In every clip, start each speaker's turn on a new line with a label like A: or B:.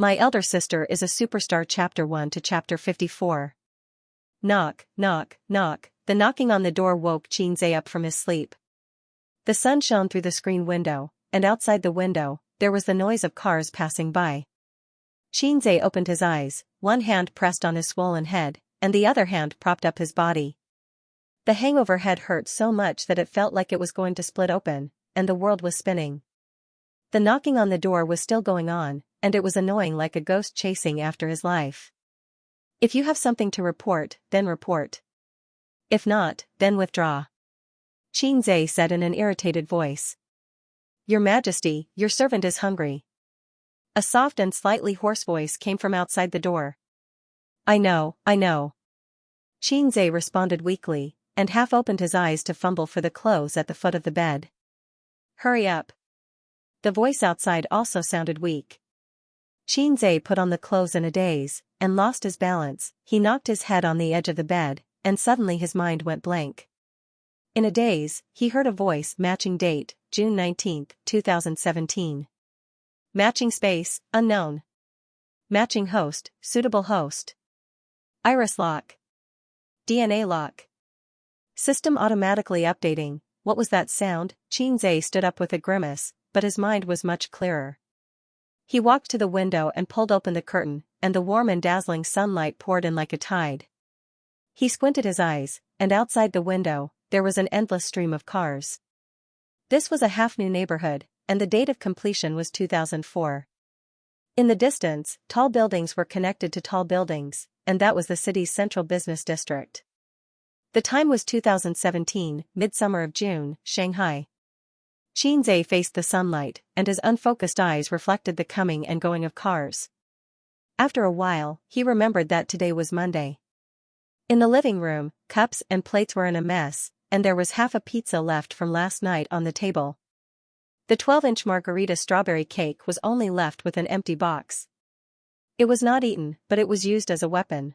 A: My elder sister is a superstar. Chapter 1 to Chapter 54. Knock, knock, knock. The knocking on the door woke Xianxia up from his sleep. The sun shone through the screen window, and outside the window, there was the noise of cars passing by. Xianxia opened his eyes, one hand pressed on his swollen head, and the other hand propped up his body. The hangover head hurt so much that it felt like it was going to split open, and the world was spinning. The knocking on the door was still going on, and it was annoying like a ghost chasing after his life. If you have something to report, then report. If not, then withdraw. Xianxia said in an irritated voice. Your Majesty, your servant is hungry. A soft and slightly hoarse voice came from outside the door. I know. Xianxia responded weakly, and half opened his eyes to fumble for the clothes at the foot of the bed. Hurry up. The voice outside also sounded weak. Xianxia put on the clothes in a daze, and lost his balance. He knocked his head on the edge of the bed, and suddenly his mind went blank. In a daze, he heard a voice. Matching date, June 19, 2017. Matching space, unknown. Matching host, suitable host. Iris lock. DNA lock. System automatically updating. What was that sound? Xianxia stood up with a grimace, but his mind was much clearer. He walked to the window and pulled open the curtain, and the warm and dazzling sunlight poured in like a tide. He squinted his eyes, and outside the window, there was an endless stream of cars. This was a half-new neighborhood, and the date of completion was 2004. In the distance, tall buildings were connected to tall buildings, and that was the city's central business district. The time was 2017, midsummer of June, Shanghai. Xianxia faced the sunlight, and his unfocused eyes reflected the coming and going of cars. After a while, he remembered that today was Monday. In the living room, cups and plates were in a mess, and there was half a pizza left from last night on the table. The 12-inch margarita strawberry cake was only left with an empty box. It was not eaten, but it was used as a weapon.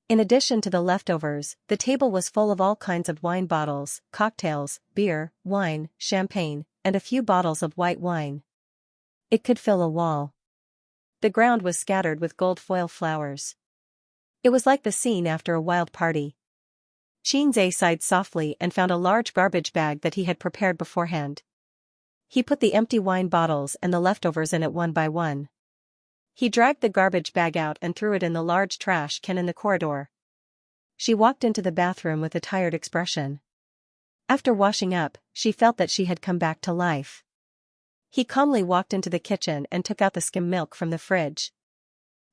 A: In addition to the leftovers, the table was full of all kinds of wine bottles, cocktails, beer, wine, champagne, and a few bottles of white wine. It could fill a wall. The ground was scattered with gold foil flowers. It was like the scene after a wild party. Xianxia sighed softly and found a large garbage bag that he had prepared beforehand. He put the empty wine bottles and the leftovers in it one by one. He dragged the garbage bag out and threw it in the large trash can in the corridor. She walked into the bathroom with a tired expression. After washing up, she felt that she had come back to life. He calmly walked into the kitchen and took out the skim milk from the fridge.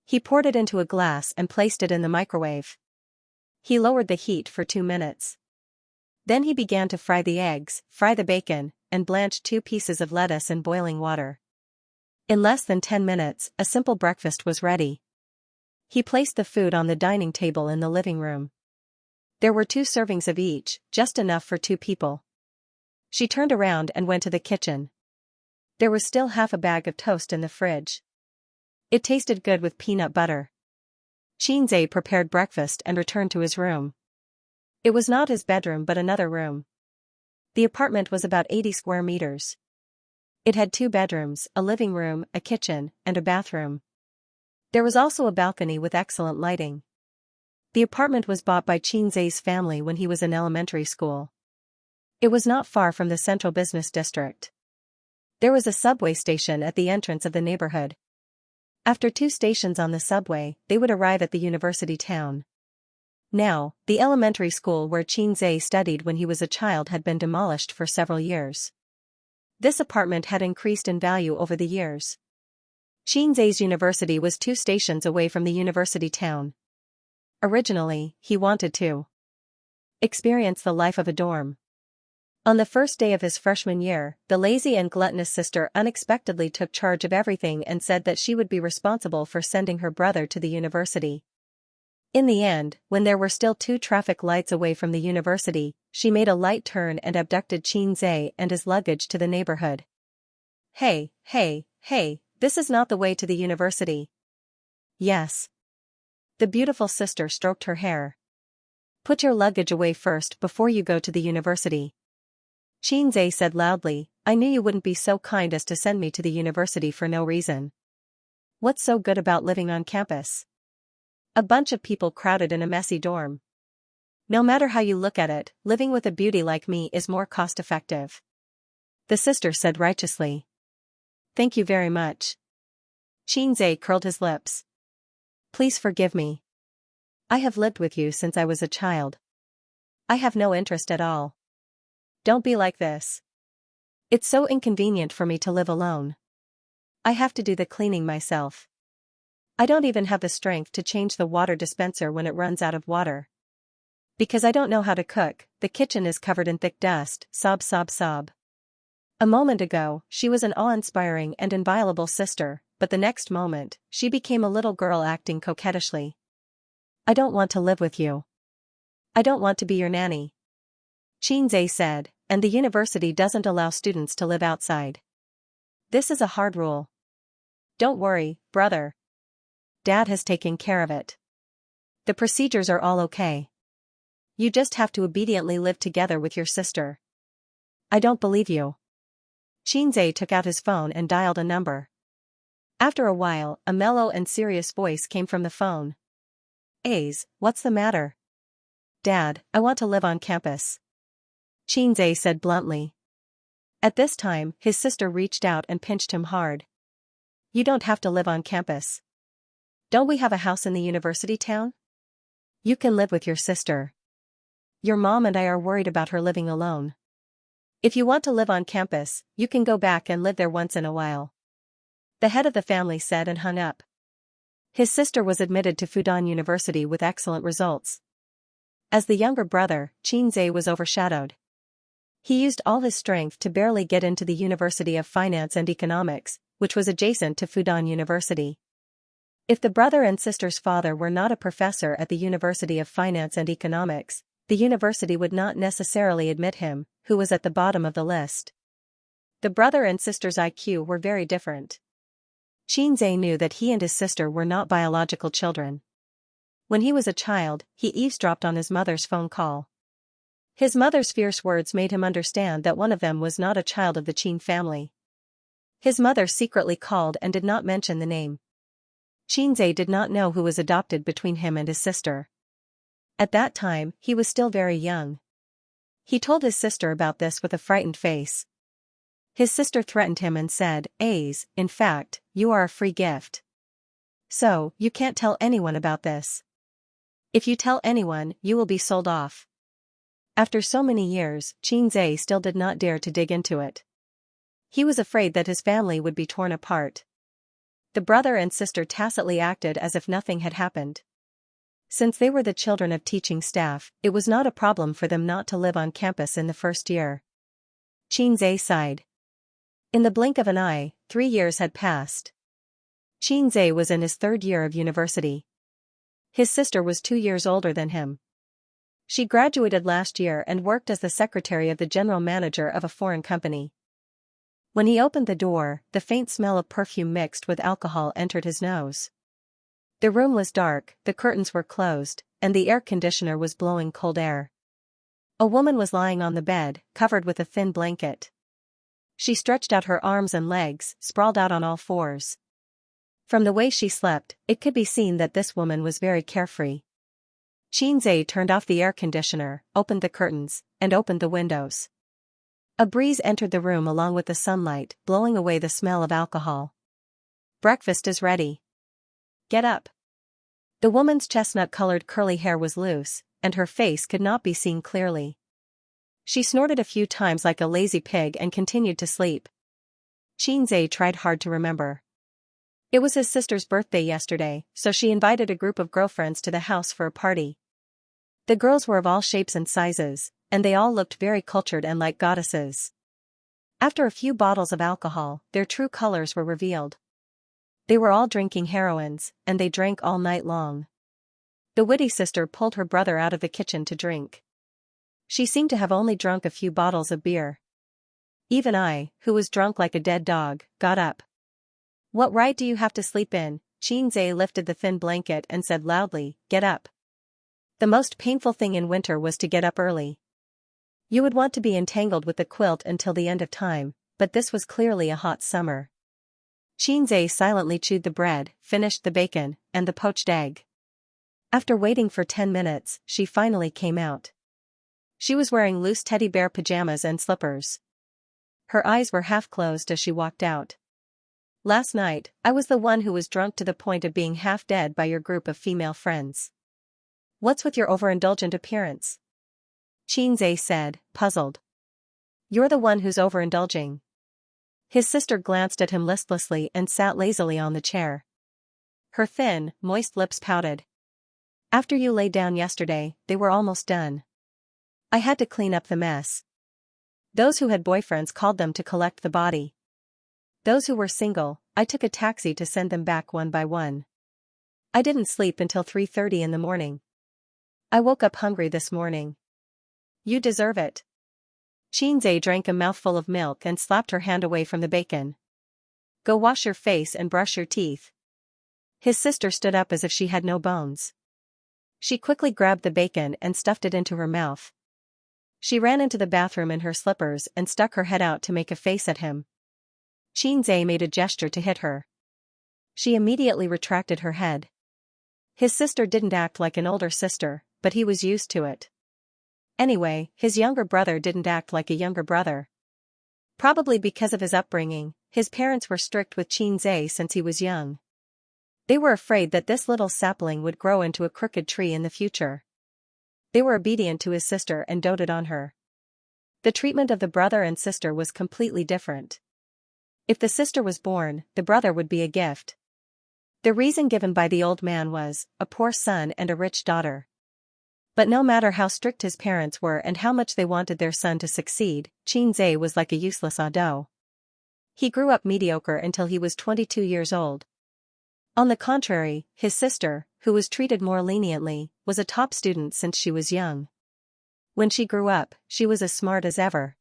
A: He poured it into a glass and placed it in the microwave. He lowered the heat for 2 minutes. Then he began to fry the eggs, fry the bacon, and blanch 2 pieces of lettuce in boiling water. In less than 10 minutes, a simple breakfast was ready. He placed the food on the dining table in the living room. There were 2 servings of each, just enough for 2 people. She turned around and went to the kitchen. There was still half a bag of toast in the fridge. It tasted good with peanut butter. Xianxia prepared breakfast and returned to his room. It was not his bedroom but another room. The apartment was about 80 square meters. It had 2 bedrooms, a living room, a kitchen, and a bathroom. There was also a balcony with excellent lighting. The apartment was bought by Xianxia's family when he was in elementary school. It was not far from the central business district. There was a subway station at the entrance of the neighborhood. After 2 stations on the subway, they would arrive at the university town. Now, the elementary school where Xianxia studied when he was a child had been demolished for several years. This apartment had increased in value over the years. Xianxia's university was 2 stations away from the university town. Originally, he wanted to experience the life of a dorm. On the first day of his freshman year, the lazy and gluttonous sister unexpectedly took charge of everything and said that she would be responsible for sending her brother to the university. In the end, when there were still 2 traffic lights away from the university, she made a light turn and abducted Xianxia and his luggage to the neighborhood. Hey, this is not the way to the university. Yes. The beautiful sister stroked her hair. Put your luggage away first before you go to the university. Xianxia said loudly, I knew you wouldn't be so kind as to send me to the university for no reason. What's so good about living on campus? A bunch of people crowded in a messy dorm. No matter how you look at it, living with a beauty like me is more cost-effective. The sister said righteously. Thank you very much. Xianxia curled his lips. Please forgive me. I have lived with you since I was a child. I have no interest at all. Don't be like this. It's so inconvenient for me to live alone. I have to do the cleaning myself. I don't even have the strength to change the water dispenser when it runs out of water. Because I don't know how to cook, the kitchen is covered in thick dust, sob sob sob. A moment ago, she was an awe-inspiring and inviolable sister, but the next moment, she became a little girl acting coquettishly. I don't want to live with you. I don't want to be your nanny. Xianxia said, and the university doesn't allow students to live outside. This is a hard rule. Don't worry, brother. Dad has taken care of it. The procedures are all okay. You just have to obediently live together with your sister. I don't believe you. Xianxia took out his phone and dialed a number. After a while, a mellow and serious voice came from the phone. Aze, what's the matter? Dad, I want to live on campus. Xianxia said bluntly. At this time, his sister reached out and pinched him hard. You don't have to live on campus. Don't we have a house in the university town? You can live with your sister. Your mom and I are worried about her living alone. If you want to live on campus, you can go back and live there once in a while. The head of the family said and hung up. His sister was admitted to Fudan University with excellent results. As the younger brother, Xianxia was overshadowed. He used all his strength to barely get into the University of Finance and Economics, which was adjacent to Fudan University. If the brother and sister's father were not a professor at the University of Finance and Economics, the university would not necessarily admit him, who was at the bottom of the list. The brother and sister's IQ were very different. Xianxia knew that he and his sister were not biological children. When he was a child, he eavesdropped on his mother's phone call. His mother's fierce words made him understand that one of them was not a child of the Qin family. His mother secretly called and did not mention the name. Xianxia did not know who was adopted between him and his sister. At that time, he was still very young. He told his sister about this with a frightened face. His sister threatened him and said, Aze, in fact, you are a free gift. So, you can't tell anyone about this. If you tell anyone, you will be sold off. After so many years, Xianxia still did not dare to dig into it. He was afraid that his family would be torn apart. The brother and sister tacitly acted as if nothing had happened. Since they were the children of teaching staff, it was not a problem for them not to live on campus in the first year. Xianxia sighed. In the blink of an eye, 3 years had passed. Xianxia was in his 3rd year of university. His sister was 2 years older than him. She graduated last year and worked as the secretary of the general manager of a foreign company. When he opened the door, the faint smell of perfume mixed with alcohol entered his nose. The room was dark, the curtains were closed, and the air conditioner was blowing cold air. A woman was lying on the bed, covered with a thin blanket. She stretched out her arms and legs, sprawled out on all fours. From the way she slept, it could be seen that this woman was very carefree. Xianxia turned off the air conditioner, opened the curtains, and opened the windows. A breeze entered the room along with the sunlight, blowing away the smell of alcohol. Breakfast is ready. Get up. The woman's chestnut-colored curly hair was loose, and her face could not be seen clearly. She snorted a few times like a lazy pig and continued to sleep. Xianxia tried hard to remember. It was his sister's birthday yesterday, so she invited a group of girlfriends to the house for a party. The girls were of all shapes and sizes, and they all looked very cultured and like goddesses. After a few bottles of alcohol, their true colors were revealed. They were all drinking heroines, and they drank all night long. The witty sister pulled her brother out of the kitchen to drink. She seemed to have only drunk a few bottles of beer. Even I, who was drunk like a dead dog, got up. What right do you have to sleep in? Xianxia lifted the thin blanket and said loudly, get up. The most painful thing in winter was to get up early. You would want to be entangled with the quilt until the end of time, but this was clearly a hot summer. Xianxia silently chewed the bread, finished the bacon, and the poached egg. After waiting for 10 minutes, she finally came out. She was wearing loose teddy bear pajamas and slippers. Her eyes were half closed as she walked out. Last night, I was the one who was drunk to the point of being half dead by your group of female friends. What's with your overindulgent appearance? Xianxia said, puzzled. You're the one who's overindulging. His sister glanced at him listlessly and sat lazily on the chair. Her thin, moist lips pouted. After you lay down yesterday, they were almost done. I had to clean up the mess. Those who had boyfriends called them to collect the body. Those who were single, I took a taxi to send them back one by one. I didn't sleep until 3:30 in the morning. I woke up hungry this morning. You deserve it. Xianxia drank a mouthful of milk and slapped her hand away from the bacon. Go wash your face and brush your teeth. His sister stood up as if she had no bones. She quickly grabbed the bacon and stuffed it into her mouth. She ran into the bathroom in her slippers and stuck her head out to make a face at him. Xianxia made a gesture to hit her. She immediately retracted her head. His sister didn't act like an older sister, but he was used to it. Anyway, his younger brother didn't act like a younger brother. Probably because of his upbringing, his parents were strict with Xianxia since he was young. They were afraid that this little sapling would grow into a crooked tree in the future. They were obedient to his sister and doted on her. The treatment of the brother and sister was completely different. If the sister was born, the brother would be a gift. The reason given by the old man was, a poor son and a rich daughter. But no matter how strict his parents were and how much they wanted their son to succeed, Xianxia was like a useless ado. He grew up mediocre until he was 22 years old. On the contrary, his sister, who was treated more leniently, was a top student since she was young. When she grew up, she was as smart as ever.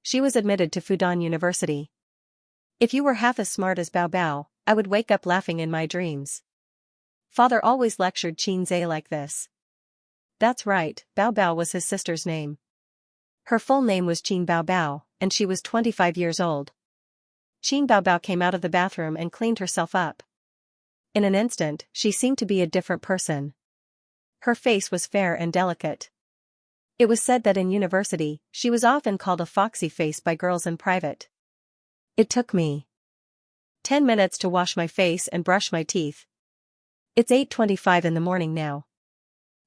A: She was admitted to Fudan University. If you were half as smart as Bao Bao, I would wake up laughing in my dreams. Father always lectured Xianxia like this. That's right, Bao Bao was his sister's name. Her full name was Qin Bao Bao, and she was 25 years old. Qin Bao Bao came out of the bathroom and cleaned herself up. In an instant, she seemed to be a different person. Her face was fair and delicate. It was said that in university, she was often called a foxy face by girls in private. It took me 10 minutes to wash my face and brush my teeth. It's 8:25 in the morning now.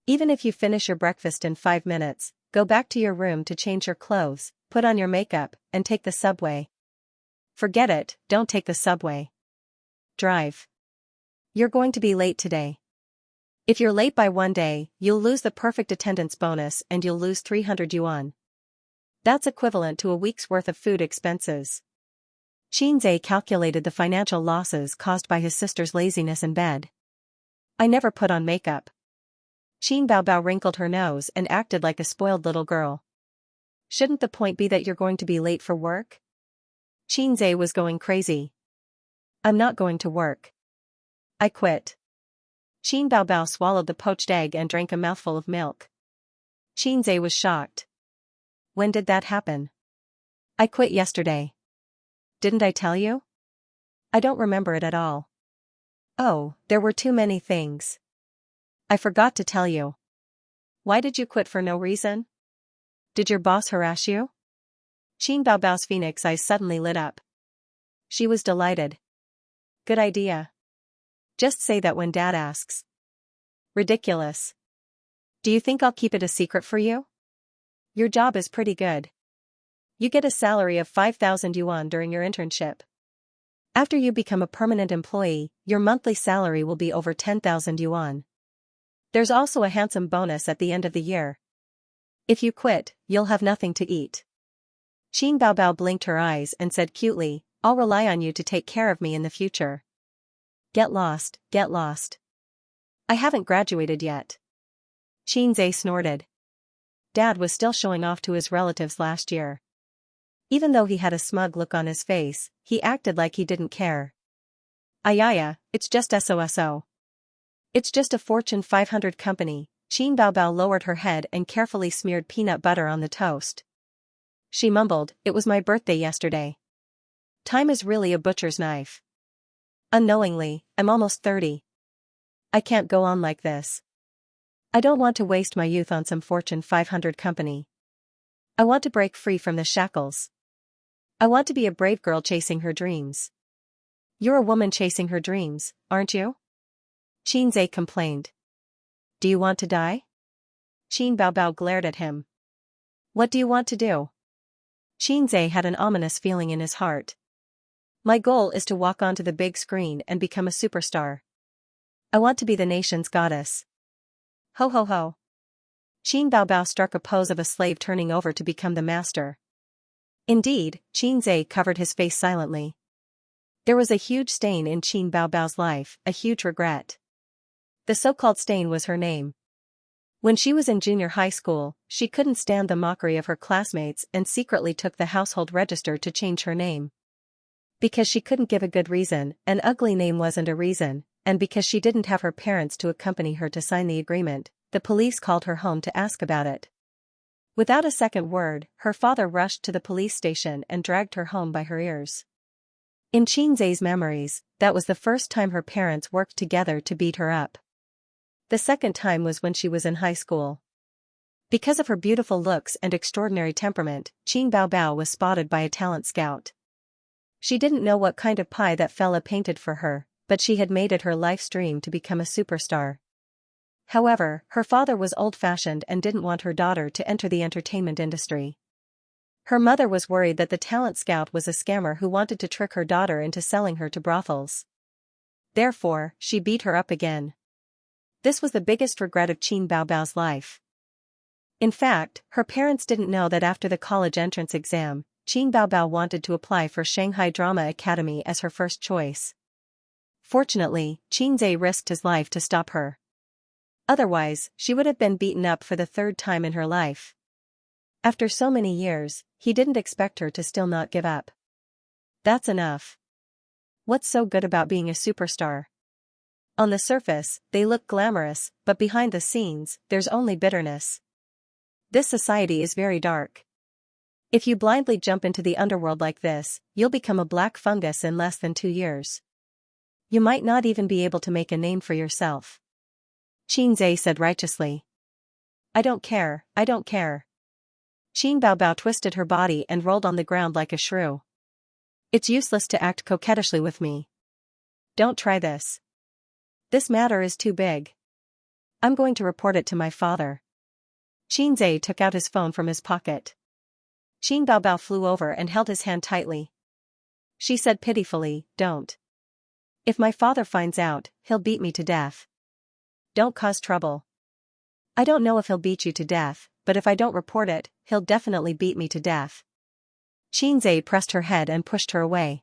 A: Even if you finish your breakfast in 5 minutes, go back to your room to change your clothes, put on your makeup, and take the subway. Forget it, don't take the subway. Drive. You're going to be late today. If you're late by 1 day, you'll lose the perfect attendance bonus and you'll lose 300 yuan. That's equivalent to a week's worth of food expenses. Xianxia calculated the financial losses caused by his sister's laziness in bed. I never put on makeup. Qin Bao Bao wrinkled her nose and acted like a spoiled little girl. Shouldn't the point be that you're going to be late for work? Xianxia was going crazy. I'm not going to work. I quit. Qin Bao Bao swallowed the poached egg and drank a mouthful of milk. Xianxia was shocked. When did that happen? I quit yesterday. Didn't I tell you? I don't remember it at all. Oh, there were too many things. I forgot to tell you. Why did you quit for no reason? Did your boss harass you? Qin Bao Bao's phoenix eyes suddenly lit up. She was delighted. Good idea. Just say that when Dad asks. Ridiculous. Do you think I'll keep it a secret for you? Your job is pretty good. You get a salary of 5,000 yuan during your internship. After you become a permanent employee, your monthly salary will be over 10,000 yuan. There's also a handsome bonus at the end of the year. If you quit, you'll have nothing to eat. Qin Bao Bao blinked her eyes and said cutely, I'll rely on you to take care of me in the future. Get lost, get lost. I haven't graduated yet. Xianxia snorted. Dad was still showing off to his relatives last year. Even though he had a smug look on his face, he acted like he didn't care. Ayaya, it's just SOSO. It's just a Fortune 500 company. Qin Bao Bao lowered her head and carefully smeared peanut butter on the toast. She mumbled, it was my birthday yesterday. Time is really a butcher's knife. Unknowingly, I'm almost 30. I can't go on like this. I don't want to waste my youth on some Fortune 500 company. I want to break free from the shackles. I want to be a brave girl chasing her dreams. You're a woman chasing her dreams, aren't you? Xianxia complained. Do you want to die? Qin Baobao glared at him. What do you want to do? Xianxia had an ominous feeling in his heart. My goal is to walk onto the big screen and become a superstar. I want to be the nation's goddess. Ho ho ho. Qin Baobao struck a pose of a slave turning over to become the master. Indeed, Xianxia covered his face silently. There was a huge stain in Qin Baobao's life, a huge regret. The so-called stain was her name. When she was in junior high school, she couldn't stand the mockery of her classmates and secretly took the household register to change her name. Because she couldn't give a good reason, an ugly name wasn't a reason, and because she didn't have her parents to accompany her to sign the agreement, the police called her home to ask about it. Without a second word, her father rushed to the police station and dragged her home by her ears. In Xianxia's memories, that was the first time her parents worked together to beat her up. The second time was when she was in high school. Because of her beautiful looks and extraordinary temperament, Qin Baobao was spotted by a talent scout. She didn't know what kind of pie that fella painted for her, but she had made it her life's dream to become a superstar. However, her father was old-fashioned and didn't want her daughter to enter the entertainment industry. Her mother was worried that the talent scout was a scammer who wanted to trick her daughter into selling her to brothels. Therefore, she beat her up again. This was the biggest regret of Qin Baobao's life. In fact, her parents didn't know that after the college entrance exam, Qin Baobao wanted to apply for Shanghai Drama Academy as her first choice. Fortunately, Xianxia risked his life to stop her. Otherwise, she would have been beaten up for the third time in her life. After so many years, he didn't expect her to still not give up. That's enough. What's so good about being a superstar? On the surface, they look glamorous, but behind the scenes, there's only bitterness. This society is very dark. If you blindly jump into the underworld like this, you'll become a black fungus in less than 2 years. You might not even be able to make a name for yourself. Xianxia said righteously. I don't care, I don't care. Qin Baobao twisted her body and rolled on the ground like a shrew. It's useless to act coquettishly with me. Don't try this. This matter is too big. I'm going to report it to my father. Xianxia took out his phone from his pocket. Qin Baobao flew over and held his hand tightly. She said pitifully, don't. If my father finds out, he'll beat me to death. Don't cause trouble. I don't know if he'll beat you to death, but if I don't report it, he'll definitely beat me to death. Xianxia pressed her head and pushed her away.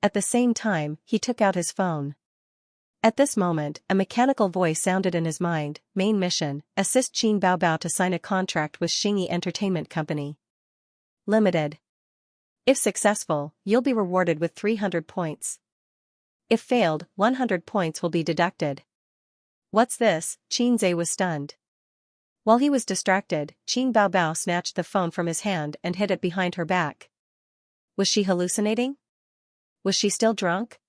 A: At the same time, he took out his phone. At this moment, a mechanical voice sounded in his mind, main mission, assist Qin Baobao to sign a contract with Xingyi Entertainment Company Limited. If successful, you'll be rewarded with 300 points. If failed, 100 points will be deducted. What's this? Xianxia was stunned. While he was distracted, Qin Baobao snatched the phone from his hand and hid it behind her back. Was she hallucinating? Was she still drunk?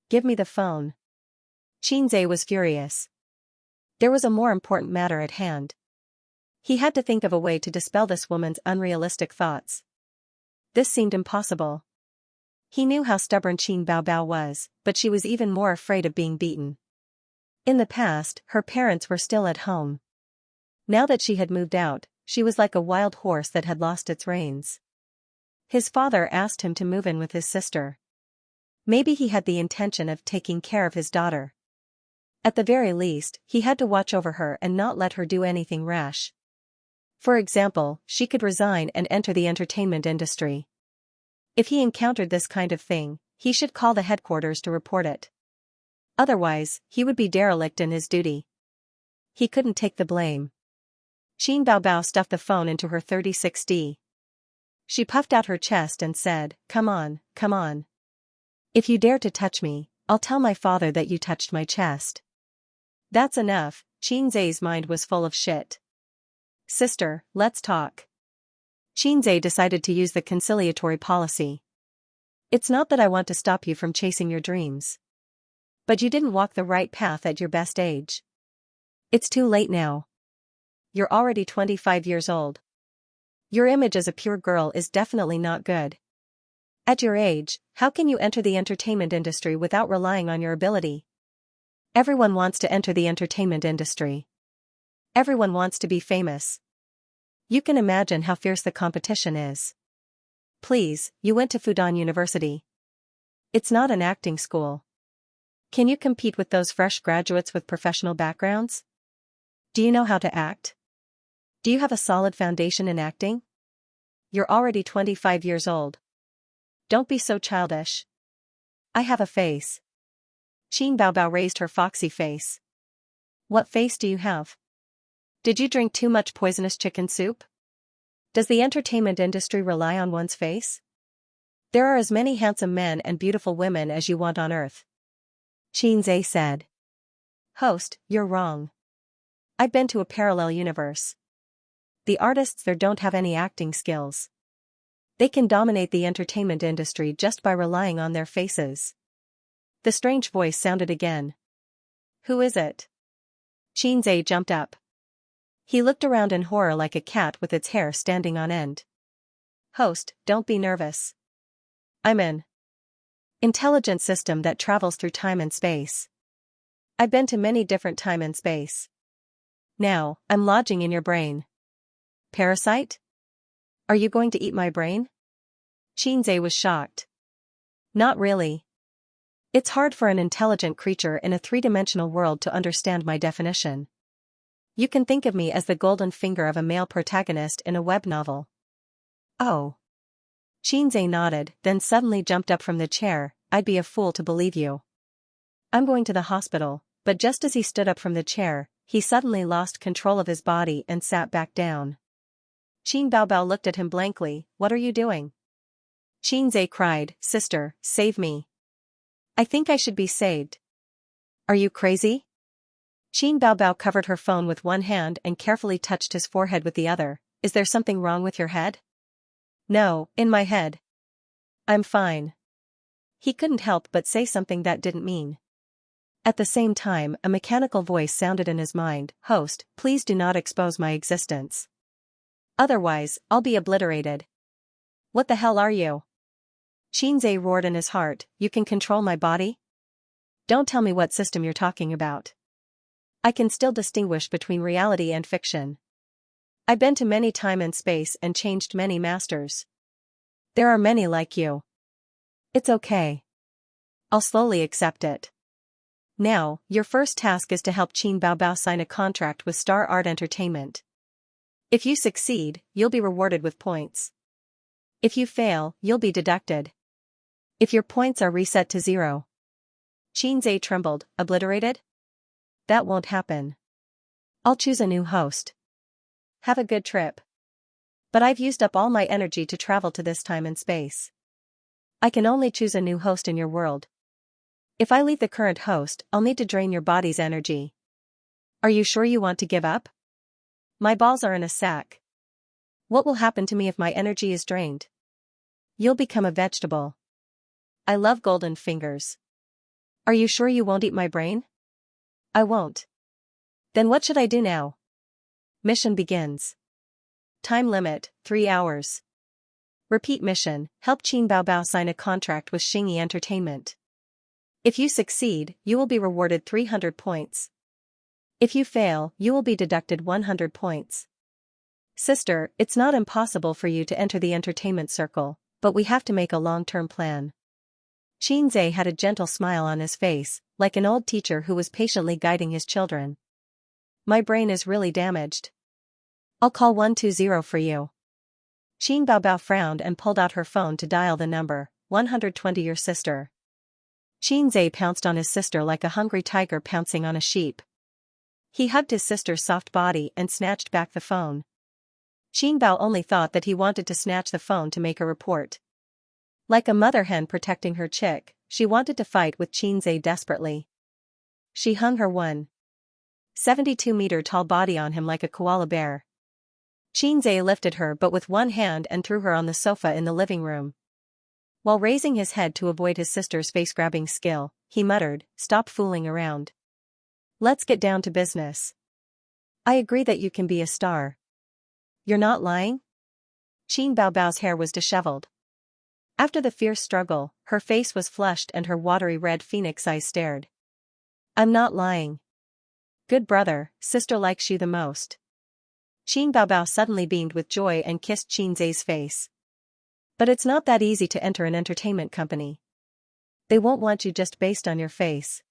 A: Give me the phone. Xianxia was furious. There was a more important matter at hand. He had to think of a way to dispel this woman's unrealistic thoughts. This seemed impossible. He knew how stubborn Qin Baobao was, but she was even more afraid of being beaten. In the past, her parents were still at home. Now that she had moved out, she was like a wild horse that had lost its reins. His father asked him to move in with his sister. Maybe he had the intention of taking care of his daughter. At the very least, he had to watch over her and not let her do anything rash. For example, she could resign and enter the entertainment industry. If he encountered this kind of thing, he should call the headquarters to report it. Otherwise, he would be derelict in his duty. He couldn't take the blame. Qin Baobao stuffed the phone into her 36D. She puffed out her chest and said, come on, come on. If you dare to touch me, I'll tell my father that you touched my chest. That's enough. Xianxia's mind was full of shit. Sister, let's talk. Xianxia decided to use the conciliatory policy. It's not that I want to stop you from chasing your dreams. But you didn't walk the right path at your best age. It's too late now. You're already 25 years old. Your image as a pure girl is definitely not good. At your age, how can you enter the entertainment industry without relying on your ability? Everyone wants to enter the entertainment industry. Everyone wants to be famous. You can imagine how fierce the competition is. Please, you went to Fudan University. It's not an acting school. Can you compete with those fresh graduates with professional backgrounds? Do you know how to act? Do you have a solid foundation in acting? You're already 25 years old. Don't be so childish. I have a face. Qin Baobao raised her foxy face. What face do you have? Did you drink too much poisonous chicken soup? Does the entertainment industry rely on one's face? There are as many handsome men and beautiful women as you want on earth. Xianxia said. Host, you're wrong. I've been to a parallel universe. The artists there don't have any acting skills. They can dominate the entertainment industry just by relying on their faces. The strange voice sounded again. Who is it? Xianxia jumped up. He looked around in horror like a cat with its hair standing on end. Host, don't be nervous. I'm an intelligent system that travels through time and space. I've been to many different time and space. Now, I'm lodging in your brain. Parasite? Are you going to eat my brain? Xianxia was shocked. Not really. It's hard for an intelligent creature in a three-dimensional world to understand my definition. You can think of me as the golden finger of a male protagonist in a web novel. Oh. Xianxia nodded, then suddenly jumped up from the chair. I'd be a fool to believe you. I'm going to the hospital, but just as he stood up from the chair, he suddenly lost control of his body and sat back down. Qin Baobao looked at him blankly. What are you doing? Xianxia cried, Sister, save me. I think I should be saved. Are you crazy? Qin Baobao covered her phone with one hand and carefully touched his forehead with the other. Is there something wrong with your head? No, in my head. I'm fine. He couldn't help but say something that didn't mean. At the same time, a mechanical voice sounded in his mind. Host, please do not expose my existence. Otherwise, I'll be obliterated. What the hell are you? Xianxia roared in his heart. You can control my body? Don't tell me what system you're talking about. I can still distinguish between reality and fiction. I've been to many time and space and changed many masters. There are many like you. It's okay. I'll slowly accept it. Now, your first task is to help Qin Baobao sign a contract with Star Art Entertainment. If you succeed, you'll be rewarded with points. If you fail, you'll be deducted. If your points are reset to 0. Xianxia trembled. Obliterated? That won't happen. I'll choose a new host. Have a good trip. But I've used up all my energy to travel to this time and space. I can only choose a new host in your world. If I leave the current host, I'll need to drain your body's energy. Are you sure you want to give up? My balls are in a sack. What will happen to me if my energy is drained? You'll become a vegetable. I love golden fingers. Are you sure you won't eat my brain? I won't. Then what should I do now? Mission begins. Time limit, 3 hours. Repeat mission, help Qin Baobao sign a contract with Xingyi Entertainment. If you succeed, you will be rewarded 300 points. If you fail, you will be deducted 100 points. Sister, it's not impossible for you to enter the entertainment circle, but we have to make a long-term plan. Xianxia had a gentle smile on his face, like an old teacher who was patiently guiding his children. My brain is really damaged. I'll call 120 for you. Qin Baobao frowned and pulled out her phone to dial the number. 120 your sister. Xianxia pounced on his sister like a hungry tiger pouncing on a sheep. He hugged his sister's soft body and snatched back the phone. Qin Bao only thought that he wanted to snatch the phone to make a report. Like a mother hen protecting her chick, she wanted to fight with Xianxia desperately. She hung her 1.72-meter tall body on him like a koala bear. Xianxia lifted her but with one hand and threw her on the sofa in the living room. While raising his head to avoid his sister's face-grabbing skill, he muttered, "Stop fooling around. Let's get down to business. I agree that you can be a star. You're not lying?" Qin Baobao's hair was disheveled. After the fierce struggle, her face was flushed and her watery red phoenix eyes stared. "I'm not lying. Good brother, sister likes you the most." Qin Baobao suddenly beamed with joy and kissed Qin Zai's face. "But it's not that easy to enter an entertainment company. They won't want you just based on your face."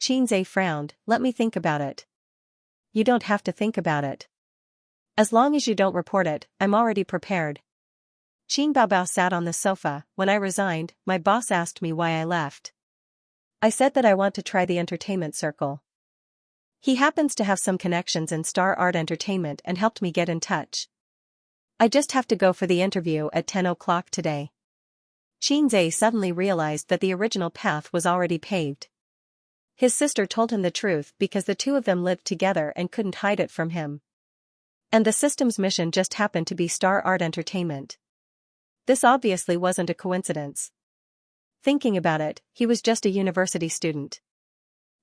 A: Qin Zai frowned. "Let me think about it." "You don't have to think about it. As long as you don't report it, I'm already prepared." Qin Baobao sat on the sofa. "When I resigned, my boss asked me why I left. I said that I want to try the entertainment circle. He happens to have some connections in Star Art Entertainment and helped me get in touch. I just have to go for the interview at 10 o'clock today." Qin Zai suddenly realized that the original path was already paved. His sister told him the truth because the two of them lived together and couldn't hide it from him. And the system's mission just happened to be Star Art Entertainment. This obviously wasn't a coincidence. Thinking about it, he was just a university student.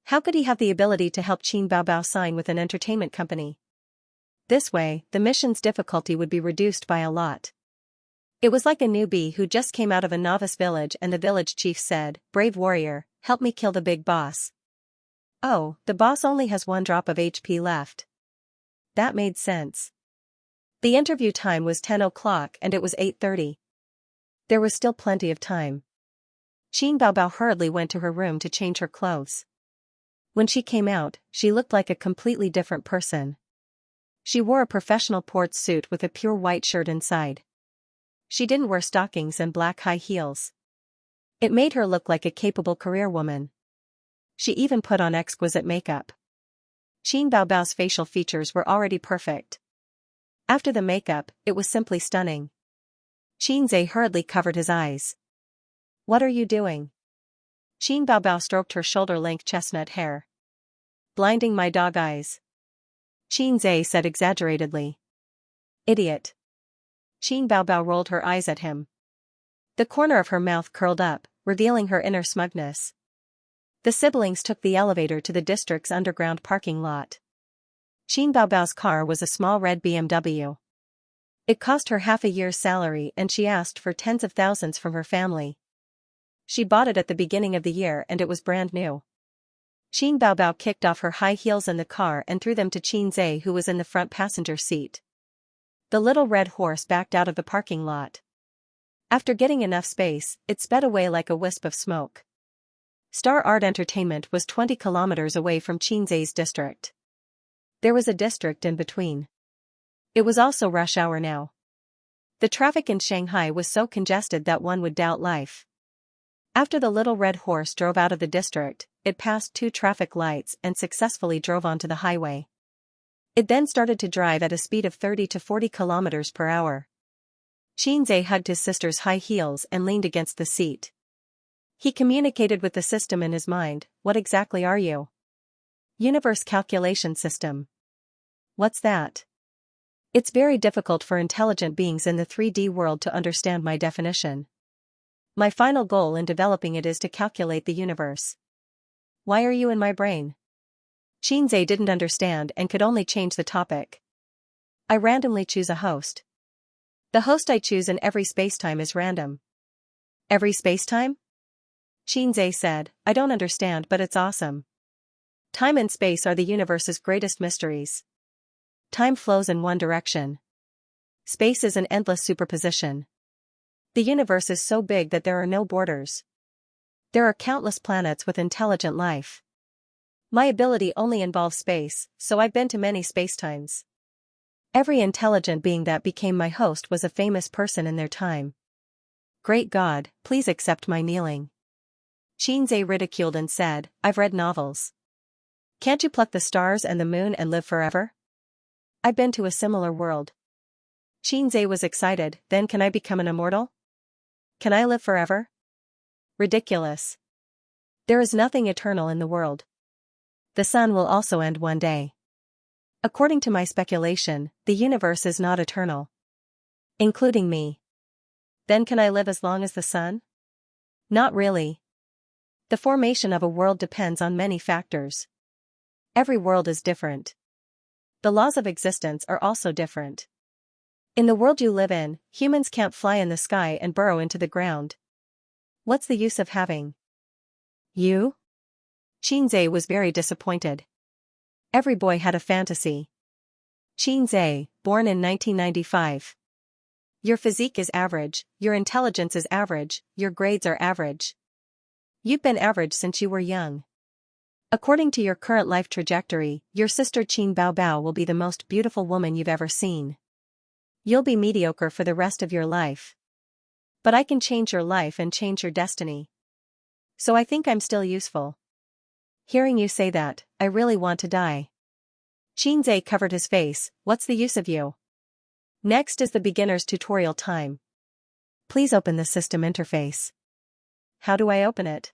A: How could he have the ability to help Qin Baobao sign with an entertainment company? This way, the mission's difficulty would be reduced by a lot. It was like a newbie who just came out of a novice village and the village chief said, "Brave warrior, help me kill the big boss." "Oh, the boss only has 1 drop of HP left." That made sense. The interview time was 10 o'clock and it was 8:30. There was still plenty of time. Qin Baobao hurriedly went to her room to change her clothes. When she came out, she looked like a completely different person. She wore a professional sports suit with a pure white shirt inside. She didn't wear stockings and black high heels. It made her look like a capable career woman. She even put on exquisite makeup. Qin Baobao's facial features were already perfect. After the makeup, it was simply stunning. Qin Zai hurriedly covered his eyes. "What are you doing?" Qin Baobao stroked her shoulder-length chestnut hair. "Blinding my dog eyes," Qin Zai said exaggeratedly. "Idiot." Qin Baobao rolled her eyes at him. The corner of her mouth curled up, revealing her inner smugness. The siblings took the elevator to the district's underground parking lot. Qin Baobao's car was a small red BMW. It cost her half a year's salary and she asked for tens of thousands from her family. She bought it at the beginning of the year and it was brand new. Qin Baobao kicked off her high heels in the car and threw them to Qin Zai, who was in the front passenger seat. The little red horse backed out of the parking lot. After getting enough space, it sped away like a wisp of smoke. Star Art Entertainment was 20 kilometers away from Qin Zai's district. There was a district in between. It was also rush hour now. The traffic in Shanghai was so congested that one would doubt life. After the little red horse drove out of the district, it passed 2 traffic lights and successfully drove onto the highway. It then started to drive at a speed of 30 to 40 kilometers per hour. Qin Zai hugged his sister's high heels and leaned against the seat. He communicated with the system in his mind. "What exactly are you?" "Universe calculation system." "What's that?" "It's very difficult for intelligent beings in the 3D world to understand my definition. My final goal in developing it is to calculate the universe." "Why are you in my brain?" Qin Zai didn't understand and could only change the topic. "I randomly choose a host. The host I choose in every spacetime is random." "Every spacetime?" Qin Zai said, "I don't understand, but it's awesome. Time and space are the universe's greatest mysteries. Time flows in one direction. Space is an endless superposition. The universe is so big that there are no borders. There are countless planets with intelligent life. My ability only involves space, so I've been to many spacetimes. Every intelligent being that became my host was a famous person in their time. Great God, please accept my kneeling." Qin Zai ridiculed and said, "I've read novels. Can't you pluck the stars and the moon and live forever?" "I've been to a similar world." Qin Zai was excited. "Then can I become an immortal? Can I live forever?" "Ridiculous. There is nothing eternal in the world. The sun will also end one day. According to my speculation, the universe is not eternal. Including me. Then can I live as long as the sun? Not really. The formation of a world depends on many factors. Every world is different. The laws of existence are also different. In the world you live in, humans can't fly in the sky and burrow into the ground. What's the use of having you? Xianxia was very disappointed. Every boy had a fantasy. Xianxia, born in 1995. Your physique is average, your intelligence is average, your grades are average. You've been average since you were young. According to your current life trajectory, your sister Qin Baobao will be the most beautiful woman you've ever seen. You'll be mediocre for the rest of your life. But I can change your life and change your destiny. So I think I'm still useful. Hearing you say that, I really want to die. Xianxia covered his face. What's the use of you? Next is the beginner's tutorial time. Please open the system interface. How do I open it?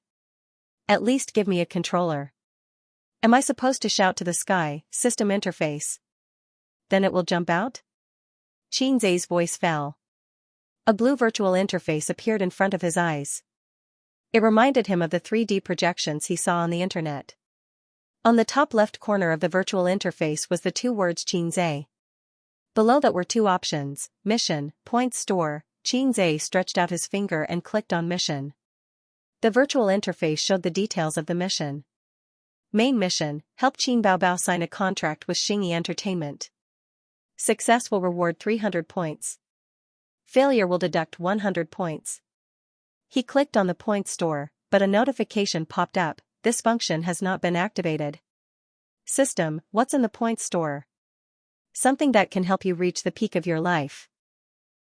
A: At least give me a controller. Am I supposed to shout to the sky, system interface? Then it will jump out? Xianxia's voice fell. A blue virtual interface appeared in front of his eyes. It reminded him of the 3D projections he saw on the internet. On the top left corner of the virtual interface was the two words Xianxia. Below that were two options, mission, points store. Xianxia stretched out his finger and clicked on mission. The virtual interface showed the details of the mission. Main mission, help Qin Baobao sign a contract with Xingyi Entertainment. Success will reward 300 points. Failure will deduct 100 points. He clicked on the points store, but a notification popped up. This function has not been activated. System, what's in the points store? Something that can help you reach the peak of your life.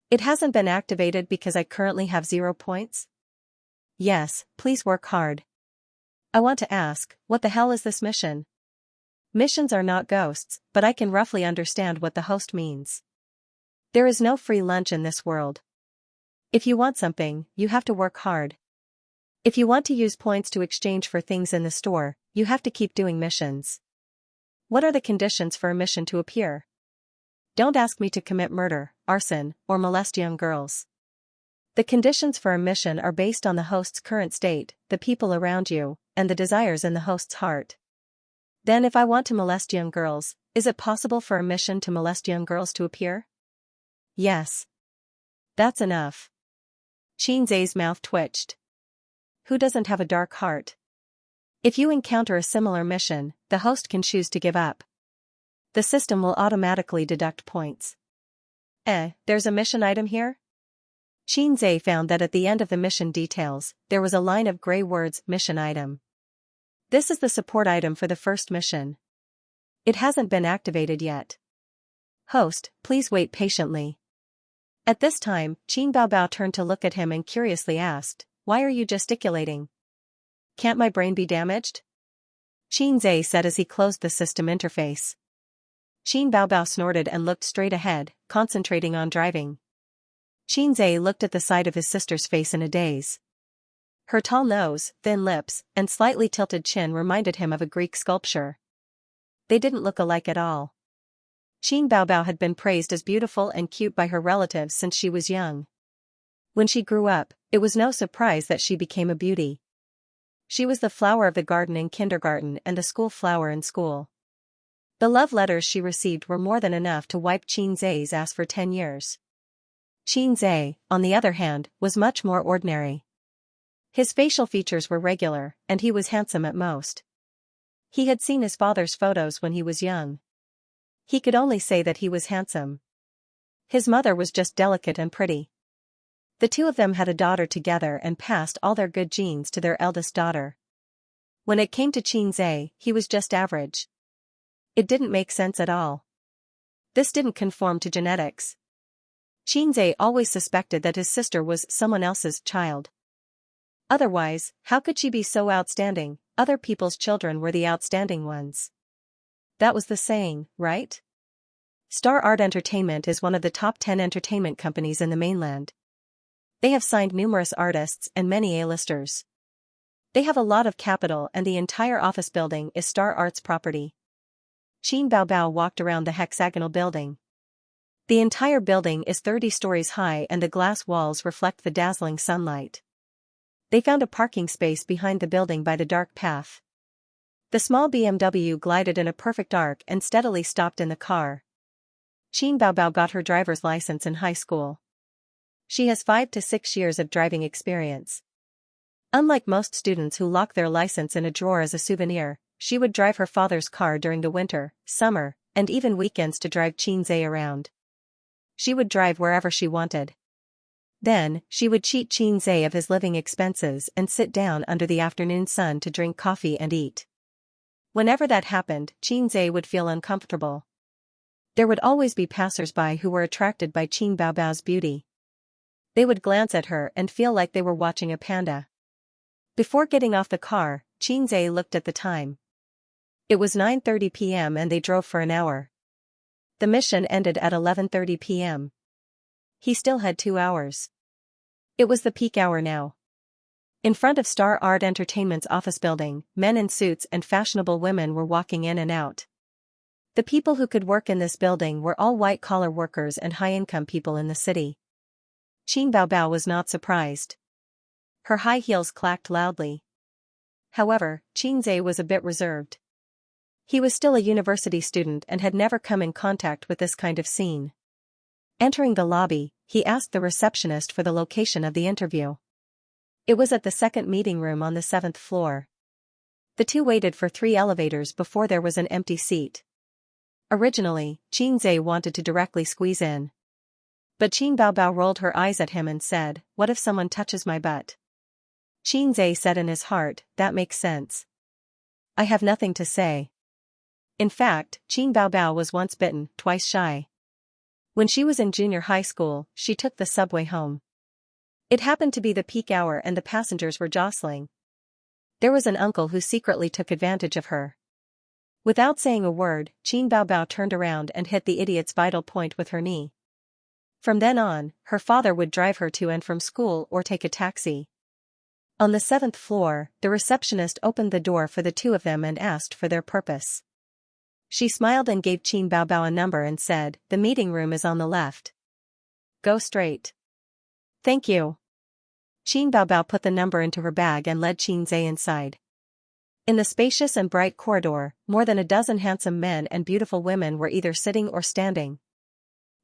A: It hasn't been activated because I currently have 0 points? Yes, please work hard. I want to ask, what the hell is this mission? Missions are not ghosts, but I can roughly understand what the host means. There is no free lunch in this world. If you want something, you have to work hard. If you want to use points to exchange for things in the store, you have to keep doing missions. What are the conditions for a mission to appear? Don't ask me to commit murder, arson, or molest young girls. The conditions for a mission are based on the host's current state, the people around you, and the desires in the host's heart. Then if I want to molest young girls, is it possible for a mission to molest young girls to appear? Yes. That's enough. Xianxia's mouth twitched. Who doesn't have a dark heart? If you encounter a similar mission, the host can choose to give up. The system will automatically deduct points. There's a mission item here? Xianxia found that at the end of the mission details, there was a line of gray words, mission item. This is the support item for the first mission. It hasn't been activated yet. Host, please wait patiently. At this time, Qin Baobao turned to look at him and curiously asked, why are you gesticulating? Can't my brain be damaged? Xianxia said as he closed the system interface. Qin Baobao snorted and looked straight ahead, concentrating on driving. Xianxia looked at the side of his sister's face in a daze. Her tall nose, thin lips, and slightly tilted chin reminded him of a Greek sculpture. They didn't look alike at all. Qin Baobao had been praised as beautiful and cute by her relatives since she was young. When she grew up, it was no surprise that she became a beauty. She was the flower of the garden in kindergarten and the school flower in school. The love letters she received were more than enough to wipe Xianxia's ass for 10 years. Xianxia, on the other hand, was much more ordinary. His facial features were regular, and he was handsome at most. He had seen his father's photos when he was young. He could only say that he was handsome. His mother was just delicate and pretty. The two of them had a daughter together and passed all their good genes to their eldest daughter. When it came to Xianxia, he was just average. It didn't make sense at all. This didn't conform to genetics. Xianxia always suspected that his sister was someone else's child. Otherwise, how could she be so outstanding? Other people's children were the outstanding ones. That was the saying, right? Star Art Entertainment is one of the top 10 entertainment companies in the mainland. They have signed numerous artists and many A-listers. They have a lot of capital and the entire office building is Star Art's property. Qin Baobao walked around the hexagonal building. The entire building is 30 stories high and the glass walls reflect the dazzling sunlight. They found a parking space behind the building by the dark path. The small BMW glided in a perfect arc and steadily stopped in the car. Qin Baobao got her driver's license in high school. She has 5 to 6 years of driving experience. Unlike most students who lock their license in a drawer as a souvenir, she would drive her father's car during the winter, summer, and even weekends to drive Xianxia around. She would drive wherever she wanted. Then, she would cheat Xianxia of his living expenses and sit down under the afternoon sun to drink coffee and eat. Whenever that happened, Xianxia would feel uncomfortable. There would always be passers-by who were attracted by Qin Baobao's beauty. They would glance at her and feel like they were watching a panda. Before getting off the car, Xianxia looked at the time. It was 9:30 p.m. and they drove for an hour. The mission ended at 11:30 p.m. He still had 2 hours. It was the peak hour now. In front of Star Art Entertainment's office building, men in suits and fashionable women were walking in and out. The people who could work in this building were all white-collar workers and high-income people in the city. Qin Baobao was not surprised. Her high heels clacked loudly. However, Xianxia was a bit reserved. He was still a university student and had never come in contact with this kind of scene. Entering the lobby, he asked the receptionist for the location of the interview. It was at the second meeting room on the 7th floor. The two waited for 3 elevators before there was an empty seat. Originally, Xianxia wanted to directly squeeze in. But Qin Baobao rolled her eyes at him and said, "What if someone touches my butt?" Xianxia said in his heart, "That makes sense. I have nothing to say." In fact, Qin Baobao was once bitten, twice shy. When she was in junior high school, she took the subway home. It happened to be the peak hour and the passengers were jostling. There was an uncle who secretly took advantage of her. Without saying a word, Qin Baobao turned around and hit the idiot's vital point with her knee. From then on, her father would drive her to and from school or take a taxi. On the 7th floor, the receptionist opened the door for the two of them and asked for their purpose. She smiled and gave Qin Baobao a number and said, "The meeting room is on the left. Go straight." "Thank you." Qin Baobao put the number into her bag and led Xianxia inside. In the spacious and bright corridor, more than a dozen handsome men and beautiful women were either sitting or standing.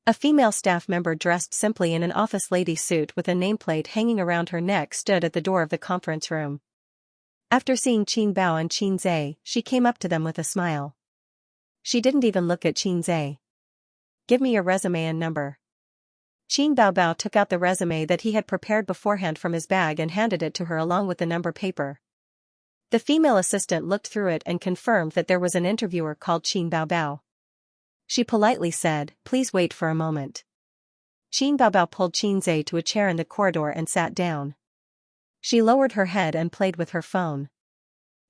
A: A female staff member dressed simply in an office lady suit with a nameplate hanging around her neck stood at the door of the conference room. After seeing Qin Bao and Xianxia, she came up to them with a smile. She didn't even look at Xianxia. "Give me your resume and number." Qin Baobao took out the resume that he had prepared beforehand from his bag and handed it to her along with the number paper. The female assistant looked through it and confirmed that there was an interviewer called Qin Baobao. She politely said, "Please wait for a moment." Qin Baobao pulled Xianxia to a chair in the corridor and sat down. She lowered her head and played with her phone.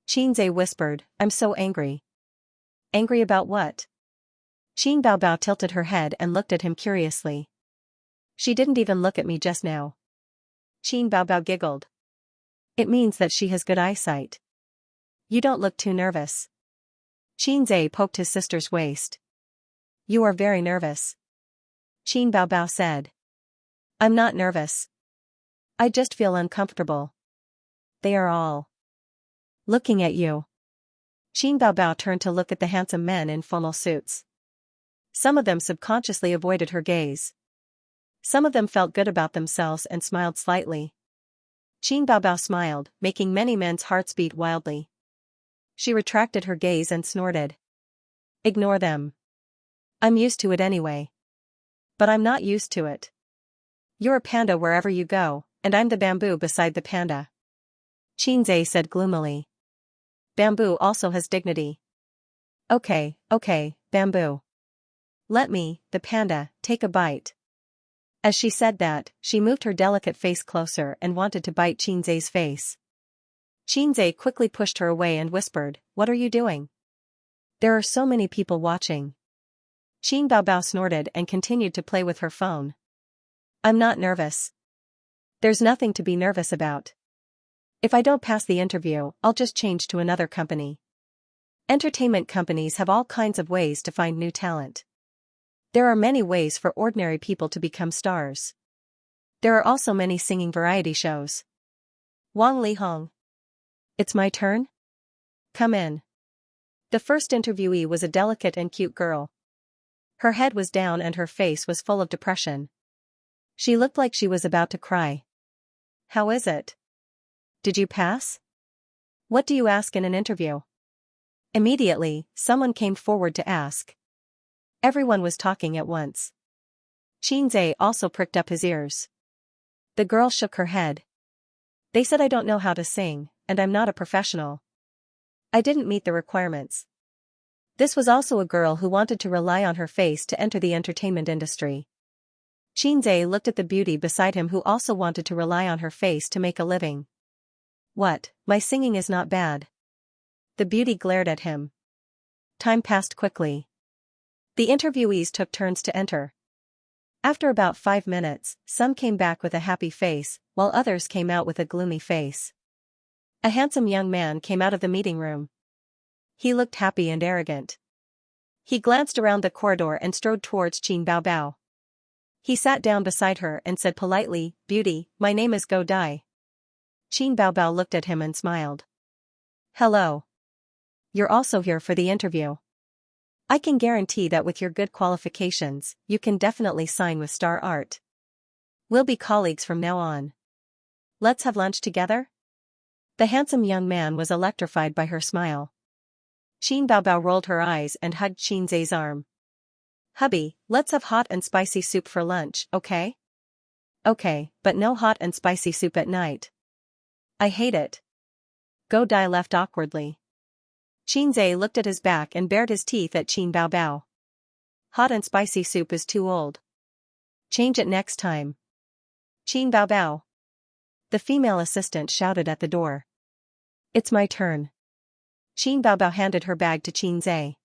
A: Xianxia whispered, "I'm so angry." "Angry about what?" Qin Baobao tilted her head and looked at him curiously. "She didn't even look at me just now." Qin Baobao giggled. "It means that she has good eyesight. You don't look too nervous." Xianxia poked his sister's waist. "You are very nervous." Qin Baobao said. "I'm not nervous. I just feel uncomfortable. They are all looking at you." Qin Baobao turned to look at the handsome men in formal suits. Some of them subconsciously avoided her gaze. Some of them felt good about themselves and smiled slightly. Qin Baobao smiled, making many men's hearts beat wildly. She retracted her gaze and snorted. "Ignore them. I'm used to it anyway. But I'm not used to it. You're a panda wherever you go, and I'm the bamboo beside the panda." Xianxia said gloomily. "Bamboo also has dignity." Okay, bamboo. Let me, the panda, take a bite." As she said that, she moved her delicate face closer and wanted to bite Xianxia's face. Xianxia quickly pushed her away and whispered, "What are you doing? There are so many people watching." Qin Baobao snorted and continued to play with her phone. "I'm not nervous. There's nothing to be nervous about. If I don't pass the interview, I'll just change to another company. Entertainment companies have all kinds of ways to find new talent. There are many ways for ordinary people to become stars. There are also many singing variety shows. Wang Lihong. It's my turn? Come in. The first interviewee was a delicate and cute girl. Her head was down and her face was full of depression. She looked like she was about to cry. How is it? Did you pass? What do you ask in an interview? Immediately, someone came forward to ask. Everyone was talking at once. Xianxia also pricked up his ears. The girl shook her head. They said I don't know how to sing, and I'm not a professional. I didn't meet the requirements. This was also a girl who wanted to rely on her face to enter the entertainment industry. Xianxia looked at the beauty beside him who also wanted to rely on her face to make a living. What, my singing is not bad. The beauty glared at him. Time passed quickly. The interviewees took turns to enter. After about 5 minutes, some came back with a happy face, while others came out with a gloomy face. A handsome young man came out of the meeting room. He looked happy and arrogant. He glanced around the corridor and strode towards Qin Baobao. He sat down beside her and said politely, "Beauty, my name is Go Dai." Qin Baobao looked at him and smiled. "Hello. You're also here for the interview. I can guarantee that with your good qualifications, you can definitely sign with Star Art. We'll be colleagues from now on. Let's have lunch together?" The handsome young man was electrified by her smile. Qin Baobao rolled her eyes and hugged Xianxia's arm. "Hubby, let's have hot and spicy soup for lunch, okay?" "Okay, but no hot and spicy soup at night. I hate it." Go Dai left awkwardly. Xianxia looked at his back and bared his teeth at Qin Baobao. "Hot and spicy soup is too old. Change it next time." "Qin Baobao." The female assistant shouted at the door. "It's my turn." Qin Baobao handed her bag to Xianxia.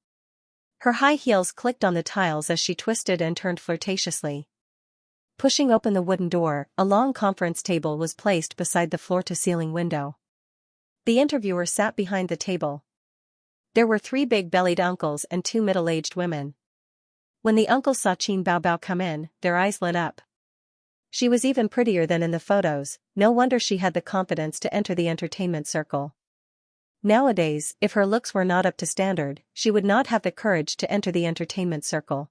A: Her high heels clicked on the tiles as she twisted and turned flirtatiously. Pushing open the wooden door, a long conference table was placed beside the floor-to-ceiling window. The interviewer sat behind the table. There were 3 big-bellied uncles and 2 middle-aged women. When the uncles saw Qin Baobao come in, their eyes lit up. She was even prettier than in the photos, no wonder she had the confidence to enter the entertainment circle. Nowadays, if her looks were not up to standard, she would not have the courage to enter the entertainment circle.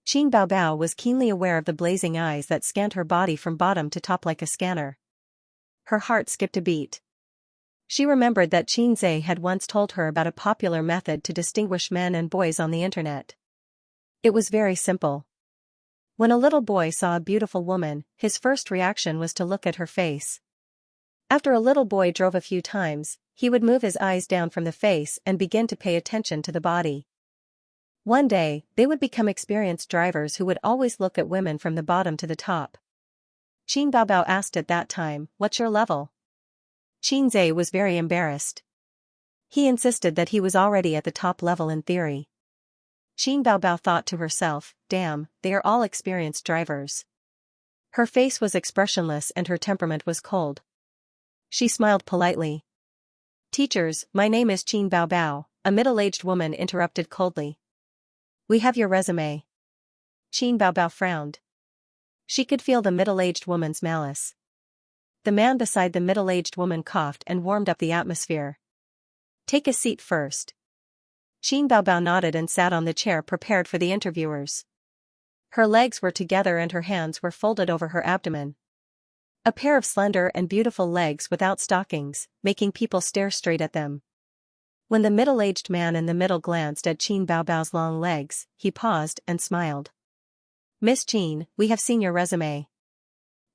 A: Qin Baobao was keenly aware of the blazing eyes that scanned her body from bottom to top like a scanner. Her heart skipped a beat. She remembered that Xianxia had once told her about a popular method to distinguish men and boys on the internet. It was very simple. When a little boy saw a beautiful woman, his first reaction was to look at her face. After a little boy drove a few times, he would move his eyes down from the face and begin to pay attention to the body. One day, they would become experienced drivers who would always look at women from the bottom to the top. Qin Baobao asked at that time, "What's your level?" Xianxia was very embarrassed. He insisted that he was already at the top level in theory. Qin Baobao thought to herself, "Damn, they are all experienced drivers." Her face was expressionless and her temperament was cold. She smiled politely. "Teachers, my name is Qin Baobao," a middle-aged woman interrupted coldly. "We have your resume." Qin Baobao frowned. She could feel the middle-aged woman's malice. The man beside the middle-aged woman coughed and warmed up the atmosphere. "Take a seat first." Qin Baobao nodded and sat on the chair prepared for the interviewers. Her legs were together and her hands were folded over her abdomen. A pair of slender and beautiful legs without stockings, making people stare straight at them. When the middle-aged man in the middle glanced at Qin Baobao's long legs, he paused and smiled. "Miss Qin, we have seen your resume.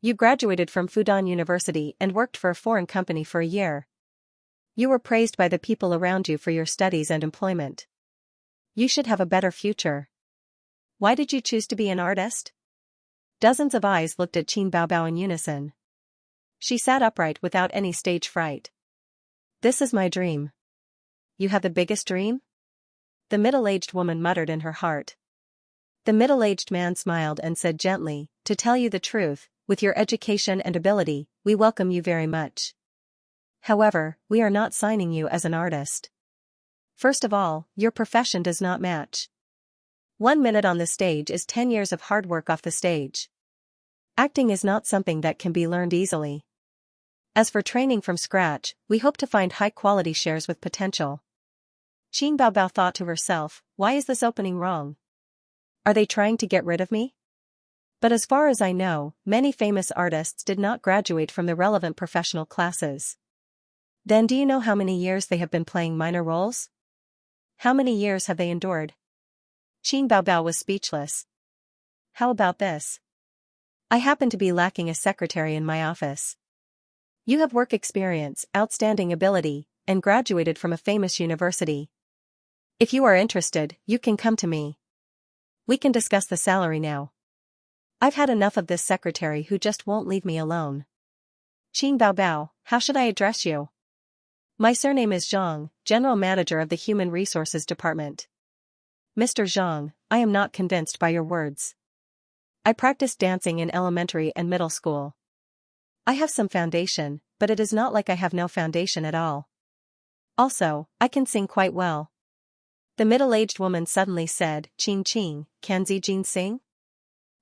A: You graduated from Fudan University and worked for a foreign company for a year. You were praised by the people around you for your studies and employment. You should have a better future. Why did you choose to be an artist?" Dozens of eyes looked at Qin Baobao in unison. She sat upright without any stage fright. "This is my dream." "You have the biggest dream?" the middle-aged woman muttered in her heart. The middle-aged man smiled and said gently, "To tell you the truth, with your education and ability, we welcome you very much. However, we are not signing you as an artist. First of all, your profession does not match. 1 minute on the stage is 10 years of hard work off the stage. Acting is not something that can be learned easily. As for training from scratch, we hope to find high-quality shares with potential. Qin Baobao thought to herself, why is this opening wrong? Are they trying to get rid of me? But as far as I know, many famous artists did not graduate from the relevant professional classes. Then do you know how many years they have been playing minor roles? How many years have they endured? Qin Baobao was speechless. How about this? I happen to be lacking a secretary in my office. You have work experience, outstanding ability, and graduated from a famous university. If you are interested, you can come to me. We can discuss the salary now. I've had enough of this secretary who just won't leave me alone. Qin Baobao, how should I address you? My surname is Zhang, General Manager of the Human Resources Department. Mr. Zhang, I am not convinced by your words. I practiced dancing in elementary and middle school. I have some foundation, but it is not like I have no foundation at all. Also, I can sing quite well. The middle-aged woman suddenly said, Qing, can Zijin sing?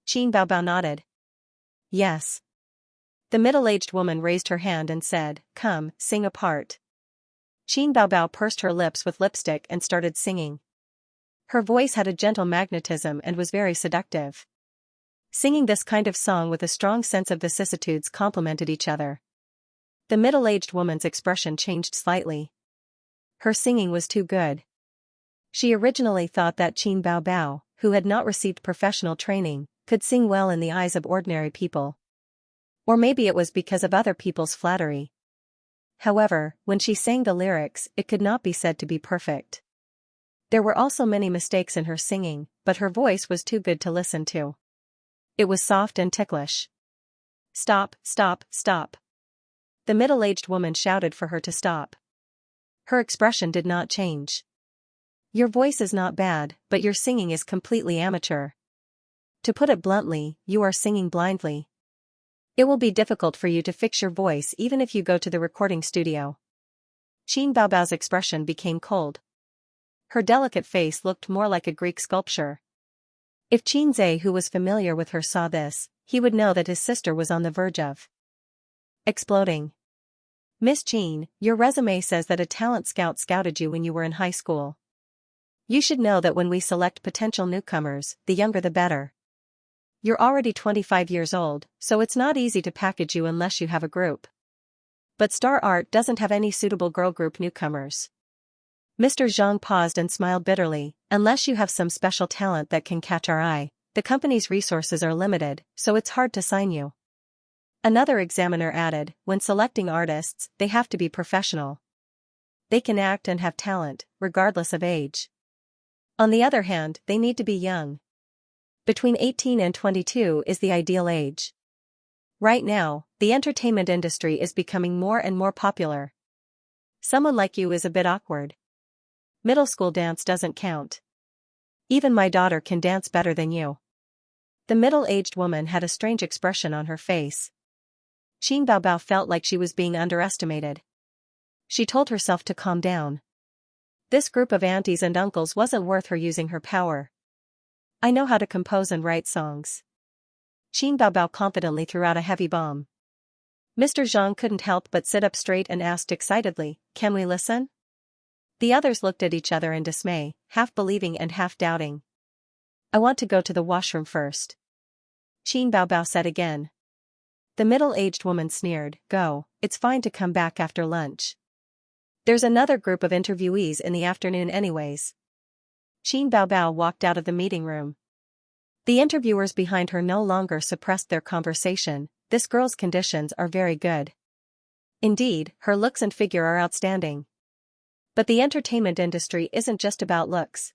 A: Qin Baobao nodded. Yes. The middle-aged woman raised her hand and said, come, sing a part. Qin Baobao pursed her lips with lipstick and started singing. Her voice had a gentle magnetism and was very seductive. Singing this kind of song with a strong sense of vicissitudes complemented each other. The middle-aged woman's expression changed slightly. Her singing was too good. She originally thought that Qin Baobao, who had not received professional training, could sing well in the eyes of ordinary people. Or maybe it was because of other people's flattery. However, when she sang the lyrics, it could not be said to be perfect. There were also many mistakes in her singing, but her voice was too good to listen to. It was soft and ticklish. Stop, stop, stop. The middle-aged woman shouted for her to stop. Her expression did not change. Your voice is not bad, but your singing is completely amateur. To put it bluntly, you are singing blindly. It will be difficult for you to fix your voice even if you go to the recording studio. Qin Baobao's expression became cold. Her delicate face looked more like a Greek sculpture. If Qin Zhe, who was familiar with her, saw this, he would know that his sister was on the verge of exploding. Miss Qin, your resume says that a talent scout scouted you when you were in high school. You should know that when we select potential newcomers, the younger the better. You're already 25 years old, so it's not easy to package you unless you have a group. But Star Art doesn't have any suitable girl group newcomers. Mr. Zhang paused and smiled bitterly. Unless you have some special talent that can catch our eye, the company's resources are limited, so it's hard to sign you. Another examiner added, when selecting artists, they have to be professional. They can act and have talent, regardless of age. On the other hand, they need to be young. Between 18 and 22 is the ideal age. Right now, the entertainment industry is becoming more and more popular. Someone like you is a bit awkward. Middle school dance doesn't count. Even my daughter can dance better than you. The middle-aged woman had a strange expression on her face. Qin Baobao felt like she was being underestimated. She told herself to calm down. This group of aunties and uncles wasn't worth her using her power. I know how to compose and write songs. Qin Baobao confidently threw out a heavy bomb. Mr. Zhang couldn't help but sit up straight and asked excitedly, can we listen? The others looked at each other in dismay, half believing and half doubting. I want to go to the washroom first. Qin Baobao said again. The middle-aged woman sneered, go, it's fine to come back after lunch. There's another group of interviewees in the afternoon anyways. Qin Baobao walked out of the meeting room. The interviewers behind her no longer suppressed their conversation. This girl's conditions are very good. Indeed, her looks and figure are outstanding. But the entertainment industry isn't just about looks.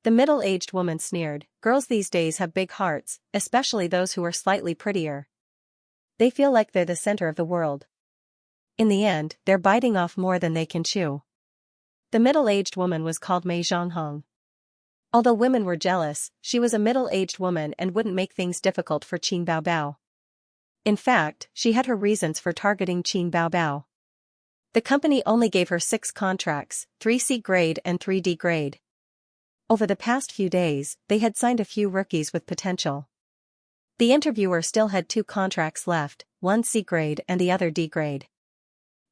A: The middle-aged woman sneered, girls these days have big hearts, especially those who are slightly prettier. They feel like they're the center of the world. In the end, they're biting off more than they can chew. The middle-aged woman was called Mei Zhonghong. Although women were jealous, she was a middle-aged woman and wouldn't make things difficult for Qin Baobao. In fact, she had her reasons for targeting Qin Baobao. The company only gave her 6 contracts, 3C grade and 3D grade. Over the past few days, they had signed a few rookies with potential. The interviewer still had 2 contracts left, one C grade and the other D grade.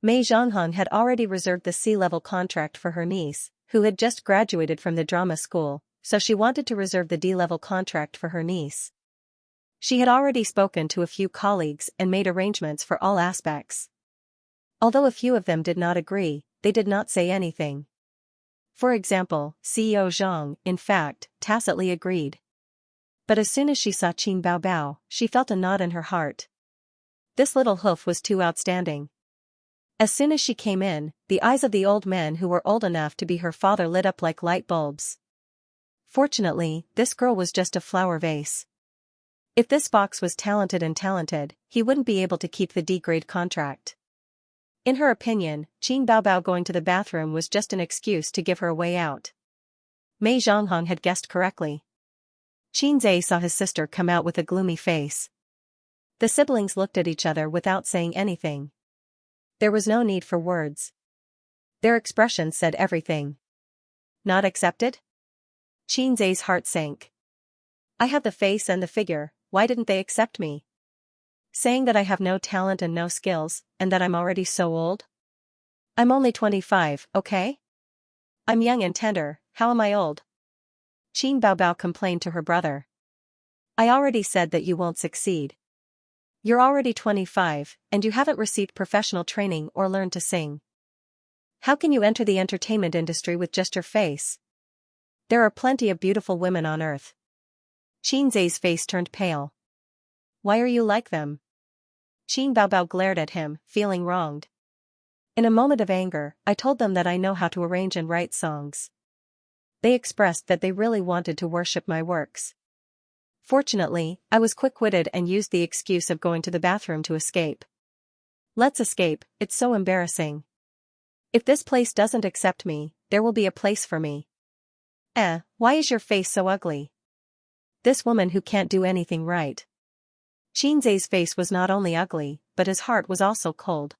A: Mei Zhonghong had already reserved the C-level contract for her niece, who had just graduated from the drama school, so she wanted to reserve the D-level contract for her niece. She had already spoken to a few colleagues and made arrangements for all aspects. Although a few of them did not agree, they did not say anything. For example, CEO Zhang, in fact, tacitly agreed. But as soon as she saw Qin Baobao, she felt a knot in her heart. This little hoof was too outstanding. As soon as she came in, the eyes of the old men who were old enough to be her father lit up like light bulbs. Fortunately, this girl was just a flower vase. If this fox was talented, he wouldn't be able to keep the D-grade contract. In her opinion, Qin Baobao going to the bathroom was just an excuse to give her a way out. Mei Zhonghong had guessed correctly. Qin Zhe saw his sister come out with a gloomy face. The siblings looked at each other without saying anything. There was no need for words. Their expressions said everything. Not accepted? Qin Zhe's heart sank. I have the face and the figure, why didn't they accept me? Saying that I have no talent and no skills, and that I'm already so old? I'm only 25, okay? I'm young and tender, how am I old? Qin Baobao complained to her brother. I already said that you won't succeed. You're already 25, and you haven't received professional training or learned to sing. How can you enter the entertainment industry with just your face? There are plenty of beautiful women on earth. Qin Zhe's face turned pale. Why are you like them? Qin Baobao glared at him, feeling wronged. In a moment of anger, I told them that I know how to arrange and write songs. They expressed that they really wanted to worship my works. Fortunately, I was quick-witted and used the excuse of going to the bathroom to escape. Let's escape, it's so embarrassing. If this place doesn't accept me, there will be a place for me. Why is your face so ugly? This woman who can't do anything right. Qin Zhe's face was not only ugly, but his heart was also cold.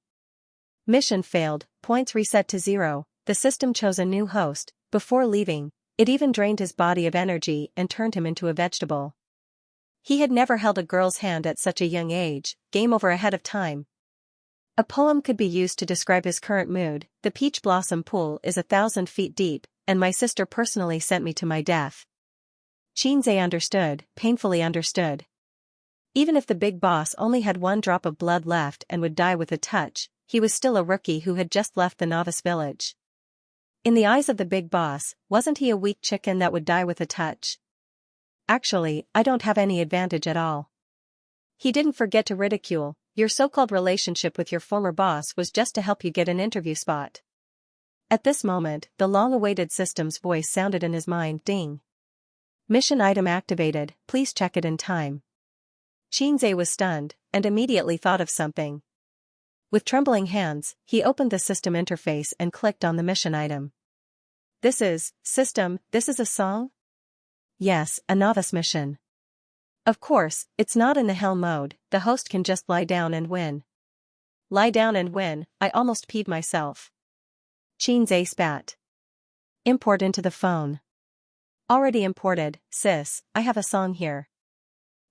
A: Mission failed, points reset to 0, the system chose a new host. Before leaving, it even drained his body of energy and turned him into a vegetable. He had never held a girl's hand at such a young age, game over ahead of time. A poem could be used to describe his current mood. The peach blossom pool is 1,000 feet deep, and my sister personally sent me to my death. Qin Zhe understood, painfully understood. Even if the big boss only had 1 drop of blood left and would die with a touch, he was still a rookie who had just left the novice village. In the eyes of the big boss, wasn't he a weak chicken that would die with a touch? Actually, I don't have any advantage at all. He didn't forget to ridicule, your so-called relationship with your former boss was just to help you get an interview spot. At this moment, the long-awaited system's voice sounded in his mind, ding. Mission item activated, please check it in time. Qin Zhe was stunned, and immediately thought of something. With trembling hands, he opened the system interface and clicked on the mission item. This is a song? Yes, a novice mission. Of course, it's not in the hell mode, the host can just lie down and win. Lie down and win, I almost peed myself. Qin Zhe spat. Import into the phone. Already imported, sis, I have a song here.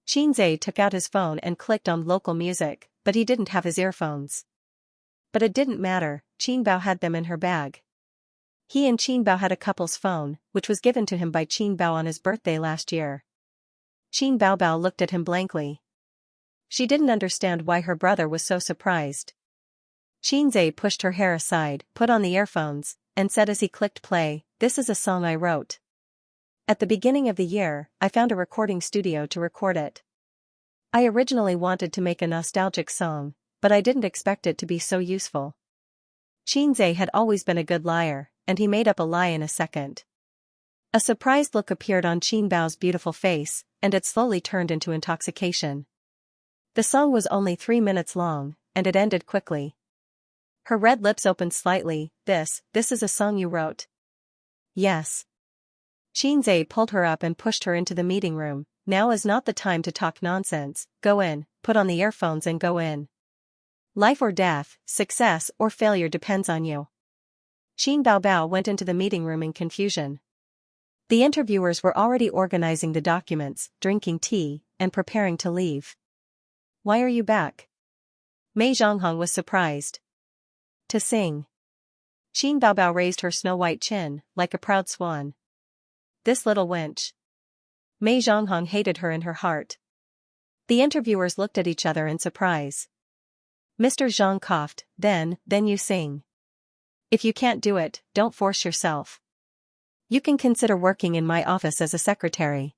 A: Qin Zhe took out his phone and clicked on local music, but he didn't have his earphones. But it didn't matter, Qin Bao had them in her bag. He and Qin Bao had a couple's phone, which was given to him by Qin Bao on his birthday last year. Qin Baobao looked at him blankly. She didn't understand why her brother was so surprised. Qin Zhe pushed her hair aside, put on the earphones, and said as he clicked play, this is a song I wrote. At the beginning of the year, I found a recording studio to record it. I originally wanted to make a nostalgic song, but I didn't expect it to be so useful. Qin Zhe had always been a good liar, and he made up a lie in a second. A surprised look appeared on Qin Bao's beautiful face, and it slowly turned into intoxication. The song was only 3 minutes long, and it ended quickly. Her red lips opened slightly, this is a song you wrote? Yes. Qin Zhe pulled her up and pushed her into the meeting room. Now is not the time to talk nonsense, go in, put on the earphones and go in. Life or death, success or failure depends on you. Qin Baobao went into the meeting room in confusion. The interviewers were already organizing the documents, drinking tea, and preparing to leave. Why are you back? Mei Zhonghong was surprised. To sing. Qin Baobao raised her snow-white chin, like a proud swan. This little wench. Mei Zhonghong hated her in her heart. The interviewers looked at each other in surprise. Mr. Zhang coughed, then you sing. If you can't do it, don't force yourself. You can consider working in my office as a secretary.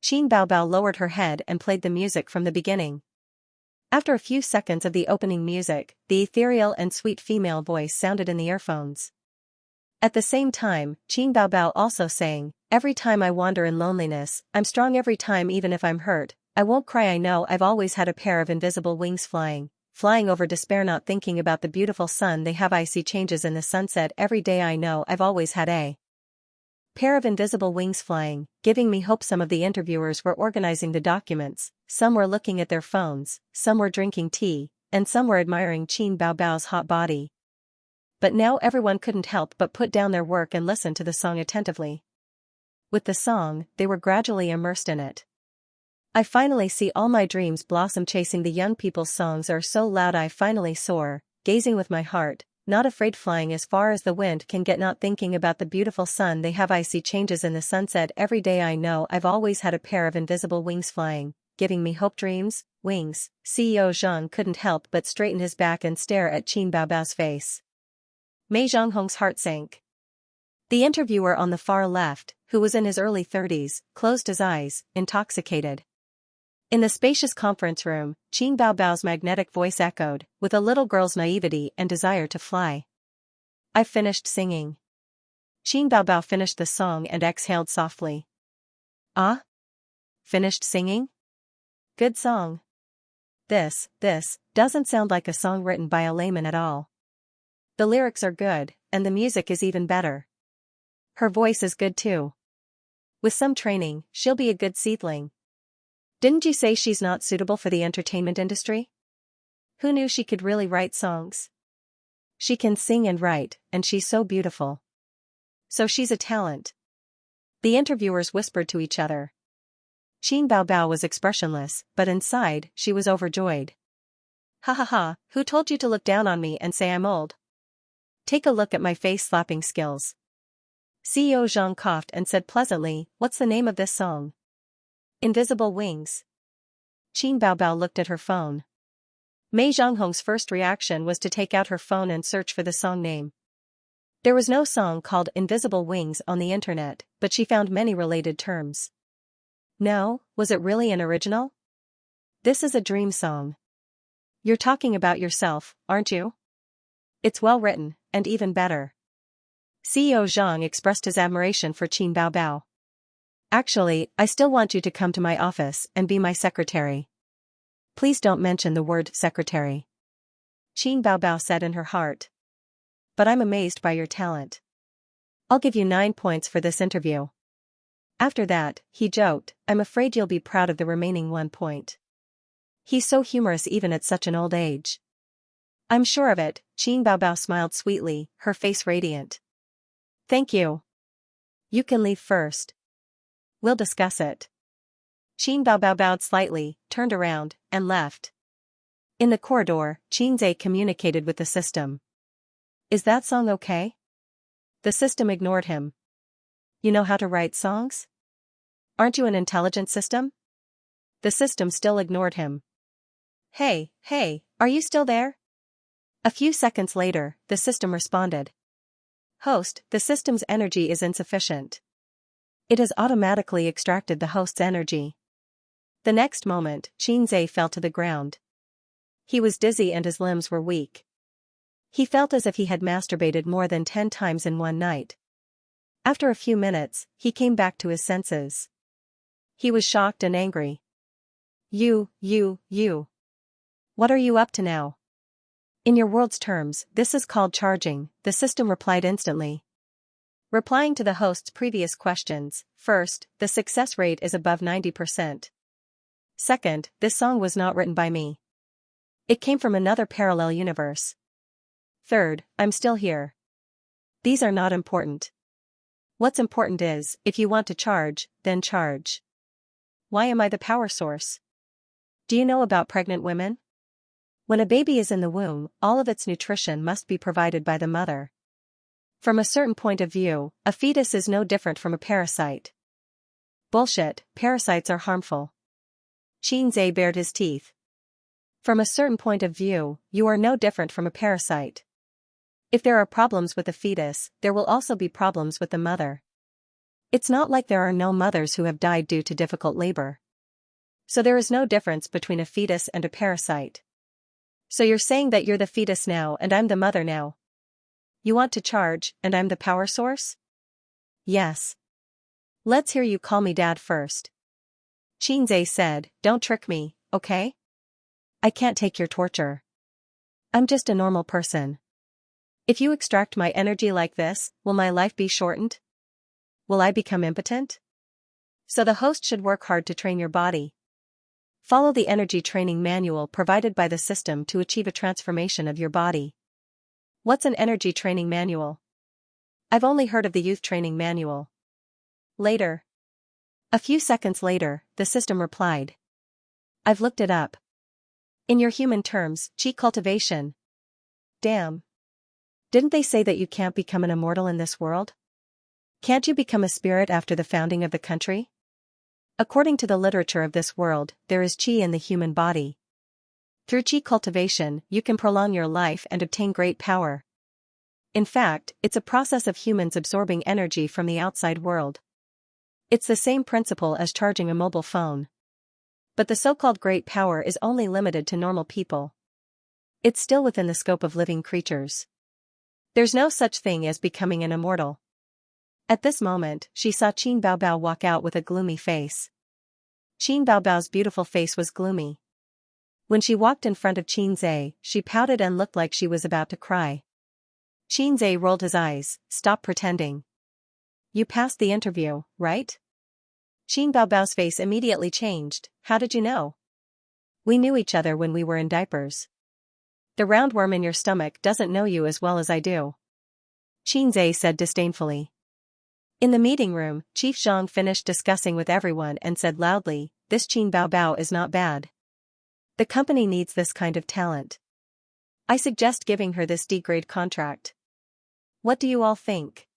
A: Qin Baobao lowered her head and played the music from the beginning. After a few seconds of the opening music, the ethereal and sweet female voice sounded in the earphones. At the same time, Qin Baobao also sang, "Every time I wander in loneliness, I'm strong every time even if I'm hurt, I won't cry, I know I've always had a pair of invisible wings flying over despair, not thinking about the beautiful sun they have, I see changes in the sunset every day, I know I've always had a pair of invisible wings flying, giving me hope." Some of the interviewers were organizing the documents, some were looking at their phones, some were drinking tea, and some were admiring Qin Baobao's hot body. But now everyone couldn't help but put down their work and listen to the song attentively. With the song, they were gradually immersed in it. I finally see all my dreams blossom, chasing the young people's songs are so loud, I finally soar, gazing with my heart, not afraid, flying as far as the wind can get, not thinking about the beautiful sun they have, I see changes in the sunset every day, I know I've always had a pair of invisible wings flying, giving me hope, dreams, wings. CEO Zhang couldn't help but straighten his back and stare at Qin Baobao's face. Mei Zhonghong's heart sank. The interviewer on the far left, who was in his early 30s, closed his eyes, intoxicated. In the spacious conference room, Qin Baobao's magnetic voice echoed, with a little girl's naivety and desire to fly. "I've finished singing." Qin Baobao finished the song and exhaled softly. "Ah? Finished singing? Good song. This doesn't sound like a song written by a layman at all. The lyrics are good, and the music is even better. Her voice is good too. With some training, she'll be a good seedling. Didn't you say she's not suitable for the entertainment industry? Who knew she could really write songs? She can sing and write, and she's so beautiful. So she's a talent." The interviewers whispered to each other. Qin Baobao was expressionless, but inside, she was overjoyed. "Ha ha ha, who told you to look down on me and say I'm old? Take a look at my face-slapping skills." CEO Zhang coughed and said pleasantly, "What's the name of this song?" "Invisible Wings." Qin Baobao looked at her phone. Mei Zhonghong's first reaction was to take out her phone and search for the song name. There was no song called Invisible Wings on the internet, but she found many related terms. No, was it really an original? This is a dream song. You're talking about yourself, aren't you? It's well written, and even better. CEO Zhang expressed his admiration for Qin Baobao. "Actually, I still want you to come to my office and be my secretary. Please don't mention the word secretary," Qin Baobao said in her heart. "But I'm amazed by your talent. I'll give you 9 points for this interview." After that, he joked, "I'm afraid you'll be proud of the remaining 1 point. He's so humorous even at such an old age." "I'm sure of it," Qin Baobao smiled sweetly, her face radiant. "Thank you. You can leave first. We'll discuss it." Qin Baobao bowed slightly, turned around, and left. In the corridor, Qinzhe communicated with the system. "Is that song okay?" The system ignored him. "You know how to write songs? Aren't you an intelligent system?" The system still ignored him. Hey, are you still there?" A few seconds later, the system responded. "Host, the system's energy is insufficient. It has automatically extracted the host's energy." The next moment, Qinzhe fell to the ground. He was dizzy and his limbs were weak. He felt as if he had masturbated more than 10 times in one night. After a few minutes, he came back to his senses. He was shocked and angry. You. What are you up to now?" "In your world's terms, this is called charging," the system replied instantly. Replying to the host's previous questions, first, the success rate is above 90%. Second, this song was not written by me. It came from another parallel universe. Third, I'm still here. These are not important. What's important is, if you want to charge, then charge. Why am I the power source? Do you know about pregnant women? When a baby is in the womb, all of its nutrition must be provided by the mother. From a certain point of view, a fetus is no different from a parasite. Bullshit, parasites are harmful. Xianxia bared his teeth. From a certain point of view, you are no different from a parasite. If there are problems with the fetus, there will also be problems with the mother. It's not like there are no mothers who have died due to difficult labor. So there is no difference between a fetus and a parasite. So you're saying that you're the fetus now and I'm the mother now. You want to charge, and I'm the power source? Yes. Let's hear you call me dad first. Xianxia said, don't trick me, okay? I can't take your torture. I'm just a normal person. If you extract my energy like this, will my life be shortened? Will I become impotent? So the host should work hard to train your body. Follow the energy training manual provided by the system to achieve a transformation of your body. What's an energy training manual? I've only heard of the youth training manual. Later. A few seconds later, the system replied. I've looked it up. In your human terms, chi cultivation. Damn. Didn't they say that you can't become an immortal in this world? Can't you become a spirit after the founding of the country? According to the literature of this world, there is chi in the human body. Through chi cultivation, you can prolong your life and obtain great power. In fact, it's a process of humans absorbing energy from the outside world. It's the same principle as charging a mobile phone. But the so-called great power is only limited to normal people. It's still within the scope of living creatures. There's no such thing as becoming an immortal. At this moment, she saw Qin Baobao walk out with a gloomy face. Qin Baobao's beautiful face was gloomy. When she walked in front of Xianxia, she pouted and looked like she was about to cry. Xianxia rolled his eyes. Stop pretending. You passed the interview, right? Qin Baobao's face immediately changed. How did you know? We knew each other when we were in diapers. The roundworm in your stomach doesn't know you as well as I do. Xianxia said disdainfully. In the meeting room, Chief Zhang finished discussing with everyone and said loudly, this Qin Baobao is not bad. The company needs this kind of talent. I suggest giving her this D-grade contract. What do you all think?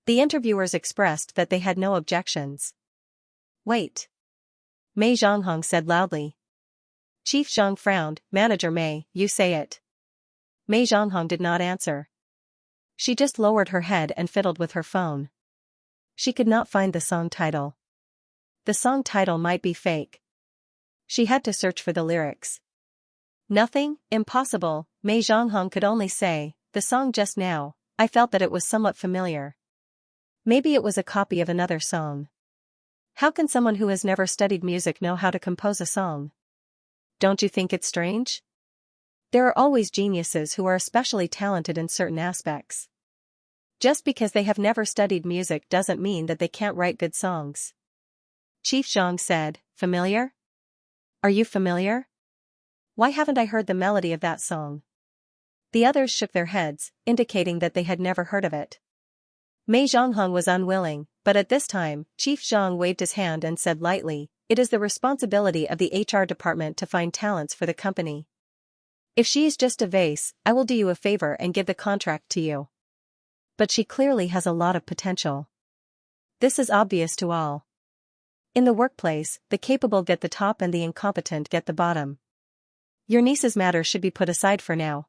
A: The interviewers expressed that they had no objections. Wait. Mei Zhonghong said loudly. Chief Zhang frowned. Manager Mei, you say it. Mei Zhonghong did not answer. She just lowered her head and fiddled with her phone. She could not find the song title. The song title might be fake. She had to search for the lyrics. Nothing, impossible, Mei Zhonghong could only say, the song just now, I felt that it was somewhat familiar. Maybe it was a copy of another song. How can someone who has never studied music know how to compose a song? Don't you think it's strange? There are always geniuses who are especially talented in certain aspects. Just because they have never studied music doesn't mean that they can't write good songs. Chief Zhang said, familiar? Are you familiar? Why haven't I heard the melody of that song? The others shook their heads, indicating that they had never heard of it. Mei Zhonghong was unwilling, but at this time, Chief Zhang waved his hand and said lightly, it is the responsibility of the HR department to find talents for the company. If she is just a vase, I will do you a favor and give the contract to you. But she clearly has a lot of potential. This is obvious to all. In the workplace, the capable get the top and the incompetent get the bottom. Your niece's matter should be put aside for now.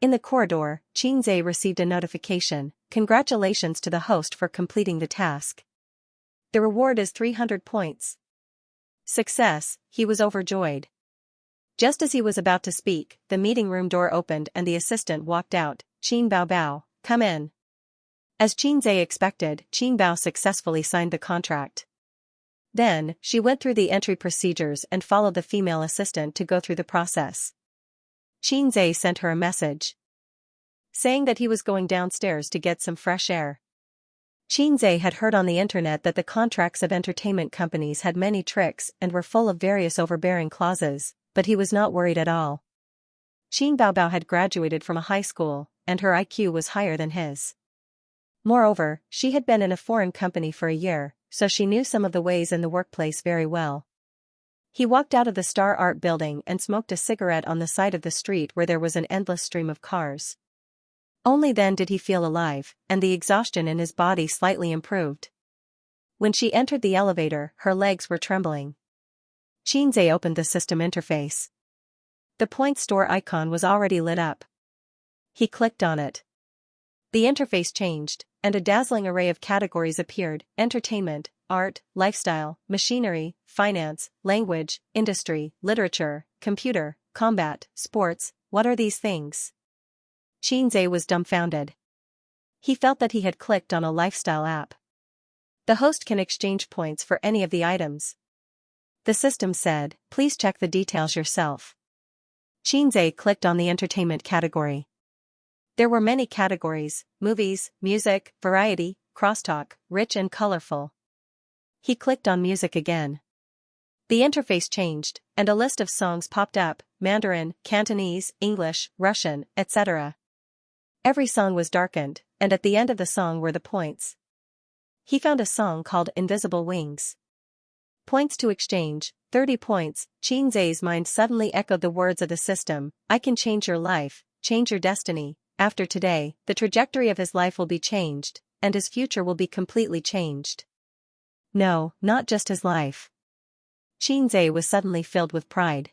A: In the corridor, Xianxia received a notification. Congratulations to the host for completing the task. The reward is 300 points. Success, he was overjoyed. Just as he was about to speak, the meeting room door opened and the assistant walked out. Qin Baobao, come in. As Xianxia expected, Qin Bao successfully signed the contract. Then, she went through the entry procedures and followed the female assistant to go through the process. Xianxia sent her a message, saying that he was going downstairs to get some fresh air. Xianxia had heard on the internet that the contracts of entertainment companies had many tricks and were full of various overbearing clauses, but he was not worried at all. Qin Baobao had graduated from a high school, and her IQ was higher than his. Moreover, she had been in a foreign company for a year, so she knew some of the ways in the workplace very well. He walked out of the Star Art building and smoked a cigarette on the side of the street where there was an endless stream of cars. Only then did he feel alive, and the exhaustion in his body slightly improved. When she entered the elevator, her legs were trembling. Xianxia opened the system interface. The point store icon was already lit up. He clicked on it. The interface changed, and a dazzling array of categories appeared: entertainment, art, lifestyle, machinery, finance, language, industry, literature, computer, combat, sports. What are these things? Xianxia was dumbfounded. He felt that he had clicked on a lifestyle app. The host can exchange points for any of the items. The system said, please check the details yourself. Xianxia clicked on the entertainment category. There were many categories: movies, music, variety, crosstalk, rich and colorful. He clicked on music again. The interface changed, and a list of songs popped up: Mandarin, Cantonese, English, Russian, etc. Every song was darkened, and at the end of the song were the points. He found a song called Invisible Wings. Points to exchange, 30 points. Xianxia's mind suddenly echoed the words of the system: I can change your life, change your destiny. After today, the trajectory of his life will be changed, and his future will be completely changed. No, not just his life. Xianxia was suddenly filled with pride.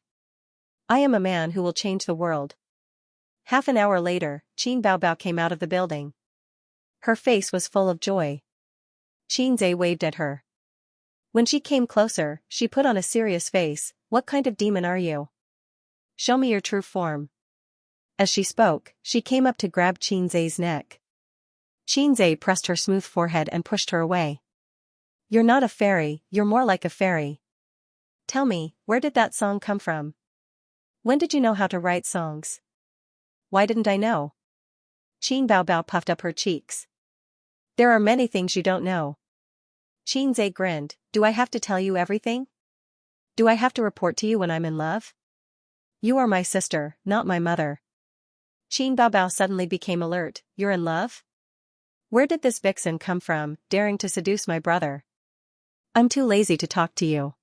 A: I am a man who will change the world. Half an hour later, Qin Baobao came out of the building. Her face was full of joy. Xianxia waved at her. When she came closer, she put on a serious face. What kind of demon are you? Show me your true form. As she spoke, she came up to grab Xianxia's neck. Xianxia pressed her smooth forehead and pushed her away. You're not a fairy, you're more like a fairy. Tell me, where did that song come from? When did you know how to write songs? Why didn't I know? Qin Baobao puffed up her cheeks. There are many things you don't know. Xianxia grinned. Do I have to tell you everything? Do I have to report to you when I'm in love? You are my sister, not my mother. Qin Baobao suddenly became alert. You're in love? Where did this vixen come from, daring to seduce my brother? I'm too lazy to talk to you.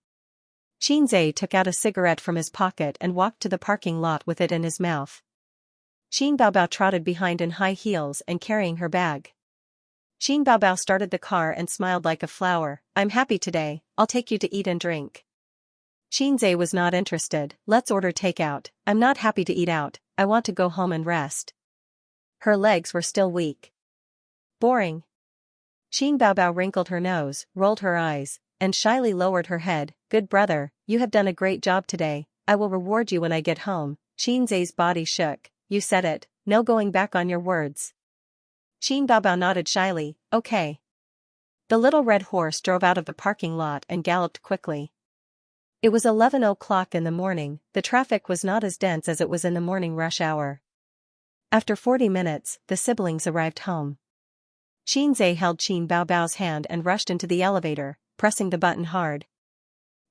A: Xianxia took out a cigarette from his pocket and walked to the parking lot with it in his mouth. Qin Baobao trotted behind in high heels and carrying her bag. Qin Baobao started the car and smiled like a flower. I'm happy today, I'll take you to eat and drink. Xianxia was not interested. Let's order takeout. I'm not happy to eat out, I want to go home and rest. Her legs were still weak. Boring. Qin Baobao wrinkled her nose, rolled her eyes, and shyly lowered her head. Good brother, you have done a great job today, I will reward you when I get home. Xianxia's body shook. You said it, no going back on your words. Qin Baobao nodded shyly. Okay. The little red horse drove out of the parking lot and galloped quickly. It was 11 o'clock in the morning. The traffic was not as dense as it was in the morning rush hour. After 40 minutes, the siblings arrived home. Xianxia held Qin Baobao's hand and rushed into the elevator, pressing the button hard.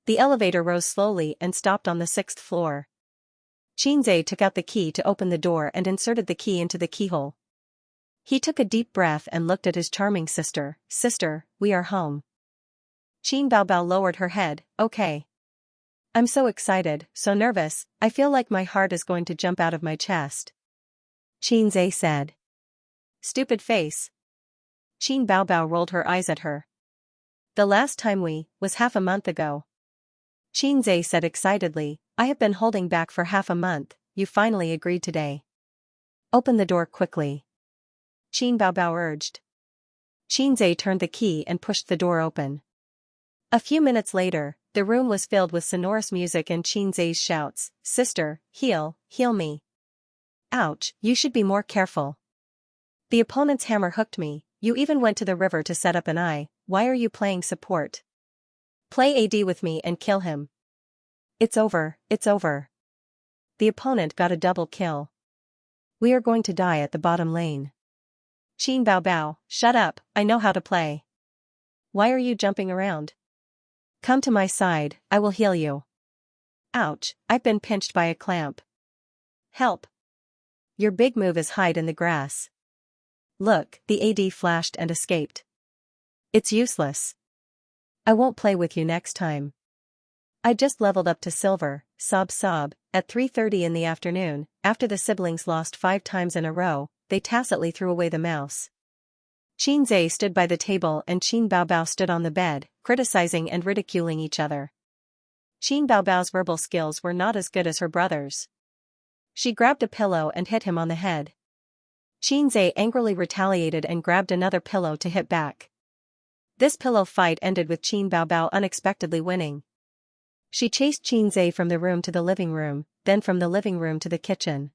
A: The elevator rose slowly and stopped on the 6th floor. Xianxia took out the key to open the door and inserted the key into the keyhole. He took a deep breath and looked at his charming sister. Sister, we are home. Qin Baobao lowered her head. Okay. I'm so excited, so nervous, I feel like my heart is going to jump out of my chest. Xianxia said. Stupid face. Qin Baobao rolled her eyes at her. The last time was half a month ago. Xianxia said excitedly. I have been holding back for half a month, you finally agreed today. Open the door quickly. Qin Baobao urged. Xianxia turned the key and pushed the door open. A few minutes later, the room was filled with sonorous music and Xianxia's shouts. Sister, heal me. Ouch, you should be more careful. The opponent's hammer hooked me, you even went to the river to set up an eye, why are you playing support? Play AD with me and kill him. It's over, it's over. The opponent got a double kill. We are going to die at the bottom lane. Qin Baobao, shut up, I know how to play. Why are you jumping around? Come to my side, I will heal you. Ouch, I've been pinched by a clamp. Help. Your big move is hide in the grass. Look, the AD flashed and escaped. It's useless. I won't play with you next time. I just leveled up to silver, sob. At 3:30 in the afternoon, after the siblings lost 5 times in a row, they tacitly threw away the mouse. Xianxia stood by the table and Qin Baobao stood on the bed, criticizing and ridiculing each other. Qin Baobao's verbal skills were not as good as her brother's. She grabbed a pillow and hit him on the head. Xianxia angrily retaliated and grabbed another pillow to hit back. This pillow fight ended with Qin Baobao unexpectedly winning. She chased Xianxia from the room to the living room, then from the living room to the kitchen.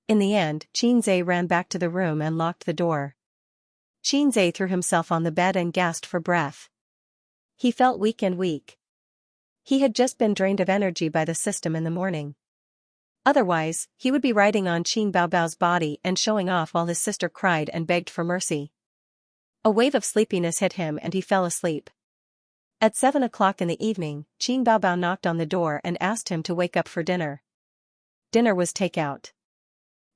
A: In the end, Xianxia ran back to the room and locked the door. Xianxia threw himself on the bed and gasped for breath. He felt weak and weak. He had just been drained of energy by the system in the morning. Otherwise, he would be riding on Qin Baobao's body and showing off while his sister cried and begged for mercy. A wave of sleepiness hit him and he fell asleep. At 7 o'clock in the evening, Qin Baobao knocked on the door and asked him to wake up for dinner. Dinner was takeout.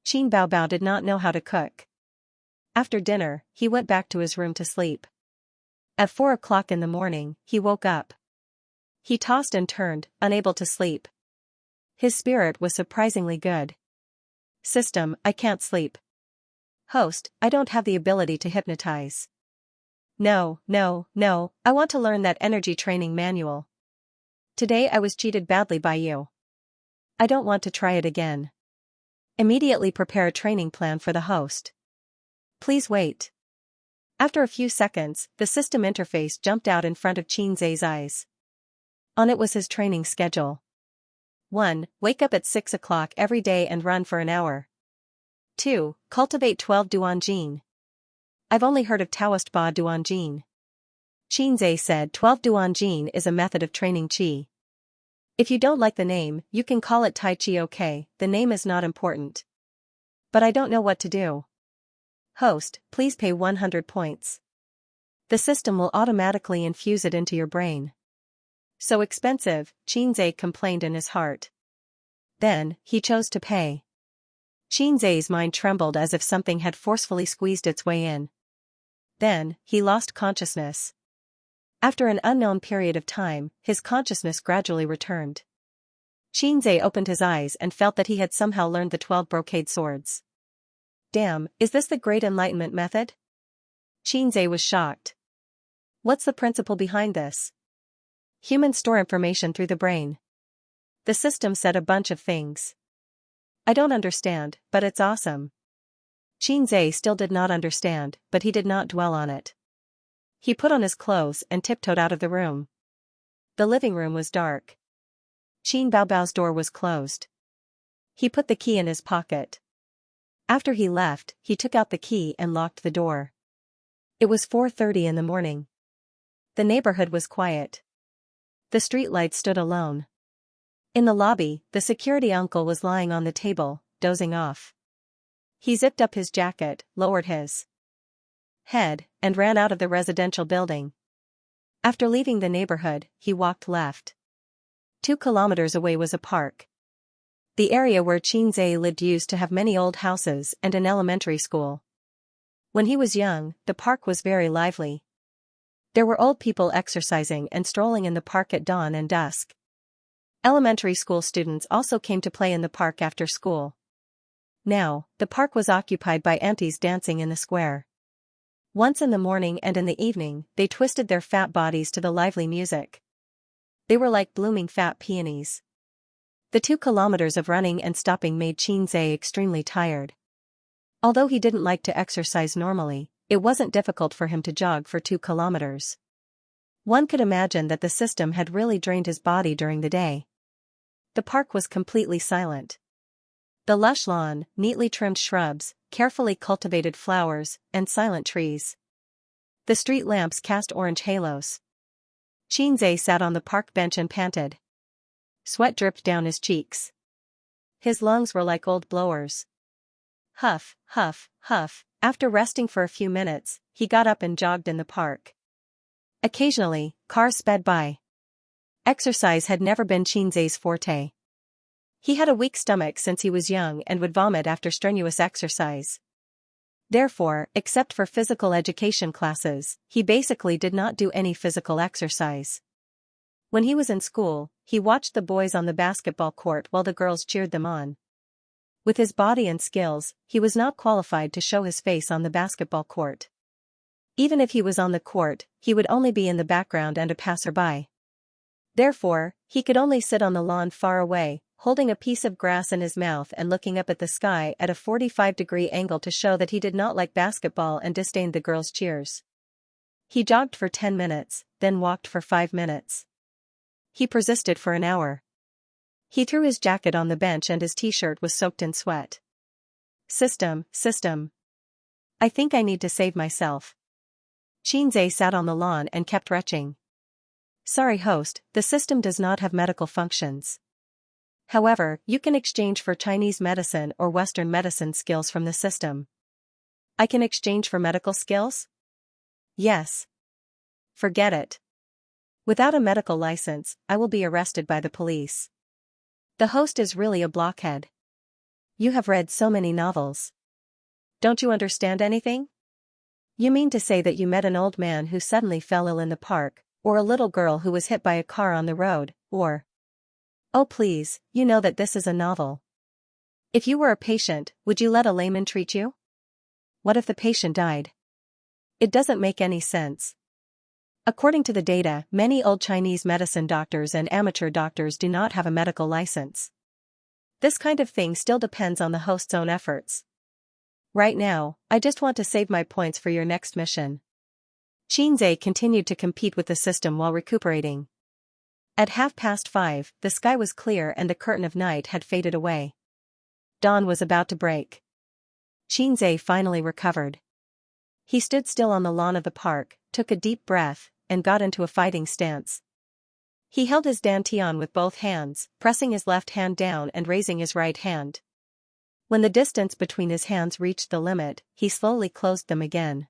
A: Qin Baobao did not know how to cook. After dinner, he went back to his room to sleep. At 4 o'clock in the morning, he woke up. He tossed and turned, unable to sleep. His spirit was surprisingly good. System, I can't sleep. Host, I don't have the ability to hypnotize. No, I want to learn that energy training manual. Today I was cheated badly by you. I don't want to try it again. Immediately prepare a training plan for the host. Please wait. After a few seconds, the system interface jumped out in front of Xianxia's eyes. On it was his training schedule. 1. Wake up at 6 o'clock every day and run for an hour. 2. Cultivate 12 Duanjin. I've only heard of Taoist Ba Duanjin. Xianxia said 12 Duanjin is a method of training qi. If you don't like the name, you can call it Tai Chi, okay, the name is not important. But I don't know what to do. Host, please pay 100 points. The system will automatically infuse it into your brain. So expensive, Xianxia complained in his heart. Then, he chose to pay. Xianxia's mind trembled as if something had forcefully squeezed its way in. Then, he lost consciousness. After an unknown period of time, his consciousness gradually returned. Xianxia opened his eyes and felt that he had somehow learned the 12 brocade swords. Damn, is this the Great Enlightenment method? Xianxia was shocked. What's the principle behind this? Humans store information through the brain. The system said a bunch of things. I don't understand, but it's awesome. Xianxia still did not understand, but he did not dwell on it. He put on his clothes and tiptoed out of the room. The living room was dark. Qin Baobao's door was closed. He put the key in his pocket. After he left, he took out the key and locked the door. It was 4:30 in the morning. The neighborhood was quiet. The streetlights stood alone. In the lobby, the security uncle was lying on the table, dozing off. He zipped up his jacket, lowered his head, and ran out of the residential building. After leaving the neighborhood, he walked left. 2 kilometers away was a park. The area where Xianxia lived used to have many old houses and an elementary school. When he was young, the park was very lively. There were old people exercising and strolling in the park at dawn and dusk. Elementary school students also came to play in the park after school. Now, the park was occupied by aunties dancing in the square. Once in the morning and in the evening, they twisted their fat bodies to the lively music. They were like blooming fat peonies. The 2 kilometers of running and stopping made Xianxia extremely tired. Although he didn't like to exercise normally, it wasn't difficult for him to jog for 2 kilometers. One could imagine that the system had really drained his body during the day. The park was completely silent. The lush lawn, neatly trimmed shrubs, carefully cultivated flowers, and silent trees. The street lamps cast orange halos. Xianxia sat on the park bench and panted. Sweat dripped down his cheeks. His lungs were like old blowers. Huff, huff, huff. After resting for a few minutes, he got up and jogged in the park. Occasionally, cars sped by. Exercise had never been Xianxia's forte. He had a weak stomach since he was young and would vomit after strenuous exercise. Therefore, except for physical education classes, he basically did not do any physical exercise. When he was in school, he watched the boys on the basketball court while the girls cheered them on. With his body and skills, he was not qualified to show his face on the basketball court. Even if he was on the court, he would only be in the background and a passerby. Therefore, he could only sit on the lawn far away, holding a piece of grass in his mouth and looking up at the sky at a 45-degree angle to show that he did not like basketball and disdained the girls' cheers. He jogged for 10 minutes, then walked for 5 minutes. He persisted for an hour. He threw his jacket on the bench and his t-shirt was soaked in sweat. System. I think I need to save myself. Xianxia sat on the lawn and kept retching. Sorry host, the system does not have medical functions. However, you can exchange for Chinese medicine or Western medicine skills from the system. I can exchange for medical skills? Yes. Forget it. Without a medical license, I will be arrested by the police. The host is really a blockhead. You have read so many novels. Don't you understand anything? You mean to say that you met an old man who suddenly fell ill in the park, or a little girl who was hit by a car on the road, or... Oh please, you know that this is a novel. If you were a patient, would you let a layman treat you? What if the patient died? It doesn't make any sense. According to the data, many old Chinese medicine doctors and amateur doctors do not have a medical license. This kind of thing still depends on the host's own efforts. Right now, I just want to save my points for your next mission. Xianxia continued to compete with the system while recuperating. At 5:30, the sky was clear and the curtain of night had faded away. Dawn was about to break. Xianxia finally recovered. He stood still on the lawn of the park, took a deep breath, and got into a fighting stance. He held his dantian with both hands, pressing his left hand down and raising his right hand. When the distance between his hands reached the limit, he slowly closed them again.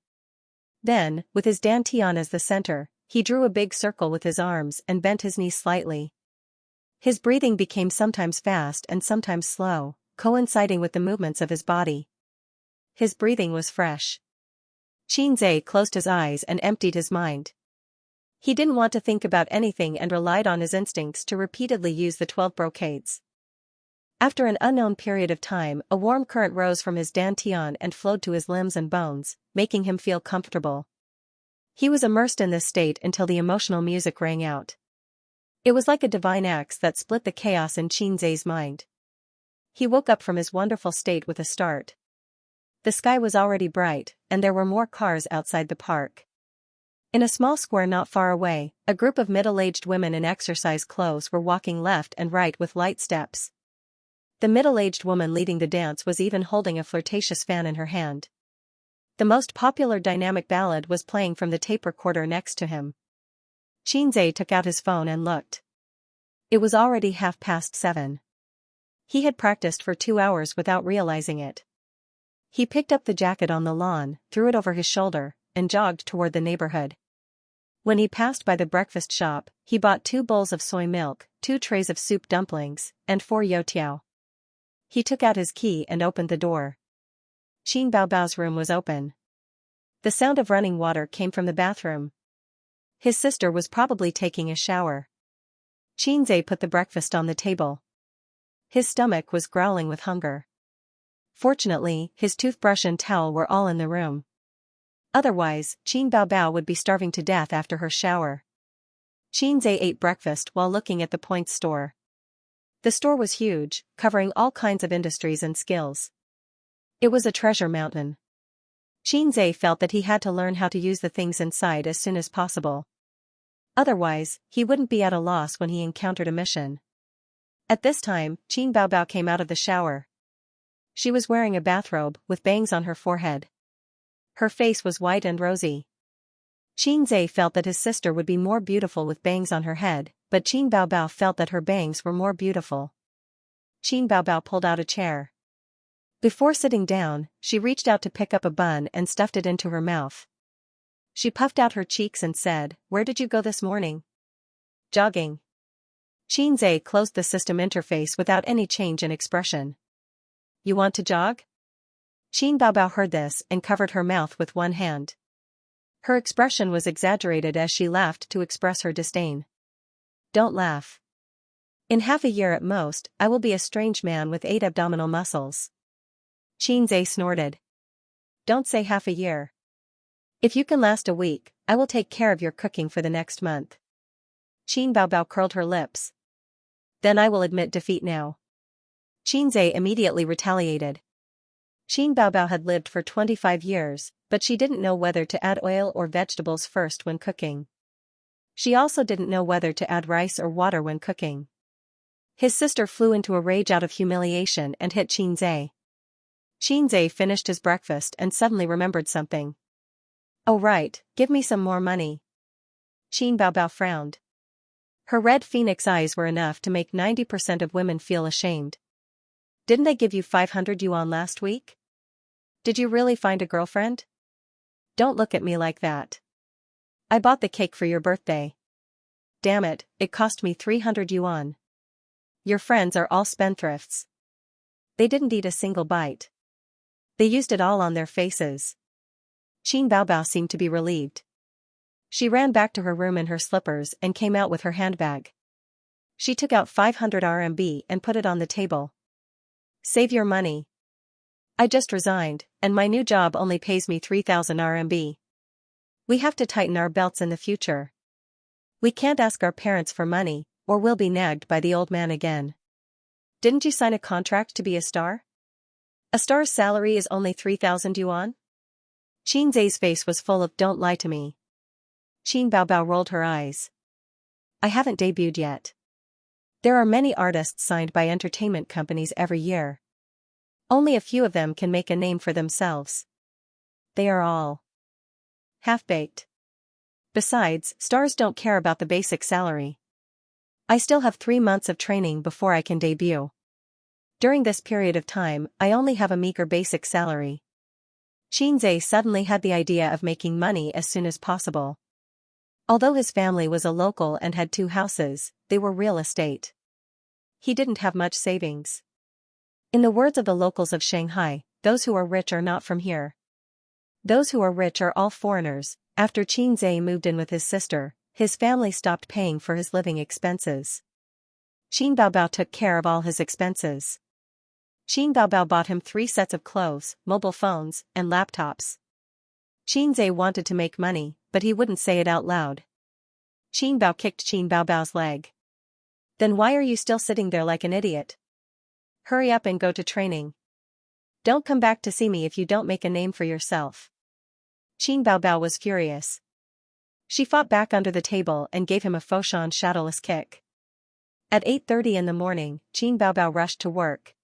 A: Then, with his dantian as the center, he drew a big circle with his arms and bent his knees slightly. His breathing became sometimes fast and sometimes slow, coinciding with the movements of his body. His breathing was fresh. Xianxia closed his eyes and emptied his mind. He didn't want to think about anything and relied on his instincts to repeatedly use the 12 brocades. After an unknown period of time, a warm current rose from his dantian and flowed to his limbs and bones, making him feel comfortable. He was immersed in this state until the emotional music rang out. It was like a divine axe that split the chaos in Xianxia's mind. He woke up from his wonderful state with a start. The sky was already bright, and there were more cars outside the park. In a small square not far away, a group of middle-aged women in exercise clothes were walking left and right with light steps. The middle-aged woman leading the dance was even holding a flirtatious fan in her hand. The most popular dynamic ballad was playing from the tape recorder next to him. Xianxia took out his phone and looked. It was already 7:30. He had practiced for 2 hours without realizing it. He picked up the jacket on the lawn, threw it over his shoulder, and jogged toward the neighborhood. When he passed by the breakfast shop, he bought 2 bowls of soy milk, 2 trays of soup dumplings, and 4 youtiao. He took out his key and opened the door. Xin Baobao's room was open. The sound of running water came from the bathroom. His sister was probably taking a shower. Xianxia put the breakfast on the table. His stomach was growling with hunger. Fortunately, his toothbrush and towel were all in the room. Otherwise, Xin Baobao would be starving to death after her shower. Xianxia ate breakfast while looking at the Points store. The store was huge, covering all kinds of industries and skills. It was a treasure mountain. Xianxia felt that he had to learn how to use the things inside as soon as possible. Otherwise, he wouldn't be at a loss when he encountered a mission. At this time, Xin Baobao came out of the shower. She was wearing a bathrobe, with bangs on her forehead. Her face was white and rosy. Xianxia felt that his sister would be more beautiful with bangs on her head, but Xin Baobao felt that her bangs were more beautiful. Xin Baobao pulled out a chair. Before sitting down, she reached out to pick up a bun and stuffed it into her mouth. She puffed out her cheeks and said, "Where did you go this morning?" "Jogging." Xianxia closed the system interface without any change in expression. "You want to jog?" Qin Baobao heard this and covered her mouth with one hand. Her expression was exaggerated as she laughed to express her disdain. Don't laugh. In half a year at most, I will be a strange man with 8 abdominal muscles. Qin Zhe snorted. Don't say half a year. If you can last a week, I will take care of your cooking for the next month. Qin Baobao curled her lips. Then I will admit defeat now. Qin Zhe immediately retaliated. Qin Baobao had lived for 25 years, but she didn't know whether to add oil or vegetables first when cooking. She also didn't know whether to add rice or water when cooking. His sister flew into a rage out of humiliation and hit Qin Zhe. Qin Zhe finished his breakfast and suddenly remembered something. Oh right, give me some more money. Qin Baobao frowned. Her red phoenix eyes were enough to make 90% of women feel ashamed. Didn't I give you 500 yuan last week? Did you really find a girlfriend? Don't look at me like that. I bought the cake for your birthday. Damn it, it cost me 300 yuan. Your friends are all spendthrifts. They didn't eat a single bite. They used it all on their faces. Qin Baobao seemed to be relieved. She ran back to her room in her slippers and came out with her handbag. She took out 500 RMB and put it on the table. Save your money. I just resigned, and my new job only pays me 3,000 RMB. We have to tighten our belts in the future. We can't ask our parents for money, or we'll be nagged by the old man again. Didn't you sign a contract to be a star? A star's salary is only 3,000 yuan? Qin Zhe's face was full of "Don't lie to me." Qin Baobao rolled her eyes. I haven't debuted yet. There are many artists signed by entertainment companies every year. Only a few of them can make a name for themselves. They are all half-baked. Besides, stars don't care about the basic salary. I still have 3 months of training before I can debut. During this period of time, I only have a meager basic salary. Qin Zhe suddenly had the idea of making money as soon as possible. Although his family was a local and had 2 houses, they were real estate. He didn't have much savings. In the words of the locals of Shanghai, those who are rich are not from here. Those who are rich are all foreigners. After Qin Zhe moved in with his sister, his family stopped paying for his living expenses. Qin Baobao took care of all his expenses. Qin Baobao bought him 3 sets of clothes, mobile phones, and laptops. Qin Zhe wanted to make money, but he wouldn't say it out loud. Qin Bao kicked Qin Baobao's leg. Then why are you still sitting there like an idiot? Hurry up and go to training. Don't come back to see me if you don't make a name for yourself. Qin Baobao was furious. She fought back under the table and gave him a Foshan shadowless kick. At 8:30 in the morning, Qin Baobao rushed to work.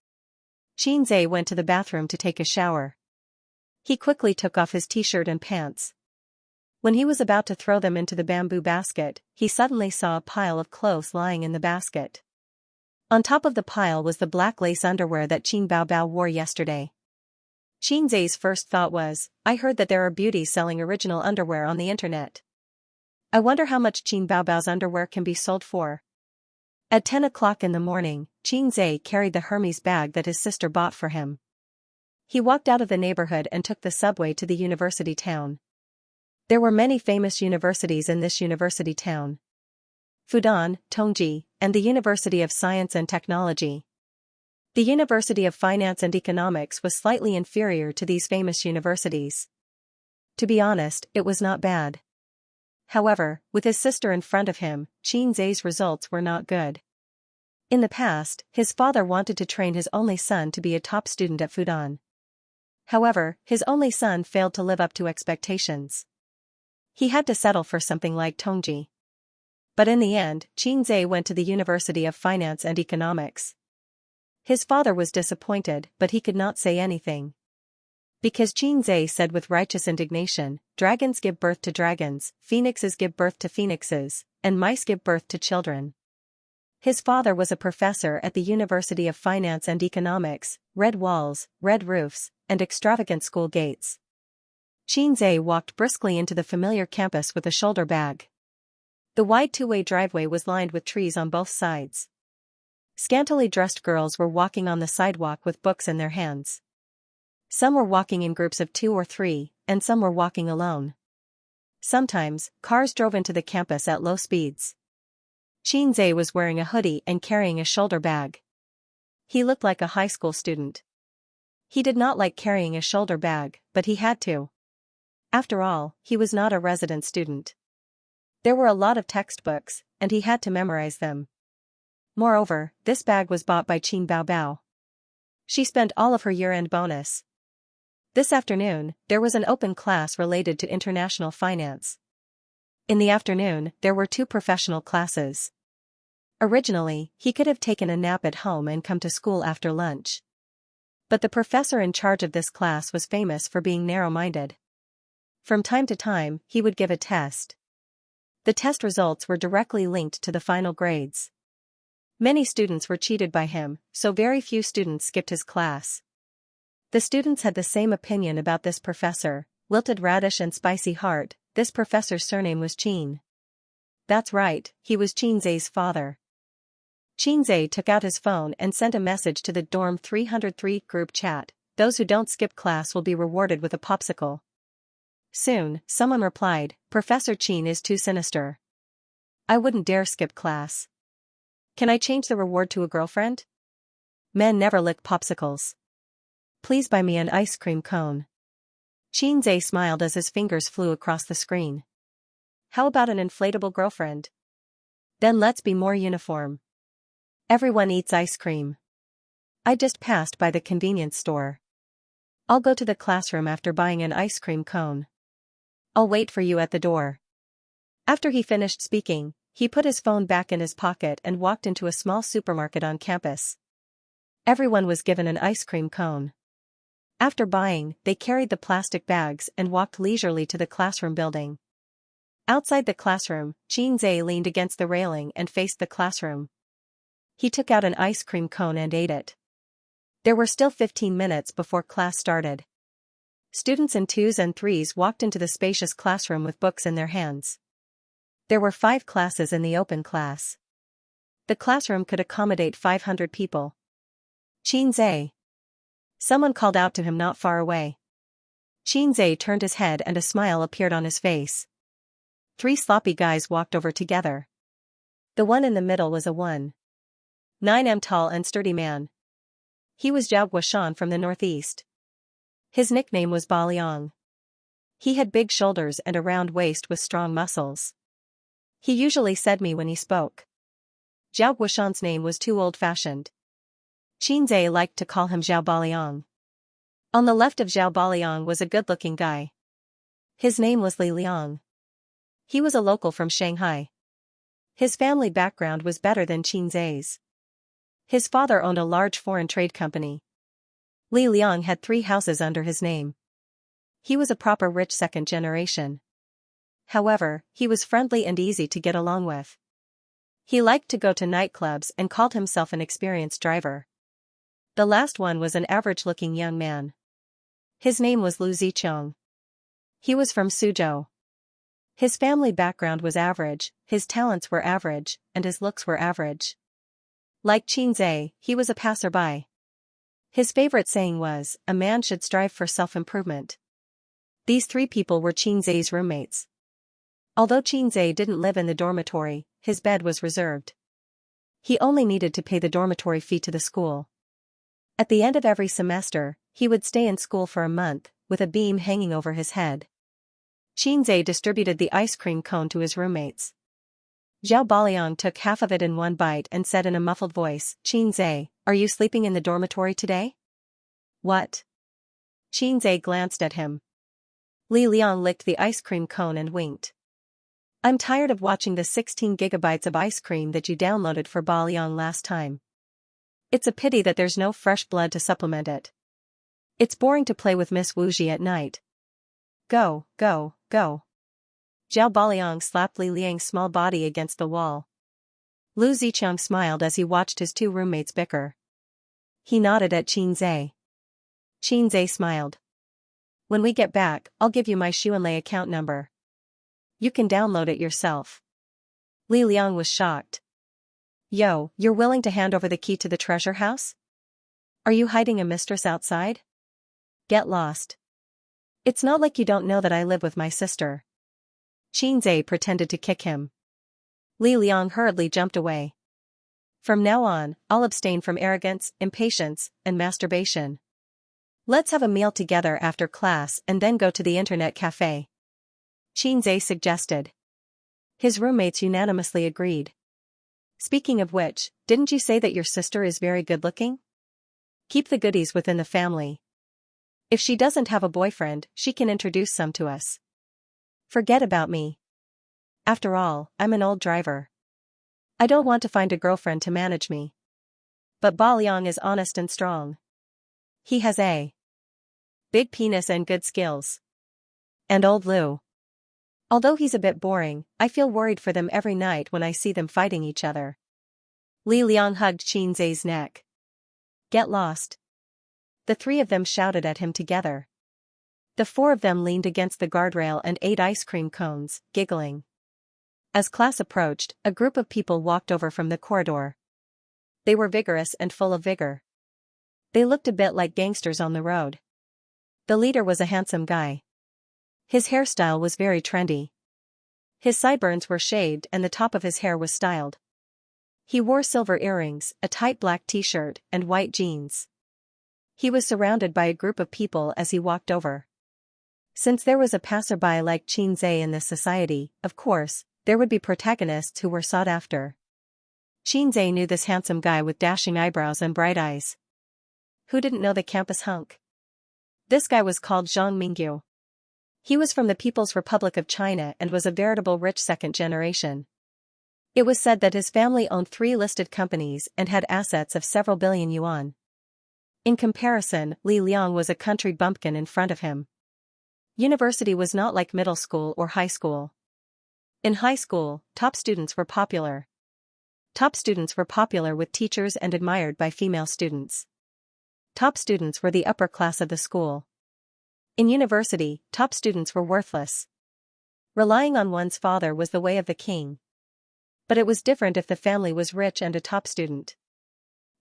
A: Qin Zhe went to the bathroom to take a shower. He quickly took off his t-shirt and pants. When he was about to throw them into the bamboo basket, he suddenly saw a pile of clothes lying in the basket. On top of the pile was the black lace underwear that Qin Baobao wore yesterday. Qin Zhe's first thought was, I heard that there are beauties selling original underwear on the internet. I wonder how much Qin Baobao's underwear can be sold for. At 10 o'clock in the morning, Qin Zhe carried the Hermes bag that his sister bought for him. He walked out of the neighborhood and took the subway to the university town. There were many famous universities in this university town. Fudan, Tongji, and the University of Science and Technology. The University of Finance and Economics was slightly inferior to these famous universities. To be honest, it was not bad. However, with his sister in front of him, Qin Zhe's results were not good. In the past, his father wanted to train his only son to be a top student at Fudan. However, his only son failed to live up to expectations. He had to settle for something like Tongji. But in the end, Qin Zhe went to the University of Finance and Economics. His father was disappointed, but he could not say anything. Because Qin Zhe said with righteous indignation, dragons give birth to dragons, phoenixes give birth to phoenixes, and mice give birth to children. His father was a professor at the University of Finance and Economics, red walls, red roofs, and extravagant school gates. Qin Zhe walked briskly into the familiar campus with a shoulder bag. The wide 2-way driveway was lined with trees on both sides. Scantily dressed girls were walking on the sidewalk with books in their hands. Some were walking in groups of 2 or 3, and some were walking alone. Sometimes, cars drove into the campus at low speeds. Xianxia was wearing a hoodie and carrying a shoulder bag. He looked like a high school student. He did not like carrying a shoulder bag, but he had to. After all, he was not a resident student. There were a lot of textbooks, and he had to memorize them. Moreover, this bag was bought by Qin Baobao. She spent all of her year-end bonus. This afternoon, there was an open class related to international finance. In the afternoon, there were 2 professional classes. Originally, he could have taken a nap at home and come to school after lunch. But the professor in charge of this class was famous for being narrow-minded. From time to time, he would give a test. The test results were directly linked to the final grades. Many students were cheated by him, so very few students skipped his class. The students had the same opinion about this professor: wilted radish and spicy heart. This professor's surname was Qin. That's right, he was Xianxia's father. Xianxia took out his phone and sent a message to the dorm 303 group chat: those who don't skip class will be rewarded with a popsicle. Soon, someone replied, Professor Qin is too sinister. I wouldn't dare skip class. Can I change the reward to a girlfriend? Men never lick popsicles. Please buy me an ice cream cone. Xianxia smiled as his fingers flew across the screen. How about an inflatable girlfriend? Then let's be more uniform. Everyone eats ice cream. I just passed by the convenience store. I'll go to the classroom after buying an ice cream cone. I'll wait for you at the door. After he finished speaking, he put his phone back in his pocket and walked into a small supermarket on campus. Everyone was given an ice cream cone. After buying, they carried the plastic bags and walked leisurely to the classroom building. Outside the classroom, Xianxia leaned against the railing and faced the classroom. He took out an ice cream cone and ate it. There were still 15 minutes before class started. Students in 2s and 3s walked into the spacious classroom with books in their hands. There were 5 classes in the open class. The classroom could accommodate 500 people. Xianxia. Someone called out to him not far away. Xianxia turned his head and a smile appeared on his face. 3 sloppy guys walked over together. The one in the middle was a 1.9 tall and sturdy man. He was Zhao Guoshan from the northeast. His nickname was Ba Liang. He had big shoulders and a round waist with strong muscles. He usually said me when he spoke. Zhao Guoshan's name was too old-fashioned. Xianxia liked to call him Zhao Baliang. On the left of Zhao Baliang was a good-looking guy. His name was Li Liang. He was a local from Shanghai. His family background was better than Xianxia's. His father owned a large foreign trade company. Li Liang had 3 houses under his name. He was a proper rich second generation. However, he was friendly and easy to get along with. He liked to go to nightclubs and called himself an experienced driver. The last one was an average-looking young man. His name was Lu Zicheng. He was from Suzhou. His family background was average, his talents were average, and his looks were average. Like Xianxia, he was a passerby. His favorite saying was, a man should strive for self-improvement. These 3 people were Xianxia's roommates. Although Xianxia didn't live in the dormitory, his bed was reserved. He only needed to pay the dormitory fee to the school. At the end of every semester, he would stay in school for a month, with a beam hanging over his head. Xianxia distributed the ice cream cone to his roommates. Zhao Baliang took half of it in one bite and said in a muffled voice, Xianxia, are you sleeping in the dormitory today? What? Xianxia glanced at him. Li Liang licked the ice cream cone and winked. I'm tired of watching the 16 gigabytes of ice cream that you downloaded for Ba Liang last time. It's a pity that there's no fresh blood to supplement it. It's boring to play with Miss Wuji at night. Go, go, go. Zhao Baliang slapped Li Liang's small body against the wall. Lu Zicheng smiled as he watched his 2 roommates bicker. He nodded at Xianxia. Xianxia smiled. When we get back, I'll give you my Xuanlei account number. You can download it yourself. Li Liang was shocked. Yo, you're willing to hand over the key to the treasure house? Are you hiding a mistress outside? Get lost. It's not like you don't know that I live with my sister. Xianxia pretended to kick him. Li Liang hurriedly jumped away. From now on, I'll abstain from arrogance, impatience, and masturbation. Let's have a meal together after class and then go to the internet cafe. Xianxia suggested. His roommates unanimously agreed. Speaking of which, didn't you say that your sister is very good-looking? Keep the goodies within the family. If she doesn't have a boyfriend, she can introduce some to us. Forget about me. After all, I'm an old driver. I don't want to find a girlfriend to manage me. But Ba Liang is honest and strong. He has a big penis and good skills. And old Lu. Although he's a bit boring, I feel worried for them every night when I see them fighting each other. Li Liang hugged Xianxia's neck. Get lost. The three of them shouted at him together. The four of them leaned against the guardrail and ate ice cream cones, giggling. As class approached, a group of people walked over from the corridor. They were vigorous and full of vigor. They looked a bit like gangsters on the road. The leader was a handsome guy. His hairstyle was very trendy. His sideburns were shaved and the top of his hair was styled. He wore silver earrings, a tight black t-shirt, and white jeans. He was surrounded by a group of people as he walked over. Since there was a passerby like Xianxia in this society, of course, there would be protagonists who were sought after. Xianxia knew this handsome guy with dashing eyebrows and bright eyes. Who didn't know the campus hunk? This guy was called Zhang Mingyu. He was from the People's Republic of China and was a veritable rich second generation. It was said that his family owned 3 listed companies and had assets of several billion yuan. In comparison, Li Liang was a country bumpkin in front of him. University was not like middle school or high school. In high school, top students were popular. Top students were popular with teachers and admired by female students. Top students were the upper class of the school. In university, top students were worthless. Relying on one's father was the way of the king. But it was different if the family was rich and a top student.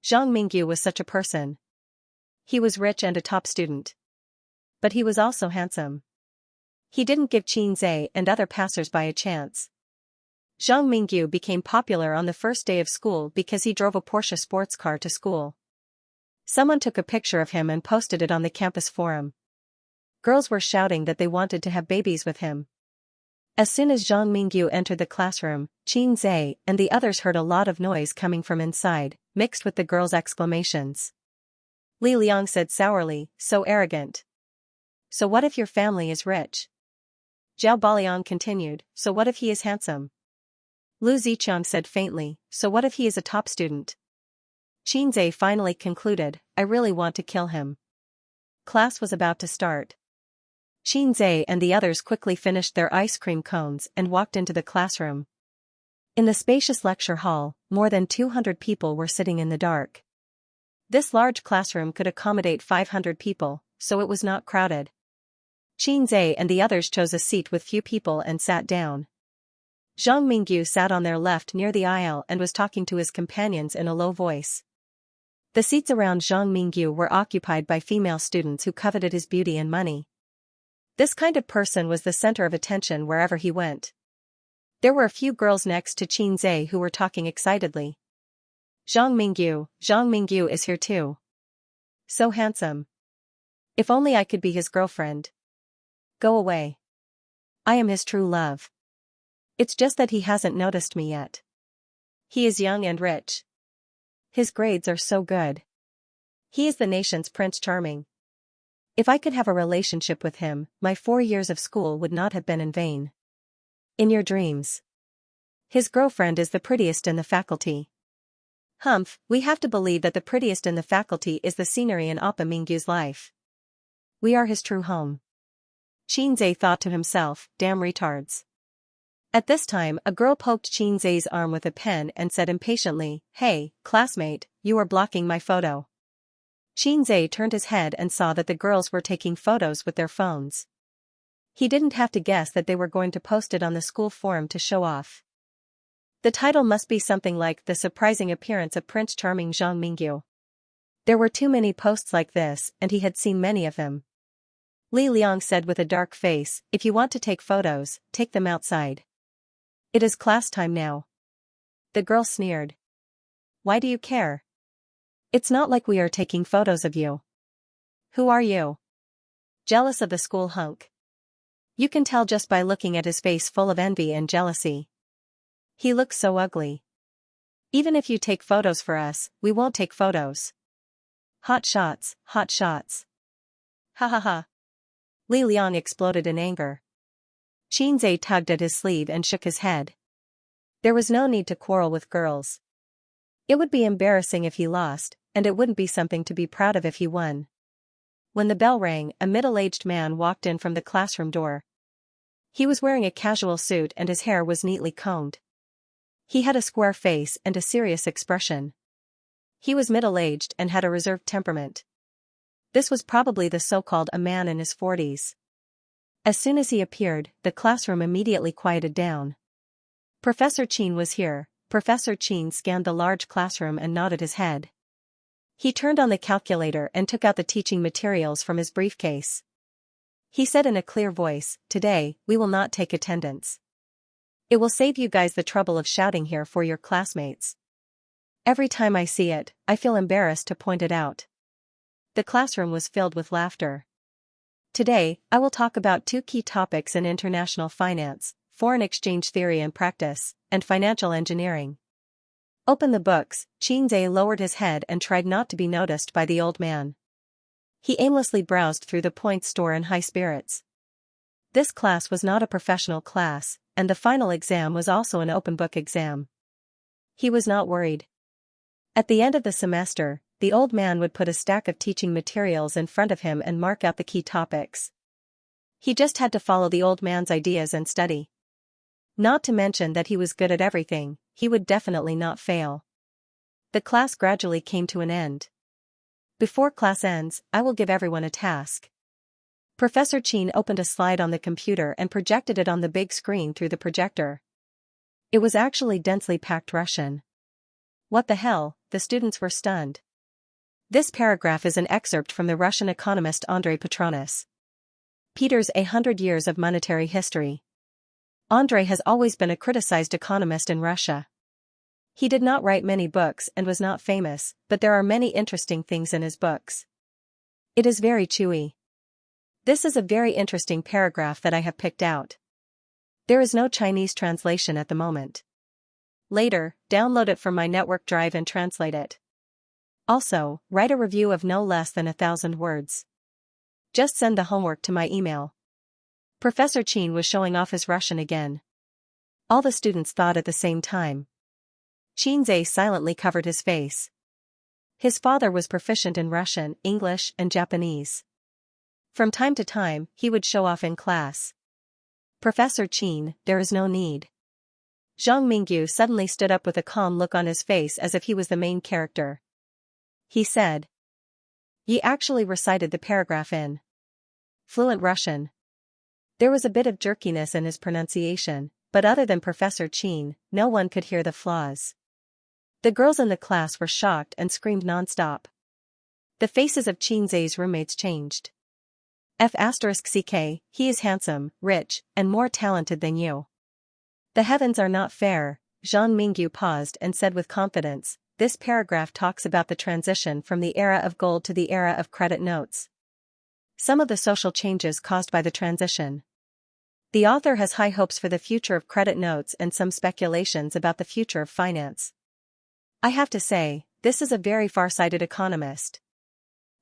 A: Zhang Mingyu was such a person. He was rich and a top student. But he was also handsome. He didn't give Xianxia and other passers-by a chance. Zhang Mingyu became popular on the first day of school because he drove a Porsche sports car to school. Someone took a picture of him and posted it on the campus forum. Girls were shouting that they wanted to have babies with him. As soon as Zhang Mingyu entered the classroom, Xianxia and the others heard a lot of noise coming from inside, mixed with the girls' exclamations. Li Liang said sourly, so arrogant. So what if your family is rich? Zhao Baliang continued, so what if he is handsome? Lu Ziqiang said faintly, so what if he is a top student? Xianxia finally concluded, I really want to kill him. Class was about to start. Xianxia and the others quickly finished their ice cream cones and walked into the classroom. In the spacious lecture hall, more than 200 people were sitting in the dark. This large classroom could accommodate 500 people, so it was not crowded. Xianxia and the others chose a seat with few people and sat down. Zhang Mingyu sat on their left near the aisle and was talking to his companions in a low voice. The seats around Zhang Mingyu were occupied by female students who coveted his beauty and money. This kind of person was the center of attention wherever he went. There were a few girls next to Xianxia who were talking excitedly. Zhang Mingyu is here too. So handsome. If only I could be his girlfriend. Go away. I am his true love. It's just that he hasn't noticed me yet. He is young and rich. His grades are so good. He is the nation's Prince Charming. If I could have a relationship with him, my 4 years of school would not have been in vain. In your dreams. His girlfriend is the prettiest in the faculty. Humph, we have to believe that the prettiest in the faculty is the scenery in Appa Mingyu's life. We are his true home. Xianxia thought to himself, damn retards. At this time a girl poked Xianxia's arm with a pen and said impatiently, hey, classmate, you are blocking my photo. Xianxia turned his head and saw that the girls were taking photos with their phones. He didn't have to guess that they were going to post it on the school forum to show off. The title must be something like The Surprising Appearance of Prince Charming Zhang Mingyu. There were too many posts like this and he had seen many of them. Li Liang said with a dark face, if you want to take photos, take them outside. It is class time now. The girl sneered. Why do you care? It's not like we are taking photos of you. Who are you? Jealous of the school hunk. You can tell just by looking at his face full of envy and jealousy. He looks so ugly. Even if you take photos for us, we won't take photos. Hot shots, hot shots. Ha ha ha. Li Liang exploded in anger. Xianxia tugged at his sleeve and shook his head. There was no need to quarrel with girls. It would be embarrassing if he lost, and it wouldn't be something to be proud of if he won. When the bell rang, a middle-aged man walked in from the classroom door. He was wearing a casual suit and his hair was neatly combed. He had a square face and a serious expression. He was middle-aged and had a reserved temperament. This was probably the so-called a man in his 40s. As soon as he appeared, the classroom immediately quieted down. Professor Qin was here. Professor Qin scanned the large classroom and nodded his head. He turned on the calculator and took out the teaching materials from his briefcase. He said in a clear voice, "Today, we will not take attendance. It will save you guys the trouble of shouting here for your classmates. Every time I see it, I feel embarrassed to point it out." The classroom was filled with laughter. Today, I will talk about two key topics in international finance, foreign exchange theory and practice, and financial engineering. Open the books. Xianxia lowered his head and tried not to be noticed by the old man. He aimlessly browsed through the points store in high spirits. This class was not a professional class, and the final exam was also an open book exam. He was not worried. At the end of the semester, the old man would put a stack of teaching materials in front of him and mark out the key topics. He just had to follow the old man's ideas and study. Not to mention that he was good at everything, he would definitely not fail. The class gradually came to an end. Before class ends, I will give everyone a task. Professor Qin opened a slide on the computer and projected it on the big screen through the projector. It was actually densely packed Russian. What the hell, the students were stunned. This paragraph is an excerpt from the Russian economist Andrei Petronas. Peter's 100 Years of Monetary History. Andrei has always been a criticized economist in Russia. He did not write many books and was not famous, but there are many interesting things in his books. It is very chewy. This is a very interesting paragraph that I have picked out. There is no Chinese translation at the moment. Later, download it from my network drive and translate it. Also, write a review of no less than 1,000 words. Just send the homework to my email. Professor Qin was showing off his Russian again. All the students thought at the same time. Xianxia silently covered his face. His father was proficient in Russian, English, and Japanese. From time to time, he would show off in class. Professor Qin, there is no need. Zhang Mingyu suddenly stood up with a calm look on his face as if he was the main character. He said. Ye actually recited the paragraph in fluent Russian. There was a bit of jerkiness in his pronunciation, but other than Professor Qin, no one could hear the flaws. The girls in the class were shocked and screamed non-stop. The faces of Xianxia's roommates changed. F*ck, he is handsome, rich, and more talented than you. The heavens are not fair. Zhang Mingyu paused and said with confidence, this paragraph talks about the transition from the era of gold to the era of credit notes. Some of the social changes caused by the transition. The author has high hopes for the future of credit notes and some speculations about the future of finance. I have to say, this is a very far-sighted economist.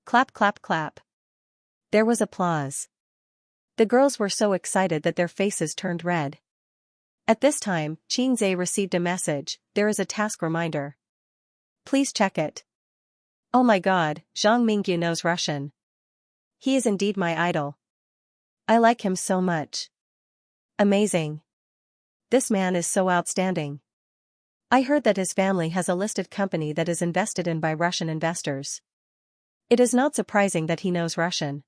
A: Clap clap clap. There was applause. The girls were so excited that their faces turned red. At this time, Xianxia received a message, there is a task reminder. Please check it. Oh my god, Zhang Mingyu knows Russian. He is indeed my idol. I like him so much. Amazing. This man is so outstanding. I heard that his family has a listed company that is invested in by Russian investors. It is not surprising that he knows Russian.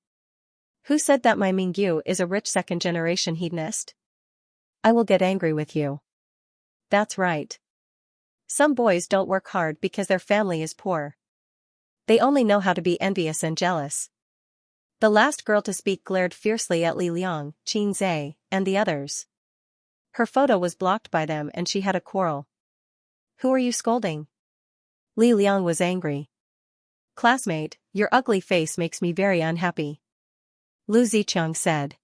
A: Who said that my Mingyu is a rich second-generation hedonist? I will get angry with you. That's right. Some boys don't work hard because their family is poor. They only know how to be envious and jealous. The last girl to speak glared fiercely at Li Liang, Xianxia, and the others. Her photo was blocked by them and she had a quarrel. Who are you scolding? Li Liang was angry. Classmate, your ugly face makes me very unhappy. Lu Zichang said.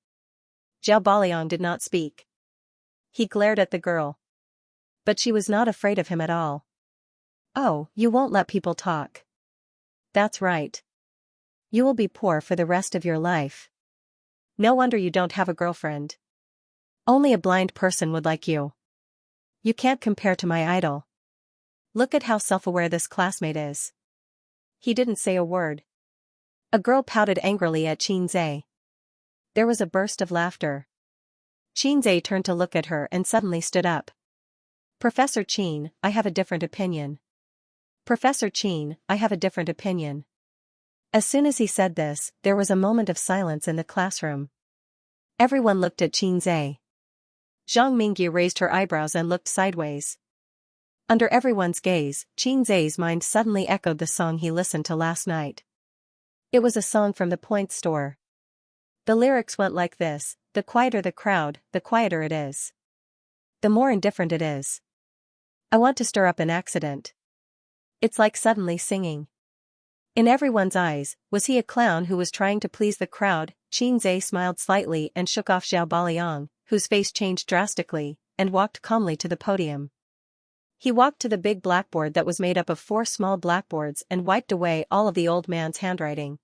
A: Zhao Baliang did not speak. He glared at the girl. But she was not afraid of him at all. Oh, you won't let people talk. That's right. You will be poor for the rest of your life. No wonder you don't have a girlfriend. Only a blind person would like you. You can't compare to my idol. Look at how self-aware this classmate is. He didn't say a word. A girl pouted angrily at Xianxia. There was a burst of laughter. Xianxia turned to look at her and suddenly stood up. Professor Qin, I have a different opinion. Professor Qin, I have a different opinion. As soon as he said this, there was a moment of silence in the classroom. Everyone looked at Xianxia. Zhang Mingyu raised her eyebrows and looked sideways. Under everyone's gaze, Xianxia's mind suddenly echoed the song he listened to last night. It was a song from the Point Store. The lyrics went like this: the quieter the crowd, the quieter it is. The more indifferent it is. I want to stir up an accident. It's like suddenly singing. In everyone's eyes, was he a clown who was trying to please the crowd? Xianxia smiled slightly and shook off Zhao Baliang, whose face changed drastically, and walked calmly to the podium. He walked to the big blackboard that was made up of 4 small blackboards and wiped away all of the old man's handwriting.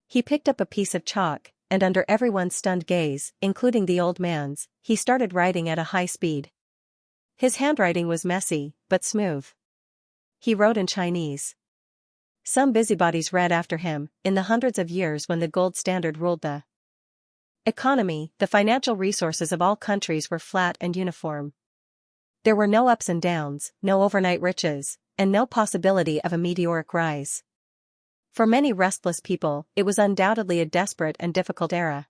A: He picked up a piece of chalk, and under everyone's stunned gaze, including the old man's, he started writing at a high speed. His handwriting was messy, but smooth. He wrote in Chinese. Some busybodies read after him. In the hundreds of years when the gold standard ruled the economy, the financial resources of all countries were flat and uniform. There were no ups and downs, no overnight riches, and no possibility of a meteoric rise. For many restless people, it was undoubtedly a desperate and difficult era.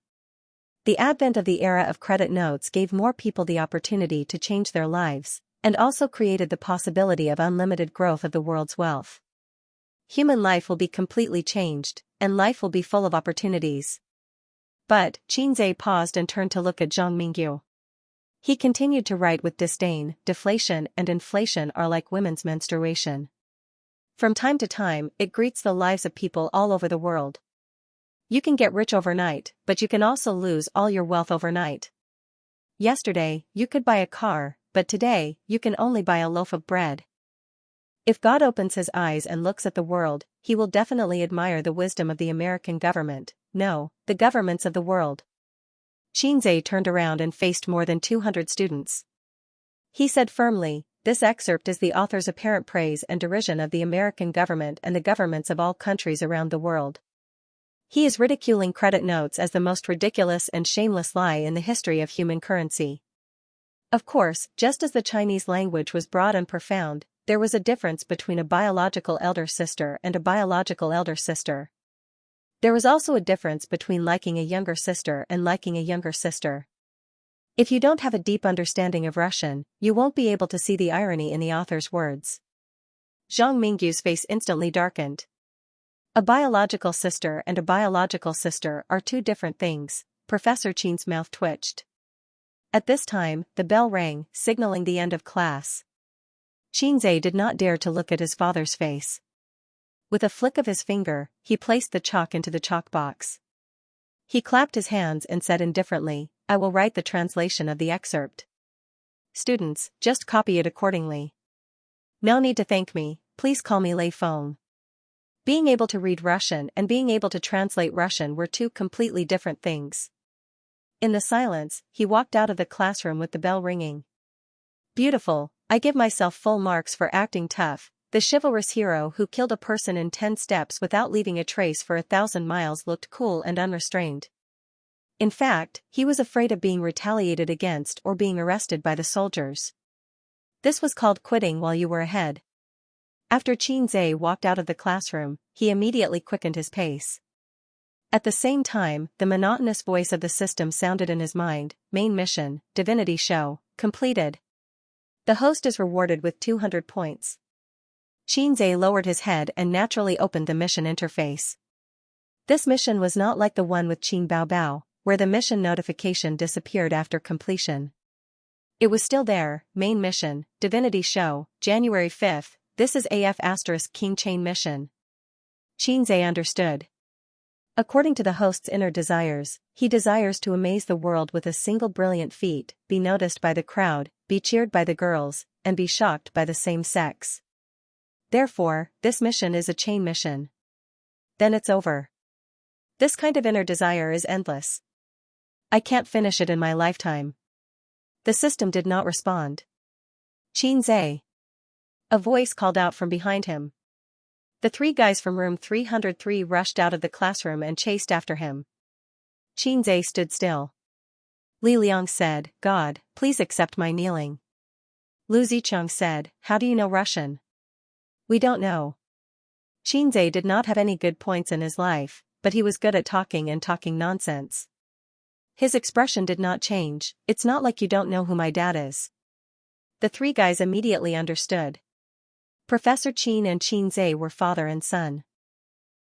A: The advent of the era of credit notes gave more people the opportunity to change their lives, and also created the possibility of unlimited growth of the world's wealth. Human life will be completely changed, and life will be full of opportunities. But, Xianxia paused and turned to look at Zhang Mingyu. He continued to write with disdain. Deflation and inflation are like women's menstruation. From time to time, it greets the lives of people all over the world. You can get rich overnight, but you can also lose all your wealth overnight. Yesterday, you could buy a car, but today, you can only buy a loaf of bread. If God opens his eyes and looks at the world, he will definitely admire the wisdom of the American government, no, the governments of the world. Xianxia turned around and faced more than 200 students. He said firmly, this excerpt is the author's apparent praise and derision of the American government and the governments of all countries around the world. He is ridiculing credit notes as the most ridiculous and shameless lie in the history of human currency. Of course, just as the Chinese language was broad and profound, there was a difference between a biological elder sister and a biological elder sister. There was also a difference between liking a younger sister and liking a younger sister. If you don't have a deep understanding of Russian, you won't be able to see the irony in the author's words. Zhang Mingyu's face instantly darkened. A biological sister and a biological sister are 2 different things. Professor Qin's mouth twitched. At this time, the bell rang, signaling the end of class. Xianxia did not dare to look at his father's face. With a flick of his finger, he placed the chalk into the chalk box. He clapped his hands and said indifferently, I will write the translation of the excerpt. Students, just copy it accordingly. No need to thank me, please call me Lei Feng. Being able to read Russian and being able to translate Russian were 2 completely different things. In the silence, he walked out of the classroom with the bell ringing. Beautiful, I give myself full marks for acting tough. The chivalrous hero who killed a person in 10 steps without leaving a trace for 1,000 miles looked cool and unrestrained. In fact, he was afraid of being retaliated against or being arrested by the soldiers. This was called quitting while you were ahead. After Xianxia walked out of the classroom, he immediately quickened his pace. At the same time, the monotonous voice of the system sounded in his mind, main mission, divinity show, completed. The host is rewarded with 200 points. Xianxia lowered his head and naturally opened the mission interface. This mission was not like the one with Qin Baobao, where the mission notification disappeared after completion. It was still there: main mission, Divinity Show, January 5th, this is AF * King Chain mission. Xianxia understood. According to the host's inner desires, he desires to amaze the world with a single brilliant feat, be noticed by the crowd, be cheered by the girls, and be shocked by the same sex. Therefore, this mission is a chain mission. Then it's over. This kind of inner desire is endless. I can't finish it in my lifetime. The system did not respond. Xianxia. A voice called out from behind him. The three guys from room 303 rushed out of the classroom and chased after him. Xianxia stood still. Li Liang said, "God, please accept my kneeling." Lu Zicheng said, "How do you know Russian?" "We don't know." Xianxia did not have any good points in his life, but he was good at talking and talking nonsense. His expression did not change. "It's not like you don't know who my dad is." The three guys immediately understood. Professor Qin and Xianxia were father and son.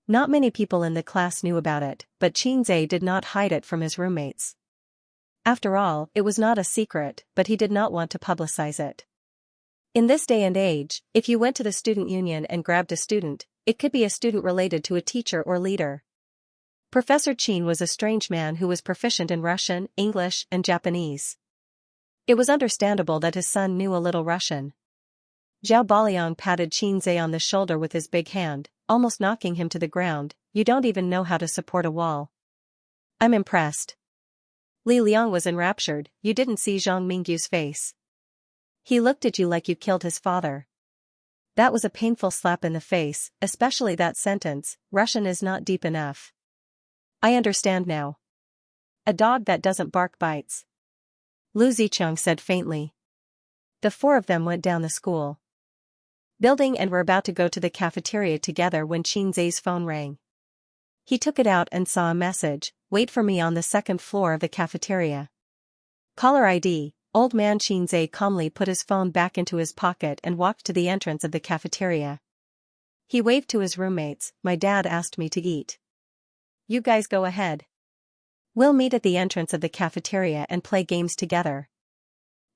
A: Not many people in the class knew about it, but Xianxia did not hide it from his roommates. After all, it was not a secret, but he did not want to publicize it. In this day and age, if you went to the student union and grabbed a student, it could be a student related to a teacher or leader. Professor Qin was a strange man who was proficient in Russian, English, and Japanese. It was understandable that his son knew a little Russian. Zhao Baliang patted Xianxia on the shoulder with his big hand, almost knocking him to the ground. "You don't even know how to support a wall." "I'm impressed." Li Liang was enraptured. "You didn't see Zhang Mingyu's face. He looked at you like you killed his father." That was a painful slap in the face, especially that sentence, "Russian is not deep enough." "I understand now. A dog that doesn't bark bites," Lu Zicheng said faintly. The four of them went down the school building and were about to go to the cafeteria together when Xianxia's phone rang. He took it out and saw a message, "Wait for me on the second floor of the cafeteria." Caller ID. Old man Xianxia calmly put his phone back into his pocket and walked to the entrance of the cafeteria. He waved to his roommates. "My dad asked me to eat. You guys go ahead. We'll meet at the entrance of the cafeteria and play games together."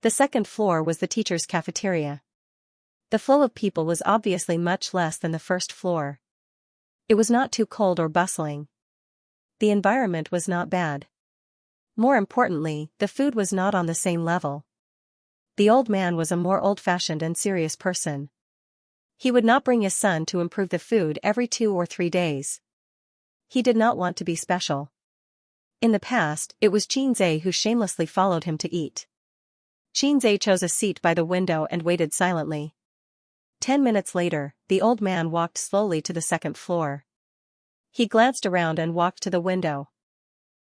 A: The second floor was the teacher's cafeteria. The flow of people was obviously much less than the first floor. It was not too cold or bustling. The environment was not bad. More importantly, the food was not on the same level. The old man was a more old-fashioned and serious person. He would not bring his son to improve the food every 2 or 3 days. He did not want to be special. In the past, it was Xianxia who shamelessly followed him to eat. Xianxia chose a seat by the window and waited silently. 10 minutes later, the old man walked slowly to the second floor. He glanced around and walked to the window.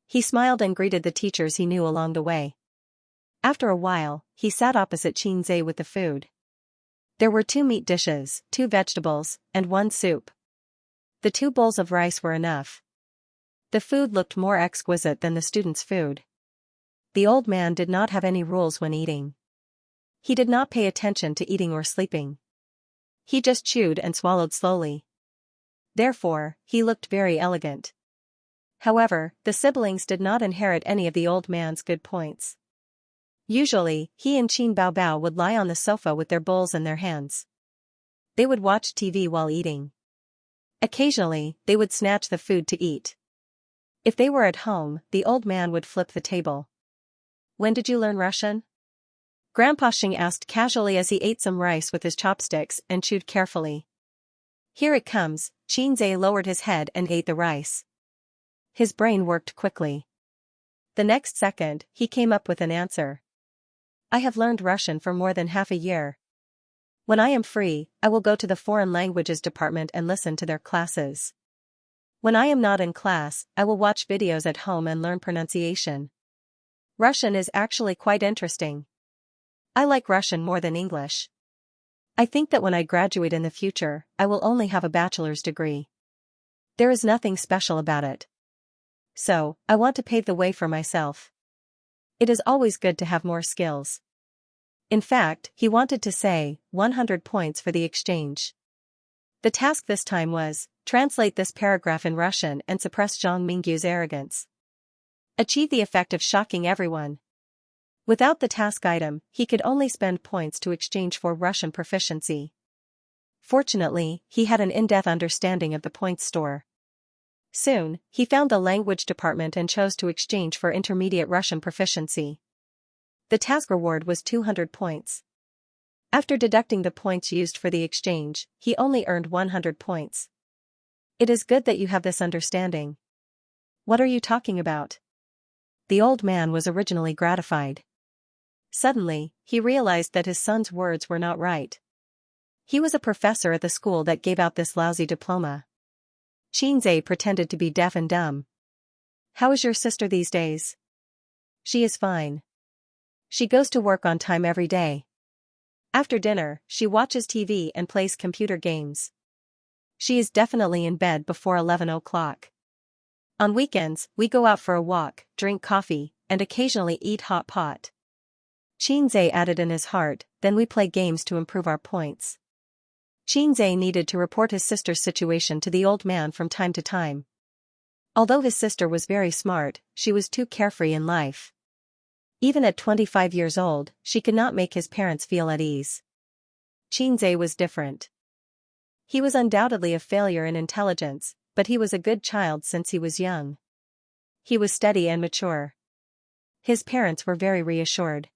A: He smiled and greeted the teachers he knew along the way. After a while, he sat opposite Xianxia with the food. There were 2 meat dishes, 2 vegetables, and 1 soup. The 2 bowls of rice were enough. The food looked more exquisite than the students' food. The old man did not have any rules when eating. He did not pay attention to eating or sleeping. He just chewed and swallowed slowly. Therefore, he looked very elegant. However, the siblings did not inherit any of the old man's good points. Usually, he and Qin Baobao would lie on the sofa with their bowls in their hands. They would watch TV while eating. Occasionally, they would snatch the food to eat. If they were at home, the old man would flip the table. "When did you learn Russian?" Grandpa Xing asked casually as he ate some rice with his chopsticks and chewed carefully. "Here it comes." Xianxia lowered his head and ate the rice. His brain worked quickly. The next second, he came up with an answer. "I have learned Russian for more than half a year. When I am free, I will go to the foreign languages department and listen to their classes. When I am not in class, I will watch videos at home and learn pronunciation. Russian is actually quite interesting. I like Russian more than English. I think that when I graduate in the future, I will only have a bachelor's degree. There is nothing special about it. So, I want to pave the way for myself. It is always good to have more skills." In fact, he wanted to say, 100 points for the exchange. The task this time was, Translate this paragraph in Russian and suppress Zhang Mingyu's arrogance. Achieve the effect of shocking everyone. Without the task item, he could only spend points to exchange for Russian proficiency. Fortunately, he had an in-depth understanding of the points store. Soon, he found the language department and chose to exchange for intermediate Russian proficiency. The task reward was 200 points. After deducting the points used for the exchange, he only earned 100 points. It is good that you have this understanding. What are you talking about? The old man was originally gratified. Suddenly, he realized that his son's words were not right. He was a professor at the school that gave out this lousy diploma. Xianxia pretended to be deaf and dumb. How is your sister these days? She is fine. She goes to work on time every day. After dinner, she watches TV and plays computer games. She is definitely in bed before 11 o'clock. On weekends, we go out for a walk, drink coffee, and occasionally eat hot pot. Xianxia added in his heart, then we play games to improve our points. Xianxia needed to report his sister's situation to the old man from time to time. Although his sister was very smart, she was too carefree in life. Even at 25 years old, she could not make his parents feel at ease. Xianxia was different. He was undoubtedly a failure in intelligence, but he was a good child since he was young. He was steady and mature. His parents were very reassured.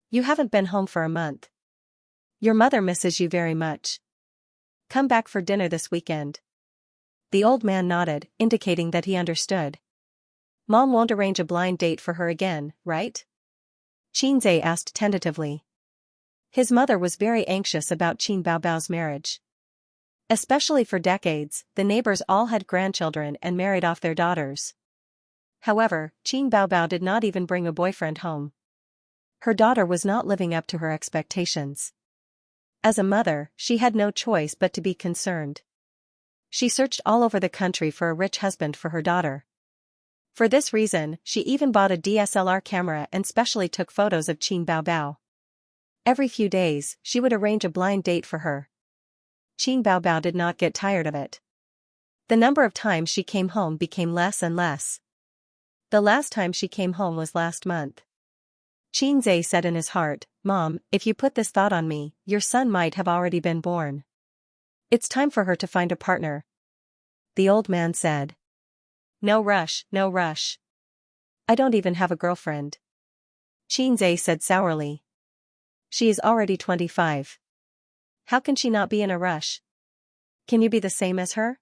A: You haven't been home for a month. Your mother misses you very much. Come back for dinner this weekend. The old man nodded, indicating that he understood. Mom won't arrange a blind date for her again, right? Xianxia asked tentatively. His mother was very anxious about Qin Baobao's marriage. Especially for decades, the neighbors all had grandchildren and married off their daughters. However, Qin Baobao did not even bring a boyfriend home. Her daughter was not living up to her expectations. As a mother, she had no choice but to be concerned. She searched all over the country for a rich husband for her daughter. For this reason, she even bought a DSLR camera and specially took photos of Qin Baobao. Every few days, she would arrange a blind date for her. Qin Baobao did not get tired of it. The number of times she came home became less and less. The last time she came home was last month. Xianxia said in his heart, Mom, if you put this thought on me, your son might have already been born. It's time for her to find a partner. The old man said. No rush, no rush. I don't even have a girlfriend. Xianxia said sourly. She is already 25. How can she not be in a rush? Can you be the same as her?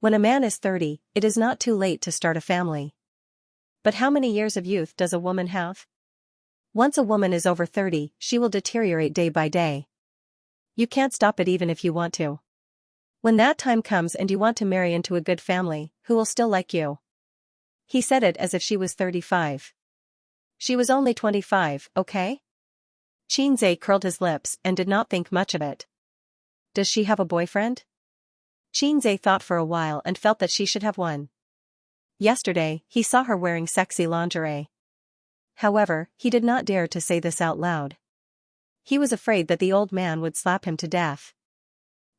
A: When a man is 30, it is not too late to start a family. But how many years of youth does a woman have? Once a woman is over 30, she will deteriorate day by day. You can't stop it even if you want to. When that time comes and you want to marry into a good family, who will still like you? He said it as if she was 35. She was only 25, okay? Xianxia curled his lips and did not think much of it. Does she have a boyfriend? Xianxia thought for a while and felt that she should have one. Yesterday, he saw her wearing sexy lingerie. However, he did not dare to say this out loud. He was afraid that the old man would slap him to death.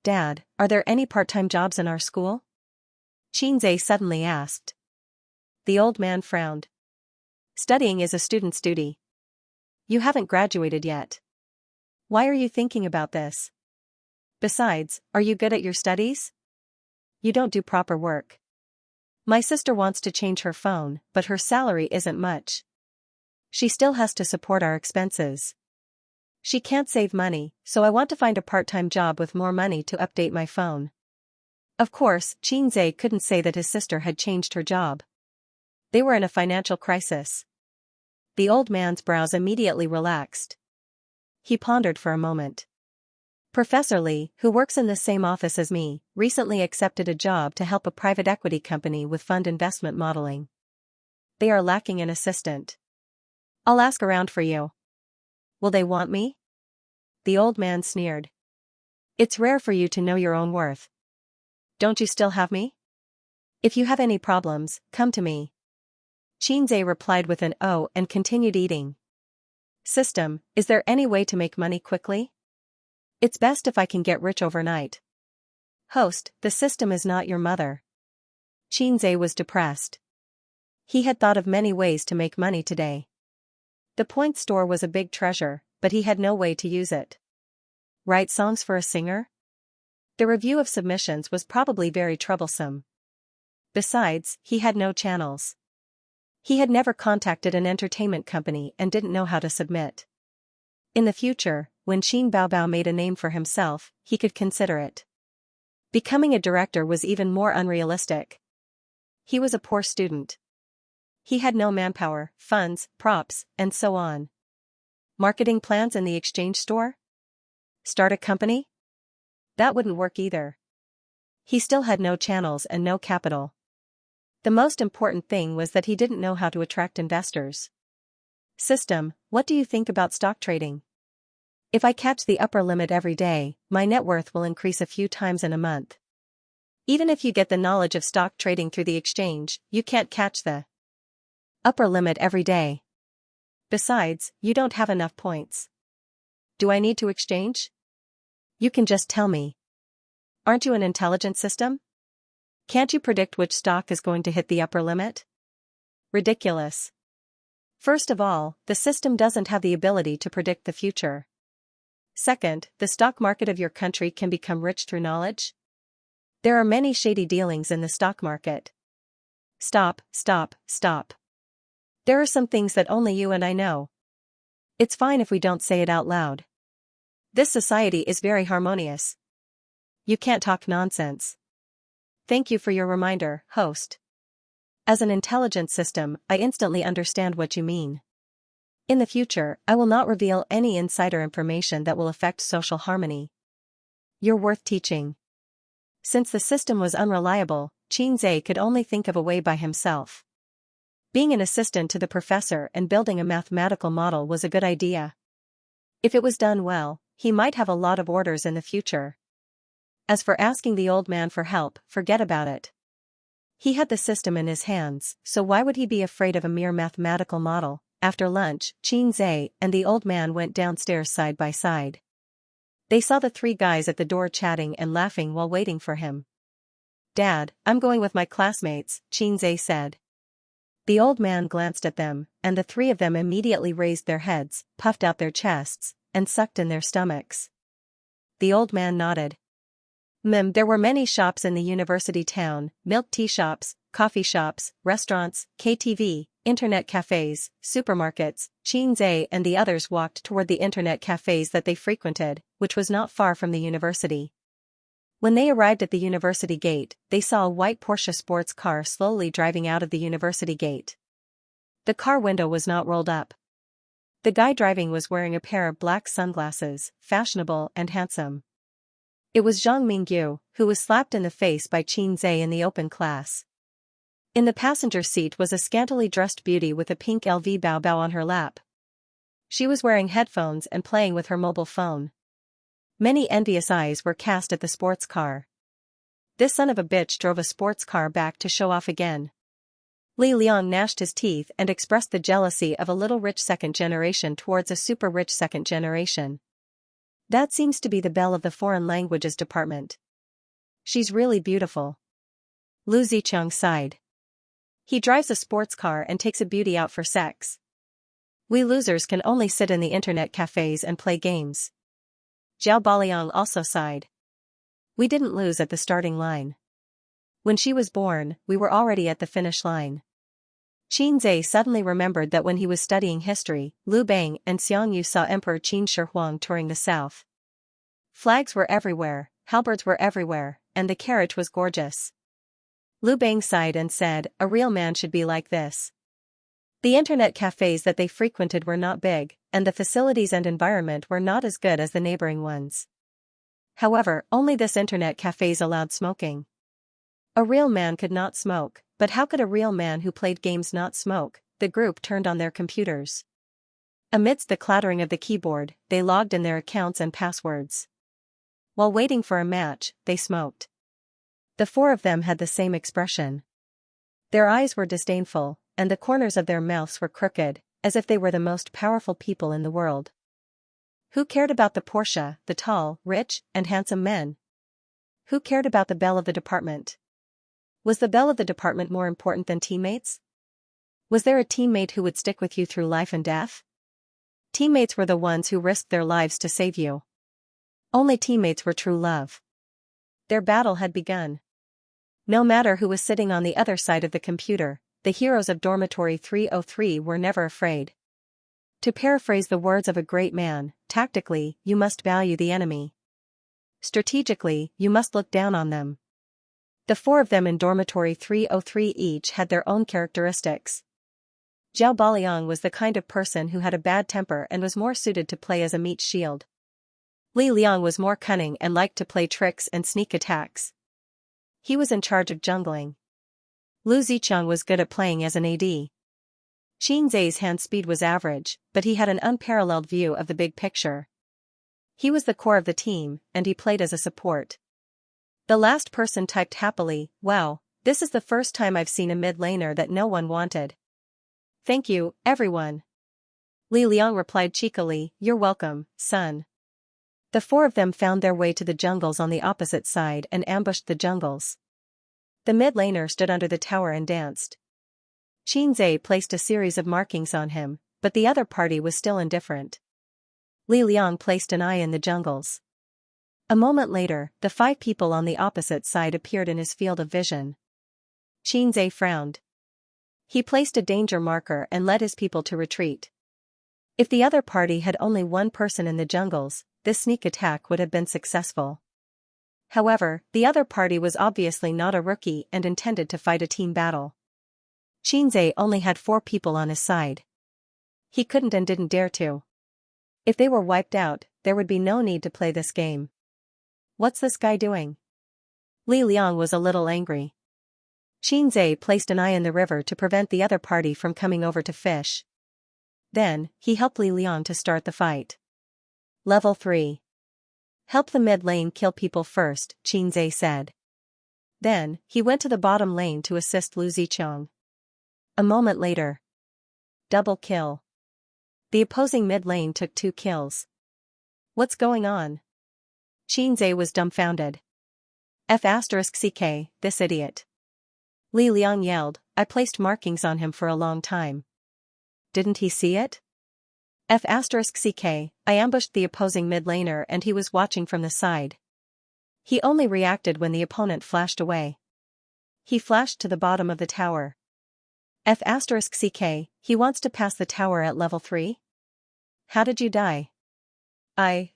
A: Dad, are there any part-time jobs in our school? Xianxia suddenly asked. The old man frowned. Studying is a student's duty. You haven't graduated yet. Why are you thinking about this? Besides, are you good at your studies? You don't do proper work. My sister wants to change her phone, but her salary isn't much. She still has to support our expenses. She can't save money, so I want to find a part-time job with more money to update my phone. Of course, Xianxia couldn't say that his sister had changed her job. They were in a financial crisis. The old man's brows immediately relaxed. He pondered for a moment. Professor Lee, who works in the same office as me, recently accepted a job to help a private equity company with fund investment modeling. They are lacking an assistant. I'll ask around for you. Will they want me? The old man sneered. It's rare for you to know your own worth. Don't you still have me? If you have any problems, come to me. Xianxia replied with an "oh" and continued eating. System, is there any way to make money quickly? It's best if I can get rich overnight. Host, the system is not your mother. Xianxia was depressed. He had thought of many ways to make money today. The point store was a big treasure, but he had no way to use it. Write songs for a singer? The review of submissions was probably very troublesome. Besides, he had no channels. He had never contacted an entertainment company and didn't know how to submit. In the future, when Qin Baobao made a name for himself, he could consider it. Becoming a director was even more unrealistic. He was a poor student. He had no manpower, funds, props, and so on. Marketing plans in the exchange store? Start a company? That wouldn't work either. He still had no channels and no capital. The most important thing was that he didn't know how to attract investors. System, what do you think about stock trading? If I catch the upper limit every day, my net worth will increase a few times in a month. Even if you get the knowledge of stock trading through the exchange, you can't catch the upper limit every day. Besides, you don't have enough points. Do I need to exchange? You can just tell me. Aren't you an intelligent system? Can't you predict which stock is going to hit the upper limit? Ridiculous. First of all, the system doesn't have the ability to predict the future. Second, the stock market of your country can become rich through knowledge. There are many shady dealings in the stock market. Stop, stop, stop. There are some things that only you and I know. It's fine if we don't say it out loud. This society is very harmonious. You can't talk nonsense. Thank you for your reminder, host. As an intelligent system, I instantly understand what you mean. In the future, I will not reveal any insider information that will affect social harmony. You're worth teaching. Since the system was unreliable, Xianxia could only think of a way by himself. Being an assistant to the professor and building a mathematical model was a good idea. If it was done well, he might have a lot of orders in the future. As for asking the old man for help, forget about it. He had the system in his hands, so why would he be afraid of a mere mathematical model? After lunch, Xianxia and the old man went downstairs side by side. They saw the three guys at the door chatting and laughing while waiting for him. Dad, I'm going with my classmates, Xianxia said. The old man glanced at them, and the three of them immediately raised their heads, puffed out their chests, and sucked in their stomachs. The old man nodded. There were many shops in the university town, milk tea shops, coffee shops, restaurants, KTV, internet cafes, supermarkets. Xianxia and the others walked toward the internet cafes that they frequented, which was not far from the university. When they arrived at the university gate, they saw a white Porsche sports car slowly driving out of the university gate. The car window was not rolled up. The guy driving was wearing a pair of black sunglasses, fashionable and handsome. It was Zhang Mingyu, who was slapped in the face by Xianxia in the open class. In the passenger seat was a scantily dressed beauty with a pink LV Baobao on her lap. She was wearing headphones and playing with her mobile phone. Many envious eyes were cast at the sports car. This son of a bitch drove a sports car back to show off again. Li Liang gnashed his teeth and expressed the jealousy of a little rich second generation towards a super rich second generation. That seems to be the belle of the foreign languages department. She's really beautiful. Lu Zicheng sighed. He drives a sports car and takes a beauty out for sex. We losers can only sit in the internet cafes and play games. Zhao Baliang also sighed. We didn't lose at the starting line. When she was born, we were already at the finish line. Xianxia suddenly remembered that when he was studying history, Liu Bang and Xiangyue saw Emperor Qin Shi Huang touring the south. Flags were everywhere, halberds were everywhere, and the carriage was gorgeous. Liu Bang sighed and said, a real man should be like this. The internet cafes that they frequented were not big, and the facilities and environment were not as good as the neighboring ones. However, only this internet cafes allowed smoking. A real man could not smoke, but how could a real man who played games not smoke? The group turned on their computers. Amidst the clattering of the keyboard, they logged in their accounts and passwords. While waiting for a match, they smoked. The four of them had the same expression. Their eyes were disdainful, and the corners of their mouths were crooked, as if they were the most powerful people in the world. Who cared about the Porsche, the tall, rich, and handsome men? Who cared about the belle of the department? Was the belle of the department more important than teammates? Was there a teammate who would stick with you through life and death? Teammates were the ones who risked their lives to save you. Only teammates were true love. Their battle had begun. No matter who was sitting on the other side of the computer, the heroes of Dormitory 303 were never afraid. To paraphrase the words of a great man, tactically, you must value the enemy. Strategically, you must look down on them. The four of them in Dormitory 303 each had their own characteristics. Zhao Baliang was the kind of person who had a bad temper and was more suited to play as a meat shield. Li Liang was more cunning and liked to play tricks and sneak attacks. He was in charge of jungling. Lu Ziqiang was good at playing as an AD. Xianxia's hand speed was average, but he had an unparalleled view of the big picture. He was the core of the team, and he played as a support. The last person typed happily, "Wow, this is the first time I've seen a mid laner that no one wanted." "Thank you, everyone." Li Liang replied cheekily, "You're welcome, son." The four of them found their way to the jungles on the opposite side and ambushed the jungles. The mid laner stood under the tower and danced. Xianxia placed a series of markings on him, but the other party was still indifferent. Li Liang placed an eye in the jungles. A moment later, the 5 people on the opposite side appeared in his field of vision. Xianxia frowned. He placed a danger marker and led his people to retreat. If the other party had only one person in the jungles, this sneak attack would have been successful. However, the other party was obviously not a rookie and intended to fight a team battle. Xianxia only had 4 people on his side. He couldn't and didn't dare to. If they were wiped out, there would be no need to play this game. What's this guy doing? Li Liang was a little angry. Xianxia placed an eye in the river to prevent the other party from coming over to fish. Then, he helped Li Liang to start the fight. Level 3. Help the mid lane kill people first, Xianxia said. Then, he went to the bottom lane to assist Lu Ziqiang. A moment later. Double kill. The opposing mid lane took 2 kills. What's going on? Xianxia was dumbfounded. F***ck, this idiot. Li Liang yelled, I placed markings on him for a long time. Didn't he see it? F***ck, I ambushed the opposing mid laner and he was watching from the side. He only reacted when the opponent flashed away. He flashed to the bottom of the tower. F***ck, he wants to pass the tower at level 3? How did you die? I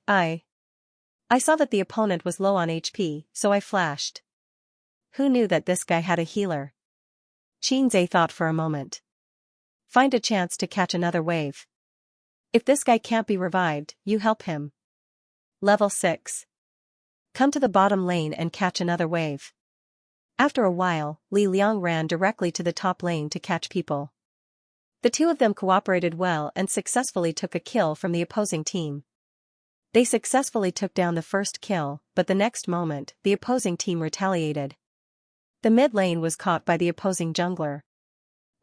A: saw that the opponent was low on HP, so I flashed. Who knew that this guy had a healer? Xianxia thought for a moment. Find a chance to catch another wave. If this guy can't be revived, you help him. Level 6. Come to the bottom lane and catch another wave. After a while, Li Liang ran directly to the top lane to catch people. The 2 of them cooperated well and successfully took a kill from the opposing team. They successfully took down the first kill, but the next moment, the opposing team retaliated. The mid lane was caught by the opposing jungler.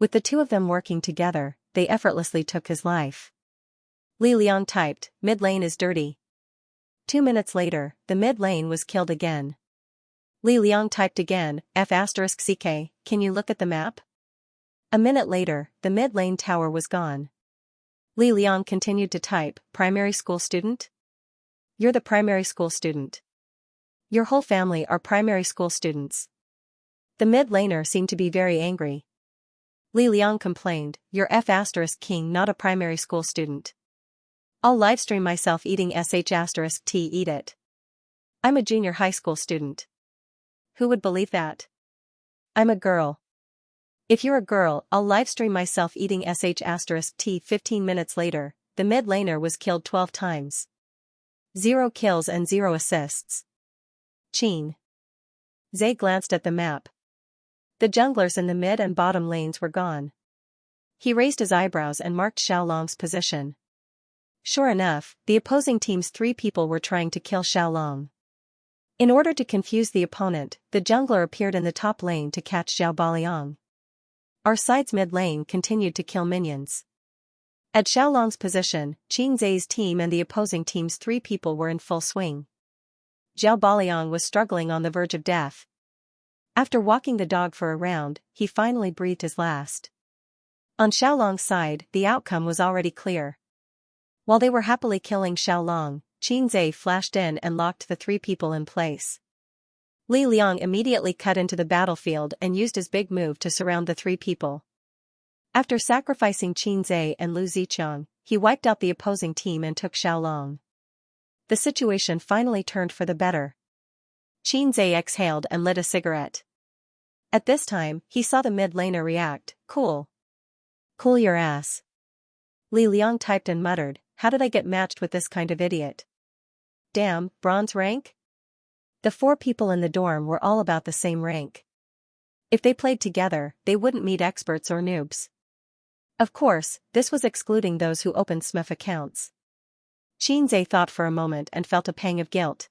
A: With the 2 of them working together, they effortlessly took his life. Li Liang typed, mid lane is dirty. 2 minutes later, the mid lane was killed again. Li Liang typed again, F***ck, can you look at the map? A minute later, the mid lane tower was gone. Li Liang continued to type, primary school student? You're the primary school student. Your whole family are primary school students. The mid laner seemed to be very angry. Li Liang complained, you're F***king not a primary school student. I'll livestream myself eating sh*t eat it. I'm a junior high school student. Who would believe that? I'm a girl. If you're a girl, I'll livestream myself eating sh*t 15 minutes later, the mid laner was killed 12 times. 0 kills and 0 assists. Xianxia glanced at the map. The junglers in the mid and bottom lanes were gone. He raised his eyebrows and marked Xiaolong's position. Sure enough, the opposing team's 3 people were trying to kill Xiaolong. In order to confuse the opponent, the jungler appeared in the top lane to catch Zhao Baliang. Our side's mid lane continued to kill minions. At Xiaolong's position, Xianxia's team and the opposing team's 3 people were in full swing. Zhao Baliang was struggling on the verge of death. After walking the dog for a round, he finally breathed his last. On Xiaolong's side, the outcome was already clear. While they were happily killing Xiaolong, Qinzhe flashed in and locked the three people in place. Li Liang immediately cut into the battlefield and used his big move to surround the three people. After sacrificing Qinzhe and Lu Zicheng, he wiped out the opposing team and took Xiaolong. The situation finally turned for the better. Qinzhe exhaled and lit a cigarette. At this time, he saw the mid-laner react. Cool. Cool your ass. Li Liang typed and muttered, how did I get matched with this kind of idiot? Damn, bronze rank? The four people in the dorm were all about the same rank. If they played together, they wouldn't meet experts or noobs. Of course, this was excluding those who opened Smurf accounts. Qinzhe thought for a moment and felt a pang of guilt.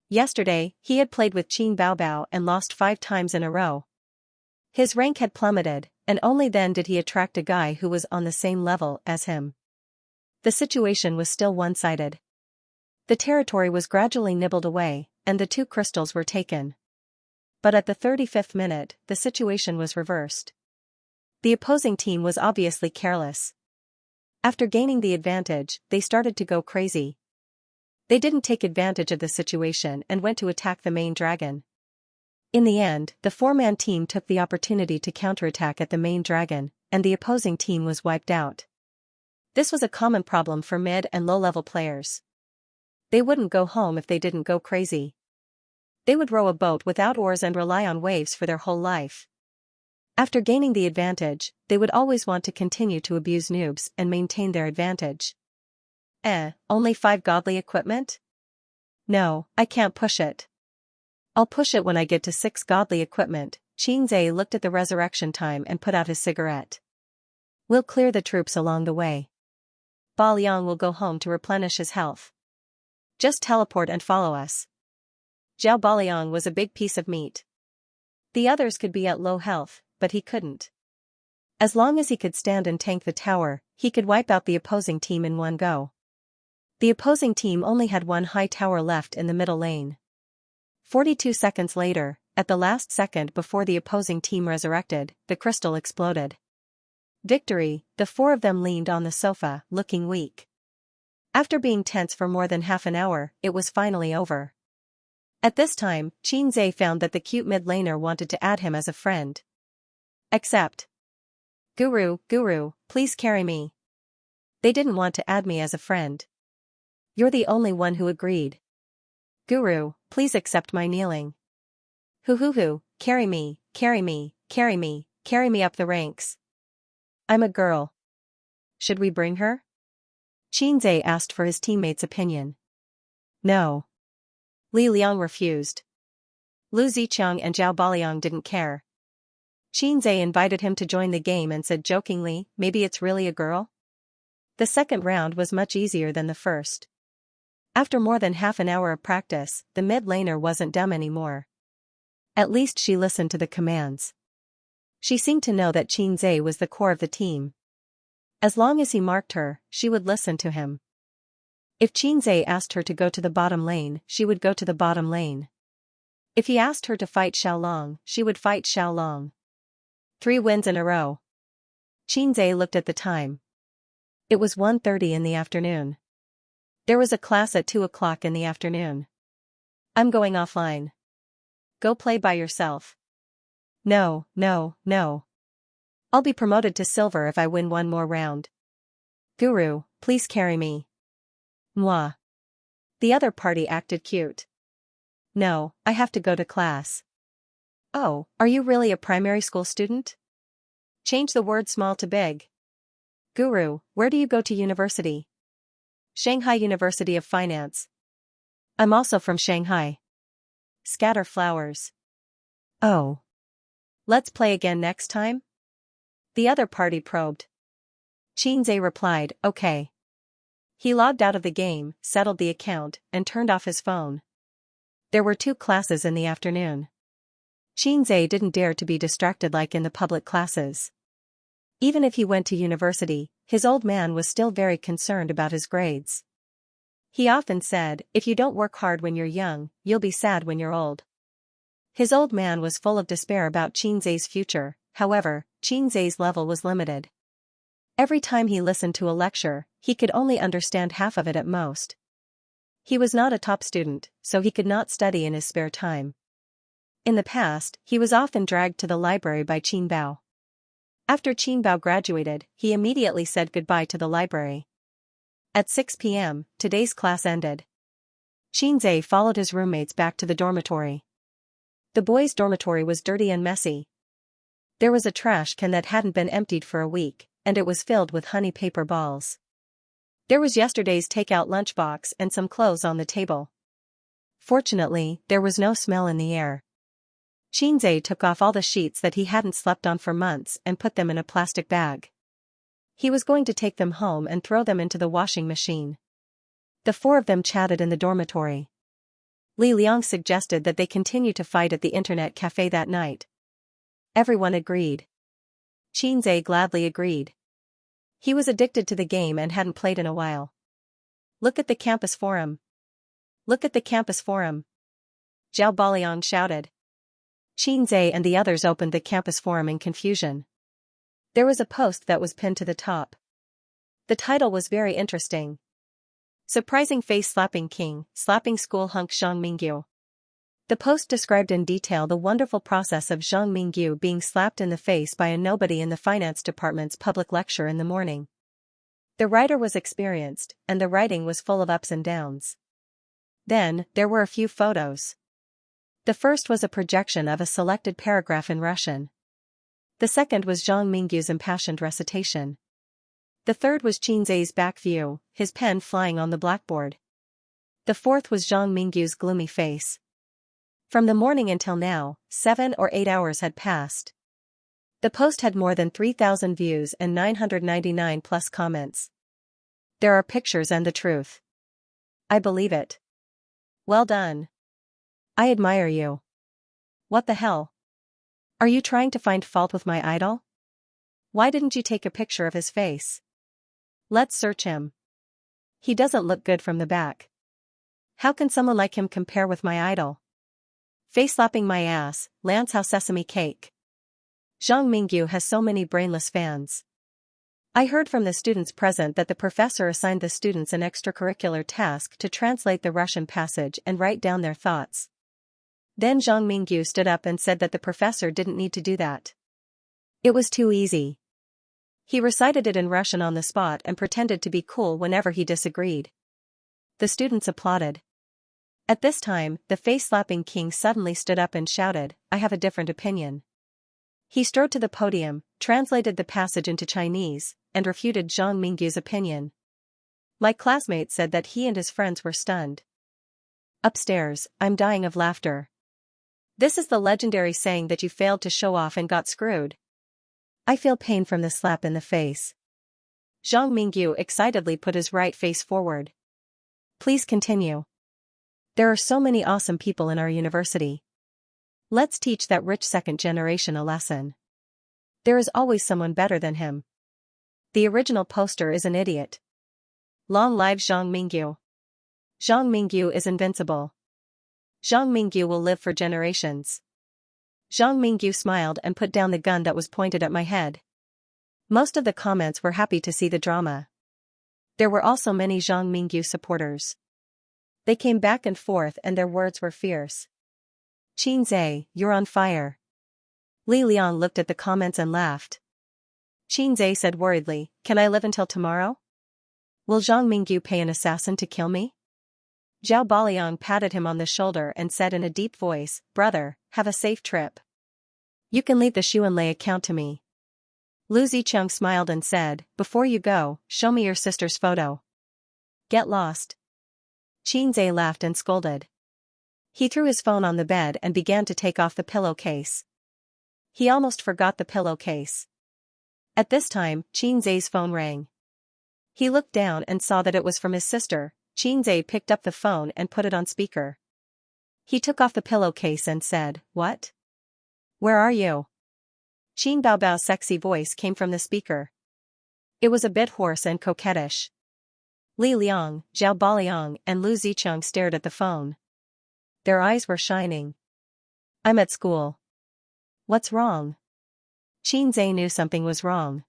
A: Yesterday, he had played with Qin Baobao and lost 5 times in a row. His rank had plummeted, and only then did he attract a guy who was on the same level as him. The situation was still one-sided. The territory was gradually nibbled away, and the 2 crystals were taken. But at the 35th minute, the situation was reversed. The opposing team was obviously careless. After gaining the advantage, they started to go crazy. They didn't take advantage of the situation and went to attack the main dragon. In the end, the 4-man team took the opportunity to counterattack at the main dragon, and the opposing team was wiped out. This was a common problem for mid and low-level players. They wouldn't go home if they didn't go crazy. They would row a boat without oars and rely on waves for their whole life. After gaining the advantage, they would always want to continue to abuse noobs and maintain their advantage. Only 5 godly equipment? No, I can't push it. I'll push it when I get to 6 godly equipment. Qinzhe looked at the resurrection time and put out his cigarette. We'll clear the troops along the way. Baliang will go home to replenish his health. Just teleport and follow us. Zhao Baliang was a big piece of meat. The others could be at low health, but he couldn't. As long as he could stand and tank the tower, he could wipe out the opposing team in one go. The opposing team only had 1 high tower left in the middle lane. 42 seconds later, at the last second before the opposing team resurrected, the crystal exploded. Victory, the 4 of them leaned on the sofa, looking weak. After being tense for more than half an hour, it was finally over. At this time, Qinzhe found that the cute mid-laner wanted to add him as a friend. Accept. Guru, please carry me. They didn't want to add me as a friend. You're the only one who agreed. Guru, please accept my kneeling. Carry me up the ranks. I'm a girl. Should we bring her? Qinzhe asked for his teammates' opinion. No. Li Liang refused. Lu Zicheng and Zhao Baliang didn't care. Qinzhe invited him to join the game and said jokingly, maybe it's really a girl? The second round was much easier than the first. After more than half an hour of practice, the mid-laner wasn't dumb anymore. At least she listened to the commands. She seemed to know that Qinzhe was the core of the team. As long as he marked her, she would listen to him. If Qinzhe asked her to go to the bottom lane, she would go to the bottom lane. If he asked her to fight Xiaolong, she would fight Xiaolong. 3 wins in a row. Qinzhe looked at the time. It was 1:30 in the afternoon. There was a class at 2 o'clock in the afternoon. I'm going offline. Go play by yourself. No. I'll be promoted to silver if I win 1 more round. Guru, please carry me. Mwah. The other party acted cute. No, I have to go to class. Oh, are you really a primary school student? Change the word small to big. Guru, where do you go to university? Shanghai University of Finance. I'm also from Shanghai. Scatter flowers. Oh. Let's play again next time? The other party probed. Qinzhe replied, okay. He logged out of the game, settled the account, and turned off his phone. There were 2 classes in the afternoon. Qinzhe didn't dare to be distracted like in the public classes. Even if he went to university, his old man was still very concerned about his grades. He often said, if you don't work hard when you're young, you'll be sad when you're old. His old man was full of despair about Xianxia's future, however, Xianxia's level was limited. Every time he listened to a lecture, he could only understand half of it at most. He was not a top student, so he could not study in his spare time. In the past, he was often dragged to the library by Qin Bao. After Qin Bao graduated, he immediately said goodbye to the library. At 6 p.m., today's class ended. Xianxia followed his roommates back to the dormitory. The boys' dormitory was dirty and messy. There was a trash can that hadn't been emptied for a week, and it was filled with honey paper balls. There was yesterday's takeout lunchbox and some clothes on the table. Fortunately, there was no smell in the air. Xianxia took off all the sheets that he hadn't slept on for months and put them in a plastic bag. He was going to take them home and throw them into the washing machine. The four of them chatted in the dormitory. Li Liang suggested that they continue to fight at the internet cafe that night. Everyone agreed. Xianxia gladly agreed. He was addicted to the game and hadn't played in a while. Look at the campus forum. Look at the campus forum. Zhao Baliang shouted. Xianxia and the others opened the campus forum in confusion. There was a post that was pinned to the top. The title was very interesting. Surprising face-slapping king, slapping school hunk Zhang Mingyu. The post described in detail the wonderful process of Zhang Mingyu being slapped in the face by a nobody in the finance department's public lecture in the morning. The writer was experienced, and the writing was full of ups and downs. Then, there were a few photos. The first was a projection of a selected paragraph in Russian. The second was Zhang Mingyu's impassioned recitation. The third was Xianxia's back view, his pen flying on the blackboard. The fourth was Zhang Mingyu's gloomy face. From the morning until now, 7 or 8 hours had passed. The post had more than 3,000 views and 999 plus comments. There are pictures and the truth. I believe it. Well done. I admire you. What the hell? Are you trying to find fault with my idol? Why didn't you take a picture of his face? Let's search him. He doesn't look good from the back. How can someone like him compare with my idol? Face-slapping my ass, Lance how sesame cake. Zhang Mingyu has so many brainless fans. I heard from the students present that the professor assigned the students an extracurricular task to translate the Russian passage and write down their thoughts. Then Zhang Mingyu stood up and said that the professor didn't need to do that. It was too easy. He recited it in Russian on the spot and pretended to be cool whenever he disagreed. The students applauded. At this time, the face-slapping king suddenly stood up and shouted, I have a different opinion. He strode to the podium, translated the passage into Chinese, and refuted Zhang Mingyu's opinion. My classmate said that he and his friends were stunned. Upstairs, I'm dying of laughter. This is the legendary saying that you failed to show off and got screwed. I feel pain from the slap in the face. Zhang Mingyu excitedly put his right face forward. Please continue. There are so many awesome people in our university. Let's teach that rich second generation a lesson. There is always someone better than him. The original poster is an idiot. Long live Zhang Mingyu. Zhang Mingyu is invincible. Zhang Mingyu will live for generations. Zhang Mingyu smiled and put down the gun that was pointed at my head. Most of the comments were happy to see the drama. There were also many Zhang Mingyu supporters. They came back and forth and their words were fierce. Xianxia, you're on fire. Li Liang looked at the comments and laughed. Xianxia said worriedly, can I live until tomorrow? Will Zhang Mingyu pay an assassin to kill me? Zhao Baliang patted him on the shoulder and said in a deep voice, brother, have a safe trip. You can leave the Xuanlei account to me. Lu Zicheng smiled and said, before you go, show me your sister's photo. Get lost. Xianxia laughed and scolded. He threw his phone on the bed and began to take off the pillowcase. He almost forgot the pillowcase. At this time, Xianxia's phone rang. He looked down and saw that it was from his sister. Xianxia picked up the phone and put it on speaker. He took off the pillowcase and said, what? Where are you? Qin Baobao's sexy voice came from the speaker. It was a bit hoarse and coquettish. Li Liang, Zhao Baliang and Lu Zicheng stared at the phone. Their eyes were shining. I'm at school. What's wrong? Xianxia knew something was wrong.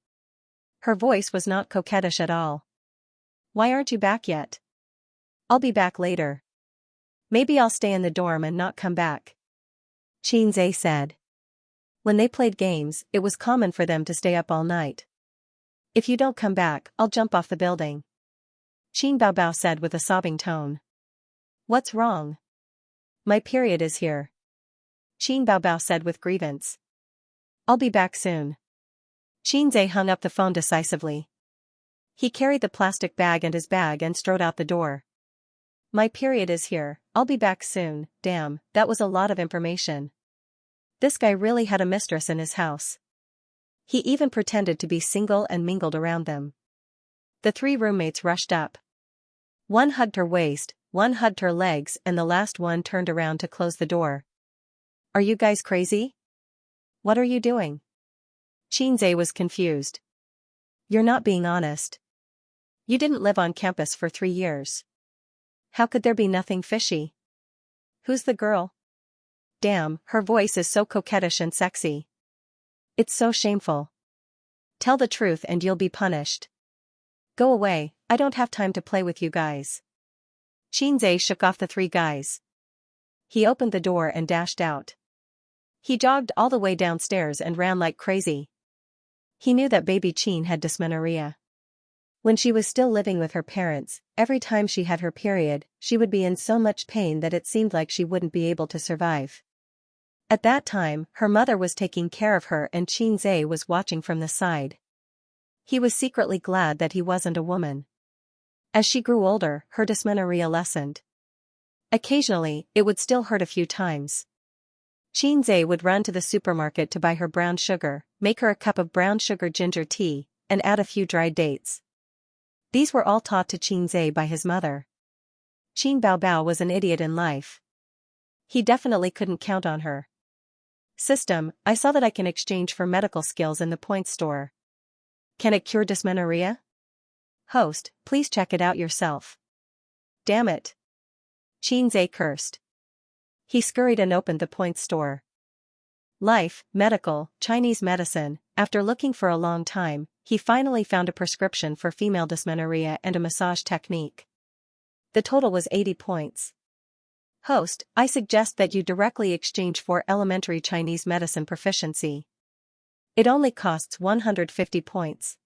A: Her voice was not coquettish at all. Why aren't you back yet? I'll be back later. Maybe I'll stay in the dorm and not come back. Xianxia said. When they played games, it was common for them to stay up all night. If you don't come back, I'll jump off the building. Qin Baobao said with a sobbing tone. What's wrong? My period is here. Qin Baobao said with grievance. I'll be back soon. Xianxia hung up the phone decisively. He carried the plastic bag and his bag and strode out the door. My period is here, I'll be back soon. Damn, that was a lot of information. This guy really had a mistress in his house. He even pretended to be single and mingled around them. The three roommates rushed up. One hugged her waist, one hugged her legs and the last one turned around to close the door. Are you guys crazy? What are you doing? Xianxia was confused. You're not being honest. You didn't live on campus for 3 years. How could there be nothing fishy? Who's the girl? Damn, her voice is so coquettish and sexy. It's so shameful. Tell the truth and you'll be punished. Go away, I don't have time to play with you guys. Xianxia shook off the 3 guys. He opened the door and dashed out. He jogged all the way downstairs and ran like crazy. He knew that baby Qin had dysmenorrhea. When she was still living with her parents, every time she had her period, she would be in so much pain that it seemed like she wouldn't be able to survive. At that time, her mother was taking care of her and Xianxia was watching from the side. He was secretly glad that he wasn't a woman. As she grew older, her dysmenorrhea lessened. Occasionally, it would still hurt a few times. Xianxia would run to the supermarket to buy her brown sugar, make her a cup of brown sugar ginger tea, and add a few dried dates. These were all taught to Xianxia by his mother. Qin Baobao was an idiot in life. He definitely couldn't count on her. System, I saw that I can exchange for medical skills in the points store. Can it cure dysmenorrhea? Host, please check it out yourself. Damn it. Xianxia cursed. He scurried and opened the points store. Life, medical, Chinese medicine. After looking for a long time, he finally found a prescription for female dysmenorrhea and a massage technique. The total was 80 points. Host, I suggest that you directly exchange for elementary Chinese medicine proficiency. It only costs 150 points.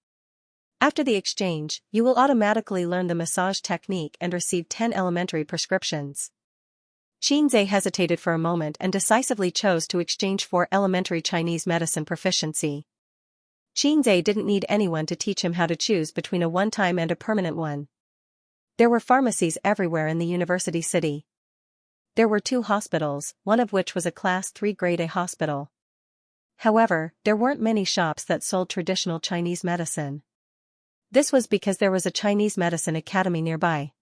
A: After the exchange, you will automatically learn the massage technique and receive 10 elementary prescriptions. Xianxia hesitated for a moment and decisively chose to exchange for elementary Chinese medicine proficiency. Xianxia didn't need anyone to teach him how to choose between a one-time and a permanent one. There were pharmacies everywhere in the university city. There were 2 hospitals, one of which was a Class 3 Grade A hospital. However, there weren't many shops that sold traditional Chinese medicine. This was because there was a Chinese medicine academy nearby.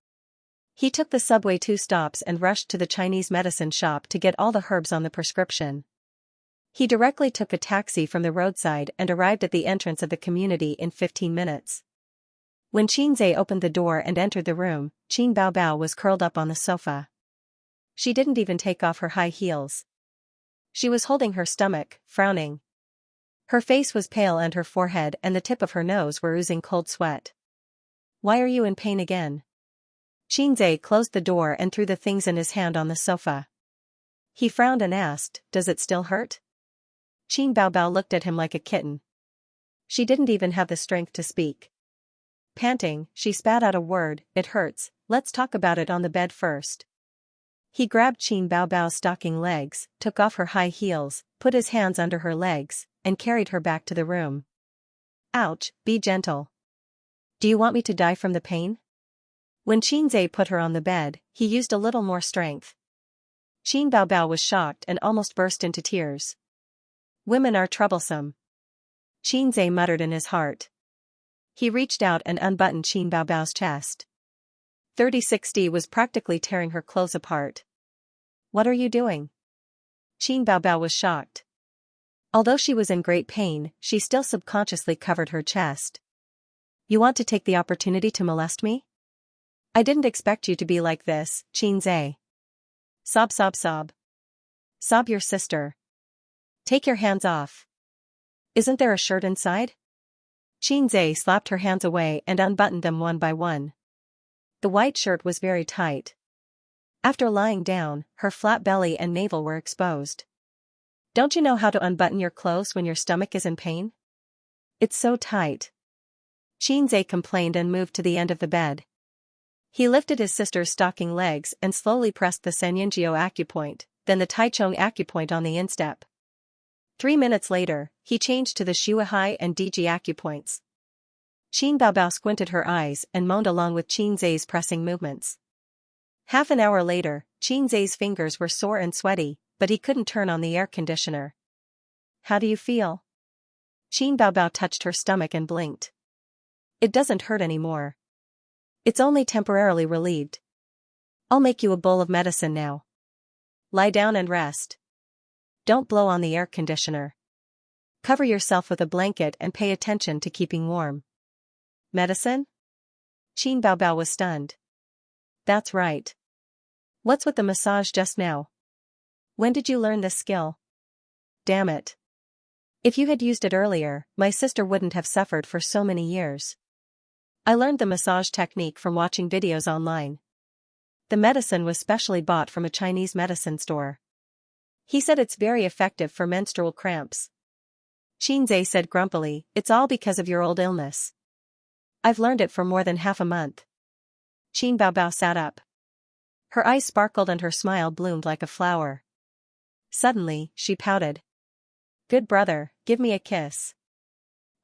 A: He took the subway 2 stops and rushed to the Chinese medicine shop to get all the herbs on the prescription. He directly took a taxi from the roadside and arrived at the entrance of the community in 15 minutes. When Xianxia opened the door and entered the room, Qin Baobao was curled up on the sofa. She didn't even take off her high heels. She was holding her stomach, frowning. Her face was pale and her forehead and the tip of her nose were oozing cold sweat. Why are you in pain again? Xianxia closed the door and threw the things in his hand on the sofa. He frowned and asked, does it still hurt? Qin Baobao looked at him like a kitten. She didn't even have the strength to speak. Panting, she spat out a word, it hurts, let's talk about it on the bed first. He grabbed Qin Baobao's stocking legs, took off her high heels, put his hands under her legs, and carried her back to the room. Ouch, be gentle. Do you want me to die from the pain? When Xianxia put her on the bed, he used a little more strength. Qin Baobao was shocked and almost burst into tears. Women are troublesome. Xianxia muttered in his heart. He reached out and unbuttoned Qin Baobao's chest. 3060 was practically tearing her clothes apart. What are you doing? Qin Baobao was shocked. Although she was in great pain, she still subconsciously covered her chest. You want to take the opportunity to molest me? I didn't expect you to be like this, Xianxia. Sob sob sob. Sob your sister. Take your hands off. Isn't there a shirt inside? Xianxia slapped her hands away and unbuttoned them one by one. The white shirt was very tight. After lying down, her flat belly and navel were exposed. Don't you know how to unbutton your clothes when your stomach is in pain? It's so tight. Xianxia complained and moved to the end of the bed. He lifted his sister's stocking legs and slowly pressed the Xianxia acupoint, then the Taichung acupoint on the instep. 3 minutes later, he changed to the Shuahai and Diji acupoints. Qin Baobao squinted her eyes and moaned along with Xianxia's pressing movements. Half an hour later, Xianxia's fingers were sore and sweaty, but he couldn't turn on the air conditioner. How do you feel? Qin Baobao touched her stomach and blinked. It doesn't hurt anymore. It's only temporarily relieved. I'll make you a bowl of medicine now. Lie down and rest. Don't blow on the air conditioner. Cover yourself with a blanket and pay attention to keeping warm. Medicine? Qin Baobao was stunned. That's right. What's with the massage just now? When did you learn this skill? Damn it. If you had used it earlier, my sister wouldn't have suffered for so many years. I learned the massage technique from watching videos online. The medicine was specially bought from a Chinese medicine store. He said it's very effective for menstrual cramps. Xianxia said grumpily, it's all because of your old illness. I've learned it for more than half a month. Qin Baobao sat up. Her eyes sparkled and her smile bloomed like a flower. Suddenly, she pouted. Good brother, give me a kiss.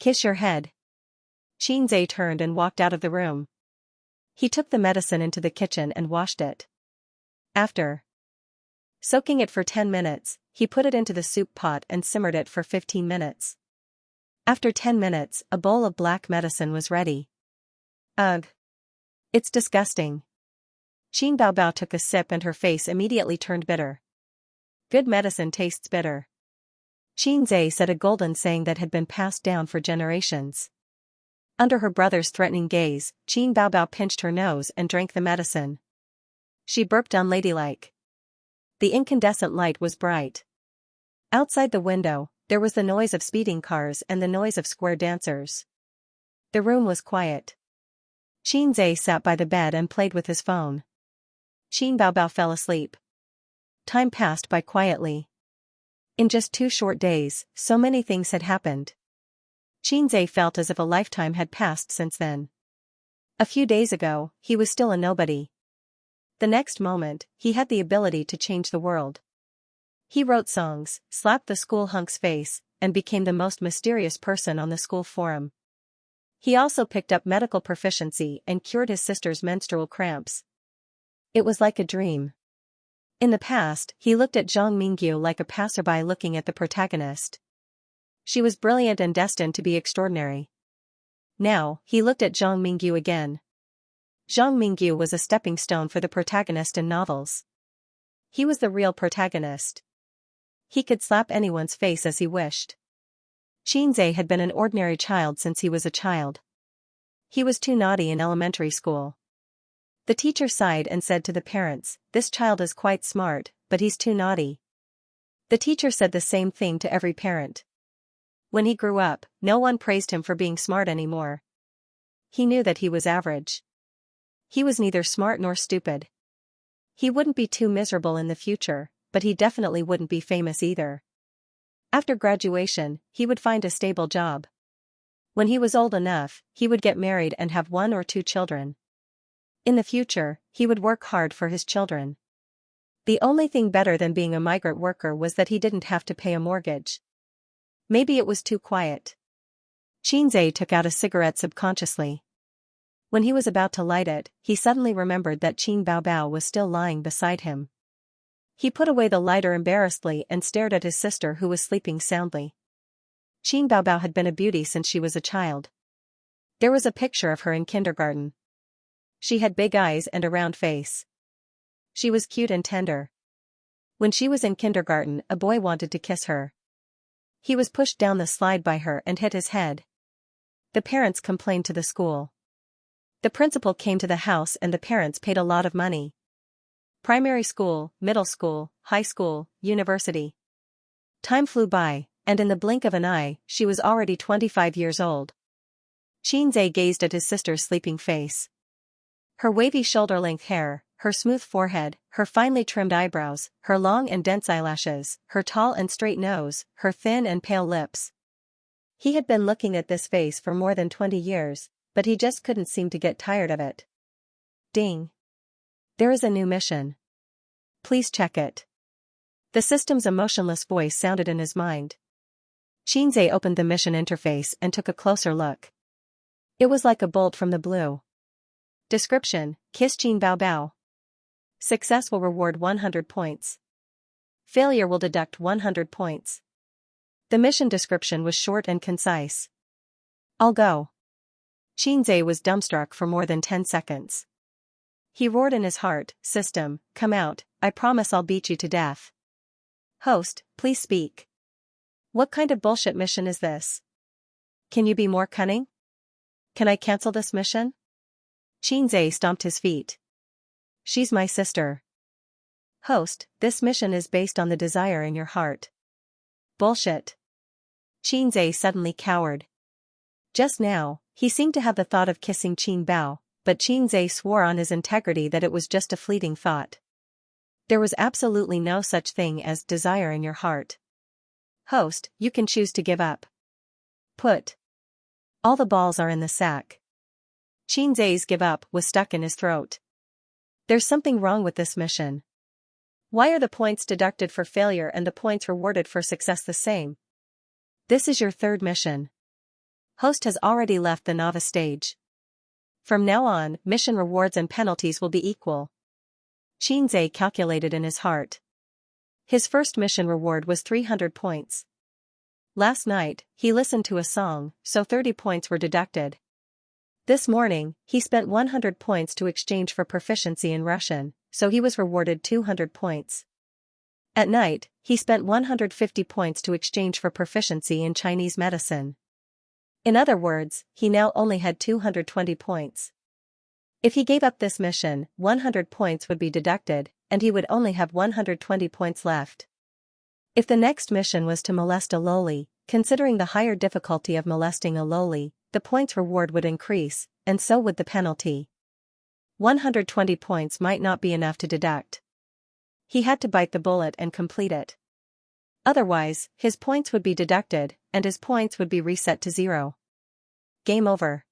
A: Kiss your head. Xianxia turned and walked out of the room. He took the medicine into the kitchen and washed it. After soaking it for 10 minutes, he put it into the soup pot and simmered it for 15 minutes. After 10 minutes, a bowl of black medicine was ready. Ugh. It's disgusting. Qin Baobao took a sip and her face immediately turned bitter. Good medicine tastes bitter. Xianxia said a golden saying that had been passed down for generations. Under her brother's threatening gaze, Qin Baobao pinched her nose and drank the medicine. She burped unladylike. The incandescent light was bright. Outside the window, there was the noise of speeding cars and the noise of square dancers. The room was quiet. Xianxia sat by the bed and played with his phone. Qin Baobao fell asleep. Time passed by quietly. In just 2 short days, so many things had happened. Xianxia felt as if a lifetime had passed since then. A few days ago, he was still a nobody. The next moment, he had the ability to change the world. He wrote songs, slapped the school hunk's face, and became the most mysterious person on the school forum. He also picked up medical proficiency and cured his sister's menstrual cramps. It was like a dream. In the past, he looked at Zhang Mingyu like a passerby looking at the protagonist. She was brilliant and destined to be extraordinary. Now, he looked at Zhang Mingyu again. Zhang Mingyu was a stepping stone for the protagonist in novels. He was the real protagonist. He could slap anyone's face as he wished. Xianxia had been an ordinary child since he was a child. He was too naughty in elementary school. The teacher sighed and said to the parents, "This child is quite smart, but he's too naughty." The teacher said the same thing to every parent. When he grew up, no one praised him for being smart anymore. He knew that he was average. He was neither smart nor stupid. He wouldn't be too miserable in the future, but he definitely wouldn't be famous either. After graduation, he would find a stable job. When he was old enough, he would get married and have 1 or 2 children. In the future, he would work hard for his children. The only thing better than being a migrant worker was that he didn't have to pay a mortgage. Maybe it was too quiet. Xianxia took out a cigarette subconsciously. When he was about to light it, he suddenly remembered that Qin Baobao was still lying beside him. He put away the lighter embarrassedly and stared at his sister who was sleeping soundly. Qin Baobao had been a beauty since she was a child. There was a picture of her in kindergarten. She had big eyes and a round face. She was cute and tender. When she was in kindergarten, a boy wanted to kiss her. He was pushed down the slide by her and hit his head. The parents complained to the school. The principal came to the house and the parents paid a lot of money. Primary school, middle school, high school, university. Time flew by, and in the blink of an eye, she was already 25 years old. Xianxia gazed at his sister's sleeping face. Her wavy shoulder-length hair, her smooth forehead, her finely trimmed eyebrows, her long and dense eyelashes, her tall and straight nose, her thin and pale lips. He had been looking at this face for more than 20 years, but he just couldn't seem to get tired of it. Ding. There is a new mission. Please check it. The system's emotionless voice sounded in his mind. Xianxia opened the mission interface and took a closer look. It was like a bolt from the blue. Description: Kiss Qin Bao Bao. Success will reward 100 points. Failure will deduct 100 points. The mission description was short and concise. I'll go. Xianxia was dumbstruck for more than 10 seconds. He roared in his heart, System, come out, I promise I'll beat you to death. Host, please speak. What kind of bullshit mission is this? Can you be more cunning? Can I cancel this mission? Xianxia stomped his feet. She's my sister. Host, this mission is based on the desire in your heart. Bullshit. Xianxia suddenly cowered. Just now, he seemed to have the thought of kissing Qin Bao, but Xianxia swore on his integrity that it was just a fleeting thought. There was absolutely no such thing as desire in your heart. Host, you can choose to give up. Put. All the balls are in the sack. Xianxia's give up was stuck in his throat. There's something wrong with this mission. Why are the points deducted for failure and the points rewarded for success the same? This is your third mission. Host has already left the novice stage. From now on, mission rewards and penalties will be equal. Xianxia calculated in his heart. His first mission reward was 300 points. Last night, he listened to a song, so 30 points were deducted. This morning, he spent 100 points to exchange for proficiency in Russian, so he was rewarded 200 points. At night, he spent 150 points to exchange for proficiency in Chinese medicine. In other words, he now only had 220 points. If he gave up this mission, 100 points would be deducted, and he would only have 120 points left. If the next mission was to molest a loli, considering the higher difficulty of molesting a loli, the points reward would increase, and so would the penalty. 120 points might not be enough to deduct. He had to bite the bullet and complete it. Otherwise, his points would be deducted, and his points would be reset to 0. Game over.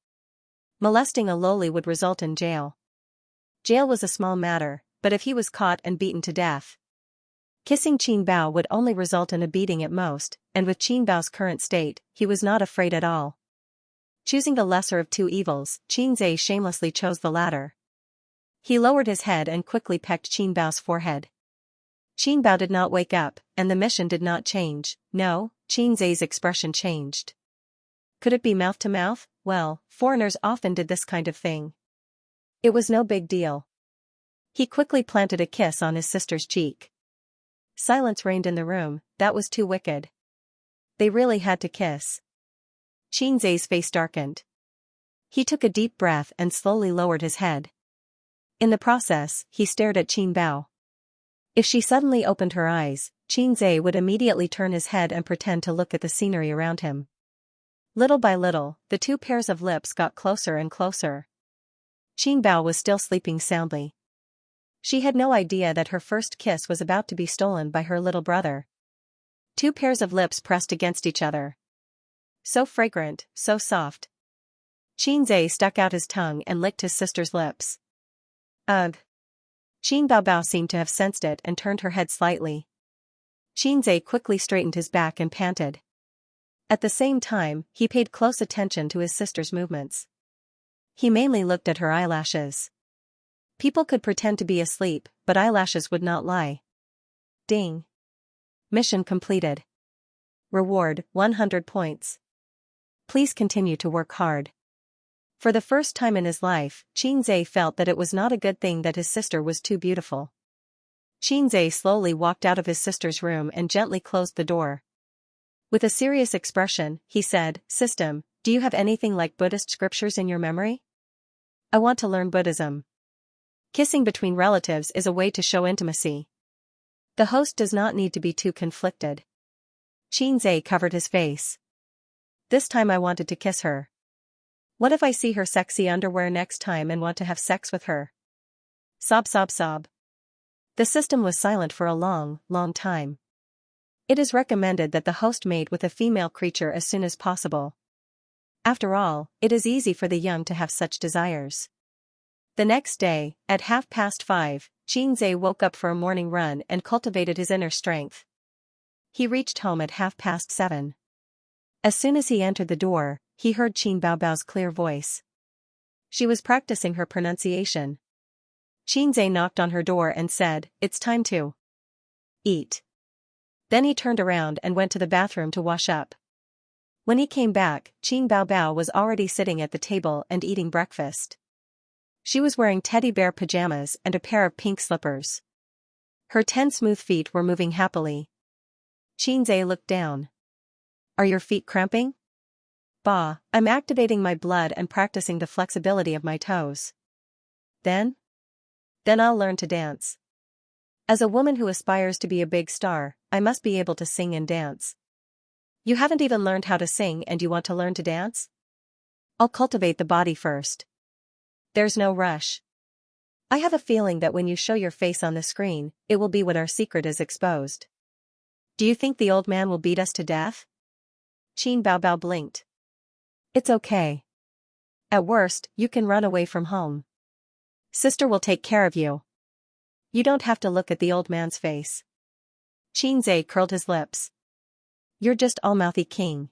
A: Molesting a loli would result in jail. Jail was a small matter, but if he was caught and beaten to death. Kissing Qin Bao would only result in a beating at most, and with Qin Bao's current state, he was not afraid at all. Choosing the lesser of two evils, Xianxia shamelessly chose the latter. He lowered his head and quickly pecked Qin Bao's forehead. Qin Bao did not wake up, and the mission did not change. No, Xianxia's expression changed. Could it be mouth to mouth? Well, foreigners often did this kind of thing. It was no big deal. He quickly planted a kiss on his sister's cheek. Silence reigned in the room. That was too wicked. They really had to kiss. Xianxia's face darkened. He took a deep breath and slowly lowered his head. In the process, he stared at Qin Bao. If she suddenly opened her eyes, Xianxia would immediately turn his head and pretend to look at the scenery around him. Little by little, the two pairs of lips got closer and closer. Qin Bao was still sleeping soundly. She had no idea that her first kiss was about to be stolen by her little brother. Two pairs of lips pressed against each other. So fragrant, so soft. Xianxia stuck out his tongue and licked his sister's lips. Ugh. Qin Bao seemed to have sensed it and turned her head slightly. Xianxia quickly straightened his back and panted. At the same time, he paid close attention to his sister's movements. He mainly looked at her eyelashes. People could pretend to be asleep, but eyelashes would not lie. Ding. Mission completed. Reward, 100 points. Please continue to work hard. For the first time in his life, Xianxia felt that it was not a good thing that his sister was too beautiful. Xianxia slowly walked out of his sister's room and gently closed the door. With a serious expression, he said, System, do you have anything like Buddhist scriptures in your memory? I want to learn Buddhism. Kissing between relatives is a way to show intimacy. The host does not need to be too conflicted. Xianxia covered his face. This time I wanted to kiss her. What if I see her sexy underwear next time and want to have sex with her? Sob sob sob. The system was silent for a long, long time. It is recommended that the host mate with a female creature as soon as possible. After all, it is easy for the young to have such desires. The next day, at 5:30, Xianxia woke up for a morning run and cultivated his inner strength. He reached home at 7:30. As soon as he entered the door, he heard Qin Baobao's clear voice. She was practicing her pronunciation. Xianxia knocked on her door and said, "It's time to eat." Then he turned around and went to the bathroom to wash up. When he came back, Qin Baobao was already sitting at the table and eating breakfast. She was wearing teddy bear pajamas and a pair of pink slippers. Her 10 smooth feet were moving happily. Xianxia looked down. "Are your feet cramping?" "Bah, I'm activating my blood and practicing the flexibility of my toes." Then I'll learn to dance. As a woman who aspires to be a big star, I must be able to sing and dance." "You haven't even learned how to sing and you want to learn to dance?" "I'll cultivate the body first. There's no rush. I have a feeling that when you show your face on the screen, it will be when our secret is exposed." "Do you think the old man will beat us to death?" Qin Baobao blinked. "It's okay. At worst, you can run away from home. Sister will take care of you. You don't have to look at the old man's face." Xianxia curled his lips. "You're just all-mouthy king.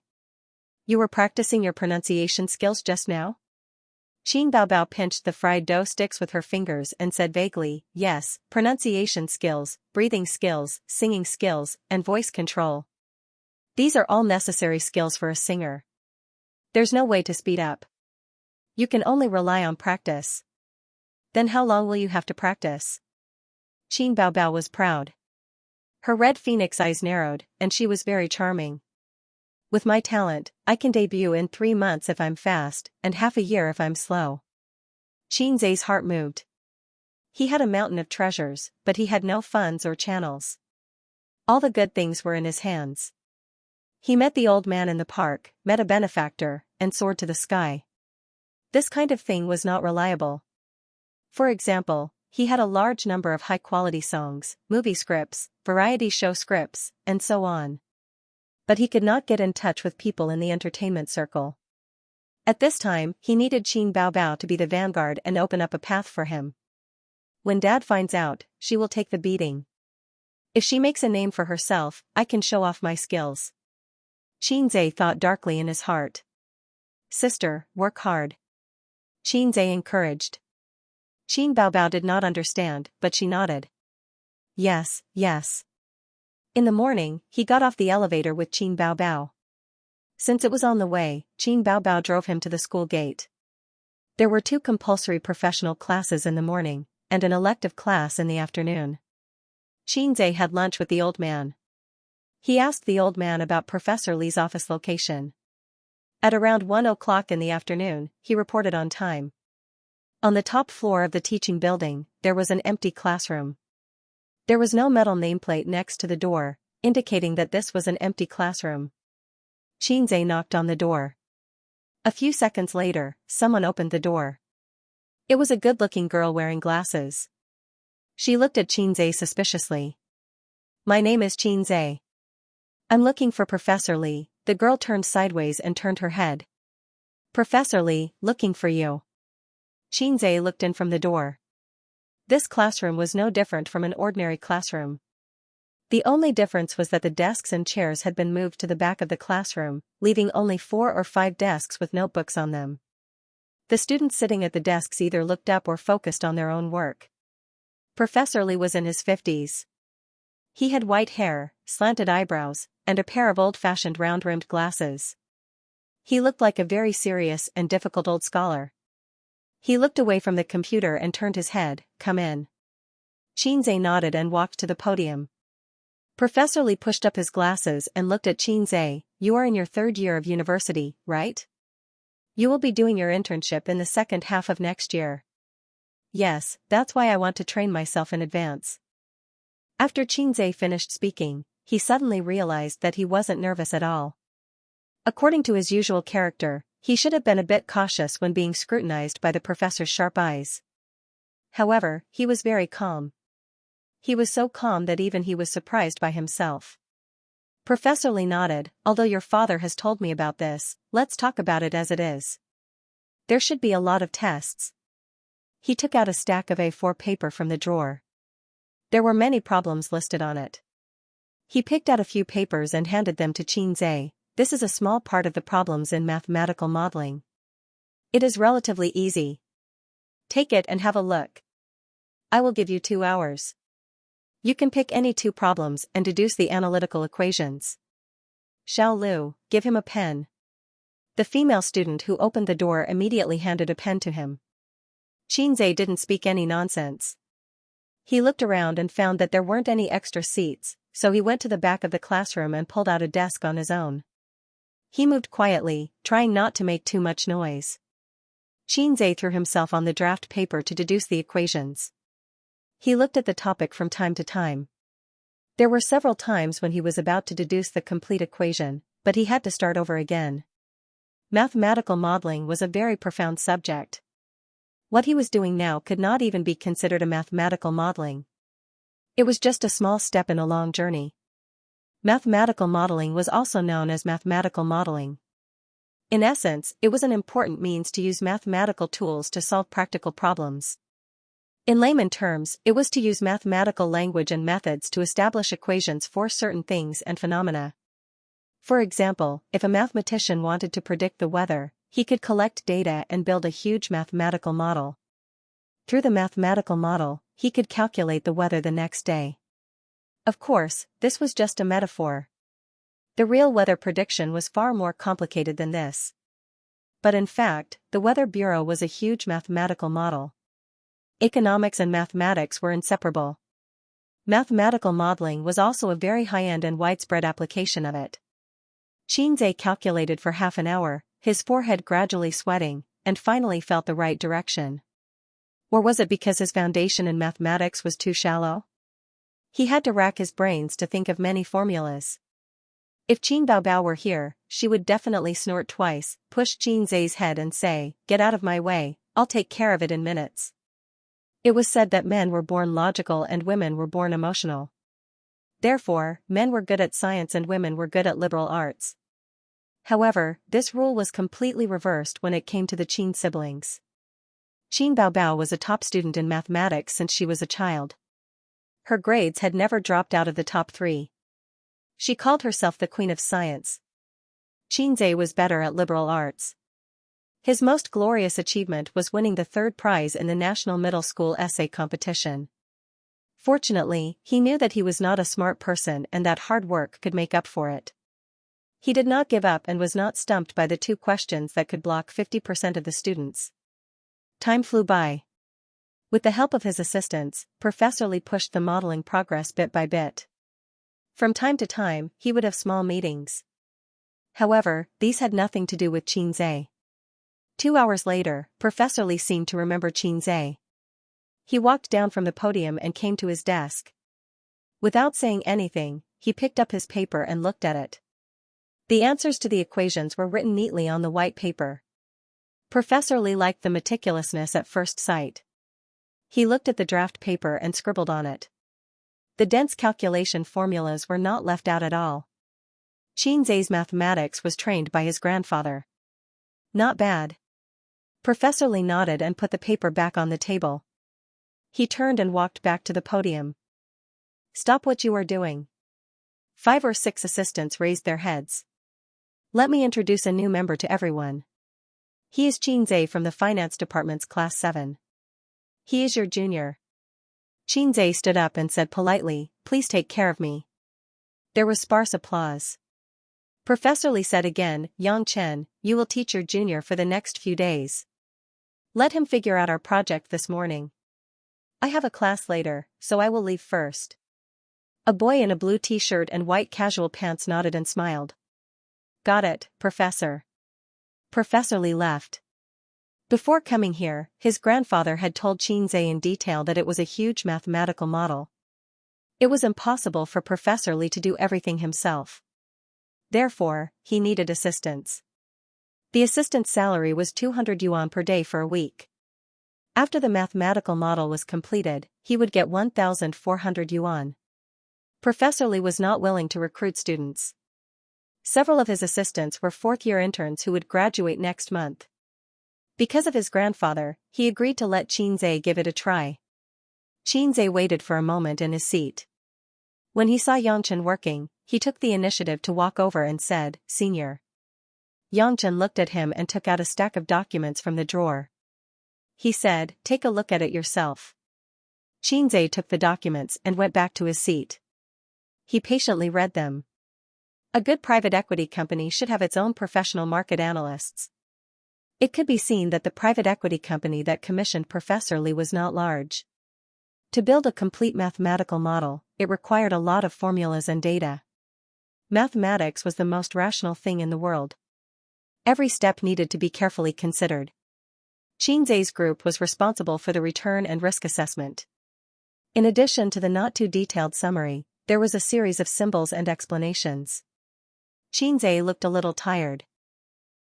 A: You were practicing your pronunciation skills just now?" Qin Baobao pinched the fried dough sticks with her fingers and said vaguely, "Yes, pronunciation skills, breathing skills, singing skills, and voice control. These are all necessary skills for a singer. There's no way to speed up. You can only rely on practice." "Then how long will you have to practice?" Qin Baobao was proud. Her red phoenix eyes narrowed, and she was very charming. "With my talent, I can debut in 3 months if I'm fast, and half a year if I'm slow." Xianxia's heart moved. He had a mountain of treasures, but he had no funds or channels. All the good things were in his hands. He met the old man in the park, met a benefactor, and soared to the sky. This kind of thing was not reliable. For example, he had a large number of high-quality songs, movie scripts, variety show scripts, and so on. But he could not get in touch with people in the entertainment circle. At this time, he needed Qin Baobao to be the vanguard and open up a path for him. When Dad finds out, she will take the beating. If she makes a name for herself, I can show off my skills. Xianxia thought darkly in his heart. "Sister, work hard." Xianxia encouraged. Qin Baobao did not understand, but she nodded. "Yes, yes." In the morning, he got off the elevator with Qin Baobao. Since it was on the way, Qin Baobao drove him to the school gate. There were 2 compulsory professional classes in the morning, and an elective class in the afternoon. Xianxia had lunch with the old man. He asked the old man about Professor Li's office location. At around 1 o'clock in the afternoon, he reported on time. On the top floor of the teaching building, there was an empty classroom. There was no metal nameplate next to the door, indicating that this was an empty classroom. Xianxia knocked on the door. A few seconds later, someone opened the door. It was a good-looking girl wearing glasses. She looked at Xianxia suspiciously. "My name is Xianxia. I'm looking for Professor Li." The girl turned sideways and turned her head. "Professor Li, looking for you." Xianxia looked in from the door. This classroom was no different from an ordinary classroom. The only difference was that the desks and chairs had been moved to the back of the classroom, leaving only 4 or 5 desks with notebooks on them. The students sitting at the desks either looked up or focused on their own work. Professor Li was in his 50s. He had white hair, slanted eyebrows, and a pair of old-fashioned round-rimmed glasses. He looked like a very serious and difficult old scholar. He looked away from the computer and turned his head. "Come in." Xianxia nodded and walked to the podium. Professor Li pushed up his glasses and looked at Xianxia. "You are in your 3rd year of university, right?" You will be doing your internship in the second half of next year. Yes, that's why I want to train myself in advance. After Xianxia finished speaking, he suddenly realized that he wasn't nervous at all. According to his usual character, he should have been a bit cautious when being scrutinized by the professor's sharp eyes. However, he was very calm. He was so calm that even he was surprised by himself. Professor Lee nodded. Although your father has told me about this, let's talk about it as it is. There should be a lot of tests. He took out a stack of A4 paper from the drawer. There were many problems listed on it. He picked out a few papers and handed them to Xianxia. This is a small part of the problems in mathematical modeling. It is relatively easy. Take it and have a look. I will give you 2 hours. You can pick any 2 problems and deduce the analytical equations. Xiao Lu, give him a pen. The female student who opened the door immediately handed a pen to him. Xianxia didn't speak any nonsense. He looked around and found that there weren't any extra seats, so he went to the back of the classroom and pulled out a desk on his own. He moved quietly, trying not to make too much noise. Xianxia threw himself on the draft paper to deduce the equations. He looked at the topic from time to time. There were several times when he was about to deduce the complete equation, but he had to start over again. Mathematical modeling was a very profound subject. What he was doing now could not even be considered a mathematical modeling. It was just a small step in a long journey. Mathematical modeling was also known as mathematical modeling. In essence, it was an important means to use mathematical tools to solve practical problems. In layman terms, it was to use mathematical language and methods to establish equations for certain things and phenomena. For example, if a mathematician wanted to predict the weather, he could collect data and build a huge mathematical model. Through the mathematical model, he could calculate the weather the next day. Of course, this was just a metaphor. The real weather prediction was far more complicated than this. But in fact, the Weather Bureau was a huge mathematical model. Economics and mathematics were inseparable. Mathematical modeling was also a very high-end and widespread application of it. Xianxia calculated for half an hour, his forehead gradually sweating, and finally felt the right direction. Or was it because his foundation in mathematics was too shallow? He had to rack his brains to think of many formulas. If Qin Baobao were here, she would definitely snort twice, push Xianxia's head and say, "Get out of my way, I'll take care of it in minutes." It was said that men were born logical and women were born emotional. Therefore, men were good at science and women were good at liberal arts. However, this rule was completely reversed when it came to the Qin siblings. Qin Baobao was a top student in mathematics since she was a child. Her grades had never dropped out of the top 3. She called herself the Queen of Science. Xianxia was better at liberal arts. His most glorious achievement was winning the 3rd prize in the National Middle School Essay Competition. Fortunately, he knew that he was not a smart person and that hard work could make up for it. He did not give up and was not stumped by the 2 questions that could block 50% of the students. Time flew by. With the help of his assistants, Professor Lee pushed the modeling progress bit by bit. From time to time, he would have small meetings. However, these had nothing to do with Xianxia. 2 hours later, Professor Lee seemed to remember Xianxia. He walked down from the podium and came to his desk. Without saying anything, he picked up his paper and looked at it. The answers to the equations were written neatly on the white paper. Professor Lee liked the meticulousness at first sight. He looked at the draft paper and scribbled on it. The dense calculation formulas were not left out at all. Xianxia's mathematics was trained by his grandfather. Not bad. Professor Lee nodded and put the paper back on the table. He turned and walked back to the podium. Stop what you are doing. 5 or 6 assistants raised their heads. Let me introduce a new member to everyone. He is Xianxia from the Finance Department's Class 7. He is your junior. Xianxia stood up and said politely, "Please take care of me." There was sparse applause. Professor Lee said again, "Yang Chen, you will teach your junior for the next few days. Let him figure out our project this morning. I have a class later, so I will leave first." A boy in a blue t-shirt and white casual pants nodded and smiled. "Got it, Professor." Professor Li left. Before coming here, his grandfather had told Xianxia in detail that it was a huge mathematical model. It was impossible for Professor Li to do everything himself. Therefore, he needed assistance. The assistant's salary was 200 yuan per day for a week. After the mathematical model was completed, he would get 1,400 yuan. Professor Li was not willing to recruit students. Several of his assistants were fourth-year interns who would graduate next month. Because of his grandfather, he agreed to let Xianxia give it a try. Xianxia waited for a moment in his seat. When he saw Yangchen working, he took the initiative to walk over and said, "Senior." Yangchen looked at him and took out a stack of documents from the drawer. He said, "Take a look at it yourself." Xianxia took the documents and went back to his seat. He patiently read them. A good private equity company should have its own professional market analysts. It could be seen that the private equity company that commissioned Professor Li was not large. To build a complete mathematical model, it required a lot of formulas and data. Mathematics was the most rational thing in the world. Every step needed to be carefully considered. Xianxia's group was responsible for the return and risk assessment. In addition to the not-too-detailed summary, there was a series of symbols and explanations. Xianxia looked a little tired.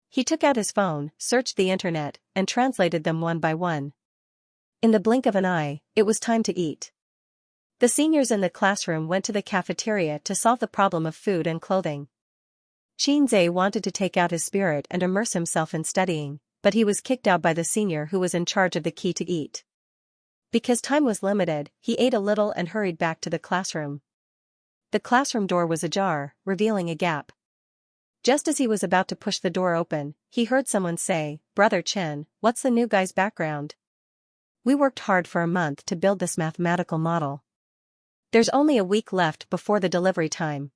A: He took out his phone, searched the internet, and translated them one by one. In the blink of an eye, it was time to eat. The seniors in the classroom went to the cafeteria to solve the problem of food and clothing. Xianxia wanted to take out his spirit and immerse himself in studying, but he was kicked out by the senior who was in charge of the key to eat. Because time was limited, he ate a little and hurried back to the classroom. The classroom door was ajar, revealing a gap. Just as he was about to push the door open, he heard someone say, "Brother Chen, what's the new guy's background? We worked hard for a month to build this mathematical model. There's only a week left before the delivery time.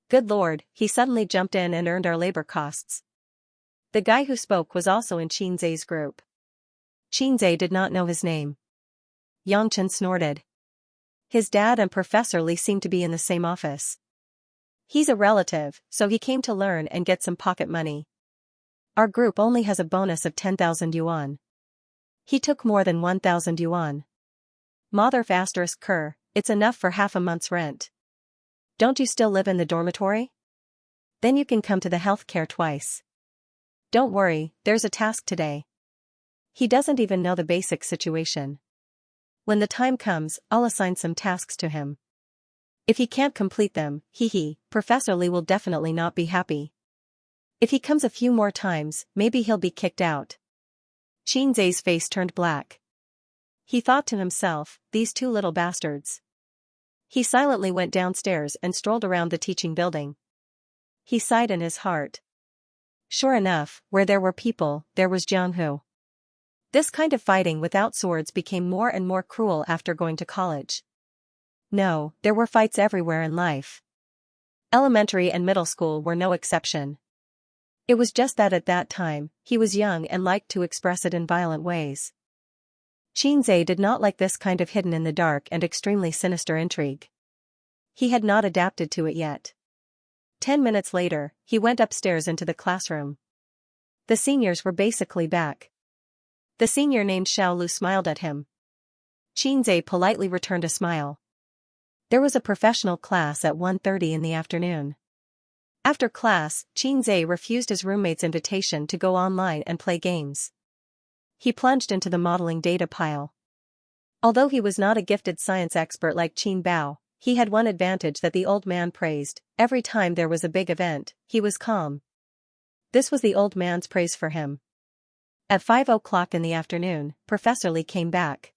A: Good Lord, he suddenly jumped in and earned our labor costs." The guy who spoke was also in Xianxia's group. Xianxia did not know his name. Yangchen snorted. His dad and Professor Li seemed to be in the same office. He's a relative, so he came to learn and get some pocket money. Our group only has a bonus of 10,000 yuan. He took more than 1,000 yuan. Mother ***, it's enough for half a month's rent. Don't you still live in the dormitory? Then you can come to the healthcare twice. Don't worry, there's a task today. He doesn't even know the basic situation. When the time comes, I'll assign some tasks to him. If he can't complete them, Professor Li will definitely not be happy. If he comes a few more times, maybe he'll be kicked out. Xianxia's face turned black. He thought to himself, these two little bastards. He silently went downstairs and strolled around the teaching building. He sighed in his heart. Sure enough, where there were people, there was Jianghu. This kind of fighting without swords became more and more cruel after going to college. No, there were fights everywhere in life. Elementary and middle school were no exception. It was just that at that time, he was young and liked to express it in violent ways. Xianxia did not like this kind of hidden in the dark and extremely sinister intrigue. He had not adapted to it yet. 10 minutes later, he went upstairs into the classroom. The seniors were basically back. The senior named Xiao Lu smiled at him. Xianxia politely returned a smile. There was a professional class at 1:30 in the afternoon. After class, Xianxia refused his roommate's invitation to go online and play games. He plunged into the modeling data pile. Although he was not a gifted science expert like Qin Bao, he had one advantage that the old man praised: every time there was a big event, he was calm. This was the old man's praise for him. At 5 o'clock in the afternoon, Professor Li came back.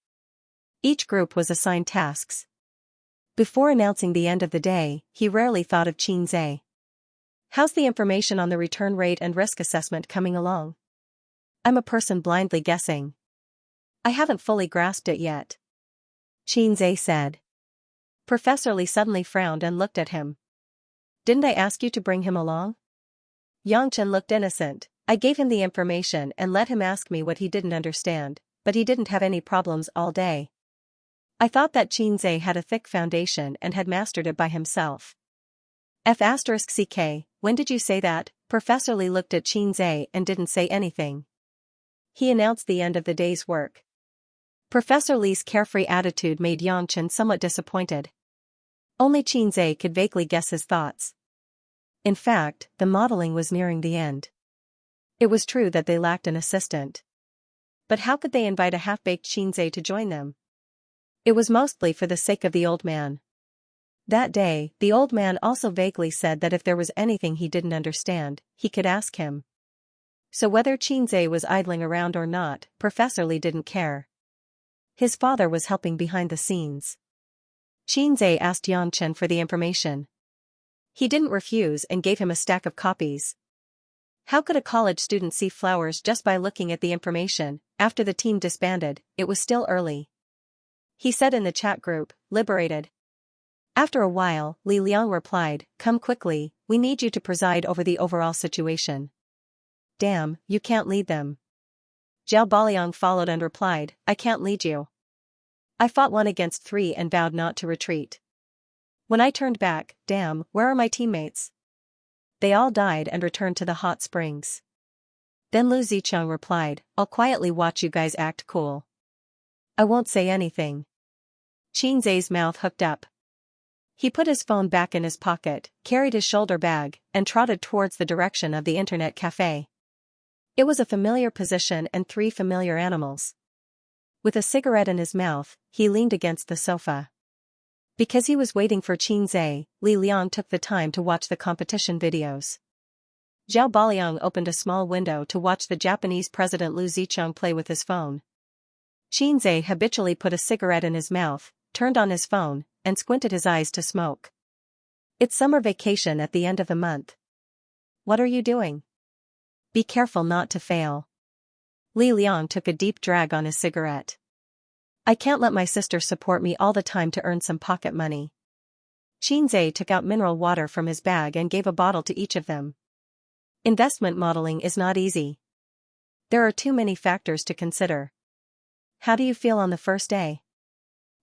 A: Each group was assigned tasks. Before announcing the end of the day, he rarely thought of Xianxia. How's the information on the return rate and risk assessment coming along? I'm a person blindly guessing. I haven't fully grasped it yet. Xianxia said. Professor Li suddenly frowned and looked at him. Didn't I ask you to bring him along? Yangchen looked innocent. I gave him the information and let him ask me what he didn't understand, but he didn't have any problems all day. I thought that Xianxia had a thick foundation and had mastered it by himself. F***ck, when did you say that? Professor Li looked at Xianxia and didn't say anything. He announced the end of the day's work. Professor Li's carefree attitude made Xianxia somewhat disappointed. Only Xianxia could vaguely guess his thoughts. In fact, the modeling was nearing the end. It was true that they lacked an assistant. But how could they invite a half-baked Xianxia to join them? It was mostly for the sake of the old man. That day, the old man also vaguely said that if there was anything he didn't understand, he could ask him. So whether Xianxia was idling around or not, Professor Li didn't care. His father was helping behind the scenes. Xianxia asked Xianxia for the information. He didn't refuse and gave him a stack of copies. How could a college student see flowers just by looking at the information? After the team disbanded, it was still early. He said in the chat group, liberated. After a while, Li Liang replied, come quickly, we need you to preside over the overall situation. Damn, you can't lead them. Zhao Baliang followed and replied, I can't lead you. I fought 1 against 3 and vowed not to retreat. When I turned back, damn, where are my teammates? They all died and returned to the hot springs. Then Lu Zicheng replied, I'll quietly watch you guys act cool. I won't say anything. Xianxia's mouth hooked up. He put his phone back in his pocket, carried his shoulder bag, and trotted towards the direction of the internet cafe. It was a familiar position and 3 familiar animals. With a cigarette in his mouth, he leaned against the sofa. Because he was waiting for Xianxia, Li Liang took the time to watch the competition videos. Zhao Baliang opened a small window to watch the Japanese president Lu Zicheng play with his phone. Xianxia habitually put a cigarette in his mouth, turned on his phone, and squinted his eyes to smoke. It's summer vacation at the end of the month. What are you doing? Be careful not to fail. Li Liang took a deep drag on his cigarette. I can't let my sister support me all the time to earn some pocket money. Xianxia took out mineral water from his bag and gave a bottle to each of them. Investment modeling is not easy. There are too many factors to consider. How do you feel on the first day?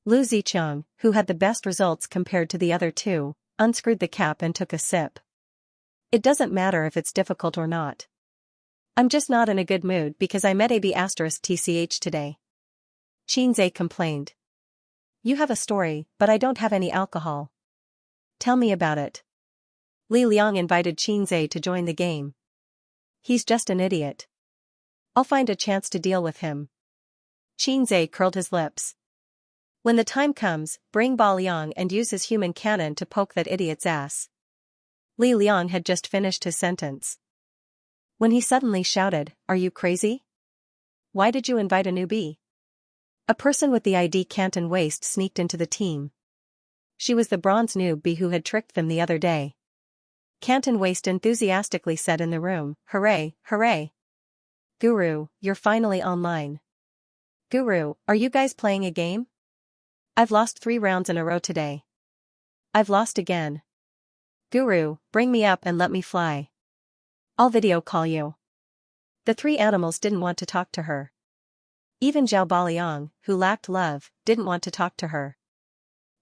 A: Lu Zicheng, who had the best results compared to the other 2, unscrewed the cap and took a sip. It doesn't matter if it's difficult or not. I'm just not in a good mood because I met AB*TCH today. Xianxia complained. You have a story, but I don't have any alcohol. Tell me about it. Li Liang invited Xianxia to join the game. He's just an idiot. I'll find a chance to deal with him. Xianxia curled his lips. When the time comes, bring Baliang and use his human cannon to poke that idiot's ass. Li Liang had just finished his sentence. When he suddenly shouted, Are you crazy? Why did you invite a newbie? A person with the ID Canton waist sneaked into the team. She was the bronze newbie who had tricked them the other day. Canton waist enthusiastically said in the room, Hooray, hooray. Guru, you're finally online. Guru, are you guys playing a game? I've lost 3 rounds in a row today. I've lost again. Guru, bring me up and let me fly. I'll video call you. The 3 animals didn't want to talk to her. Even Zhao Baliang, who lacked love, didn't want to talk to her.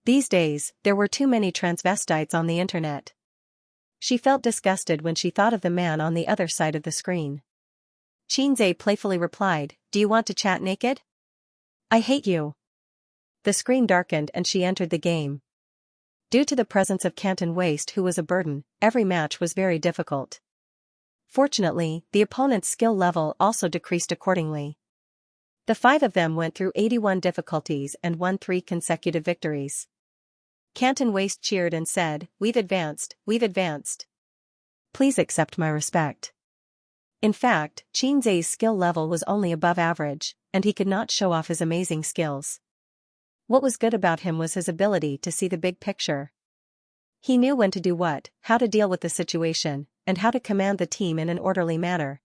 A: These days, there were too many transvestites on the internet. She felt disgusted when she thought of the man on the other side of the screen. Xianxia playfully replied, Do you want to chat naked? I hate you. The screen darkened and she entered the game. Due to the presence of Canton Waist, who was a burden, every match was very difficult. Fortunately, the opponent's skill level also decreased accordingly. The 5 of them went through 81 difficulties and won 3 consecutive victories. Canton Waist cheered and said, We've advanced, we've advanced. Please accept my respect. In fact, Xianxia's skill level was only above average, and he could not show off his amazing skills. What was good about him was his ability to see the big picture. He knew when to do what, how to deal with the situation, and how to command the team in an orderly manner.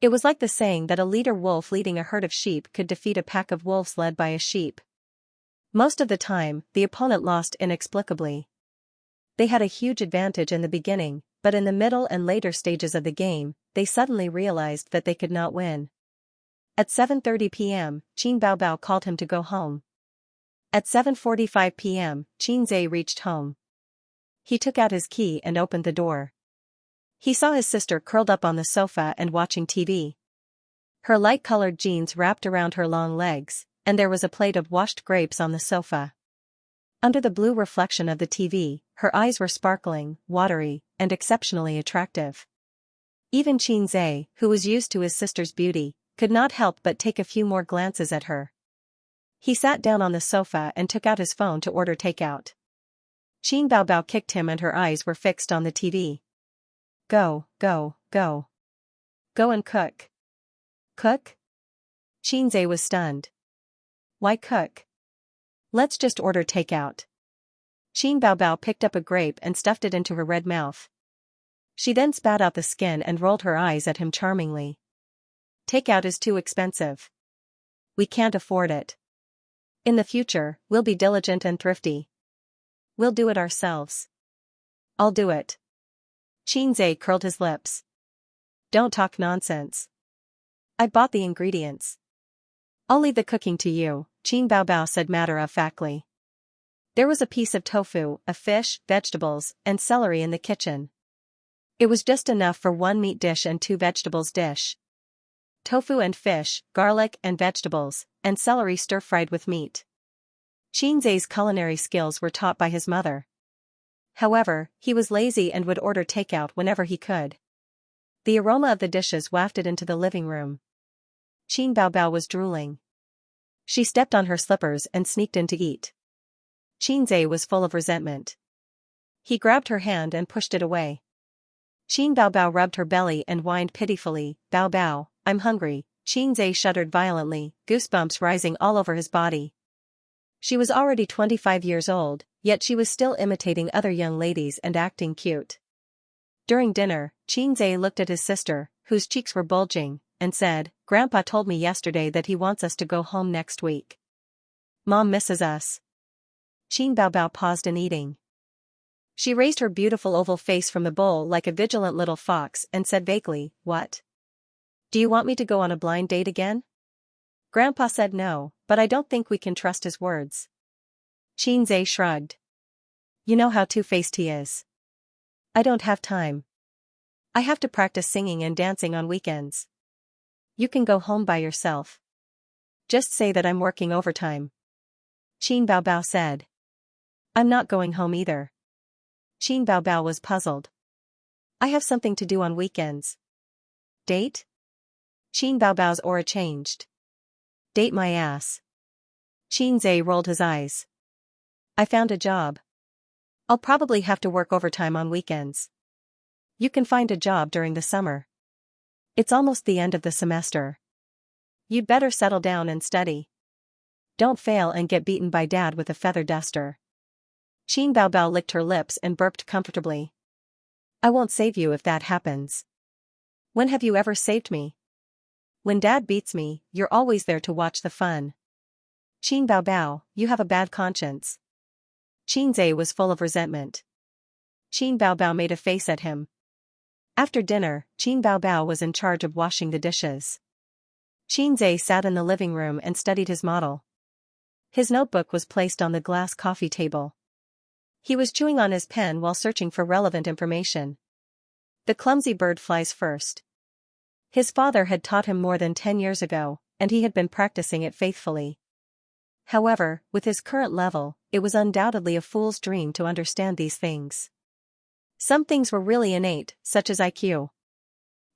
A: It was like the saying that a leader wolf leading a herd of sheep could defeat a pack of wolves led by a sheep. Most of the time, the opponent lost inexplicably. They had a huge advantage in the beginning, but in the middle and later stages of the game, they suddenly realized that they could not win. At 7:30 p.m., Qin Baobao called him to go home. At 7:45 p.m., Xianxia reached home. He took out his key and opened the door. He saw his sister curled up on the sofa and watching TV. Her light-colored jeans wrapped around her long legs, and there was a plate of washed grapes on the sofa. Under the blue reflection of the TV, her eyes were sparkling, watery, and exceptionally attractive. Even Xianxia, who was used to his sister's beauty, could not help but take a few more glances at her. He sat down on the sofa and took out his phone to order takeout. Qin Baobao kicked him and her eyes were fixed on the TV. Go, go, go. Go and cook. Cook? Xianxia was stunned. Why cook? Let's just order takeout. Qin Baobao picked up a grape and stuffed it into her red mouth. She then spat out the skin and rolled her eyes at him charmingly. Takeout is too expensive. We can't afford it. In the future, we'll be diligent and thrifty. We'll do it ourselves. I'll do it. Xianxia curled his lips. Don't talk nonsense. I bought the ingredients. I'll leave the cooking to you, Qin Baobao said matter-of-factly. There was a piece of tofu, a fish, vegetables, and celery in the kitchen. It was just enough for 1 meat dish and 2 vegetables dish. Tofu and fish, garlic and vegetables, and celery stir-fried with meat. Xianxia's culinary skills were taught by his mother. However, he was lazy and would order takeout whenever he could. The aroma of the dishes wafted into the living room. Qin Baobao was drooling. She stepped on her slippers and sneaked in to eat. Xianxia was full of resentment. He grabbed her hand and pushed it away. Qin Baobao rubbed her belly and whined pitifully, Baobao, I'm hungry. Xianxia shuddered violently, goosebumps rising all over his body. She was already 25 years old, yet she was still imitating other young ladies and acting cute. During dinner, Xianxia looked at his sister, whose cheeks were bulging, and said, Grandpa told me yesterday that he wants us to go home next week. Mom misses us. Qin Baobao paused in eating. She raised her beautiful oval face from the bowl like a vigilant little fox and said vaguely, What? Do you want me to go on a blind date again? Grandpa said no, but I don't think we can trust his words. Xianxia shrugged. You know how two-faced he is. I don't have time. I have to practice singing and dancing on weekends. You can go home by yourself. Just say that I'm working overtime. Qin Baobao said. I'm not going home either. Qin Baobao was puzzled. I have something to do on weekends. Date? Qin Baobao's aura changed. Date my ass. Xianxia rolled his eyes. I found a job. I'll probably have to work overtime on weekends. You can find a job during the summer. It's almost the end of the semester. You'd better settle down and study. Don't fail and get beaten by Dad with a feather duster. Qin Baobao licked her lips and burped comfortably. I won't save you if that happens. When have you ever saved me? When Dad beats me, you're always there to watch the fun. Qin Baobao, you have a bad conscience. Xianxia was full of resentment. Qin Baobao made a face at him. After dinner, Qin Baobao was in charge of washing the dishes. Xianxia sat in the living room and studied his model. His notebook was placed on the glass coffee table. He was chewing on his pen while searching for relevant information. The clumsy bird flies first. His father had taught him more than 10 years ago, and he had been practicing it faithfully. However, with his current level, it was undoubtedly a fool's dream to understand these things. Some things were really innate, such as IQ.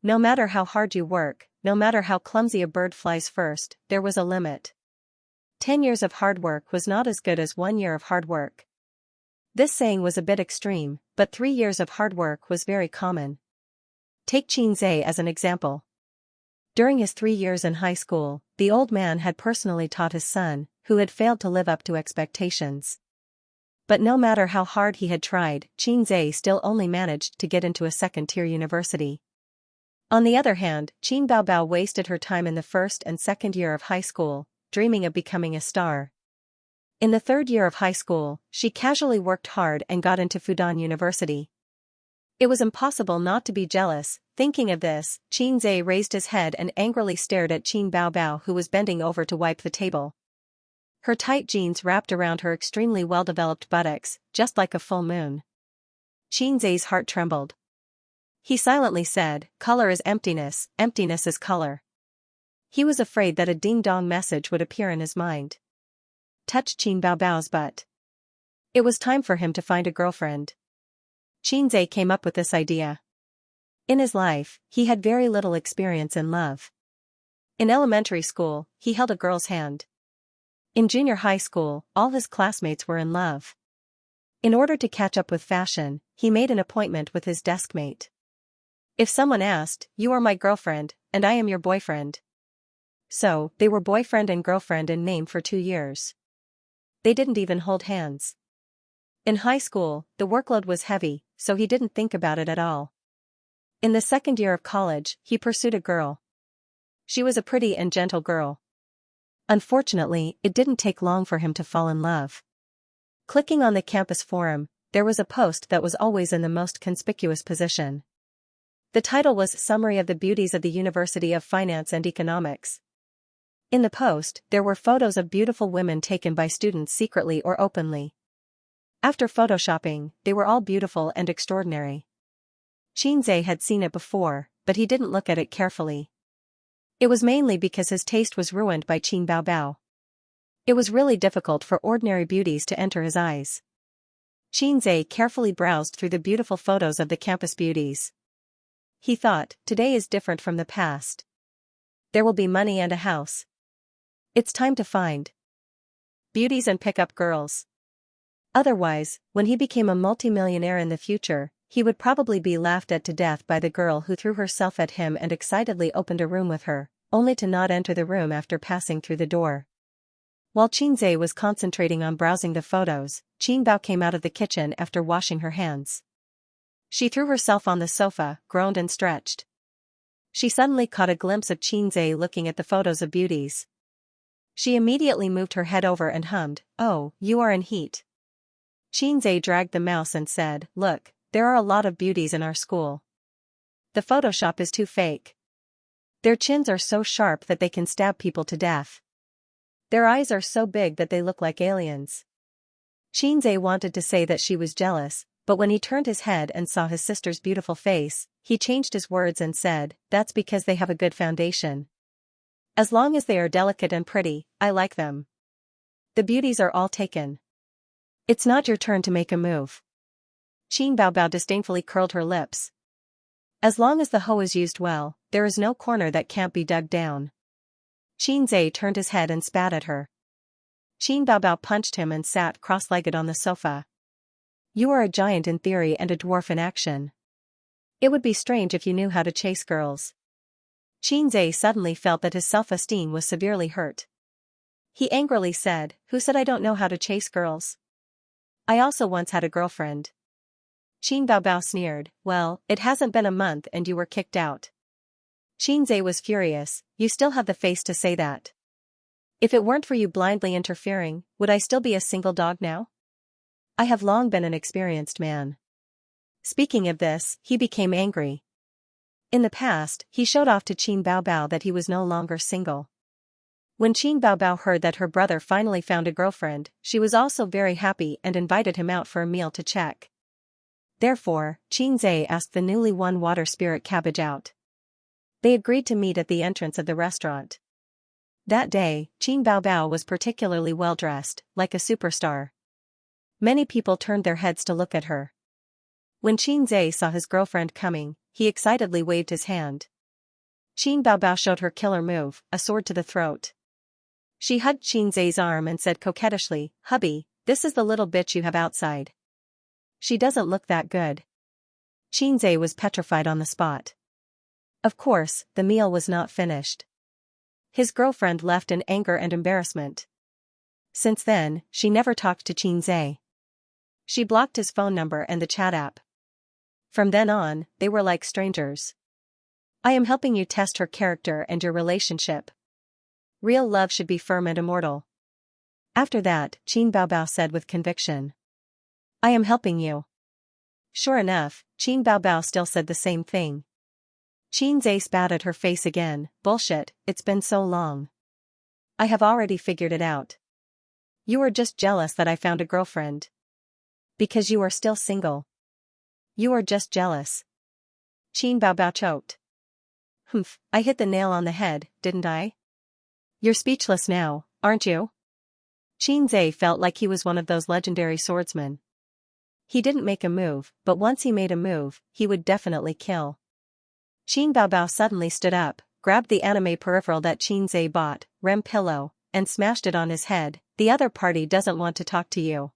A: No matter how hard you work, no matter how clumsy a bird flies first, there was a limit. 10 years of hard work was not as good as 1 year of hard work. This saying was a bit extreme, but 3 years of hard work was very common. Take Xianxia as an example. During his 3 years in high school, the old man had personally taught his son, who had failed to live up to expectations. But no matter how hard he had tried, Xianxia still only managed to get into a second-tier university. On the other hand, Qin Baobao wasted her time in the first and second year of high school, dreaming of becoming a star. In the third year of high school, she casually worked hard and got into Fudan University. It was impossible not to be jealous. Thinking of this, Xianxia raised his head and angrily stared at Qin Baobao, who was bending over to wipe the table. Her tight jeans wrapped around her extremely well-developed buttocks, just like a full moon. Xianxia's heart trembled. He silently said, color is emptiness, emptiness is color. He was afraid that a ding-dong message would appear in his mind. Touch Qin Baobao's butt. It was time for him to find a girlfriend. Xianxia came up with this idea. In his life, he had very little experience in love. In elementary school, he held a girl's hand. In junior high school, all his classmates were in love. In order to catch up with fashion, he made an appointment with his deskmate. If someone asked, "You are my girlfriend, and I am your boyfriend." So, they were boyfriend and girlfriend in name for 2 years. They didn't even hold hands. In high school, the workload was heavy, so he didn't think about it at all. In the second year of college, he pursued a girl. She was a pretty and gentle girl. Unfortunately, it didn't take long for him to fall in love. Clicking on the campus forum, there was a post that was always in the most conspicuous position. The title was Summary of the Beauties of the University of Finance and Economics. In the post, there were photos of beautiful women taken by students secretly or openly. After photoshopping, they were all beautiful and extraordinary. Xianxia had seen it before, but he didn't look at it carefully. It was mainly because his taste was ruined by Qin Baobao. It was really difficult for ordinary beauties to enter his eyes. Xianxia carefully browsed through the beautiful photos of the campus beauties. He thought, today is different from the past. There will be money and a house. It's time to find beauties and pick up girls. Otherwise, when he became a multimillionaire in the future, he would probably be laughed at to death by the girl who threw herself at him and excitedly opened a room with her, only to not enter the room after passing through the door. While Xianxia was concentrating on browsing the photos, Qin Bao came out of the kitchen after washing her hands. She threw herself on the sofa, groaned and stretched. She suddenly caught a glimpse of Xianxia looking at the photos of beauties. She immediately moved her head over and hummed, "Oh, you are in heat." Xianxia dragged the mouse and said, "Look, there are a lot of beauties in our school. The Photoshop is too fake. Their chins are so sharp that they can stab people to death. Their eyes are so big that they look like aliens." Xianxia wanted to say that she was jealous, but when he turned his head and saw his sister's beautiful face, he changed his words and said, "That's because they have a good foundation. As long as they are delicate and pretty, I like them. The beauties are all taken. It's not your turn to make a move." Qin Baobao disdainfully curled her lips. As long as the hoe is used well, there is no corner that can't be dug down. Xianxia turned his head and spat at her. Qin Baobao punched him and sat cross-legged on the sofa. "You are a giant in theory and a dwarf in action. It would be strange if you knew how to chase girls." Xianxia suddenly felt that his self-esteem was severely hurt. He angrily said, "Who said I don't know how to chase girls? I also once had a girlfriend." Qin Baobao sneered, "Well, it hasn't been a month and you were kicked out." Xianxia was furious, "You still have the face to say that. If it weren't for you blindly interfering, would I still be a single dog now? I have long been an experienced man." Speaking of this, he became angry. In the past, he showed off to Qin Baobao that he was no longer single. When Qin Baobao heard that her brother finally found a girlfriend, she was also very happy and invited him out for a meal to check. Therefore, Xianxia asked the newly won water spirit cabbage out. They agreed to meet at the entrance of the restaurant. That day, Qin Baobao was particularly well dressed, like a superstar. Many people turned their heads to look at her. When Xianxia saw his girlfriend coming, he excitedly waved his hand. Qin Baobao showed her killer move, a sword to the throat. She hugged Xianxia's arm and said coquettishly, "Hubby, this is the little bitch you have outside. She doesn't look that good." Xianxia was petrified on the spot. Of course, the meal was not finished. His girlfriend left in anger and embarrassment. Since then, she never talked to Xianxia. She blocked his phone number and the chat app. From then on, they were like strangers. "I am helping you test her character and your relationship. Real love should be firm and immortal." After that, Qin Baobao said with conviction, "I am helping you." Sure enough, Qin Baobao still said the same thing. Xianxia spat at her face again, "Bullshit, it's been so long. I have already figured it out. You are just jealous that I found a girlfriend. Because you are still single. You are just jealous." Qin Baobao choked. Humph, I hit the nail on the head, didn't I? You're speechless now, aren't you? Qin Zhe felt like he was one of those legendary swordsmen. He didn't make a move, but once he made a move, he would definitely kill. Qin Baobao suddenly stood up, grabbed the anime peripheral that Qin Zhe bought, Rem pillow, and smashed it on his head. The other party doesn't want to talk to you.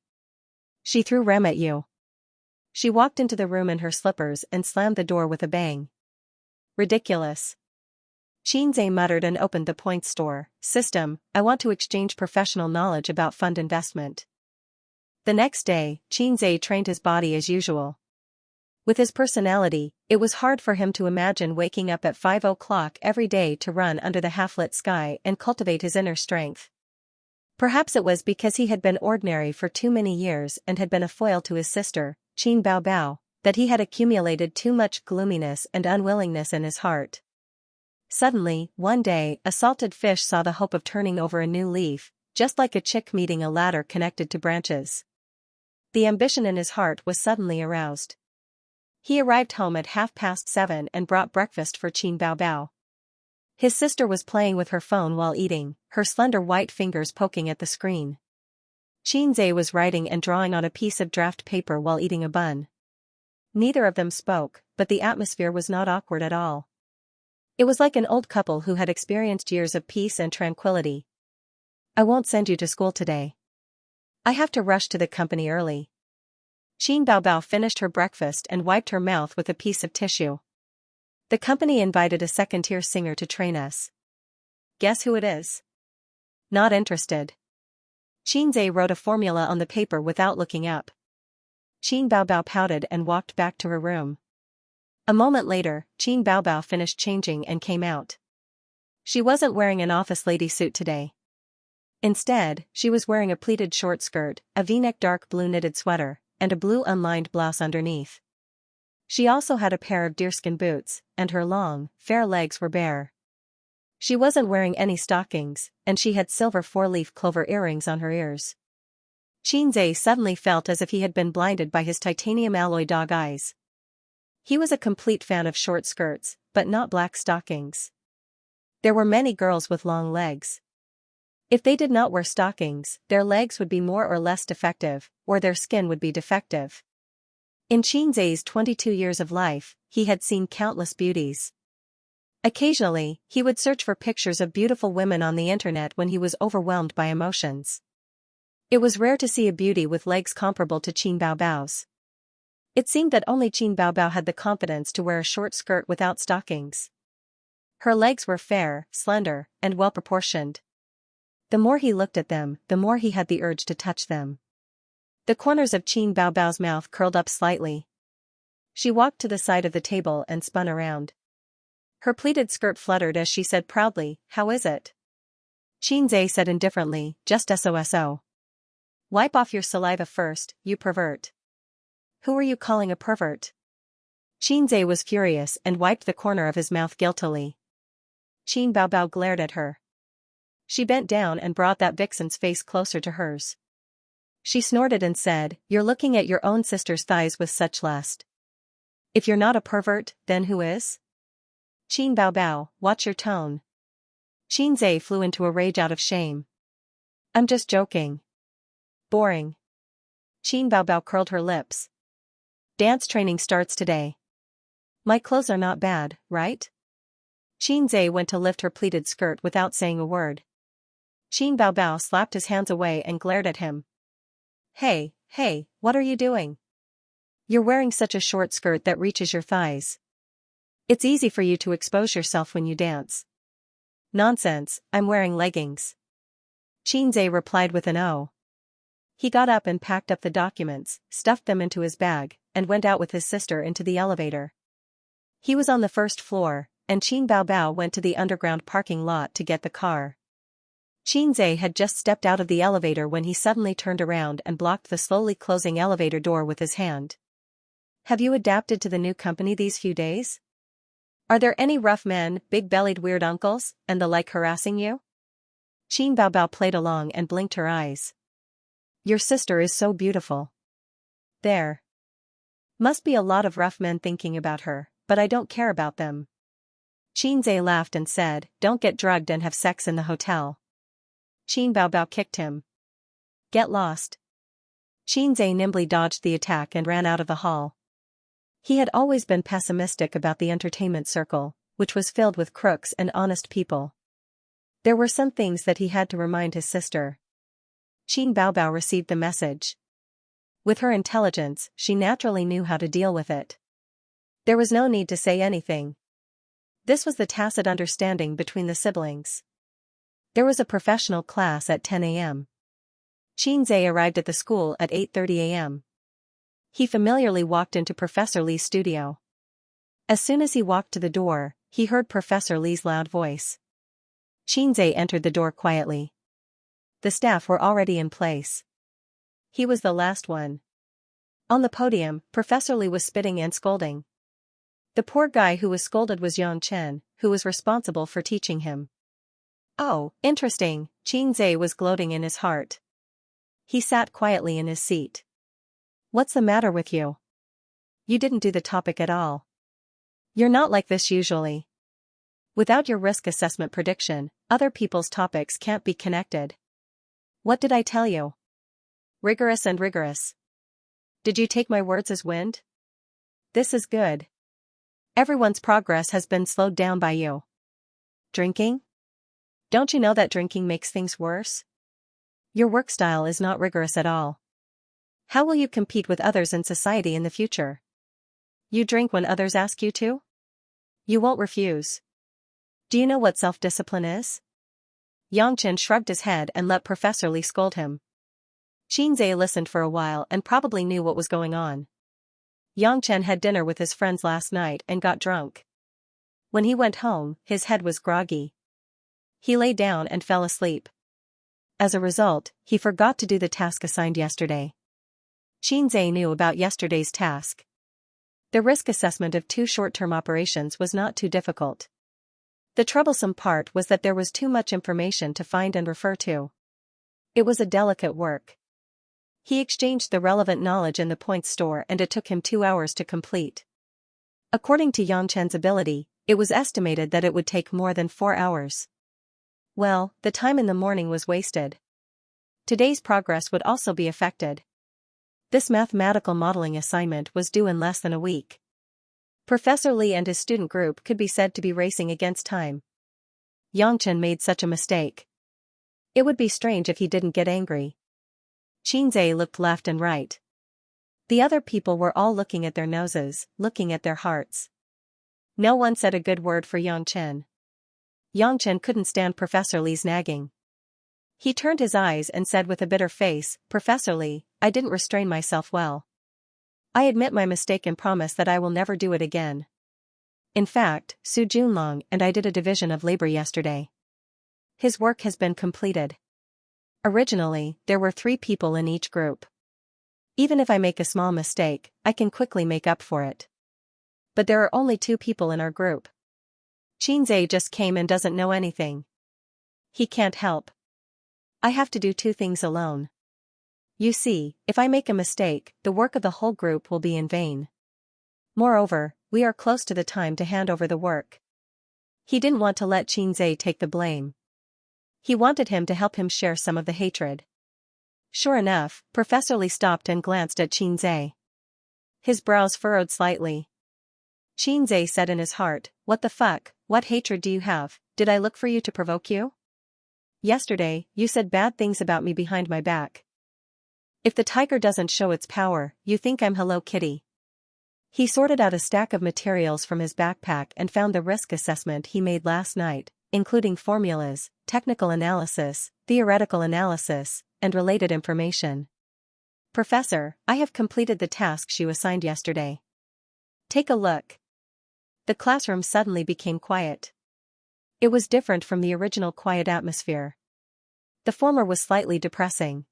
A: She threw Rem at you. She walked into the room in her slippers and slammed the door with a bang. Ridiculous. Qin Zhe muttered and opened the points store system. I want to exchange professional knowledge about fund investment. The next day, Qin Zhe trained his body as usual. With his personality, it was hard for him to imagine waking up at 5 o'clock every day to run under the half-lit sky and cultivate his inner strength. Perhaps it was because he had been ordinary for too many years and had been a foil to his sister, Qin Baobao, that he had accumulated too much gloominess and unwillingness in his heart. Suddenly, one day, a salted fish saw the hope of turning over a new leaf, just like a chick meeting a ladder connected to branches. The ambition in his heart was suddenly aroused. He arrived home at 7:30 and brought breakfast for Qin Baobao. His sister was playing with her phone while eating, her slender white fingers poking at the screen. Qin Zhe was writing and drawing on a piece of draft paper while eating a bun. Neither of them spoke, but the atmosphere was not awkward at all. It was like an old couple who had experienced years of peace and tranquility. I won't send you to school today. I have to rush to the company early. Qin Baobao finished her breakfast and wiped her mouth with a piece of tissue. The company invited a second-tier singer to train us. Guess who it is? Not interested. Qin Zhe wrote a formula on the paper without looking up. Qin Baobao pouted and walked back to her room. A moment later, Qin Baobao finished changing and came out. She wasn't wearing an office lady suit today. Instead, she was wearing a pleated short skirt, a V-neck dark blue knitted sweater, and a blue unlined blouse underneath. She also had a pair of deerskin boots, and her long, fair legs were bare. She wasn't wearing any stockings, and she had silver four-leaf clover earrings on her ears. Qin Zhe suddenly felt as if he had been blinded by his titanium alloy dog eyes. He was a complete fan of short skirts, but not black stockings. There were many girls with long legs. If they did not wear stockings, their legs would be more or less defective, or their skin would be defective. In Qin Zhe's 22 years of life, he had seen countless beauties. Occasionally, he would search for pictures of beautiful women on the internet when he was overwhelmed by emotions. It was rare to see a beauty with legs comparable to Qin Baobao's. It seemed that only Qin Baobao had the confidence to wear a short skirt without stockings. Her legs were fair, slender, and well-proportioned. The more he looked at them, the more he had the urge to touch them. The corners of Qin Baobao's mouth curled up slightly. She walked to the side of the table and spun around. Her pleated skirt fluttered as she said proudly, "How is it?" Qin Zhe said indifferently, "Just so. Wipe off your saliva first, you pervert." Who are you calling a pervert? Qin Zhe was furious and wiped the corner of his mouth guiltily. Qin Baobao glared at her. She bent down and brought that vixen's face closer to hers. She snorted and said, "You're looking at your own sister's thighs with such lust. If you're not a pervert, then who is?" Qin Baobao, watch your tone. Qin Zhe flew into a rage out of shame. I'm just joking. Boring. Qin Baobao curled her lips. Dance training starts today. My clothes are not bad, right? Qin Zhe went to lift her pleated skirt without saying a word. Qin Baobao slapped his hands away and glared at him. Hey, what are you doing? You're wearing such a short skirt that reaches your thighs. It's easy for you to expose yourself when you dance. Nonsense, I'm wearing leggings. Qin Zhe replied with an "oh." He got up and packed up the documents, stuffed them into his bag, and went out with his sister into the elevator. He was on the first floor, and Qin Baobao went to the underground parking lot to get the car. Qin Zhe had just stepped out of the elevator when he suddenly turned around and blocked the slowly closing elevator door with his hand. Have you adapted to the new company these few days? Are there any rough men, big-bellied weird uncles, and the like harassing you? Qin Baobao played along and blinked her eyes. Your sister is so beautiful. There must be a lot of rough men thinking about her, but I don't care about them. Xianxia laughed and said, don't get drugged and have sex in the hotel. Qin Baobao kicked him. Get lost. Xianxia nimbly dodged the attack and ran out of the hall. He had always been pessimistic about the entertainment circle, which was filled with crooks and honest people. There were some things that he had to remind his sister. Qin Baobao received the message. With her intelligence, she naturally knew how to deal with it. There was no need to say anything. This was the tacit understanding between the siblings. There was a professional class at 10 a.m. Xianxia arrived at the school at 8:30 a.m. He familiarly walked into Professor Li's studio. As soon as he walked to the door, he heard Professor Li's loud voice. Xianxia entered the door quietly. The staff were already in place. He was the last one. On the podium, Professor Li was spitting and scolding. The poor guy who was scolded was Yang Chen, who was responsible for teaching him. Oh, interesting, Xianxia was gloating in his heart. He sat quietly in his seat. What's the matter with you? You didn't do the topic at all. You're not like this usually. Without your risk assessment prediction, other people's topics can't be connected. What did I tell you? Rigorous and rigorous. Did you take my words as wind? This is good. Everyone's progress has been slowed down by you. Drinking? Don't you know that drinking makes things worse? Your work style is not rigorous at all. How will you compete with others in society in the future? You drink when others ask you to? You won't refuse. Do you know what self-discipline is? Yang Chen shrugged his head and let Professor Li scold him. Xianxia listened for a while and probably knew what was going on. Yang Chen had dinner with his friends last night and got drunk. When he went home, his head was groggy. He lay down and fell asleep. As a result, he forgot to do the task assigned yesterday. Xianxia knew about yesterday's task. The risk assessment of 2 short-term operations was not too difficult. The troublesome part was that there was too much information to find and refer to. It was a delicate work. He exchanged the relevant knowledge in the points store and it took him 2 hours to complete. According to Yang Chen's ability, it was estimated that it would take more than 4 hours. Well, the time in the morning was wasted. Today's progress would also be affected. This mathematical modeling assignment was due in less than a week. Professor Li and his student group could be said to be racing against time. Yang Chen made such a mistake. It would be strange if he didn't get angry. Xianxia looked left and right. The other people were all looking at their noses, looking at their hearts. No one said a good word for Yang Chen. Yang Chen couldn't stand Professor Li's nagging. He turned his eyes and said with a bitter face, Professor Li, I didn't restrain myself well. I admit my mistake and promise that I will never do it again. In fact, Su Junlong and I did a division of labor yesterday. His work has been completed. Originally, there were 3 people in each group. Even if I make a small mistake, I can quickly make up for it. But there are only 2 people in our group. Xianxia just came and doesn't know anything. He can't help. I have to do 2 things alone. You see, if I make a mistake, the work of the whole group will be in vain. Moreover, we are close to the time to hand over the work. He didn't want to let Xianxia take the blame. He wanted him to help him share some of the hatred. Sure enough, Professor Li stopped and glanced at Xianxia. His brows furrowed slightly. Xianxia said in his heart, what the fuck, what hatred do you have? Did I look for you to provoke you? Yesterday, you said bad things about me behind my back. If the tiger doesn't show its power, you think I'm Hello Kitty. He sorted out a stack of materials from his backpack and found the risk assessment he made last night, including formulas, technical analysis, theoretical analysis, and related information. Professor, I have completed the tasks you assigned yesterday. Take a look. The classroom suddenly became quiet. It was different from the original quiet atmosphere. The former was slightly depressing.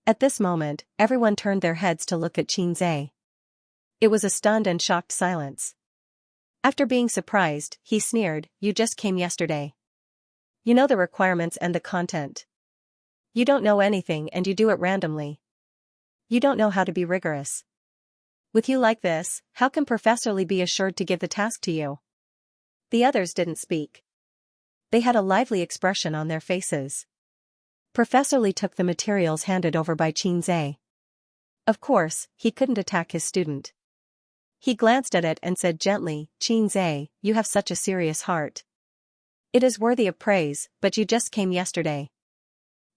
A: At this moment, everyone turned their heads to look at Xianxia. It was a stunned and shocked silence. After being surprised, he sneered, you just came yesterday. You know the requirements and the content. You don't know anything and you do it randomly. You don't know how to be rigorous. With you like this, how can Professor Li be assured to give the task to you? The others didn't speak. They had a lively expression on their faces. Professor Li took the materials handed over by Xianxia. Of course, he couldn't attack his student. He glanced at it and said gently, Xianxia, you have such a serious heart. It is worthy of praise, but you just came yesterday.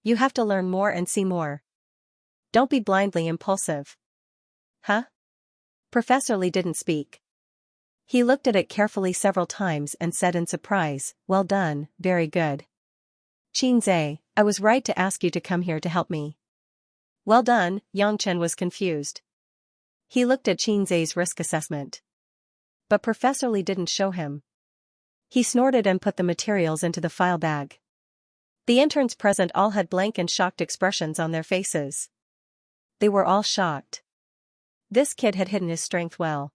A: You have to learn more and see more. Don't be blindly impulsive. Huh? Professor Li didn't speak. He looked at it carefully several times and said in surprise, well done, very good. Xianxia, I was right to ask you to come here to help me. Well done, Yangchen was confused. He looked at Xianxia's risk assessment. But Professor Li didn't show him. He snorted and put the materials into the file bag. The interns present all had blank and shocked expressions on their faces. They were all shocked. This kid had hidden his strength well.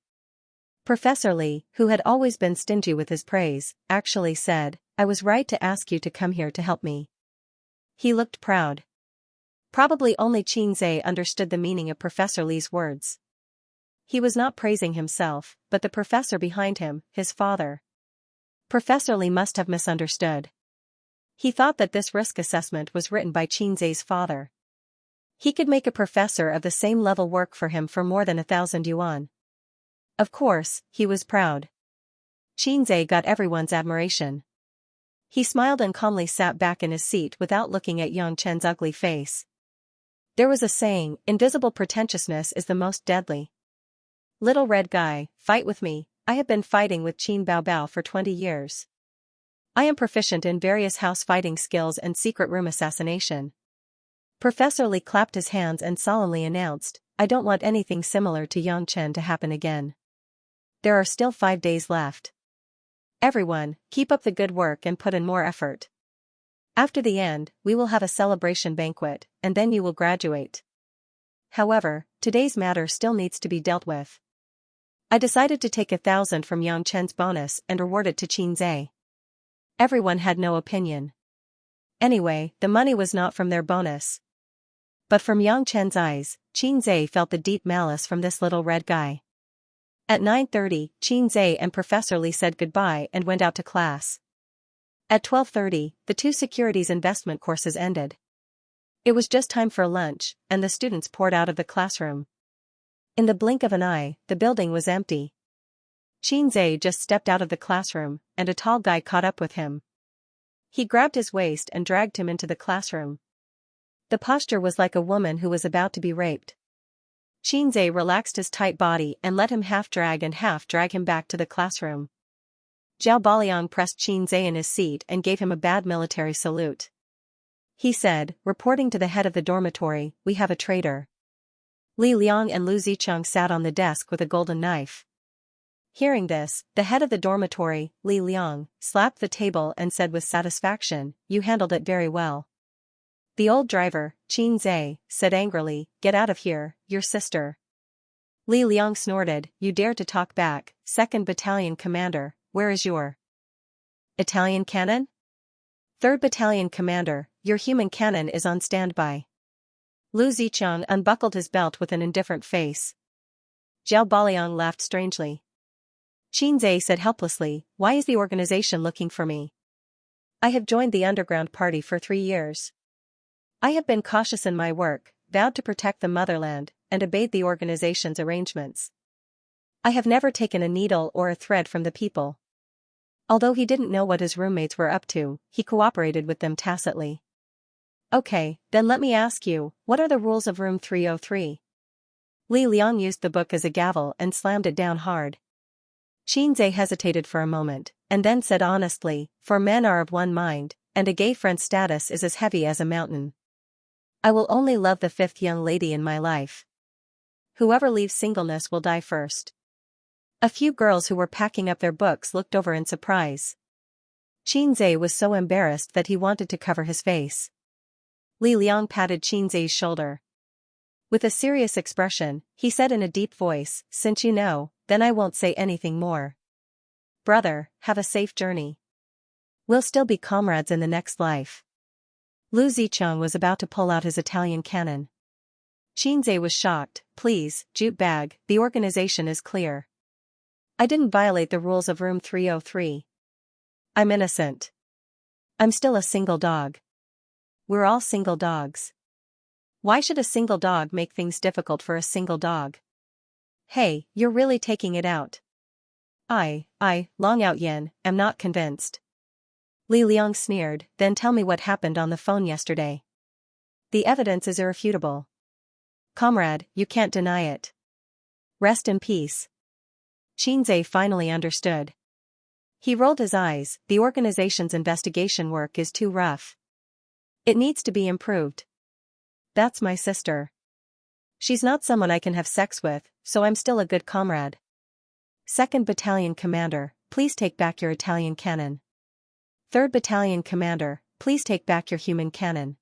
A: Professor Li, who had always been stingy with his praise, actually said, I was right to ask you to come here to help me. He looked proud. Probably only Xianxia understood the meaning of Professor Li's words. He was not praising himself, but the professor behind him, his father. Professor Li must have misunderstood. He thought that this risk assessment was written by Xianxia's father. He could make a professor of the same level work for him for more than 1,000 yuan. Of course, he was proud. Xianxia got everyone's admiration. He smiled and calmly sat back in his seat without looking at Yangchen's ugly face. There was a saying, invisible pretentiousness is the most deadly. Little red guy, fight with me, I have been fighting with Qin Baobao for 20 years. I am proficient in various house fighting skills and secret room assassination. Professor Li clapped his hands and solemnly announced, I don't want anything similar to Yangchen to happen again. There are still 5 days left. Everyone, keep up the good work and put in more effort. After the end, we will have a celebration banquet, and then you will graduate. However, today's matter still needs to be dealt with. I decided to take 1,000 from Yangchen's bonus and reward it to Xianxia. Everyone had no opinion. Anyway, the money was not from their bonus. But from Yangchen's eyes, Xianxia felt the deep malice from this little red guy. At 9:30, Xianxia and Professor Li said goodbye and went out to class. At 12:30, the 2 securities investment courses ended. It was just time for lunch, and the students poured out of the classroom. In the blink of an eye, the building was empty. Xianxia just stepped out of the classroom, and a tall guy caught up with him. He grabbed his waist and dragged him into the classroom. The posture was like a woman who was about to be raped. Xianxia relaxed his tight body and let him half drag him back to the classroom. Zhao Baliang pressed Xianxia in his seat and gave him a bad military salute. He said, reporting to the head of the dormitory, we have a traitor. Li Liang and Lu Zicheng sat on the desk with a golden knife. Hearing this, the head of the dormitory, Li Liang, slapped the table and said with satisfaction, you handled it very well. The old driver, Xianxia, said angrily, get out of here, your sister. Li Liang snorted, you dare to talk back, 2nd Battalion Commander, where is your Italian cannon? 3rd Battalion Commander, your human cannon is on standby. Lu Zicheng unbuckled his belt with an indifferent face. Zhao Baliang laughed strangely. Xianxia said helplessly, why is the organization looking for me? I have joined the underground party for 3 years. I have been cautious in my work, vowed to protect the motherland, and obeyed the organization's arrangements. I have never taken a needle or a thread from the people. Although he didn't know what his roommates were up to, he cooperated with them tacitly. Okay, then let me ask you, what are the rules of room 303? Li Liang used the book as a gavel and slammed it down hard. Xianxia hesitated for a moment, and then said honestly, for men are of one mind, and a gay friend's status is as heavy as a mountain. I will only love the 5th young lady in my life. Whoever leaves singleness will die first. A few girls who were packing up their books looked over in surprise. Xianxia was so embarrassed that he wanted to cover his face. Li Liang patted Xianxia's shoulder. With a serious expression, he said in a deep voice, since you know, then I won't say anything more. Brother, have a safe journey. We'll still be comrades in the next life. Lu Zicheng was about to pull out his Italian cannon. Xianxia was shocked. Please, jute bag, the organization is clear. I didn't violate the rules of room 303. I'm innocent. I'm still a single dog. We're all single dogs. Why should a single dog make things difficult for a single dog? Hey, you're really taking it out. Long Out Yen, am not convinced. Li Liang sneered, then tell me what happened on the phone yesterday. The evidence is irrefutable. Comrade, you can't deny it. Rest in peace. Xianxia finally understood. He rolled his eyes. The organization's investigation work is too rough. It needs to be improved. That's my sister. She's not someone I can have sex with, so I'm still a good comrade. 2nd Battalion Commander, please take back your Italian cannon. 3rd Battalion Commander, please take back your human cannon.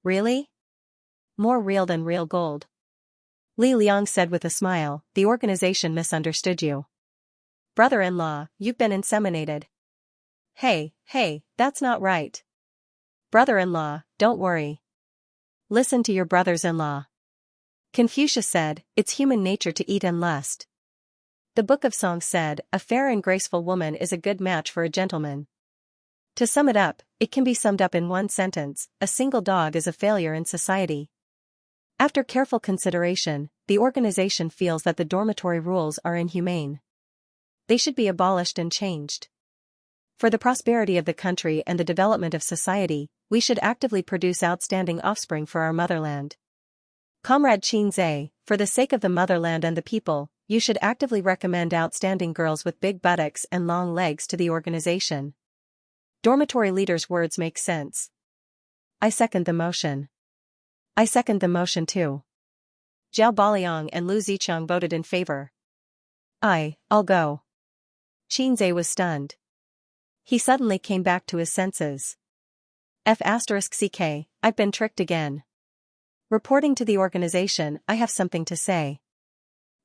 A: Really? More real than real gold. Li Liang said with a smile, the organization misunderstood you. Brother-in-law, you've been inseminated. Hey, that's not right. Brother-in-law, don't worry. Listen to your brothers-in-law. Confucius said, it's human nature to eat and lust. The Book of Songs said, a fair and graceful woman is a good match for a gentleman. To sum it up, it can be summed up in one sentence, a single dog is a failure in society. After careful consideration, the organization feels that the dormitory rules are inhumane. They should be abolished and changed. For the prosperity of the country and the development of society, we should actively produce outstanding offspring for our motherland. Comrade Xianxia, for the sake of the motherland and the people, you should actively recommend outstanding girls with big buttocks and long legs to the organization. Dormitory leader's words make sense. I second the motion. I second the motion too. Zhao Baliang and Lu Zicheng voted in favor. I'll go. Xianxia was stunned. He suddenly came back to his senses. F*CK, I've been tricked again. Reporting to the organization, I have something to say.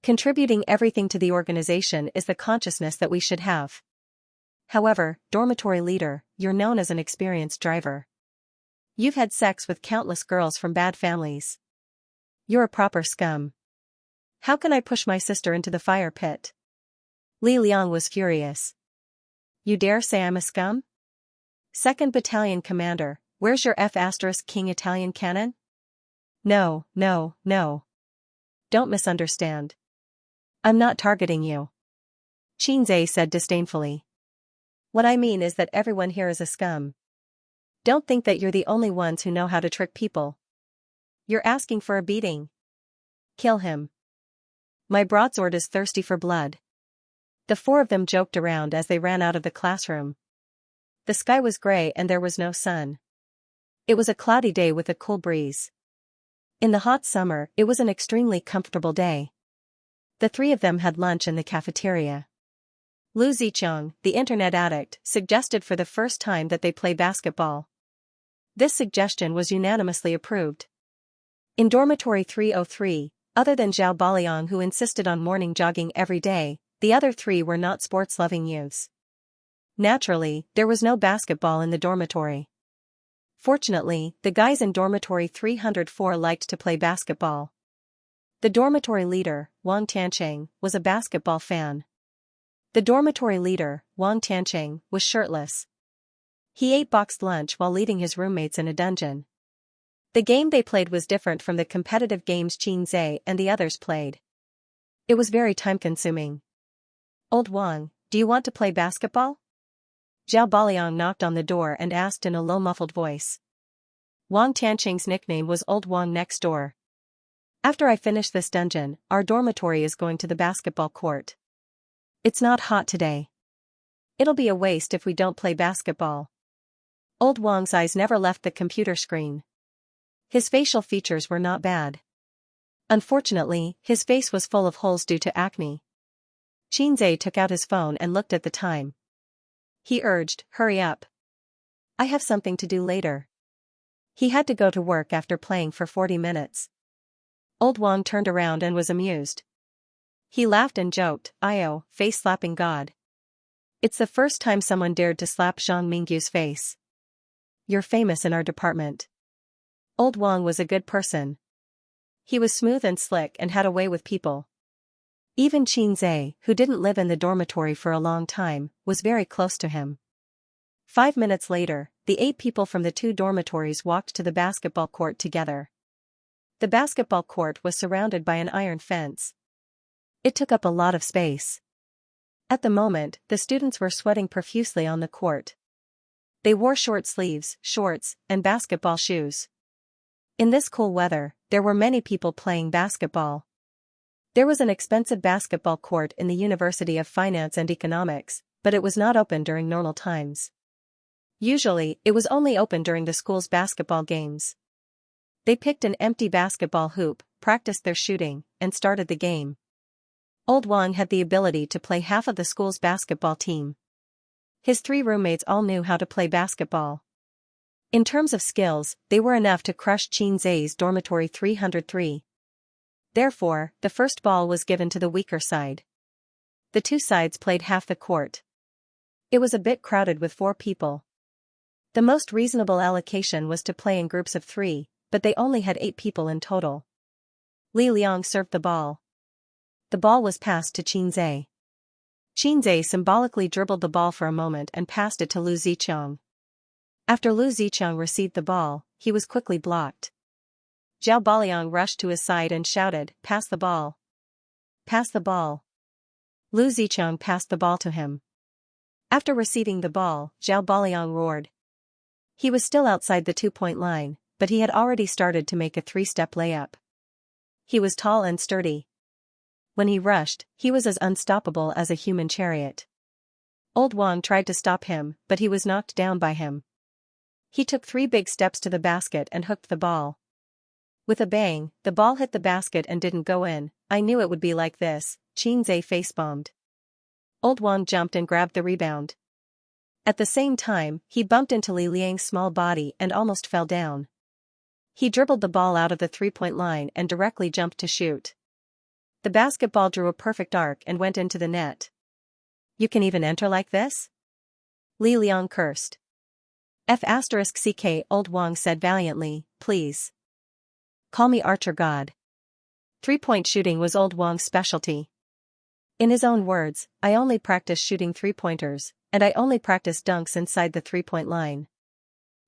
A: Contributing everything to the organization is the consciousness that we should have. However, dormitory leader, you're known as an experienced driver. You've had sex with countless girls from bad families. You're a proper scum. How can I push my sister into the fire pit? Li Liang was furious. You dare say I'm a scum? 2nd Battalion Commander, where's your F*King Italian cannon? No. Don't misunderstand. I'm not targeting you. Xianxia said disdainfully. What I mean is that everyone here is a scum. Don't think that you're the only ones who know how to trick people. You're asking for a beating. Kill him. My broadsword is thirsty for blood. The 4 of them joked around as they ran out of the classroom. The sky was gray and there was no sun. It was a cloudy day with a cool breeze. In the hot summer, it was an extremely comfortable day. The 3 of them had lunch in the cafeteria. Lu Zicheng, the internet addict, suggested for the first time that they play basketball. This suggestion was unanimously approved. In dormitory 303, other than Zhao Baliang who insisted on morning jogging every day, the other 3 were not sports-loving youths. Naturally, there was no basketball in the dormitory. Fortunately, the guys in dormitory 304 liked to play basketball. The dormitory leader, Wang Tiancheng, was a basketball fan. The dormitory leader, Wang Tiancheng, was shirtless. He ate boxed lunch while leading his roommates in a dungeon. The game they played was different from the competitive games Xianxia and the others played. It was very time-consuming. Old Wang, do you want to play basketball? Zhao Baliang knocked on the door and asked in a low muffled voice. Wang Tiancheng's nickname was Old Wang next door. After I finish this dungeon, our dormitory is going to the basketball court. It's not hot today. It'll be a waste if we don't play basketball. Old Wang's eyes never left the computer screen. His facial features were not bad. Unfortunately, his face was full of holes due to acne. Xianxia took out his phone and looked at the time. He urged, hurry up. I have something to do later. He had to go to work after playing for 40 minutes. Old Wang turned around and was amused. He laughed and joked, face-slapping God. It's the first time someone dared to slap Zhang Mingyu's face. You're famous in our department. Old Wang was a good person. He was smooth and slick and had a way with people. Even Xianxia, who didn't live in the dormitory for a long time, was very close to him. 5 minutes later, the 8 people from the 2 dormitories walked to the basketball court together. The basketball court was surrounded by an iron fence. It took up a lot of space. At the moment, the students were sweating profusely on the court. They wore short sleeves, shorts, and basketball shoes. In this cool weather, there were many people playing basketball. There was an expensive basketball court in the University of Finance and Economics, but it was not open during normal times. Usually, it was only open during the school's basketball games. They picked an empty basketball hoop, practiced their shooting, and started the game. Old Wang had the ability to play half of the school's basketball team. His 3 roommates all knew how to play basketball. In terms of skills, they were enough to crush Xianxia's dormitory 303. Therefore, the first ball was given to the weaker side. The 2 sides played half the court. It was a bit crowded with 4 people. The most reasonable allocation was to play in groups of 3, but they only had 8 people in total. Li Liang served the ball. The ball was passed to Xianxia. Xianxia symbolically dribbled the ball for a moment and passed it to Lu Ziqiang. After Lu Ziqiang received the ball, he was quickly blocked. Zhao Baliang rushed to his side and shouted, "Pass the ball. Pass the ball." Lu Ziqiang passed the ball to him. After receiving the ball, Zhao Baliang roared. He was still outside the 2-point line, but he had already started to make a 3-step layup. He was tall and sturdy. When he rushed, he was as unstoppable as a human chariot. Old Wang tried to stop him, but he was knocked down by him. He took 3 big steps to the basket and hooked the ball. With a bang, the ball hit the basket and didn't go in. "I knew it would be like this," Xianxia face-bombed. Old Wang jumped and grabbed the rebound. At the same time, he bumped into Li Liang's small body and almost fell down. He dribbled the ball out of the 3-point line and directly jumped to shoot. The basketball drew a perfect arc and went into the net. "You can even enter like this?" Li Liang cursed. F***ck, Old Wang said valiantly, "Please. Call me Archer God." 3-point shooting was Old Wang's specialty. In his own words, "I only practice shooting 3-pointers, and I only practice dunks inside the 3-point line."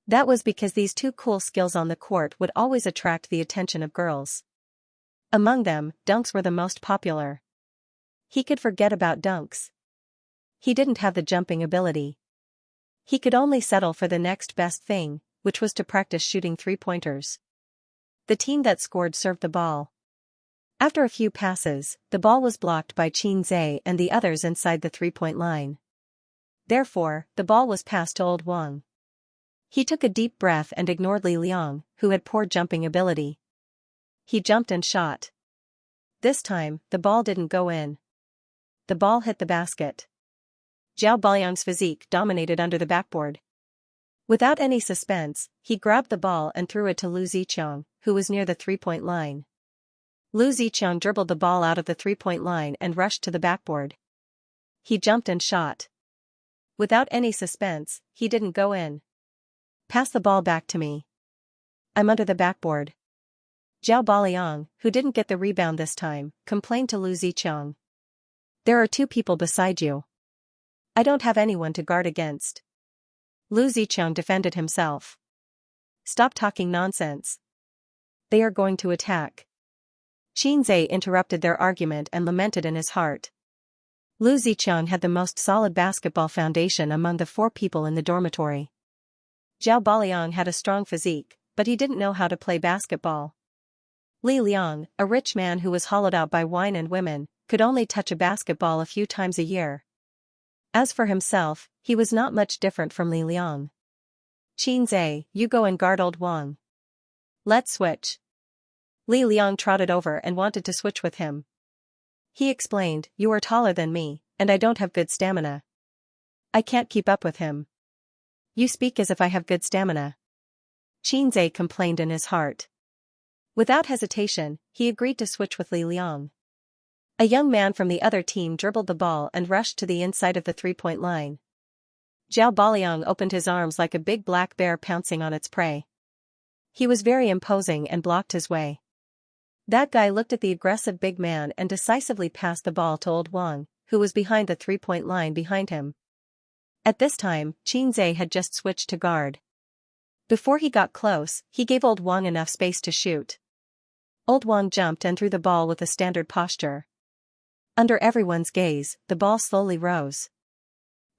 A: That was because these 2 cool skills on the court would always attract the attention of girls. Among them, dunks were the most popular. He could forget about dunks. He didn't have the jumping ability. He could only settle for the next best thing, which was to practice shooting 3-pointers. The team that scored served the ball. After a few passes, the ball was blocked by Xianxia and the others inside the 3-point line. Therefore, the ball was passed to Old Wang. He took a deep breath and ignored Li Liang, who had poor jumping ability. He jumped and shot. This time, the ball didn't go in. The ball hit the basket. Zhao Baliang's physique dominated under the backboard. Without any suspense, he grabbed the ball and threw it to Lu Ziqiang, who was near the 3-point line. Lu Ziqiang dribbled the ball out of the 3-point line and rushed to the backboard. He jumped and shot. Without any suspense, he didn't go in. "Pass the ball back to me. I'm under the backboard." Zhao Baliang, who didn't get the rebound this time, complained to Lu Ziqiang. "There are 2 people beside you. I don't have anyone to guard against." Lu Ziqiang defended himself. "Stop talking nonsense. They are going to attack." Xianxia interrupted their argument and lamented in his heart. Lu Ziqiang had the most solid basketball foundation among the 4 people in the dormitory. Zhao Baliang had a strong physique, but he didn't know how to play basketball. Li Liang, a rich man who was hollowed out by wine and women, could only touch a basketball a few times a year. As for himself, he was not much different from Li Liang. "Xianxia, you go and guard Old Wang. Let's switch." Li Liang trotted over and wanted to switch with him. He explained, "You are taller than me, and I don't have good stamina. I can't keep up with him." "You speak as if I have good stamina." Xianxia complained in his heart. Without hesitation, he agreed to switch with Li Liang. A young man from the other team dribbled the ball and rushed to the inside of the 3-point line. Zhao Baliang opened his arms like a big black bear pouncing on its prey. He was very imposing and blocked his way. That guy looked at the aggressive big man and decisively passed the ball to Old Wang, who was behind the three-point line behind him. At this time, Xianxia had just switched to guard. Before he got close, he gave Old Wang enough space to shoot. Old Wang jumped and threw the ball with a standard posture. Under everyone's gaze, the ball slowly rose.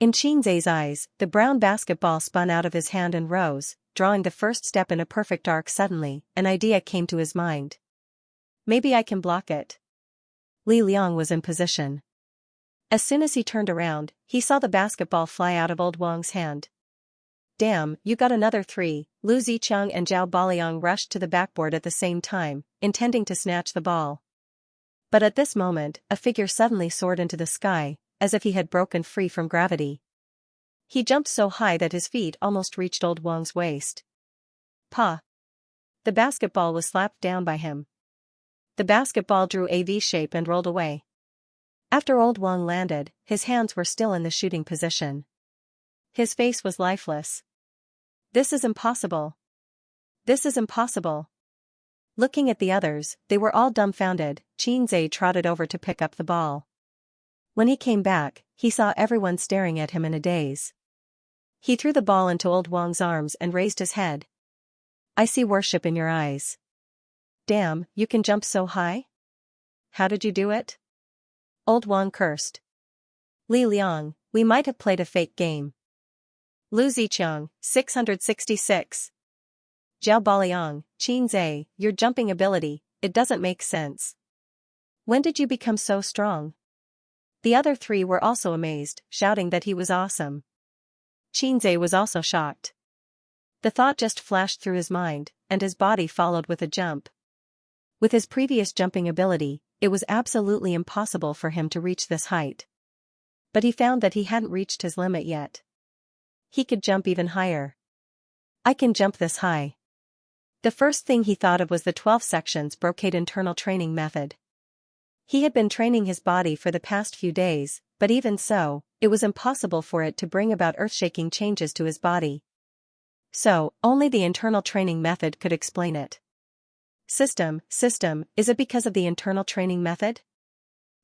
A: In Xianxia's eyes, the brown basketball spun out of his hand and rose, drawing the first step in a perfect arc. Suddenly, an idea came to his mind. Maybe I can block it. Li Liang was in position. As soon as he turned around, he saw the basketball fly out of Old Wang's hand. Damn, you got another three. Lu Ziqiang and Zhao Baliang rushed to the backboard at the same time, intending to snatch the ball. But at this moment, a figure suddenly soared into the sky, as if he had broken free from gravity. He jumped so high that his feet almost reached Old Wang's waist. Pa! The basketball was slapped down by him. The basketball drew a V shape and rolled away. After Old Wang landed, his hands were still in the shooting position. His face was lifeless. This is impossible. This is impossible. Looking at the others, they were all dumbfounded. Xianxia trotted over to pick up the ball. When he came back, he saw everyone staring at him in a daze. He threw the ball into Old Wang's arms and raised his head. I see worship in your eyes. Damn, you can jump so high? How did you do it? Old Wang cursed. Li Liang, we might have played a fake game. Lu Ziqiang, 666. Zhao Baliang, Xianxia, your jumping ability, it doesn't make sense. When did you become so strong? The other three were also amazed, shouting that he was awesome. Xianxia was also shocked. The thought just flashed through his mind, and his body followed with a jump. With his previous jumping ability, it was absolutely impossible for him to reach this height. But he found that he hadn't reached his limit yet. He could jump even higher. I can jump this high. The first thing he thought of was the 12 sections brocade internal training method. He had been training his body for the past few days, but even so, it was impossible for it to bring about earth-shaking changes to his body. So, only the internal training method could explain it. System, is it because of the internal training method?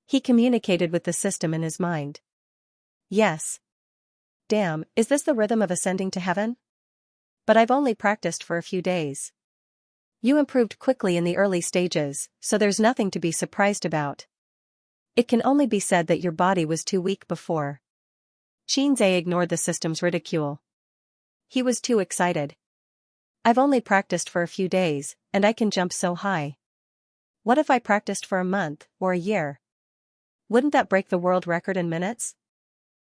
A: He communicated with the system in his mind. Yes. Damn, is this the rhythm of ascending to heaven? But I've only practiced for a few days. You improved quickly in the early stages, so there's nothing to be surprised about. It can only be said that your body was too weak before. Xianxia ignored the system's ridicule. He was too excited. I've only practiced for a few days, and I can jump so high. What if I practiced for a month, or a year? Wouldn't that break the world record in minutes?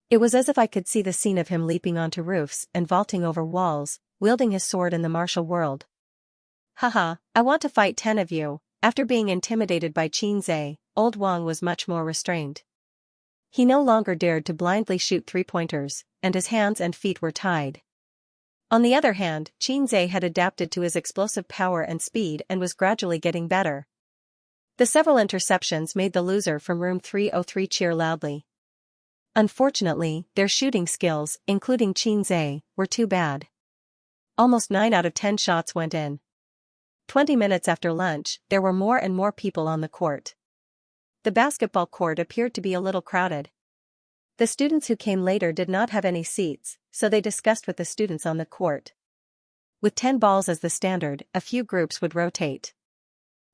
A: It was as if I could see the scene of him leaping onto roofs and vaulting over walls, wielding his sword in the martial world. Haha, I want to fight 10 of you. After being intimidated by Xianxia, Old Wang was much more restrained. He no longer dared to blindly shoot three-pointers, and his hands and feet were tied. On the other hand, Xianxia had adapted to his explosive power and speed and was gradually getting better. The several interceptions made the loser from room 303 cheer loudly. Unfortunately, their shooting skills, including Xianxia, were too bad. Almost 9 out of 10 shots went in. 20 minutes after lunch, there were more and more people on the court. The basketball court appeared to be a little crowded. The students who came later did not have any seats, so they discussed with the students on the court. With 10 balls as the standard, a few groups would rotate.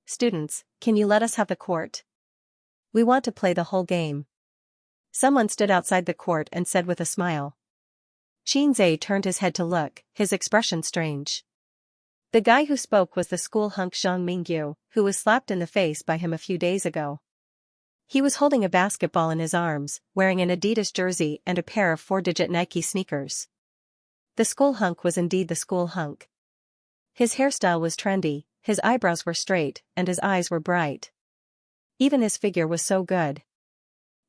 A: Students, can you let us have the court? We want to play the whole game. Someone stood outside the court and said with a smile. Xianxia turned his head to look, his expression strange. The guy who spoke was the school hunk Zhang Mingyu, who was slapped in the face by him a few days ago. He was holding a basketball in his arms, wearing an Adidas jersey and a pair of 4-digit Nike sneakers. The school hunk was indeed the school hunk. His hairstyle was trendy, his eyebrows were straight, and his eyes were bright. Even his figure was so good.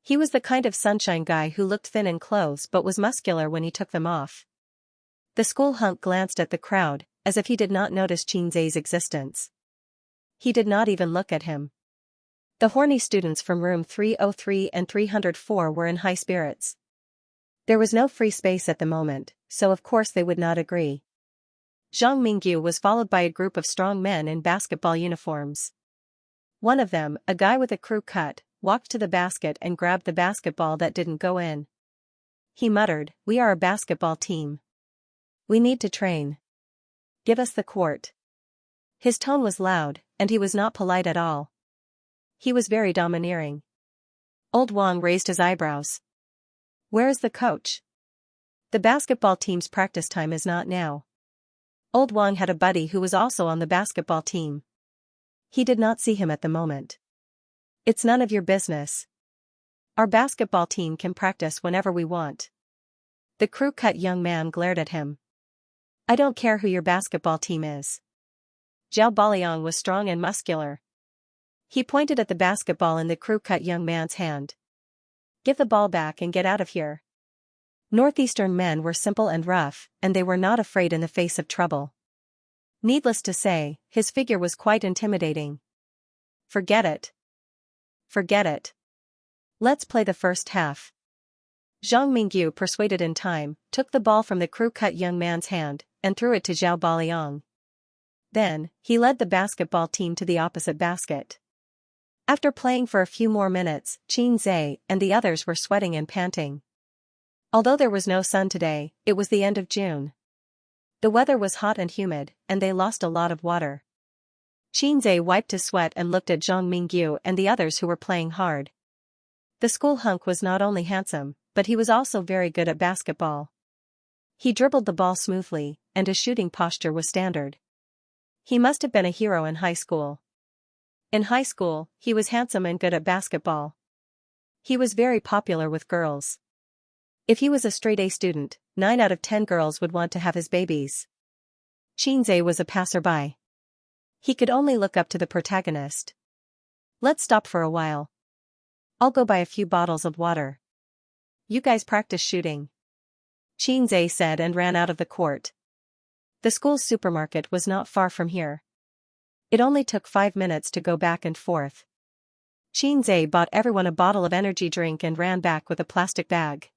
A: He was the kind of sunshine guy who looked thin in clothes but was muscular when he took them off. The school hunk glanced at the crowd, as if he did not notice Xianxia's existence. He did not even look at him. The horny students from room 303 and 304 were in high spirits. There was no free space at the moment, so of course they would not agree. Zhang Mingyu was followed by a group of strong men in basketball uniforms. One of them, a guy with a crew cut, walked to the basket and grabbed the basketball that didn't go in. He muttered, "We are a basketball team. We need to train. Give us the court." His tone was loud, and he was not polite at all. He was very domineering. Old Wang raised his eyebrows. "Where is the coach? The basketball team's practice time is not now." Old Wang had a buddy who was also on the basketball team. He did not see him at the moment. "It's none of your business. Our basketball team can practice whenever we want." The crew-cut young man glared at him. "I don't care who your basketball team is." Zhao Baliang was strong and muscular. He pointed at the basketball in the crew-cut young man's hand. "Give the ball back and get out of here." Northeastern men were simple and rough, and they were not afraid in the face of trouble. Needless to say, his figure was quite intimidating. "Forget it. Forget it. Let's play the first half." Zhang Mingyu, persuaded in time, took the ball from the crew-cut young man's hand and threw it to Zhao Baliang. Then, he led the basketball team to the opposite basket. After playing for a few more minutes, Xianxia and the others were sweating and panting. Although there was no sun today, it was the end of June. The weather was hot and humid, and they lost a lot of water. Xianxia wiped his sweat and looked at Zhang Mingyu and the others who were playing hard. The school hunk was not only handsome, but he was also very good at basketball. He dribbled the ball smoothly, and his shooting posture was standard. He must have been a hero in high school. In high school, he was handsome and good at basketball. He was very popular with girls. If he was a straight-A student, 9 out of 10 girls would want to have his babies. Xianxia was a passerby. He could only look up to the protagonist. "Let's stop for a while. I'll go buy a few bottles of water. You guys practice shooting," Xianxia said and ran out of the court. The school's supermarket was not far from here. It only took 5 minutes to go back and forth. Xianxia bought everyone a bottle of energy drink and ran back with a plastic bag.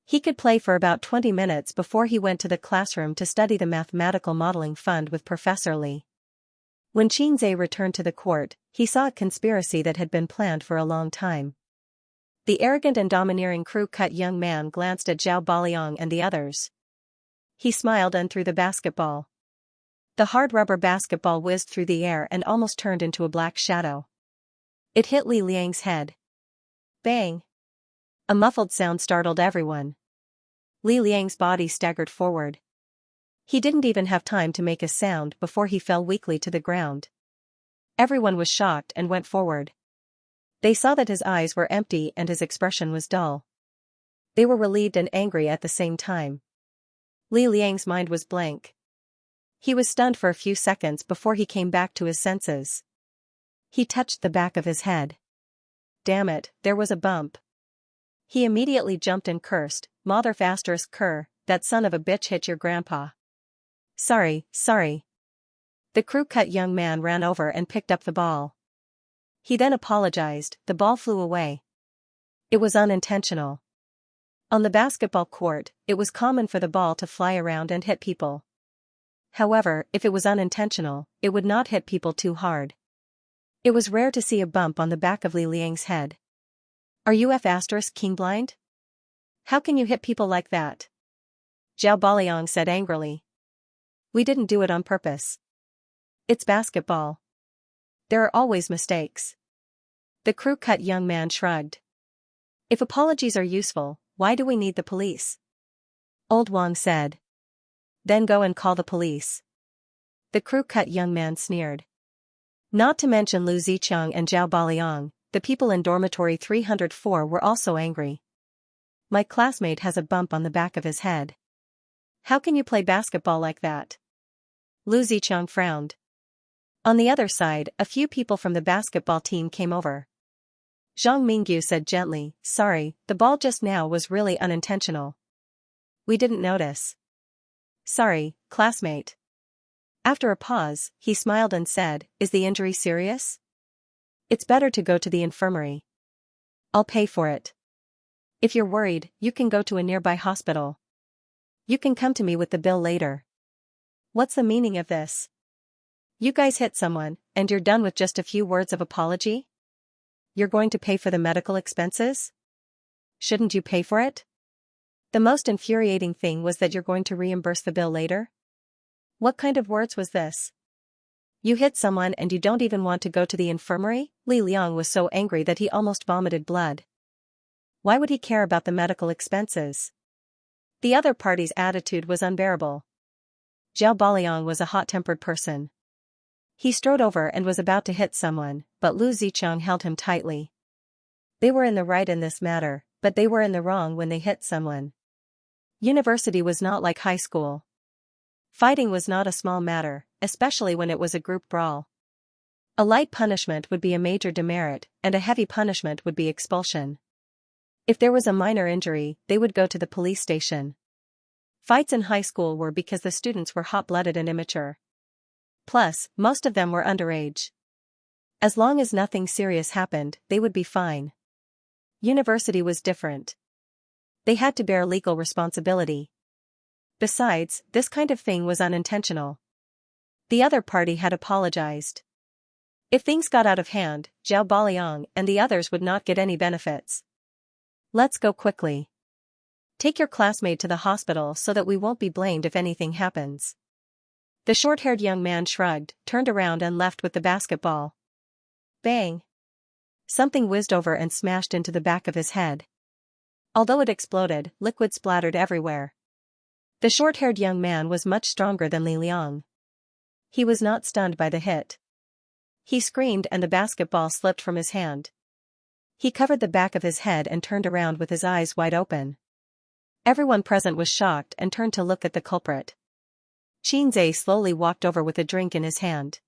A: He could play for about 20 minutes before he went to the classroom to study the mathematical modeling fund with Professor Li. When Xianxia returned to the court, he saw a conspiracy that had been planned for a long time. The arrogant and domineering crew-cut young man glanced at Zhao Baliang and the others. He smiled and threw the basketball. The hard rubber basketball whizzed through the air and almost turned into a black shadow. It hit Li Liang's head. Bang! A muffled sound startled everyone. Li Liang's body staggered forward. He didn't even have time to make a sound before he fell weakly to the ground. Everyone was shocked and went forward. They saw that his eyes were empty and his expression was dull. They were relieved and angry at the same time. Li Liang's mind was blank. He was stunned for a few seconds before he came back to his senses. He touched the back of his head. Damn it, there was a bump. He immediately jumped and cursed, "Mother asterisk cur, that son of a bitch hit your grandpa." Sorry. The crew-cut young man ran over and picked up the ball. He then apologized. The ball flew away. It was unintentional. On the basketball court, it was common for the ball to fly around and hit people. However, if it was unintentional, it would not hit people too hard. It was rare to see a bump on the back of Li Liang's head. "Are you king blind? How can you hit people like that?" Zhao Baliang said angrily. "We didn't do it on purpose. It's basketball. There are always mistakes." The crew-cut young man shrugged. "If apologies are useful, why do we need the police?" Old Wang said. "Then go and call the police." The crew-cut young man sneered. Not to mention Lu Ziqiang and Zhao Baliang, the people in dormitory 304 were also angry. "My classmate has a bump on the back of his head. How can you play basketball like that?" Lu Ziqiang frowned. On the other side, a few people from the basketball team came over. Zhang Mingyu said gently, "Sorry, the ball just now was really unintentional. We didn't notice." "Sorry, classmate." After a pause, he smiled and said, "Is the injury serious? It's better to go to the infirmary. I'll pay for it. If you're worried, you can go to a nearby hospital. You can come to me with the bill later." "What's the meaning of this?" You guys hit someone, and you're done with just a few words of apology? You're going to pay for the medical expenses? Shouldn't you pay for it? The most infuriating thing was that you're going to reimburse the bill later? What kind of words was this? You hit someone and you don't even want to go to the infirmary? Li Liang was so angry that he almost vomited blood. Why would he care about the medical expenses? The other party's attitude was unbearable. Zhao Baliang was a hot-tempered person. He strode over and was about to hit someone, but Lu Zichang held him tightly. They were in the right in this matter, but they were in the wrong when they hit someone. University was not like high school. Fighting was not a small matter, especially when it was a group brawl. A light punishment would be a major demerit, and a heavy punishment would be expulsion. If there was a minor injury, they would go to the police station. Fights in high school were because the students were hot-blooded and immature. Plus, most of them were underage. As long as nothing serious happened, they would be fine. University was different. They had to bear legal responsibility. Besides, this kind of thing was unintentional. The other party had apologized. If things got out of hand, Zhao Baliang and the others would not get any benefits. Let's go quickly. Take your classmate to the hospital so that we won't be blamed if anything happens. The short-haired young man shrugged, turned around and left with the basketball. Bang! Something whizzed over and smashed into the back of his head. Although it exploded, liquid splattered everywhere. The short-haired young man was much stronger than Li Liang. He was not stunned by the hit. He screamed and the basketball slipped from his hand. He covered the back of his head and turned around with his eyes wide open. Everyone present was shocked and turned to look at the culprit. Xianxia slowly walked over with a drink in his hand.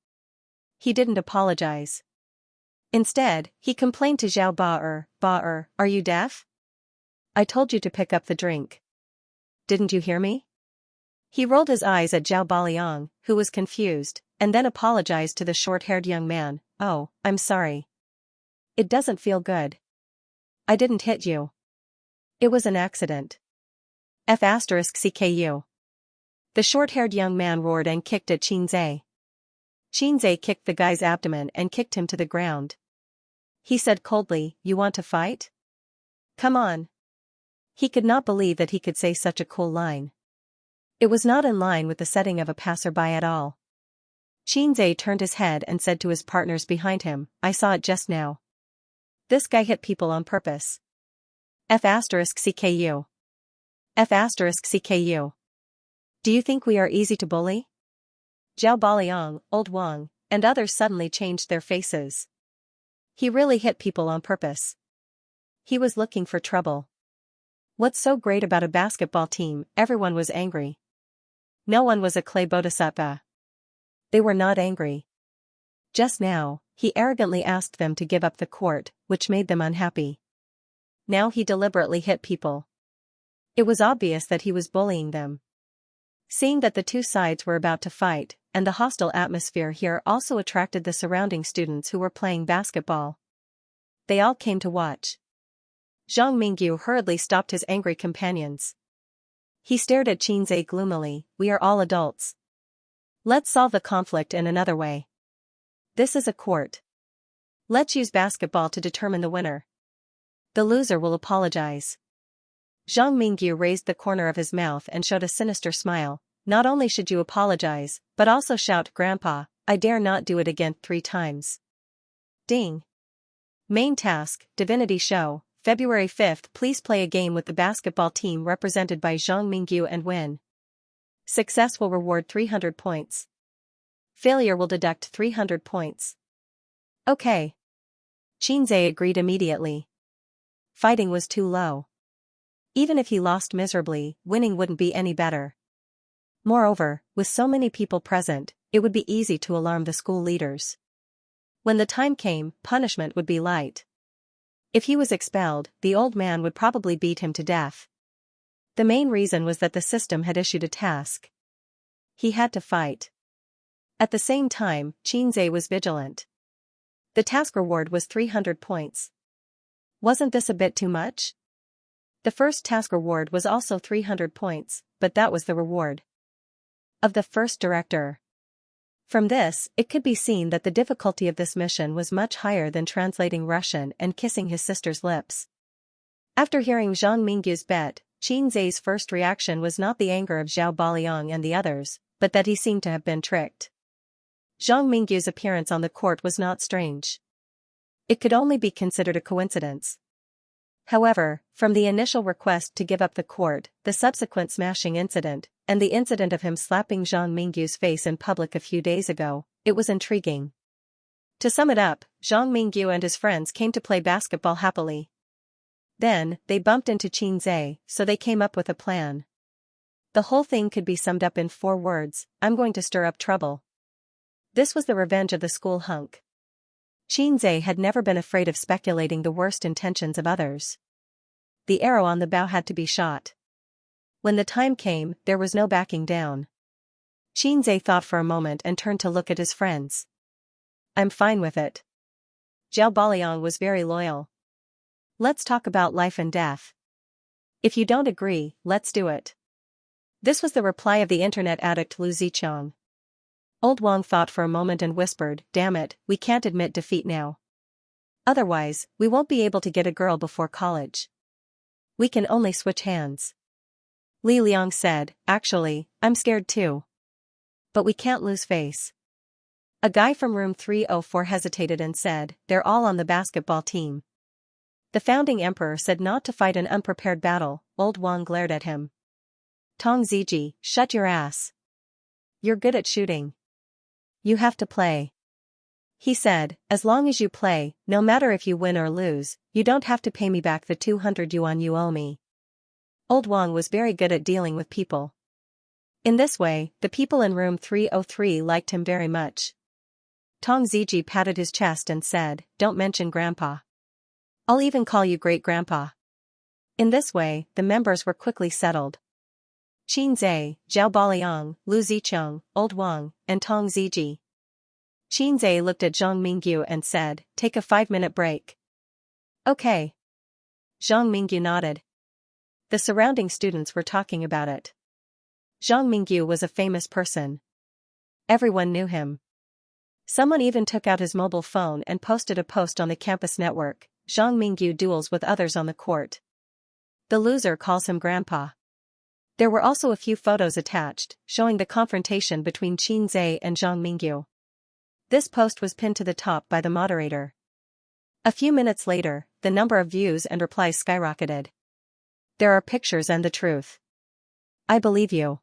A: He didn't apologize. Instead, he complained to Zhao Ba, are you deaf? I told you to pick up the drink. Didn't you hear me? He rolled his eyes at Zhao Baliang, who was confused, and then apologized to the short-haired young man. Oh, I'm sorry. It doesn't feel good. I didn't hit you. It was an accident. F***CKU. The short-haired young man roared and kicked at Xianxia. Xianxia kicked the guy's abdomen and kicked him to the ground. He said coldly, "You want to fight? Come on." He could not believe that he could say such a cool line. It was not in line with the setting of a passerby at all. Xianxia turned his head and said to his partners behind him, "I saw it just now. This guy hit people on purpose. F***CKU. F***CKU. Do you think we are easy to bully?" Zhao Baliang, Old Wang, and others suddenly changed their faces. He really hit people on purpose. He was looking for trouble. What's so great about a basketball team? Everyone was angry. No one was a clay bodhisattva. They were not angry. Just now, he arrogantly asked them to give up the court, which made them unhappy. Now he deliberately hit people. It was obvious that he was bullying them. Seeing that the two sides were about to fight, and the hostile atmosphere here also attracted the surrounding students who were playing basketball. They all came to watch. Zhang Mingyu hurriedly stopped his angry companions. He stared at Xianxia gloomily. "We are all adults. Let's solve the conflict in another way. This is a court. Let's use basketball to determine the winner. The loser will apologize." Zhang Mingyu raised the corner of his mouth and showed a sinister smile. "Not only should you apologize, but also shout, 'Grandpa, I dare not do it again' 3 times. Ding. Main task, Divinity Show, February 5th. Please play a game with the basketball team represented by Zhang Mingyu and win. Success will reward 300 points. Failure will deduct 300 points. Okay. Xianxia agreed immediately. Fighting was too low. Even if he lost miserably, winning wouldn't be any better. Moreover, with so many people present, it would be easy to alarm the school leaders. When the time came, punishment would be light. If he was expelled, the old man would probably beat him to death. The main reason was that the system had issued a task. He had to fight. At the same time, Xianxia was vigilant. The task reward was 300 points. Wasn't this a bit too much? The first task reward was also 300 points, but that was the reward of the first director. From this, it could be seen that the difficulty of this mission was much higher than translating Russian and kissing his sister's lips. After hearing Zhang Mingyu's bet, Qin Zai's first reaction was not the anger of Zhao Baliang and the others, but that he seemed to have been tricked. Zhang Mingyu's appearance on the court was not strange. It could only be considered a coincidence. However, from the initial request to give up the court, the subsequent smashing incident, and the incident of him slapping Zhang Mingyu's face in public a few days ago, it was intriguing. To sum it up, Zhang Mingyu and his friends came to play basketball happily. Then, they bumped into Qin Zai, so they came up with a plan. The whole thing could be summed up in 4 words: I'm going to stir up trouble. This was the revenge of the school hunk. Qin Zai had never been afraid of speculating the worst intentions of others. The arrow on the bow had to be shot. When the time came, there was no backing down. Qin Zai thought for a moment and turned to look at his friends. I'm fine with it. Zhao Baliang was very loyal. Let's talk about life and death. If you don't agree, let's do it. This was the reply of the internet addict Lu Zichang. Old Wang thought for a moment and whispered, damn it, we can't admit defeat now. Otherwise, we won't be able to get a girl before college. We can only switch hands. Li Liang said, actually, I'm scared too. But we can't lose face. A guy from room 304 hesitated and said, they're all on the basketball team. The founding emperor said not to fight an unprepared battle. Old Wang glared at him. Tong Ziji, shut your ass. You're good at shooting. You have to play. He said, as long as you play, no matter if you win or lose, you don't have to pay me back the 200 yuan you owe me. Old Wang was very good at dealing with people. In this way, the people in room 303 liked him very much. Tong Ziji patted his chest and said, don't mention Grandpa. I'll even call you Great-Grandpa. In this way, the members were quickly settled. Qin Zai, Zhao Baliang, Lu Zicheng, Old Wang, and Tong Ziji. Qin Zai looked at Zhang Mingyu and said, take a 5-minute break. Okay. Zhang Mingyu nodded. The surrounding students were talking about it. Zhang Mingyu was a famous person. Everyone knew him. Someone even took out his mobile phone and posted a post on the campus network, Zhang Mingyu duels with others on the court. The loser calls him Grandpa. There were also a few photos attached, showing the confrontation between Qin Zai and Zhang Mingyu. This post was pinned to the top by the moderator. A few minutes later, the number of views and replies skyrocketed. There are pictures and the truth. I believe you.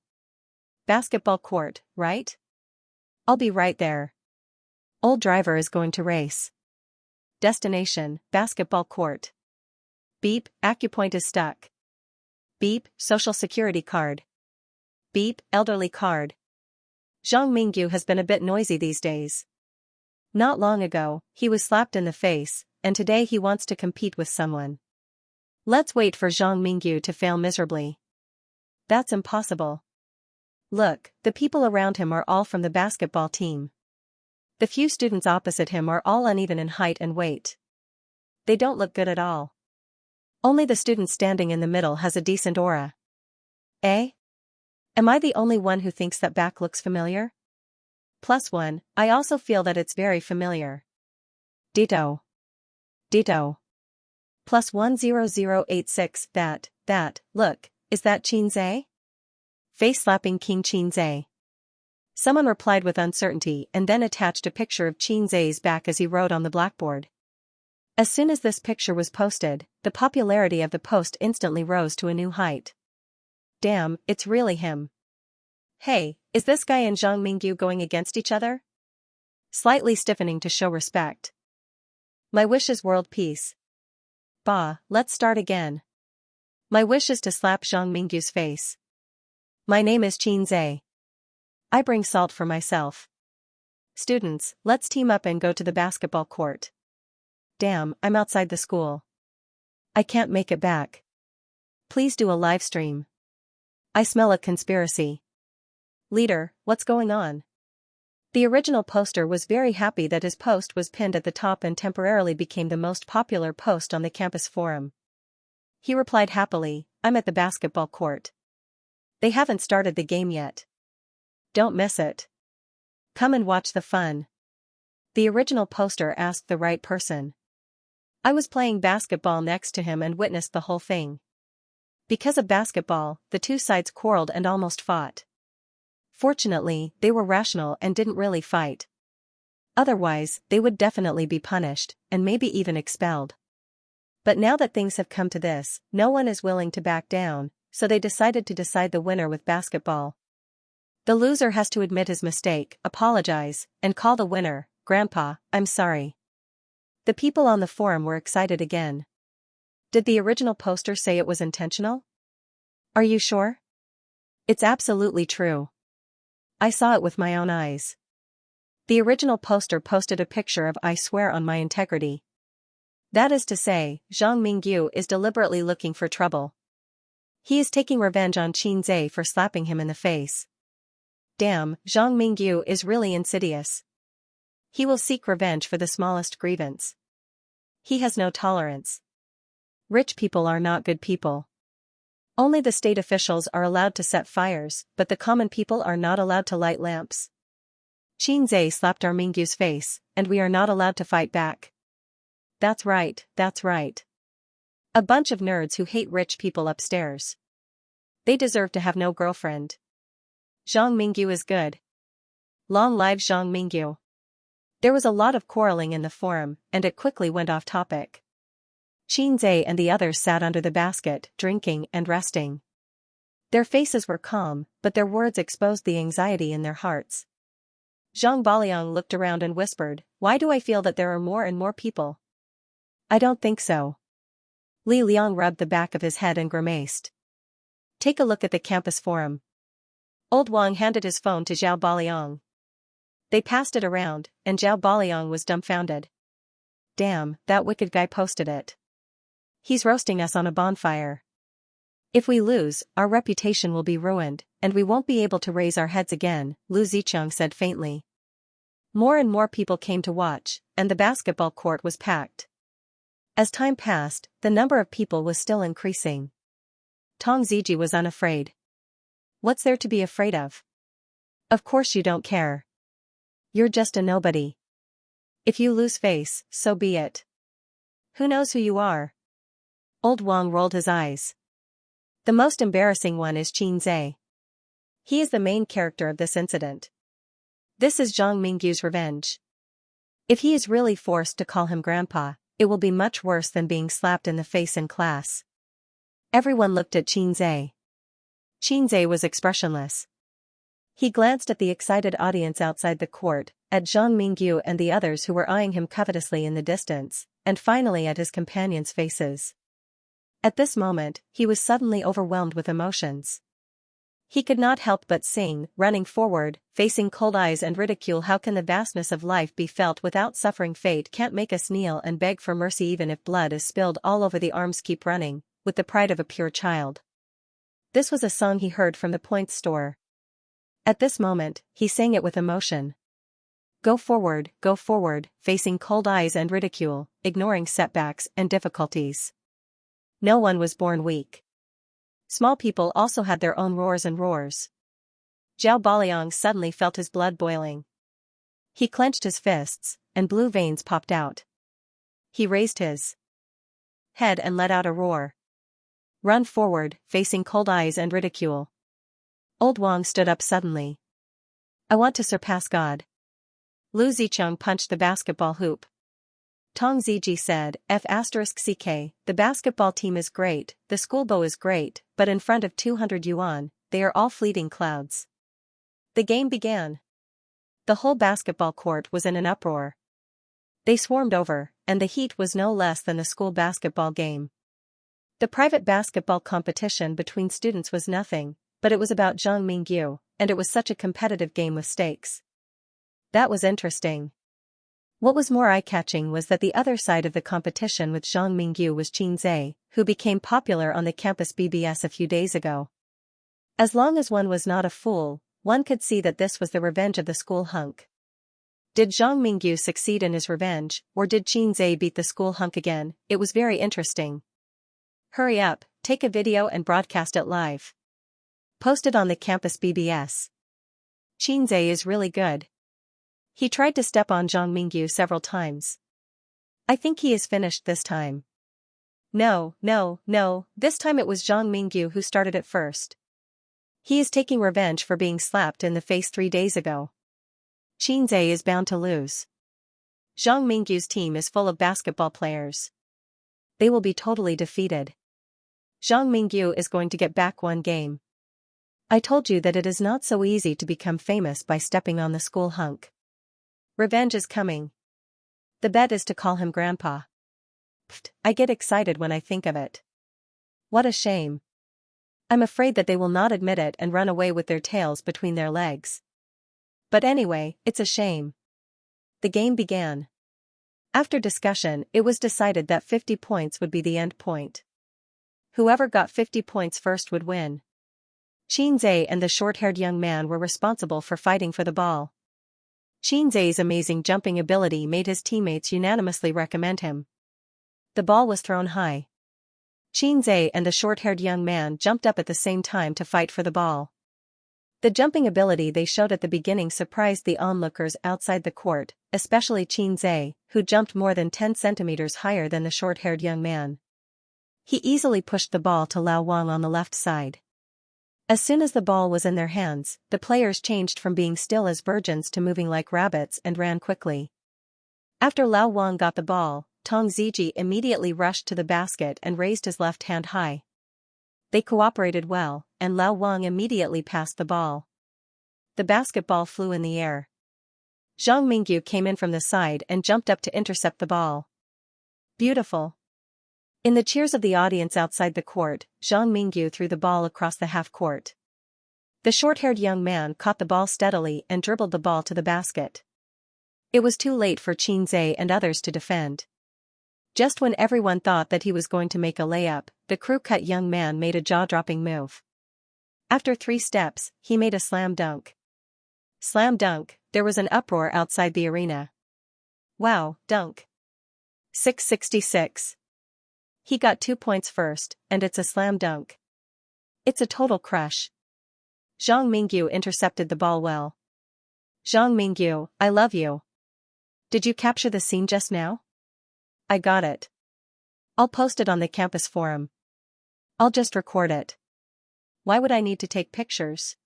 A: Basketball court, right? I'll be right there. Old driver is going to race. Destination, basketball court. Beep, acupoint is stuck. Beep, social security card. Beep, elderly card. Zhang Mingyu has been a bit noisy these days. Not long ago, he was slapped in the face, and today he wants to compete with someone. Let's wait for Zhang Mingyu to fail miserably. That's impossible. Look, the people around him are all from the basketball team. The few students opposite him are all uneven in height and weight. They don't look good at all. Only the student standing in the middle has a decent aura. Eh? Am I the only one who thinks that back looks familiar? +1, I also feel that it's very familiar. Ditto. Ditto. +10086, look, is that Qin Zai? Face-slapping King Qin Zai. Someone replied with uncertainty and then attached a picture of Qin Zai's back as he wrote on the blackboard. As soon as this picture was posted, the popularity of the post instantly rose to a new height. Damn, it's really him. Hey, is this guy and Zhang Mingyu going against each other? Slightly stiffening to show respect. My wish is world peace. Bah, let's start again. My wish is to slap Zhang Mingyu's face. My name is Qin Zai. I bring salt for myself. Students, let's team up and go to the basketball court. Damn, I'm outside the school. I can't make it back. Please do a live stream. I smell a conspiracy. Leader, what's going on? The original poster was very happy that his post was pinned at the top and temporarily became the most popular post on the campus forum. He replied happily, I'm at the basketball court. They haven't started the game yet. Don't miss it. Come and watch the fun. The original poster asked the right person. I was playing basketball next to him and witnessed the whole thing. Because of basketball, the two sides quarreled and almost fought. Fortunately, they were rational and didn't really fight. Otherwise, they would definitely be punished, and maybe even expelled. But now that things have come to this, no one is willing to back down, so they decided to decide the winner with basketball. The loser has to admit his mistake, apologize, and call the winner, "Grandpa, I'm sorry." The people on the forum were excited again. Did the original poster say it was intentional? Are you sure? It's absolutely true. I saw it with my own eyes. The original poster posted a picture of "I swear on my integrity." That is to say, Zhang Mingyu is deliberately looking for trouble. He is taking revenge on Xianxia for slapping him in the face. Damn, Zhang Mingyu is really insidious. He will seek revenge for the smallest grievance. He has no tolerance. Rich people are not good people. Only the state officials are allowed to set fires, but the common people are not allowed to light lamps. Xianxia slapped our Mingyu's face, and we are not allowed to fight back. That's right, that's right. A bunch of nerds who hate rich people upstairs. They deserve to have no girlfriend. Zhang Mingyu is good. Long live Zhang Mingyu. There was a lot of quarreling in the forum, and it quickly went off topic. Xianxia and the others sat under the basket, drinking and resting. Their faces were calm, but their words exposed the anxiety in their hearts. Zhang Baliang looked around and whispered, "Why do I feel that there are more and more people?" I don't think so. Li Liang rubbed the back of his head and grimaced. Take a look at the campus forum. Old Wang handed his phone to Zhao Baliang. They passed it around, and Zhao Baliang was dumbfounded. Damn, that wicked guy posted it. He's roasting us on a bonfire. If we lose, our reputation will be ruined, and we won't be able to raise our heads again, Lu Zicheng said faintly. More and more people came to watch, and the basketball court was packed. As time passed, the number of people was still increasing. Tong Ziji was unafraid. What's there to be afraid of? Of course you don't care. You're just a nobody. If you lose face, so be it. Who knows who you are? Old Wang rolled his eyes. The most embarrassing one is Xianxia. He is the main character of this incident. This is Zhang Mingyu's revenge. If he is really forced to call him grandpa, it will be much worse than being slapped in the face in class. Everyone looked at Xianxia. Xianxia was expressionless. He glanced at the excited audience outside the court, at Zhang Mingyu and the others who were eyeing him covetously in the distance, and finally at his companions' faces. At this moment, he was suddenly overwhelmed with emotions. He could not help but sing, running forward, facing cold eyes and ridicule. How can the vastness of life be felt without suffering? Fate can't make us kneel and beg for mercy even if blood is spilled all over the arms. Keep running, with the pride of a pure child. This was a song he heard from the Points store. At this moment, he sang it with emotion. Go forward, facing cold eyes and ridicule, ignoring setbacks and difficulties. No one was born weak. Small people also had their own roars and roars. Zhao Baliang suddenly felt his blood boiling. He clenched his fists, and blue veins popped out. He raised his head and let out a roar. Run forward, facing cold eyes and ridicule. Old Wang stood up suddenly. I want to surpass God. Lu Zicheng punched the basketball hoop. Tong Ziji said, F***ck, the basketball team is great, the school bow is great, but in front of 200 yuan, they are all fleeting clouds. The game began. The whole basketball court was in an uproar. They swarmed over, and the heat was no less than the school basketball game. The private basketball competition between students was nothing, but it was about Zhang Mingyu, and it was such a competitive game with stakes. That was interesting. What was more eye-catching was that the other side of the competition with Zhang Mingyu was Xianxia, who became popular on the campus BBS a few days ago. As long as one was not a fool, one could see that this was the revenge of the school hunk. Did Zhang Mingyu succeed in his revenge, or did Xianxia beat the school hunk again? It was very interesting. Hurry up, take a video and broadcast it live. Post it on the campus BBS. Xianxia is really good. He tried to step on Zhang Mingyu several times. I think he is finished this time. No, no, no, this time it was Zhang Mingyu who started it first. He is taking revenge for being slapped in the face 3 days ago. Xianxia is bound to lose. Zhang Mingyu's team is full of basketball players. They will be totally defeated. Zhang Mingyu is going to get back one game. I told you that it is not so easy to become famous by stepping on the school hunk. Revenge is coming. The bet is to call him Grandpa. Pfft, I get excited when I think of it. What a shame. I'm afraid that they will not admit it and run away with their tails between their legs. But anyway, it's a shame. The game began. After discussion, it was decided that 50 points would be the end point. Whoever got 50 points first would win. Xianxia and the short-haired young man were responsible for fighting for the ball. Xianxia's amazing jumping ability made his teammates unanimously recommend him. The ball was thrown high. Xianxia and the short-haired young man jumped up at the same time to fight for the ball. The jumping ability they showed at the beginning surprised the onlookers outside the court, especially Xianxia, who jumped more than 10 centimeters higher than the short-haired young man. He easily pushed the ball to Lao Wang on the left side. As soon as the ball was in their hands, the players changed from being still as virgins to moving like rabbits and ran quickly. After Lao Wang got the ball, Tong Ziji immediately rushed to the basket and raised his left hand high. They cooperated well, and Lao Wang immediately passed the ball. The basketball flew in the air. Zhang Mingyu came in from the side and jumped up to intercept the ball. Beautiful. In the cheers of the audience outside the court, Zhang Mingyu threw the ball across the half-court. The short-haired young man caught the ball steadily and dribbled the ball to the basket. It was too late for Xianxia and others to defend. Just when everyone thought that he was going to make a layup, the crew-cut young man made a jaw-dropping move. After 3 steps, he made a slam dunk. Slam dunk, there was an uproar outside the arena. Wow, dunk. 666. He got 2 points first, and it's a slam dunk. It's a total crush. Zhang Mingyu intercepted the ball well. Zhang Mingyu, I love you. Did you capture the scene just now? I got it. I'll post it on the campus forum. I'll just record it. Why would I need to take pictures?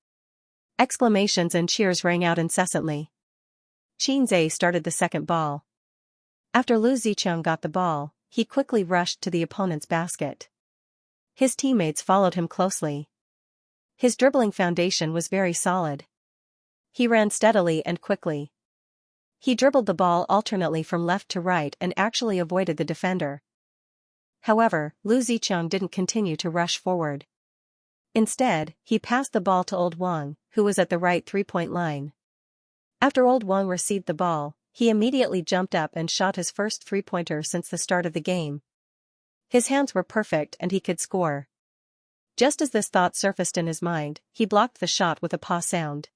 A: Exclamations and cheers rang out incessantly. Xianxia started the second ball. After Lu Zicheng got the ball, he quickly rushed to the opponent's basket. His teammates followed him closely. His dribbling foundation was very solid. He ran steadily and quickly. He dribbled the ball alternately from left to right and actually avoided the defender. However, Lu Zicheng didn't continue to rush forward. Instead, he passed the ball to Old Wang, who was at the right 3-point line. After Old Wang received the ball, he immediately jumped up and shot his first 3-pointer since the start of the game. His hands were perfect and he could score. Just as this thought surfaced in his mind, he blocked the shot with a paw sound.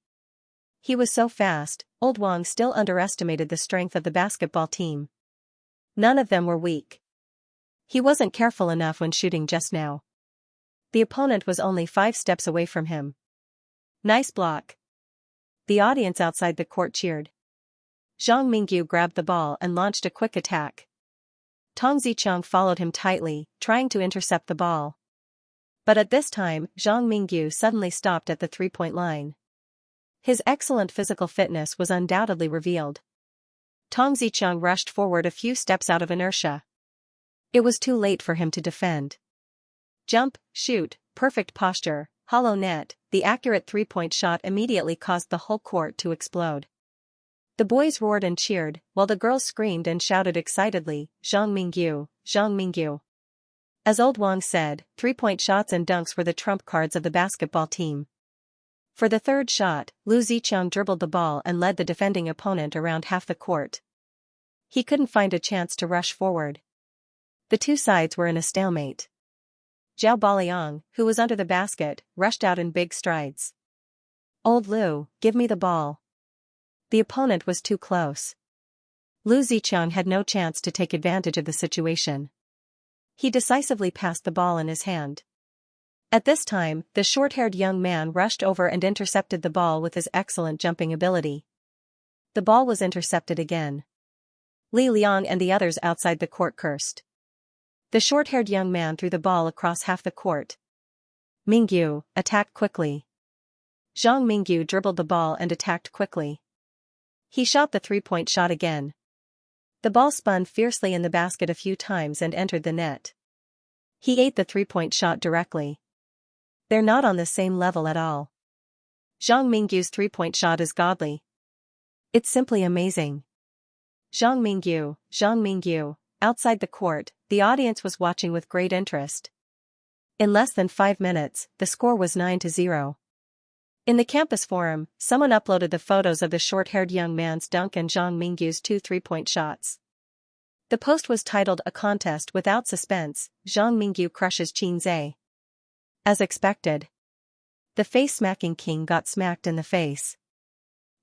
A: He was so fast, Old Wang still underestimated the strength of the basketball team. None of them were weak. He wasn't careful enough when shooting just now. The opponent was only 5 steps away from him. Nice block. The audience outside the court cheered. Zhang Mingyu grabbed the ball and launched a quick attack. Tong Zicheng followed him tightly, trying to intercept the ball. But at this time, Zhang Mingyu suddenly stopped at the 3-point line. His excellent physical fitness was undoubtedly revealed. Tong Zicheng rushed forward a few steps out of inertia. It was too late for him to defend. Jump, shoot, perfect posture, hollow net, the accurate 3-point shot immediately caused the whole court to explode. The boys roared and cheered, while the girls screamed and shouted excitedly, Zhang Mingyu, Zhang Mingyu. As Old Wang said, 3-point shots and dunks were the trump cards of the basketball team. For the third shot, Lu Zicheng dribbled the ball and led the defending opponent around half the court. He couldn't find a chance to rush forward. The two sides were in a stalemate. Zhao Baliang, who was under the basket, rushed out in big strides. Old Lu, give me the ball. The opponent was too close. Lu Zicheng had no chance to take advantage of the situation. He decisively passed the ball in his hand. At this time, the short-haired young man rushed over and intercepted the ball with his excellent jumping ability. The ball was intercepted again. Li Liang and the others outside the court cursed. The short-haired young man threw the ball across half the court. Mingyu, attacked quickly. Zhang Mingyu dribbled the ball and attacked quickly. He shot the three-point shot again. The ball spun fiercely in the basket a few times and entered the net. He ate the three-point shot directly. They're not on the same level at all. Zhang Mingyu's three-point shot is godly. It's simply amazing. Zhang Mingyu, outside the court, the audience was watching with great interest. In less than 5 minutes, the score was 9-0. In the campus forum, someone uploaded the photos of the short-haired young man's dunk and Zhang Mingyu's 2 three-point shots. The post was titled "A Contest Without Suspense, Zhang Mingyu Crushes Xianxia." As expected, the face-smacking king got smacked in the face.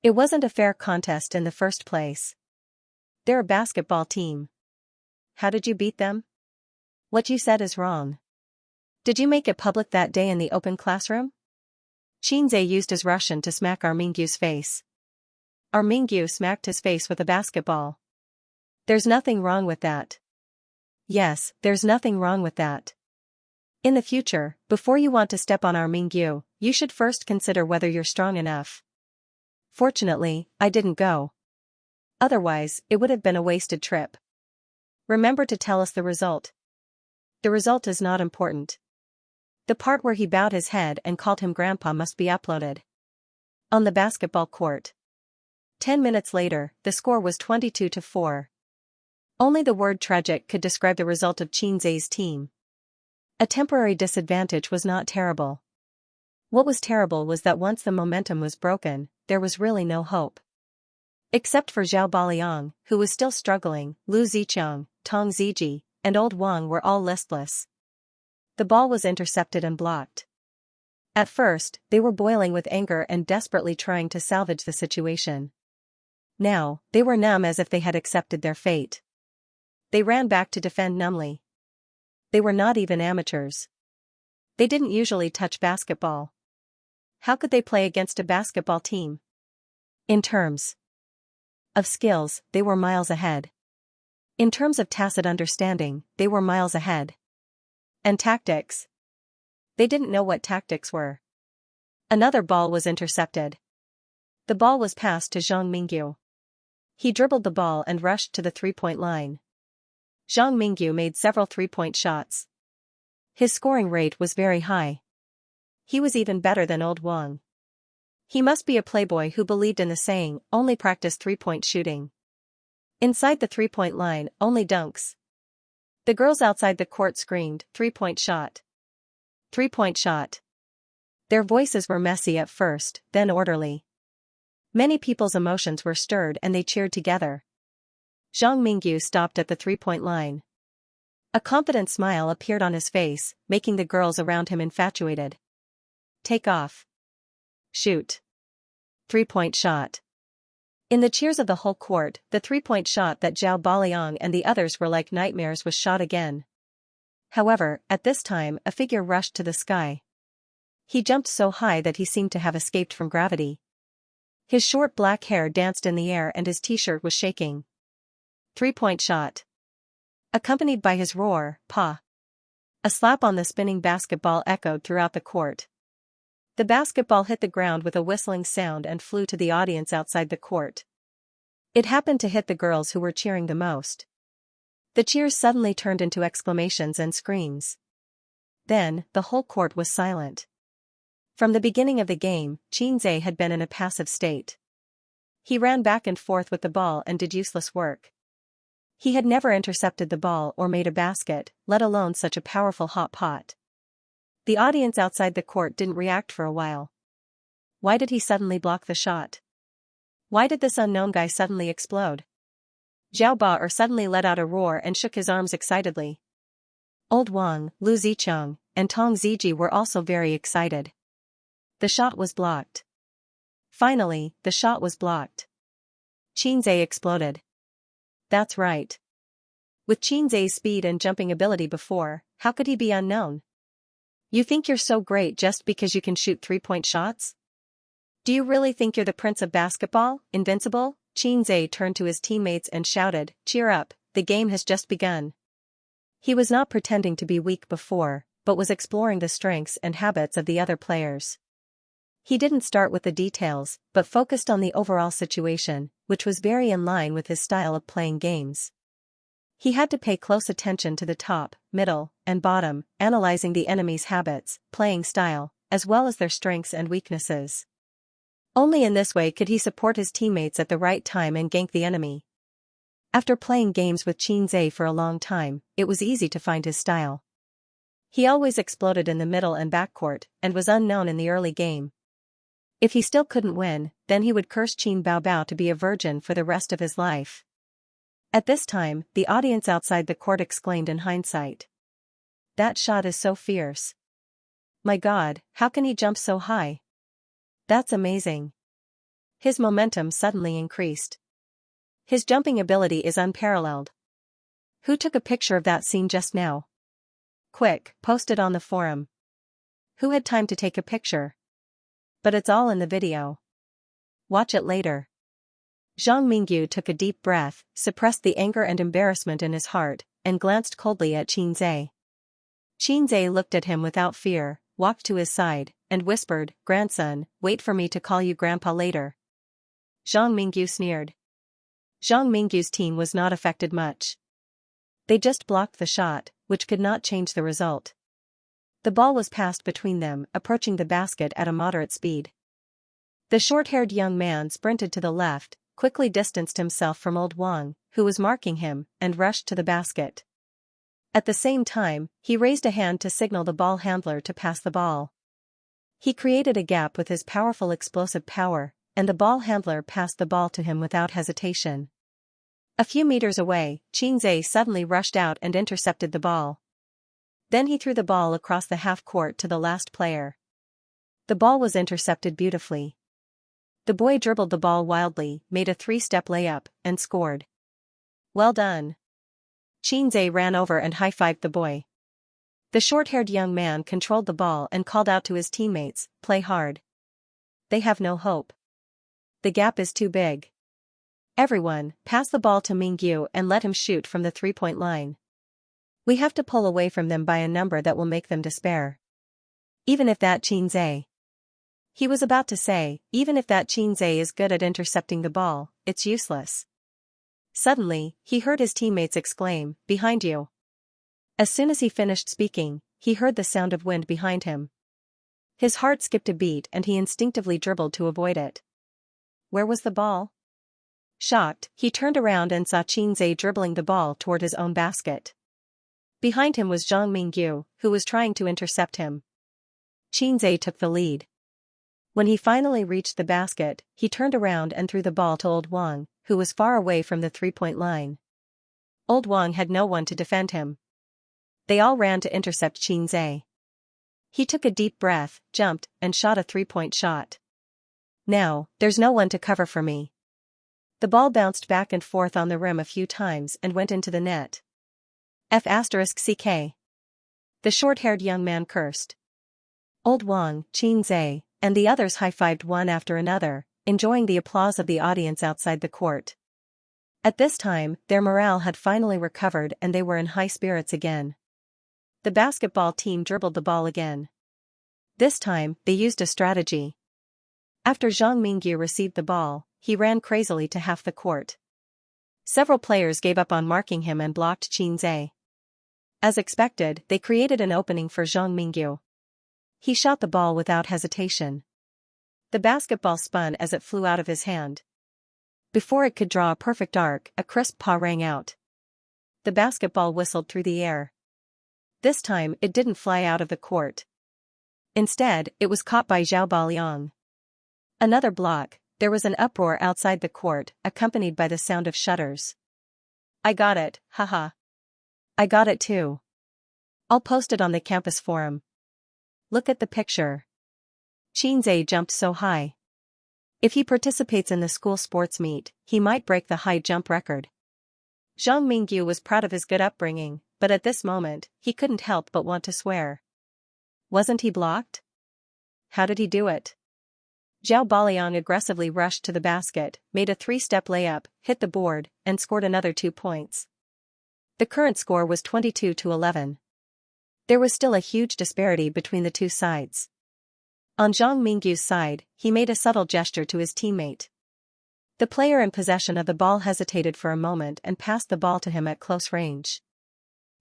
A: It wasn't a fair contest in the first place. They're a basketball team. How did you beat them? What you said is wrong. Did you make it public that day in the open classroom? Xianxia used his Russian to smack our Mingyu's face. Our Mingyu smacked his face with a basketball. There's nothing wrong with that. Yes, there's nothing wrong with that. In the future, before you want to step on our Mingyu, you should first consider whether you're strong enough. Fortunately, I didn't go. Otherwise, it would have been a wasted trip. Remember to tell us the result. The result is not important. The part where he bowed his head and called him grandpa must be uploaded. On the basketball court. 10 minutes later, the score was 22-4. Only the word tragic could describe the result of Xianxia's team. A temporary disadvantage was not terrible. What was terrible was that once the momentum was broken, there was really no hope. Except for Zhao Baliang, who was still struggling, Lu Zicheng, Tong Ziji, and Old Wang were all listless. The ball was intercepted and blocked. At first, they were boiling with anger and desperately trying to salvage the situation. Now, they were numb as if they had accepted their fate. They ran back to defend numbly. They were not even amateurs. They didn't usually touch basketball. How could they play against a basketball team? In terms of skills, they were miles ahead. In terms of tacit understanding, they were miles ahead. And tactics? They didn't know what tactics were. Another ball was intercepted. The ball was passed to Zhang Mingyu. He dribbled the ball and rushed to the three-point line. Zhang Mingyu made several three-point shots. His scoring rate was very high. He was even better than Old Wang. He must be a playboy who believed in the saying, "Only practice three-point shooting." Inside the three-point line, only dunks. The girls outside the court screamed, "Three-point shot! Three-point shot!" Their voices were messy at first, then orderly. Many people's emotions were stirred and they cheered together. Zhang Mingyu stopped at the three-point line. A confident smile appeared on his face, making the girls around him infatuated. Take off. Shoot. Three-point shot. In the cheers of the whole court, the three-point shot that Zhao Baliang and the others were like nightmares was shot again. However, at this time, a figure rushed to the sky. He jumped so high that he seemed to have escaped from gravity. His short black hair danced in the air and his t-shirt was shaking. Three-point shot. Accompanied by his roar, "Pa!" A slap on the spinning basketball echoed throughout the court. The basketball hit the ground with a whistling sound and flew to the audience outside the court. It happened to hit the girls who were cheering the most. The cheers suddenly turned into exclamations and screams. Then, the whole court was silent. From the beginning of the game, Xianxia had been in a passive state. He ran back and forth with the ball and did useless work. He had never intercepted the ball or made a basket, let alone such a powerful hot pot. The audience outside the court didn't react for a while. Why did he suddenly block the shot? Why did this unknown guy suddenly explode? Zhao Ba suddenly let out a roar and shook his arms excitedly. Old Wang, Lu Zicheng, and Tong Ziji were also very excited. The shot was blocked. Finally, the shot was blocked. Xianxia exploded. That's right. With Xianxia's speed and jumping ability before, how could he be unknown? You think you're so great just because you can shoot three-point shots? Do you really think you're the prince of basketball, invincible? Xianxia turned to his teammates and shouted, "Cheer up, the game has just begun." He was not pretending to be weak before, but was exploring the strengths and habits of the other players. He didn't start with the details, but focused on the overall situation, which was very in line with his style of playing games. He had to pay close attention to the top, middle, and bottom, analyzing the enemy's habits, playing style, as well as their strengths and weaknesses. Only in this way could he support his teammates at the right time and gank the enemy. After playing games with Xianxia for a long time, it was easy to find his style. He always exploded in the middle and backcourt, and was unknown in the early game. If he still couldn't win, then he would curse Qin Bao Bao to be a virgin for the rest of his life. At this time, the audience outside the court exclaimed in hindsight. "That shot is so fierce. My God, how can he jump so high? That's amazing." His momentum suddenly increased. His jumping ability is unparalleled. Who took a picture of that scene just now? Quick, post it on the forum. Who had time to take a picture? But it's all in the video. Watch it later. Zhang Mingyu took a deep breath, suppressed the anger and embarrassment in his heart, and glanced coldly at Xianxia. Xianxia looked at him without fear, walked to his side, and whispered, "Grandson, wait for me to call you grandpa later." Zhang Mingyu sneered. Zhang Mingyu's team was not affected much. They just blocked the shot, which could not change the result. The ball was passed between them, approaching the basket at a moderate speed. The short-haired young man sprinted to the left, quickly distanced himself from Old Wang, who was marking him, and rushed to the basket. At the same time, he raised a hand to signal the ball handler to pass the ball. He created a gap with his powerful explosive power, and the ball handler passed the ball to him without hesitation. A few meters away, Xianxia suddenly rushed out and intercepted the ball. Then he threw the ball across the half-court to the last player. The ball was intercepted beautifully. The boy dribbled the ball wildly, made a 3-step layup, and scored. "Well done." Xianxia ran over and high-fived the boy. The short-haired young man controlled the ball and called out to his teammates, "Play hard. They have no hope. The gap is too big. Everyone, pass the ball to Mingyu and let him shoot from the 3-point line. We have to pull away from them by a number that will make them despair. Even if that Xianxia." He was about to say, "Even if that Xianxia is good at intercepting the ball, it's useless." Suddenly, he heard his teammates exclaim, "Behind you." As soon as he finished speaking, he heard the sound of wind behind him. His heart skipped a beat and he instinctively dribbled to avoid it. Where was the ball? Shocked, he turned around and saw Xianxia dribbling the ball toward his own basket. Behind him was Zhang Mingyu, who was trying to intercept him. Xianxia took the lead. When he finally reached the basket, he turned around and threw the ball to Old Wang, who was far away from the 3-point line. Old Wang had no one to defend him. They all ran to intercept Xianxia. He took a deep breath, jumped, and shot a 3-point shot. "Now, there's no one to cover for me." The ball bounced back and forth on the rim a few times and went into the net. F***ck. The short-haired young man cursed. Old Wang, Xianxia, and the others high-fived one after another, enjoying the applause of the audience outside the court. At this time, their morale had finally recovered and they were in high spirits again. The basketball team dribbled the ball again. This time, they used a strategy. After Zhang Mingyu received the ball, he ran crazily to half the court. Several players gave up on marking him and blocked Xianxia. As expected, they created an opening for Zhang Mingyu. He shot the ball without hesitation. The basketball spun as it flew out of his hand. Before it could draw a perfect arc, a crisp paw rang out. The basketball whistled through the air. This time, it didn't fly out of the court. Instead, it was caught by Zhao Baoliang. Another block. There was an uproar outside the court, accompanied by the sound of shutters. "I got it, haha. I got it too. I'll post it on the campus forum. Look at the picture. Xianxia jumped so high. If he participates in the school sports meet, he might break the high jump record." Zhang Mingyu was proud of his good upbringing, but at this moment, he couldn't help but want to swear. Wasn't he blocked? How did he do it? Zhao Baliang aggressively rushed to the basket, made a three-step layup, hit the board, and scored another 2 points. The current score was 22-11. There was still a huge disparity between the two sides. On Zhang Mingyu's side, he made a subtle gesture to his teammate. The player in possession of the ball hesitated for a moment and passed the ball to him at close range.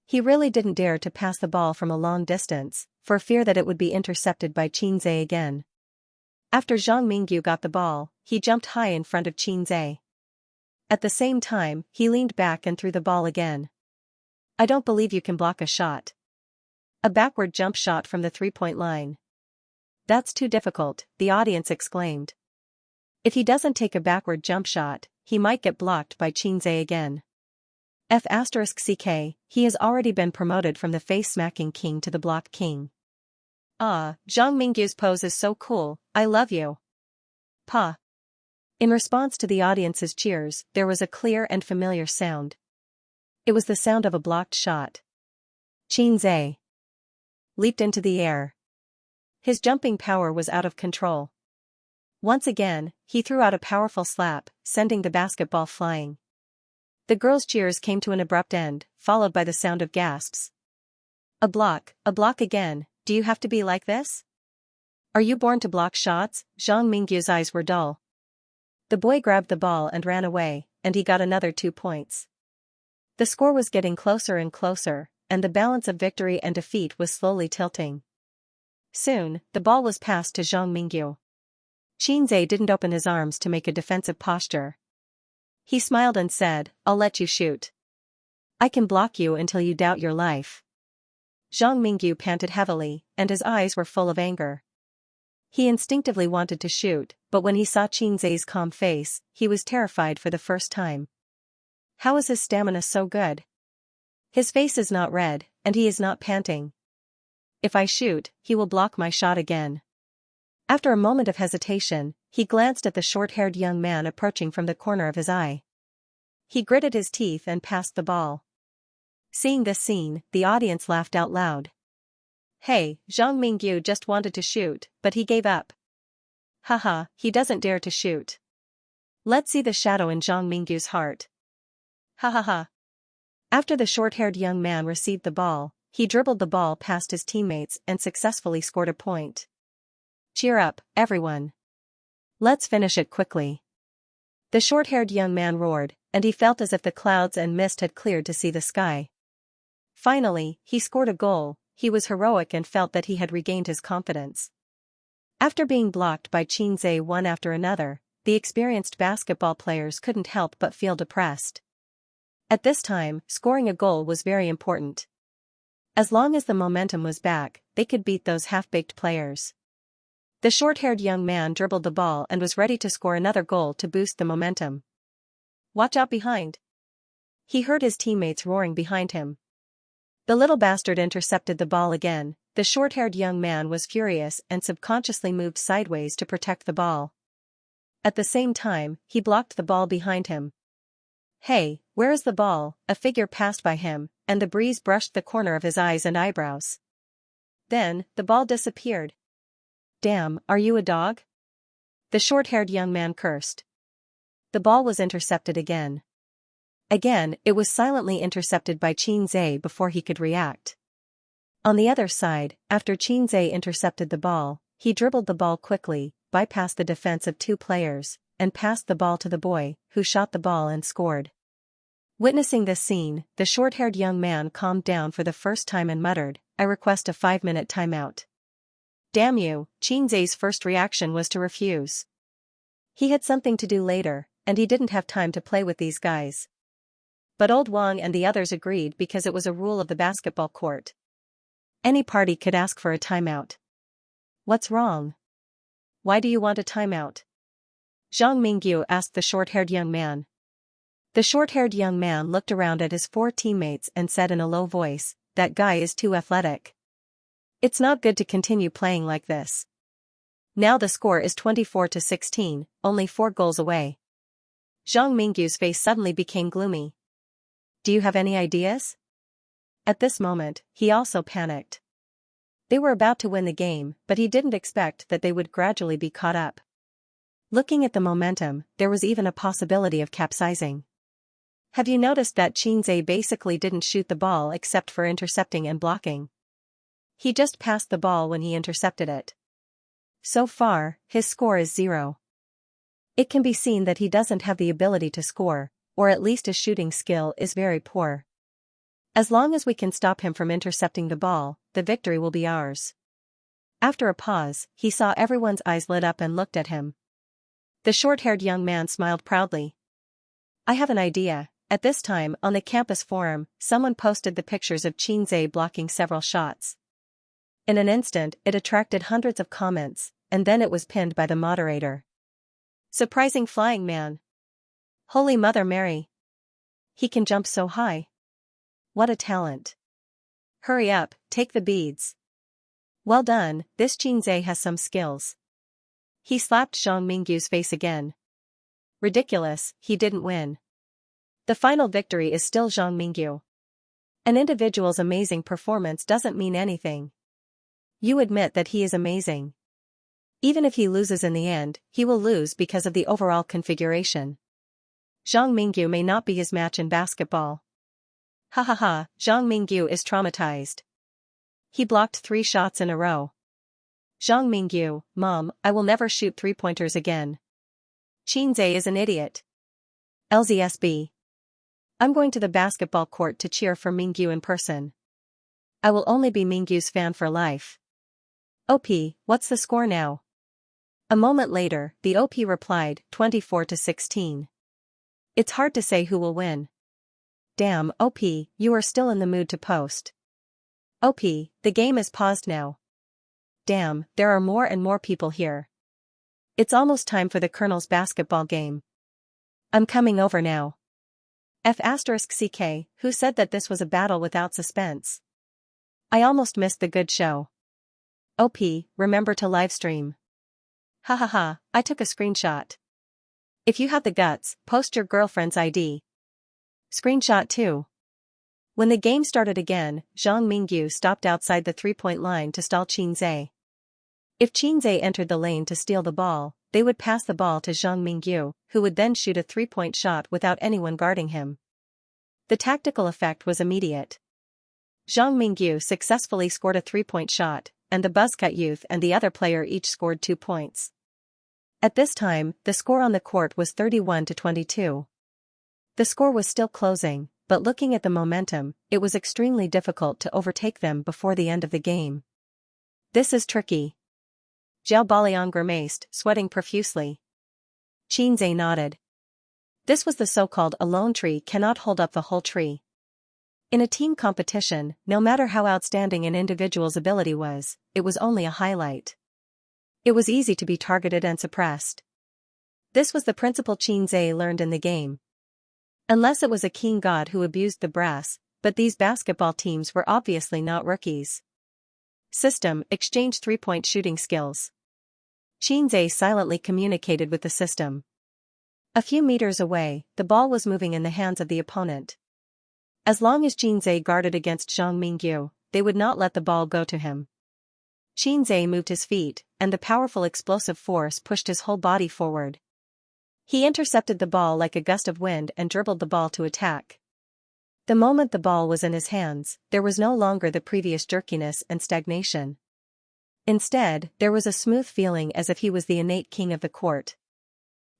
A: He really didn't dare to pass the ball from a long distance, for fear that it would be intercepted by Xianxia again. After Zhang Mingyu got the ball, he jumped high in front of Xianxia. At the same time, he leaned back and threw the ball again. I don't believe you can block a shot. A backward jump shot from the three-point line. That's too difficult, the audience exclaimed. If he doesn't take a backward jump shot, he might get blocked by Xianxia again. F***ck, he has already been promoted from the face-smacking king to the block king. Ah, Zhang Mingyu's pose is so cool, I love you. Pa. In response to the audience's cheers, there was a clear and familiar sound. It was the sound of a blocked shot. Xianxia leaped into the air. His jumping power was out of control. Once again, he threw out a powerful slap, sending the basketball flying. The girls' cheers came to an abrupt end, followed by the sound of gasps. A block again, do you have to be like this? Are you born to block shots? Zhang Mingyu's eyes were dull. The boy grabbed the ball and ran away, and he got another 2 points. The score was getting closer and closer, and the balance of victory and defeat was slowly tilting. Soon, the ball was passed to Zhang Mingyu. Xianxia didn't open his arms to make a defensive posture. He smiled and said, I'll let you shoot. I can block you until you doubt your life. Zhang Mingyu panted heavily, and his eyes were full of anger. He instinctively wanted to shoot, but when he saw Xianxia's calm face, he was terrified for the first time. How is his stamina so good? His face is not red, and he is not panting. If I shoot, he will block my shot again. After a moment of hesitation, he glanced at the short-haired young man approaching from the corner of his eye. He gritted his teeth and passed the ball. Seeing this scene, the audience laughed out loud. Hey, Zhang Mingyu just wanted to shoot, but he gave up. Haha, he doesn't dare to shoot. Let's see the shadow in Zhang Mingyu's heart. Ha ha ha. After the short-haired young man received the ball, he dribbled the ball past his teammates and successfully scored a point. Cheer up, everyone. Let's finish it quickly. The short-haired young man roared, and he felt as if the clouds and mist had cleared to see the sky. Finally, he scored a goal. He was heroic and felt that he had regained his confidence. After being blocked by Xianxia one after another, the experienced basketball players couldn't help but feel depressed. At this time, scoring a goal was very important. As long as the momentum was back, they could beat those half-baked players. The short-haired young man dribbled the ball and was ready to score another goal to boost the momentum. Watch out behind. He heard his teammates roaring behind him. The little bastard intercepted the ball again. The short-haired young man was furious and subconsciously moved sideways to protect the ball. At the same time, he blocked the ball behind him. Hey, where is the ball? A figure passed by him, and the breeze brushed the corner of his eyes and eyebrows. Then, the ball disappeared. Damn, are you a dog? The short-haired young man cursed. The ball was intercepted again. Again, it was silently intercepted by Xianxia before he could react. On the other side, after Xianxia intercepted the ball, he dribbled the ball quickly, bypassed the defense of 2 players, and passed the ball to the boy, who shot the ball and scored. Witnessing this scene, the short-haired young man calmed down for the first time and muttered, I request a 5-minute timeout. Damn you, Xianxia's first reaction was to refuse. He had something to do later, and he didn't have time to play with these guys. But Old Wang and the others agreed because it was a rule of the basketball court. Any party could ask for a timeout. What's wrong? Why do you want a timeout? Zhang Mingyu asked the short-haired young man. The short-haired young man looked around at his 4 teammates and said in a low voice, that guy is too athletic. It's not good to continue playing like this. Now the score is 24-16, only 4 goals away. Zhang Mingyu's face suddenly became gloomy. Do you have any ideas? At this moment, he also panicked. They were about to win the game, but he didn't expect that they would gradually be caught up. Looking at the momentum, there was even a possibility of capsizing. Have you noticed that Xianxia basically didn't shoot the ball except for intercepting and blocking? He just passed the ball when he intercepted it. So far, his score is 0. It can be seen that he doesn't have the ability to score, or at least his shooting skill is very poor. As long as we can stop him from intercepting the ball, the victory will be ours. After a pause, he saw everyone's eyes lit up and looked at him. The short-haired young man smiled proudly. I have an idea. At this time, on the campus forum, someone posted the pictures of Xianxia blocking several shots. In an instant, it attracted hundreds of comments, and then it was pinned by the moderator. Surprising flying man. Holy Mother Mary. He can jump so high. What a talent. Hurry up, take the beads. Well done, this Xianxia has some skills. He slapped Zhang Mingyu's face again. Ridiculous, he didn't win. The final victory is still Zhang Mingyu. An individual's amazing performance doesn't mean anything. You admit that he is amazing. Even if he loses in the end, he will lose because of the overall configuration. Zhang Mingyu may not be his match in basketball. Ha ha ha, Zhang Mingyu is traumatized. He blocked 3 shots in a row. Zhang Mingyu, Mom, I will never shoot 3-pointers again. Xianxia is an idiot. LZSB. I'm going to the basketball court to cheer for Mingyu in person. I will only be Mingyu's fan for life. OP, what's the score now? A moment later, the OP replied, 24-16. It's hard to say who will win. Damn, OP, you are still in the mood to post. OP, the game is paused now. Damn, there are more and more people here. It's almost time for the Colonel's basketball game. I'm coming over now. F*CK, who said that this was a battle without suspense? I almost missed the good show. OP, remember to livestream. Ha ha ha, I took a screenshot. If you have the guts, post your girlfriend's ID. Screenshot 2. When the game started again, Zhang Mingyu stopped outside the 3-point line to stall Xianxia. If Xianxia entered the lane to steal the ball, they would pass the ball to Zhang Mingyu, who would then shoot a 3-point shot without anyone guarding him. The tactical effect was immediate. Zhang Mingyu successfully scored a 3-point shot, and the buzzcut youth and the other player each scored 2 points. At this time, the score on the court was 31-22. The score was still closing, but looking at the momentum, it was extremely difficult to overtake them before the end of the game. This is tricky. Zhao Baliang grimaced, sweating profusely. Xianxia nodded. This was the so-called a lone tree cannot hold up the whole tree. In a team competition, no matter how outstanding an individual's ability was, it was only a highlight. It was easy to be targeted and suppressed. This was the principle Xianxia learned in the game. Unless it was a king god who abused the brass, but these basketball teams were obviously not rookies. System, exchange 3-point shooting skills. Xianxia silently communicated with the system. A few meters away, the ball was moving in the hands of the opponent. As long as Xianxia guarded against Zhang Mingyu, they would not let the ball go to him. Xianxia moved his feet, and the powerful explosive force pushed his whole body forward. He intercepted the ball like a gust of wind and dribbled the ball to attack. The moment the ball was in his hands, there was no longer the previous jerkiness and stagnation. Instead, there was a smooth feeling as if he was the innate king of the court.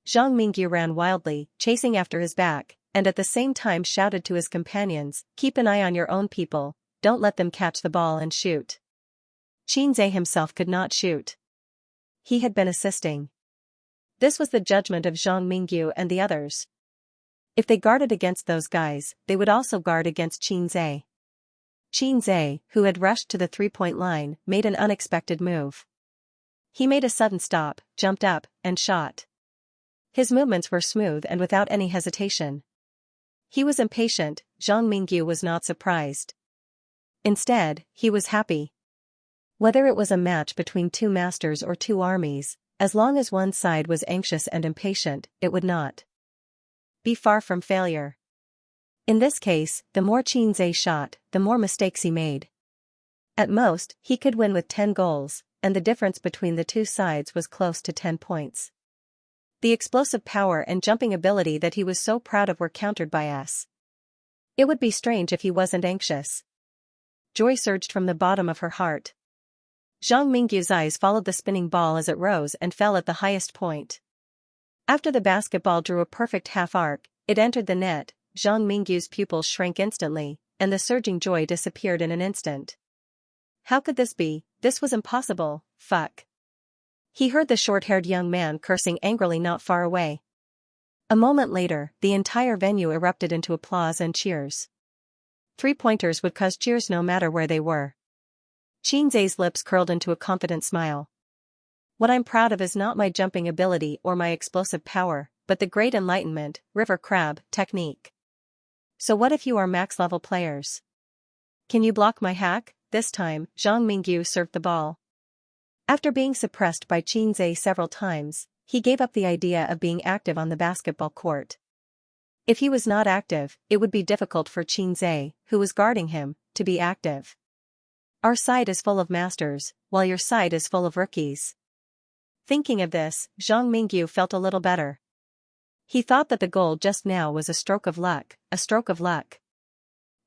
A: Zhang Mingyu ran wildly, chasing after his back, and at the same time shouted to his companions, "Keep an eye on your own people, don't let them catch the ball and shoot." Xianxia himself could not shoot. He had been assisting. This was the judgment of Zhang Mingyu and the others. If they guarded against those guys, they would also guard against Xianxia. Xianxia, who had rushed to the 3-point line, made an unexpected move. He made a sudden stop, jumped up, and shot. His movements were smooth and without any hesitation. He was impatient. Zhang Mingyu was not surprised. Instead, he was happy. Whether it was a match between two masters or two armies, as long as one side was anxious and impatient, it would not be far from failure. In this case, the more Xianxia shot, the more mistakes he made. At most, he could win with 10 goals, and the difference between the two sides was close to 10 points. The explosive power and jumping ability that he was so proud of were countered by us. It would be strange if he wasn't anxious. Joy surged from the bottom of her heart. Zhang Mingyu's eyes followed the spinning ball as it rose and fell at the highest point. After the basketball drew a perfect half-arc, it entered the net. Zhang Mingyu's pupils shrank instantly, and the surging joy disappeared in an instant. How could this be? This was impossible, fuck. He heard the short-haired young man cursing angrily not far away. A moment later, the entire venue erupted into applause and cheers. Three-pointers would cause cheers no matter where they were. Xianxia's lips curled into a confident smile. What I'm proud of is not my jumping ability or my explosive power, but the great enlightenment, river crab, technique. So what if you are max-level players? Can you block my hack? This time, Zhang Mingyu served the ball. After being suppressed by Xianxia several times, he gave up the idea of being active on the basketball court. If he was not active, it would be difficult for Xianxia, who was guarding him, to be active. Our side is full of masters, while your side is full of rookies. Thinking of this, Zhang Mingyu felt a little better. He thought that the goal just now was a stroke of luck, a stroke of luck.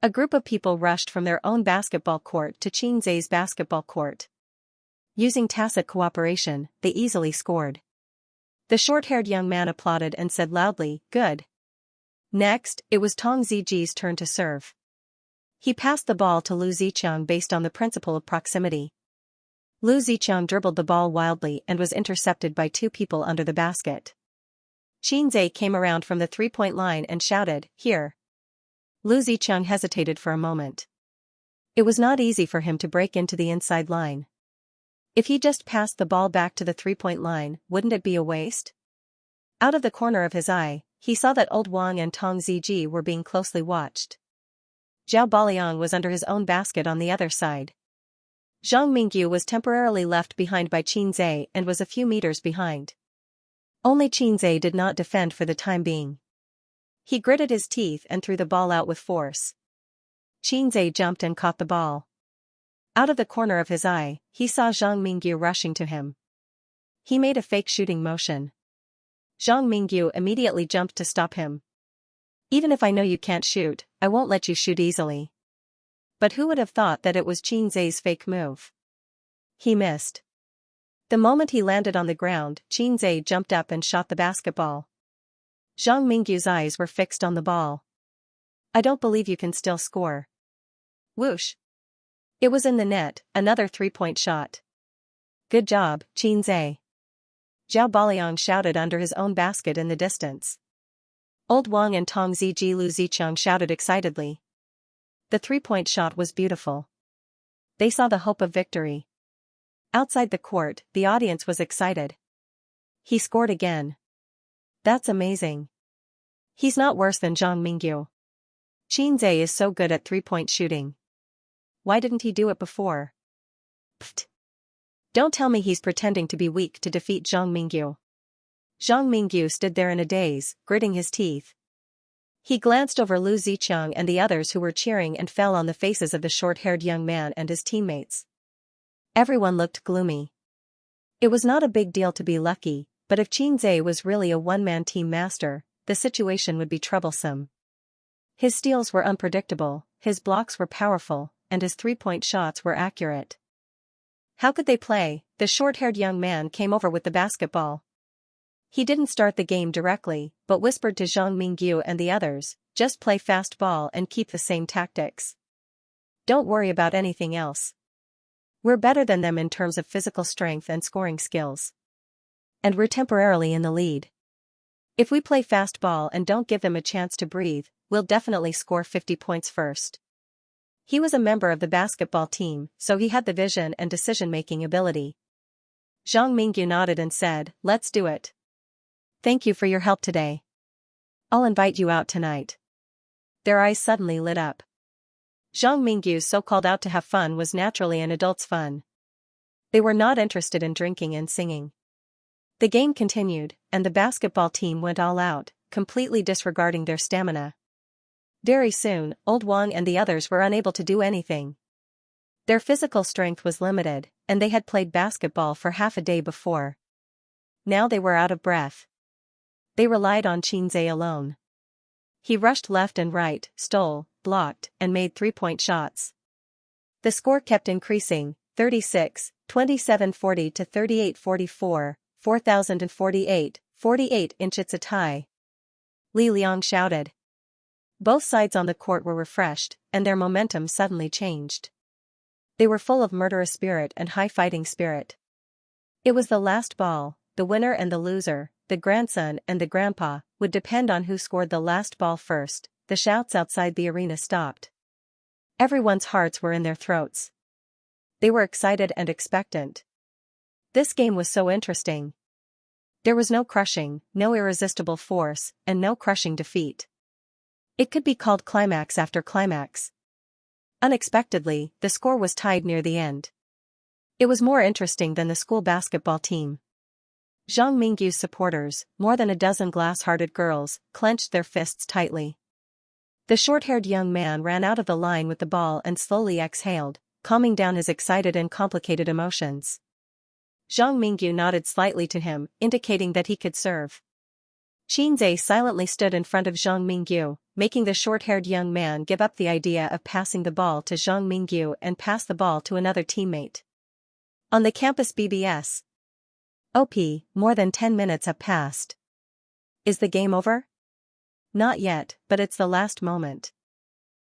A: A group of people rushed from their own basketball court to Xianxia's basketball court. Using tacit cooperation, they easily scored. The short-haired young man applauded and said loudly, "Good." Next, it was Tong Ziji's turn to serve. He passed the ball to Lu Ziqiang based on the principle of proximity. Lu Ziqiang dribbled the ball wildly and was intercepted by two people under the basket. Xianxia came around from the three-point line and shouted, "Here." Lu Ziqiang hesitated for a moment. It was not easy for him to break into the inside line. If he just passed the ball back to the three-point line, wouldn't it be a waste? Out of the corner of his eye, he saw that Old Wang and Tong Ziji were being closely watched. Zhao Baliang was under his own basket on the other side. Zhang Mingyu was temporarily left behind by Xianxia and was a few meters behind. Only Xianxia did not defend for the time being. He gritted his teeth and threw the ball out with force. Xianxia jumped and caught the ball. Out of the corner of his eye, he saw Zhang Mingyu rushing to him. He made a fake shooting motion. Zhang Mingyu immediately jumped to stop him. "Even if I know you can't shoot, I won't let you shoot easily." But who would have thought that it was Xianxia's fake move? He missed. The moment he landed on the ground, Xianxia jumped up and shot the basketball. Zhang Mingyu's eyes were fixed on the ball. "I don't believe you can still score." Whoosh! It was in the net, another three-point shot. "Good job, Xianxia." Zhao Baliang shouted under his own basket in the distance. Old Wang and Tong Ziji Lu Ziqiang shouted excitedly. The three-point shot was beautiful. They saw the hope of victory. Outside the court, the audience was excited. He scored again. That's amazing. He's not worse than Zhang Mingyu. Xianxia is so good at three-point shooting. Why didn't he do it before? Pfft. Don't tell me he's pretending to be weak to defeat Zhang Mingyu. Zhang Mingyu stood there in a daze, gritting his teeth. He glanced over Lu Ziqiang and the others who were cheering and fell on the faces of the short-haired young man and his teammates. Everyone looked gloomy. It was not a big deal to be lucky, but if Xianxia was really a one-man team master, the situation would be troublesome. His steals were unpredictable, his blocks were powerful, and his three-point shots were accurate. How could they play? The short-haired young man came over with the basketball. He didn't start the game directly, but whispered to Zhang Mingyu and the others, "Just play fast ball and keep the same tactics. Don't worry about anything else. We're better than them in terms of physical strength and scoring skills. And we're temporarily in the lead. If we play fast ball and don't give them a chance to breathe, we'll definitely score 50 points first." He was a member of the basketball team, so he had the vision and decision-making ability. Zhang Mingyu nodded and said, "Let's do it. Thank you for your help today. I'll invite you out tonight." Their eyes suddenly lit up. Zhang Mingyu's so-called out to have fun was naturally an adult's fun. They were not interested in drinking and singing. The game continued, and the basketball team went all out, completely disregarding their stamina. Very soon, Old Wang and the others were unable to do anything. Their physical strength was limited, and they had played basketball for half a day before. Now they were out of breath. They relied on Xianxia alone. He rushed left and right, stole, blocked, and made three-point shots. The score kept increasing, 36, 27-40 to 38-44, 4048, 48-inch. It's a tie. Li Liang shouted. Both sides on the court were refreshed, and their momentum suddenly changed. They were full of murderous spirit and high fighting spirit. It was the last ball, the winner and the loser, the grandson and the grandpa, would depend on who scored the last ball first. The shouts outside the arena stopped. Everyone's hearts were in their throats. They were excited and expectant. This game was so interesting. There was no crushing, no irresistible force, and no crushing defeat. It could be called climax after climax. Unexpectedly, the score was tied near the end. It was more interesting than the school basketball team. Zhang Mingyu's supporters, more than a dozen glass-hearted girls, clenched their fists tightly. The short-haired young man ran out of the line with the ball and slowly exhaled, calming down his excited and complicated emotions. Zhang Mingyu nodded slightly to him, indicating that he could serve. Xianxia silently stood in front of Zhang Mingyu, making the short-haired young man give up the idea of passing the ball to Zhang Mingyu and pass the ball to another teammate. On the campus BBS. OP, more than 10 minutes have passed. Is the game over? Not yet, but it's the last moment.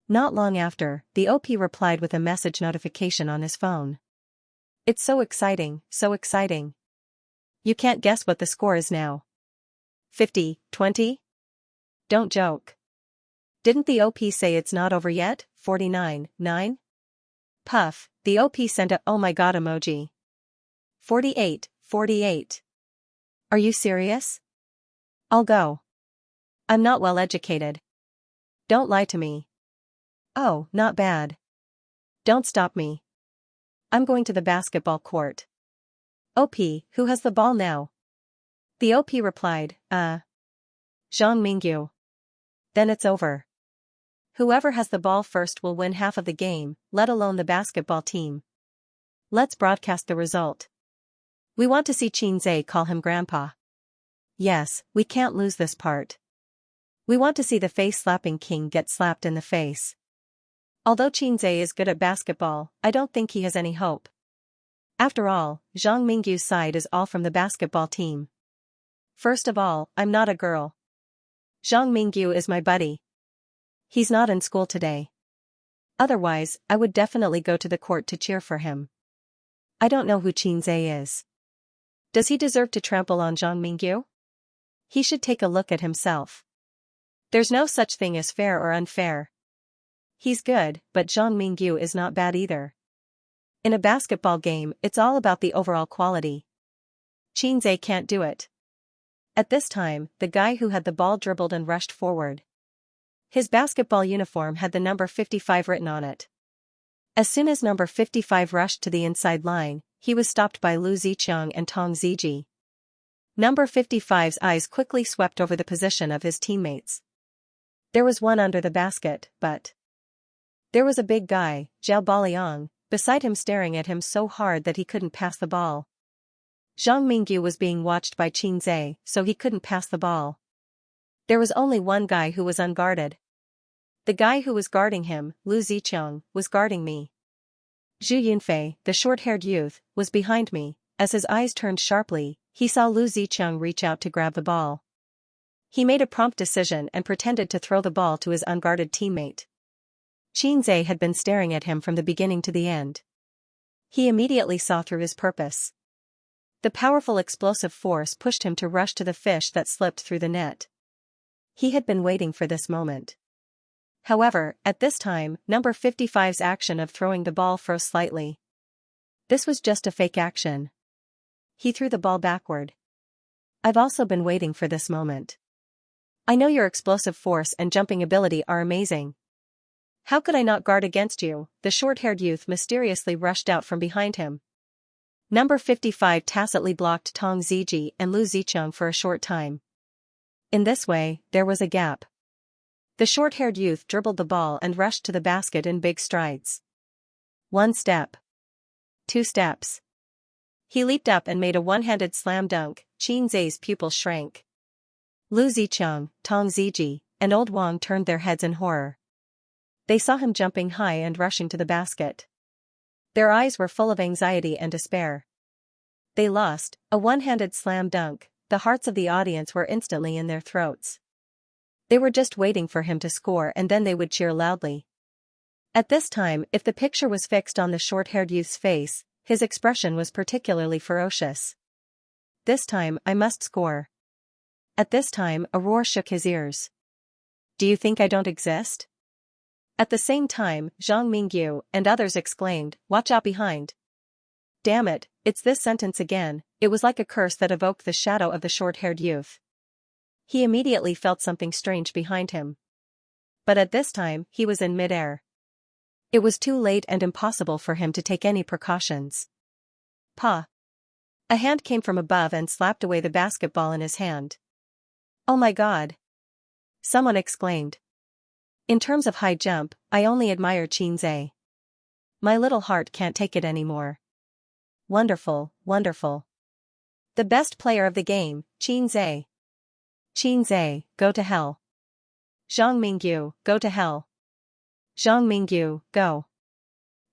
A: Not long after, the OP replied with a message notification on his phone. It's so exciting, so exciting. You can't guess what the score is now. 50-20? Don't joke. Didn't the OP say it's not over yet? 49-9? Puff, the OP sent a oh my god emoji. 48-48. Are you serious? I'll go. I'm not well educated. Don't lie to me. Oh, not bad. Don't stop me. I'm going to the basketball court. OP, who has the ball now? The OP replied, Zhang Mingyu. Then it's over. Whoever has the ball first will win half of the game, let alone the basketball team. Let's broadcast the result. We want to see Xianxia call him grandpa. Yes, we can't lose this part. We want to see the face-slapping king get slapped in the face. Although Xianxia is good at basketball, I don't think he has any hope. After all, Zhang Mingyu's side is all from the basketball team. First of all, I'm not a girl. Zhang Mingyu is my buddy. He's not in school today. Otherwise, I would definitely go to the court to cheer for him. I don't know who Xianxia is. Does he deserve to trample on Zhang Mingyu? He should take a look at himself. There's no such thing as fair or unfair. He's good, but Zhang Mingyu is not bad either. In a basketball game, it's all about the overall quality. Xianxia can't do it. At this time, the guy who had the ball dribbled and rushed forward. His basketball uniform had the number 55 written on it. As soon as number 55 rushed to the inside line, he was stopped by Lu Zicheng and Tong Ziji. Number 55's eyes quickly swept over the position of his teammates. There was one under the basket, but there was a big guy, Zhao Baliang, beside him staring at him so hard that he couldn't pass the ball. Zhang Mingyu was being watched by Xianxia, so he couldn't pass the ball. There was only one guy who was unguarded. The guy who was guarding him, Lu Zicheng, was guarding me. Zhu Yunfei, the short-haired youth, was behind me. As his eyes turned sharply, he saw Lu Zicheng reach out to grab the ball. He made a prompt decision and pretended to throw the ball to his unguarded teammate. Xianxia had been staring at him from the beginning to the end. He immediately saw through his purpose. The powerful explosive force pushed him to rush to the fish that slipped through the net. He had been waiting for this moment. However, at this time, number 55's action of throwing the ball froze slightly. This was just a fake action. He threw the ball backward. I've also been waiting for this moment. I know your explosive force and jumping ability are amazing. How could I not guard against you? The short-haired youth mysteriously rushed out from behind him. Number 55 tacitly blocked Tong Ziji and Lu Zicheng for a short time. In this way, there was a gap. The short-haired youth dribbled the ball and rushed to the basket in big strides. 1 step. 2 steps. He leaped up and made a one-handed slam dunk. Xianxia's pupil shrank. Lu Zicheng, Tong Ziji, and Old Wang turned their heads in horror. They saw him jumping high and rushing to the basket. Their eyes were full of anxiety and despair. They lost, a one-handed slam dunk, the hearts of the audience were instantly in their throats. They were just waiting for him to score and then they would cheer loudly. At this time, if the picture was fixed on the short-haired youth's face, his expression was particularly ferocious. This time, I must score. At this time, a roar shook his ears. Do you think I don't exist? At the same time, Zhang Mingyu and others exclaimed, watch out behind. Damn it, it's this sentence again. It was like a curse that evoked the shadow of the short-haired youth. He immediately felt something strange behind him. But at this time, he was in mid-air. It was too late and impossible for him to take any precautions. Pa! A hand came from above and slapped away the basketball in his hand. Oh my God! Someone exclaimed. In terms of high jump, I only admire Xianxia. My little heart can't take it anymore. Wonderful, wonderful. The best player of the game, Xianxia. Xianxia, go to hell. Zhang Mingyu, go to hell. Zhang Mingyu, go.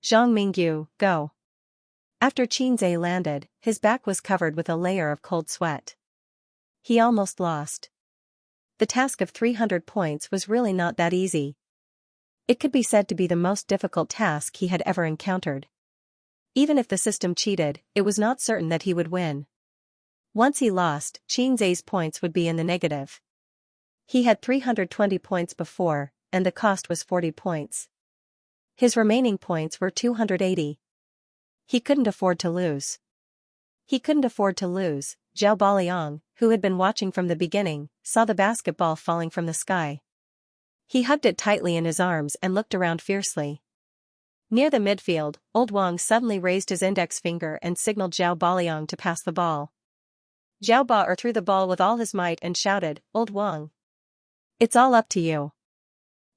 A: Zhang Mingyu, go. After Xianxia landed, his back was covered with a layer of cold sweat. He almost lost. The task of 300 points was really not that easy. It could be said to be the most difficult task he had ever encountered. Even if the system cheated, it was not certain that he would win. Once he lost, Xianxia's points would be in the negative. He had 320 points before, and the cost was 40 points. His remaining points were 280. He couldn't afford to lose. He couldn't afford to lose. Zhao Baliang, who had been watching from the beginning, saw the basketball falling from the sky. He hugged it tightly in his arms and looked around fiercely. Near the midfield, Old Wang suddenly raised his index finger and signaled Zhao Baliang to pass the ball. Zhao Ba threw the ball with all his might and shouted, Old Wang. It's all up to you.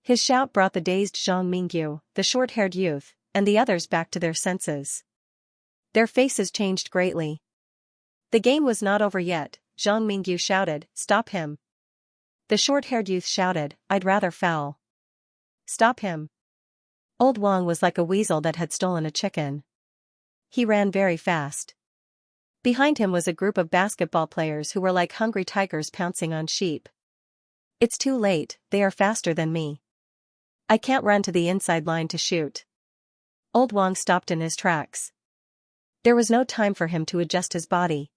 A: His shout brought the dazed Zhang Mingyu, the short-haired youth, and the others back to their senses. Their faces changed greatly. The game was not over yet. Zhang Mingyu shouted, stop him. The short-haired youth shouted, I'd rather foul. Stop him. Old Wang was like a weasel that had stolen a chicken. He ran very fast. Behind him was a group of basketball players who were like hungry tigers pouncing on sheep. It's too late, they are faster than me. I can't run to the inside line to shoot. Old Wang stopped in his tracks. There was no time for him to adjust his body.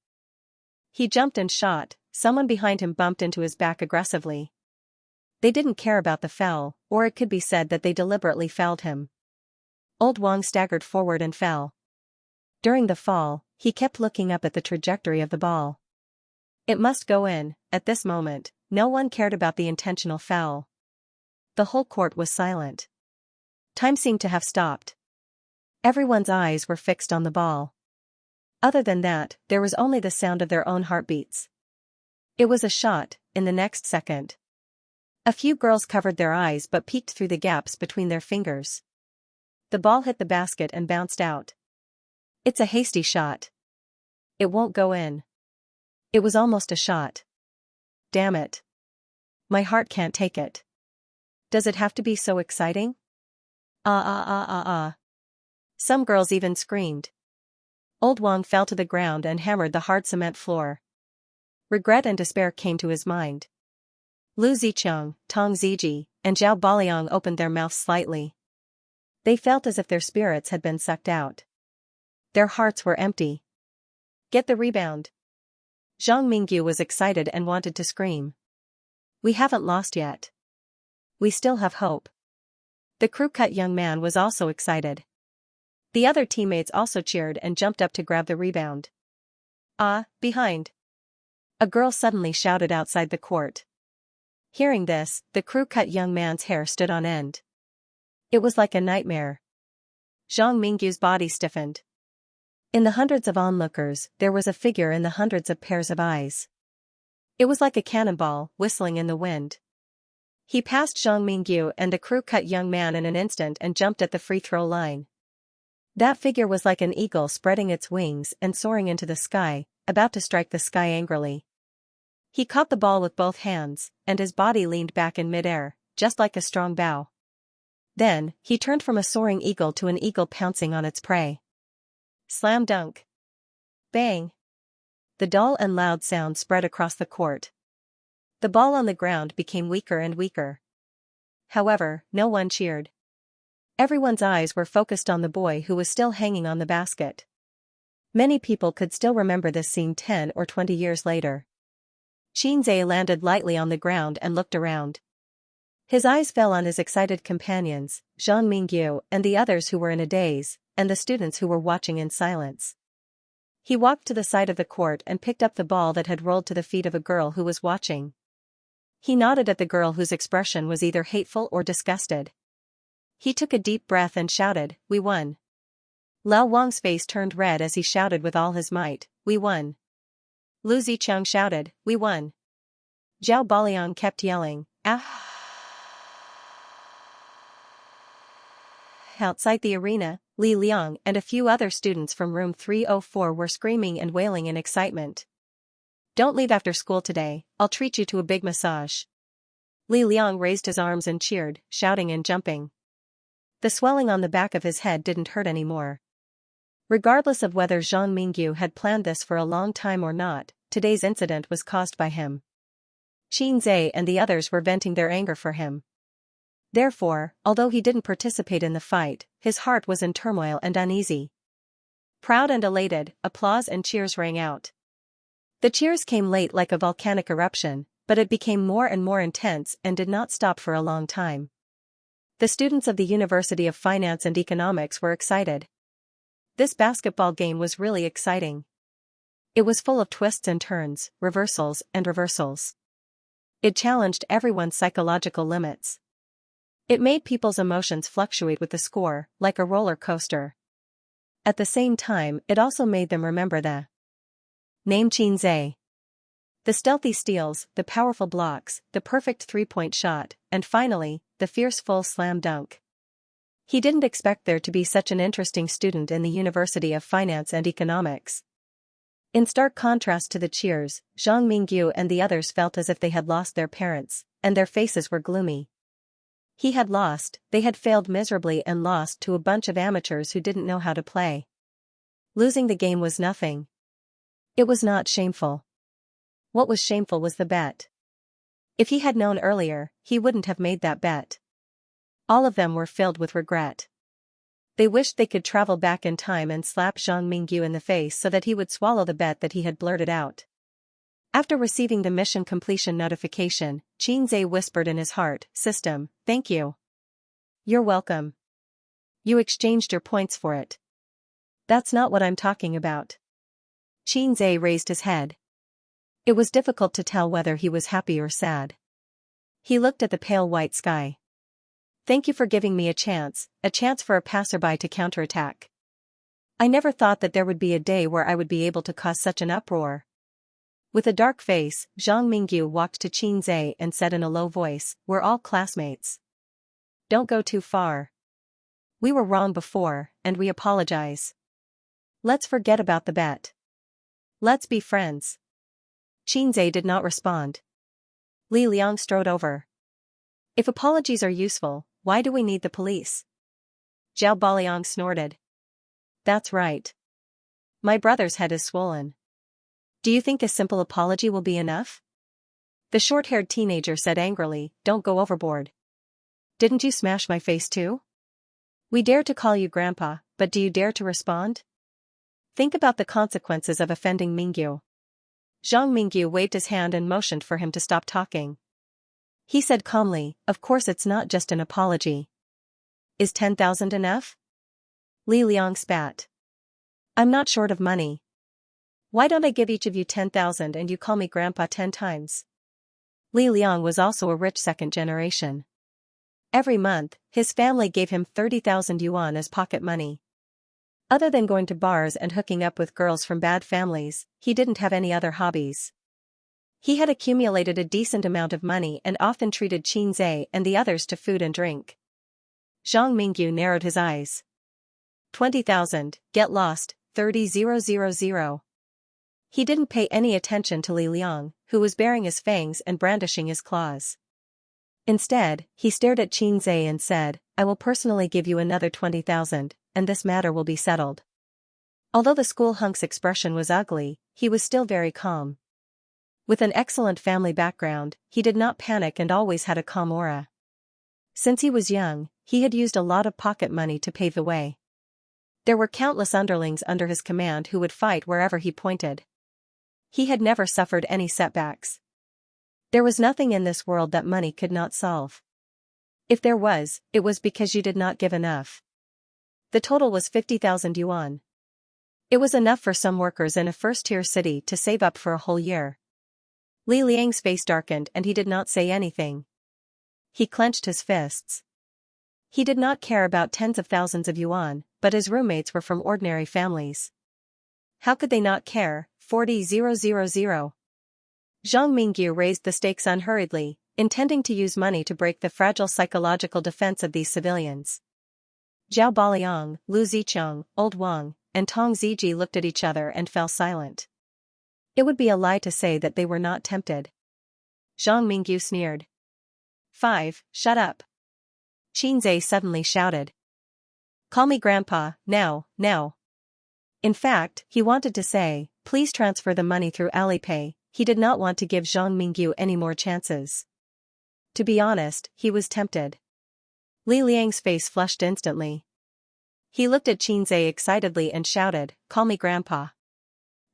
A: He jumped and shot. Someone behind him bumped into his back aggressively. They didn't care about the foul, or it could be said that they deliberately fouled him. Old Wang staggered forward and fell. During the fall, he kept looking up at the trajectory of the ball. It must go in. At this moment, no one cared about the intentional foul. The whole court was silent. Time seemed to have stopped. Everyone's eyes were fixed on the ball. Other than that, there was only the sound of their own heartbeats. It was a shot. In the next second, a few girls covered their eyes but peeked through the gaps between their fingers. The ball hit the basket and bounced out. It's a hasty shot. It won't go in. It was almost a shot. Damn it. My heart can't take it. Does it have to be so exciting? Ah. Some girls even screamed. Old Wang fell to the ground and hammered the hard cement floor. Regret and despair came to his mind. Lu Zicheng, Tong Ziji, and Zhao Baliang opened their mouths slightly. They felt as if their spirits had been sucked out. Their hearts were empty. Get the rebound. Zhang Mingyu was excited and wanted to scream. We haven't lost yet. We still have hope. The crew-cut young man was also excited. The other teammates also cheered and jumped up to grab the rebound. Ah, behind. A girl suddenly shouted outside the court. Hearing this, the crew-cut young man's hair stood on end. It was like a nightmare. Zhang Mingyu's body stiffened. In the hundreds of onlookers, there was a figure in the hundreds of pairs of eyes. It was like a cannonball, whistling in the wind. He passed Zhang Mingyu and the crew-cut young man in an instant and jumped at the free throw line. That figure was like an eagle spreading its wings and soaring into the sky, about to strike the sky angrily. He caught the ball with both hands, and his body leaned back in midair, just like a strong bow. Then, he turned from a soaring eagle to an eagle pouncing on its prey. Slam dunk. Bang. The dull and loud sound spread across the court. The ball on the ground became weaker and weaker. However, no one cheered. Everyone's eyes were focused on the boy who was still hanging on the basket. Many people could still remember this scene 10 or 20 years later. Xianxia landed lightly on the ground and looked around. His eyes fell on his excited companions, Zhang Mingyu and the others who were in a daze, and the students who were watching in silence. He walked to the side of the court and picked up the ball that had rolled to the feet of a girl who was watching. He nodded at the girl whose expression was either hateful or disgusted. He took a deep breath and shouted, "We won." Lao Wang's face turned red as he shouted with all his might, "We won." Lu Zicheng shouted, "We won." Zhao Baliang kept yelling, "Ah!" Outside the arena, Li Liang and a few other students from room 304 were screaming and wailing in excitement. "Don't leave after school today, I'll treat you to a big massage." Li Liang raised his arms and cheered, shouting and jumping. The swelling on the back of his head didn't hurt anymore. Regardless of whether Zhang Mingyu had planned this for a long time or not, today's incident was caused by him. Xianxia and the others were venting their anger for him. Therefore, although he didn't participate in the fight, his heart was in turmoil and uneasy. Proud and elated, applause and cheers rang out. The cheers came late like a volcanic eruption, but it became more and more intense and did not stop for a long time. The students of the University of Finance and Economics were excited. This basketball game was really exciting. It was full of twists and turns, reversals and reversals. It challenged everyone's psychological limits. It made people's emotions fluctuate with the score, like a roller coaster. At the same time, it also made them remember the name Xianxia. The stealthy steals, the powerful blocks, the perfect three-point shot, and finally, the fierce full slam dunk. He didn't expect there to be such an interesting student in the University of Finance and Economics. In stark contrast to the cheers, Zhang Mingyu and the others felt as if they had lost their parents, and their faces were gloomy. He had lost, they had failed miserably and lost to a bunch of amateurs who didn't know how to play. Losing the game was nothing. It was not shameful. What was shameful was the bet. If he had known earlier, he wouldn't have made that bet. All of them were filled with regret. They wished they could travel back in time and slap Zhang Mingyu in the face so that he would swallow the bet that he had blurted out. After receiving the mission completion notification, Xianxia whispered in his heart, "System, thank you. You're welcome. You exchanged your points for it." "That's not what I'm talking about." Xianxia raised his head. It was difficult to tell whether he was happy or sad. He looked at the pale white sky. "Thank you for giving me a chance for a passerby to counterattack. I never thought that there would be a day where I would be able to cause such an uproar." With a dark face, Zhang Mingyu walked to Xianxia and said in a low voice, "We're all classmates. Don't go too far. We were wrong before, and we apologize. Let's forget about the bet. Let's be friends." Xianxia did not respond. Li Liang strode over. "If apologies are useful, why do we need the police?" Zhao Baliang snorted. "That's right. My brother's head is swollen. Do you think a simple apology will be enough?" The short-haired teenager said angrily, "Don't go overboard. Didn't you smash my face too? We dare to call you Grandpa, but do you dare to respond? Think about the consequences of offending Mingyu." Zhang Mingyu waved his hand and motioned for him to stop talking. He said calmly, "Of course it's not just an apology. Is 10,000 enough?" Li Liang spat. "I'm not short of money. Why don't I give each of you 10,000 and you call me Grandpa 10 times? Li Liang was also a rich second generation. Every month, his family gave him 30,000 yuan as pocket money. Other than going to bars and hooking up with girls from bad families, he didn't have any other hobbies. He had accumulated a decent amount of money and often treated Xianxia and the others to food and drink. Zhang Mingyu narrowed his eyes. 20,000, get lost, 30,000. He didn't pay any attention to Li Liang, who was baring his fangs and brandishing his claws. Instead, he stared at Qin Zhe and said, "I will personally give you another 20,000, and this matter will be settled." Although the school hunk's expression was ugly, he was still very calm. With an excellent family background, he did not panic and always had a calm aura. Since he was young, he had used a lot of pocket money to pave the way. There were countless underlings under his command who would fight wherever he pointed. He had never suffered any setbacks. There was nothing in this world that money could not solve. If there was, it was because you did not give enough. The total was 50,000 yuan. It was enough for some workers in a first-tier city to save up for a whole year. Li Liang's face darkened and he did not say anything. He clenched his fists. He did not care about tens of thousands of yuan, but his roommates were from ordinary families. How could they not care? 40,000. Zhang Mingyu raised the stakes unhurriedly, intending to use money to break the fragile psychological defense of these civilians. Zhao Baliang, Lu Zicheng, Old Wang, and Tong Ziji looked at each other and fell silent. It would be a lie to say that they were not tempted. Zhang Mingyu sneered. 5. Shut up. Qin Zhe suddenly shouted. Call me Grandpa, now. In fact, he wanted to say, please transfer the money through Alipay. He did not want to give Zhang Mingyu any more chances. To be honest, he was tempted. Li Liang's face flushed instantly. He looked at Qin Zhe excitedly and shouted, call me Grandpa.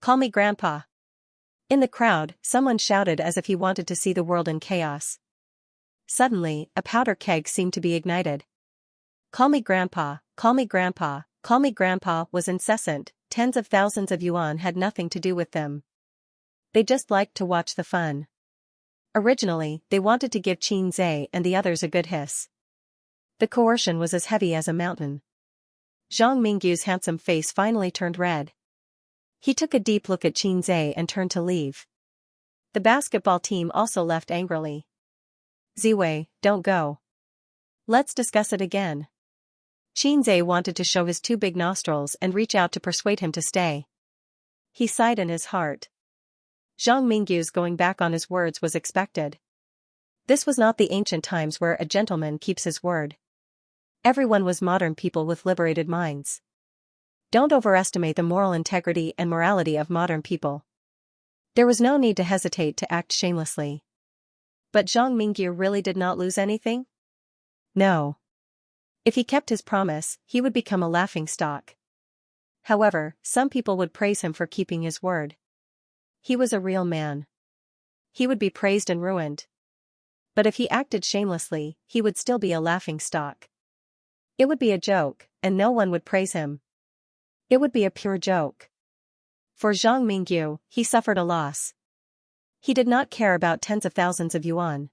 A: Call me Grandpa. In the crowd, someone shouted as if he wanted to see the world in chaos. Suddenly, a powder keg seemed to be ignited. Call me Grandpa, call me Grandpa, call me Grandpa was incessant. Tens of thousands of yuan had nothing to do with them. They just liked to watch the fun. Originally, they wanted to give Qin Zhe and the others a good hiss. The coercion was as heavy as a mountain. Zhang Mingyu's handsome face finally turned red. He took a deep look at Qin Zhe and turned to leave. The basketball team also left angrily. Ziwei, don't go. Let's discuss it again. Qin Zhe wanted to show his two big nostrils and reach out to persuade him to stay. He sighed in his heart. Zhang Mingyu's going back on his words was expected. This was not the ancient times where a gentleman keeps his word. Everyone was modern people with liberated minds. Don't overestimate the moral integrity and morality of modern people. There was no need to hesitate to act shamelessly. But Zhang Mingyu really did not lose anything? No. If he kept his promise, he would become a laughingstock. However, some people would praise him for keeping his word. He was a real man. He would be praised and ruined. But if he acted shamelessly, he would still be a laughingstock. It would be a joke, and no one would praise him. It would be a pure joke. For Zhang Mingyu, he suffered a loss. He did not care about tens of thousands of yuan.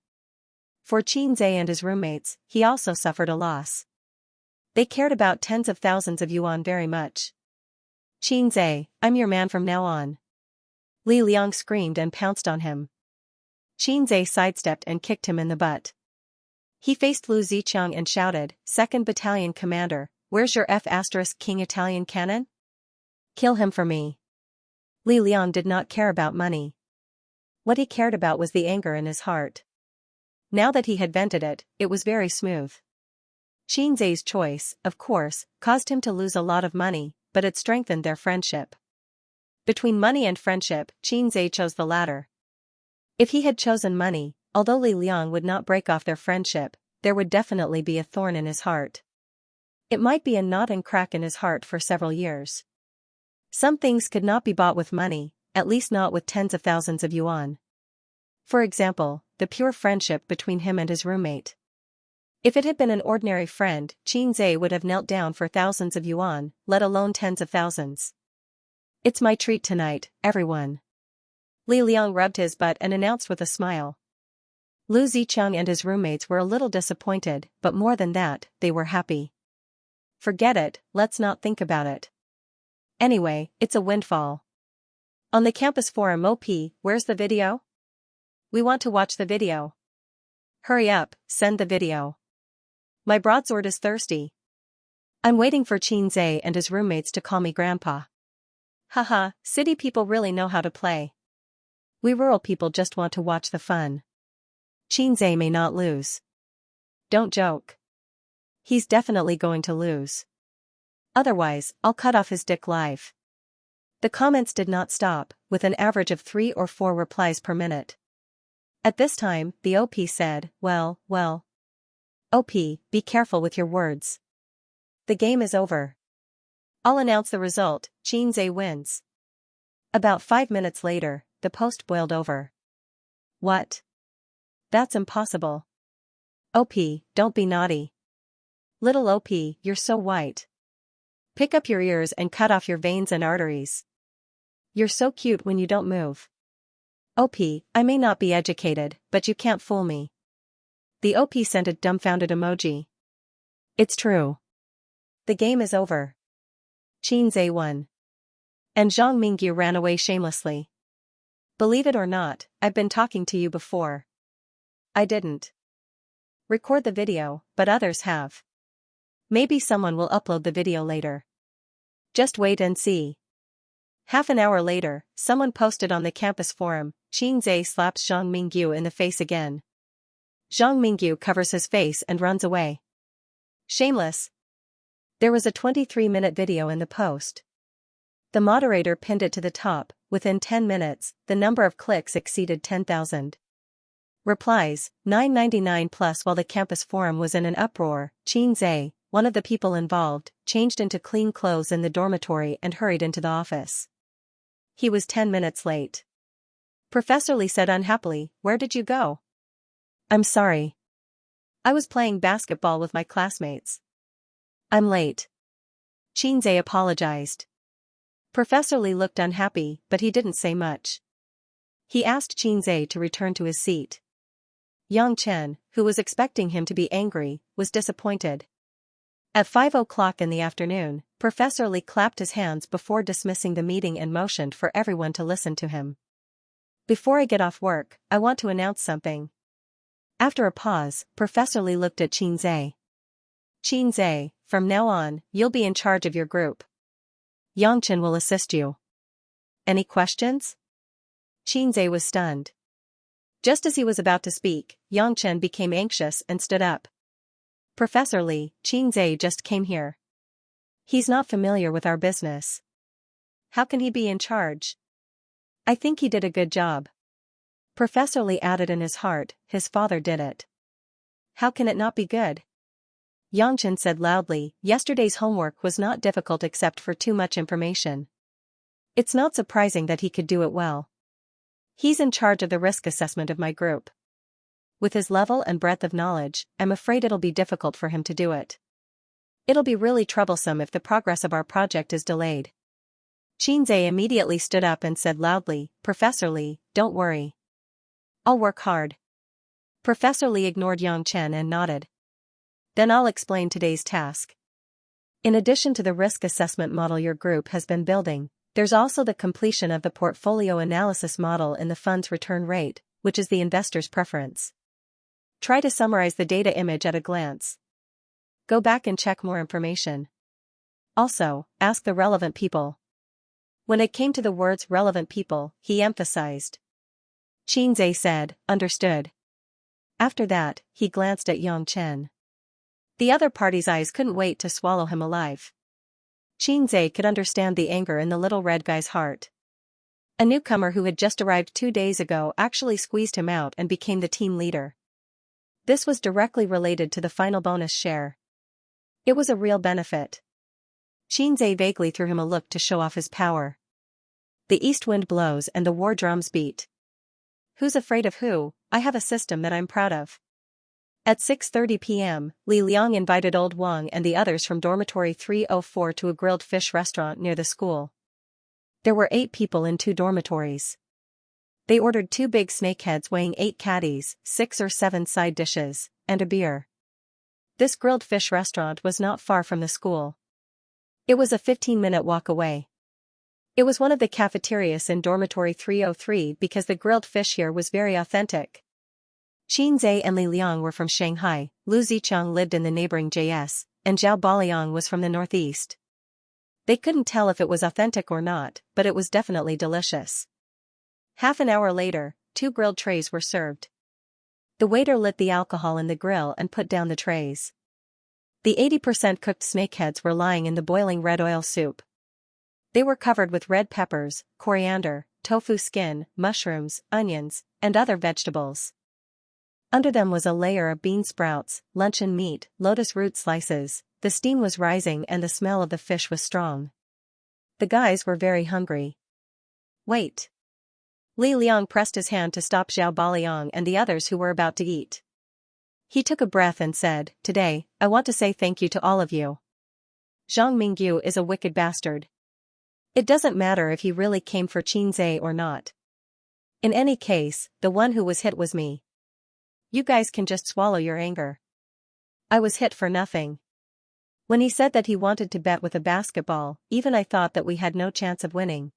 A: For Qin Zhe and his roommates, he also suffered a loss. They cared about tens of thousands of yuan very much. Qin Zhe, I'm your man from now on. Li Liang screamed and pounced on him. Qin Zhe sidestepped and kicked him in the butt. He faced Lu Zicheng and shouted, 2nd Battalion Commander, where's your F*King Italian cannon? Kill him for me. Li Liang did not care about money. What he cared about was the anger in his heart. Now that he had vented it, it was very smooth. Qin Zhe's choice, of course, caused him to lose a lot of money, but it strengthened their friendship. Between money and friendship, Qin Zhe chose the latter. If he had chosen money, although Li Liang would not break off their friendship, there would definitely be a thorn in his heart. It might be a knot and crack in his heart for several years. Some things could not be bought with money, at least not with tens of thousands of yuan. For example, the pure friendship between him and his roommate. If it had been an ordinary friend, Qin Zhe would have knelt down for thousands of yuan, let alone tens of thousands. It's my treat tonight, everyone. Li Liang rubbed his butt and announced with a smile. Lu Zicheng and his roommates were a little disappointed, but more than that, they were happy. Forget it, let's not think about it. Anyway, it's a windfall. On the campus forum OP, where's the video? We want to watch the video. Hurry up, send the video. My broadsword is thirsty. I'm waiting for Qin Zhe and his roommates to call me Grandpa. Haha, city people really know how to play. We rural people just want to watch the fun. Xianxia may not lose. Don't joke. He's definitely going to lose. Otherwise, I'll cut off his dick live. The comments did not stop, with an average of 3 or 4 replies per minute. At this time, the OP said, well. OP, be careful with your words. The game is over. I'll announce the result, Xianxia wins. About 5 minutes later, the post boiled over. What? That's impossible. OP, don't be naughty. Little OP, you're so white. Pick up your ears and cut off your veins and arteries. You're so cute when you don't move. OP, I may not be educated, but you can't fool me. The OP sent a dumbfounded emoji. It's true. The game is over. Xianxia won. And Zhang Mingyu ran away shamelessly. Believe it or not, I've been talking to you before. I didn't record the video, but others have. Maybe someone will upload the video later. Just wait and see. Half an hour later, someone posted on the campus forum, Xianxia slaps Zhang Mingyu in the face again. Zhang Mingyu covers his face and runs away. Shameless. There was a 23-minute video in the post. The moderator pinned it to the top. Within 10 minutes, the number of clicks exceeded 10,000. Replies, 999 plus. While the campus forum was in an uproar, Xianxia, one of the people involved, changed into clean clothes in the dormitory and hurried into the office. He was 10 minutes late. Professor Lee said unhappily, "Where did you go?" "I'm sorry. I was playing basketball with my classmates. I'm late." Xianxia apologized. Professor Lee looked unhappy, but he didn't say much. He asked Xianxia to return to his seat. Yang Chen, who was expecting him to be angry, was disappointed. At 5 o'clock in the afternoon, Professor Lee clapped his hands before dismissing the meeting and motioned for everyone to listen to him. "Before I get off work, I want to announce something." After a pause, Professor Lee looked at Xianxia. "Xianxia, from now on, you'll be in charge of your group. Yang Chen will assist you. Any questions?" Xianxia was stunned. Just as he was about to speak, Yang Chen became anxious and stood up. "Professor Lee, Xianxia just came here. He's not familiar with our business. How can he be in charge? I think he did a good job." Professor Lee added in his heart, "His father did it. How can it not be good?" Yang Chen said loudly, "Yesterday's homework was not difficult except for too much information. It's not surprising that he could do it well. He's in charge of the risk assessment of my group. With his level and breadth of knowledge, I'm afraid it'll be difficult for him to do it. It'll be really troublesome if the progress of our project is delayed." Xianxia immediately stood up and said loudly, "Professor Lee, don't worry. I'll work hard." Professor Lee ignored Yang Chen and nodded. "Then I'll explain today's task. In addition to the risk assessment model your group has been building, there's also the completion of the portfolio analysis model in the fund's return rate, which is the investor's preference. Try to summarize the data image at a glance. Go back and check more information. Also, ask the relevant people." When it came to the words relevant people, he emphasized. Xianxia said, "Understood." After that, he glanced at Yang Chen. The other party's eyes couldn't wait to swallow him alive. Xianxia could understand the anger in the little red guy's heart. A newcomer who had just arrived 2 days ago actually squeezed him out and became the team leader. This was directly related to the final bonus share. It was a real benefit. Xianxia vaguely threw him a look to show off his power. The east wind blows and the war drums beat. Who's afraid of who? I have a system that I'm proud of. At 6:30 p.m., Li Liang invited Old Wang and the others from dormitory 304 to a grilled fish restaurant near the school. There were 8 people in 2 dormitories. They ordered 2 big snakeheads weighing 8 caddies, 6 or 7 side dishes, and a beer. This grilled fish restaurant was not far from the school. It was a 15-minute walk away. It was one of the cafeterias in dormitory 303 because the grilled fish here was very authentic. Xianxia and Li Liang were from Shanghai, Lu Ziqiang lived in the neighboring JS, and Zhao Baliang was from the northeast. They couldn't tell if it was authentic or not, but it was definitely delicious. Half an hour later, 2 grilled trays were served. The waiter lit the alcohol in the grill and put down the trays. The 80% cooked snakeheads were lying in the boiling red oil soup. They were covered with red peppers, coriander, tofu skin, mushrooms, onions, and other vegetables. Under them was a layer of bean sprouts, luncheon meat, lotus root slices. The steam was rising and the smell of the fish was strong. The guys were very hungry. Wait. Li Liang pressed his hand to stop Zhao Baliang and the others who were about to eat. He took a breath and said, "Today, I want to say thank you to all of you. Zhang Mingyu is a wicked bastard. It doesn't matter if he really came for Xianxia or not. In any case, the one who was hit was me. You guys can just swallow your anger. I was hit for nothing." When he said that he wanted to bet with a basketball, even I thought that we had no chance of winning.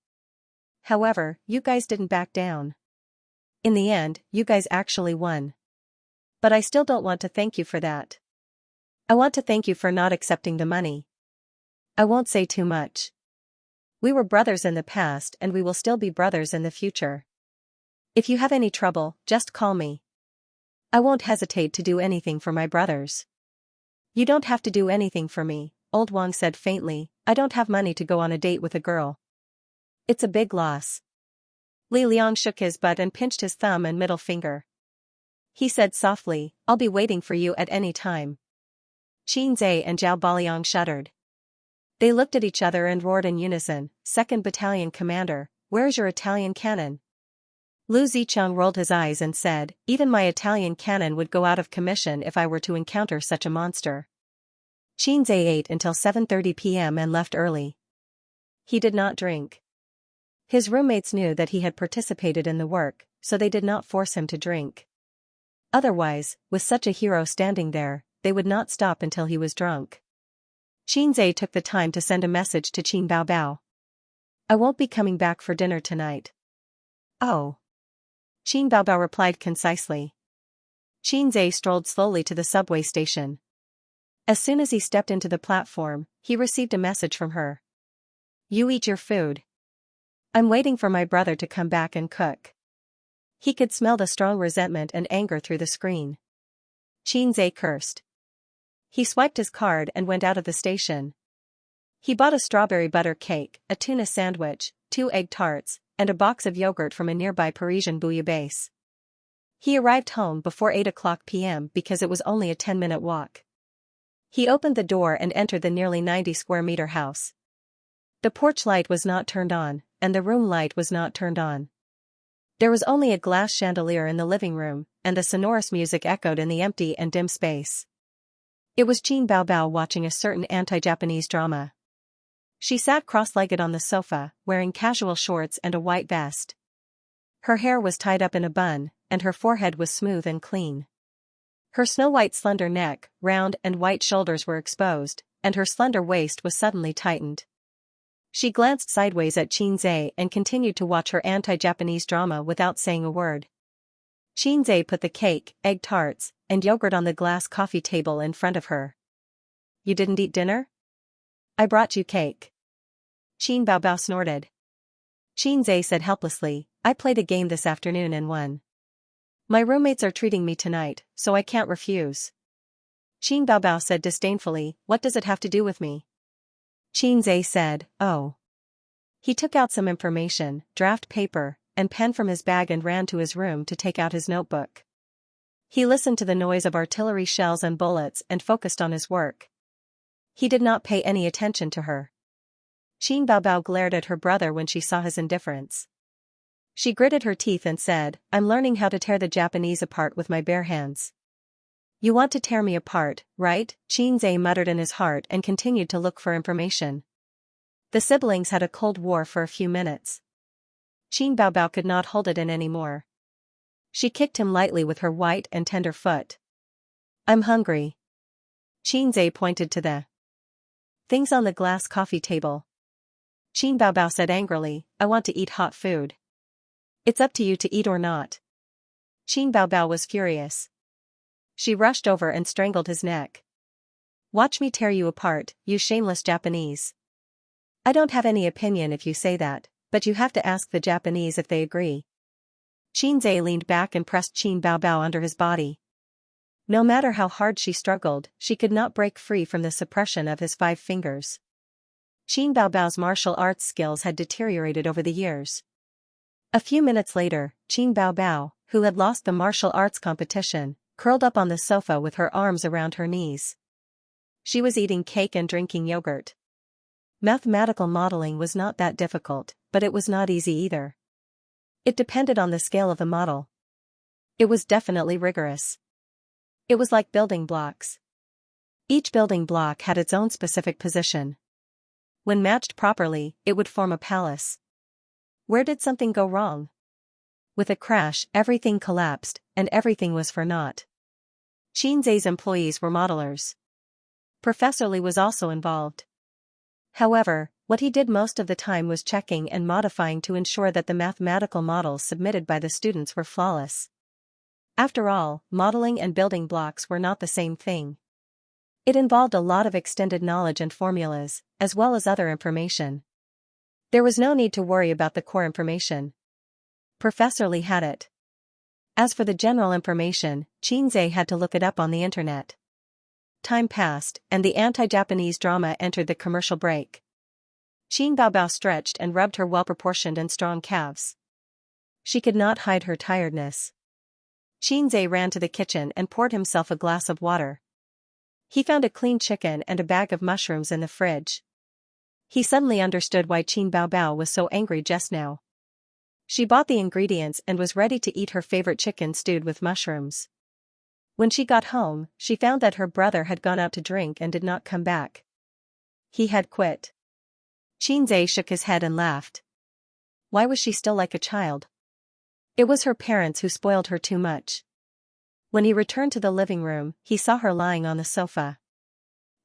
A: However, you guys didn't back down. In the end, you guys actually won. But I still don't want to thank you for that. I want to thank you for not accepting the money. I won't say too much. We were brothers in the past and we will still be brothers in the future. If you have any trouble, just call me. I won't hesitate to do anything for my brothers. You don't have to do anything for me, Old Wang said faintly. I don't have money to go on a date with a girl. It's a big loss. Li Liang shook his butt and pinched his thumb and middle finger. He said softly, "I'll be waiting for you at any time." Xianxia and Zhao Baliang shuddered. They looked at each other and roared in unison, "2nd Battalion Commander, where's your Italian cannon?" Lu Zicheng rolled his eyes and said, "Even my Italian cannon would go out of commission if I were to encounter such a monster." Xianxia ate until 7:30 p.m. and left early. He did not drink. His roommates knew that he had participated in the work, so they did not force him to drink. Otherwise, with such a hero standing there, they would not stop until he was drunk. Xianxia took the time to send a message to Qin Baobao. "I won't be coming back for dinner tonight." "Oh." Qin Baobao replied concisely. Xianxia strolled slowly to the subway station. As soon as he stepped into the platform, he received a message from her. "You eat your food. I'm waiting for my brother to come back and cook." He could smell the strong resentment and anger through the screen. Xianxia cursed. He swiped his card and went out of the station. He bought a strawberry butter cake, a tuna sandwich, 2 egg tarts, and a box of yogurt from a nearby Parisian bouillabaisse. He arrived home before 8 o'clock p.m. because it was only a 10-minute walk. He opened the door and entered the nearly 90-square-meter house. The porch light was not turned on, and the room light was not turned on. There was only a glass chandelier in the living room, and the sonorous music echoed in the empty and dim space. It was Qin Baobao watching a certain anti-Japanese drama. She sat cross-legged on the sofa, wearing casual shorts and a white vest. Her hair was tied up in a bun, and her forehead was smooth and clean. Her snow-white slender neck, round and white shoulders were exposed, and her slender waist was suddenly tightened. She glanced sideways at Xianxia and continued to watch her anti-Japanese drama without saying a word. Xianxia put the cake, egg tarts, and yogurt on the glass coffee table in front of her. "You didn't eat dinner? I brought you cake." Qin Baobao snorted. Xianxia said helplessly, "I played a game this afternoon and won. My roommates are treating me tonight, so I can't refuse." Qin Baobao said disdainfully, "What does it have to do with me?" Xianxia said, "Oh." He took out some information, draft paper, and pen from his bag and ran to his room to take out his notebook. He listened to the noise of artillery shells and bullets and focused on his work. He did not pay any attention to her. Qin Baobao glared at her brother when she saw his indifference. She gritted her teeth and said, "I'm learning how to tear the Japanese apart with my bare hands." "You want to tear me apart, right?" Xianxia muttered in his heart and continued to look for information. The siblings had a cold war for a few minutes. Qin Baobao could not hold it in anymore. She kicked him lightly with her white and tender foot. "I'm hungry." Xianxia pointed to the things on the glass coffee table. Qin Baobao said angrily, "I want to eat hot food." "It's up to you to eat or not." Qin Baobao was furious. She rushed over and strangled his neck. "Watch me tear you apart, you shameless Japanese." I don't have any opinion if you say that, but you have to ask the Japanese if they agree. Xianxia leaned back and pressed Qin Baobao under his body. No matter how hard she struggled, she could not break free from the suppression of his 5 fingers. Qin Baobao's martial arts skills had deteriorated over the years. A few minutes later, Qin Baobao, who had lost the martial arts competition, curled up on the sofa with her arms around her knees. She was eating cake and drinking yogurt. Mathematical modeling was not that difficult, but it was not easy either. It depended on the scale of the model. It was definitely rigorous. It was like building blocks. Each building block had its own specific position. When matched properly, it would form a palace. Where did something go wrong? With a crash, everything collapsed, and everything was for naught. Xianxia's employees were modelers. Professor Li was also involved. However, what he did most of the time was checking and modifying to ensure that the mathematical models submitted by the students were flawless. After all, modeling and building blocks were not the same thing. It involved a lot of extended knowledge and formulas, as well as other information. There was no need to worry about the core information. Professor Li had it. As for the general information, Xianxia had to look it up on the internet. Time passed, and the anti-Japanese drama entered the commercial break. Qin Baobao stretched and rubbed her well-proportioned and strong calves. She could not hide her tiredness. Xianxia ran to the kitchen and poured himself a glass of water. He found a clean chicken and a bag of mushrooms in the fridge. He suddenly understood why Qin Baobao was so angry just now. She bought the ingredients and was ready to eat her favorite chicken stewed with mushrooms. When she got home, she found that her brother had gone out to drink and did not come back. He had quit. Xianxia shook his head and laughed. Why was she still like a child? It was her parents who spoiled her too much. When he returned to the living room, he saw her lying on the sofa.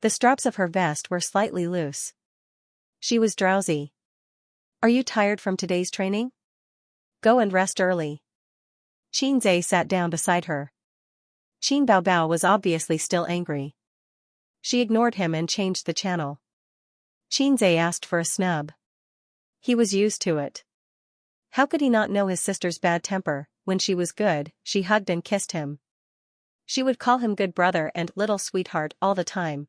A: The straps of her vest were slightly loose. She was drowsy. Are you tired from today's training? Go and rest early. Xianxia sat down beside her. Qin Baobao was obviously still angry. She ignored him and changed the channel. Xianxia asked for a snub. He was used to it. How could he not know his sister's bad temper? When she was good, she hugged and kissed him. She would call him good brother and little sweetheart all the time.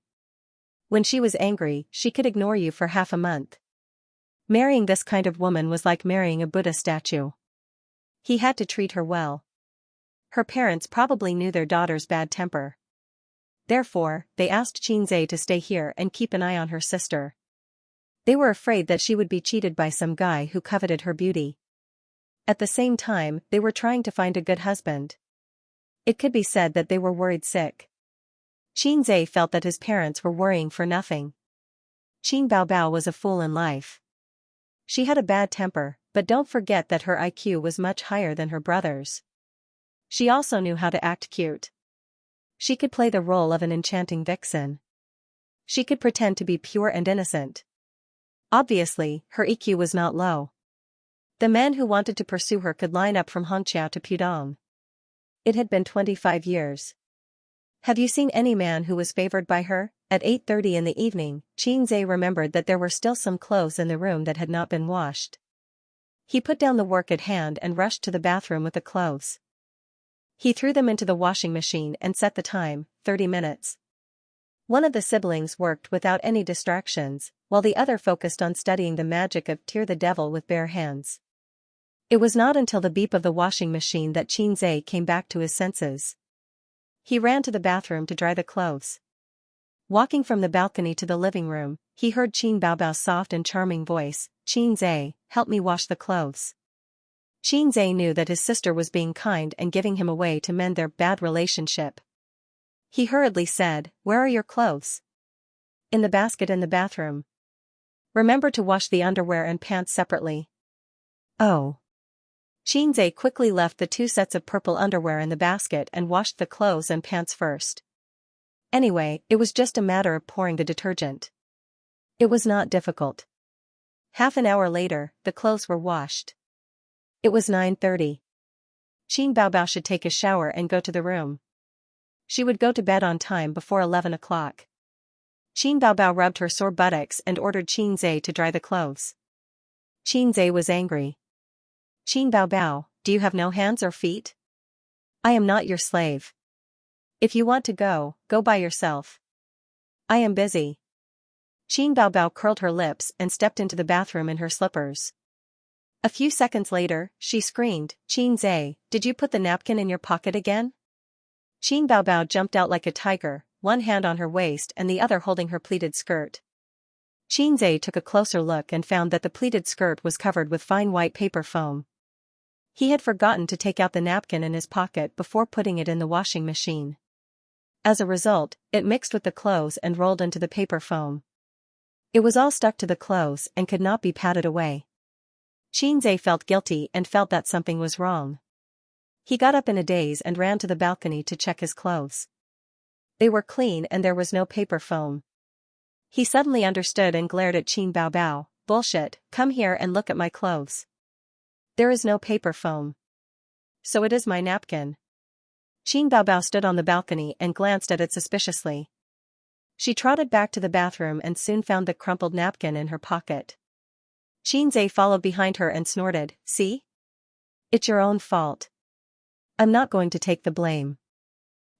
A: When she was angry, she could ignore you for half a month. Marrying this kind of woman was like marrying a Buddha statue. He had to treat her well. Her parents probably knew their daughter's bad temper. Therefore, they asked Xianxia to stay here and keep an eye on her sister. They were afraid that she would be cheated by some guy who coveted her beauty. At the same time, they were trying to find a good husband. It could be said that they were worried sick. Xianxia felt that his parents were worrying for nothing. Qin Baobao was a fool in life. She had a bad temper, but don't forget that her IQ was much higher than her brother's. She also knew how to act cute. She could play the role of an enchanting vixen. She could pretend to be pure and innocent. Obviously, her EQ was not low. The men who wanted to pursue her could line up from Xianxia to Pudong. It had been 25 years. Have you seen any man who was favored by her? At 8:30 in the evening, Xianxia remembered that there were still some clothes in the room that had not been washed. He put down the work at hand and rushed to the bathroom with the clothes. He threw them into the washing machine and set the time, 30 minutes. One of the siblings worked without any distractions, while the other focused on studying the magic of Tear the Devil with bare hands. It was not until the beep of the washing machine that Xianxia came back to his senses. He ran to the bathroom to dry the clothes. Walking from the balcony to the living room, he heard Qin Baobao's soft and charming voice, "Xianxia, help me wash the clothes." Xianxia knew that his sister was being kind and giving him a way to mend their bad relationship. He hurriedly said, "Where are your clothes?" "In the basket in the bathroom." "Remember to wash the underwear and pants separately." "Oh." Xianxia quickly left the 2 sets of purple underwear in the basket and washed the clothes and pants first. Anyway, it was just a matter of pouring the detergent. It was not difficult. Half an hour later, the clothes were washed. It was 9:30. Qin Baobao should take a shower and go to the room. She would go to bed on time before 11 o'clock. Qin Baobao rubbed her sore buttocks and ordered Qin Zhe to dry the clothes. Qin Zhe was angry. Qin Baobao, do you have no hands or feet? I am not your slave. If you want to go, go by yourself. I am busy. Qin Baobao curled her lips and stepped into the bathroom in her slippers. A few seconds later, she screamed, Qin Zhe, did you put the napkin in your pocket again? Qin Baobao jumped out like a tiger, one hand on her waist and the other holding her pleated skirt. Qin Zhe took a closer look and found that the pleated skirt was covered with fine white paper foam. He had forgotten to take out the napkin in his pocket before putting it in the washing machine. As a result, it mixed with the clothes and rolled into the paper foam. It was all stuck to the clothes and could not be patted away. Qin Zhe felt guilty and felt that something was wrong. He got up in a daze and ran to the balcony to check his clothes. They were clean and there was no paper foam. He suddenly understood and glared at Qin Baobao, bullshit, come here and look at my clothes. There is no paper foam. So it is my napkin. Qin Baobao stood on the balcony and glanced at it suspiciously. She trotted back to the bathroom and soon found the crumpled napkin in her pocket. Qin Zhe followed behind her and snorted, see? It's your own fault. I'm not going to take the blame.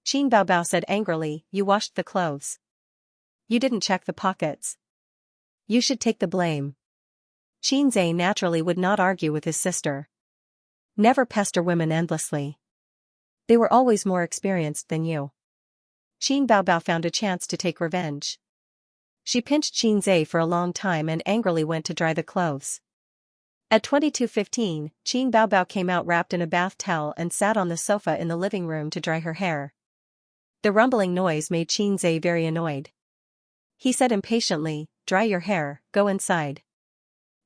A: Qin Baobao said angrily, you washed the clothes. You didn't check the pockets. You should take the blame. Qin Zhe naturally would not argue with his sister. Never pester women endlessly. They were always more experienced than you. Qin Baobao found a chance to take revenge. She pinched Qin Zhe for a long time and angrily went to dry the clothes. At 22:15, Qin Baobao came out wrapped in a bath towel and sat on the sofa in the living room to dry her hair. The rumbling noise made Qin Zhe very annoyed. He said impatiently, dry your hair, go inside.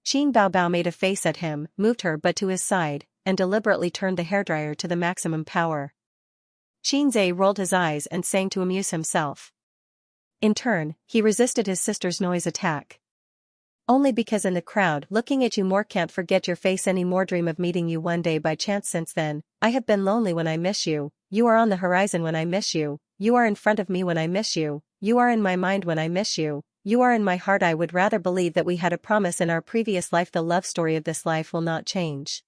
A: Qin Baobao made a face at him, moved her butt to his side, and deliberately turned the hairdryer to the maximum power. Qin Zhe rolled his eyes and sang to amuse himself. In turn, he resisted his sister's noise attack. Only because in the crowd looking at you more can't forget your face anymore, dream of meeting you one day by chance. Since then, I have been lonely when I miss you, you are on the horizon when I miss you, you are in front of me when I miss you, you are in my mind when I miss you, you are in my heart. I would rather believe that we had a promise in our previous life. The love story of this life will not change.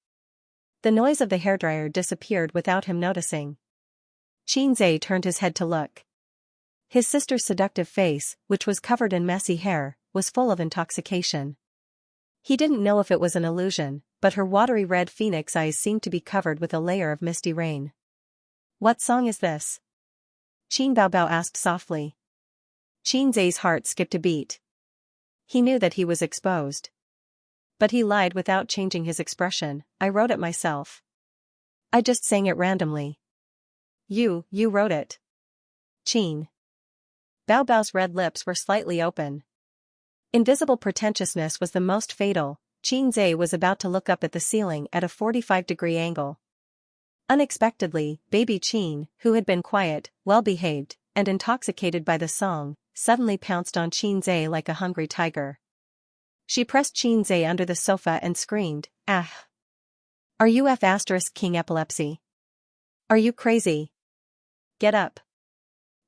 A: The noise of the hairdryer disappeared without him noticing. Qin Zhe turned his head to look. His sister's seductive face, which was covered in messy hair, was full of intoxication. He didn't know if it was an illusion, but her watery red phoenix eyes seemed to be covered with a layer of misty rain. What song is this? Qin Baobao asked softly. Qin Zhe's heart skipped a beat. He knew that he was exposed. But he lied without changing his expression, I wrote it myself. I just sang it randomly. You wrote it. Qin Baobao's red lips were slightly open. Invisible pretentiousness was the most fatal. Qin Zhe was about to look up at the ceiling at a 45-degree angle. Unexpectedly, baby Qin, who had been quiet, well-behaved, and intoxicated by the song, suddenly pounced on Qin Zhe like a hungry tiger. She pressed Qin Zhe under the sofa and screamed, ah! Are you King epilepsy? Are you crazy? Get up.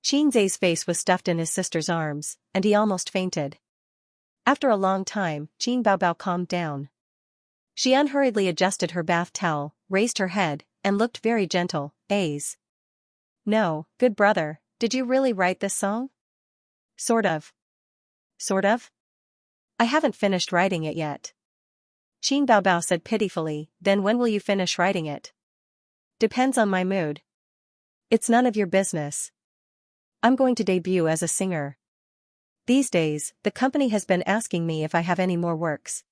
A: Qin Zhe's face was stuffed in his sister's arms, and he almost fainted. After a long time, Qin Baobao calmed down. She unhurriedly adjusted her bath towel, raised her head, and looked very gentle. No, good brother, did you really write this song? Sort of. Sort of? I haven't finished writing it yet. Qin Baobao said pitifully, then when will you finish writing it? Depends on my mood. It's none of your business. I'm going to debut as a singer. These days, the company has been asking me if I have any more works.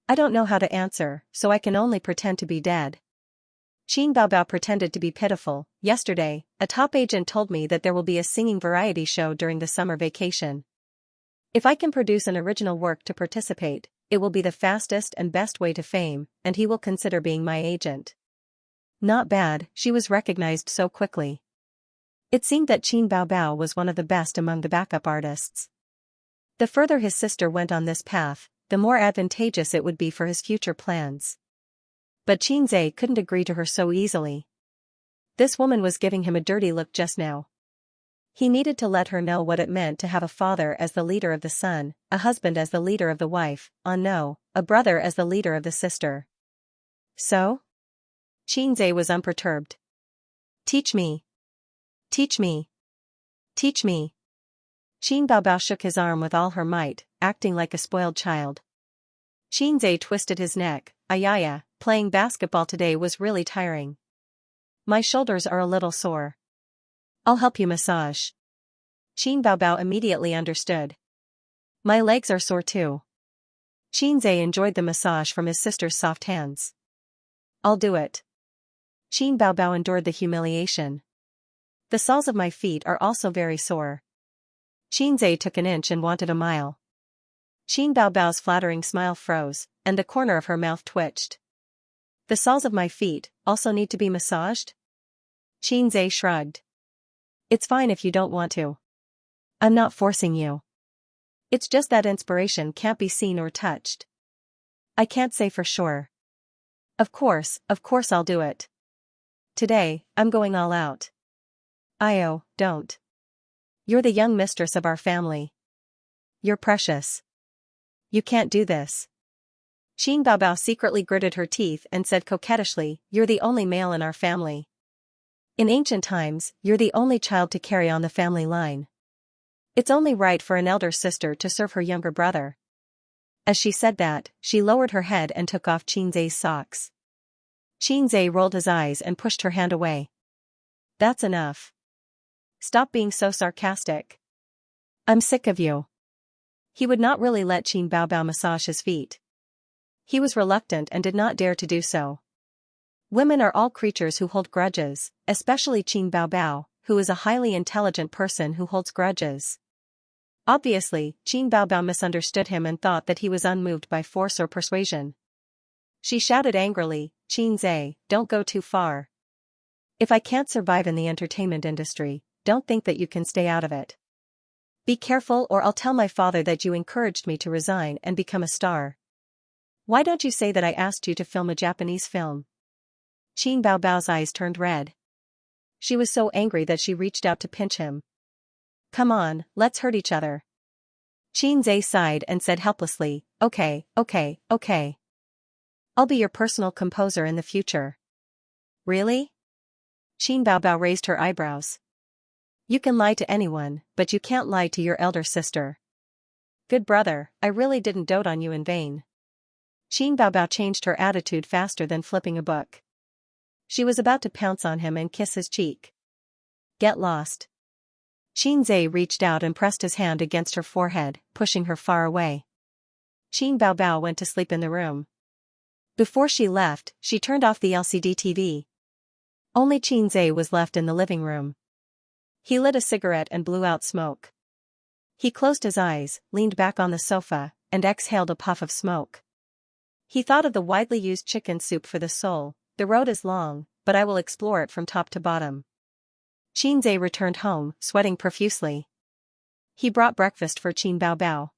A: I don't know how to answer, so I can only pretend to be dead. Qin Baobao pretended to be pitiful. Yesterday, a top agent told me that there will be a singing variety show during the summer vacation. If I can produce an original work to participate, it will be the fastest and best way to fame, and he will consider being my agent. Not bad, she was recognized so quickly. It seemed that Qin Baobao was one of the best among the backup artists. The further his sister went on this path, the more advantageous it would be for his future plans. But Qin Zhe couldn't agree to her so easily. This woman was giving him a dirty look just now. He needed to let her know what it meant to have a father as the leader of the son, a husband as the leader of the wife, a brother as the leader of the sister. So? Xianxia was unperturbed. Teach me. Teach me. Teach me. Qin Baobao shook his arm with all her might, acting like a spoiled child. Xianxia twisted his neck. Ayaya, playing basketball today was really tiring. My shoulders are a little sore. I'll help you massage. Qin Baobao immediately understood. My legs are sore too. Xianxia enjoyed the massage from his sister's soft hands. I'll do it. Qin Baobao endured the humiliation. The soles of my feet are also very sore. Xianxia took an inch and wanted a mile. Qin Baobao's flattering smile froze, and the corner of her mouth twitched. The soles of my feet also need to be massaged? Xianxia shrugged. It's fine if you don't want to. I'm not forcing you. It's just that inspiration can't be seen or touched. I can't say for sure. Of course I'll do it. Today, I'm going all out. Io, don't. You're the young mistress of our family. You're precious. You can't do this. Qin Baobao secretly gritted her teeth and said coquettishly, you're the only male in our family. In ancient times, you're the only child to carry on the family line. It's only right for an elder sister to serve her younger brother. As she said that, she lowered her head and took off Xianxia's socks. Xianxia rolled his eyes and pushed her hand away. That's enough. Stop being so sarcastic. I'm sick of you. He would not really let Qin Baobao massage his feet. He was reluctant and did not dare to do so. Women are all creatures who hold grudges, especially Qin Baobao, who is a highly intelligent person who holds grudges. Obviously, Qin Baobao misunderstood him and thought that he was unmoved by force or persuasion. She shouted angrily, Xianxia, don't go too far. If I can't survive in the entertainment industry, don't think that you can stay out of it. Be careful or I'll tell my father that you encouraged me to resign and become a star. Why don't you say that I asked you to film a Japanese film? Qin Baobao's eyes turned red. She was so angry that she reached out to pinch him. Come on, let's hurt each other. Xianxia sighed and said helplessly, okay. I'll be your personal composer in the future. Really? Qin Baobao raised her eyebrows. You can lie to anyone, but you can't lie to your elder sister. Good brother, I really didn't dote on you in vain. Qin Baobao changed her attitude faster than flipping a book. She was about to pounce on him and kiss his cheek. Get lost. Xianxia reached out and pressed his hand against her forehead, pushing her far away. Qin Baobao went to sleep in the room. Before she left, she turned off the LCD TV. Only Xianxia was left in the living room. He lit a cigarette and blew out smoke. He closed his eyes, leaned back on the sofa, and exhaled a puff of smoke. He thought of the widely used chicken soup for the soul. The road is long, but I will explore it from top to bottom. Xianxia returned home, sweating profusely. He brought breakfast for Qin Baobao.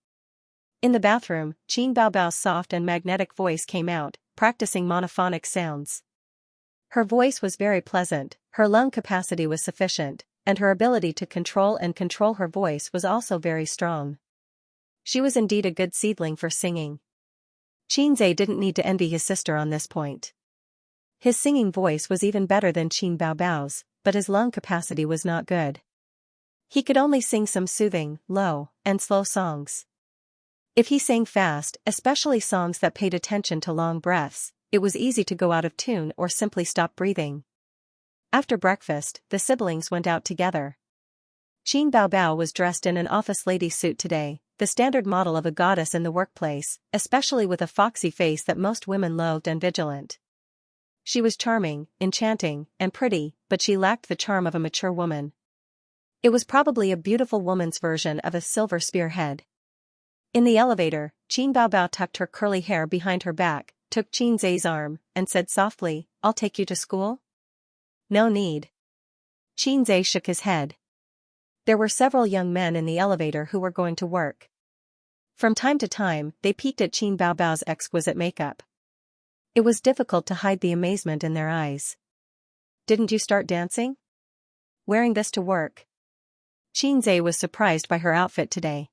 A: In the bathroom, Qin Baobao's soft and magnetic voice came out, practicing monophonic sounds. Her voice was very pleasant, her lung capacity was sufficient, and her ability to control her voice was also very strong. She was indeed a good seedling for singing. Xianxia didn't need to envy his sister on this point. His singing voice was even better than Qin Baobao's, but his lung capacity was not good. He could only sing some soothing, low, and slow songs. If he sang fast, especially songs that paid attention to long breaths, it was easy to go out of tune or simply stop breathing. After breakfast, the siblings went out together. Qin Baobao was dressed in an office lady suit today, the standard model of a goddess in the workplace, especially with a foxy face that most women loathed and vigilant. She was charming, enchanting, and pretty, but she lacked the charm of a mature woman. It was probably a beautiful woman's version of a silver spearhead. In the elevator, Qin Baobao tucked her curly hair behind her back, took Xianxia's arm, and said softly, I'll take you to school? No need. Xianxia shook his head. There were several young men in the elevator who were going to work. From time to time, they peeked at Qin Baobao's exquisite makeup. It was difficult to hide the amazement in their eyes. Didn't you start dancing? Wearing this to work? Xianxia was surprised by her outfit today.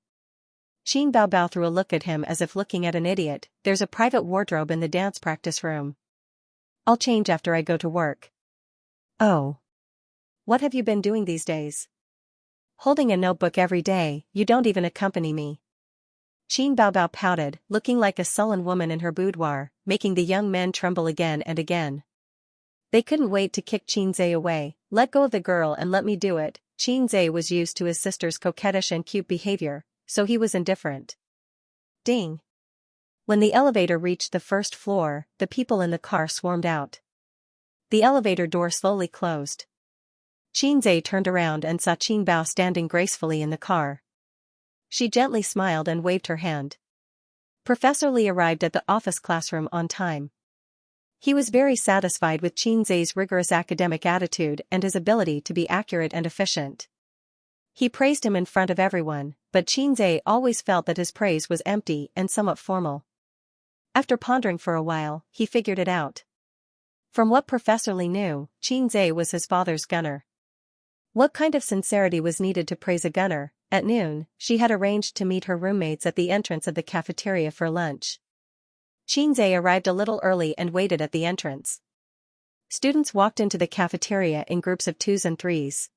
A: Qin Baobao threw a look at him as if looking at an idiot. There's a private wardrobe in the dance practice room. I'll change after I go to work. Oh. What have you been doing these days? Holding a notebook every day, you don't even accompany me. Qin Baobao pouted, looking like a sullen woman in her boudoir, making the young men tremble again and again. They couldn't wait to kick Xianxia away. Let go of the girl and let me do it. Xianxia was used to his sister's coquettish and cute behavior, so he was indifferent. Ding. When the elevator reached the first floor, the people in the car swarmed out. The elevator door slowly closed. Xianxia turned around and saw Qin Bao standing gracefully in the car. She gently smiled and waved her hand. Professor Li arrived at the office classroom on time. He was very satisfied with Xianxia's rigorous academic attitude and his ability to be accurate and efficient. He praised him in front of everyone, but Xianxia always felt that his praise was empty and somewhat formal. After pondering for a while, he figured it out. From what Professor Li knew, Xianxia was his father's gunner. What kind of sincerity was needed to praise a gunner? At noon, she had arranged to meet her roommates at the entrance of the cafeteria for lunch. Xianxia arrived a little early and waited at the entrance. Students walked into the cafeteria in groups of 2s and 3s.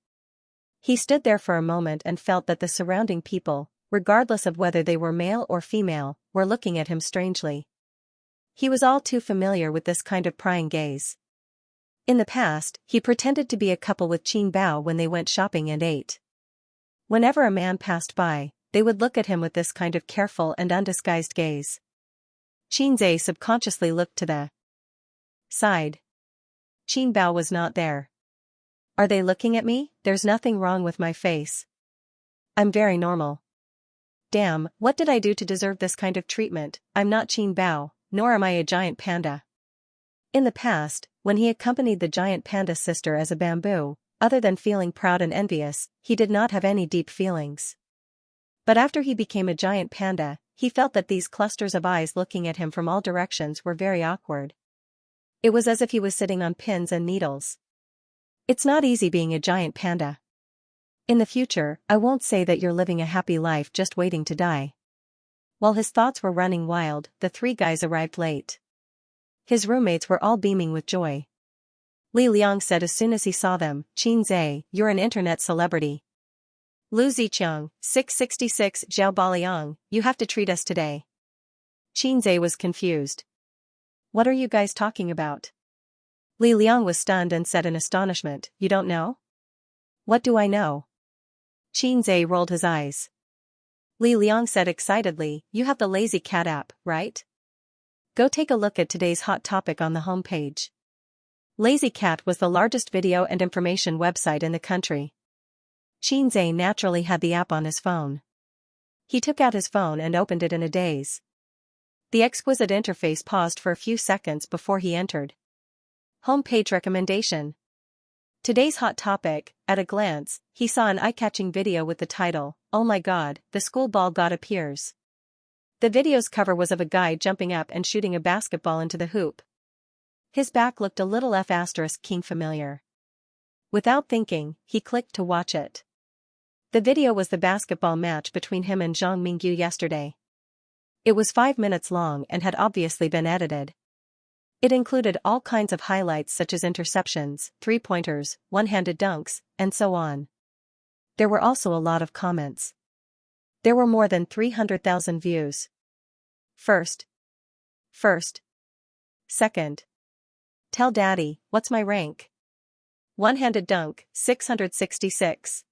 A: He stood there for a moment and felt that the surrounding people, regardless of whether they were male or female, were looking at him strangely. He was all too familiar with this kind of prying gaze. In the past, he pretended to be a couple with Qin Bao when they went shopping and ate. Whenever a man passed by, they would look at him with this kind of careful and undisguised gaze. Xianxia subconsciously looked to the side. Qin Bao was not there. Are they looking at me? There's nothing wrong with my face. I'm very normal. Damn, what did I do to deserve this kind of treatment? I'm not Qin Bao, nor am I a giant panda. In the past, when he accompanied the giant panda's sister as a bamboo, other than feeling proud and envious, he did not have any deep feelings. But after he became a giant panda, he felt that these clusters of eyes looking at him from all directions were very awkward. It was as if he was sitting on pins and needles. It's not easy being a giant panda. In the future, I won't say that you're living a happy life just waiting to die. While his thoughts were running wild, the 3 guys arrived late. His roommates were all beaming with joy. Li Liang said as soon as he saw them, Xianxia, you're an internet celebrity. Lu Ziqiang, 666 Zhao Baliang, you have to treat us today. Xianxia was confused. What are you guys talking about? Li Liang was stunned and said in astonishment, you don't know? What do I know? Xianxia rolled his eyes. Li Liang said excitedly, you have the Lazy Cat app, right? Go take a look at today's hot topic on the homepage. Lazy Cat was the largest video and information website in the country. Xianxia naturally had the app on his phone. He took out his phone and opened it in a daze. The exquisite interface paused for a few seconds before he entered. Homepage recommendation. Today's hot topic. At a glance, he saw an eye-catching video with the title, Oh my god, the school ball god appears. The video's cover was of a guy jumping up and shooting a basketball into the hoop. His back looked a little F***king familiar. Without thinking, he clicked to watch it. The video was the basketball match between him and Zhang Mingyu yesterday. It was 5 minutes long and had obviously been edited. It included all kinds of highlights such as interceptions, three-pointers, one-handed dunks, and so on. There were also a lot of comments. There were more than 300,000 views. First. Second. Tell daddy, what's my rank? One-handed dunk, 666.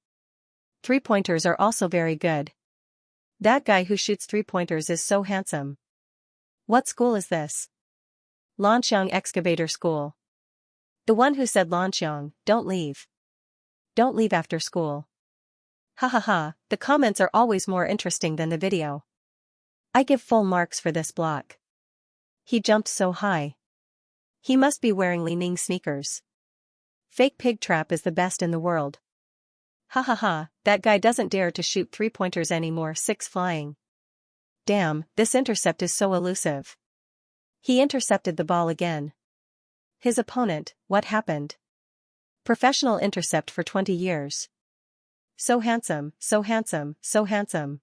A: Three-pointers are also very good. That guy who shoots three-pointers is so handsome. What school is this? Lanxiang Excavator School. The one who said Lanxiang, don't leave. Don't leave after school. Ha ha ha, the comments are always more interesting than the video. I give full marks for this block. He jumped so high. He must be wearing Li Ning sneakers. Fake pig trap is the best in the world. Ha ha ha, that guy doesn't dare to shoot three-pointers anymore. 6 flying. Damn, this intercept is so elusive. He intercepted the ball again. His opponent, what happened? Professional intercept for 20 years. So handsome, so handsome, so handsome.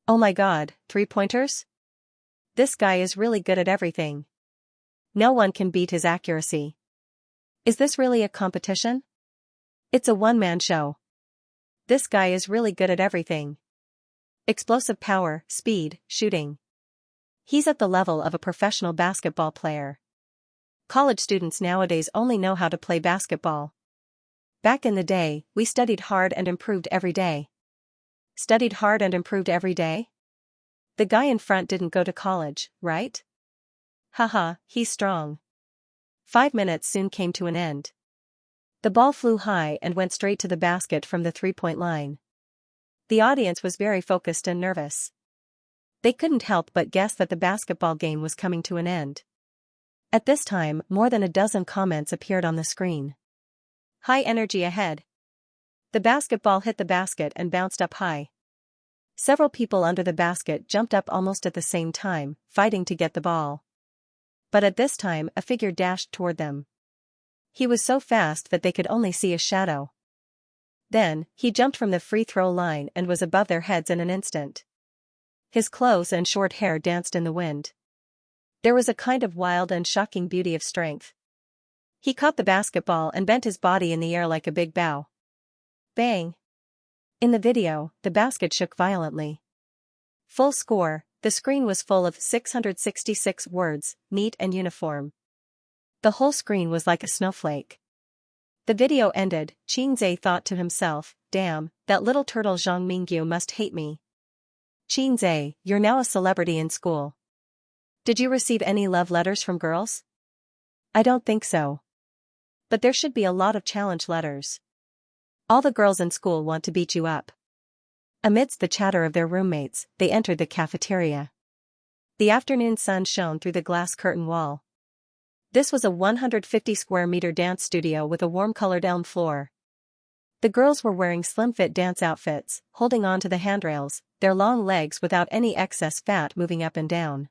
A: Oh my god, 3-pointers? This guy is really good at everything. No one can beat his accuracy. Is this really a competition? It's a one-man show. This guy is really good at everything. Explosive power, speed, shooting. He's at the level of a professional basketball player. College students nowadays only know how to play basketball. Back in the day, we studied hard and improved every day. Studied hard and improved every day? The guy in front didn't go to college, right? Haha, he's strong. 5 minutes soon came to an end. The ball flew high and went straight to the basket from the 3-point line. The audience was very focused and nervous. They couldn't help but guess that the basketball game was coming to an end. At this time, more than a dozen comments appeared on the screen. High energy ahead. The basketball hit the basket and bounced up high. Several people under the basket jumped up almost at the same time, fighting to get the ball. But at this time, a figure dashed toward them. He was so fast that they could only see a shadow. Then, he jumped from the free throw line and was above their heads in an instant. His clothes and short hair danced in the wind. There was a kind of wild and shocking beauty of strength. He caught the basketball and bent his body in the air like a big bow. Bang! In the video, the basket shook violently. Full score, the screen was full of 666 words, neat and uniform. The whole screen was like a snowflake. The video ended. Xianxia thought to himself, damn, that little turtle Zhang Mingyu must hate me. Xianxia, you're now a celebrity in school. Did you receive any love letters from girls? I don't think so. But there should be a lot of challenge letters. All the girls in school want to beat you up. Amidst the chatter of their roommates, they entered the cafeteria. The afternoon sun shone through the glass curtain wall. This was a 150 square meter dance studio with a warm-colored elm floor. The girls were wearing slim-fit dance outfits, holding on to the handrails, their long legs without any excess fat moving up and down.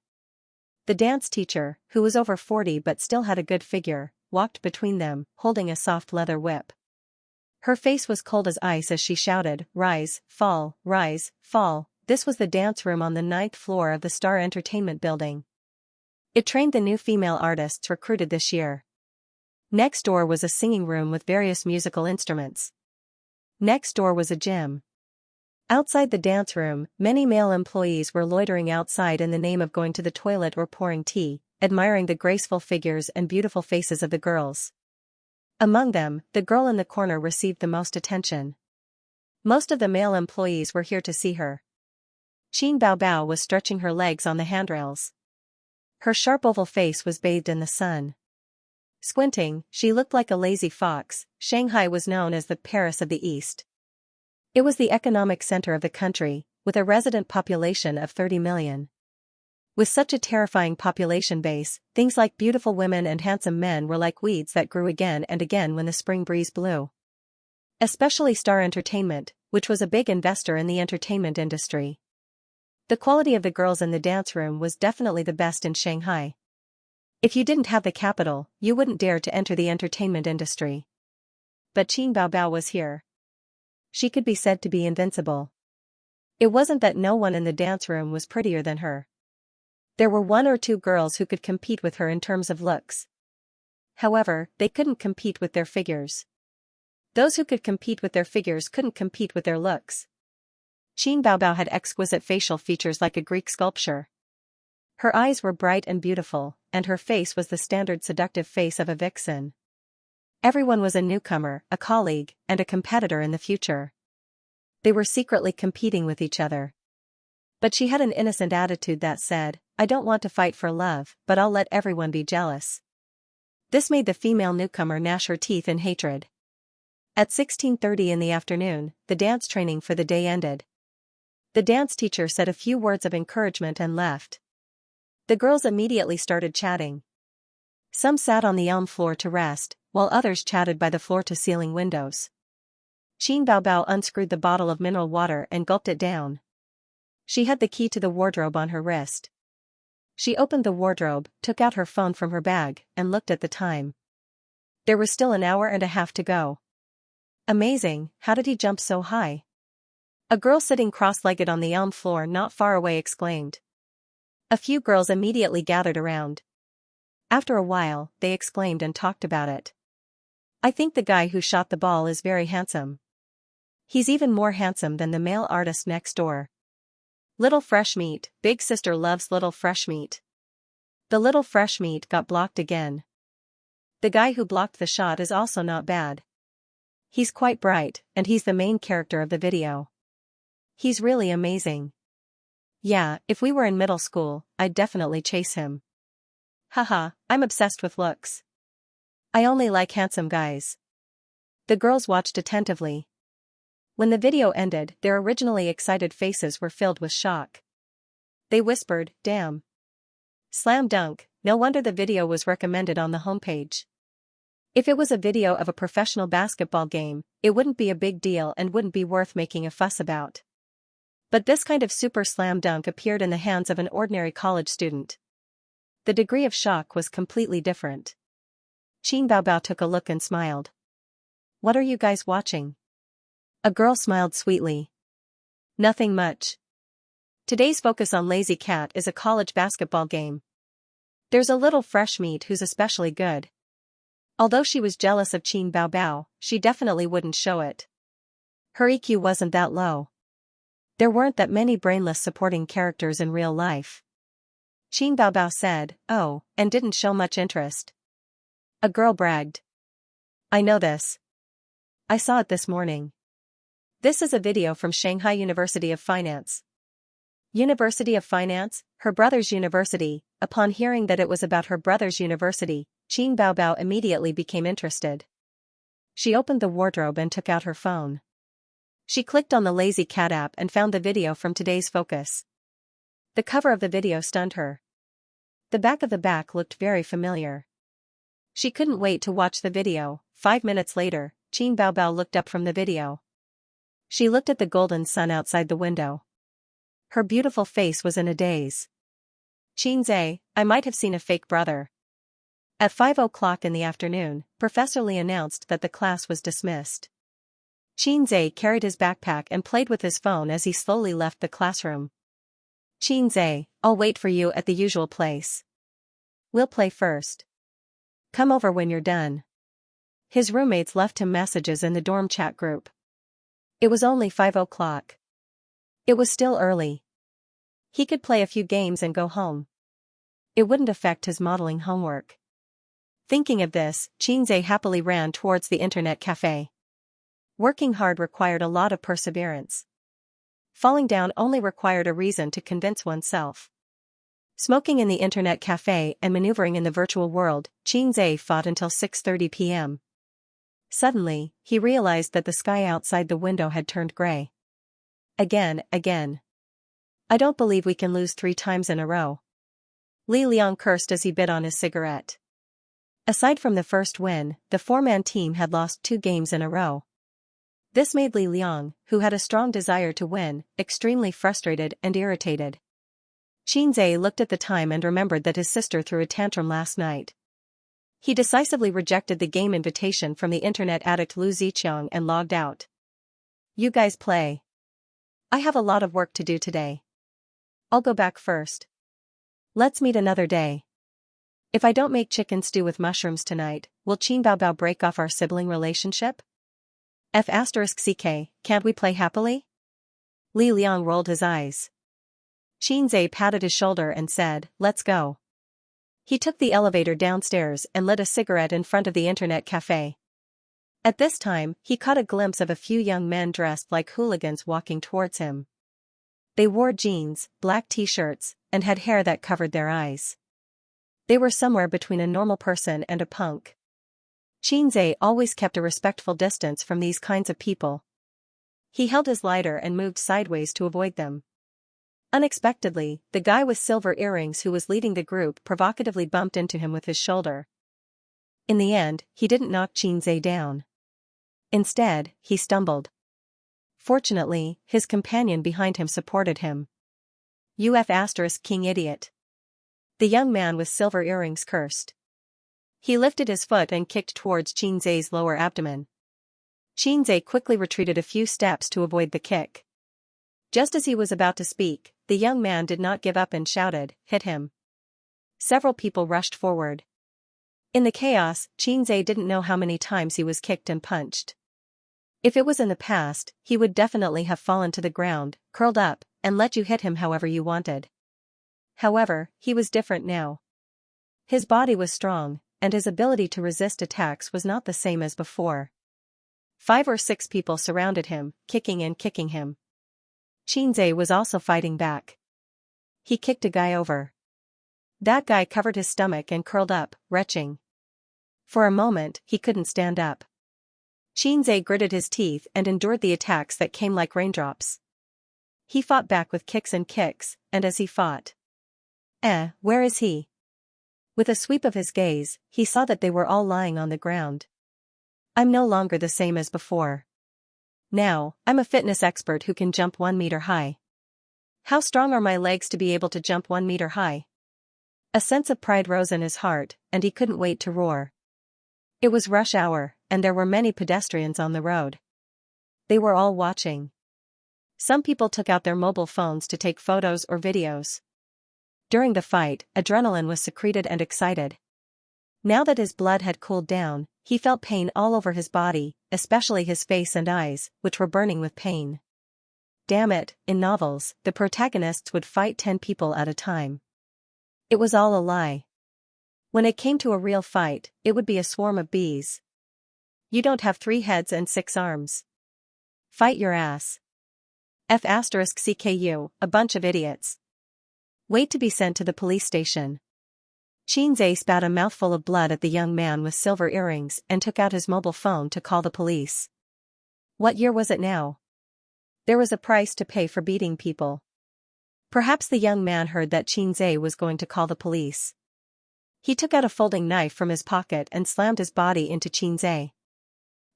A: The dance teacher, who was over 40 but still had a good figure, walked between them, holding a soft leather whip. Her face was cold as ice as she shouted, rise, fall, rise, fall. This was the dance room on the 9th floor of the Star Entertainment building. It trained the new female artists recruited this year. Next door was a singing room with various musical instruments. Next door was a gym. Outside the dance room, many male employees were loitering outside in the name of going to the toilet or pouring tea, admiring the graceful figures and beautiful faces of the girls. Among them, the girl in the corner received the most attention. Most of the male employees were here to see her. Qin Baobao was stretching her legs on the handrails. Her sharp oval face was bathed in the sun. Squinting, she looked like a lazy fox. Shanghai was known as the Paris of the East. It was the economic center of the country, with a resident population of 30 million. With such a terrifying population base, things like beautiful women and handsome men were like weeds that grew again and again when the spring breeze blew. Especially Star Entertainment, which was a big investor in the entertainment industry. The quality of the girls in the dance room was definitely the best in Shanghai. If you didn't have the capital, you wouldn't dare to enter the entertainment industry. But Qin Baobao was here. She could be said to be invincible. It wasn't that no one in the dance room was prettier than her. There were 1 or 2 girls who could compete with her in terms of looks. However, they couldn't compete with their figures. Those who could compete with their figures couldn't compete with their looks. Qin Baobao had exquisite facial features like a Greek sculpture. Her eyes were bright and beautiful, and her face was the standard seductive face of a vixen. Everyone was a newcomer, a colleague, and a competitor in the future. They were secretly competing with each other. But she had an innocent attitude that said, I don't want to fight for love, but I'll let everyone be jealous. This made the female newcomer gnash her teeth in hatred. At 16:30 in the afternoon, the dance training for the day ended. The dance teacher said a few words of encouragement and left. The girls immediately started chatting. Some sat on the elm floor to rest, while others chatted by the floor-to-ceiling windows. Qin Baobao unscrewed the bottle of mineral water and gulped it down. She had the key to the wardrobe on her wrist. She opened the wardrobe, took out her phone from her bag, and looked at the time. There was still an hour and a half to go. Amazing, how did he jump so high? A girl sitting cross-legged on the elm floor not far away exclaimed. A few girls immediately gathered around. After a while, they exclaimed and talked about it. I think the guy who shot the ball is very handsome. He's even more handsome than the male artist next door. Little fresh meat, big sister loves little fresh meat. The little fresh meat got blocked again. The guy who blocked the shot is also not bad. He's quite bright, and he's the main character of the video. He's really amazing. Yeah, if we were in middle school, I'd definitely chase him. Haha, I'm obsessed with looks. I only like handsome guys. The girls watched attentively. When the video ended, their originally excited faces were filled with shock. They whispered, damn. Slam dunk, no wonder the video was recommended on the homepage. If it was a video of a professional basketball game, it wouldn't be a big deal and wouldn't be worth making a fuss about. But this kind of super slam dunk appeared in the hands of an ordinary college student. The degree of shock was completely different. Qin Baobao took a look and smiled. What are you guys watching? A girl smiled sweetly. Nothing much. Today's focus on Lazy Cat is a college basketball game. There's a little fresh meat who's especially good. Although she was jealous of Qin Baobao, she definitely wouldn't show it. Her EQ wasn't that low. There weren't that many brainless supporting characters in real life. Qin Baobao said, oh, and didn't show much interest. A girl bragged. I know this. I saw it this morning. This is a video from Shanghai University of Finance. University of Finance, her brother's university. Upon hearing that it was about her brother's university, Qin Baobao immediately became interested. She opened the wardrobe and took out her phone. She clicked on the Lazy Cat app and found the video from today's focus. The cover of the video stunned her. The back of the back looked very familiar. She couldn't wait to watch the video. 5 minutes later, Qin Baobao looked up from the video. She looked at the golden sun outside the window. Her beautiful face was in a daze. Qinze, I might have seen a fake brother. At 5 o'clock in the afternoon, Professor Li announced that the class was dismissed. Qinze carried his backpack and played with his phone as he slowly left the classroom. Qinze, I'll wait for you at the usual place. We'll play first. Come over when you're done. His roommates left him messages in the dorm chat group. It was only 5 o'clock. It was still early. He could play a few games and go home. It wouldn't affect his modeling homework. Thinking of this, Qinze happily ran towards the internet cafe. Working hard required a lot of perseverance. Falling down only required a reason to convince oneself. Smoking in the internet cafe and maneuvering in the virtual world, Qinze fought until 6:30 p.m. Suddenly, he realized that the sky outside the window had turned gray. Again. I don't believe we can lose 3 times in a row. Li Liang cursed as he bit on his cigarette. Aside from the first win, the 4-man team had lost 2 games in a row. This made Li Liang, who had a strong desire to win, extremely frustrated and irritated. Qinze looked at the time and remembered that his sister threw a tantrum last night. He decisively rejected the game invitation from the internet addict Lu Ziqiang and logged out. You guys play. I have a lot of work to do today. I'll go back first. Let's meet another day. If I don't make chicken stew with mushrooms tonight, will Qin Baobao break off our sibling relationship? F***ck, can't we play happily? Li Liang rolled his eyes. Qinze patted his shoulder and said, let's go. He took the elevator downstairs and lit a cigarette in front of the internet cafe. At this time, he caught a glimpse of a few young men dressed like hooligans walking towards him. They wore jeans, black t-shirts, and had hair that covered their eyes. They were somewhere between a normal person and a punk. Qinze always kept a respectful distance from these kinds of people. He held his lighter and moved sideways to avoid them. Unexpectedly, the guy with silver earrings who was leading the group provocatively bumped into him with his shoulder. In the end, he didn't knock Qinze down. Instead, he stumbled. Fortunately, his companion behind him supported him. King idiot. The young man with silver earrings cursed. He lifted his foot and kicked towards Qinze's lower abdomen. Xianxia quickly retreated a few steps to avoid the kick. Just as he was about to speak, the young man did not give up and shouted, "Hit him." Several people rushed forward. In the chaos, Xianxia didn't know how many times he was kicked and punched. If it was in the past, he would definitely have fallen to the ground, curled up, and let you hit him however you wanted. However, he was different now. His body was strong, and his ability to resist attacks was not the same as before. 5 or 6 people surrounded him, kicking and kicking him. Xianxia was also fighting back. He kicked a guy over. That guy covered his stomach and curled up, retching. For a moment, he couldn't stand up. Xianxia gritted his teeth and endured the attacks that came like raindrops. He fought back with kicks, and as he fought. Where is he? With a sweep of his gaze, he saw that they were all lying on the ground. I'm no longer the same as before. Now, I'm a fitness expert who can jump 1 meter high. How strong are my legs to be able to jump 1 meter high? A sense of pride rose in his heart, and he couldn't wait to roar. It was rush hour, and there were many pedestrians on the road. They were all watching. Some people took out their mobile phones to take photos or videos. During the fight, adrenaline was secreted and excited. Now that his blood had cooled down, he felt pain all over his body, especially his face and eyes, which were burning with pain. Damn it, in novels, the protagonists would fight 10 people at a time. It was all a lie. When it came to a real fight, it would be a swarm of bees. You don't have 3 heads and 6 arms. Fight your ass. *CKU, a bunch of idiots. Wait to be sent to the police station. Xianxia spat a mouthful of blood at the young man with silver earrings and took out his mobile phone to call the police. What year was it now? There was a price to pay for beating people. Perhaps the young man heard that Xianxia was going to call the police. He took out a folding knife from his pocket and slammed his body into Xianxia.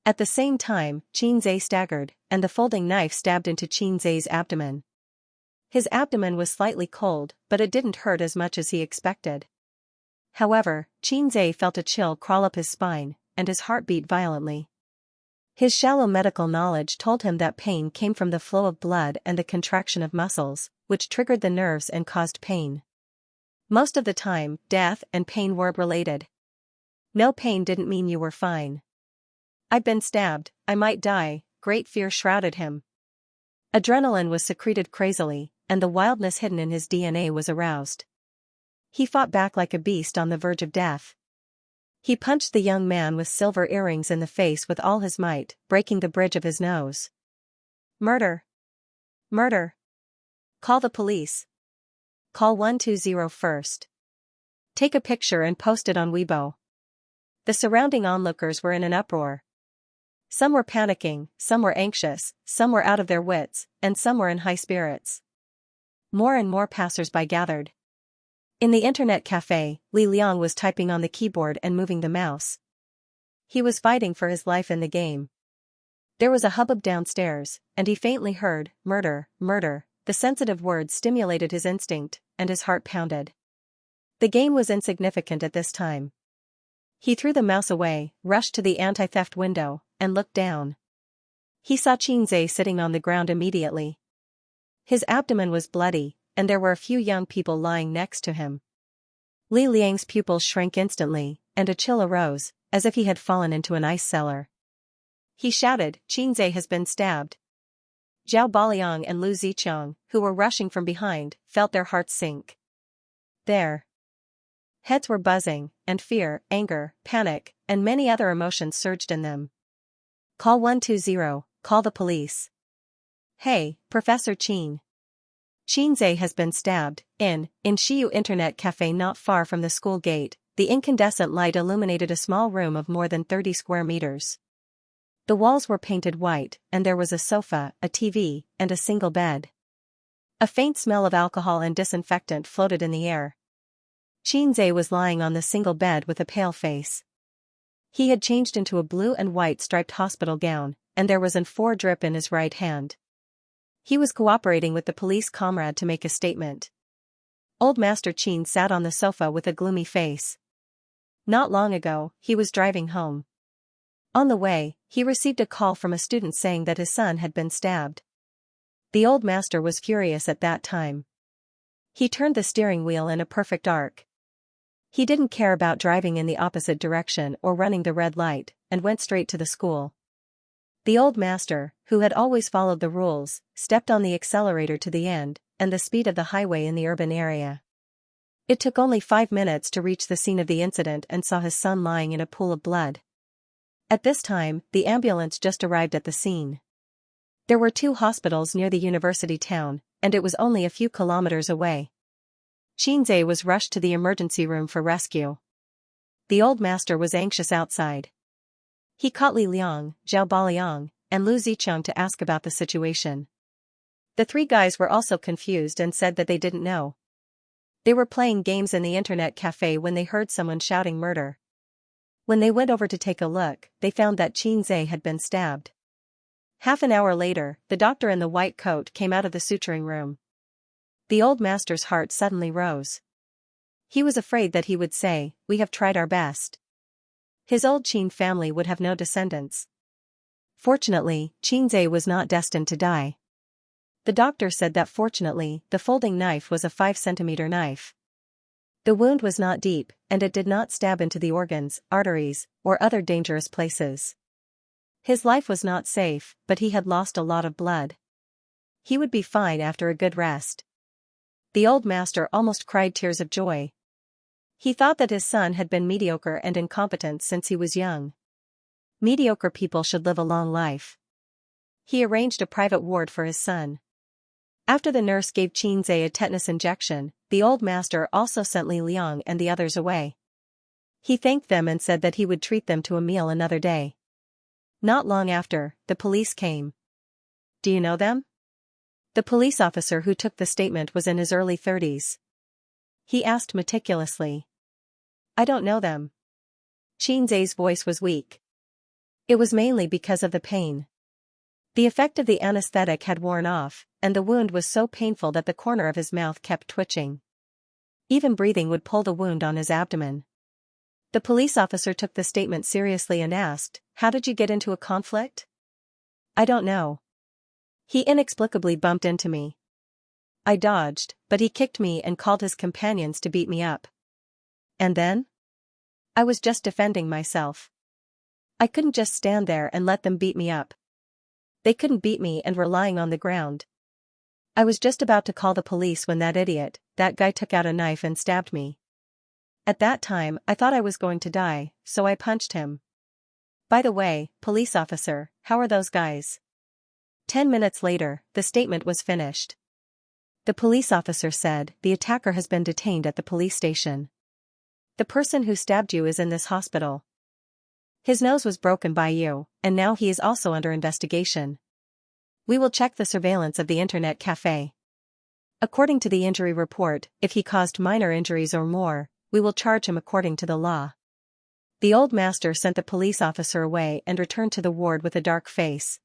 A: At the same time, Xianxia staggered, and the folding knife stabbed into Xianxia's abdomen. His abdomen was slightly cold, but it didn't hurt as much as he expected. However, Xianxia felt a chill crawl up his spine, and his heart beat violently. His shallow medical knowledge told him that pain came from the flow of blood and the contraction of muscles, which triggered the nerves and caused pain. Most of the time, death and pain were related. No pain didn't mean you were fine. I've been stabbed, I might die, great fear shrouded him. Adrenaline was secreted crazily, and the wildness hidden in his DNA was aroused. He fought back like a beast on the verge of death. He punched the young man with silver earrings in the face with all his might, breaking the bridge of his nose. Murder! Murder! Call the police. Call 120 first. Take a picture and post it on Weibo. The surrounding onlookers were in an uproar. Some were panicking, some were anxious, some were out of their wits, and some were in high spirits. More and more passers-by gathered. In the internet cafe, Li Liang was typing on the keyboard and moving the mouse. He was fighting for his life in the game. There was a hubbub downstairs, and he faintly heard, "Murder, murder." The sensitive word stimulated his instinct, and his heart pounded. The game was insignificant at this time. He threw the mouse away, rushed to the anti-theft window, and looked down. He saw Xianxia sitting on the ground immediately. His abdomen was bloody, and there were a few young people lying next to him. Li Liang's pupils shrank instantly, and a chill arose, as if he had fallen into an ice cellar. He shouted, "Xianxia has been stabbed." Zhao Baliang and Lu Ziqiang, who were rushing from behind, felt their hearts sink. Their heads were buzzing, and fear, anger, panic, and many other emotions surged in them. Call 120, call the police. Hey, Professor Qin. Xianxia has been stabbed, in Shiyu Internet Cafe not far from the school gate. The incandescent light illuminated a small room of more than 30 square meters. The walls were painted white, and there was a sofa, a TV, and a single bed. A faint smell of alcohol and disinfectant floated in the air. Xianxia was lying on the single bed with a pale face. He had changed into a blue and white striped hospital gown, and there was an 4 drip in his right hand. He was cooperating with the police comrade to make a statement. Old Master Qin sat on the sofa with a gloomy face. Not long ago, he was driving home. On the way, he received a call from a student saying that his son had been stabbed. The old master was furious at that time. He turned the steering wheel in a perfect arc. He didn't care about driving in the opposite direction or running the red light, and went straight to the school. The old master, who had always followed the rules, stepped on the accelerator to the end, and the speed of the highway in the urban area. It took only 5 minutes to reach the scene of the incident and saw his son lying in a pool of blood. At this time, the ambulance just arrived at the scene. There were 2 hospitals near the university town, and it was only a few kilometers away. Xianxia was rushed to the emergency room for rescue. The old master was anxious outside. He caught Li Liang, Zhao Baliang, and Lu Zicheng to ask about the situation. The 3 guys were also confused and said that they didn't know. They were playing games in the internet cafe when they heard someone shouting murder. When they went over to take a look, they found that Xianxia had been stabbed. Half an hour later, the doctor in the white coat came out of the suturing room. The old master's heart suddenly rose. He was afraid that he would say, "We have tried our best." His old Qin family would have no descendants. Fortunately, Xianxia was not destined to die. The doctor said that fortunately, the folding knife was a 5-centimeter knife. The wound was not deep, and it did not stab into the organs, arteries, or other dangerous places. His life was not safe, but he had lost a lot of blood. He would be fine after a good rest. The old master almost cried tears of joy. He thought that his son had been mediocre and incompetent since he was young. Mediocre people should live a long life. He arranged a private ward for his son. After the nurse gave Xianxia a tetanus injection, the old master also sent Li Liang and the others away. He thanked them and said that he would treat them to a meal another day. Not long after, the police came. Do you know them? The police officer who took the statement was in his early 30s. He asked meticulously. I don't know them. Xianxia's voice was weak. It was mainly because of the pain. The effect of the anesthetic had worn off, and the wound was so painful that the corner of his mouth kept twitching. Even breathing would pull the wound on his abdomen. The police officer took the statement seriously and asked, "How did you get into a conflict?" "I don't know. He inexplicably bumped into me. I dodged, but he kicked me and called his companions to beat me up. And then? I was just defending myself. I couldn't just stand there and let them beat me up. They couldn't beat me and were lying on the ground. I was just about to call the police when that guy took out a knife and stabbed me. At that time, I thought I was going to die, so I punched him. By the way, police officer, how are those guys?" 10 minutes later, the statement was finished. The police officer said, "The attacker has been detained at the police station. The person who stabbed you is in this hospital. His nose was broken by you, and now he is also under investigation. We will check the surveillance of the internet cafe. According to the injury report, if he caused minor injuries or more, we will charge him according to the law." The old master sent the police officer away and returned to the ward with a dark face.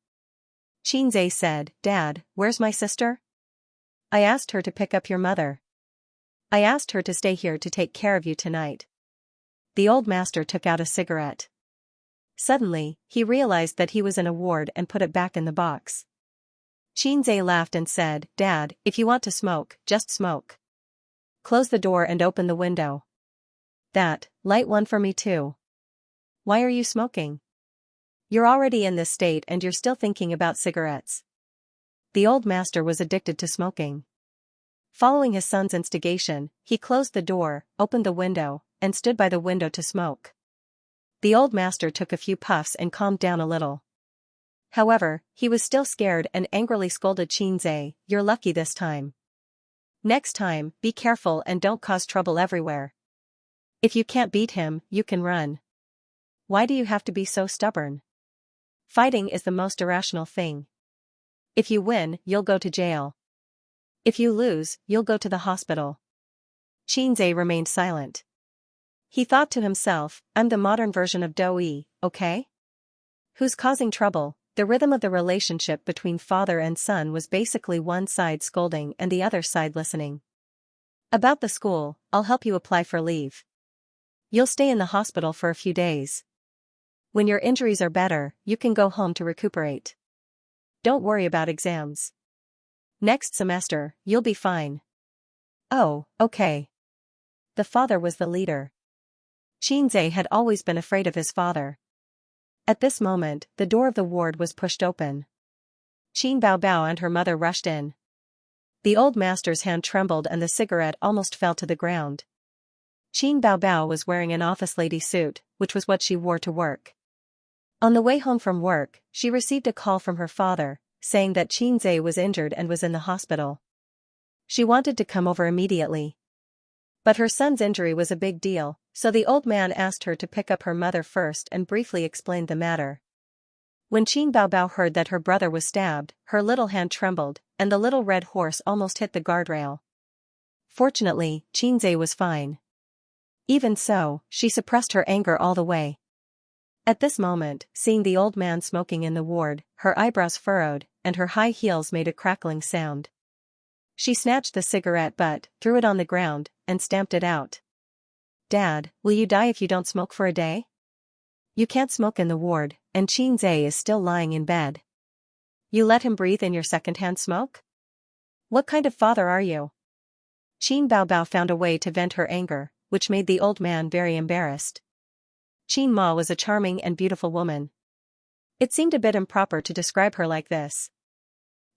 A: Xianxia said, "Dad, where's my sister? I asked her to pick up your mother. I asked her to stay here to take care of you tonight." The old master took out a cigarette. Suddenly, he realized that he was in a ward and put it back in the box. Xianxia laughed and said, "Dad, if you want to smoke, just smoke. Close the door and open the window. Light one for me too. Why are you smoking? You're already in this state and you're still thinking about cigarettes." The old master was addicted to smoking. Following his son's instigation, he closed the door, opened the window, and stood by the window to smoke. The old master took a few puffs and calmed down a little. However, he was still scared and angrily scolded Xianxia, "You're lucky this time. Next time, be careful and don't cause trouble everywhere. If you can't beat him, you can run. Why do you have to be so stubborn? Fighting is the most irrational thing. If you win, you'll go to jail. If you lose, you'll go to the hospital." Xianxia remained silent. He thought to himself, "I'm the modern version of Doi, okay? Who's causing trouble?" The rhythm of the relationship between father and son was basically one side scolding and the other side listening. "About the school, I'll help you apply for leave. You'll stay in the hospital for a few days. When your injuries are better, you can go home to recuperate. Don't worry about exams. Next semester, you'll be fine. Oh, okay. The father was the leader. Xianxia had always been afraid of his father. At this moment, the door of the ward was pushed open. Qin Baobao and her mother rushed in. The old master's hand trembled and the cigarette almost fell to the ground. Qin Baobao was wearing an office lady suit, which was what she wore to work. On the way home from work, she received a call from her father, saying that Xianxia was injured and was in the hospital. She wanted to come over immediately. But her son's injury was a big deal, so the old man asked her to pick up her mother first and briefly explained the matter. When Qin Baobao heard that her brother was stabbed, her little hand trembled, and the little red horse almost hit the guardrail. Fortunately, Xianxia was fine. Even so, she suppressed her anger all the way. At this moment, seeing the old man smoking in the ward, her eyebrows furrowed, and her high heels made a crackling sound. She snatched the cigarette butt, threw it on the ground, and stamped it out. Dad, will you die if you don't smoke for a day? You can't smoke in the ward, and Xianxia is still lying in bed. You let him breathe in your second-hand smoke? What kind of father are you? Qin Baobao found a way to vent her anger, which made the old man very embarrassed. Qin Ma was a charming and beautiful woman. It seemed a bit improper to describe her like this.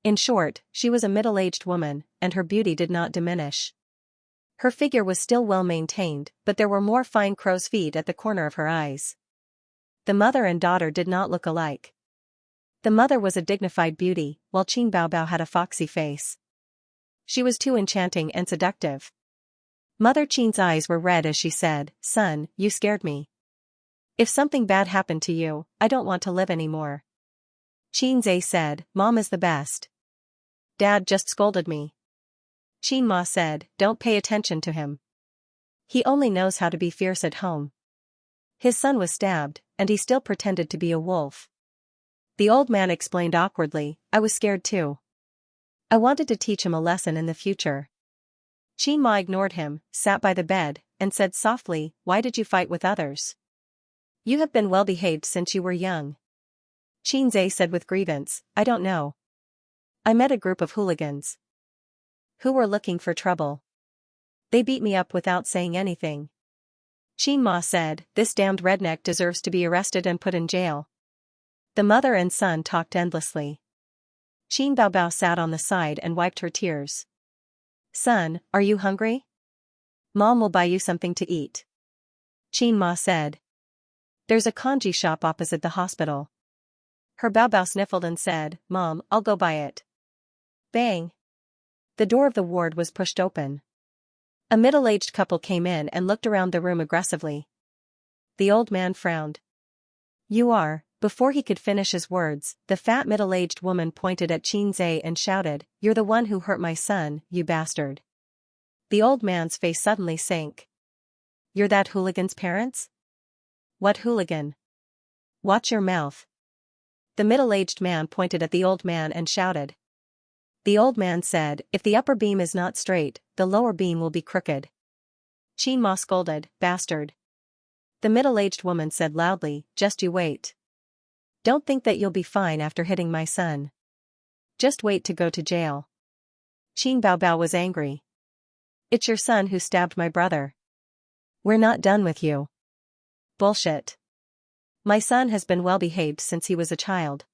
A: In short, she was a middle-aged woman, and her beauty did not diminish. Her figure was still well maintained, but there were more fine crow's feet at the corner of her eyes. The mother and daughter did not look alike. The mother was a dignified beauty, while Qin Baobao had a foxy face. She was too enchanting and seductive. Mother Qin's eyes were red as she said, "Son, you scared me. If something bad happened to you, I don't want to live anymore." Xianxia said, "Mom is the best. Dad just scolded me." Qin Ma said, "Don't pay attention to him. He only knows how to be fierce at home. His son was stabbed, and he still pretended to be a wolf." The old man explained awkwardly, "I was scared too. I wanted to teach him a lesson in the future." Qin Ma ignored him, sat by the bed, and said softly, "Why did you fight with others? You have been well behaved since you were young." Xianxia said with grievance, "I don't know. I met a group of hooligans who were looking for trouble. They beat me up without saying anything." Qin Ma said, "This damned redneck deserves to be arrested and put in jail." The mother and son talked endlessly. Qin Baobao sat on the side and wiped her tears. "Son, are you hungry? Mom will buy you something to eat." Qin Ma said. "There's a congee shop opposite the hospital." Her Baobao sniffled and said, "Mom, I'll go buy it." Bang! The door of the ward was pushed open. A middle-aged couple came in and looked around the room aggressively. The old man frowned. "You are..." Before he could finish his words, the fat middle-aged woman pointed at Xianxia and shouted, "You're the one who hurt my son, you bastard." The old man's face suddenly sank. "You're that hooligan's parents?" "What hooligan?" "Watch your mouth." The middle-aged man pointed at the old man and shouted. The old man said, "If the upper beam is not straight, the lower beam will be crooked." Qin Ma scolded, "Bastard." The middle-aged woman said loudly, "Just you wait. Don't think that you'll be fine after hitting my son. Just wait to go to jail." Qin Baobao was angry. "It's your son who stabbed my brother. We're not done with you." "Bullshit. My son has been well behaved since he was a child.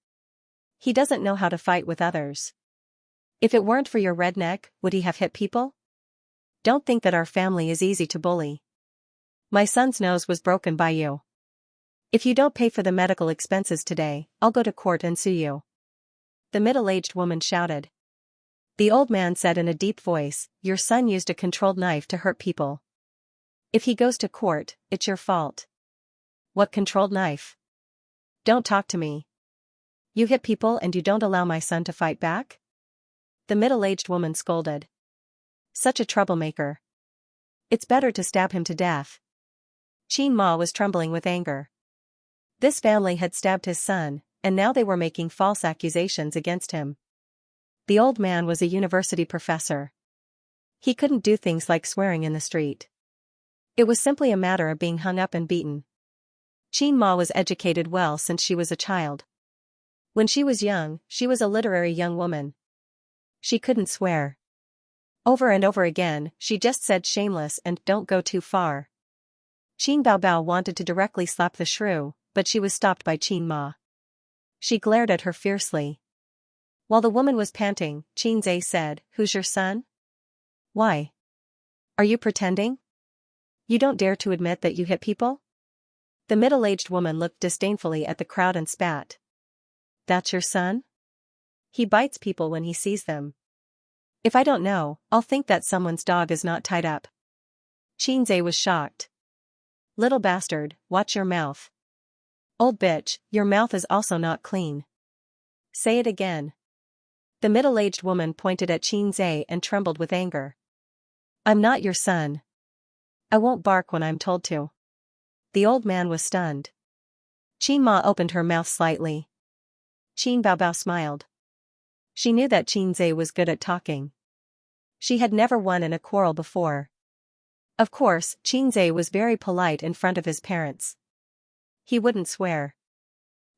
A: He doesn't know how to fight with others. If it weren't for your redneck, would he have hit people? Don't think that our family is easy to bully. My son's nose was broken by you. If you don't pay for the medical expenses today, I'll go to court and sue you." The middle-aged woman shouted. The old man said in a deep voice, "Your son used a controlled knife to hurt people. If he goes to court, it's your fault." "What controlled knife? Don't talk to me. You hit people and you don't allow my son to fight back?" The middle-aged woman scolded. "Such a troublemaker. It's better to stab him to death." Qin Ma was trembling with anger. This family had stabbed his son, and now they were making false accusations against him. The old man was a university professor. He couldn't do things like swearing in the street. It was simply a matter of being hung up and beaten. Qin Ma was educated well since she was a child. When she was young, she was a literary young woman. She couldn't swear. Over and over again, she just said shameless and don't go too far. Qin Baobao wanted to directly slap the shrew, but she was stopped by Qin Ma. She glared at her fiercely. While the woman was panting, Qin Zhe said, "Who's your son? Why? Are you pretending? You don't dare to admit that you hit people?" The middle-aged woman looked disdainfully at the crowd and spat. "That's your son? He bites people when he sees them. If I don't know, I'll think that someone's dog is not tied up." Qin Zhe was shocked. "Little bastard, watch your mouth. Old bitch, your mouth is also not clean. Say it again." The middle-aged woman pointed at Qin Zhe and trembled with anger. "I'm not your son. I won't bark when I'm told to." The old man was stunned. Qin Ma opened her mouth slightly. Qin Baobao smiled. She knew that Qin Zhe was good at talking. She had never won in a quarrel before. Of course, Qin Zhe was very polite in front of his parents. He wouldn't swear.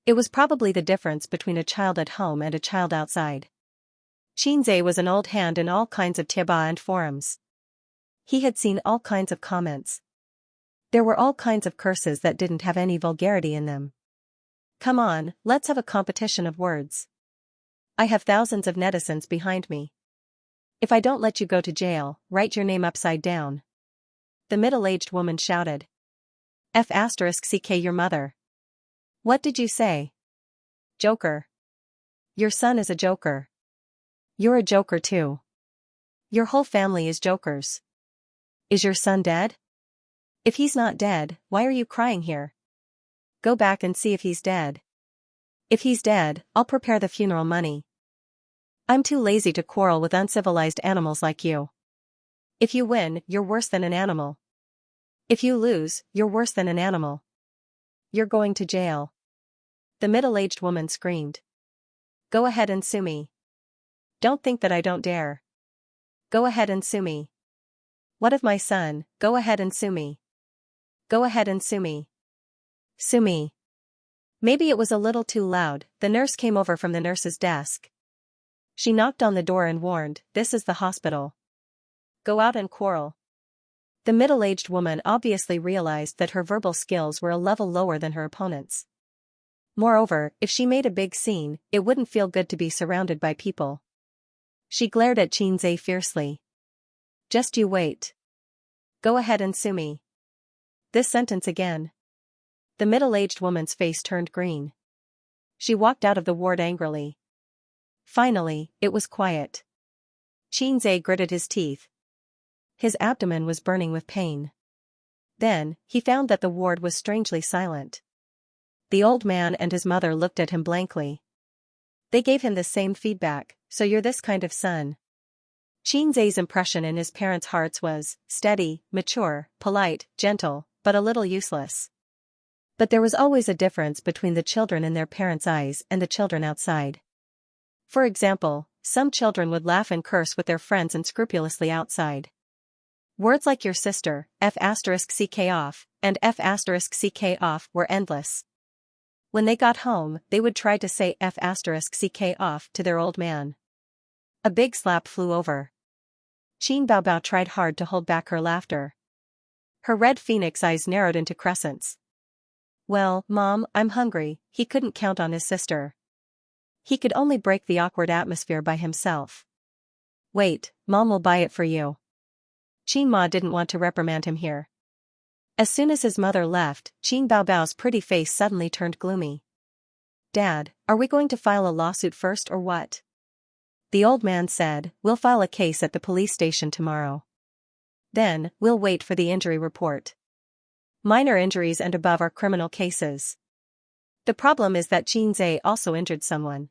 A: It was probably the difference between a child at home and a child outside. Qin Zhe was an old hand in all kinds of tieba and forums. He had seen all kinds of comments. There were all kinds of curses that didn't have any vulgarity in them. "Come on, let's have a competition of words. I have thousands of netizens behind me. If I don't let you go to jail, write your name upside down." The middle-aged woman shouted. "F***ck your mother. What did you say? Joker. Your son is a joker. You're a joker too. Your whole family is jokers. Is your son dead? If he's not dead, why are you crying here? Go back and see if he's dead. If he's dead, I'll prepare the funeral money. I'm too lazy to quarrel with uncivilized animals like you. If you win, you're worse than an animal. If you lose, you're worse than an animal. You're going to jail." The middle-aged woman screamed. "Go ahead and sue me. Don't think that I don't dare. Go ahead and sue me. What of my son? Go ahead and sue me. Go ahead and sue me. Sue me." Maybe it was a little too loud. The nurse came over from the nurse's desk. She knocked on the door and warned, "This is the hospital. Go out and quarrel." The middle-aged woman obviously realized that her verbal skills were a level lower than her opponent's. Moreover, if she made a big scene, it wouldn't feel good to be surrounded by people. She glared at Qin Zhe fiercely. "Just you wait. Go ahead and sue me." This sentence again. The middle-aged woman's face turned green. She walked out of the ward angrily. Finally, it was quiet. Qin Zhe gritted his teeth. His abdomen was burning with pain. Then, he found that the ward was strangely silent. The old man and his mother looked at him blankly. They gave him the same feedback, "So you're this kind of son." Qin Zhe's impression in his parents' hearts was steady, mature, polite, gentle, but a little useless. But there was always a difference between the children in their parents' eyes and the children outside. For example, some children would laugh and curse with their friends unscrupulously outside. Words like your sister, F***ck off, and F***ck off were endless. When they got home, they would try to say F***ck off to their old man. A big slap flew over. Qin Baobao tried hard to hold back her laughter. Her red phoenix eyes narrowed into crescents. "Well, Mom, I'm hungry." He couldn't count on his sister. He could only break the awkward atmosphere by himself. "Wait, Mom will buy it for you." Qin Ma didn't want to reprimand him here. As soon as his mother left, Qin Baobao's pretty face suddenly turned gloomy. "Dad, are we going to file a lawsuit first or what?" The old man said, "We'll file a case at the police station tomorrow. Then, we'll wait for the injury report. Minor injuries and above are criminal cases. The problem is that Qin Zhe also injured someone.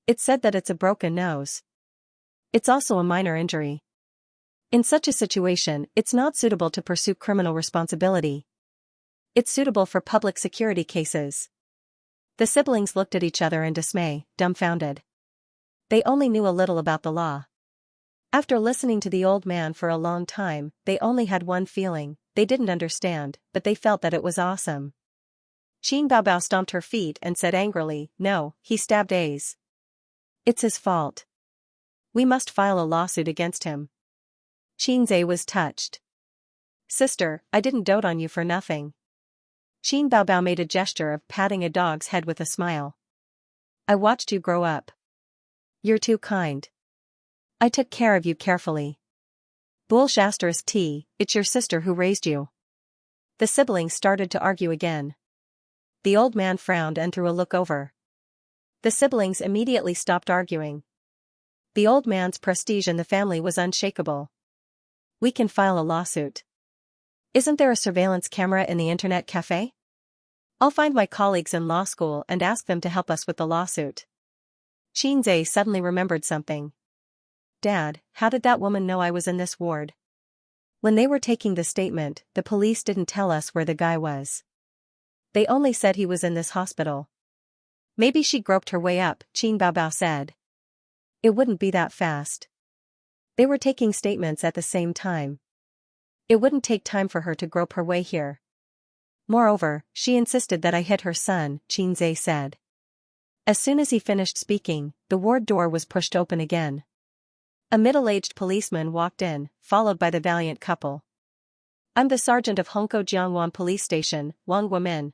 A: It's said that it's a broken nose. It's also a minor injury. In such a situation, it's not suitable to pursue criminal responsibility. It's suitable for public security cases." The siblings looked at each other in dismay, dumbfounded. They only knew a little about the law. After listening to the old man for a long time, they only had one feeling: they didn't understand, but they felt that it was awesome. Qin Baobao stomped her feet and said angrily, "No, he stabbed A's. It's his fault. We must file a lawsuit against him." Xianxia was touched. "Sister, I didn't dote on you for nothing." Qin Baobao made a gesture of patting a dog's head with a smile. "I watched you grow up. You're too kind. I took care of you carefully. Bullsh *T, it's your sister who raised you." The siblings started to argue again. The old man frowned and threw a look over. The siblings immediately stopped arguing. The old man's prestige in the family was unshakable. "We can file a lawsuit. Isn't there a surveillance camera in the internet cafe? I'll find my colleagues in law school and ask them to help us with the lawsuit." Xianxia suddenly remembered something. "Dad, how did that woman know I was in this ward? When they were taking the statement, the police didn't tell us where the guy was. They only said he was in this hospital." "Maybe she groped her way up," Qin Baobao said. "It wouldn't be that fast. They were taking statements at the same time. It wouldn't take time for her to grope her way here. Moreover, she insisted that I hit her son," Xianxia said. As soon as he finished speaking, the ward door was pushed open again. A middle-aged policeman walked in, followed by the valiant couple. "I'm the sergeant of Hongkou Jiangwan Police Station, Wang Guomin."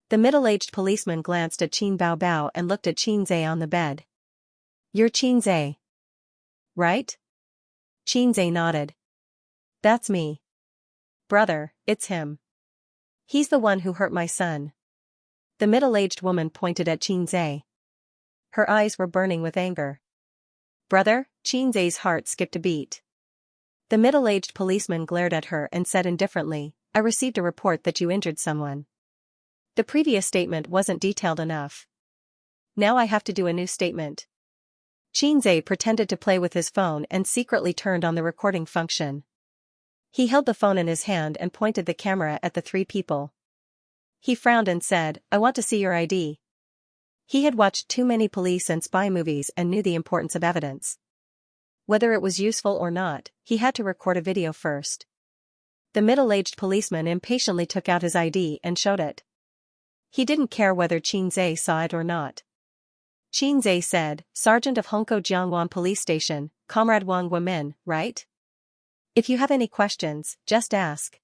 A: The middle-aged policeman glanced at Qin Baobao and looked at Xianxia on the bed. "You're Xianxia, right?" Xianxia nodded. "That's me. Brother, it's him. He's the one who hurt my son." The middle-aged woman pointed at Xianxia. Her eyes were burning with anger. "Brother?" Xianxia's heart skipped a beat. The middle-aged policeman glared at her and said indifferently, "I received a report that you injured someone. The previous statement wasn't detailed enough. Now I have to do a new statement." Xianxia pretended to play with his phone and secretly turned on the recording function. He held the phone in his hand and pointed the camera at the three people. He frowned and said, "I want to see your ID." He had watched too many police and spy movies and knew the importance of evidence. Whether it was useful or not, he had to record a video first. The middle-aged policeman impatiently took out his ID and showed it. He didn't care whether Xianxia saw it or not. Xianxia said, "Sergeant of Hongkou Jiangwan Police Station, Comrade Wang Guomin, right? If you have any questions, just ask."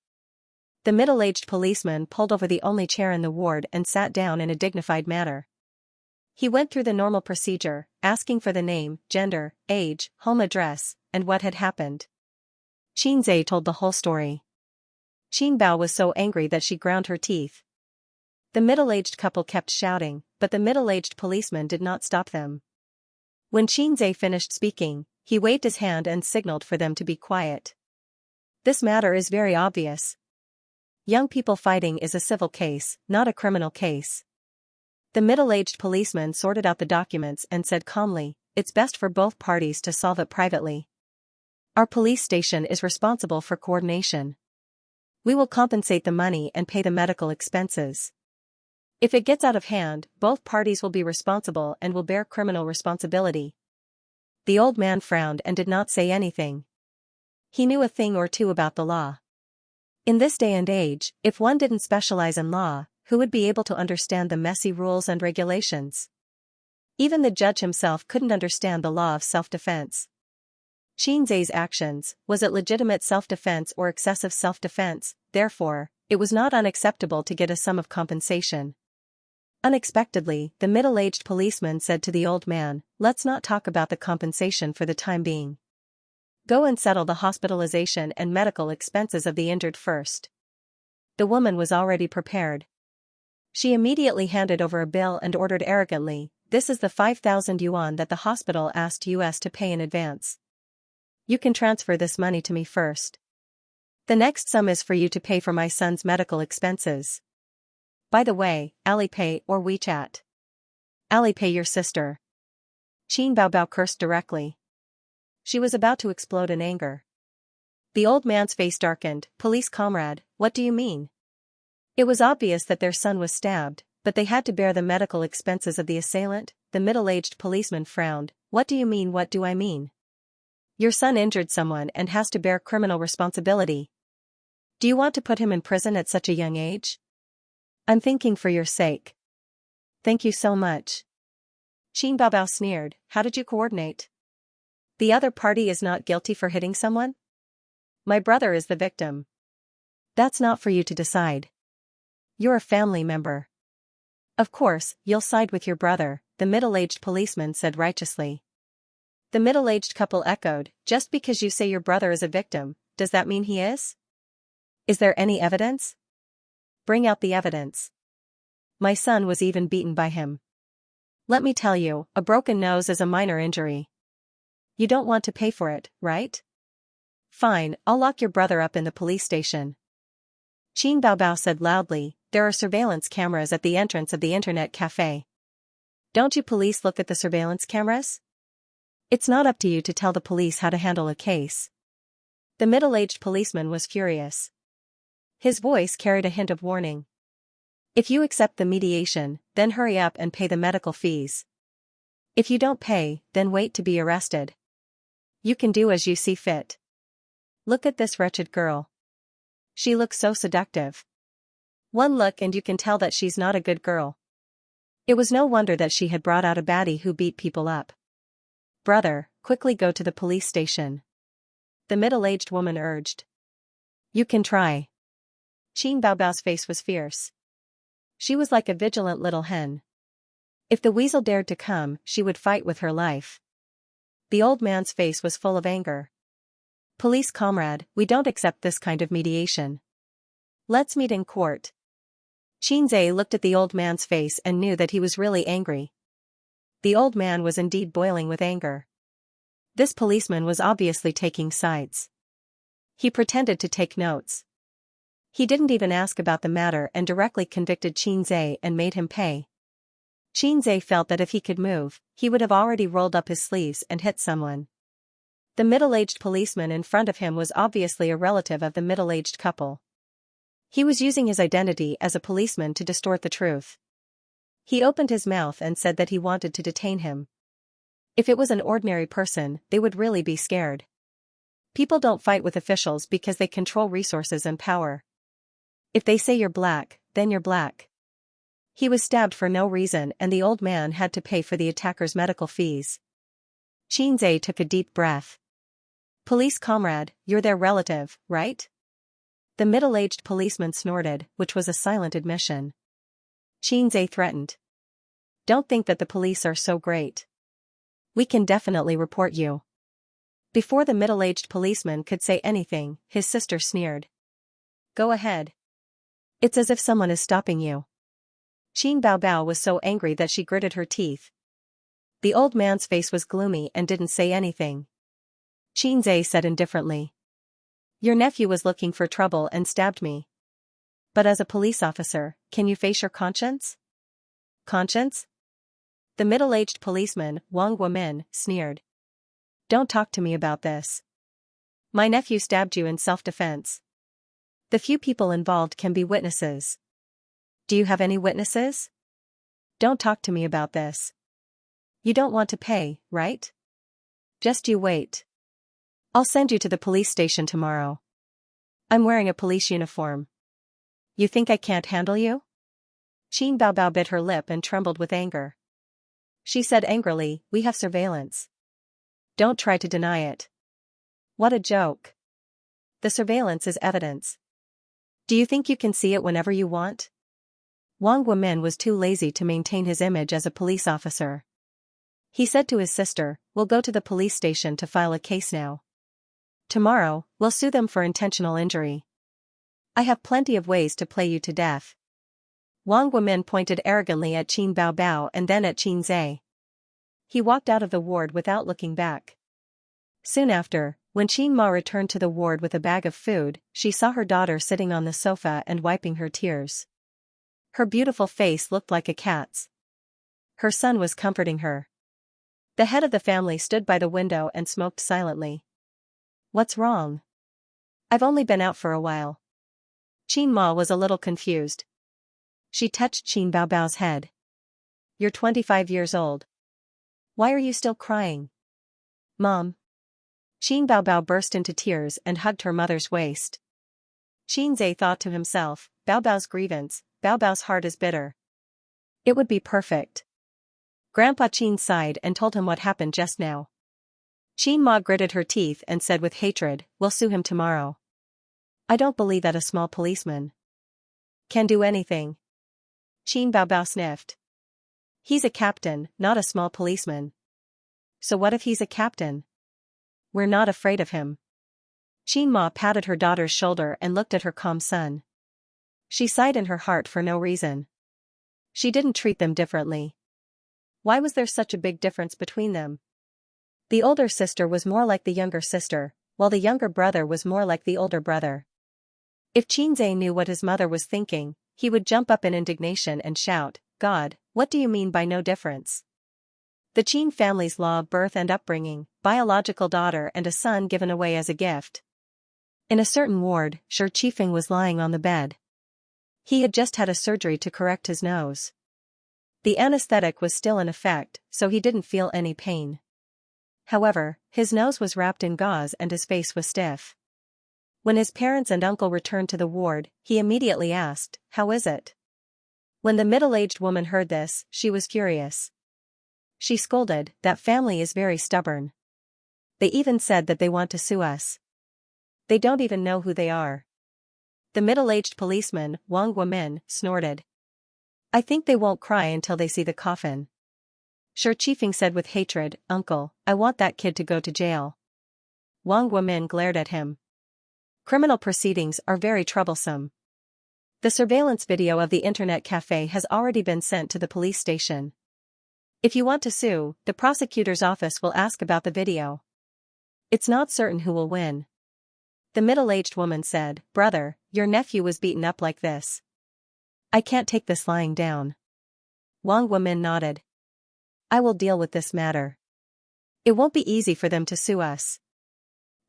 A: The middle-aged policeman pulled over the only chair in the ward and sat down in a dignified manner. He went through the normal procedure, asking for the name, gender, age, home address, and what had happened. Xianxia told the whole story. Qin Bao was so angry that she ground her teeth. The middle-aged couple kept shouting, but the middle-aged policeman did not stop them. When Xianxia finished speaking, he waved his hand and signaled for them to be quiet. "This matter is very obvious. Young people fighting is a civil case, not a criminal case." The middle-aged policeman sorted out the documents and said calmly, "It's best for both parties to solve it privately. Our police station is responsible for coordination. We will compensate the money and pay the medical expenses. If it gets out of hand, both parties will be responsible and will bear criminal responsibility." The old man frowned and did not say anything. He knew a thing or two about the law. In this day and age, if one didn't specialize in law, who would be able to understand the messy rules and regulations? Even the judge himself couldn't understand the law of self-defense. Xianxia's actions, was it legitimate self-defense or excessive self-defense? Therefore, it was not unacceptable to get a sum of compensation. Unexpectedly, the middle-aged policeman said to the old man, "Let's not talk about the compensation for the time being. Go and settle the hospitalization and medical expenses of the injured first." The woman was already prepared. She immediately handed over a bill and ordered arrogantly, "This is the 5,000 yuan that the hospital asked us to pay in advance. You can transfer this money to me first. The next sum is for you to pay for my son's medical expenses. By the way, Alipay or WeChat?" "Alipay your sister." Qin Baobao cursed directly. She was about to explode in anger. The old man's face darkened. "Police comrade, what do you mean?" It was obvious that their son was stabbed, but they had to bear the medical expenses of the assailant. The middle-aged policeman frowned. "What do you mean? What do I mean? Your son injured someone and has to bear criminal responsibility. Do you want to put him in prison at such a young age?" I'm thinking for your sake. Thank you so much. Qin Baobao sneered, how did you coordinate? The other party is not guilty for hitting someone? My brother is the victim. That's not for you to decide. You're a family member. Of course, you'll side with your brother, the middle-aged policeman said righteously. The middle-aged couple echoed, just because you say your brother is a victim, does that mean he is? Is there any evidence? Bring out the evidence. My son was even beaten by him. Let me tell you, a broken nose is a minor injury. You don't want to pay for it, right? Fine, I'll lock your brother up in the police station. Qin Baobao said loudly, there are surveillance cameras at the entrance of the internet cafe. Don't you police look at the surveillance cameras? It's not up to you to tell the police how to handle a case. The middle-aged policeman was furious. His voice carried a hint of warning. If you accept the mediation, then hurry up and pay the medical fees. If you don't pay, then wait to be arrested. You can do as you see fit. Look at this wretched girl. She looks so seductive. One look and you can tell that she's not a good girl. It was no wonder that she had brought out a baddie who beat people up. Brother, quickly go to the police station. The middle-aged woman urged. You can try. Qin Baobao's face was fierce. She was like a vigilant little hen. If the weasel dared to come, she would fight with her life. The old man's face was full of anger. Police comrade, we don't accept this kind of mediation. Let's meet in court. Xianxia looked at the old man's face and knew that he was really angry. The old man was indeed boiling with anger. This policeman was obviously taking sides. He pretended to take notes. He didn't even ask about the matter and directly convicted Xianxia and made him pay. Xianxia felt that if he could move, he would have already rolled up his sleeves and hit someone. The middle-aged policeman in front of him was obviously a relative of the middle-aged couple. He was using his identity as a policeman to distort the truth. He opened his mouth and said that he wanted to detain him. If it was an ordinary person, they would really be scared. People don't fight with officials because they control resources and power. If they say you're black, then you're black. He was stabbed for no reason and the old man had to pay for the attacker's medical fees. Xianxia took a deep breath. Police comrade, you're their relative, right? The middle-aged policeman snorted, which was a silent admission. Xianxia threatened. Don't think that the police are so great. We can definitely report you. Before the middle-aged policeman could say anything, his sister sneered. Go ahead. It's as if someone is stopping you. Qin Baobao was so angry that she gritted her teeth. The old man's face was gloomy and didn't say anything. Xianxia said indifferently. Your nephew was looking for trouble and stabbed me. But as a police officer, can you face your conscience? Conscience? The middle-aged policeman, Wang Guomin, sneered. Don't talk to me about this. My nephew stabbed you in self-defense. The few people involved can be witnesses. Do you have any witnesses? Don't talk to me about this. You don't want to pay, right? Just you wait. I'll send you to the police station tomorrow. I'm wearing a police uniform. You think I can't handle you? Qin Baobao bit her lip and trembled with anger. She said angrily, we have surveillance. Don't try to deny it. What a joke. The surveillance is evidence. Do you think you can see it whenever you want? Wang Guomin was too lazy to maintain his image as a police officer. He said to his sister, we'll go to the police station to file a case now. Tomorrow, we'll sue them for intentional injury. I have plenty of ways to play you to death. Wang Guomin pointed arrogantly at Qin Baobao and then at Xianxia. He walked out of the ward without looking back. Soon after, when Qin Ma returned to the ward with a bag of food, she saw her daughter sitting on the sofa and wiping her tears. Her beautiful face looked like a cat's. Her son was comforting her. The head of the family stood by the window and smoked silently. What's wrong? I've only been out for a while. Qin Ma was a little confused. She touched Qin Baobao's head. You're 25 years old. Why are you still crying? Mom. Qin Baobao burst into tears and hugged her mother's waist. Xianxia thought to himself, Baobao's grievance, Bao Bao's heart is bitter. It would be perfect. Grandpa Qin sighed and told him what happened just now. Qin Ma gritted her teeth and said with hatred, "We'll sue him tomorrow." I don't believe that a small policeman can do anything. Qin Bao Bao sniffed. He's a captain, not a small policeman. So what if he's a captain? We're not afraid of him. Qin Ma patted her daughter's shoulder and looked at her calm son. She sighed in her heart for no reason. She didn't treat them differently. Why was there such a big difference between them? The older sister was more like the younger sister, while the younger brother was more like the older brother. If Xianxia knew what his mother was thinking, he would jump up in indignation and shout, "God, what do you mean by no difference?" The Qin family's law of birth and upbringing, biological daughter and a son given away as a gift. In a certain ward, Shi Qifeng was lying on the bed. He had just had a surgery to correct his nose. The anesthetic was still in effect, so he didn't feel any pain. However, his nose was wrapped in gauze and his face was stiff. When his parents and uncle returned to the ward, he immediately asked, "How is it?" When the middle-aged woman heard this, she was furious. She scolded, "That family is very stubborn. They even said that they want to sue us. They don't even know who they are." The middle-aged policeman, Wang Guomin, snorted. "I think they won't cry until they see the coffin." Shi Qifeng said with hatred, "Uncle, I want that kid to go to jail." Wang Guomin glared at him. Criminal proceedings are very troublesome. The surveillance video of the internet cafe has already been sent to the police station. If you want to sue, the prosecutor's office will ask about the video. It's not certain who will win. The middle-aged woman said, "Brother, your nephew was beaten up like this. I can't take this lying down." Wang Guomin nodded. "I will deal with this matter. It won't be easy for them to sue us.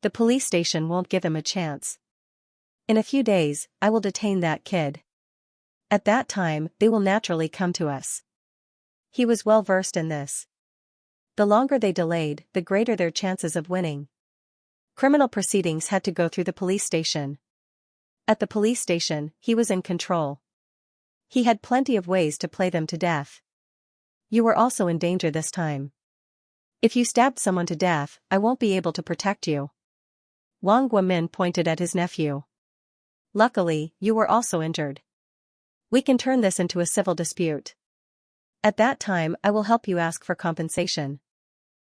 A: The police station won't give him a chance. In a few days, I will detain that kid. At that time, they will naturally come to us." He was well versed in this. The longer they delayed, the greater their chances of winning. Criminal proceedings had to go through the police station. At the police station, he was in control. He had plenty of ways to play them to death. "You were also in danger this time. If you stabbed someone to death, I won't be able to protect you." Wang Guomin pointed at his nephew. "Luckily, you were also injured. We can turn this into a civil dispute. At that time I will help you ask for compensation."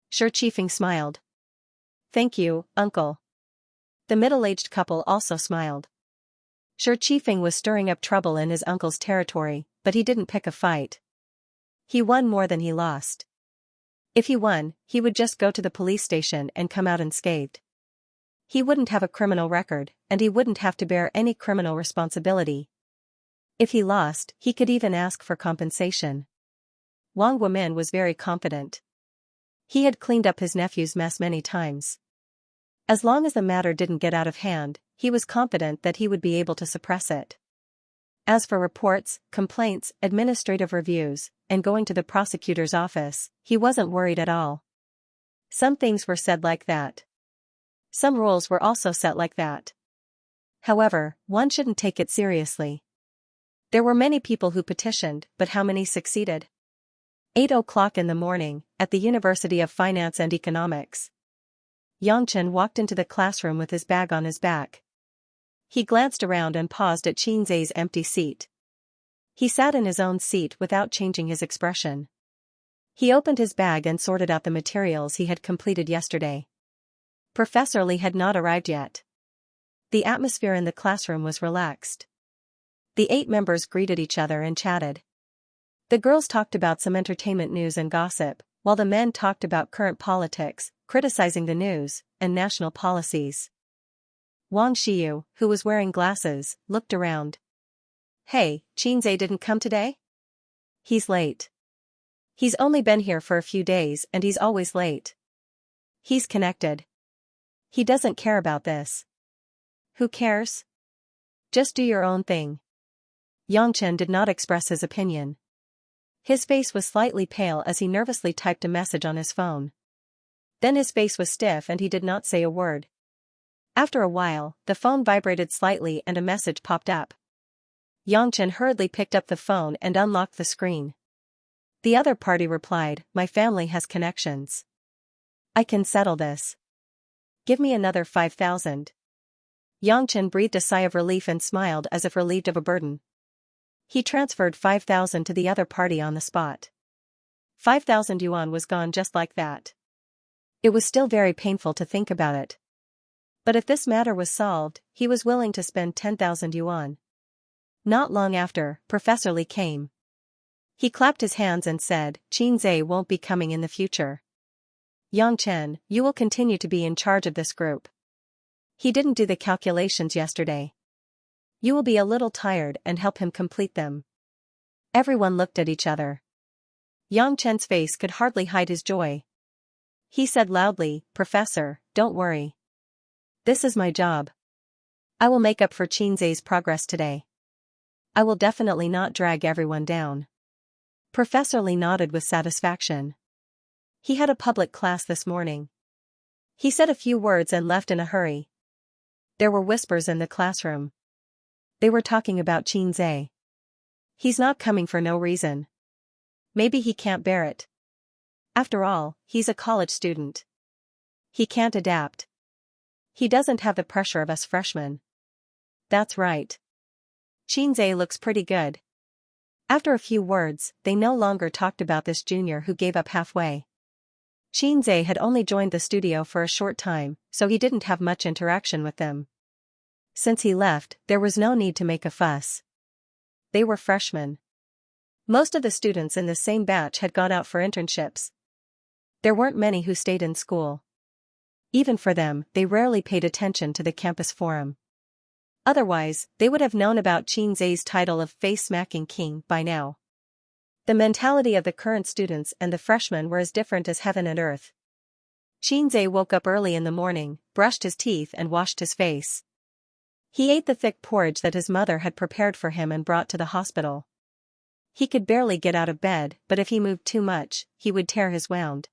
A: Shi Qifeng smiled. "Thank you, uncle." The middle-aged couple also smiled. Shi Qifeng was stirring up trouble in his uncle's territory, but he didn't pick a fight. He won more than he lost. If he won, he would just go to the police station and come out unscathed. He wouldn't have a criminal record, and he wouldn't have to bear any criminal responsibility. If he lost, he could even ask for compensation. Wang Guomin was very confident. He had cleaned up his nephew's mess many times. As long as the matter didn't get out of hand, he was confident that he would be able to suppress it. As for reports, complaints, administrative reviews, and going to the prosecutor's office, he wasn't worried at all. Some things were said like that. Some rules were also set like that. However, one shouldn't take it seriously. There were many people who petitioned, but how many succeeded? 8 o'clock in the morning, at the University of Finance and Economics. Yangchen walked into the classroom with his bag on his back. He glanced around and paused at Xianxia's empty seat. He sat in his own seat without changing his expression. He opened his bag and sorted out the materials he had completed yesterday. Professor Li had not arrived yet. The atmosphere in the classroom was relaxed. The 8 members greeted each other and chatted. The girls talked about some entertainment news and gossip, while the men talked about current politics, criticizing the news, and national policies. Wang Xiyu, who was wearing glasses, looked around. "Hey, Xianxia didn't come today?" "He's late. He's only been here for a few days and he's always late. He's connected. He doesn't care about this." "Who cares? Just do your own thing." Yangchen did not express his opinion. His face was slightly pale as he nervously typed a message on his phone. Then his face was stiff and he did not say a word. After a while, the phone vibrated slightly and a message popped up. Yangchen hurriedly picked up the phone and unlocked the screen. The other party replied, "My family has connections. I can settle this. Give me another 5,000. Yangchen breathed a sigh of relief and smiled as if relieved of a burden. He transferred 5,000 to the other party on the spot. 5,000 yuan was gone just like that. It was still very painful to think about it. But if this matter was solved, he was willing to spend 10,000 yuan. Not long after, Professor Li came. He clapped his hands and said, "Qinzai won't be coming in the future. Yangchen, you will continue to be in charge of this group. He didn't do the calculations yesterday. You will be a little tired and help him complete them." Everyone looked at each other. Yangchen's face could hardly hide his joy. He said loudly, "Professor, don't worry. This is my job. I will make up for Qinzai's progress today. I will definitely not drag everyone down." Professor Li nodded with satisfaction. He had a public class this morning. He said a few words and left in a hurry. There were whispers in the classroom. They were talking about Qinzai. He's not coming for no reason. Maybe he can't bear it. After all, he's a college student. He can't adapt. He doesn't have the pressure of us freshmen. That's right. Qinzai looks pretty good. After a few words, they no longer talked about this junior who gave up halfway. Qinzai had only joined the studio for a short time, so he didn't have much interaction with them. Since he left, there was no need to make a fuss. They were freshmen. Most of the students in the same batch had gone out for internships. There weren't many who stayed in school. Even for them, they rarely paid attention to the campus forum. Otherwise, they would have known about Qinzai's title of face-smacking king by now. The mentality of the current students and the freshmen were as different as heaven and earth. Qinzai woke up early in the morning, brushed his teeth and washed his face. He ate the thick porridge that his mother had prepared for him and brought to the hospital. He could barely get out of bed, but if he moved too much, he would tear his wound.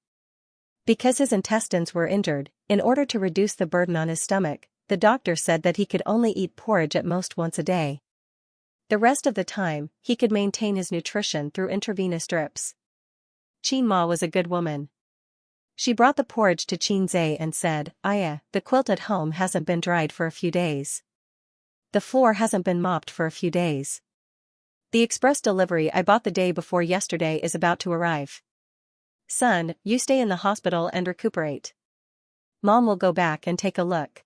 A: Because his intestines were injured, in order to reduce the burden on his stomach, the doctor said that he could only eat porridge at most once a day. The rest of the time, he could maintain his nutrition through intravenous drips. Qin Ma was a good woman. She brought the porridge to Qinzai and said, "Aya, the quilt at home hasn't been dried for a few days. The floor hasn't been mopped for a few days. The express delivery I bought the day before yesterday is about to arrive. Son, you stay in the hospital and recuperate. Mom will go back and take a look."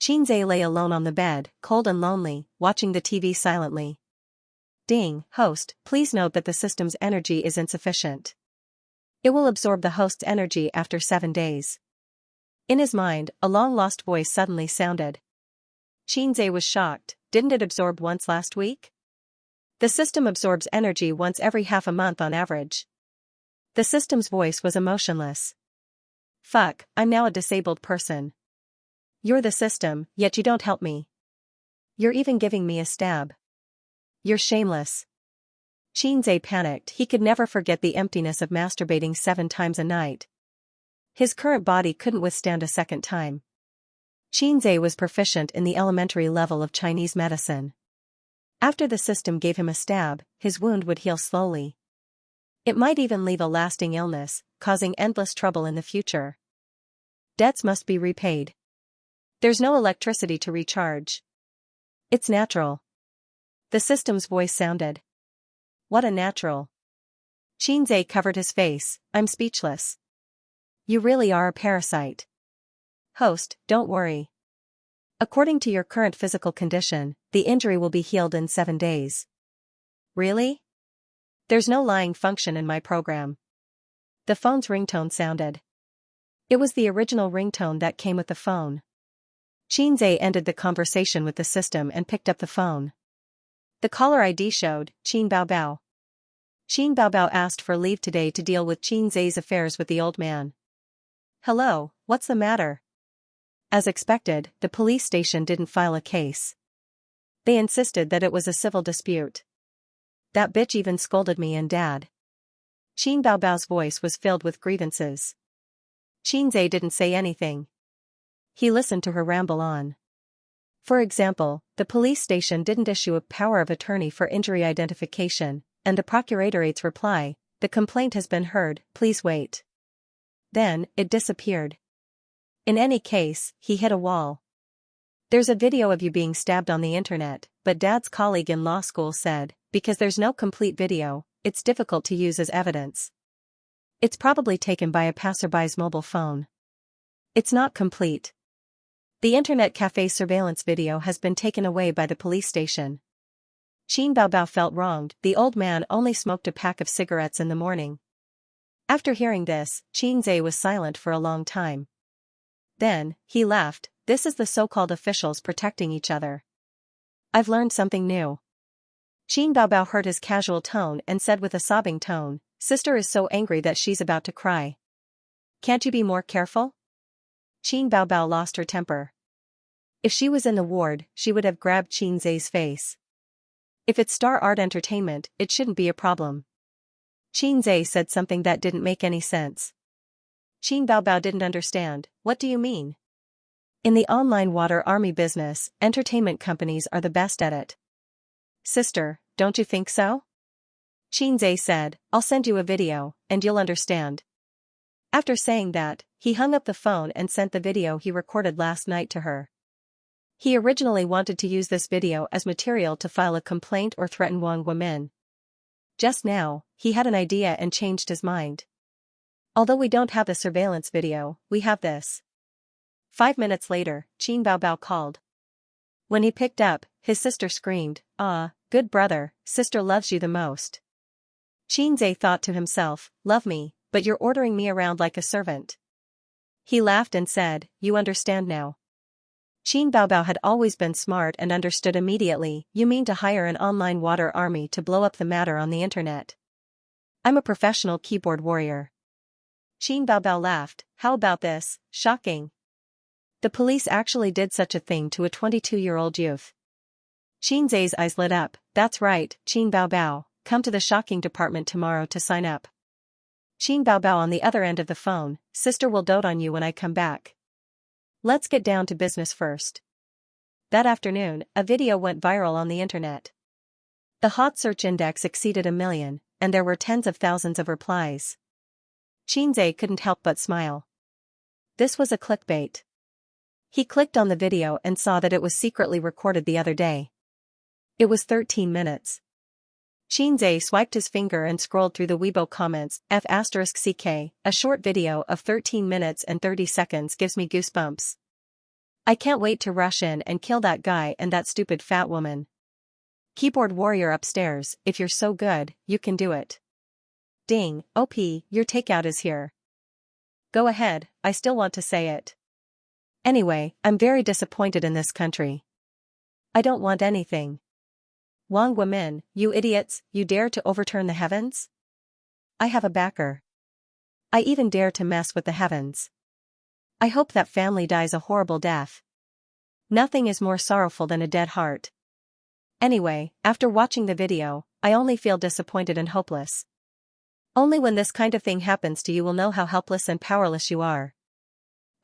A: Qinzai lay alone on the bed, cold and lonely, watching the TV silently. Ding, host, please note that the system's energy is insufficient. It will absorb the host's energy after 7 days. In his mind, a long-lost voice suddenly sounded. Qinzai was shocked. Didn't it absorb once last week? The system absorbs energy once every half a month on average. The system's voice was emotionless. Fuck, I'm now a disabled person. You're the system, yet you don't help me. You're even giving me a stab. You're shameless. Qinzai panicked. He could never forget the emptiness of masturbating 7 times a night. His current body couldn't withstand a second time. Qinzai was proficient in the elementary level of Chinese medicine. After the system gave him a stab, his wound would heal slowly. It might even leave a lasting illness, causing endless trouble in the future. Debts must be repaid. There's no electricity to recharge. It's natural. The system's voice sounded. What a natural. Qinzai covered his face. I'm speechless. You really are a parasite. Host, don't worry. According to your current physical condition, the injury will be healed in 7 days. Really? There's no lying function in my program. The phone's ringtone sounded. It was the original ringtone that came with the phone. Qinzai ended the conversation with the system and picked up the phone. The caller ID showed, Qin Baobao. Qin Baobao asked for leave today to deal with Qinzai's affairs with the old man. Hello, what's the matter? As expected, the police station didn't file a case. They insisted that it was a civil dispute. That bitch even scolded me and Dad. Qin Baobao's voice was filled with grievances. Qinzai didn't say anything. He listened to her ramble on. For example, the police station didn't issue a power of attorney for injury identification, and the procurator's reply, "The complaint has been heard, please wait." Then, it disappeared. In any case, he hit a wall. There's a video of you being stabbed on the internet, but Dad's colleague in law school said, because there's no complete video, it's difficult to use as evidence. It's probably taken by a passerby's mobile phone. It's not complete. The internet cafe surveillance video has been taken away by the police station. Qin Baobao felt wronged. The old man only smoked a pack of cigarettes in the morning. After hearing this, Xianxia was silent for a long time. Then, he laughed. This is the so-called officials protecting each other. I've learned something new. Qin Baobao heard his casual tone and said with a sobbing tone, "Sister is so angry that she's about to cry. Can't you be more careful?" Qin Baobao lost her temper. If she was in the ward, she would have grabbed Xianxia's face. If it's Star Art Entertainment, it shouldn't be a problem. Xianxia said something that didn't make any sense. Qin Baobao didn't understand. What do you mean? In the online water army business, entertainment companies are the best at it. Sister, don't you think so? Xianxia said, I'll send you a video, and you'll understand. After saying that, he hung up the phone and sent the video he recorded last night to her. He originally wanted to use this video as material to file a complaint or threaten Wang Guomin. Just now, he had an idea and changed his mind. Although we don't have the surveillance video, we have this. 5 minutes later, Qin Baobao called. When he picked up, his sister screamed, "Ah, good brother, sister loves you the most." Xianxia thought to himself, "Love me, but you're ordering me around like a servant." He laughed and said, "You understand now." Qin Baobao had always been smart and understood immediately. You mean to hire an online water army to blow up the matter on the internet? I'm a professional keyboard warrior. Qin Baobao laughed. How about this? Shocking. The police actually did such a thing to a 22-year-old youth. Xianxia's eyes lit up. That's right, Qin Baobao, come to the shocking department tomorrow to sign up. Qin Baobao on the other end of the phone, sister will dote on you when I come back. Let's get down to business first. That afternoon, a video went viral on the internet. The hot search index exceeded 1 million, and there were tens of thousands of replies. Xianxia couldn't help but smile. This was a clickbait. He clicked on the video and saw that it was secretly recorded the other day. It was 13 minutes. Xianxia swiped his finger and scrolled through the Weibo comments. F***ck, a short video of 13 minutes and 30 seconds gives me goosebumps. I can't wait to rush in and kill that guy and that stupid fat woman. Keyboard warrior upstairs, if you're so good, you can do it. Ding, OP, your takeout is here. Go ahead, I still want to say it. Anyway, I'm very disappointed in this country. I don't want anything. Wang Guomin, you idiots, you dare to overturn the heavens? I have a backer. I even dare to mess with the heavens. I hope that family dies a horrible death. Nothing is more sorrowful than a dead heart. Anyway, after watching the video, I only feel disappointed and hopeless. Only when this kind of thing happens to you will know how helpless and powerless you are.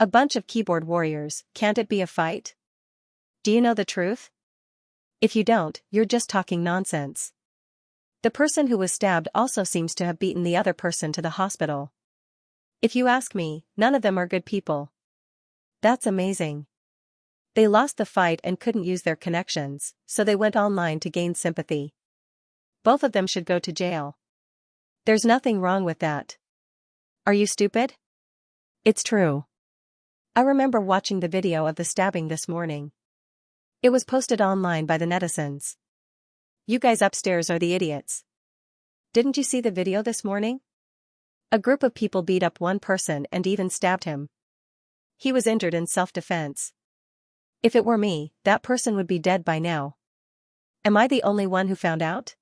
A: A bunch of keyboard warriors, can't it be a fight? Do you know the truth? If you don't, you're just talking nonsense. The person who was stabbed also seems to have beaten the other person to the hospital. If you ask me, none of them are good people. That's amazing. They lost the fight and couldn't use their connections, so they went online to gain sympathy. Both of them should go to jail. There's nothing wrong with that. Are you stupid? It's true. I remember watching the video of the stabbing this morning. It was posted online by the netizens. You guys upstairs are the idiots. Didn't you see the video this morning? A group of people beat up one person and even stabbed him. He was injured in self-defense. If it were me, that person would be dead by now. Am I the only one who found out?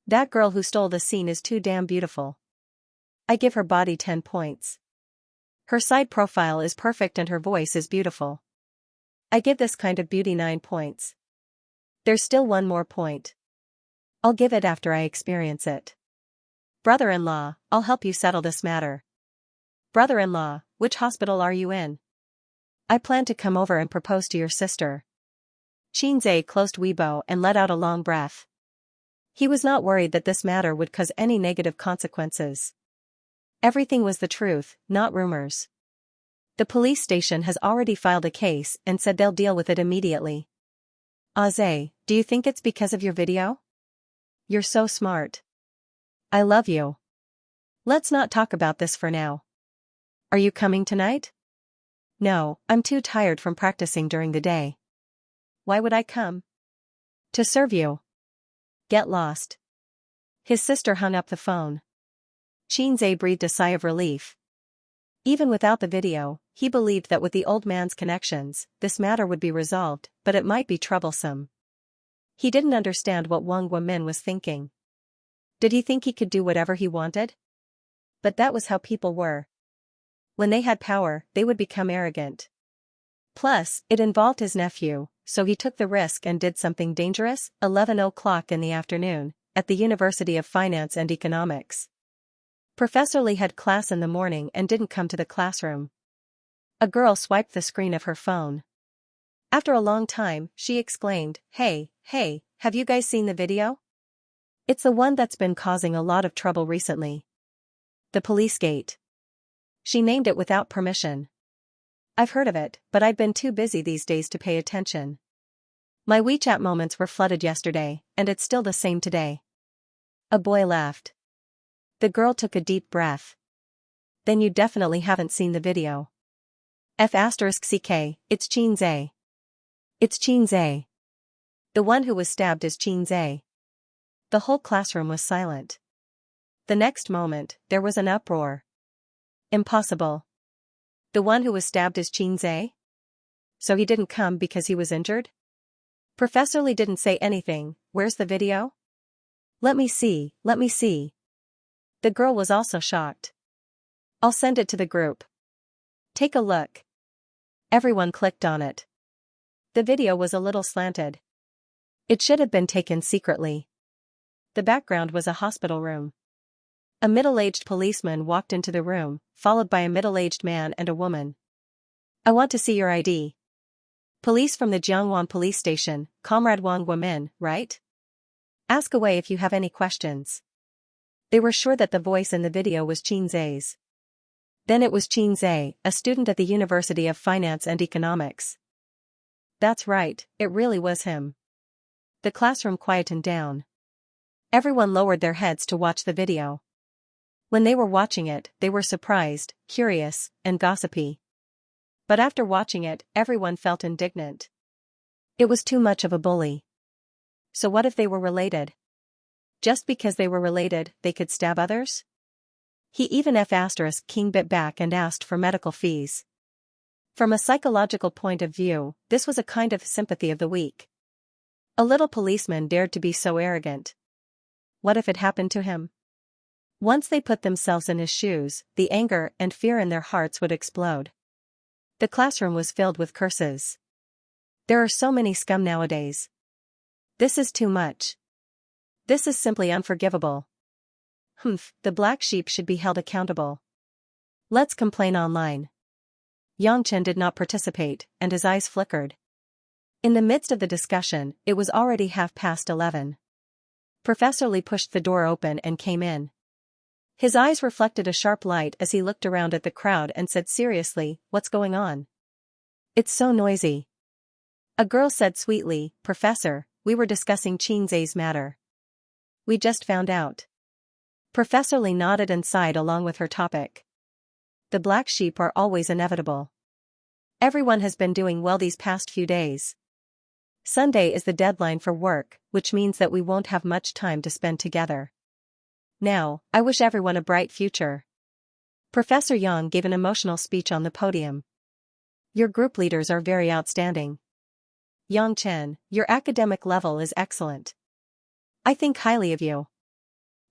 A: That girl who stole the scene is too damn beautiful. I give her body 10 points. Her side profile is perfect and her voice is beautiful. I give this kind of beauty 9 points. There's still one more point. I'll give it after I experience it. Brother-in-law, I'll help you settle this matter. Brother-in-law, which hospital are you in? I plan to come over and propose to your sister. Xianxia closed Weibo and let out a long breath. He was not worried that this matter would cause any negative consequences. Everything was the truth, not rumors. The police station has already filed a case and said they'll deal with it immediately. Aze, do you think it's because of your video? You're so smart. I love you. Let's not talk about this for now. Are you coming tonight? No, I'm too tired from practicing during the day. Why would I come? To serve you. Get lost. His sister hung up the phone. Xianxia breathed a sigh of relief. Even without the video, he believed that with the old man's connections, this matter would be resolved, but it might be troublesome. He didn't understand what Wang Guomin was thinking. Did he think he could do whatever he wanted? But that was how people were. When they had power, they would become arrogant. Plus, it involved his nephew, so he took the risk and did something dangerous. 11 o'clock in the afternoon, at the University of Finance and Economics. Professor Li had class in the morning and didn't come to the classroom. A girl swiped the screen of her phone. After a long time, she exclaimed, Hey, have you guys seen the video? It's the one that's been causing a lot of trouble recently. The police gate. She named it without permission. I've heard of it, but I've been too busy these days to pay attention. My WeChat moments were flooded yesterday, and it's still the same today. A boy laughed. The girl took a deep breath. Then you definitely haven't seen the video. F*CK, it's Xianxia. It's Xianxia. The one who was stabbed is Xianxia. The whole classroom was silent. The next moment, there was an uproar. Impossible. The one who was stabbed is Xianxia? So he didn't come because he was injured? Professor Li didn't say anything. Where's the video? Let me see. The girl was also shocked. I'll send it to the group. Take a look. Everyone clicked on it. The video was a little slanted. It should have been taken secretly. The background was a hospital room. A middle-aged policeman walked into the room, followed by a middle-aged man and a woman. I want to see your ID. Police from the Jiangwan police station, Comrade Wang Guomin, right? Ask away if you have any questions. They were sure that the voice in the video was Xianxia's. Then it was Xianxia, a student at the University of Finance and Economics. That's right, it really was him. The classroom quietened down. Everyone lowered their heads to watch the video. When they were watching it, they were surprised, curious, and gossipy. But after watching it, everyone felt indignant. It was too much of a bully. So what if they were related? Just because they were related, they could stab others? He even King bit back and asked for medical fees. From a psychological point of view, this was a kind of sympathy of the weak. A little policeman dared to be so arrogant. What if it happened to him? Once they put themselves in his shoes, the anger and fear in their hearts would explode. The classroom was filled with curses. There are so many scum nowadays. This is too much. This is simply unforgivable. The black sheep should be held accountable. Let's complain online. Yangchen did not participate, and his eyes flickered. In the midst of the discussion, it was already 11:30. Professor Li pushed the door open and came in. His eyes reflected a sharp light as he looked around at the crowd and said seriously, "What's going on? It's so noisy." A girl said sweetly, "Professor, we were discussing Xianxia's matter. We just found out." Professor Li nodded and sighed along with her topic. The black sheep are always inevitable. Everyone has been doing well these past few days. Sunday is the deadline for work, which means that we won't have much time to spend together. Now, I wish everyone a bright future. Professor Yang gave an emotional speech on the podium. Your group leaders are very outstanding. Yang Chen, your academic level is excellent. I think highly of you.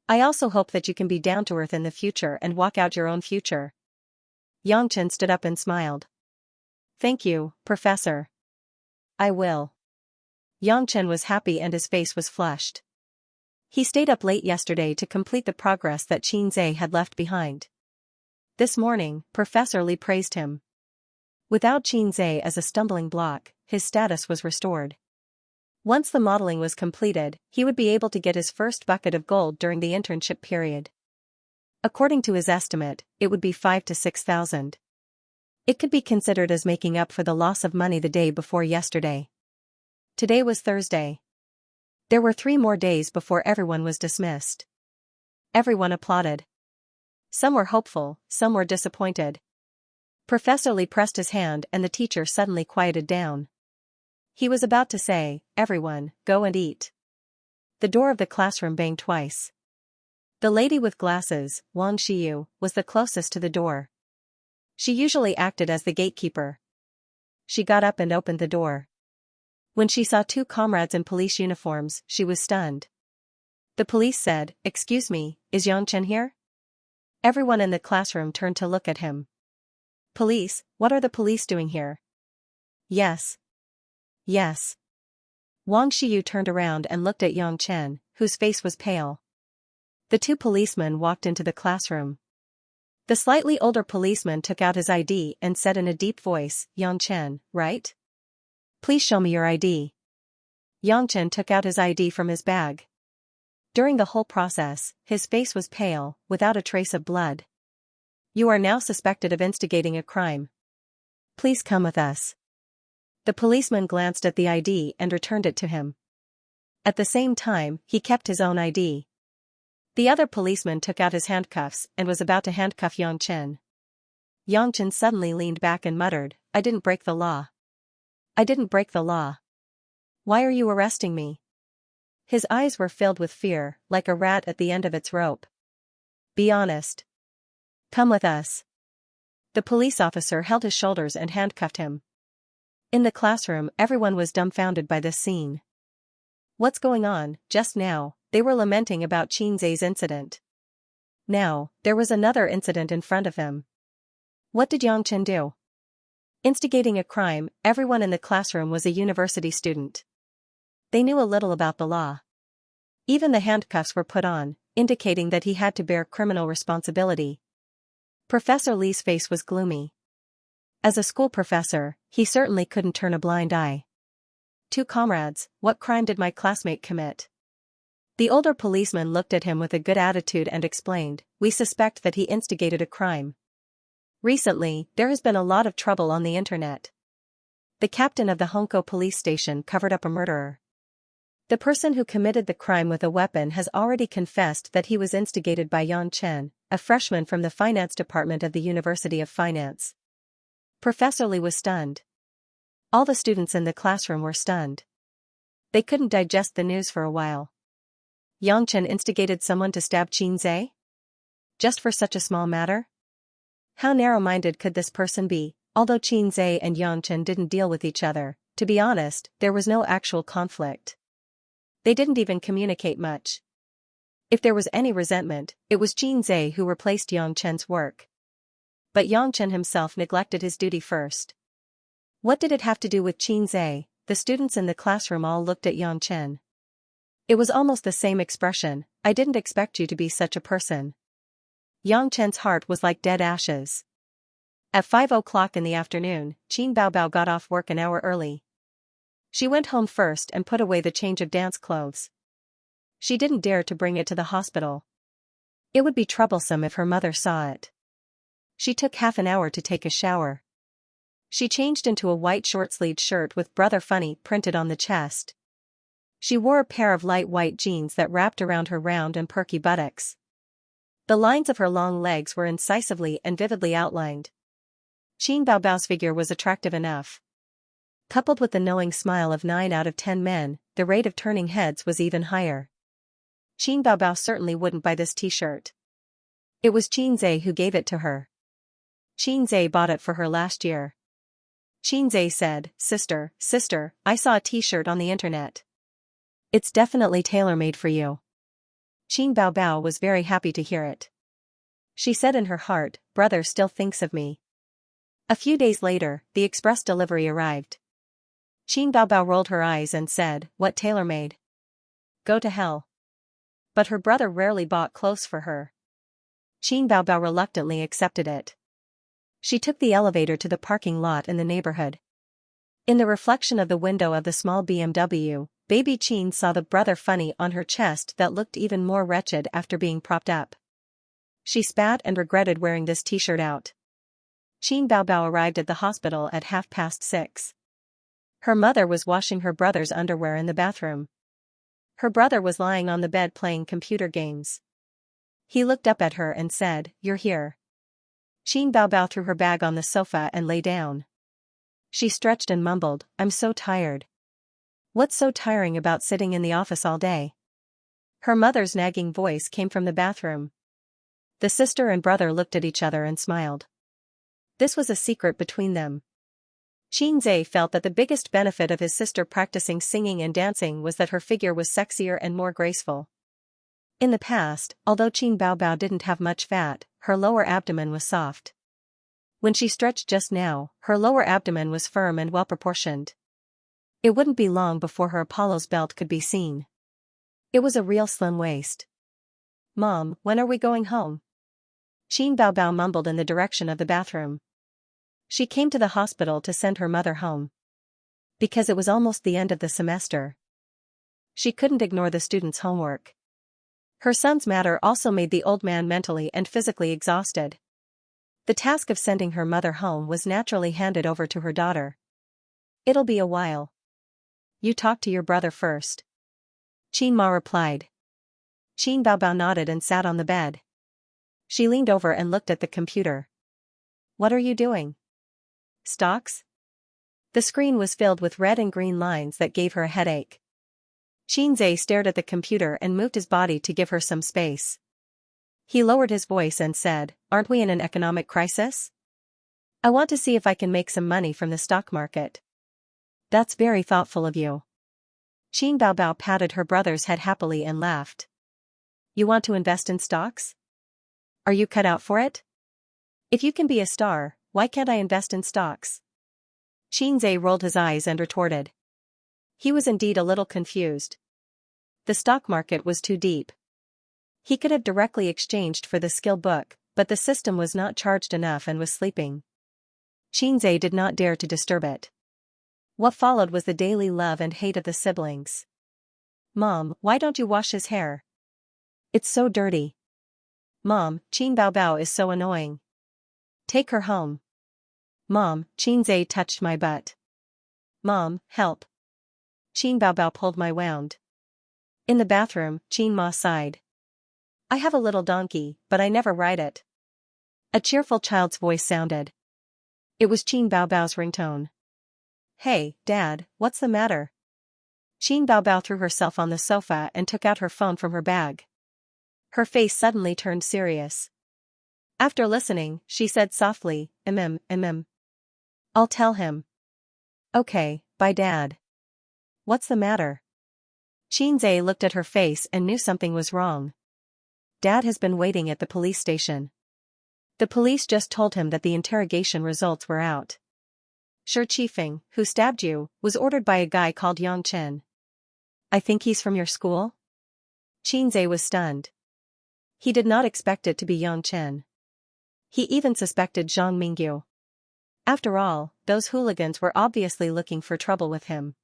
A: I also hope that you can be down to earth in the future and walk out your own future. Yang Chen stood up and smiled. Thank you, Professor. I will. Yang Chen was happy and his face was flushed. He stayed up late yesterday to complete the progress that Xianxia had left behind. This morning, Professor Li praised him. Without Xianxia as a stumbling block, his status was restored. Once the modeling was completed, he would be able to get his first bucket of gold during the internship period. According to his estimate, it would be 5,000 to 6,000. It could be considered as making up for the loss of money the day before yesterday. Today was Thursday. There were 3 more days before everyone was dismissed. Everyone applauded. Some were hopeful, some were disappointed. Professor Lee pressed his hand and the teacher suddenly quieted down. He was about to say, "Everyone, go and eat." The door of the classroom banged twice. The lady with glasses, Xianxia, was the closest to the door. She usually acted as the gatekeeper. She got up and opened the door. When she saw 2 comrades in police uniforms, she was stunned. The police said, "Excuse me, is Xianxia here?" Everyone in the classroom turned to look at him. "Police, what are the police doing here?" "Yes. Yes." Wang Xiyu turned around and looked at Xianxia, whose face was pale. The 2 policemen walked into the classroom. The slightly older policeman took out his ID and said in a deep voice, "Xianxia, right? Please show me your ID." Xianxia took out his ID from his bag. During the whole process, his face was pale, without a trace of blood. "You are now suspected of instigating a crime. Please come with us." The policeman glanced at the ID and returned it to him. At the same time, he kept his own ID. The other policeman took out his handcuffs and was about to handcuff Xianxia. Xianxia suddenly leaned back and muttered, "I didn't break the law. I didn't break the law. Why are you arresting me?" His eyes were filled with fear, like a rat at the end of its rope. "Be honest. Come with us." The police officer held his shoulders and handcuffed him. In the classroom, everyone was dumbfounded by this scene. What's going on? Just now, they were lamenting about Xianxia's incident. Now, there was another incident in front of him. What did Xianxia do? Instigating a crime. Everyone in the classroom was a university student. They knew a little about the law. Even the handcuffs were put on, indicating that he had to bear criminal responsibility. Professor Lee's face was gloomy. As a school professor, he certainly couldn't turn a blind eye. 2 comrades, what crime did my classmate commit? The older policeman looked at him with a good attitude and explained, "We suspect that he instigated a crime. Recently, there has been a lot of trouble on the internet. The captain of the Hongkou police station covered up a murderer. The person who committed the crime with a weapon has already confessed that he was instigated by Xianxia, a freshman from the finance department of the University of Finance." Professor Lee was stunned. All the students in the classroom were stunned. They couldn't digest the news for a while. Xianxia instigated someone to stab Xianxia? Just for such a small matter? How narrow-minded could this person be? Although Xianxia and Xianxia didn't deal with each other, to be honest, there was no actual conflict. They didn't even communicate much. If there was any resentment, it was Xianxia who replaced Xianxia's work. But Xianxia himself neglected his duty first. What did it have to do with Xianxia? The students in the classroom all looked at Xianxia. It was almost the same expression, "I didn't expect you to be such a person." Xianxia's heart was like dead ashes. At 5 o'clock in the afternoon, Qin Baobao got off work an hour early. She went home first and put away the change of dance clothes. She didn't dare to bring it to the hospital. It would be troublesome if her mother saw it. She took half an hour to take a shower. She changed into a white short-sleeved shirt with "Brother Funny" printed on the chest. She wore a pair of light white jeans that wrapped around her round and perky buttocks. The lines of her long legs were incisively and vividly outlined. Qin Baobao's figure was attractive enough. Coupled with the knowing smile of 9 out of 10 men, the rate of turning heads was even higher. Qin Baobao certainly wouldn't buy this t-shirt. It was Xianxia who gave it to her. Xianxia bought it for her last year. Xianxia said, sister, I saw a t-shirt on the internet. It's definitely tailor-made for you." Qin Baobao was very happy to hear it. She said in her heart, "Brother still thinks of me." A few days later, the express delivery arrived. Qin Baobao rolled her eyes and said, "What tailor-made? Go to hell." But her brother rarely bought clothes for her. Qin Baobao reluctantly accepted it. She took the elevator to the parking lot in the neighborhood. In the reflection of the window of the small BMW, Baby Qin saw the brother funny on her chest that looked even more wretched after being propped up. She spat and regretted wearing this t-shirt out. Qin Baobao arrived at the hospital at 6:30. Her mother was washing her brother's underwear in the bathroom. Her brother was lying on the bed playing computer games. He looked up at her and said, "You're here." Qin Baobao threw her bag on the sofa and lay down. She stretched and mumbled, "I'm so tired." "What's so tiring about sitting in the office all day?" Her mother's nagging voice came from the bathroom. The sister and brother looked at each other and smiled. This was a secret between them. Xianxia felt that the biggest benefit of his sister practicing singing and dancing was that her figure was sexier and more graceful. In the past, although Qin Baobao didn't have much fat, her lower abdomen was soft. When she stretched just now, her lower abdomen was firm and well-proportioned. It wouldn't be long before her Apollo's belt could be seen. It was a real slim waist. "Mom, when are we going home?" Qin Baobao mumbled in the direction of the bathroom. She came to the hospital to send her mother home. Because it was almost the end of the semester. She couldn't ignore the students' homework. Her son's matter also made the old man mentally and physically exhausted. The task of sending her mother home was naturally handed over to her daughter. "It'll be a while. You talk to your brother first." Qin Ma replied. Qin Baobao nodded and sat on the bed. She leaned over and looked at the computer. "What are you doing?" "Stocks?" The screen was filled with red and green lines that gave her a headache. Xianxia stared at the computer and moved his body to give her some space. He lowered his voice and said, "Aren't we in an economic crisis? I want to see if I can make some money from the stock market." "That's very thoughtful of you." Qin Baobao patted her brother's head happily and laughed. "You want to invest in stocks? Are you cut out for it? If you can be a star, why can't I invest in stocks?" Xianxia rolled his eyes and retorted. He was indeed a little confused. The stock market was too deep. He could have directly exchanged for the skill book, but the system was not charged enough and was sleeping. Xianxia did not dare to disturb it. What followed was the daily love and hate of the siblings. "Mom, why don't you wash his hair? It's so dirty." "Mom, Qin Baobao is so annoying. Take her home." "Mom, Xianxia touched my butt." "Mom, help. Qin Baobao pulled my wound." In the bathroom, Qin Ma sighed. "I have a little donkey, but I never ride it." A cheerful child's voice sounded. It was Qin Baobao's ringtone. "Hey, Dad, what's the matter?" Qin Baobao threw herself on the sofa and took out her phone from her bag. Her face suddenly turned serious. After listening, she said softly, "Mmh. I'll tell him." "Okay, bye Dad." "What's the matter?" Xianxia looked at her face and knew something was wrong. Dad has been waiting at the police station. The police just told him that the interrogation results were out. Shi Qifeng, who stabbed you, was ordered by a guy called Yang Chen. "I think he's from your school?" Xianxia was stunned. He did not expect it to be Yang Chen. He even suspected Zhang Mingyu. After all, those hooligans were obviously looking for trouble with him.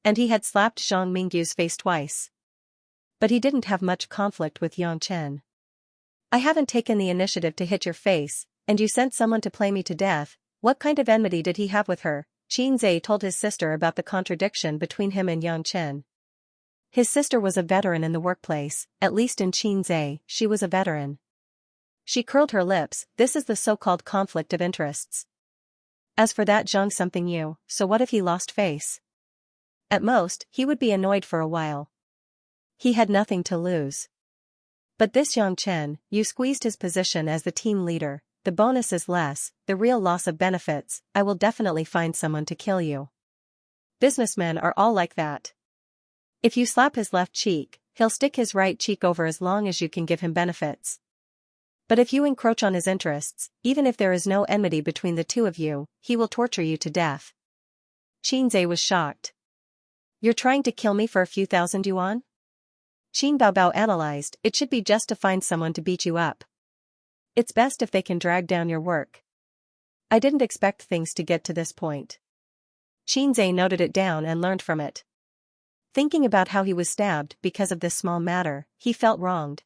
A: And he had slapped Zhang Mingyu's face twice. But he didn't have much conflict with Yang Chen. "I haven't taken the initiative to hit your face, and you sent someone to play me to death. What kind of enmity did he have with her?" Xianxia told his sister about the contradiction between him and Yang Chen. His sister was a veteran in the workplace, at least in Xianxia, she was a veteran. She curled her lips. "This is the so-called conflict of interests. As for that Zhang something you, so what if he lost face? At most, he would be annoyed for a while. He had nothing to lose. But this Yang Chen, you squeezed his position as the team leader, the bonus is less, the real loss of benefits, I will definitely find someone to kill you. Businessmen are all like that. If you slap his left cheek, he'll stick his right cheek over as long as you can give him benefits. But if you encroach on his interests, even if there is no enmity between the two of you, he will torture you to death." Xianxia was shocked. "You're trying to kill me for a few thousand yuan?" Qin Baobao analyzed, "It should be just to find someone to beat you up. It's best if they can drag down your work. I didn't expect things to get to this point." Xianxia noted it down and learned from it. Thinking about how he was stabbed because of this small matter, he felt wronged.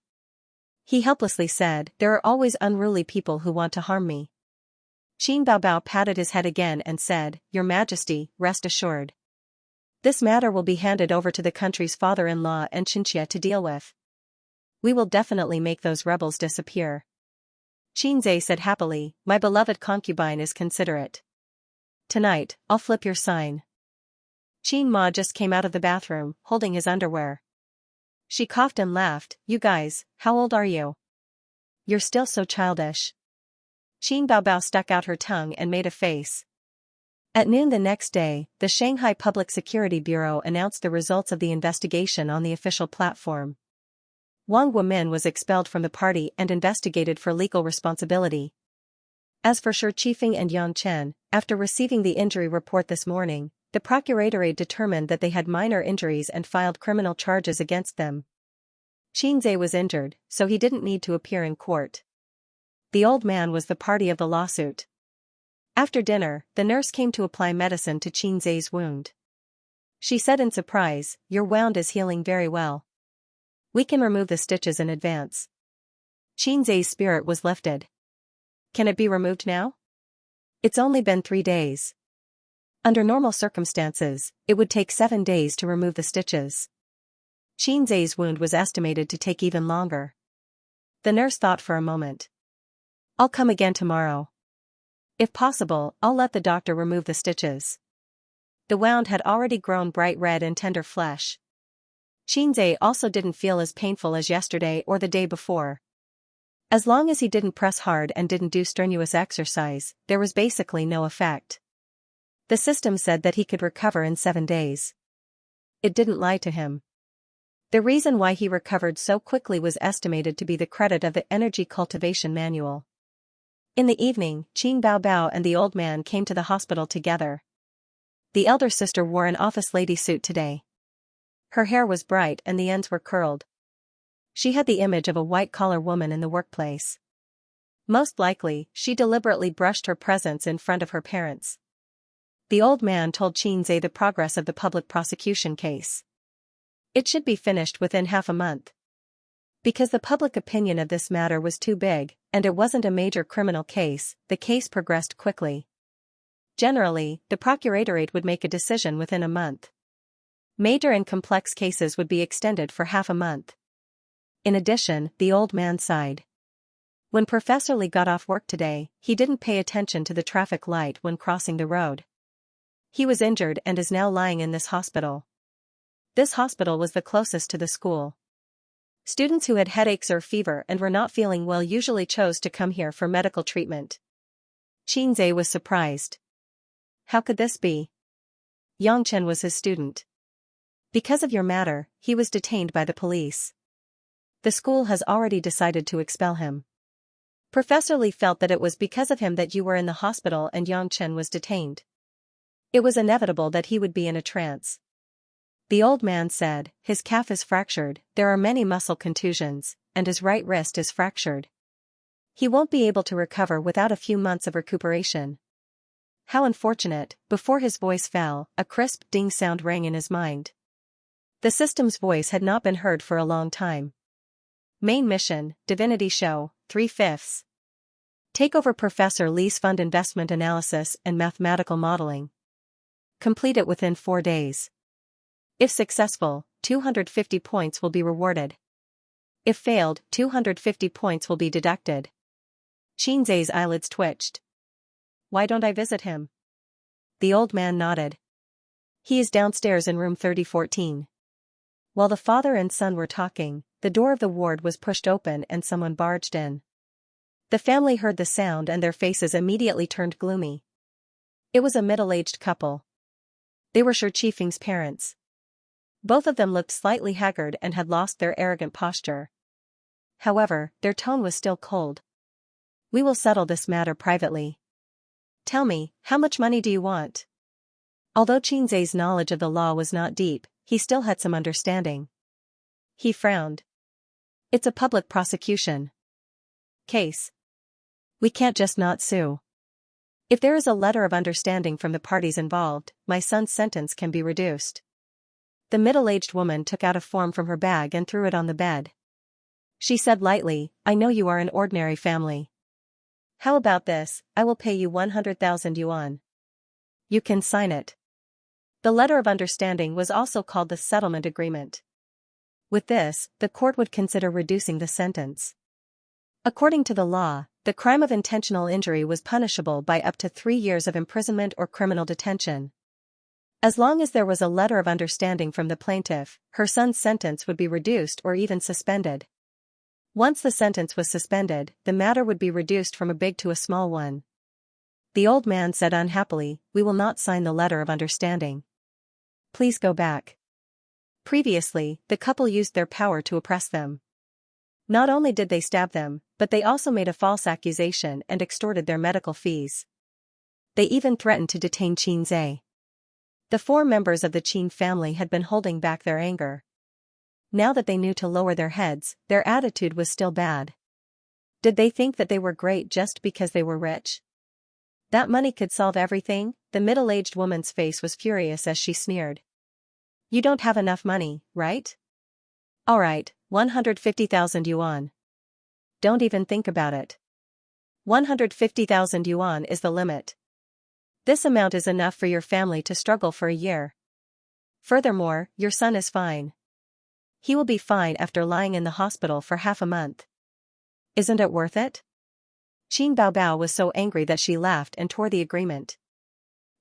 A: He helplessly said, "There are always unruly people who want to harm me." Qin Baobao patted his head again and said, "Your Majesty, rest assured. This matter will be handed over to the country's father-in-law and Xianxia to deal with. We will definitely make those rebels disappear." Qinzhe said happily, "My beloved concubine is considerate. Tonight, I'll flip your sign." Qin Ma just came out of the bathroom, holding his underwear. She coughed and laughed. "You guys, how old are you? You're still so childish." Qin Baobao stuck out her tongue and made a face. At noon the next day, the Shanghai Public Security Bureau announced the results of the investigation on the official platform. Wang Guomin was expelled from the party and investigated for legal responsibility. As for Shi Qifeng and Yang Chen, after receiving the injury report this morning, the procuratorate determined that they had minor injuries and filed criminal charges against them. Qinzhe was injured, so he didn't need to appear in court. The old man was the party of the lawsuit. After dinner, the nurse came to apply medicine to Qinzhe's wound. She said in surprise, "Your wound is healing very well. We can remove the stitches in advance." Qinzhe's spirit was lifted. "Can it be removed now? It's only been 3 days. Under normal circumstances, it would take 7 days to remove the stitches." Qinzhe's wound was estimated to take even longer. The nurse thought for a moment. "I'll come again tomorrow. If possible, I'll let the doctor remove the stitches." The wound had already grown bright red and tender flesh. Qinzhe also didn't feel as painful as yesterday or the day before. As long as he didn't press hard and didn't do strenuous exercise, there was basically no effect. The system said that he could recover in 7 days. It didn't lie to him. The reason why he recovered so quickly was estimated to be the credit of the Energy Cultivation Manual. In the evening, Qin Baobao and the old man came to the hospital together. The elder sister wore an office lady suit today. Her hair was bright and the ends were curled. She had the image of a white-collar woman in the workplace. Most likely, she deliberately brushed her presence in front of her parents. The old man told Qinzhe the progress of the public prosecution case. It should be finished within half a month. Because the public opinion of this matter was too big, and it wasn't a major criminal case, the case progressed quickly. Generally, the procuratorate would make a decision within a month. Major and complex cases would be extended for half a month. In addition, the old man sighed. When Professor Li got off work today, he didn't pay attention to the traffic light when crossing the road. He was injured and is now lying in this hospital. This hospital was the closest to the school. Students who had headaches or fever and were not feeling well usually chose to come here for medical treatment. Qinzhe was surprised. How could this be? Yang Chen was his student. Because of your matter, he was detained by the police. The school has already decided to expel him. Professor Li felt that it was because of him that you were in the hospital and Yang Chen was detained. It was inevitable that he would be in a trance. The old man said, "His calf is fractured, there are many muscle contusions, and his right wrist is fractured. He won't be able to recover without a few months of recuperation." How unfortunate. Before his voice fell, a crisp ding sound rang in his mind. The system's voice had not been heard for a long time. Main mission, Divinity Show, 3/5. Take over Professor Li's fund investment analysis and mathematical modeling. Complete it within 4 days. If successful, 250 points will be rewarded. If failed, 250 points will be deducted. Qinzhe's eyelids twitched. "Why don't I visit him?" The old man nodded. "He is downstairs in room 3014. While the father and son were talking, the door of the ward was pushed open and someone barged in. The family heard the sound and their faces immediately turned gloomy. It was a middle-aged couple. They were Shi Qifeng's parents. Both of them looked slightly haggard and had lost their arrogant posture. However, their tone was still cold. "We will settle this matter privately. Tell me, how much money do you want?" Although Qinzhe's knowledge of the law was not deep, he still had some understanding. He frowned. "It's a public prosecution case. We can't just not sue. If there is a letter of understanding from the parties involved, my son's sentence can be reduced." The middle-aged woman took out a form from her bag and threw it on the bed. She said lightly, I know you are an ordinary family. How about this, I will pay you 100,000 yuan. You can sign it. The letter of understanding was also called the settlement agreement. With this, the court would consider reducing the sentence. According to the law, the crime of intentional injury was punishable by up to 3 years of imprisonment or criminal detention. As long as there was a letter of understanding from the plaintiff, her son's sentence would be reduced or even suspended. Once the sentence was suspended, the matter would be reduced from a big to a small one. The old man said unhappily, we will not sign the letter of understanding. Please go back. Previously, the couple used their power to oppress them. Not only did they stab them, but they also made a false accusation and extorted their medical fees. They even threatened to detain Xianxia. The 4 members of the Qin family had been holding back their anger. Now that they knew to lower their heads, their attitude was still bad. Did they think that they were great just because they were rich? That money could solve everything? The middle-aged woman's face was furious as she sneered. You don't have enough money, right? Alright, 150,000 yuan. Don't even think about it. 150,000 yuan is the limit. This amount is enough for your family to struggle for a year. Furthermore, your son is fine. He will be fine after lying in the hospital for half a month. Isn't it worth it? Qin Baobao was so angry that she laughed and tore the agreement.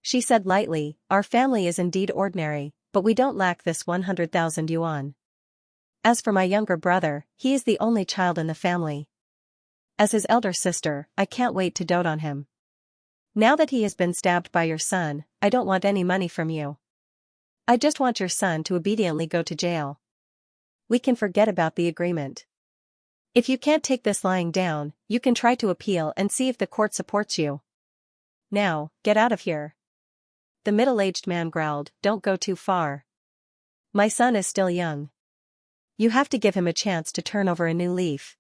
A: She said lightly, our family is indeed ordinary, but we don't lack this 100,000 yuan. As for my younger brother, he is the only child in the family. As his elder sister, I can't wait to dote on him. Now that he has been stabbed by your son, I don't want any money from you. I just want your son to obediently go to jail. We can forget about the agreement. If you can't take this lying down, you can try to appeal and see if the court supports you. Now, get out of here. The middle-aged man growled, don't go too far. My son is still young. You have to give him a chance to turn over a new leaf.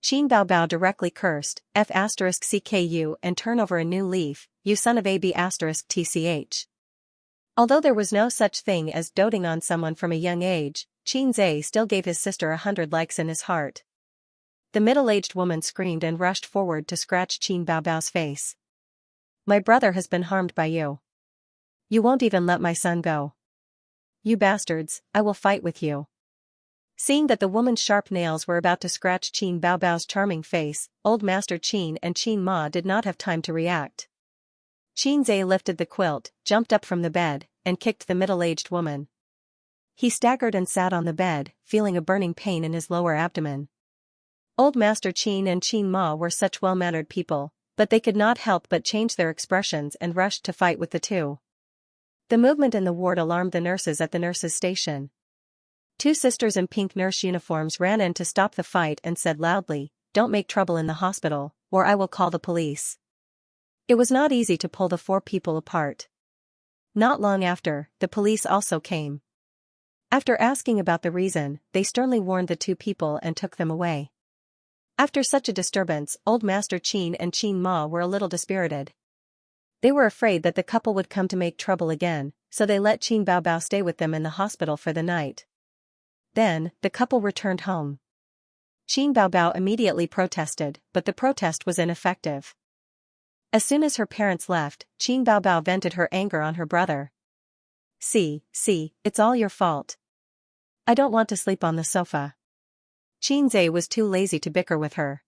A: Qin Baobao directly cursed, F***CKU and turn over a new leaf, you son of a B***TCH. Although there was no such thing as doting on someone from a young age, Xianxia still gave his sister 100 likes in his heart. The middle-aged woman screamed and rushed forward to scratch Qin Baobao's face. My brother has been harmed by you. You won't even let my son go. You bastards, I will fight with you. Seeing that the woman's sharp nails were about to scratch Qin Baobao's charming face, Old Master Qin and Qin Ma did not have time to react. Xianxia lifted the quilt, jumped up from the bed, and kicked the middle-aged woman. He staggered and sat on the bed, feeling a burning pain in his lower abdomen. Old Master Qin and Qin Ma were such well-mannered people, but they could not help but change their expressions and rushed to fight with the two. The movement in the ward alarmed the nurses at the nurses' station. 2 sisters in pink nurse uniforms ran in to stop the fight and said loudly, don't make trouble in the hospital, or I will call the police. It was not easy to pull the 4 people apart. Not long after, the police also came. After asking about the reason, they sternly warned the 2 people and took them away. After such a disturbance, Old Master Qin and Qin Ma were a little dispirited. They were afraid that the couple would come to make trouble again, so they let Qin Baobao stay with them in the hospital for the night. Then, the couple returned home. Qin Baobao immediately protested, but the protest was ineffective. As soon as her parents left, Qin Baobao vented her anger on her brother. See, it's all your fault. I don't want to sleep on the sofa. Xianxia was too lazy to bicker with her.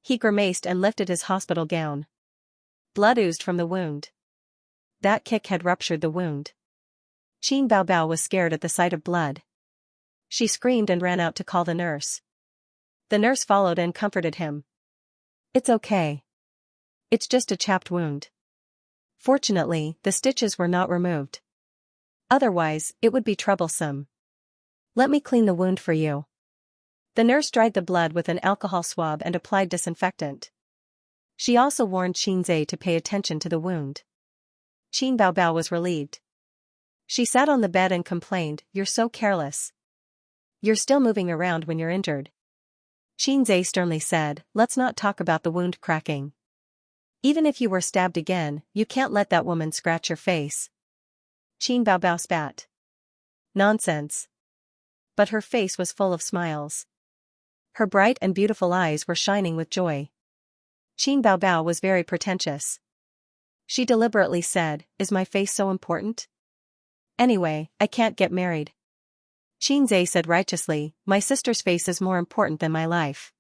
A: He grimaced and lifted his hospital gown. Blood oozed from the wound. That kick had ruptured the wound. Qin Baobao was scared at the sight of blood. She screamed and ran out to call the nurse. The nurse followed and comforted him. It's okay. It's just a chapped wound. Fortunately, the stitches were not removed. Otherwise, it would be troublesome. Let me clean the wound for you. The nurse dried the blood with an alcohol swab and applied disinfectant. She also warned Xianxia to pay attention to the wound. Qin Baobao was relieved. She sat on the bed and complained, you're so careless. You're still moving around when you're injured. Xianxia sternly said, let's not talk about the wound cracking. Even if you were stabbed again, you can't let that woman scratch your face. Qin Baobao spat. Nonsense. But her face was full of smiles. Her bright and beautiful eyes were shining with joy. Qin Baobao was very pretentious. She deliberately said, "Is my face so important? Anyway, I can't get married." Qin Zhe said righteously, "My sister's face is more important than my life."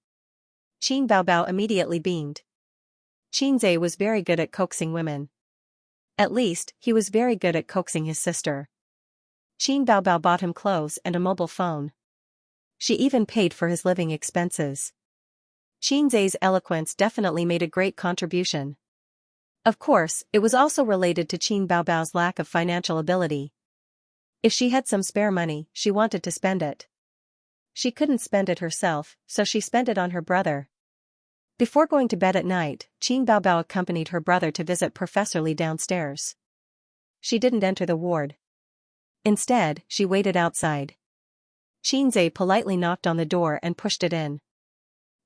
A: Qin Baobao immediately beamed. Qin Zhe was very good at coaxing women. At least, he was very good at coaxing his sister. Qin Baobao bought him clothes and a mobile phone. She even paid for his living expenses. Qin Zhe's eloquence definitely made a great contribution. Of course, it was also related to Qin Baobao's lack of financial ability. If she had some spare money, she wanted to spend it. She couldn't spend it herself, so she spent it on her brother. Before going to bed at night, Qin Baobao accompanied her brother to visit Professor Li downstairs. She didn't enter the ward. Instead, she waited outside. Qin Zhe politely knocked on the door and pushed it in.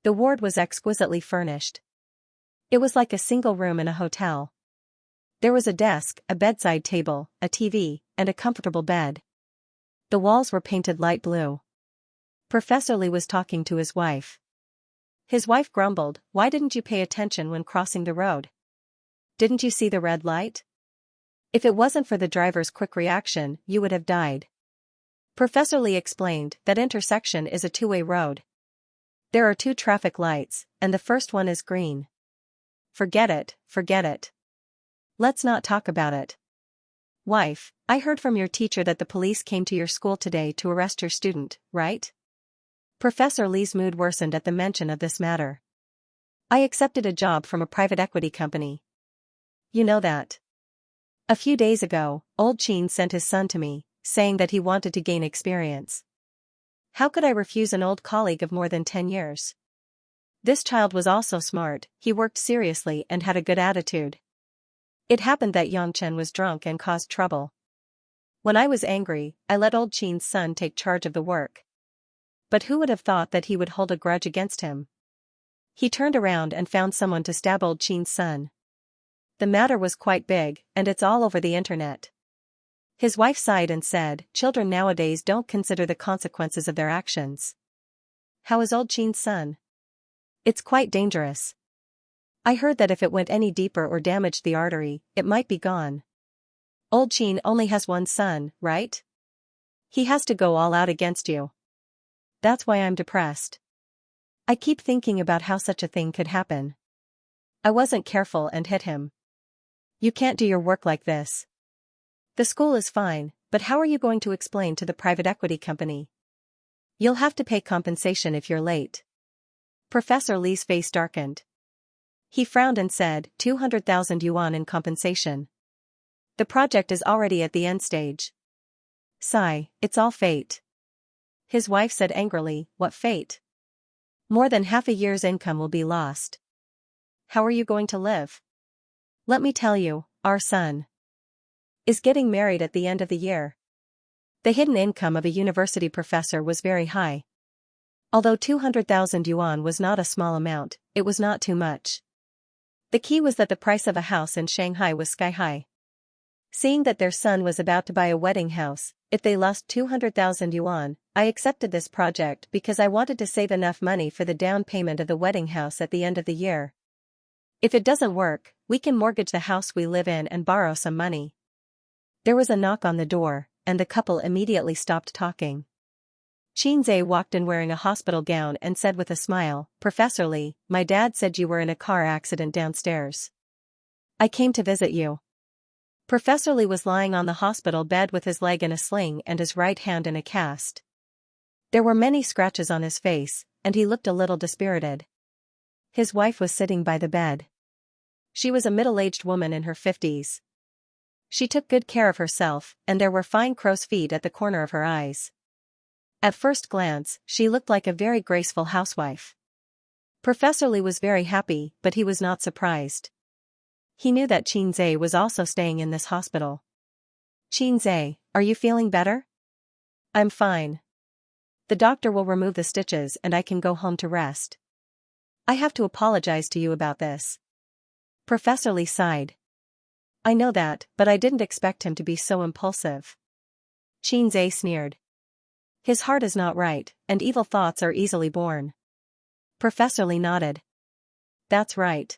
A: The ward was exquisitely furnished. It was like a single room in a hotel. There was a desk, a bedside table, a TV, and a comfortable bed. The walls were painted light blue. Professor Li was talking to his wife. His wife grumbled, "Why didn't you pay attention when crossing the road? Didn't you see the red light? If it wasn't for the driver's quick reaction, you would have died." Professor Li explained that intersection is a two-way road. There are 2 traffic lights, and the first one is green. Forget it, forget it. Let's not talk about it. Wife, I heard from your teacher that the police came to your school today to arrest your student, right? Professor Li's mood worsened at the mention of this matter. I accepted a job from a private equity company. You know that. A few days ago, old Qin sent his son to me, saying that he wanted to gain experience. How could I refuse an old colleague of more than 10 years? This child was also smart, he worked seriously and had a good attitude. It happened that Xianxia was drunk and caused trouble. When I was angry, I let old Qin's son take charge of the work. But who would have thought that he would hold a grudge against him? He turned around and found someone to stab old Qin's son. The matter was quite big, and it's all over the internet. His wife sighed and said, "Children nowadays don't consider the consequences of their actions." How is old Qin's son? It's quite dangerous. I heard that if it went any deeper or damaged the artery, it might be gone. Old Qin only has one son, right? He has to go all out against you. That's why I'm depressed. I keep thinking about how such a thing could happen. I wasn't careful and hit him. You can't do your work like this. The school is fine, but how are you going to explain to the private equity company? You'll have to pay compensation if you're late. Professor Li's face darkened. He frowned and said, 200,000 yuan in compensation. The project is already at the end stage. Sigh, it's all fate. His wife said angrily, "What fate? More than half a year's income will be lost. How are you going to live? Let me tell you, our son is getting married at the end of the year." The hidden income of a university professor was very high. Although 200,000 yuan was not a small amount, it was not too much. The key was that the price of a house in Shanghai was sky high. Seeing that their son was about to buy a wedding house, if they lost 200,000 yuan, I accepted this project because I wanted to save enough money for the down payment of the wedding house at the end of the year. If it doesn't work, we can mortgage the house we live in and borrow some money. There was a knock on the door, and the couple immediately stopped talking. Qin Zhe walked in wearing a hospital gown and said with a smile, "Professor Li, my dad said you were in a car accident downstairs. I came to visit you." Professor Li was lying on the hospital bed with his leg in a sling and his right hand in a cast. There were many scratches on his face, and he looked a little dispirited. His wife was sitting by the bed. She was a middle-aged woman in her 50s. She took good care of herself, and there were fine crow's feet at the corner of her eyes. At first glance, she looked like a very graceful housewife. Professor Li was very happy, but he was not surprised. He knew that Qin Zhe was also staying in this hospital. "Qin Zhe, are you feeling better?" "I'm fine. The doctor will remove the stitches and I can go home to rest. I have to apologize to you about this." Professor Li sighed. "I know that, but I didn't expect him to be so impulsive." Xianxia sneered. His heart is not right, and evil thoughts are easily born. Professor Li nodded. That's right.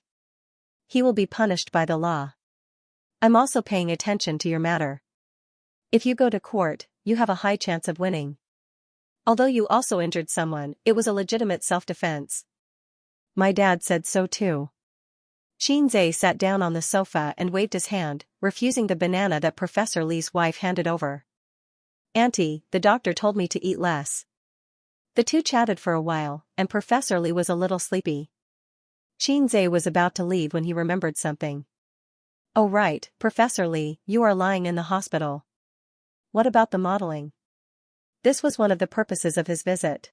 A: He will be punished by the law. I'm also paying attention to your matter. If you go to court, you have a high chance of winning. Although you also injured someone, it was a legitimate self-defense. My dad said so too. Xianxia sat down on the sofa and waved his hand, refusing the banana that Professor Li's wife handed over. Auntie, the doctor told me to eat less. The two chatted for a while, and Professor Li was a little sleepy. Xianxia was about to leave when he remembered something. Oh right, Professor Li, you are lying in the hospital. What about the modeling? This was one of the purposes of his visit.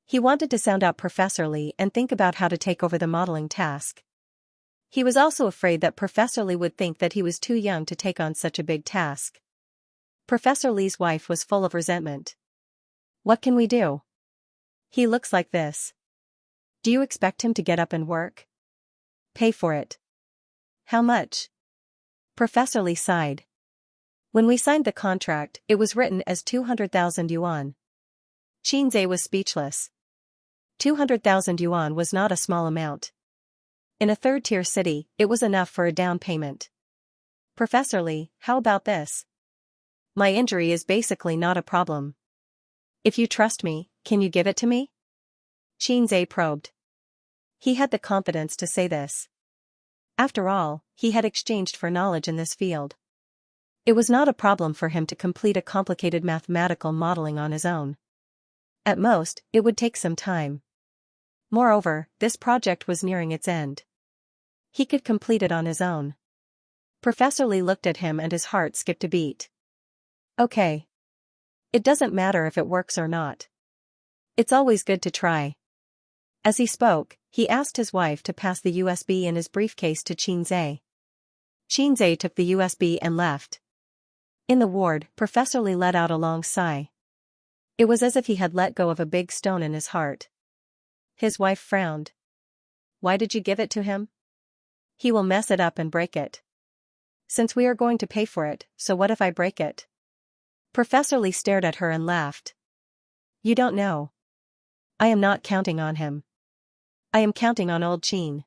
A: He wanted to sound out Professor Li and think about how to take over the modeling task. He was also afraid that Professor Li would think that he was too young to take on such a big task. Professor Li's wife was full of resentment. What can we do? He looks like this. Do you expect him to get up and work? Pay for it. How much? Professor Li sighed. When we signed the contract, it was written as 200,000 yuan. Xianxia was speechless. 200,000 yuan was not a small amount. In a third-tier city, it was enough for a down payment. Professor Li, how about this? My injury is basically not a problem. If you trust me, can you give it to me? Xianxia probed. He had the confidence to say this. After all, he had exchanged for knowledge in this field. It was not a problem for him to complete a complicated mathematical modeling on his own. At most, it would take some time. Moreover, this project was nearing its end. He could complete it on his own. Professor Li looked at him and his heart skipped a beat. Okay. It doesn't matter if it works or not. It's always good to try. As he spoke, he asked his wife to pass the USB in his briefcase to Xianxia. Xianxia took the USB and left. In the ward, Professor Li let out a long sigh. It was as if he had let go of a big stone in his heart. His wife frowned. Why did you give it to him? He will mess it up and break it. Since we are going to pay for it, so what if I break it? Professor Li stared at her and laughed. You don't know. I am not counting on him. I am counting on old Qin.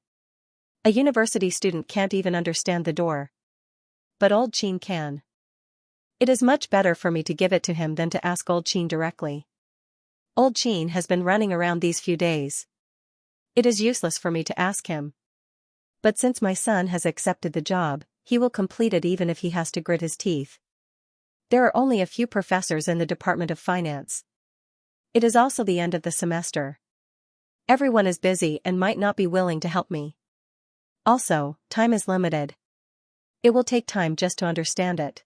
A: A university student can't even understand the door. But old Qin can. It is much better for me to give it to him than to ask old Qin directly. Old Qin has been running around these few days. It is useless for me to ask him. But since my son has accepted the job, he will complete it even if he has to grit his teeth. There are only a few professors in the Department of Finance. It is also the end of the semester. Everyone is busy and might not be willing to help me. Also, time is limited. It will take time just to understand it.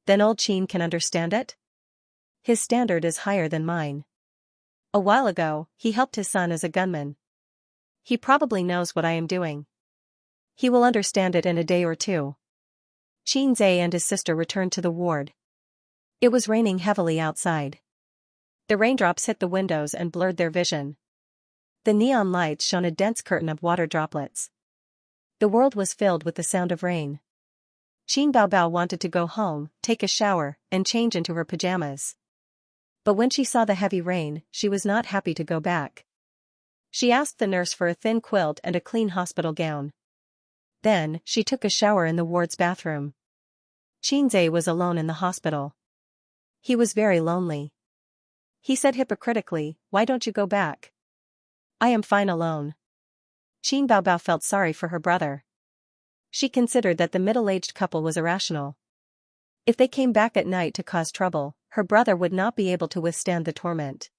A: Then old Qin can understand it? His standard is higher than mine. A while ago, he helped his son as a gunman. He probably knows what I am doing. He will understand it in a day or two. Xianxia and his sister returned to the ward. It was raining heavily outside. The raindrops hit the windows and blurred their vision. The neon lights shone a dense curtain of water droplets. The world was filled with the sound of rain. Xin Baobao wanted to go home, take a shower, and change into her pajamas. But when she saw the heavy rain, she was not happy to go back. She asked the nurse for a thin quilt and a clean hospital gown. Then, she took a shower in the ward's bathroom. Xianxia was alone in the hospital. He was very lonely. He said hypocritically, "Why don't you go back? I am fine alone." Xin Baobao felt sorry for her brother. She considered that the middle-aged couple was irrational. If they came back at night to cause trouble, her brother would not be able to withstand the torment.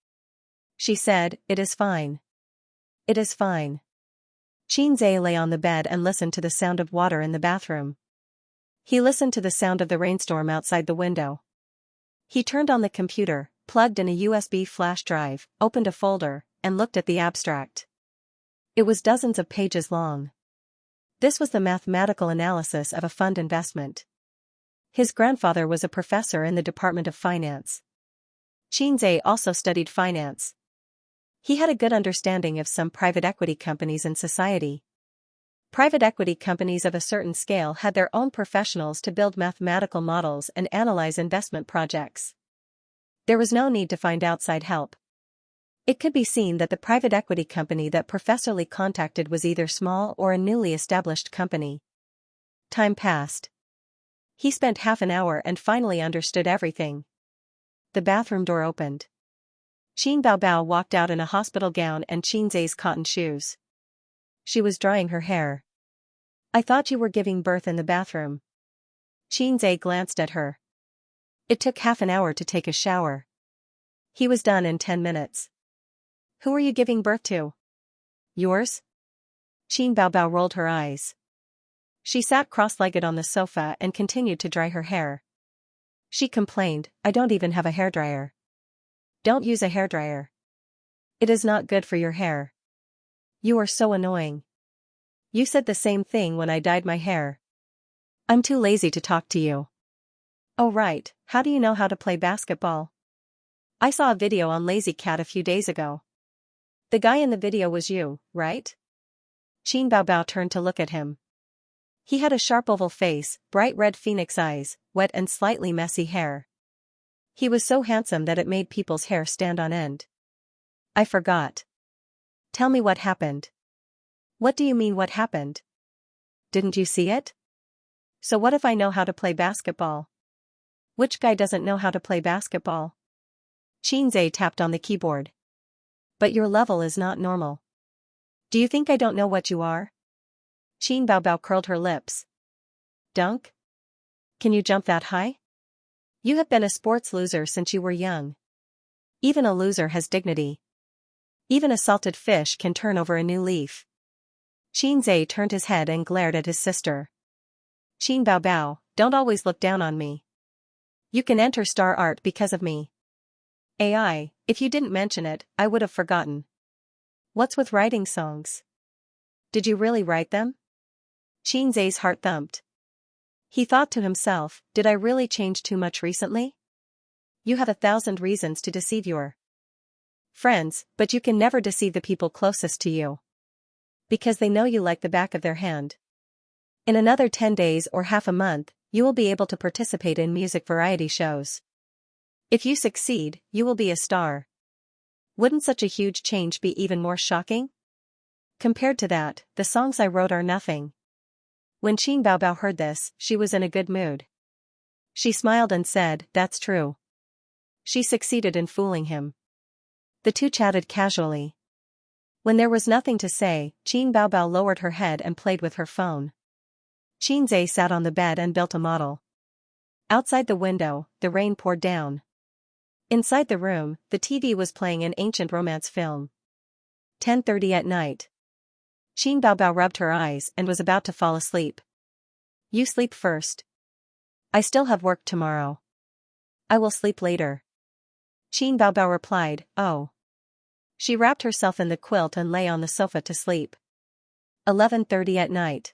A: She said, "It is fine. It is fine." Xianxia lay on the bed and listened to the sound of water in the bathroom. He listened to the sound of the rainstorm outside the window. He turned on the computer, plugged in a USB flash drive, opened a folder, and looked at the abstract. It was dozens of pages long. This was the mathematical analysis of a fund investment. His grandfather was a professor in the Department of Finance. Xianxia also studied finance. He had a good understanding of some private equity companies in society. Private equity companies of a certain scale had their own professionals to build mathematical models and analyze investment projects. There was no need to find outside help. It could be seen that the private equity company that Professor Lee contacted was either small or a newly established company. Time passed. He spent half an hour and finally understood everything. The bathroom door opened. Qin Baobao walked out in a hospital gown and Qinzai's cotton shoes. She was drying her hair. I thought you were giving birth in the bathroom. Qinzai glanced at her. It took half an hour to take a shower. He was done in 10 minutes. Who are you giving birth to? Yours? Qin Baobao rolled her eyes. She sat cross-legged on the sofa and continued to dry her hair. She complained, I don't even have a hairdryer. Don't use a hairdryer. It is not good for your hair. You are so annoying. You said the same thing when I dyed my hair. I'm too lazy to talk to you. Oh right, how do you know how to play basketball? I saw a video on Lazy Cat a few days ago. The guy in the video was you, right? Qin Baobao turned to look at him. He had a sharp oval face, bright red phoenix eyes, wet and slightly messy hair. He was so handsome that it made people's hair stand on end. I forgot. Tell me what happened. What do you mean what happened? Didn't you see it? So what if I know how to play basketball? Which guy doesn't know how to play basketball? Qinzai tapped on the keyboard. But your level is not normal. Do you think I don't know what you are? Qin Baobao curled her lips. Dunk? Can you jump that high? You have been a sports loser since you were young. Even a loser has dignity. Even a salted fish can turn over a new leaf. Qinzai turned his head and glared at his sister. Qin Baobao, don't always look down on me. You can enter Star Art because of me. AI, if you didn't mention it, I would have forgotten. What's with writing songs? Did you really write them? Qinzai's heart thumped. He thought to himself, did I really change too much recently? You have 1,000 reasons to deceive your friends, but you can never deceive the people closest to you. Because they know you like the back of their hand. In another 10 days or half a month, you will be able to participate in music variety shows. If you succeed, you will be a star. Wouldn't such a huge change be even more shocking? Compared to that, the songs I wrote are nothing. When Qin Baobao heard this, she was in a good mood. She smiled and said, that's true. She succeeded in fooling him. The two chatted casually. When there was nothing to say, Qin Baobao lowered her head and played with her phone. Qinzai sat on the bed and built a model. Outside the window, the rain poured down. Inside the room, the TV was playing an ancient romance film. 10:30 at night. Qin Baobao rubbed her eyes and was about to fall asleep. You sleep first. I still have work tomorrow. I will sleep later. Qin Baobao replied, oh. She wrapped herself in the quilt and lay on the sofa to sleep. 11:30 at night.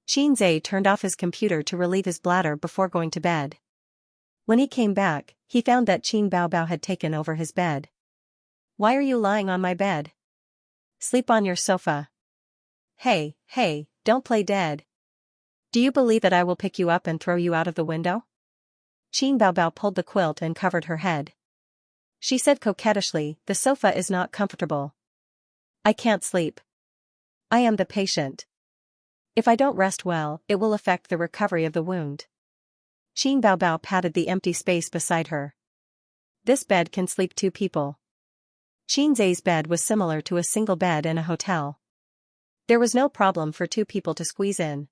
A: Qinzai turned off his computer to relieve his bladder before going to bed. When he came back, he found that Qin Baobao had taken over his bed. Why are you lying on my bed? Sleep on your sofa. Hey, don't play dead. Do you believe that I will pick you up and throw you out of the window? Qin Baobao pulled the quilt and covered her head. She said coquettishly, the sofa is not comfortable. I can't sleep. I am the patient. If I don't rest well, it will affect the recovery of the wound. Qin Baobao patted the empty space beside her. This bed can sleep 2 people. Qinzai's bed was similar to a single bed in a hotel. There was no problem for 2 people to squeeze in.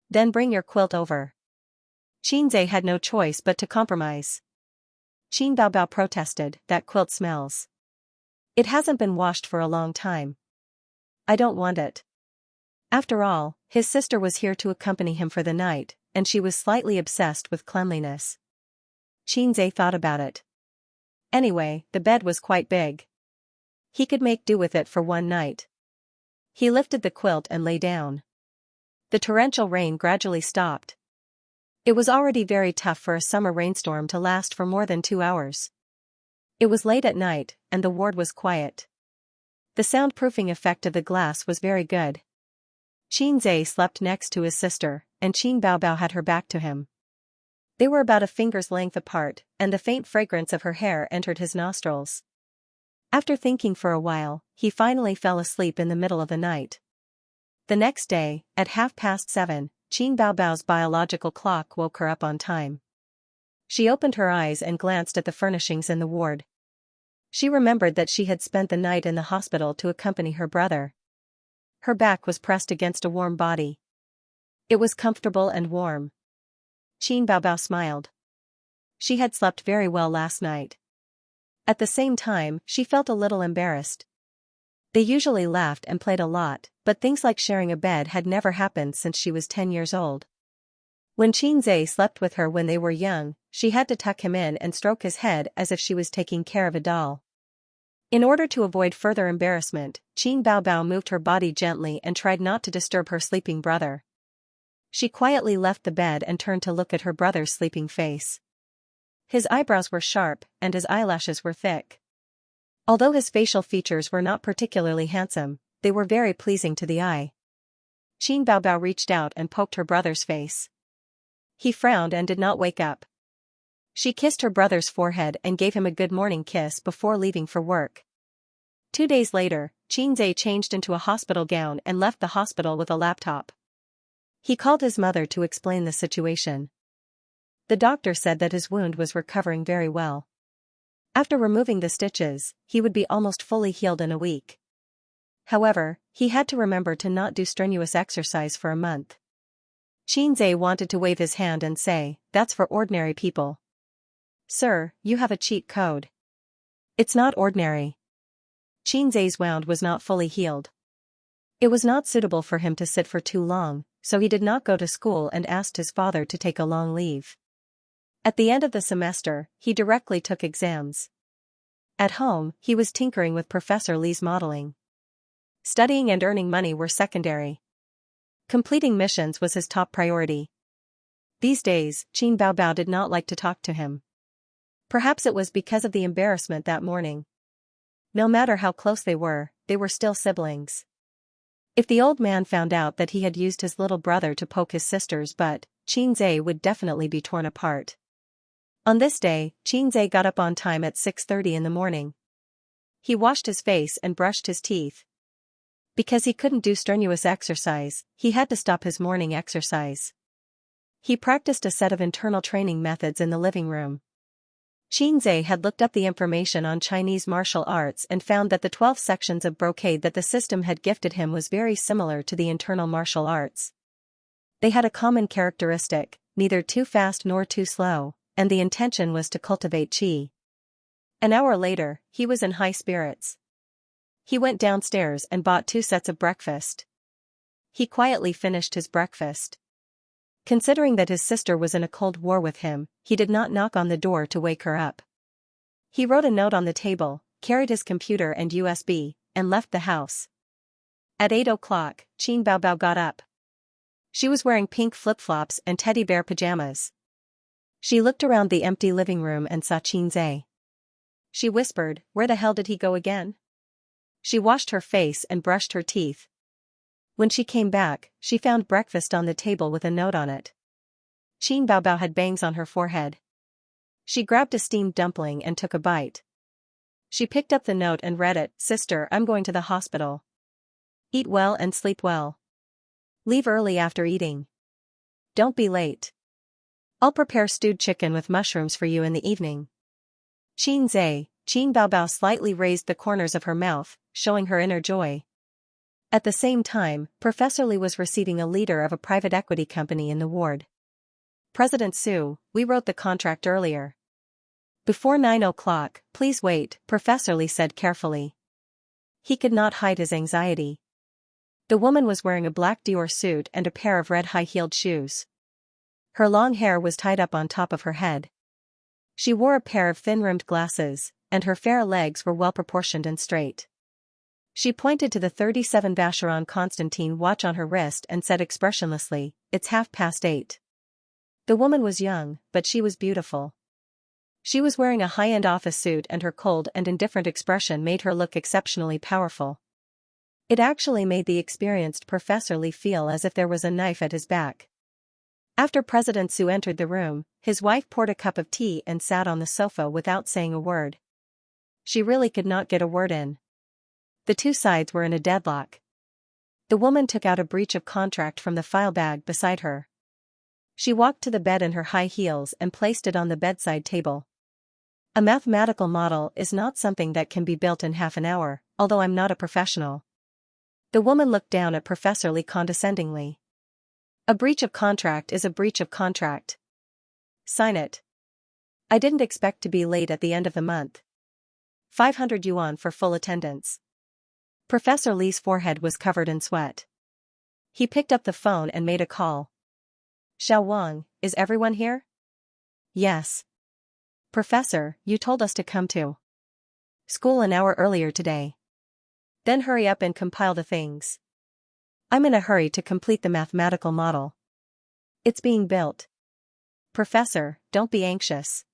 A: Then bring your quilt over. Qinzai had no choice but to compromise. Qin Baobao protested, that quilt smells. It hasn't been washed for a long time. I don't want it. After all, his sister was here to accompany him for the night, and she was slightly obsessed with cleanliness. Qinzai thought about it. Anyway, the bed was quite big. He could make do with it for one night. He lifted the quilt and lay down. The torrential rain gradually stopped. It was already very tough for a summer rainstorm to last for more than 2 hours. It was late at night, and the ward was quiet. The soundproofing effect of the glass was very good. Xianxia slept next to his sister, and Qin Baobao had her back to him. They were about a finger's length apart, and the faint fragrance of her hair entered his nostrils. After thinking for a while, he finally fell asleep in the middle of the night. The next day, at 7:30, Qin Baobao's biological clock woke her up on time. She opened her eyes and glanced at the furnishings in the ward. She remembered that she had spent the night in the hospital to accompany her brother. Her back was pressed against a warm body. It was comfortable and warm. Qin Baobao smiled. She had slept very well last night. At the same time, she felt a little embarrassed. They usually laughed and played a lot, but things like sharing a bed had never happened since she was 10 years old. When Xianxia slept with her when they were young, she had to tuck him in and stroke his head as if she was taking care of a doll. In order to avoid further embarrassment, Qin Baobao moved her body gently and tried not to disturb her sleeping brother. She quietly left the bed and turned to look at her brother's sleeping face. His eyebrows were sharp, and his eyelashes were thick. Although his facial features were not particularly handsome, they were very pleasing to the eye. Qin Baobao reached out and poked her brother's face. He frowned and did not wake up. She kissed her brother's forehead and gave him a good morning kiss before leaving for work. 2 days later, Xianxia changed into a hospital gown and left the hospital with a laptop. He called his mother to explain the situation. The doctor said that his wound was recovering very well. After removing the stitches, he would be almost fully healed in a week. However, he had to remember to not do strenuous exercise for a month. Xianxia wanted to wave his hand and say, "That's for ordinary people." "Sir, you have a cheat code." "It's not ordinary." Xianxia's wound was not fully healed. It was not suitable for him to sit for too long, so he did not go to school and asked his father to take a long leave. At the end of the semester, he directly took exams. At home, he was tinkering with Professor Li's modeling. Studying and earning money were secondary. Completing missions was his top priority. These days, Qin Baobao did not like to talk to him. Perhaps it was because of the embarrassment that morning. No matter how close they were still siblings. If the old man found out that he had used his little brother to poke his sister's butt, Xianxia would definitely be torn apart. On this day, Xianxia got up on time at 6:30 in the morning. He washed his face and brushed his teeth. Because he couldn't do strenuous exercise, he had to stop his morning exercise. He practiced a set of internal training methods in the living room. Xianxia had looked up the information on Chinese martial arts and found that the 12 sections of brocade that the system had gifted him was very similar to the internal martial arts. They had a common characteristic, neither too fast nor too slow, and the intention was to cultivate qi. An hour later, he was in high spirits. He went downstairs and bought 2 sets of breakfast. He quietly finished his breakfast. Considering that his sister was in a cold war with him, he did not knock on the door to wake her up. He wrote a note on the table, carried his computer and USB, and left the house. At 8 o'clock, Qin Baobao got up. She was wearing pink flip-flops and teddy bear pajamas. She looked around the empty living room and saw Xianxia. She whispered, "Where the hell did he go again?" She washed her face and brushed her teeth. When she came back, she found breakfast on the table with a note on it. Qin Baobao had bangs on her forehead. She grabbed a steamed dumpling and took a bite. She picked up the note and read it, "Sister, I'm going to the hospital. Eat well and sleep well. Leave early after eating. Don't be late. I'll prepare stewed chicken with mushrooms for you in the evening." Qin Baobao slightly raised the corners of her mouth, showing her inner joy. At the same time, Professor Li was receiving a leader of a private equity company in the ward. "President Su, we wrote the contract earlier." "Before 9 o'clock, please wait," Professor Li said carefully. He could not hide his anxiety. The woman was wearing a black Dior suit and a pair of red high-heeled shoes. Her long hair was tied up on top of her head. She wore a pair of thin-rimmed glasses, and her fair legs were well-proportioned and straight. She pointed to the 37 Vacheron Constantine watch on her wrist and said expressionlessly, "It's 8:30. The woman was young, but she was beautiful. She was wearing a high-end office suit and her cold and indifferent expression made her look exceptionally powerful. It actually made the experienced Professor Lee feel as if there was a knife at his back. After President Su entered the room, his wife poured a cup of tea and sat on the sofa without saying a word. She really could not get a word in. The two sides were in a deadlock. The woman took out a breach of contract from the file bag beside her. She walked to the bed in her high heels and placed it on the bedside table. A mathematical model is not something that can be built in half an hour, although I'm not a professional. The woman looked down at Professor Lee condescendingly. A breach of contract is a breach of contract. Sign it. I didn't expect to be late at the end of the month. 500 yuan for full attendance. Professor Lee's forehead was covered in sweat. He picked up the phone and made a call. Xiao Wang, is everyone here? Yes. Professor, you told us to come to school an hour earlier today. Then hurry up and compile the things. I'm in a hurry to complete the mathematical model. It's being built. Professor, don't be anxious.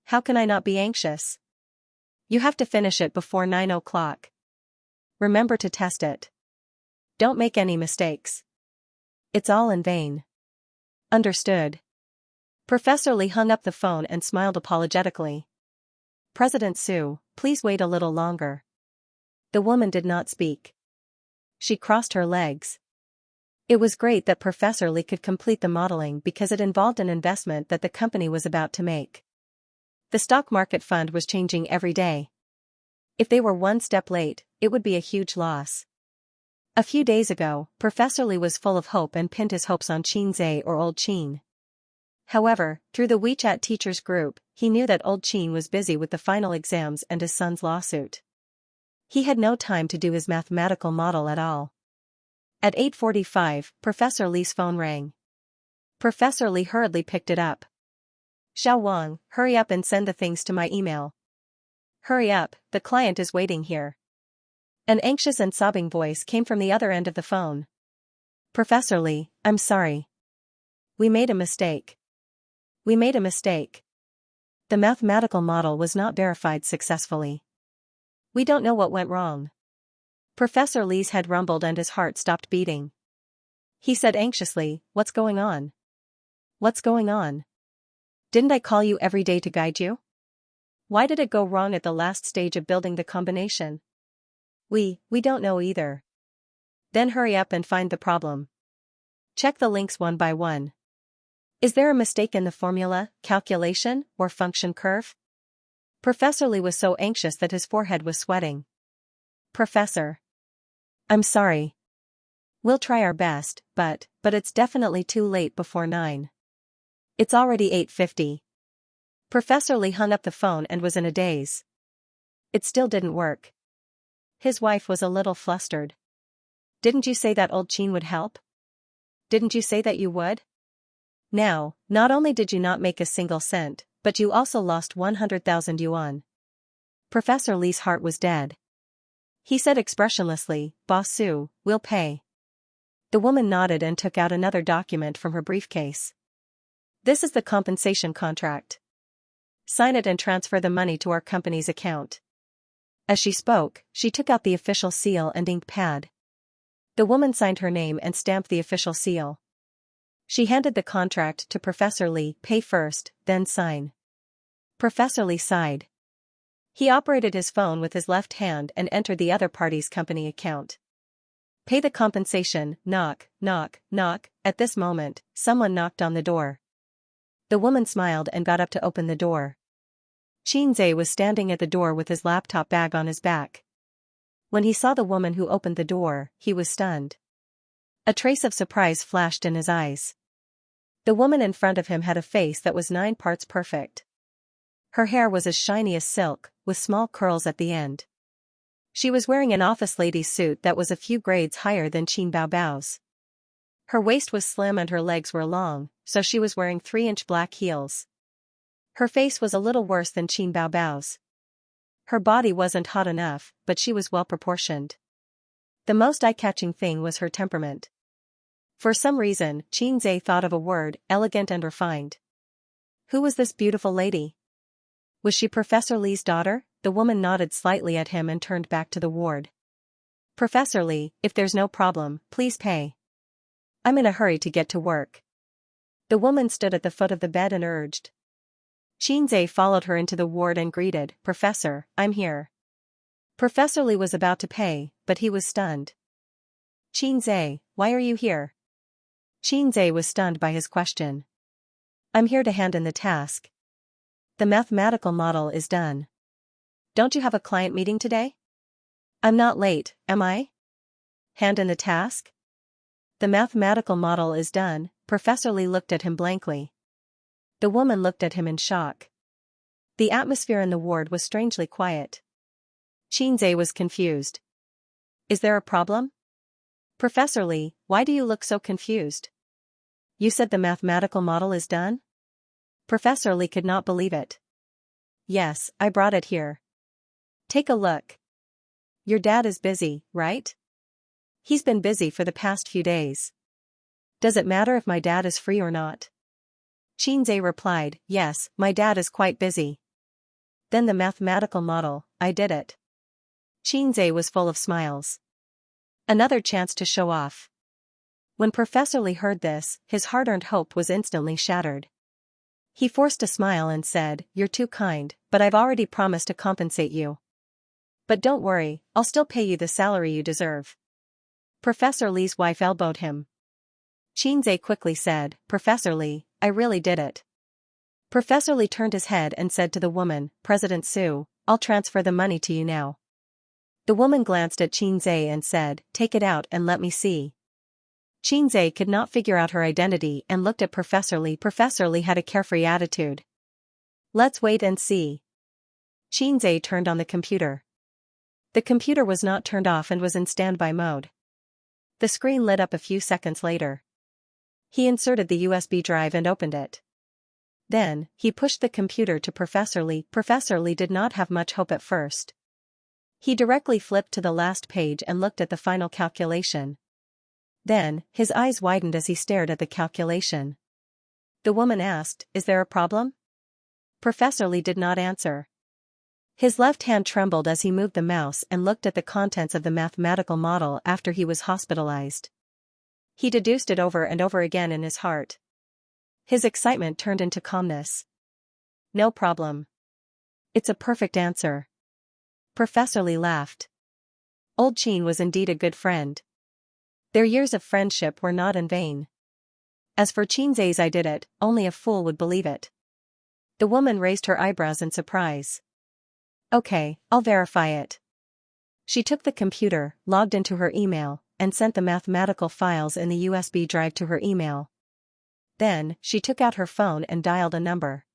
A: How can I not be anxious? You have to finish it before 9 o'clock. Remember to test it. Don't make any mistakes. It's all in vain. Understood. Professor Lee hung up the phone and smiled apologetically. President Su, please wait a little longer. The woman did not speak. She crossed her legs. It was great that Professor Lee could complete the modeling because it involved an investment that the company was about to make. The stock market fund was changing every day. If they were one step late, it would be a huge loss. A few days ago, Professor Lee was full of hope and pinned his hopes on Xianxia or Old Qin. However, through the WeChat teachers group, he knew that Old Qin was busy with the final exams and his son's lawsuit. He had no time to do his mathematical model at all. At 8:45, Professor Lee's phone rang. Professor Lee hurriedly picked it up. Xiao Wang, hurry up and send the things to my email. Hurry up, the client is waiting here. An anxious and sobbing voice came from the other end of the phone. Professor Lee, I'm sorry. We made a mistake. We made a mistake. The mathematical model was not verified successfully. We don't know what went wrong. Professor Lee's head rumbled and his heart stopped beating. He said anxiously, What's going on? What's going on? Didn't I call you every day to guide you? Why did it go wrong at the last stage of building the combination? We don't know either. Then hurry up and find the problem. Check the links one by one. Is there a mistake in the formula, calculation, or function curve? Professor Lee was so anxious that his forehead was sweating. Professor. I'm sorry. We'll try our best, but it's definitely too late before 9. It's already 8:50. Professor Lee hung up the phone and was in a daze. It still didn't work. His wife was a little flustered. Didn't you say that Old Qin would help? Didn't you say that you would? Now, not only did you not make a single cent, but you also lost 100,000 yuan. Professor Lee's heart was dead. He said expressionlessly, Boss Su, we'll pay. The woman nodded and took out another document from her briefcase. This is the compensation contract. Sign it and transfer the money to our company's account. As she spoke, she took out the official seal and ink pad. The woman signed her name and stamped the official seal. She handed the contract to Professor Lee, pay first, then sign. Professor Lee sighed. He operated his phone with his left hand and entered the other party's company account. Pay the compensation, knock, knock, knock. At this moment, someone knocked on the door. The woman smiled and got up to open the door. Xianxia was standing at the door with his laptop bag on his back. When he saw the woman who opened the door, he was stunned. A trace of surprise flashed in his eyes. The woman in front of him had a face that was 9 parts perfect. Her hair was as shiny as silk, with small curls at the end. She was wearing an office lady's suit that was a few grades higher than Qin Baobao's. Her waist was slim and her legs were long, so she was wearing 3-inch black heels. Her face was a little worse than Qin Baobao's. Her body wasn't hot enough, but she was well proportioned. The most eye-catching thing was her temperament. For some reason, Xianxia thought of a word, elegant and refined. Who was this beautiful lady? Was she Professor Lee's daughter? The woman nodded slightly at him and turned back to the ward. Professor Lee, if there's no problem, please pay. I'm in a hurry to get to work. The woman stood at the foot of the bed and urged. Xianxia followed her into the ward and greeted, Professor, I'm here. Professor Lee was about to pay, but he was stunned. Xianxia, why are you here? Xianxia was stunned by his question. I'm here to hand in the task. The mathematical model is done. Don't you have a client meeting today? I'm not late, am I? Hand in the task? The mathematical model is done. Professor Lee looked at him blankly. The woman looked at him in shock. The atmosphere in the ward was strangely quiet. Xianxia was confused. Is there a problem? Professor Lee, why do you look so confused? You said the mathematical model is done? Professor Lee could not believe it. Yes, I brought it here. Take a look. Your dad is busy, right? He's been busy for the past few days. Does it matter if my dad is free or not? Xianxia replied, yes, my dad is quite busy. Then the mathematical model, I did it. Xianxia was full of smiles. Another chance to show off. When Professor Lee heard this, his hard-earned hope was instantly shattered. He forced a smile and said, You're too kind, but I've already promised to compensate you. But don't worry, I'll still pay you the salary you deserve. Professor Lee's wife elbowed him. Xianxia quickly said, Professor Lee, I really did it. Professor Lee turned his head and said to the woman, President Su, I'll transfer the money to you now. The woman glanced at Xianxia and said, Take it out and let me see. Xianxia could not figure out her identity and looked at Professor Lee. Professor Lee had a carefree attitude. Let's wait and see. Xianxia turned on the computer. The computer was not turned off and was in standby mode. The screen lit up a few seconds later. He inserted the USB drive and opened it. Then, he pushed the computer to Professor Lee. Professor Lee did not have much hope at first. He directly flipped to the last page and looked at the final calculation. Then, his eyes widened as he stared at the calculation. The woman asked, Is there a problem? Professor Lee did not answer. His left hand trembled as he moved the mouse and looked at the contents of the mathematical model after he was hospitalized. He deduced it over and over again in his heart. His excitement turned into calmness. No problem. It's a perfect answer. Professor Lee laughed. Old Qin was indeed a good friend. Their years of friendship were not in vain. As for Xianxia's I did it, only a fool would believe it. The woman raised her eyebrows in surprise. Okay, I'll verify it. She took the computer, logged into her email, and sent the mathematical files in the USB drive to her email. Then, she took out her phone and dialed a number.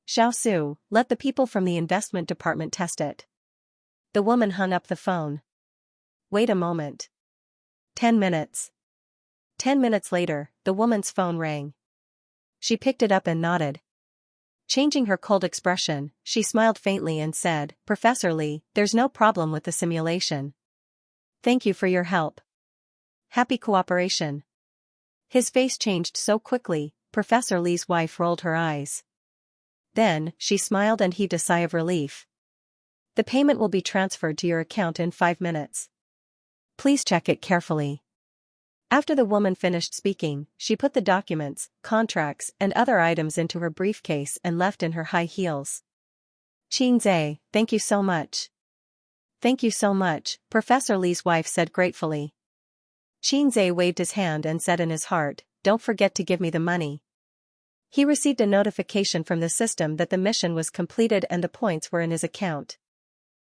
A: Xiao Su, let the people from the investment department test it. The woman hung up the phone. Wait a moment. 10 minutes. 10 minutes later, the woman's phone rang. She picked it up and nodded. Changing her cold expression, she smiled faintly and said, Professor Lee, there's no problem with the simulation. Thank you for your help. Happy cooperation. His face changed so quickly, Professor Lee's wife rolled her eyes. Then, she smiled and heaved a sigh of relief. The payment will be transferred to your account in 5 minutes. Please check it carefully. After the woman finished speaking, she put the documents, contracts, and other items into her briefcase and left in her high heels. Xianxia, thank you so much. Thank you so much, Professor Lee's wife said gratefully. Xianxia waved his hand and said in his heart, Don't forget to give me the money. He received a notification from the system that the mission was completed and the points were in his account.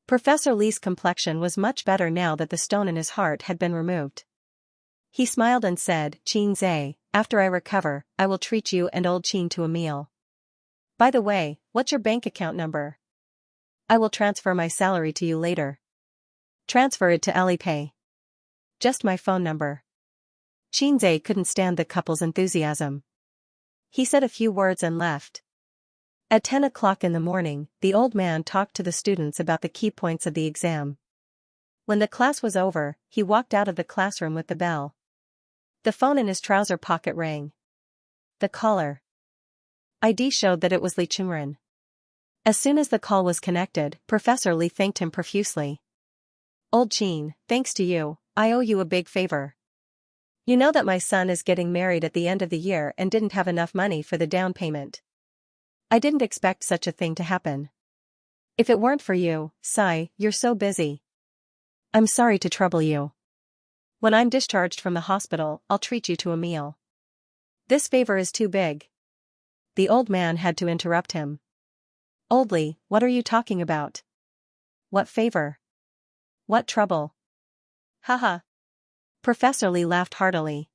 A: Professor Lee's complexion was much better now that the stone in his heart had been removed. He smiled and said, Xianxia, after I recover, I will treat you and old Qin to a meal. By the way, what's your bank account number? I will transfer my salary to you later. Transfer it to Alipay. Just my phone number. Xianxia couldn't stand the couple's enthusiasm. He said a few words and left. At 10 o'clock in the morning, the old man talked to the students about the key points of the exam. When the class was over, he walked out of the classroom with the bell. The phone in his trouser pocket rang. The caller ID showed that it was Li Chunren. As soon as the call was connected, Professor Lee thanked him profusely. Old Qin, thanks to you, I owe you a big favor. You know that my son is getting married at the end of the year and didn't have enough money for the down payment. I didn't expect such a thing to happen. If it weren't for you, Sai, you're so busy. I'm sorry to trouble you. When I'm discharged from the hospital, I'll treat you to a meal. This favor is too big. The old man had to interrupt him. Oldly, what are you talking about? What favor? What trouble? Haha. Professor Lee laughed heartily.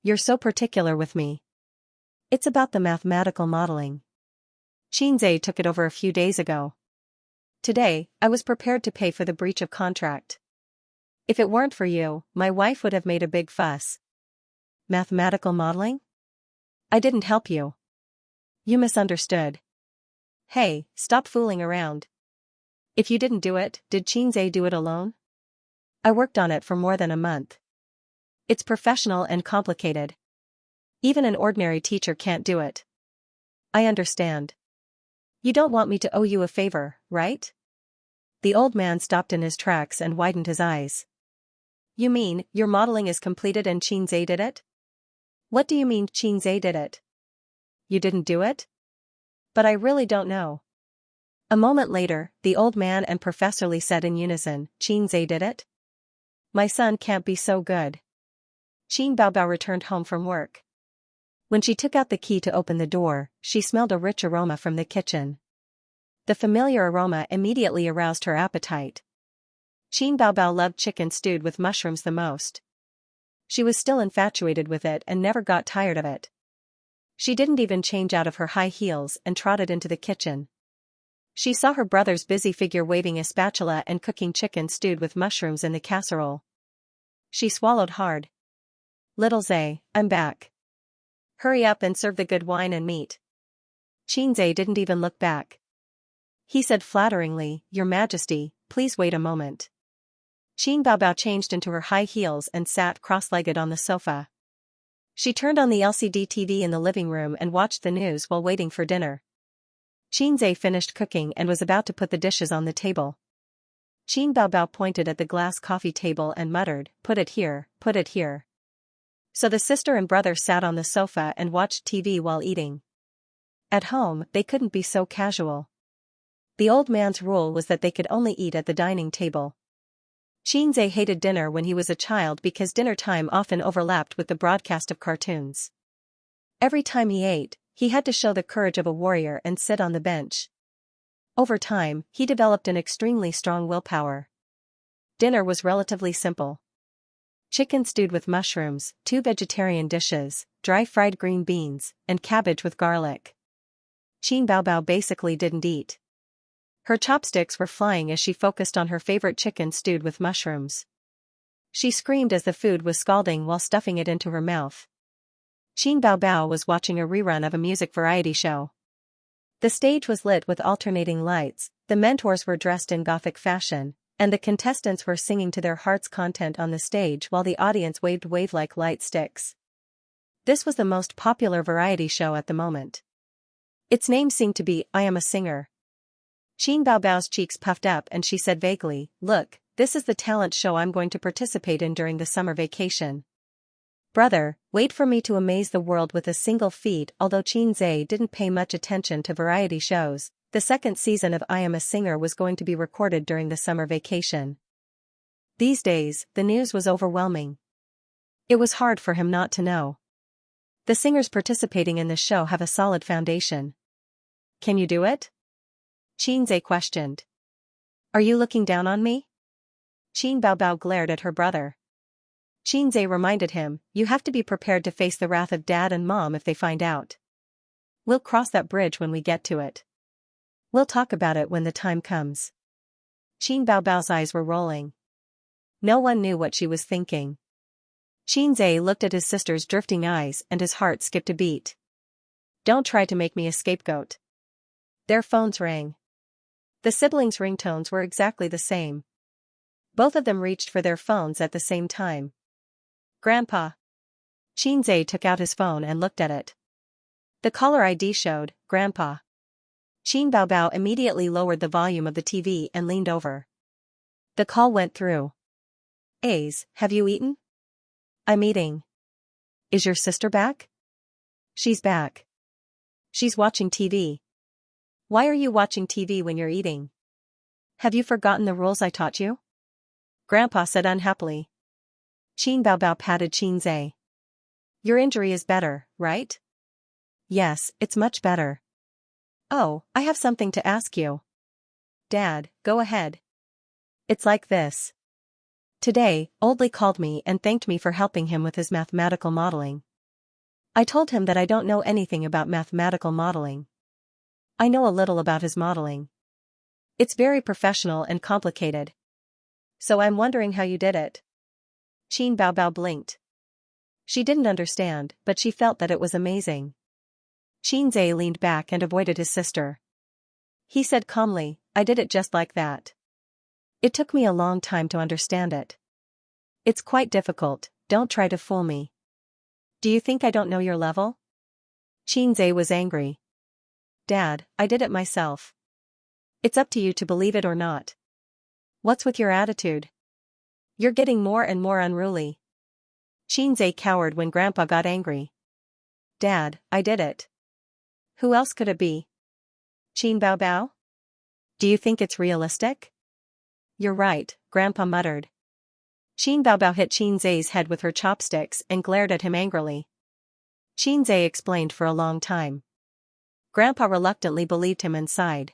A: You're so particular with me. It's about the mathematical modeling. Xianxia took it over a few days ago. Today, I was prepared to pay for the breach of contract. If it weren't for you, my wife would have made a big fuss. Mathematical modeling? I didn't help you. You misunderstood. Hey, stop fooling around. If you didn't do it, did Xianxia do it alone? I worked on it for more than a month. It's professional and complicated. Even an ordinary teacher can't do it. I understand. You don't want me to owe you a favor, right? The old man stopped in his tracks and widened his eyes. You mean, your modeling is completed and Xianxia did it? What do you mean Xianxia did it? You didn't do it? But I really don't know. A moment later, the old man and Professor Lee said in unison, Xianxia did it? My son can't be so good. Qin Baobao returned home from work. When she took out the key to open the door, she smelled a rich aroma from the kitchen. The familiar aroma immediately aroused her appetite. Qin Baobao loved chicken stewed with mushrooms the most. She was still infatuated with it and never got tired of it. She didn't even change out of her high heels and trotted into the kitchen. She saw her brother's busy figure waving a spatula and cooking chicken stewed with mushrooms in the casserole. She swallowed hard. Little Zay, I'm back. Hurry up and serve the good wine and meat. Xianxia didn't even look back. He said flatteringly, Your Majesty, please wait a moment. Qin Baobao changed into her high heels and sat cross-legged on the sofa. She turned on the LCD TV in the living room and watched the news while waiting for dinner. Xianxia finished cooking and was about to put the dishes on the table. Qin Baobao pointed at the glass coffee table and muttered, Put it here, put it here. So the sister and brother sat on the sofa and watched TV while eating. At home, they couldn't be so casual. The old man's rule was that they could only eat at the dining table. Xianxia hated dinner when he was a child because dinner time often overlapped with the broadcast of cartoons. Every time he ate, he had to show the courage of a warrior and sit on the bench. Over time, he developed an extremely strong willpower. Dinner was relatively simple. Chicken stewed with mushrooms, 2 vegetarian dishes, dry fried green beans, and cabbage with garlic. Qin Baobao basically didn't eat. Her chopsticks were flying as she focused on her favorite chicken stewed with mushrooms. She screamed as the food was scalding while stuffing it into her mouth. Qin Baobao was watching a rerun of a music variety show. The stage was lit with alternating lights, the mentors were dressed in Gothic fashion, and the contestants were singing to their heart's content on the stage while the audience waved wave-like light sticks. This was the most popular variety show at the moment. Its name seemed to be I Am a Singer. Qin Baobao's cheeks puffed up and she said vaguely, Look, this is the talent show I'm going to participate in during the summer vacation. Brother, wait for me to amaze the world with a single feat. Although Xianxia didn't pay much attention to variety shows, the second season of I Am a Singer was going to be recorded during the summer vacation. These days, the news was overwhelming. It was hard for him not to know. The singers participating in the show have a solid foundation. Can you do it? Xianxia questioned. Are you looking down on me? Qin Baobao glared at her brother. Xianxia reminded him, You have to be prepared to face the wrath of Dad and Mom if they find out. We'll cross that bridge when we get to it. We'll talk about it when the time comes. Qin Baobao's eyes were rolling. No one knew what she was thinking. Xianxia looked at his sister's drifting eyes and his heart skipped a beat. Don't try to make me a scapegoat. Their phones rang. The siblings' ringtones were exactly the same. Both of them reached for their phones at the same time. Grandpa. Xianxia took out his phone and looked at it. The caller ID showed, Grandpa. Qin Baobao immediately lowered the volume of the TV and leaned over. The call went through. Ace, have you eaten? I'm eating. Is your sister back? She's back. She's watching TV. Why are you watching TV when you're eating? Have you forgotten the rules I taught you? Grandpa said unhappily. Qin Baobao patted Xianxia. Your injury is better, right? Yes, it's much better. Oh, I have something to ask you. Dad, go ahead. It's like this. Today, Oldley called me and thanked me for helping him with his mathematical modeling. I told him that I don't know anything about mathematical modeling. I know a little about his modeling. It's very professional and complicated. So I'm wondering how you did it. Qin Baobao blinked. She didn't understand, but she felt that it was amazing. Xianxia leaned back and avoided his sister. He said calmly, I did it just like that. It took me a long time to understand it. It's quite difficult, don't try to fool me. Do you think I don't know your level? Xianxia was angry. Dad, I did it myself. It's up to you to believe it or not. What's with your attitude? You're getting more and more unruly. Xianxia cowered when Grandpa got angry. Dad, I did it. Who else could it be? Qin Baobao? Do you think it's realistic? You're right, Grandpa muttered. Qin Baobao hit Xianxia's head with her chopsticks and glared at him angrily. Xianxia explained for a long time. Grandpa reluctantly believed him and sighed.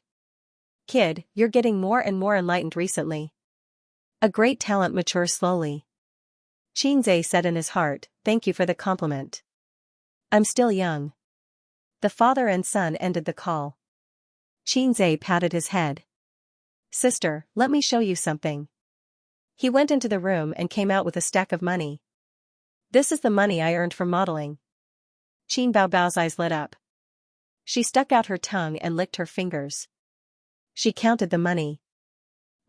A: Kid, you're getting more and more enlightened recently. A great talent matures slowly. Xianxia said in his heart, thank you for the compliment. I'm still young. The father and son ended the call. Xianxia patted his head. Sister, let me show you something. He went into the room and came out with a stack of money. This is the money I earned from modeling. Qin Baobao's eyes lit up. She stuck out her tongue and licked her fingers. She counted the money.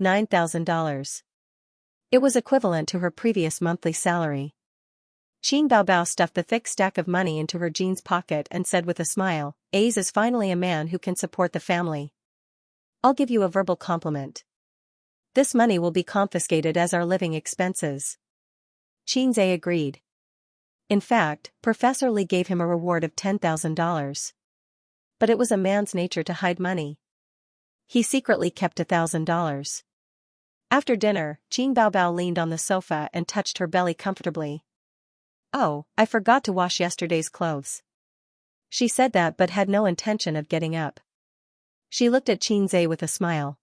A: $9,000. It was equivalent to her previous monthly salary. Qin Baobao stuffed the thick stack of money into her jeans pocket and said with a smile, Ace is finally a man who can support the family. I'll give you a verbal compliment. This money will be confiscated as our living expenses. Xianxia agreed. In fact, Professor Li gave him a reward of $10,000. But it was a man's nature to hide money. He secretly kept $1,000. After dinner, Qin Baobao leaned on the sofa and touched her belly comfortably. Oh, I forgot to wash yesterday's clothes. She said that but had no intention of getting up. She looked at Xianxia with a smile.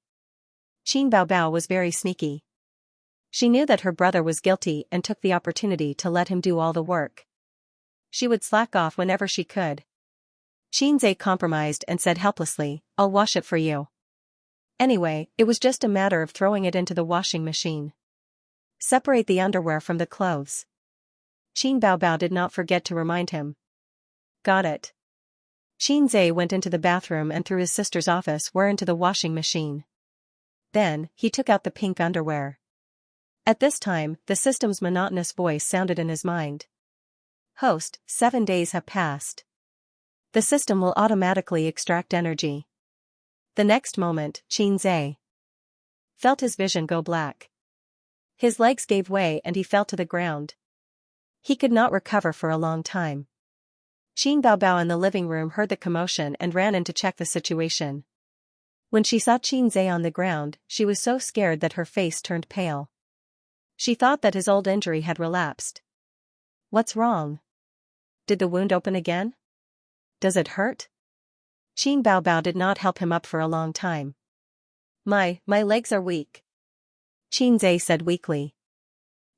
A: Qin Baobao was very sneaky. She knew that her brother was guilty and took the opportunity to let him do all the work. She would slack off whenever she could. Xianxia compromised and said helplessly, I'll wash it for you. Anyway, it was just a matter of throwing it into the washing machine. Separate the underwear from the clothes. Qin Baobao did not forget to remind him. Got it. Xianxia went into the bathroom and through his sister's office where into the washing machine. Then, he took out the pink underwear. At this time, the system's monotonous voice sounded in his mind. Host, 7 days have passed. The system will automatically extract energy. The next moment, Xianxia felt his vision go black. His legs gave way and he fell to the ground. He could not recover for a long time. Qin Baobao in the living room heard the commotion and ran in to check the situation. When she saw Xianxia on the ground, she was so scared that her face turned pale. She thought that his old injury had relapsed. What's wrong? Did the wound open again? Does it hurt? Qin Baobao did not help him up for a long time. My legs are weak. Xianxia said weakly.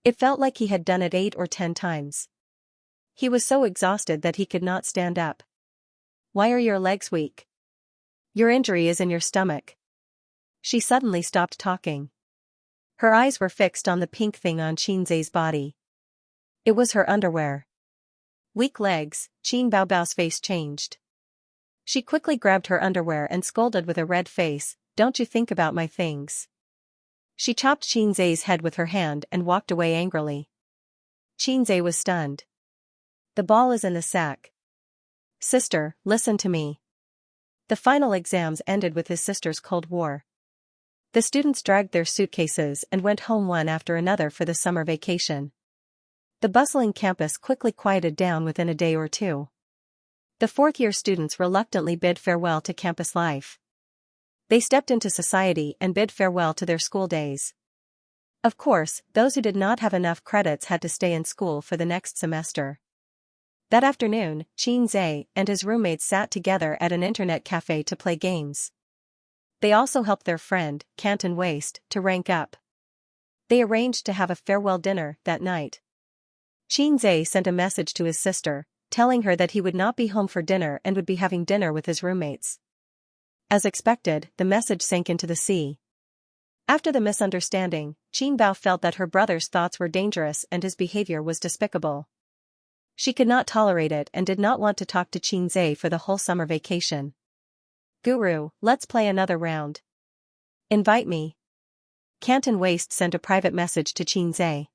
A: It felt like he had done it 8 or 10 times. He was so exhausted that he could not stand up. Why are your legs weak? Your injury is in your stomach. She suddenly stopped talking. Her eyes were fixed on the pink thing on Xianxia's body. It was her underwear. Weak legs, Qin Baobao's face changed. She quickly grabbed her underwear and scolded with a red face, don't you think about my things. She chopped Xianxia's head with her hand and walked away angrily. Xianxia was stunned. The ball is in the sack. Sister, listen to me. The final exams ended with his sister's Cold War. The students dragged their suitcases and went home one after another for the summer vacation. The bustling campus quickly quieted down within a day or two. The fourth-year students reluctantly bid farewell to campus life. They stepped into society and bid farewell to their school days. Of course, those who did not have enough credits had to stay in school for the next semester. That afternoon, Xianxia and his roommates sat together at an internet cafe to play games. They also helped their friend, Canton Waste, to rank up. They arranged to have a farewell dinner that night. Xianxia sent a message to his sister, telling her that he would not be home for dinner and would be having dinner with his roommates. As expected, the message sank into the sea. After the misunderstanding, Qinbao felt that her brother's thoughts were dangerous and his behavior was despicable. She could not tolerate it and did not want to talk to Xianxia for the whole summer vacation. "Guru, let's play another round. Invite me." Canton Waste sent a private message to Xianxia.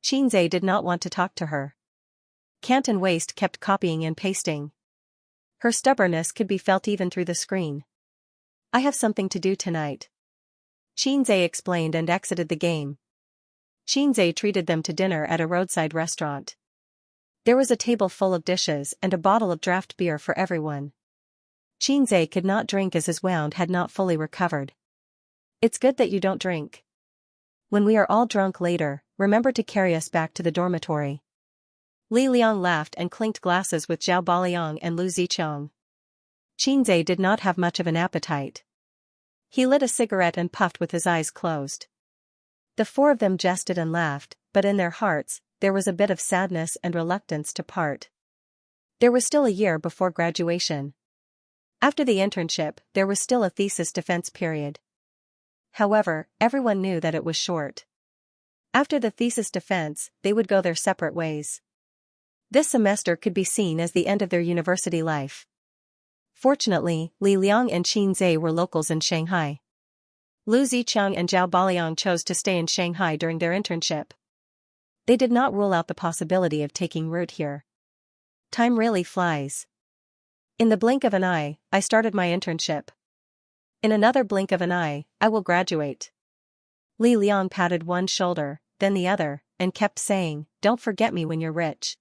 A: Xianxia did not want to talk to her. Canton Waste kept copying and pasting. Her stubbornness could be felt even through the screen. "I have something to do tonight," Xianxia explained and exited the game. Xianxia treated them to dinner at a roadside restaurant. There was a table full of dishes and a bottle of draft beer for everyone. Xianxia could not drink as his wound had not fully recovered. "It's good that you don't drink. When we are all drunk later, remember to carry us back to the dormitory." Li Liang laughed and clinked glasses with Zhao Baliang and Lu Zicheng. Xianxia did not have much of an appetite. He lit a cigarette and puffed with his eyes closed. The four of them jested and laughed, but in their hearts, there was a bit of sadness and reluctance to part. There was still a year before graduation. After the internship, there was still a thesis defense period. However, everyone knew that it was short. After the thesis defense, they would go their separate ways. This semester could be seen as the end of their university life. Fortunately, Li Liang and Xianxia were locals in Shanghai. Lu Zicheng and Zhao Baliang chose to stay in Shanghai during their internship. They did not rule out the possibility of taking root here. Time really flies. In the blink of an eye, I started my internship. In another blink of an eye, I will graduate. Li Liang patted one shoulder, then the other, and kept saying, "Don't forget me when you're rich."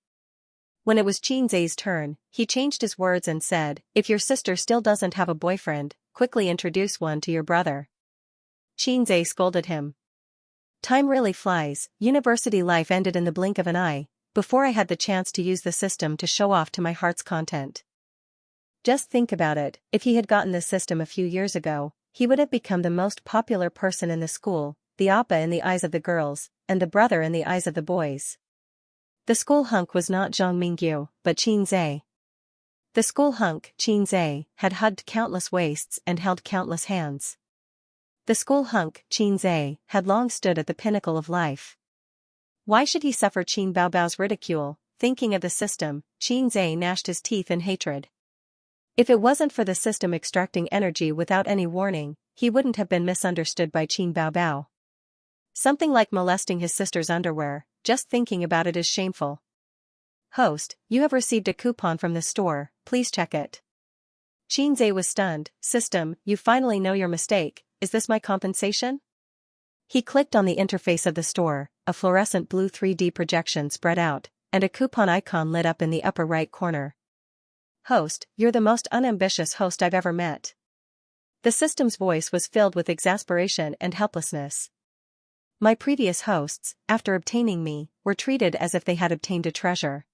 A: When it was Xianxia's turn, he changed his words and said, "If your sister still doesn't have a boyfriend, quickly introduce one to your brother." Xianxia scolded him. "Time really flies, university life ended in the blink of an eye, before I had the chance to use the system to show off to my heart's content." Just think about it, if he had gotten this system a few years ago, he would have become the most popular person in the school, the appa in the eyes of the girls, and the brother in the eyes of the boys. The school hunk was not Zhang Mingyu, but Xianxia. The school hunk, Xianxia, had hugged countless waists and held countless hands. The school hunk, Xianxia, had long stood at the pinnacle of life. Why should he suffer Qin Baobao's ridicule? Thinking of the system, Xianxia gnashed his teeth in hatred. If it wasn't for the system extracting energy without any warning, he wouldn't have been misunderstood by Qin Baobao. Something like molesting his sister's underwear, just thinking about it is shameful. "Host, you have received a coupon from the store, please check it." Xianxia was stunned. "System, you finally know your mistake, is this my compensation?" He clicked on the interface of the store, a fluorescent blue 3D projection spread out, and a coupon icon lit up in the upper right corner. "Host, you're the most unambitious host I've ever met." The system's voice was filled with exasperation and helplessness. "My previous hosts, after obtaining me, were treated as if they had obtained a treasure.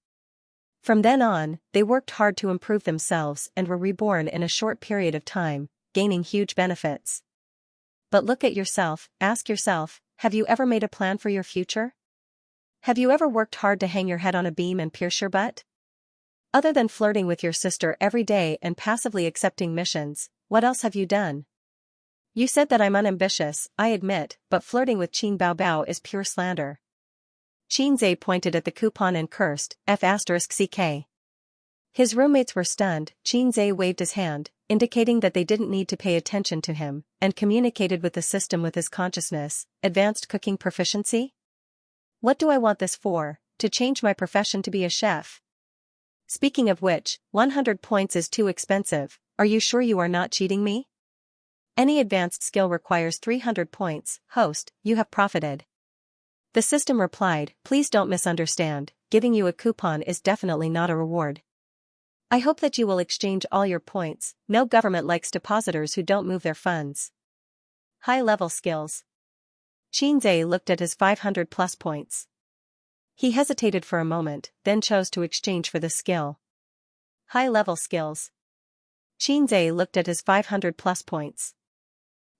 A: From then on, they worked hard to improve themselves and were reborn in a short period of time, gaining huge benefits. But look at yourself, ask yourself, have you ever made a plan for your future? Have you ever worked hard to hang your head on a beam and pierce your butt? Other than flirting with your sister every day and passively accepting missions, what else have you done? You said that I'm unambitious, I admit, but flirting with Qin Baobao is pure slander." Xianxia pointed at the coupon and cursed, F***ck. His roommates were stunned. Xianxia waved his hand, indicating that they didn't need to pay attention to him, and communicated with the system with his consciousness. "Advanced cooking proficiency? What do I want this for? To change my profession to be a chef? Speaking of which, 100 points is too expensive, are you sure you are not cheating me?" Any advanced skill requires 300 points. Host, you have profited. The system replied, please don't misunderstand, giving you a coupon is definitely not a reward. I hope that you will exchange all your points. No government likes depositors who don't move their funds. High-level skills. Xianxia looked at his 500 plus points. He hesitated for a moment, then chose to exchange for the skill. High-level skills. Xianxia looked at his 500 plus points.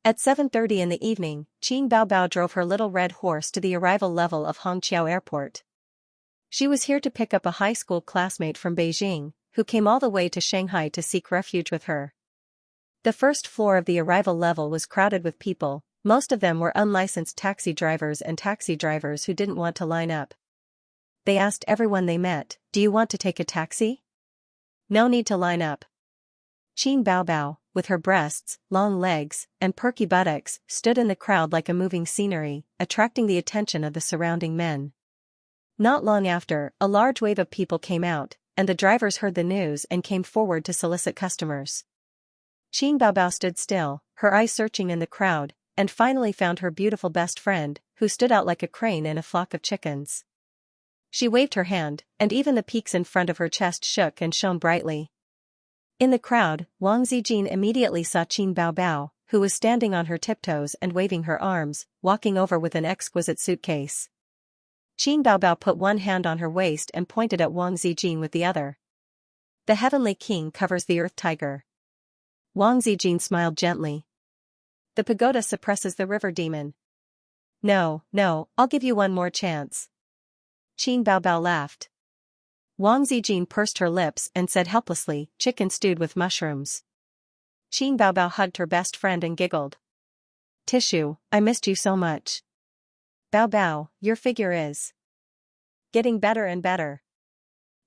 A: At 7:30 in the evening, Qin Baobao drove her little red horse to the arrival level of Hongqiao Airport. She was here to pick up a high school classmate from Beijing, who came all the way to Shanghai to seek refuge with her. The first floor of the arrival level was crowded with people. Most of them were unlicensed taxi drivers and taxi drivers who didn't want to line up. They asked everyone they met, do you want to take a taxi? No need to line up. Qin Baobao, with her breasts, long legs, and perky buttocks, stood in the crowd like a moving scenery, attracting the attention of the surrounding men. Not long after, a large wave of people came out, and the drivers heard the news and came forward to solicit customers. Qin Baobao stood still, her eyes searching in the crowd, and finally found her beautiful best friend, who stood out like a crane in a flock of chickens. She waved her hand, and even the peaks in front of her chest shook and shone brightly. In the crowd, Wang Zijin immediately saw Qin Baobao, who was standing on her tiptoes and waving her arms, walking over with an exquisite suitcase. Qin Baobao put one hand on her waist and pointed at Wang Zijin with the other. The heavenly king covers the earth tiger. Wang Zijin smiled gently. The pagoda suppresses the river demon. No, I'll give you one more chance. Qin Baobao laughed. Wang Zijin pursed her lips and said helplessly, chicken stewed with mushrooms. Qin Baobao hugged her best friend and giggled. Tissue, I missed you so much. Baobao, your figure is getting better and better.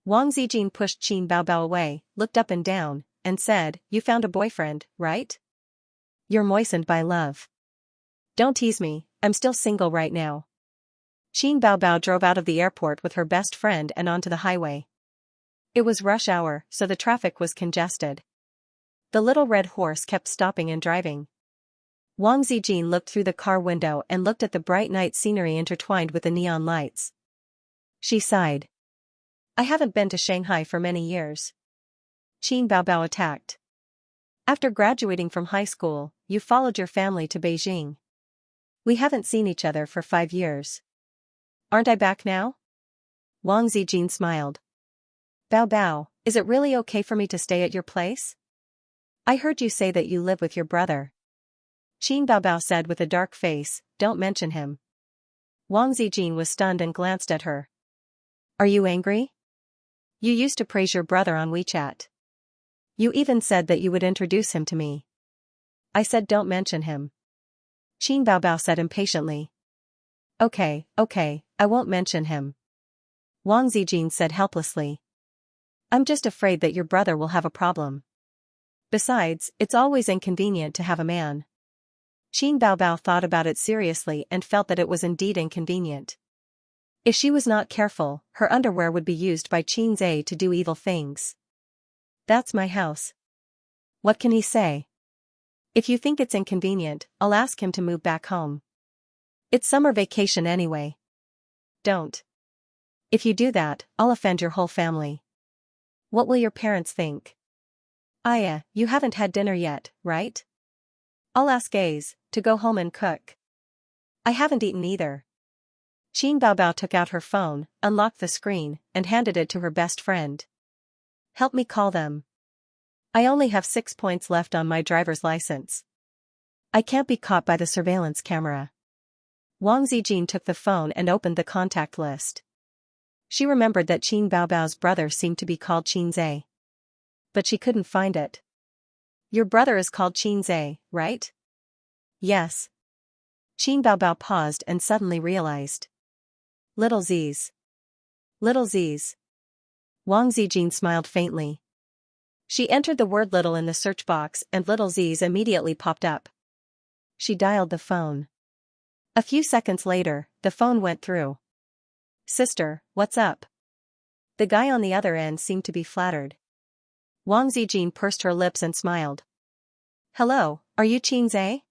A: Wang Zijin pushed Qin Baobao away, looked up and down, and said, you found a boyfriend, right? You're moistened by love. Don't tease me, I'm still single right now. Qin Baobao drove out of the airport with her best friend and onto the highway. It was rush hour, so the traffic was congested. The little red horse kept stopping and driving. Wang Zijin looked through the car window and looked at the bright night scenery intertwined with the neon lights. She sighed. I haven't been to Shanghai for many years. Qin Baobao attacked. After graduating from high school, you followed your family to Beijing. We haven't seen each other for 5 years. Aren't I back now? Wang Zijin smiled. Baobao, is it really okay for me to stay at your place? I heard you say that you live with your brother. Qin Baobao said with a dark face, don't mention him. Wang Zijin was stunned and glanced at her. Are you angry? You used to praise your brother on WeChat. You even said that you would introduce him to me. I said don't mention him. Qin Baobao said impatiently. Okay, I won't mention him. Wang Zijin said helplessly. I'm just afraid that your brother will have a problem. Besides, it's always inconvenient to have a man. Qin Baobao thought about it seriously and felt that it was indeed inconvenient. If she was not careful, her underwear would be used by Xianxia to do evil things. That's my house. What can he say? If you think it's inconvenient, I'll ask him to move back home. It's summer vacation anyway. Don't. If you do that, I'll offend your whole family. What will your parents think? Aya, you haven't had dinner yet, right? I'll ask A's to go home and cook. I haven't eaten either. Qin Baobao took out her phone, unlocked the screen, and handed it to her best friend. Help me call them. I only have 6 points left on my driver's license. I can't be caught by the surveillance camera. Wang Zijin took the phone and opened the contact list. She remembered that Qin Baobao's brother seemed to be called Xianxia. But she couldn't find it. Your brother is called Xianxia, right? Yes. Qin Baobao paused and suddenly realized. Little Z's. Little Z's. Wang Zijin smiled faintly. She entered the word little in the search box and little Z's immediately popped up. She dialed the phone. A few seconds later, the phone went through. Sister, what's up? The guy on the other end seemed to be flattered. Wang Zijin pursed her lips and smiled. Hello, Are you Xianxia?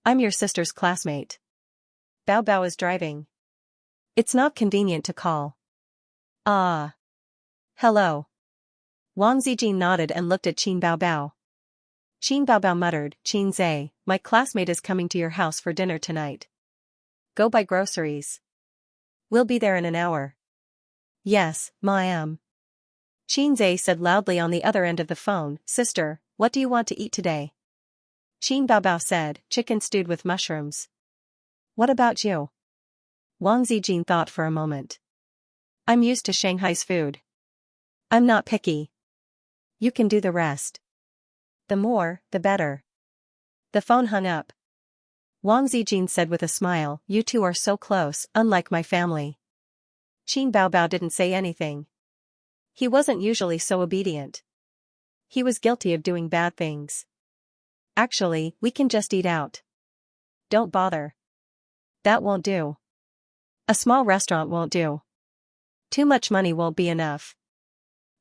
A: I'm your sister's classmate. Bao Bao is driving. It's not convenient to call. Ah. Hello. Wang Zijin nodded and looked at Qin Bao Bao. Qin Bao Bao muttered, Xianxia, my classmate is coming to your house for dinner tonight. Go buy groceries. We'll be there in an hour. Yes, ma am. Xianxia said loudly on the other end of the phone, Sister, what do you want to eat today? Qin Bao Bao said, chicken stewed with mushrooms. What about you? Wang Zijin thought for a moment. I'm used to Shanghai's food. I'm not picky. You can do the rest. The more, the better. The phone hung up. Wang Zijin said with a smile, you two are so close, unlike my family. Qin Bao Bao didn't say anything. He wasn't usually so obedient. He was guilty of doing bad things. Actually, we can just eat out. Don't bother. That won't do. A small restaurant won't do. Too much money won't be enough.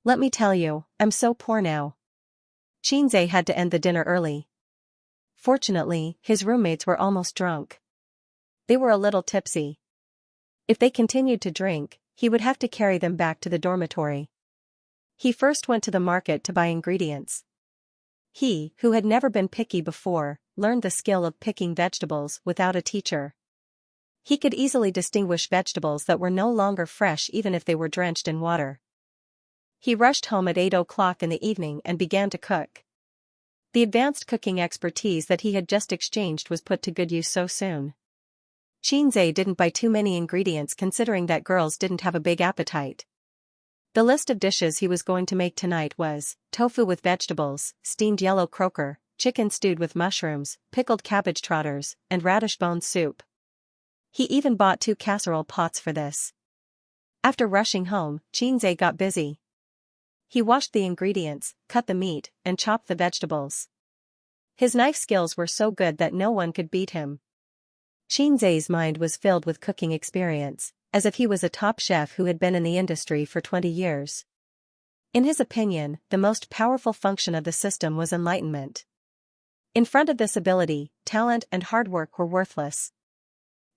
A: Let me tell you, I'm so poor now. Xianxia had to end the dinner early. Fortunately, his roommates were almost drunk. They were a little tipsy. If they continued to drink, he would have to carry them back to the dormitory. He first went to the market to buy ingredients. He, who had never been picky before, learned the skill of picking vegetables without a teacher. He could easily distinguish vegetables that were no longer fresh even if they were drenched in water. He rushed home at 8 o'clock in the evening and began to cook. The advanced cooking expertise that he had just exchanged was put to good use so soon. Xianxia didn't buy too many ingredients considering that girls didn't have a big appetite. The list of dishes he was going to make tonight was tofu with vegetables, steamed yellow croaker, chicken stewed with mushrooms, pickled cabbage trotters, and radish bone soup. He even bought 2 casserole pots for this. After rushing home, Xianxia got busy. He washed the ingredients, cut the meat, and chopped the vegetables. His knife skills were so good that no one could beat him. Xianxia's mind was filled with cooking experience, as if he was a top chef who had been in the industry for 20 years. In his opinion, the most powerful function of the system was enlightenment. In front of this ability, talent and hard work were worthless.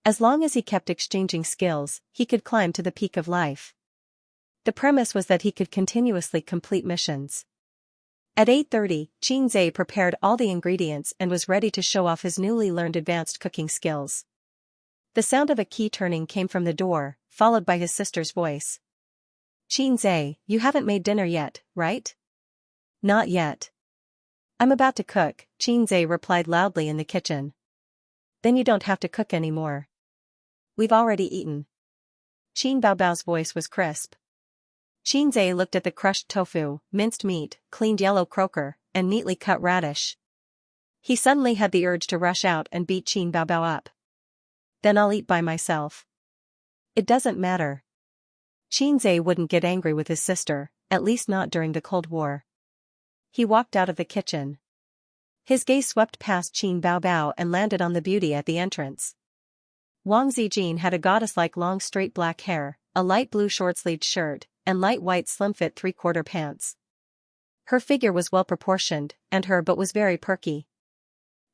A: As long as he kept exchanging skills, he could climb to the peak of life. The premise was that he could continuously complete missions. At 8:30, Xianxia prepared all the ingredients and was ready to show off his newly learned advanced cooking skills. The sound of a key turning came from the door, followed by his sister's voice. Xianxia, you haven't made dinner yet, right? Not yet. I'm about to cook, Xianxia replied loudly in the kitchen. Then you don't have to cook anymore. We've already eaten. Qin Bao Bao's voice was crisp. Xianxia looked at the crushed tofu, minced meat, cleaned yellow croaker, and neatly cut radish. He suddenly had the urge to rush out and beat Qin Bao Bao up. Then I'll eat by myself. It doesn't matter. Xianxia wouldn't get angry with his sister, at least not during the Cold War. He walked out of the kitchen. His gaze swept past Qin Bao Bao and landed on the beauty at the entrance. Wang Zijin had a goddess-like long straight black hair, a light blue short-sleeved shirt, and light white slim-fit three-quarter pants. Her figure was well-proportioned, and her butt was very perky.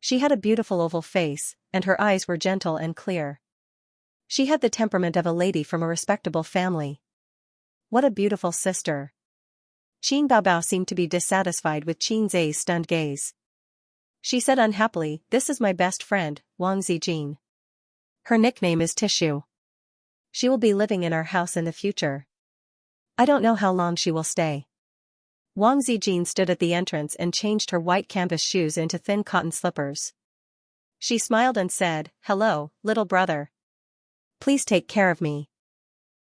A: She had a beautiful oval face, and her eyes were gentle and clear. She had the temperament of a lady from a respectable family. What a beautiful sister. Qin Bao Bao seemed to be dissatisfied with Xianxia's stunned gaze. She said unhappily, "This is my best friend, Wang Zijin. Her nickname is Tissue. She will be living in our house in the future. I don't know how long she will stay." Wang Zijin stood at the entrance and changed her white canvas shoes into thin cotton slippers. She smiled and said, "Hello, little brother. Please take care of me."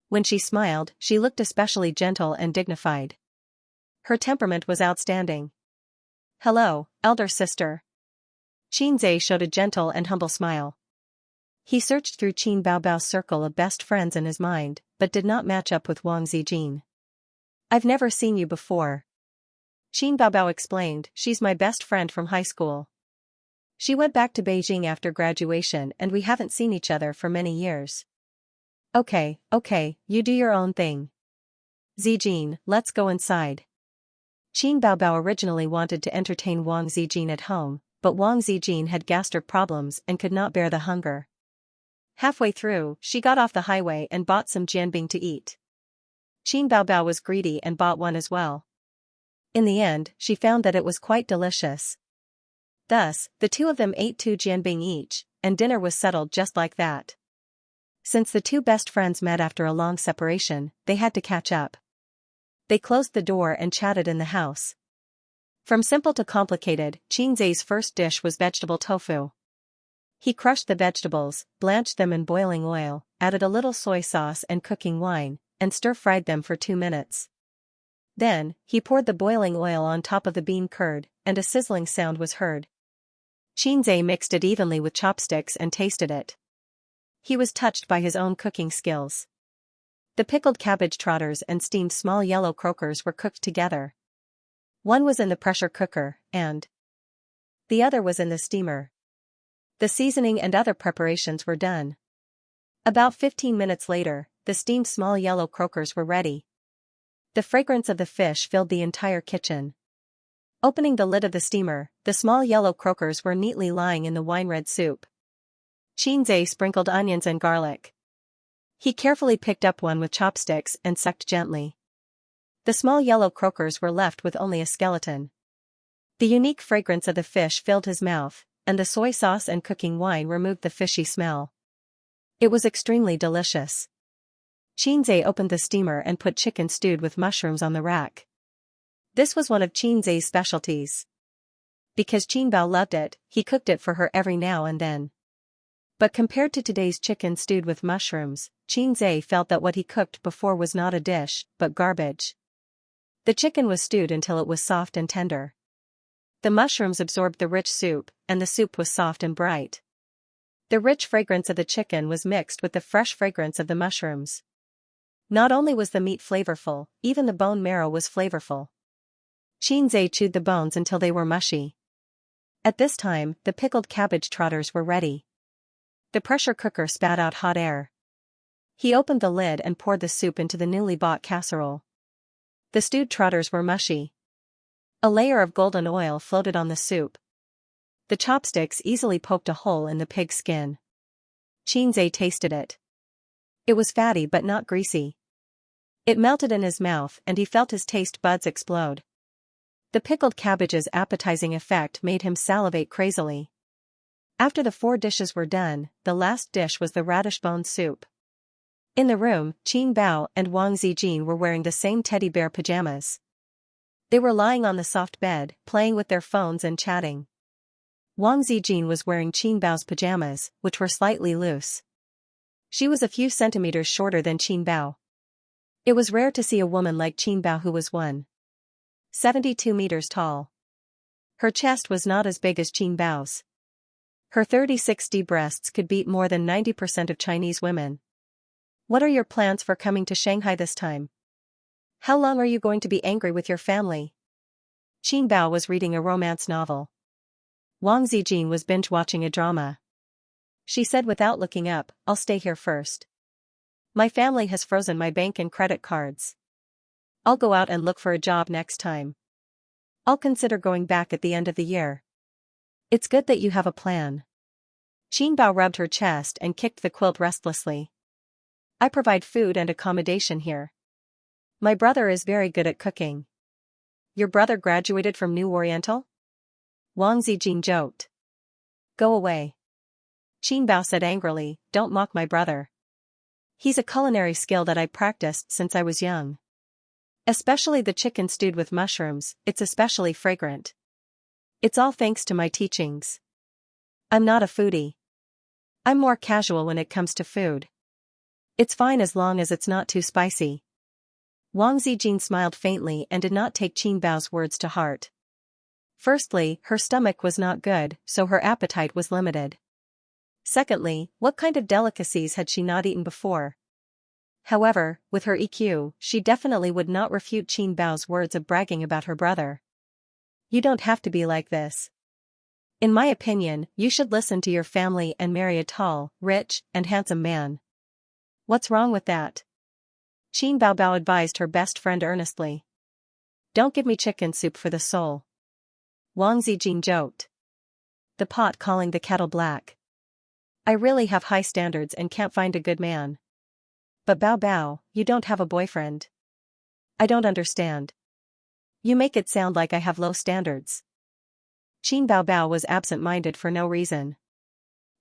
A: When she smiled, she looked especially gentle and dignified. Her temperament was outstanding. "Hello, elder sister." Xianxia showed a gentle and humble smile. He searched through Qin Bao Bao's circle of best friends in his mind, but did not match up with Wang Zijin. "I've never seen you before." Qin Bao Bao explained, "She's my best friend from high school. She went back to Beijing after graduation and we haven't seen each other for many years." Okay, you do your own thing. Zijin, let's go inside." Qin Bao Bao originally wanted to entertain Wang Zijin at home, but Wang Zijin had gastric problems and could not bear the hunger. Halfway through, she got off the highway and bought some jianbing to eat. Qin Baobao was greedy and bought one as well. In the end, she found that it was quite delicious. Thus, the two of them ate 2 jianbing each, and dinner was settled just like that. Since the two best friends met after a long separation, they had to catch up. They closed the door and chatted in the house. From simple to complicated, Qinzai's first dish was vegetable tofu. He crushed the vegetables, blanched them in boiling oil, added a little soy sauce and cooking wine, and stir-fried them for 2 minutes. Then, he poured the boiling oil on top of the bean curd, and a sizzling sound was heard. Qinzai mixed it evenly with chopsticks and tasted it. He was touched by his own cooking skills. The pickled cabbage trotters and steamed small yellow croakers were cooked together. One was in the pressure cooker, and the other was in the steamer. The seasoning and other preparations were done. About 15 minutes later, the steamed small yellow croakers were ready. The fragrance of the fish filled the entire kitchen. Opening the lid of the steamer, the small yellow croakers were neatly lying in the wine-red soup. Qinzai sprinkled onions and garlic. He carefully picked up one with chopsticks and sucked gently. The small yellow croakers were left with only a skeleton. The unique fragrance of the fish filled his mouth, and the soy sauce and cooking wine removed the fishy smell. It was extremely delicious. Qinzai opened the steamer and put chicken stewed with mushrooms on the rack. This was one of Qinzai's specialties. Because Qinbao loved it, he cooked it for her every now and then. But compared to today's chicken stewed with mushrooms, Qinzai felt that what he cooked before was not a dish, but garbage. The chicken was stewed until it was soft and tender. The mushrooms absorbed the rich soup, and the soup was soft and bright. The rich fragrance of the chicken was mixed with the fresh fragrance of the mushrooms. Not only was the meat flavorful, even the bone marrow was flavorful. Qinzai chewed the bones until they were mushy. At this time, the pickled cabbage trotters were ready. The pressure cooker spat out hot air. He opened the lid and poured the soup into the newly bought casserole. The stewed trotters were mushy. A layer of golden oil floated on the soup. The chopsticks easily poked a hole in the pig's skin. Qinzai tasted it. It was fatty but not greasy. It melted in his mouth and he felt his taste buds explode. The pickled cabbage's appetizing effect made him salivate crazily. After the 4 dishes were done, the last dish was the radish bone soup. In the room, Qin Bao and Wang Zijin were wearing the same teddy bear pajamas. They were lying on the soft bed, playing with their phones and chatting. Wang Zijin was wearing Qin Bao's pajamas, which were slightly loose. She was a few centimeters shorter than Qin Bao. It was rare to see a woman like Qin Bao who was 1.72 meters tall. Her chest was not as big as Qin Bao's. Her 36D breasts could beat more than 90% of Chinese women. What are your plans for coming to Shanghai this time? How long are you going to be angry with your family? Qin Bao was reading a romance novel. Wang Zijin was binge-watching a drama. She said without looking up, "I'll stay here first. My family has frozen my bank and credit cards. I'll go out and look for a job next time. I'll consider going back at the end of the year." It's good that you have a plan. Qin Bao rubbed her chest and kicked the quilt restlessly. I provide food and accommodation here. My brother is very good at cooking. Your brother graduated from New Oriental? Wang Zijin joked. Go away. Qin Bao said angrily, don't mock my brother. He's a culinary skill that I practiced since I was young. Especially the chicken stewed with mushrooms, it's especially fragrant. It's all thanks to my teachings. I'm not a foodie. I'm more casual when it comes to food. It's fine as long as it's not too spicy. Wang Zijin smiled faintly and did not take Qin Bao's words to heart. Firstly, her stomach was not good, so her appetite was limited. Secondly, what kind of delicacies had she not eaten before? However, with her EQ, she definitely would not refute Qin Bao's words of bragging about her brother. You don't have to be like this. In my opinion, you should listen to your family and marry a tall, rich, and handsome man. What's wrong with that? Qin Bao advised her best friend earnestly. Don't give me chicken soup for the soul. Wang Zijin joked. the pot calling the kettle black. I really have high standards and can't find a good man. But Bao Bao, you don't have a boyfriend. I don't understand. You make it sound like I have low standards. Qin Bao Bao was absent-minded for no reason.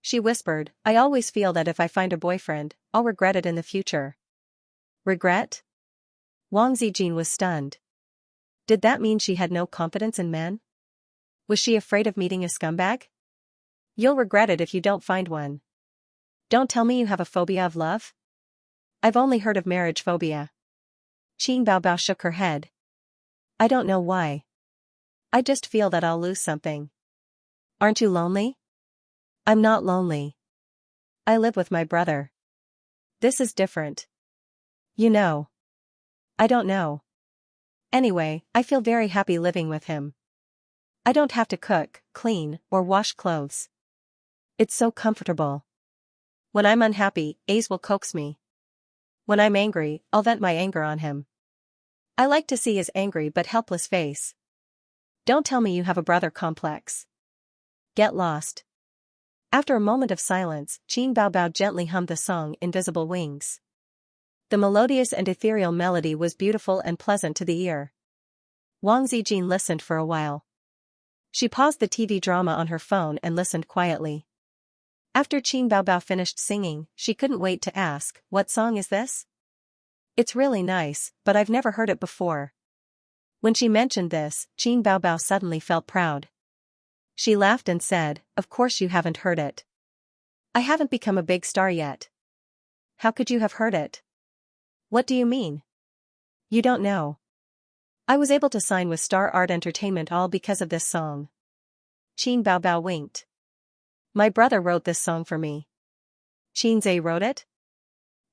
A: She whispered, I always feel that if I find a boyfriend, I'll regret it in the future. Regret? Wang Zijin was stunned. Did that mean she had no confidence in men? Was she afraid of meeting a scumbag? You'll regret it if you don't find one. Don't tell me you have a phobia of love? I've only heard of marriage phobia. Qin Bao Bao shook her head. I don't know why. I just feel that I'll lose something. Aren't you lonely? I'm not lonely. I live with my brother. This is different. You know. I don't know. Anyway, I feel very happy living with him. I don't have to cook, clean, or wash clothes. It's so comfortable. When I'm unhappy, Ace will coax me. When I'm angry, I'll vent my anger on him. I like to see his angry but helpless face. Don't tell me you have a brother complex. Get lost. After a moment of silence, Qin Bao Bao gently hummed the song Invisible Wings. The melodious and ethereal melody was beautiful and pleasant to the ear. Wang Zijin listened for a while. She paused the TV drama on her phone and listened quietly. After Qin Bao Bao finished singing, she couldn't wait to ask, what song is this? It's really nice, but I've never heard it before. When she mentioned this, Qin Bao Bao suddenly felt proud. She laughed and said, of course you haven't heard it. I haven't become a big star yet. How could you have heard it? What do you mean? You don't know. I was able to sign with Star Art Entertainment all because of this song. Qin Bao Bao winked. My brother wrote this song for me. Qin Zhe wrote it?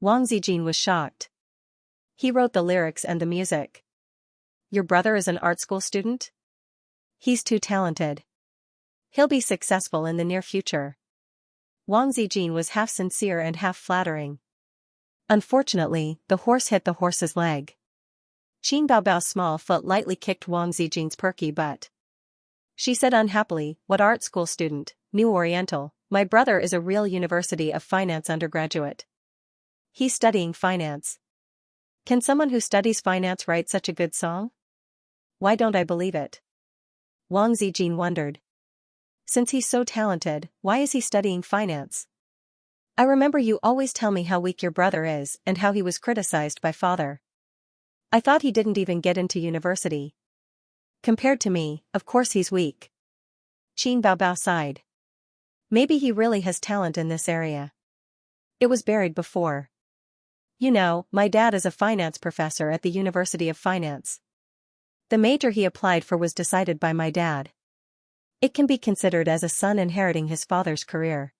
A: Wang Zijin was shocked. He wrote the lyrics and the music. Your brother is an art school student? He's too talented. He'll be successful in the near future. Wang Zijin was half sincere and half flattering. Unfortunately, the horse hit the horse's leg. Qin Bao Bao's small foot lightly kicked Wang Zijin's perky butt. She said unhappily, what art school student, New Oriental, my brother is a real University of Finance undergraduate. He's studying finance. Can someone who studies finance write such a good song? Why don't I believe it? Wang Zijin wondered. Since he's so talented, why is he studying finance? I remember you always tell me how weak your brother is and how he was criticized by father. I thought he didn't even get into university. Compared to me, of course he's weak. Qin Bao Bao sighed. Maybe he really has talent in this area. It was buried before. You know, my dad is a finance professor at the University of Finance. The major he applied for was decided by my dad. It can be considered as a son inheriting his father's career.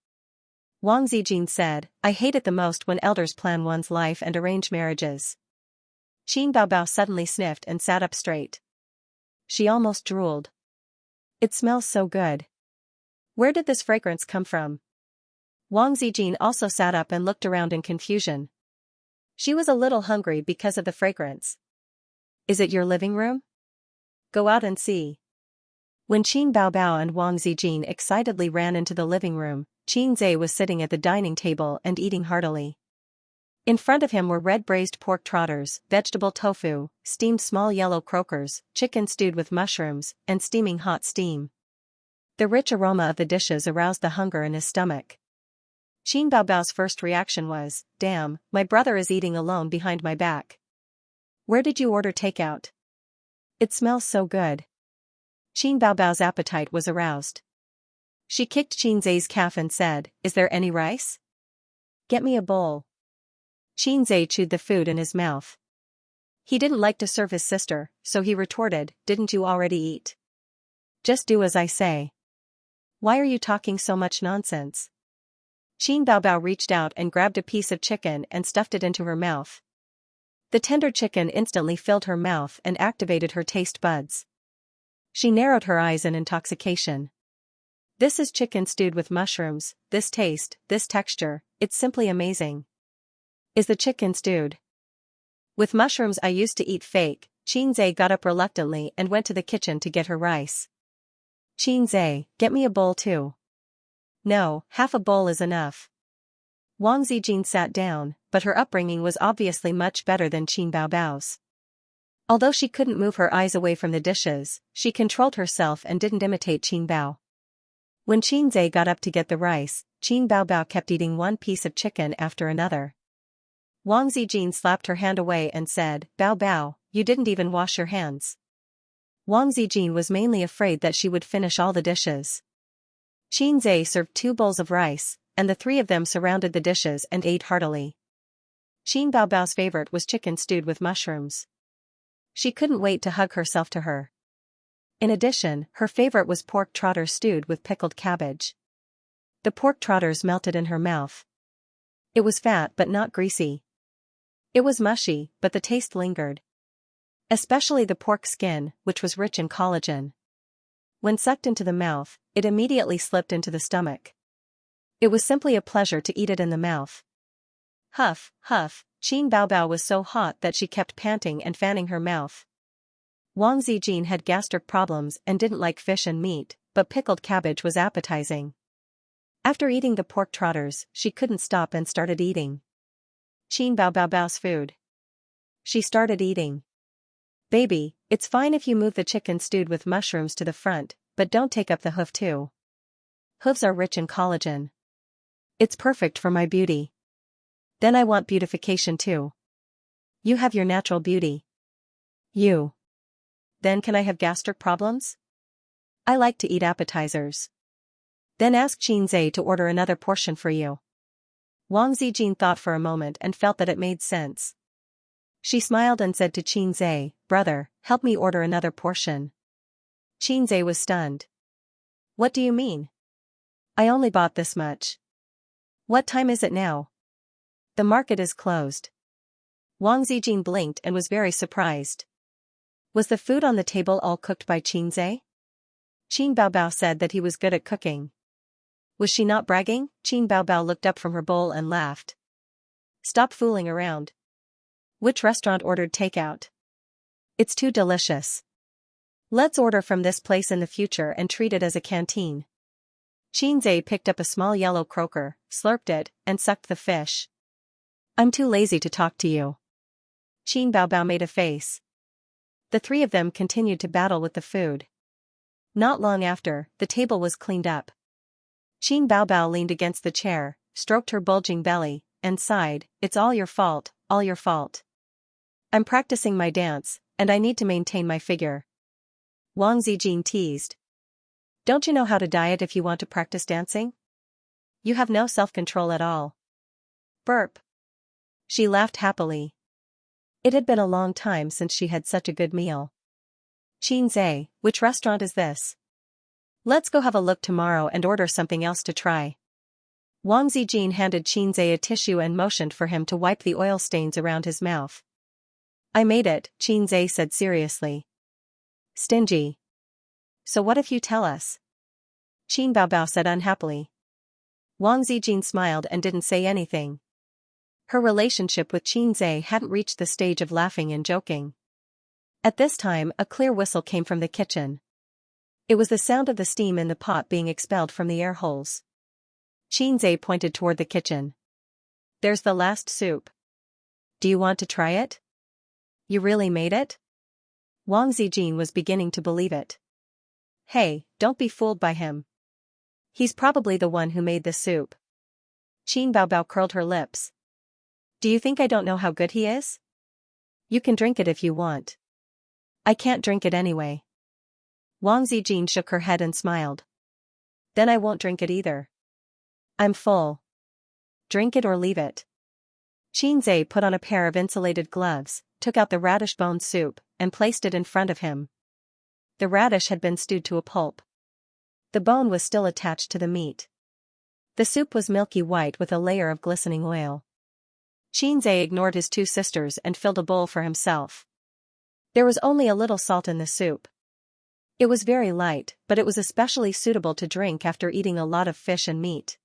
A: Wang Zijin said, I hate it the most when elders plan one's life and arrange marriages. Qin Bao Bao suddenly sniffed and sat up straight. She almost drooled. It smells so good. Where did this fragrance come from? Wang Zijin also sat up and looked around in confusion. She was a little hungry because of the fragrance. Is it your living room? Go out and see. When Qin Bao Bao and Wang Zijin excitedly ran into the living room, Qin Zhe was sitting at the dining table and eating heartily. In front of him were red braised pork trotters, vegetable tofu, steamed small yellow croakers, chicken stewed with mushrooms, and steaming hot steam. The rich aroma of the dishes aroused the hunger in his stomach. Qin Bao Bao's first reaction was, damn, my brother is eating alone behind my back. Where did you order takeout? It smells so good. Qin Bao Bao's appetite was aroused. She kicked Qin Zhe's calf and said, is there any rice? Get me a bowl. Qin Zhe chewed the food in his mouth. He didn't like to serve his sister, so he retorted, didn't you already eat? Just do as I say. Why are you talking so much nonsense? Qin Bao Bao reached out and grabbed a piece of chicken and stuffed it into her mouth. The tender chicken instantly filled her mouth and activated her taste buds. She narrowed her eyes in intoxication. This is chicken stewed with mushrooms, this taste, this texture, it's simply amazing. Is the chicken stewed? With mushrooms I used to eat fake. Qin Zhe got up reluctantly and went to the kitchen to get her rice. Qin Zhe, get me a bowl too. No, half a bowl is enough. Wang Zijin sat down, but her upbringing was obviously much better than Qin Baobao's. Although she couldn't move her eyes away from the dishes, she controlled herself and didn't imitate Qin Bao. When Qin Zhe got up to get the rice, Qin Baobao kept eating one piece of chicken after another. Wang Zijin slapped her hand away and said, "Bao Bao, you didn't even wash your hands." Wang Zijin was mainly afraid that she would finish all the dishes. Qin Zhe served 2 bowls of rice, and the 3 of them surrounded the dishes and ate heartily. Qin Baobao's favorite was chicken stewed with mushrooms. She couldn't wait to hug herself to her. In addition, her favorite was pork trotters stewed with pickled cabbage. The pork trotters melted in her mouth. It was fat but not greasy. It was mushy, but the taste lingered. Especially the pork skin, which was rich in collagen. When sucked into the mouth, it immediately slipped into the stomach. It was simply a pleasure to eat it in the mouth. Huff, huff, Qin Baobao was so hot that she kept panting and fanning her mouth. Wang Zijin had gastric problems and didn't like fish and meat, but pickled cabbage was appetizing. After eating the pork trotters, she couldn't stop and started eating. Qin Baobao's food. She started eating. "Baby, it's fine if you move the chicken stewed with mushrooms to the front, but don't take up the hoof too. Hooves are rich in collagen. It's perfect for my beauty. Then I want beautification too. You have your natural beauty. You. Then can I have gastric problems? I like to eat appetizers. Then ask Qin Zhe to order another portion for you." Wang Zijin thought for a moment and felt that it made sense. She smiled and said to Qin Zhe, "Brother, help me order another portion." Qin Zhe was stunned. "What do you mean? I only bought this much. What time is it now? The market is closed." Wang Zijin blinked and was very surprised. Was the food on the table all cooked by Qin Zhe? Qin Baobao said that he was good at cooking. Was she not bragging? Qin Baobao looked up from her bowl and laughed. "Stop fooling around. Which restaurant ordered takeout? It's too delicious. Let's order from this place in the future and treat it as a canteen." Qin Zhe picked up a small yellow croaker, slurped it, and sucked the fish. "I'm too lazy to talk to you." Qin Baobao made a face. The 3 of them continued to battle with the food. Not long after, the table was cleaned up. Qin Baobao leaned against the chair, stroked her bulging belly, and sighed, "It's all your fault, all your fault. I'm practicing my dance, and I need to maintain my figure." Wang Zijin teased. "Don't you know how to diet if you want to practice dancing? You have no self-control at all." Burp. She laughed happily. It had been a long time since she had such a good meal. "Qin Zhe, which restaurant is this? Let's go have a look tomorrow and order something else to try." Wang Zijin handed Qin Zhe a tissue and motioned for him to wipe the oil stains around his mouth. "I made it," Qin Zhe said seriously. "Stingy. So what if you tell us?" Qin Baobao said unhappily. Wang Zijin smiled and didn't say anything. Her relationship with Qin Zhe hadn't reached the stage of laughing and joking. At this time, a clear whistle came from the kitchen. It was the sound of the steam in the pot being expelled from the air holes. Qin Zhe pointed toward the kitchen. "There's the last soup. Do you want to try it? You really made it?" Wang Zijin was beginning to believe it. "Hey, don't be fooled by him. He's probably the one who made the soup." Qin Baobao curled her lips. "Do you think I don't know how good he is? You can drink it if you want. I can't drink it anyway." Wang Zijin shook her head and smiled. "Then I won't drink it either. I'm full. Drink it or leave it." Qin Zhe put on a pair of insulated gloves, took out the radish bone soup, and placed it in front of him. The radish had been stewed to a pulp. The bone was still attached to the meat. The soup was milky white with a layer of glistening oil. Qin Zhe ignored his 2 sisters and filled a bowl for himself. There was only a little salt in the soup. It was very light, but it was especially suitable to drink after eating a lot of fish and meat.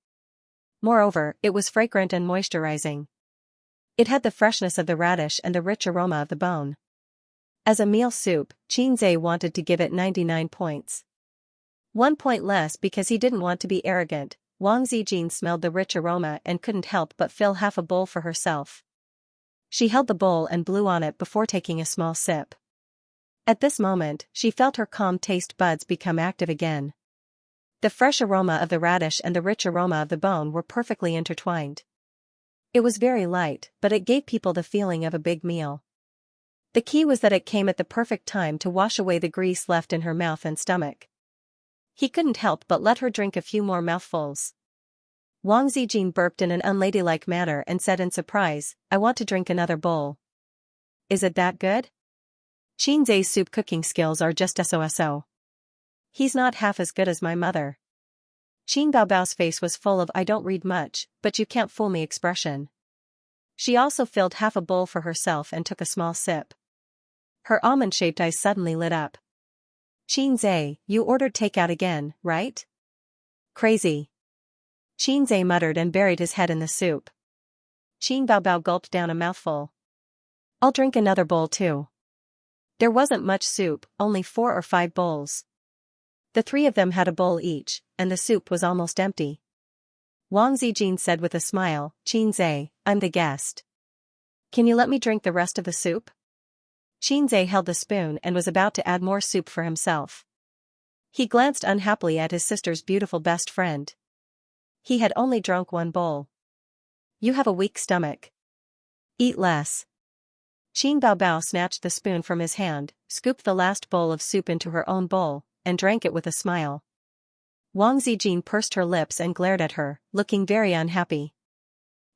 A: Moreover, it was fragrant and moisturizing. It had the freshness of the radish and the rich aroma of the bone. As a meal soup, Qin Zhe wanted to give it 99 points. 1 point less because he didn't want to be arrogant, Wang Zijin smelled the rich aroma and couldn't help but fill half a bowl for herself. She held the bowl and blew on it before taking a small sip. At this moment, she felt her calm taste buds become active again. The fresh aroma of the radish and the rich aroma of the bone were perfectly intertwined. It was very light, but it gave people the feeling of a big meal. The key was that it came at the perfect time to wash away the grease left in her mouth and stomach. He couldn't help but let her drink a few more mouthfuls. Wang Zijin burped in an unladylike manner and said in surprise, "I want to drink another bowl." "Is it that good?" "Xianxia's soup cooking skills are just so. He's not half as good as my mother." Qin Baobao's face was full of "I don't read much, but you can't fool me" expression. She also filled half a bowl for herself and took a small sip. Her almond-shaped eyes suddenly lit up. "Xianxia, you ordered takeout again, right?" "Crazy." Xianxia muttered and buried his head in the soup. Qin Baobao gulped down a mouthful. "I'll drink another bowl too." There wasn't much soup, only 4 or 5 bowls. The three of them had a bowl each, and the soup was almost empty. Wang Zijin said with a smile, "Xianxia, I'm the guest. Can you let me drink the rest of the soup?" Xianxia held the spoon and was about to add more soup for himself. He glanced unhappily at his sister's beautiful best friend. He had only drunk 1 bowl. "You have a weak stomach. Eat less." Qin Baobao snatched the spoon from his hand, scooped the last bowl of soup into her own bowl, and drank it with a smile. Wang Zijin pursed her lips and glared at her, looking very unhappy.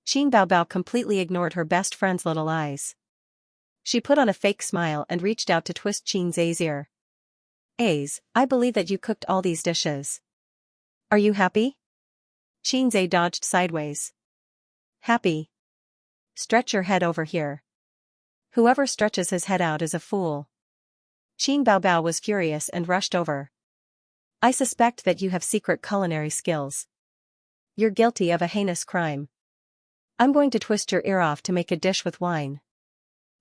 A: Qin Baobao completely ignored her best friend's little eyes. She put on a fake smile and reached out to twist Xianxia's ear. "Aze, I believe that you cooked all these dishes. Are you happy?" Xianxia dodged sideways. "Happy? Stretch your head over here. Whoever stretches his head out is a fool." Qin Baobao was furious and rushed over. "I suspect that you have secret culinary skills. You're guilty of a heinous crime. I'm going to twist your ear off to make a dish with wine."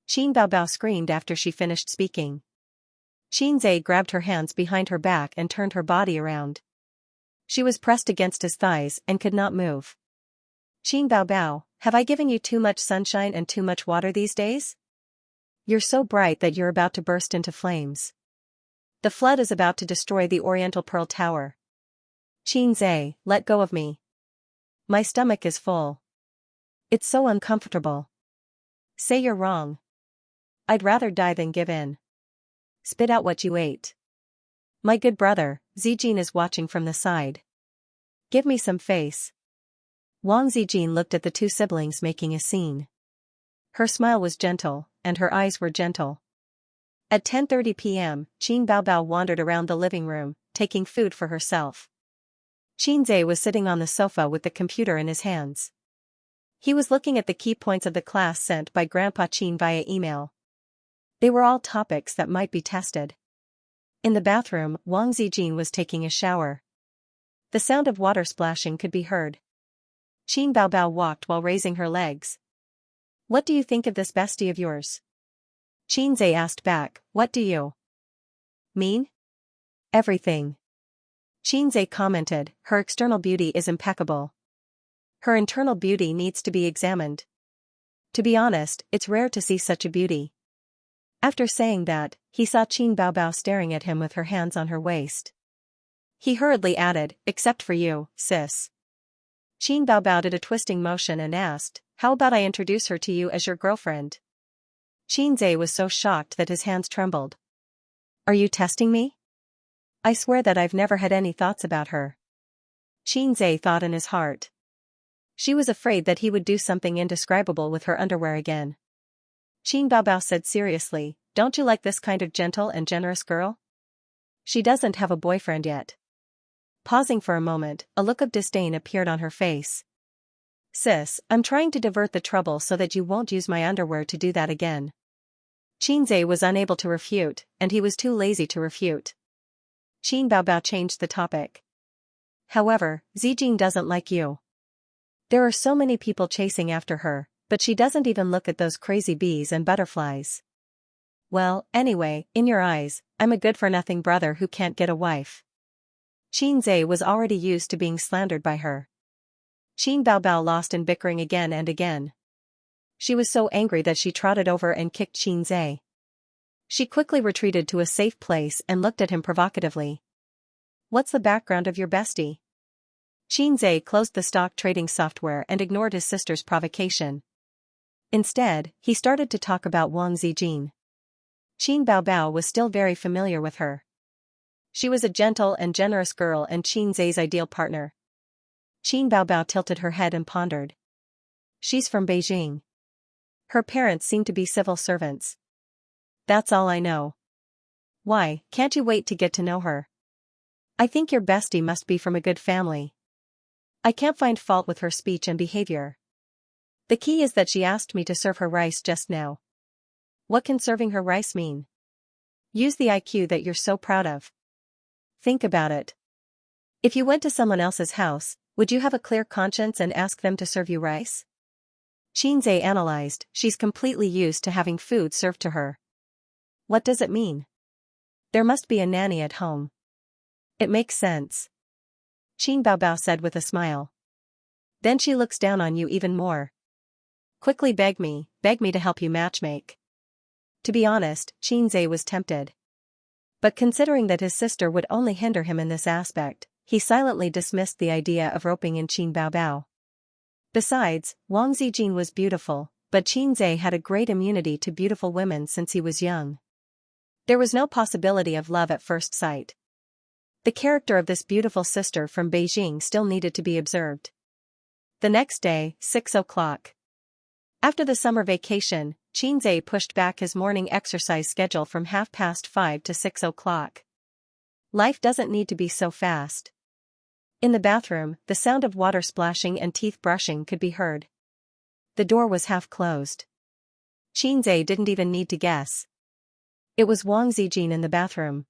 A: Qin Baobao screamed after she finished speaking. Xianxia grabbed her hands behind her back and turned her body around. She was pressed against his thighs and could not move. "Qin Baobao, have I given you too much sunshine and too much water these days? You're so bright that you're about to burst into flames. The flood is about to destroy the Oriental Pearl Tower. Xianxia, let go of me. My stomach is full. It's so uncomfortable." "Say you're wrong. I'd rather die than give in. Spit out what you ate." "My good brother, Zijin is watching from the side. Give me some face." Wang Zijin looked at the two siblings making a scene. Her smile was gentle, and her eyes were gentle. At 10:30 p.m., Qin Baobao wandered around the living room, taking food for herself. Xianxia was sitting on the sofa with the computer in his hands. He was looking at the key points of the class sent by Grandpa Qin via email. They were all topics that might be tested. In the bathroom, Wang Zijin was taking a shower. The sound of water splashing could be heard. Qin Baobao walked while raising her legs. "What do you think of this bestie of yours?" Xianxia asked back, "What do you mean?" "Everything." Xianxia commented, "Her external beauty is impeccable. Her internal beauty needs to be examined. To be honest, it's rare to see such a beauty." After saying that, he saw Qin Baobao staring at him with her hands on her waist. He hurriedly added, "Except for you, sis." Qin Baobao did a twisting motion and asked, "How about I introduce her to you as your girlfriend?" Xianxia was so shocked that his hands trembled. "Are you testing me? I swear that I've never had any thoughts about her." Xianxia thought in his heart. She was afraid that he would do something indescribable with her underwear again. Qin Baobao said seriously, "Don't you like this kind of gentle and generous girl? She doesn't have a boyfriend yet." Pausing for a moment, a look of disdain appeared on her face. "Sis, I'm trying to divert the trouble so that you won't use my underwear to do that again." Xianxia was unable to refute, and he was too lazy to refute. Qin Baobao changed the topic. "However, Zijin doesn't like you. There are so many people chasing after her, but she doesn't even look at those crazy bees and butterflies. Well, anyway, in your eyes, I'm a good-for-nothing brother who can't get a wife." Xianxia was already used to being slandered by her. Qin Baobao lost in bickering again and again. She was so angry that she trotted over and kicked Xianxia. She quickly retreated to a safe place and looked at him provocatively. "What's the background of your bestie?" Xianxia closed the stock trading software and ignored his sister's provocation. Instead, he started to talk about Wang Zijin. Qin Baobao was still very familiar with her. She was a gentle and generous girl and Xianxia's ideal partner. Qin Baobao tilted her head and pondered. "She's from Beijing. Her parents seem to be civil servants. That's all I know. Why, can't you wait to get to know her? I think your bestie must be from a good family. I can't find fault with her speech and behavior. The key is that she asked me to serve her rice just now. What can serving her rice mean? Use the IQ that you're so proud of. Think about it. If you went to someone else's house, would you have a clear conscience and ask them to serve you rice?" Xianxia analyzed. She's completely used to having food served to her. What does it mean? There must be a nanny at home. It makes sense. Qin Baobao said with a smile. Then she looks down on you even more. Quickly beg me to help you matchmake. To be honest, Xianxia was tempted. But considering that his sister would only hinder him in this aspect, he silently dismissed the idea of roping in Qin Baobao. Besides, Wang Zijin was beautiful, but Xianxia had a great immunity to beautiful women since he was young. There was no possibility of love at first sight. The character of this beautiful sister from Beijing still needed to be observed. The next day, 6 o'clock. After the summer vacation, Xianxia pushed back his morning exercise schedule from 5:30 to 6 o'clock. Life doesn't need to be so fast. In the bathroom, the sound of water splashing and teeth brushing could be heard. The door was half closed. Xianxia didn't even need to guess. It was Wang Zijin in the bathroom.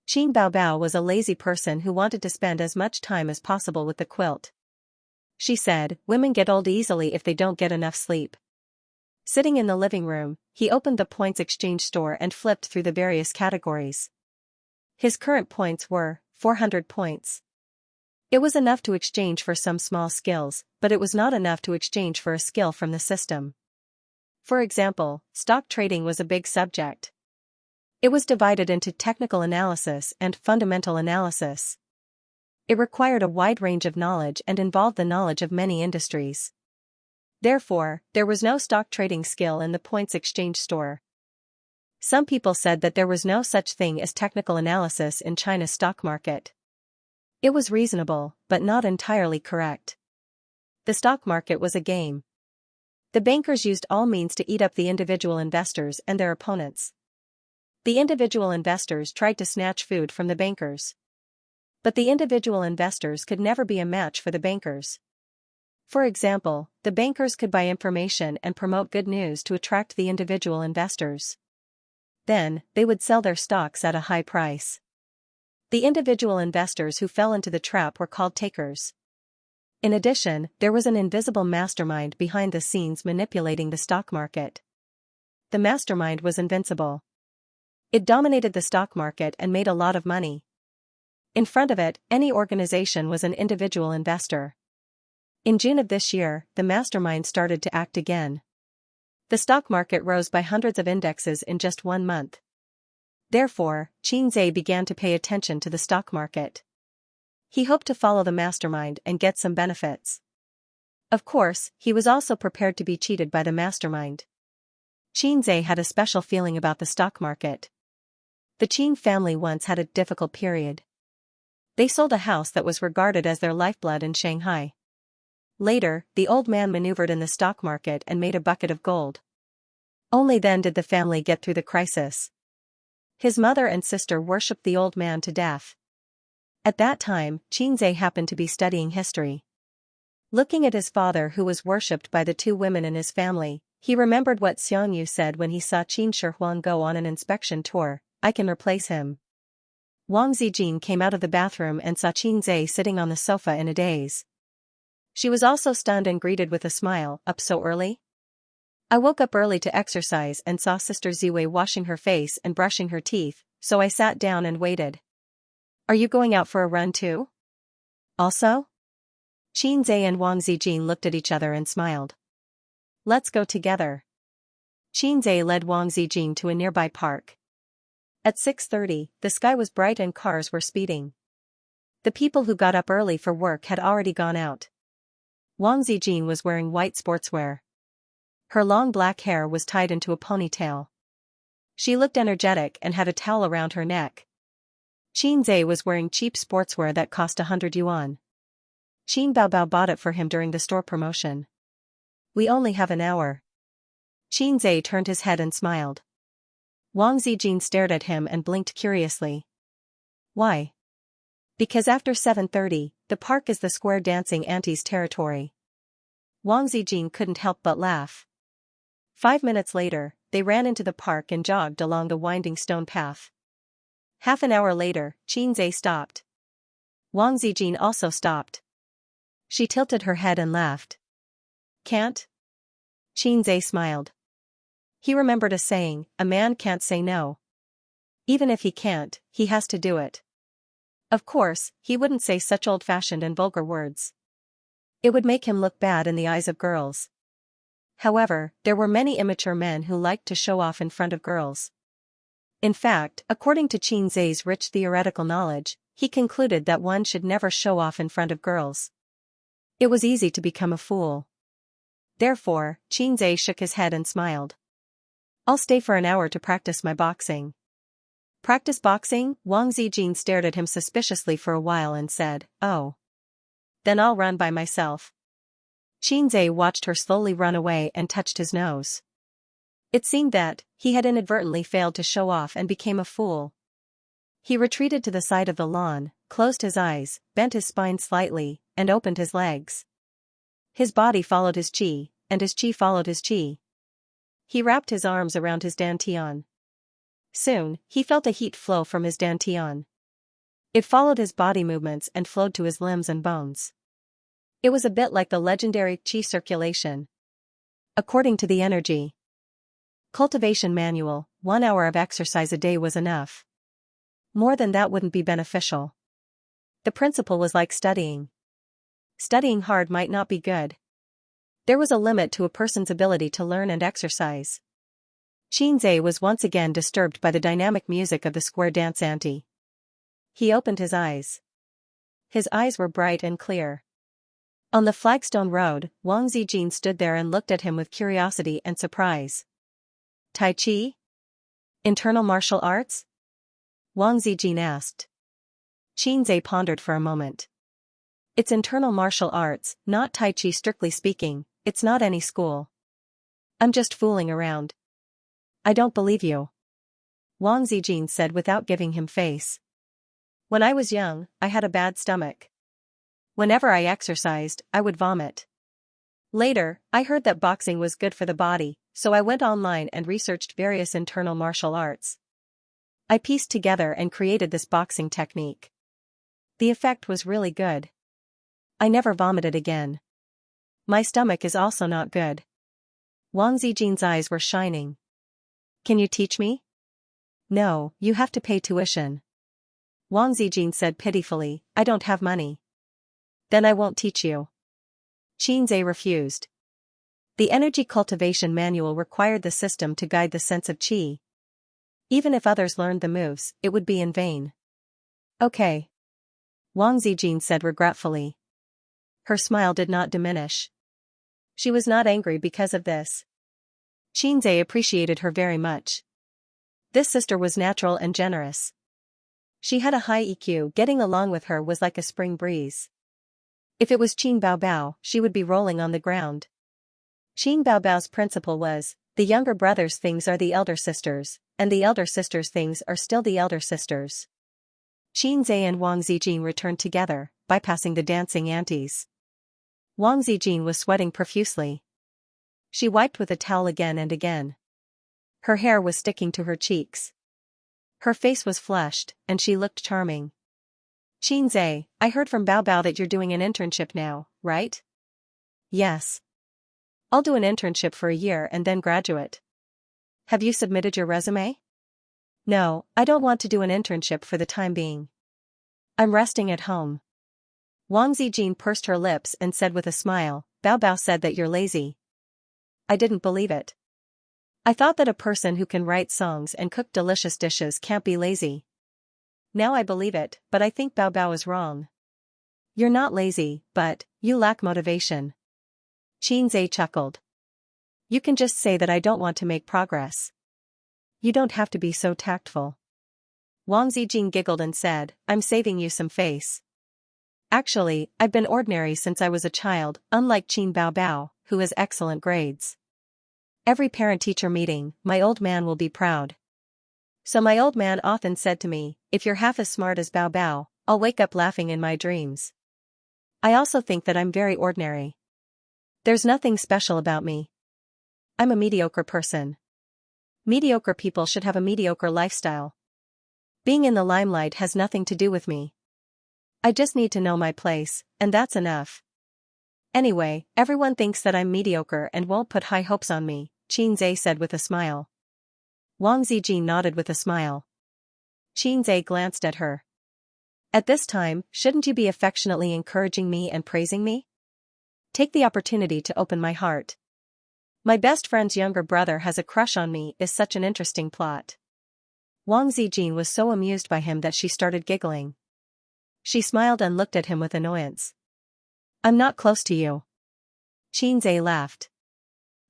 A: Qin Baobao was a lazy person who wanted to spend as much time as possible with the quilt. She said, "Women get old easily if they don't get enough sleep." Sitting in the living room, he opened the points exchange store and flipped through the various categories. His current points were 400 points. It was enough to exchange for some small skills, but it was not enough to exchange for a skill from the system. For example, stock trading was a big subject. It was divided into technical analysis and fundamental analysis. It required a wide range of knowledge and involved the knowledge of many industries. Therefore, there was no stock trading skill in the points exchange store. Some people said that there was no such thing as technical analysis in China's stock market. It was reasonable, but not entirely correct. The stock market was a game. The bankers used all means to eat up the individual investors and their opponents. The individual investors tried to snatch food from the bankers. But the individual investors could never be a match for the bankers. For example, the bankers could buy information and promote good news to attract the individual investors. Then, they would sell their stocks at a high price. The individual investors who fell into the trap were called takers. In addition, there was an invisible mastermind behind the scenes manipulating the stock market. The mastermind was invincible. It dominated the stock market and made a lot of money. In front of it, any organization was an individual investor. In June of this year, the mastermind started to act again. The stock market rose by hundreds of indexes in just 1 month. Therefore, Xianxia began to pay attention to the stock market. He hoped to follow the mastermind and get some benefits. Of course, he was also prepared to be cheated by the mastermind. Xianxia had a special feeling about the stock market. The Qin family once had a difficult period. They sold a house that was regarded as their lifeblood in Shanghai. Later, the old man maneuvered in the stock market and made a bucket of gold. Only then did the family get through the crisis. His mother and sister worshipped the old man to death. At that time, Xianxia happened to be studying history. Looking at his father who was worshipped by the 2 women in his family, he remembered what Xianyu said when he saw Qin Shihuang go on an inspection tour, "I can replace him." Wang Zijin came out of the bathroom and saw Xianxia sitting on the sofa in a daze. She was also stunned and greeted with a smile, "Up so early?" "I woke up early to exercise and saw Sister Ziwei washing her face and brushing her teeth, so I sat down and waited." Are you going out for a run too? Also? Xianxia and Wang Zijin looked at each other and smiled. Let's go together. Xianxia led Wang Zijin to a nearby park. At 6:30, the sky was bright and cars were speeding. The people who got up early for work had already gone out. Wang Zijin was wearing white sportswear. Her long black hair was tied into a ponytail. She looked energetic and had a towel around her neck. Xianxia was wearing cheap sportswear that cost 100 yuan. Qin Baobao bought it for him during the store promotion. We only have an hour. Xianxia turned his head and smiled. Wang Zijin stared at him and blinked curiously. Why? Because after 7:30, the park is the square dancing auntie's territory. Wang Zijin couldn't help but laugh. 5 minutes later, they ran into the park and jogged along the winding stone path. Half an hour later, Xianxia stopped. Wang Zijin also stopped. She tilted her head and laughed. Can't? Xianxia smiled. He remembered a saying, a man can't say no. Even if he can't, he has to do it. Of course, he wouldn't say such old-fashioned and vulgar words. It would make him look bad in the eyes of girls. However, there were many immature men who liked to show off in front of girls. In fact, according to Xianxia's rich theoretical knowledge, he concluded that one should never show off in front of girls. It was easy to become a fool. Therefore, Xianxia shook his head and smiled. I'll stay for an hour to practice my boxing. Practice boxing? Wang Zijin stared at him suspiciously for a while and said, Oh. Then I'll run by myself. Xianxia watched her slowly run away and touched his nose. It seemed that he had inadvertently failed to show off and became a fool. He retreated to the side of the lawn, closed his eyes, bent his spine slightly, and opened his legs. His body followed his qi, and his qi followed his qi. He wrapped his arms around his dantian. Soon, he felt a heat flow from his dantian. It followed his body movements and flowed to his limbs and bones. It was a bit like the legendary qi circulation. According to the energy Cultivation manual, 1 hour of exercise a day was enough. More than that wouldn't be beneficial. The principle was like studying. Studying hard might not be good. There was a limit to a person's ability to learn and exercise. Xianxia was once again disturbed by the dynamic music of the square dance auntie. He opened his eyes. His eyes were bright and clear. On the flagstone road, Wang Zijin stood there and looked at him with curiosity and surprise. Tai Chi? Internal martial arts? Wang Zijin asked. Xianxia pondered for a moment. It's internal martial arts, not Tai Chi strictly speaking, it's not any school. I'm just fooling around. I don't believe you. Wang Zijin said without giving him face. When I was young, I had a bad stomach. Whenever I exercised, I would vomit. Later, I heard that boxing was good for the body, so I went online and researched various internal martial arts. I pieced together and created this boxing technique. The effect was really good. I never vomited again. My stomach is also not good. Wang Zijin's eyes were shining. Can you teach me? No, you have to pay tuition. Wang Zijin said pitifully, I don't have money. Then I won't teach you. Xianxia refused. The energy cultivation manual required the system to guide the sense of qi. Even if others learned the moves, it would be in vain. Okay. Wang Zijin said regretfully. Her smile did not diminish. She was not angry because of this. Xianxia appreciated her very much. This sister was natural and generous. She had a high EQ. Getting along with her was like a spring breeze. If it was Qin Baobao, she would be rolling on the ground. Qin Baobao's principle was, the younger brother's things are the elder sister's, and the elder sister's things are still the elder sister's. Xianxia and Wang Zijin returned together, bypassing the dancing aunties. Wang Zijin was sweating profusely. She wiped with a towel again and again. Her hair was sticking to her cheeks. Her face was flushed, and she looked charming. Xianxia, I heard from Baobao that you're doing an internship now, right? Yes. I'll do an internship for a year and then graduate. Have you submitted your resume? No, I don't want to do an internship for the time being. I'm resting at home. Wang Zijin pursed her lips and said with a smile, Bao Bao said that you're lazy. I didn't believe it. I thought that a person who can write songs and cook delicious dishes can't be lazy. Now I believe it, but I think Bao Bao is wrong. You're not lazy, but you lack motivation. Xianxia chuckled. You can just say that I don't want to make progress. You don't have to be so tactful. Wang Zijin giggled and said, I'm saving you some face. Actually, I've been ordinary since I was a child, unlike Qin Bao Bao, who has excellent grades. Every parent-teacher meeting, my old man will be proud. So my old man often said to me, if you're half as smart as Bao Bao, I'll wake up laughing in my dreams. I also think that I'm very ordinary. There's nothing special about me. I'm a mediocre person. Mediocre people should have a mediocre lifestyle. Being in the limelight has nothing to do with me. I just need to know my place, and that's enough. Anyway, everyone thinks that I'm mediocre and won't put high hopes on me, Xianxia said with a smile. Wang Zijin nodded with a smile. Xianxia glanced at her. At this time, shouldn't you be affectionately encouraging me and praising me? Take the opportunity to open my heart. My best friend's younger brother has a crush on me is such an interesting plot. Wang Zijin was so amused by him that she started giggling. She smiled and looked at him with annoyance. I'm not close to you. Xianxia laughed.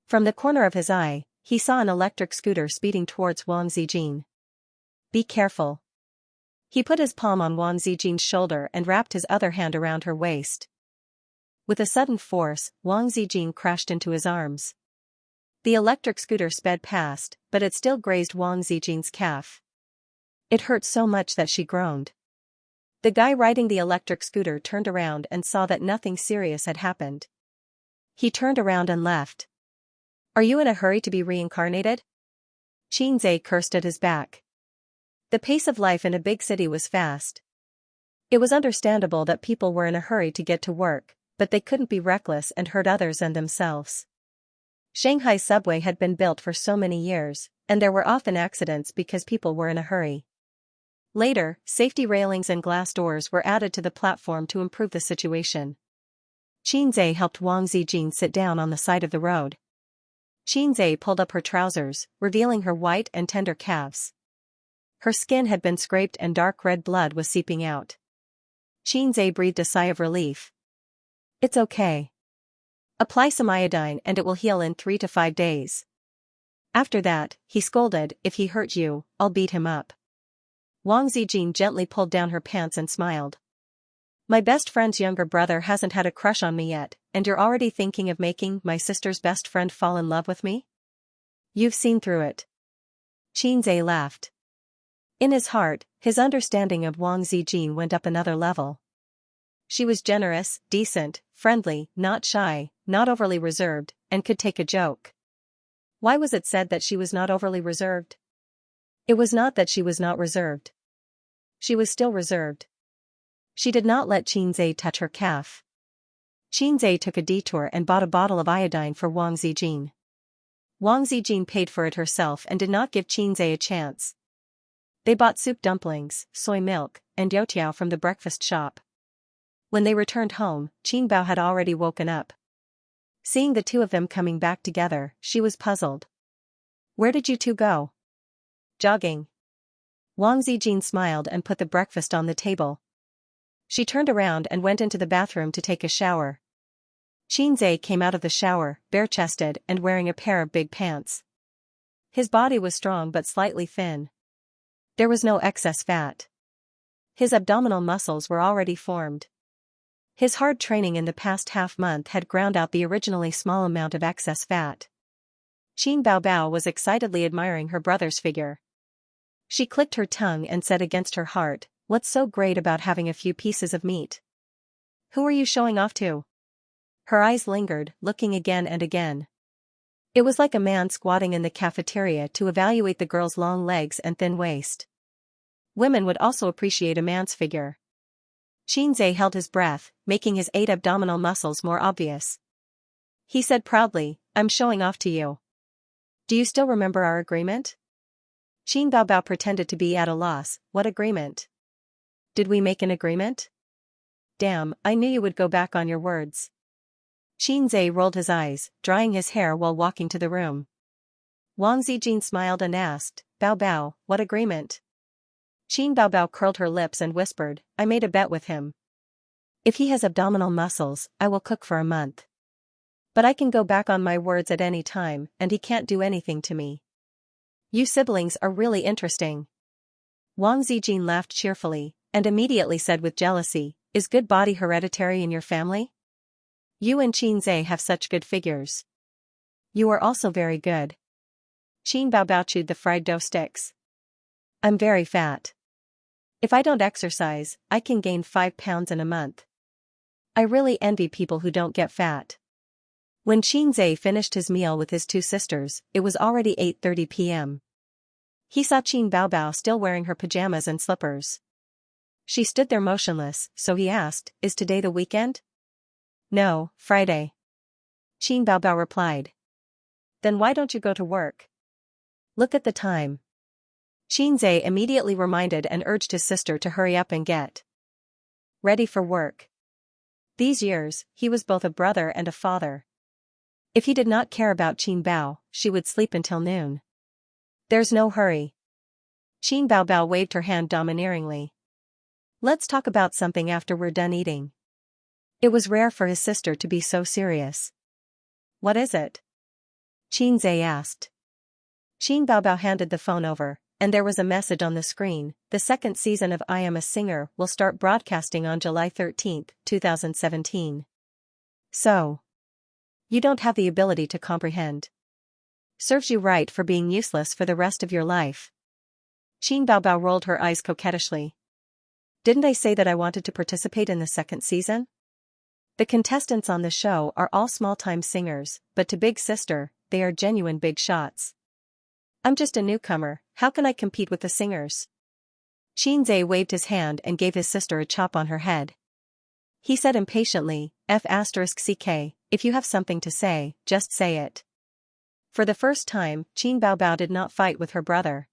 A: From the corner of his eye, he saw an electric scooter speeding towards Wang Zijin. Be careful. He put his palm on Wang Zijin's shoulder and wrapped his other hand around her waist. With a sudden force, Wang Zijin crashed into his arms. The electric scooter sped past, but it still grazed Wang Zijin's calf. It hurt so much that she groaned. The guy riding the electric scooter turned around and saw that nothing serious had happened. He turned around and left. Are you in a hurry to be reincarnated? Xianxia cursed at his back. The pace of life in a big city was fast. It was understandable that people were in a hurry to get to work, but they couldn't be reckless and hurt others and themselves. Shanghai's subway had been built for so many years, and there were often accidents because people were in a hurry. Later, safety railings and glass doors were added to the platform to improve the situation. Xianxia helped Wang Zijin sit down on the side of the road. Xianxia pulled up her trousers, revealing her white and tender calves. Her skin had been scraped and dark red blood was seeping out. Xianxia breathed a sigh of relief. It's okay. Apply some iodine and it will heal in 3 to 5 days. After that, he scolded, if he hurt you, I'll beat him up. Wang Zijin gently pulled down her pants and smiled. My best friend's younger brother hasn't had a crush on me yet, and you're already thinking of making my sister's best friend fall in love with me? You've seen through it. Xianxia laughed. In his heart, his understanding of Wang Zijin went up another level. She was generous, decent, friendly, not shy, not overly reserved, and could take a joke. Why was it said that she was not overly reserved? It was not that she was not reserved. She was still reserved. She did not let Xianxia touch her calf. Xianxia took a detour and bought a bottle of iodine for Wang Zijin. Wang Zijin paid for it herself and did not give Xianxia a chance. They bought soup dumplings, soy milk, and youtiao from the breakfast shop. When they returned home, Qin Bao had already woken up. Seeing the two of them coming back together, she was puzzled. Where did you two go? Jogging. Wang Zijin smiled and put the breakfast on the table. She turned around and went into the bathroom to take a shower. Xianxia came out of the shower, bare-chested and wearing a pair of big pants. His body was strong but slightly thin. There was no excess fat. His abdominal muscles were already formed. His hard training in the past half-month had ground out the originally small amount of excess fat. Qin Bao Bao was excitedly admiring her brother's figure. She clicked her tongue and said against her heart, what's so great about having a few pieces of meat? Who are you showing off to? Her eyes lingered, looking again and again. It was like a man squatting in the cafeteria to evaluate the girl's long legs and thin waist. Women would also appreciate a man's figure. Xianxia held his breath, making his 8 abdominal muscles more obvious. He said proudly, I'm showing off to you. Do you still remember our agreement? Qin Bao Bao pretended to be at a loss, what agreement? Did we make an agreement? Damn, I knew you would go back on your words. Xianxia rolled his eyes, drying his hair while walking to the room. Wang Zijin smiled and asked, Bao Bao, what agreement? Qin Bao Bao curled her lips and whispered, I made a bet with him. If he has abdominal muscles, I will cook for a month. But I can go back on my words at any time, and he can't do anything to me. You siblings are really interesting. Wang Zijin laughed cheerfully, and immediately said with jealousy, Is good body hereditary in your family? You and Xianxia have such good figures. You are also very good. Qin Bao Bao chewed the fried dough sticks. I'm very fat. If I don't exercise, I can gain 5 pounds in a month. I really envy people who don't get fat. When Xianxia finished his meal with his two sisters, it was already 8:30 p.m. He saw Qin Bao Bao still wearing her pajamas and slippers. She stood there motionless, so he asked, Is today the weekend? No, Friday. Qin Bao Bao replied. Then why don't you go to work? Look at the time. Xianxia immediately reminded and urged his sister to hurry up and get ready for work. These years, he was both a brother and a father. If he did not care about Qin Bao, she would sleep until noon. There's no hurry. Qin Bao Bao waved her hand domineeringly. Let's talk about something after we're done eating. It was rare for his sister to be so serious. What is it? Xianxia asked. Qin Bao Bao handed the phone over, and there was a message on the screen. The second season of I Am a Singer will start broadcasting on July 13, 2017. So, you don't have the ability to comprehend. Serves you right for being useless for the rest of your life. Qin Bao Bao rolled her eyes coquettishly. Didn't I say that I wanted to participate in the second season? The contestants on the show are all small-time singers, but to Big Sister, they are genuine big shots. I'm just a newcomer, how can I compete with the singers? Xianxia waved his hand and gave his sister a chop on her head. He said impatiently, F***ck, if you have something to say, just say it. For the first time, Qin Bao Bao did not fight with her brother.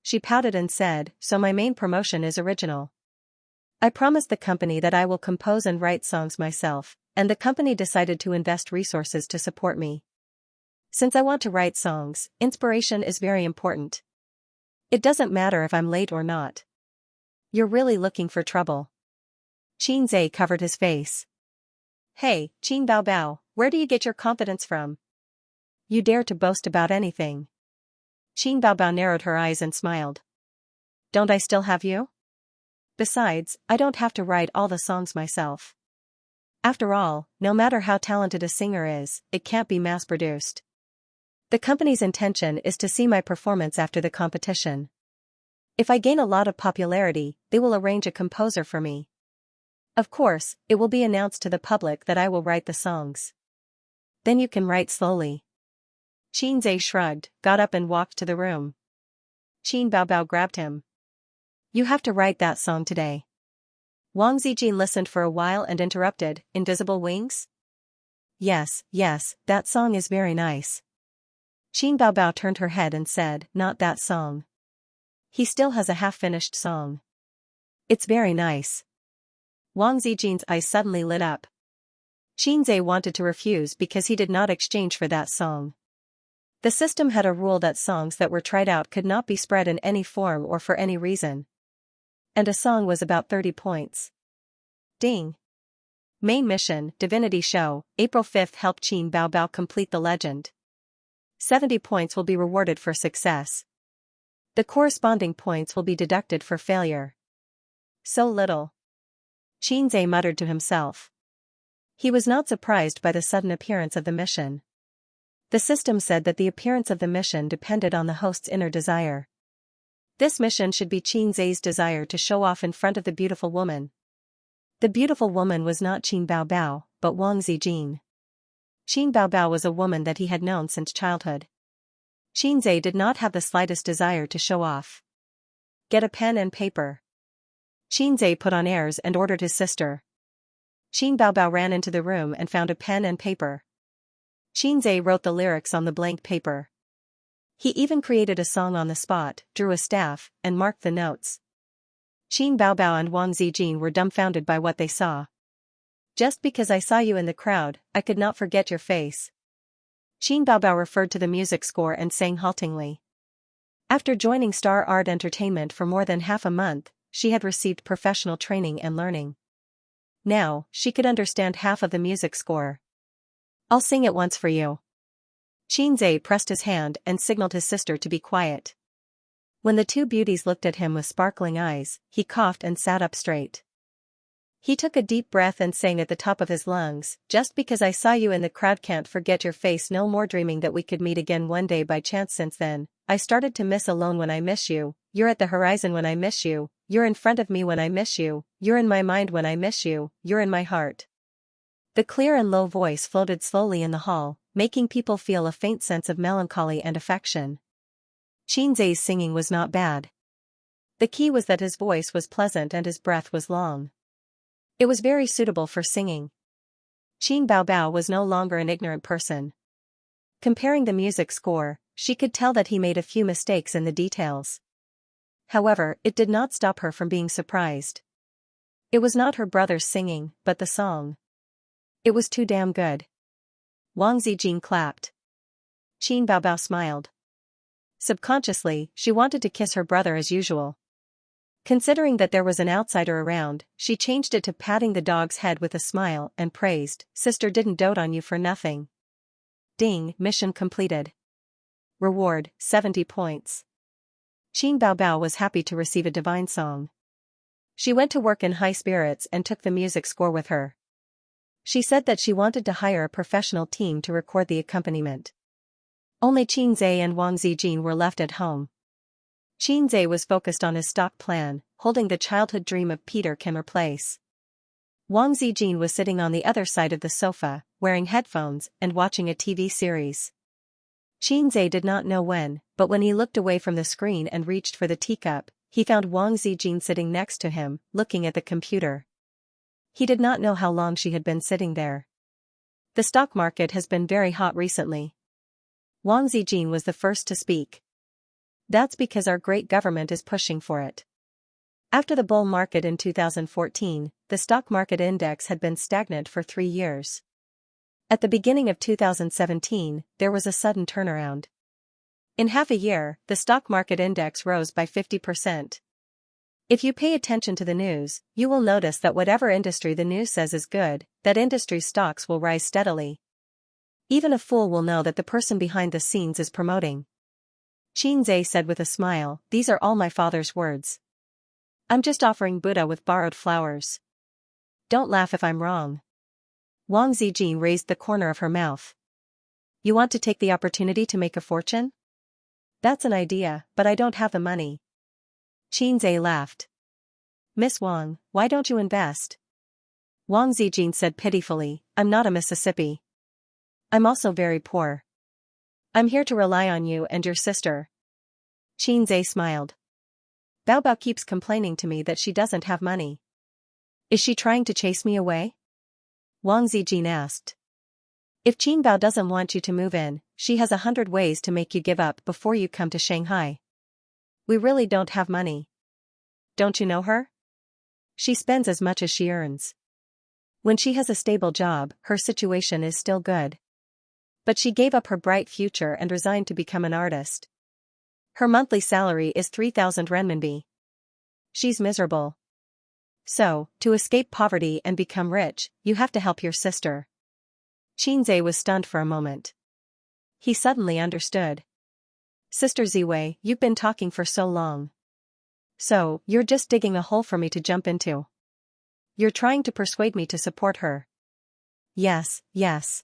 A: She pouted and said, So my main promotion is original. I promised the company that I will compose and write songs myself, and the company decided to invest resources to support me. Since I want to write songs, inspiration is very important. It doesn't matter if I'm late or not. You're really looking for trouble. Xianxia covered his face. Hey, Qin Bao Bao, where do you get your confidence from? You dare to boast about anything. Qin Bao Bao narrowed her eyes and smiled. Don't I still have you? Besides, I don't have to write all the songs myself. After all, no matter how talented a singer is, it can't be mass-produced. The company's intention is to see my performance after the competition. If I gain a lot of popularity, they will arrange a composer for me. Of course, it will be announced to the public that I will write the songs. Then you can write slowly. Xianxia shrugged, got up and walked to the room. Qin Bao Bao grabbed him. You have to write that song today. Wang Zijin listened for a while and interrupted, Invisible Wings? Yes, that song is very nice. Qin Bao Bao turned her head and said, Not that song. He still has a half-finished song. It's very nice. Wang Zijin's eyes suddenly lit up. Xianxia wanted to refuse because he did not exchange for that song. The system had a rule that songs that were tried out could not be spread in any form or for any reason. And a song was about 30 points. Ding. Main mission, Divinity Show, April 5th. Help Qin Bao Bao complete the legend. 70 points will be rewarded for success. The corresponding points will be deducted for failure. So little. Xianxia muttered to himself. He was not surprised by the sudden appearance of the mission. The system said that the appearance of the mission depended on the host's inner desire. This mission should be Xianxia's desire to show off in front of the beautiful woman. The beautiful woman was not Qin Bao Bao, but Wang Zijin. Qin Bao Bao was a woman that he had known since childhood. Xianxia did not have the slightest desire to show off. Get a pen and paper. Xianxia put on airs and ordered his sister. Qin Bao Bao ran into the room and found a pen and paper. Xianxia wrote the lyrics on the blank paper. He even created a song on the spot, drew a staff, and marked the notes. Qin Baobao and Wang Zijin were dumbfounded by what they saw. Just because I saw you in the crowd, I could not forget your face. Qin Baobao referred to the music score and sang haltingly. After joining Star Art Entertainment for more than half a month, she had received professional training and learning. Now, she could understand half of the music score. I'll sing it once for you. Qinzai pressed his hand and signaled his sister to be quiet. When the two beauties looked at him with sparkling eyes, he coughed and sat up straight. He took a deep breath and sang at the top of his lungs, just because I saw you in the crowd can't forget your face no more dreaming that we could meet again one day by chance since then, I started to miss alone when I miss you, you're at the horizon when I miss you, you're in front of me when I miss you, you're in my mind when I miss you, you're in my heart. The clear and low voice floated slowly in the hall, making people feel a faint sense of melancholy and affection. Qinzai's singing was not bad. The key was that his voice was pleasant and his breath was long. It was very suitable for singing. Qin Baobao was no longer an ignorant person. Comparing the music score, she could tell that he made a few mistakes in the details. However, it did not stop her from being surprised. It was not her brother's singing, but the song. It was too damn good. Wang Zijin clapped. Qin Baobao smiled. Subconsciously, she wanted to kiss her brother as usual. Considering that there was an outsider around, she changed it to patting the dog's head with a smile and praised, "Sister didn't dote on you for nothing." Ding, mission completed. Reward, 70 points. Qin Baobao was happy to receive a divine song. She went to work in high spirits and took the music score with her. She said that she wanted to hire a professional team to record the accompaniment. Only Qinzai and Wang Zijin were left at home. Qinzai was focused on his stock plan, holding the childhood dream of Peter can replace. Wang Zijin was sitting on the other side of the sofa, wearing headphones and watching a TV series. Qinzai did not know when, but when he looked away from the screen and reached for the teacup, he found Wang Zijin sitting next to him, looking at the computer. He did not know how long she had been sitting there. The stock market has been very hot recently. Wang Zijin was the first to speak. That's because our great government is pushing for it. After the bull market in 2014, the stock market index had been stagnant for 3 years. At the beginning of 2017, there was a sudden turnaround. In half a year, the stock market index rose by 50%. If you pay attention to the news, you will notice that whatever industry the news says is good, that industry's stocks will rise steadily. Even a fool will know that the person behind the scenes is promoting. Qinzai said with a smile, "These are all my father's words. I'm just offering Buddha with borrowed flowers. Don't laugh if I'm wrong." Wang Zijin raised the corner of her mouth. "You want to take the opportunity to make a fortune?" "That's an idea, but I don't have the money." Qinzai laughed. "Miss Wang, why don't you invest?" Wang Zijin said pitifully, "I'm not a Mississippi. I'm also very poor. I'm here to rely on you and your sister." Qinzai smiled. "Baobao keeps complaining to me that she doesn't have money. Is she trying to chase me away?" Wang Zijin asked. "If Qin Bao doesn't want you to move in, she has 100 ways to make you give up before you come to Shanghai. We really don't have money. Don't you know her? She spends as much as she earns. When she has a stable job, her situation is still good. But she gave up her bright future and resigned to become an artist. Her monthly salary is 3,000 renminbi. She's miserable. So, to escape poverty and become rich, you have to help your sister." Qinzai was stunned for a moment. He suddenly understood. "Sister Ziwei, you've been talking for so long. So, you're just digging a hole for me to jump into. You're trying to persuade me to support her." "Yes, yes."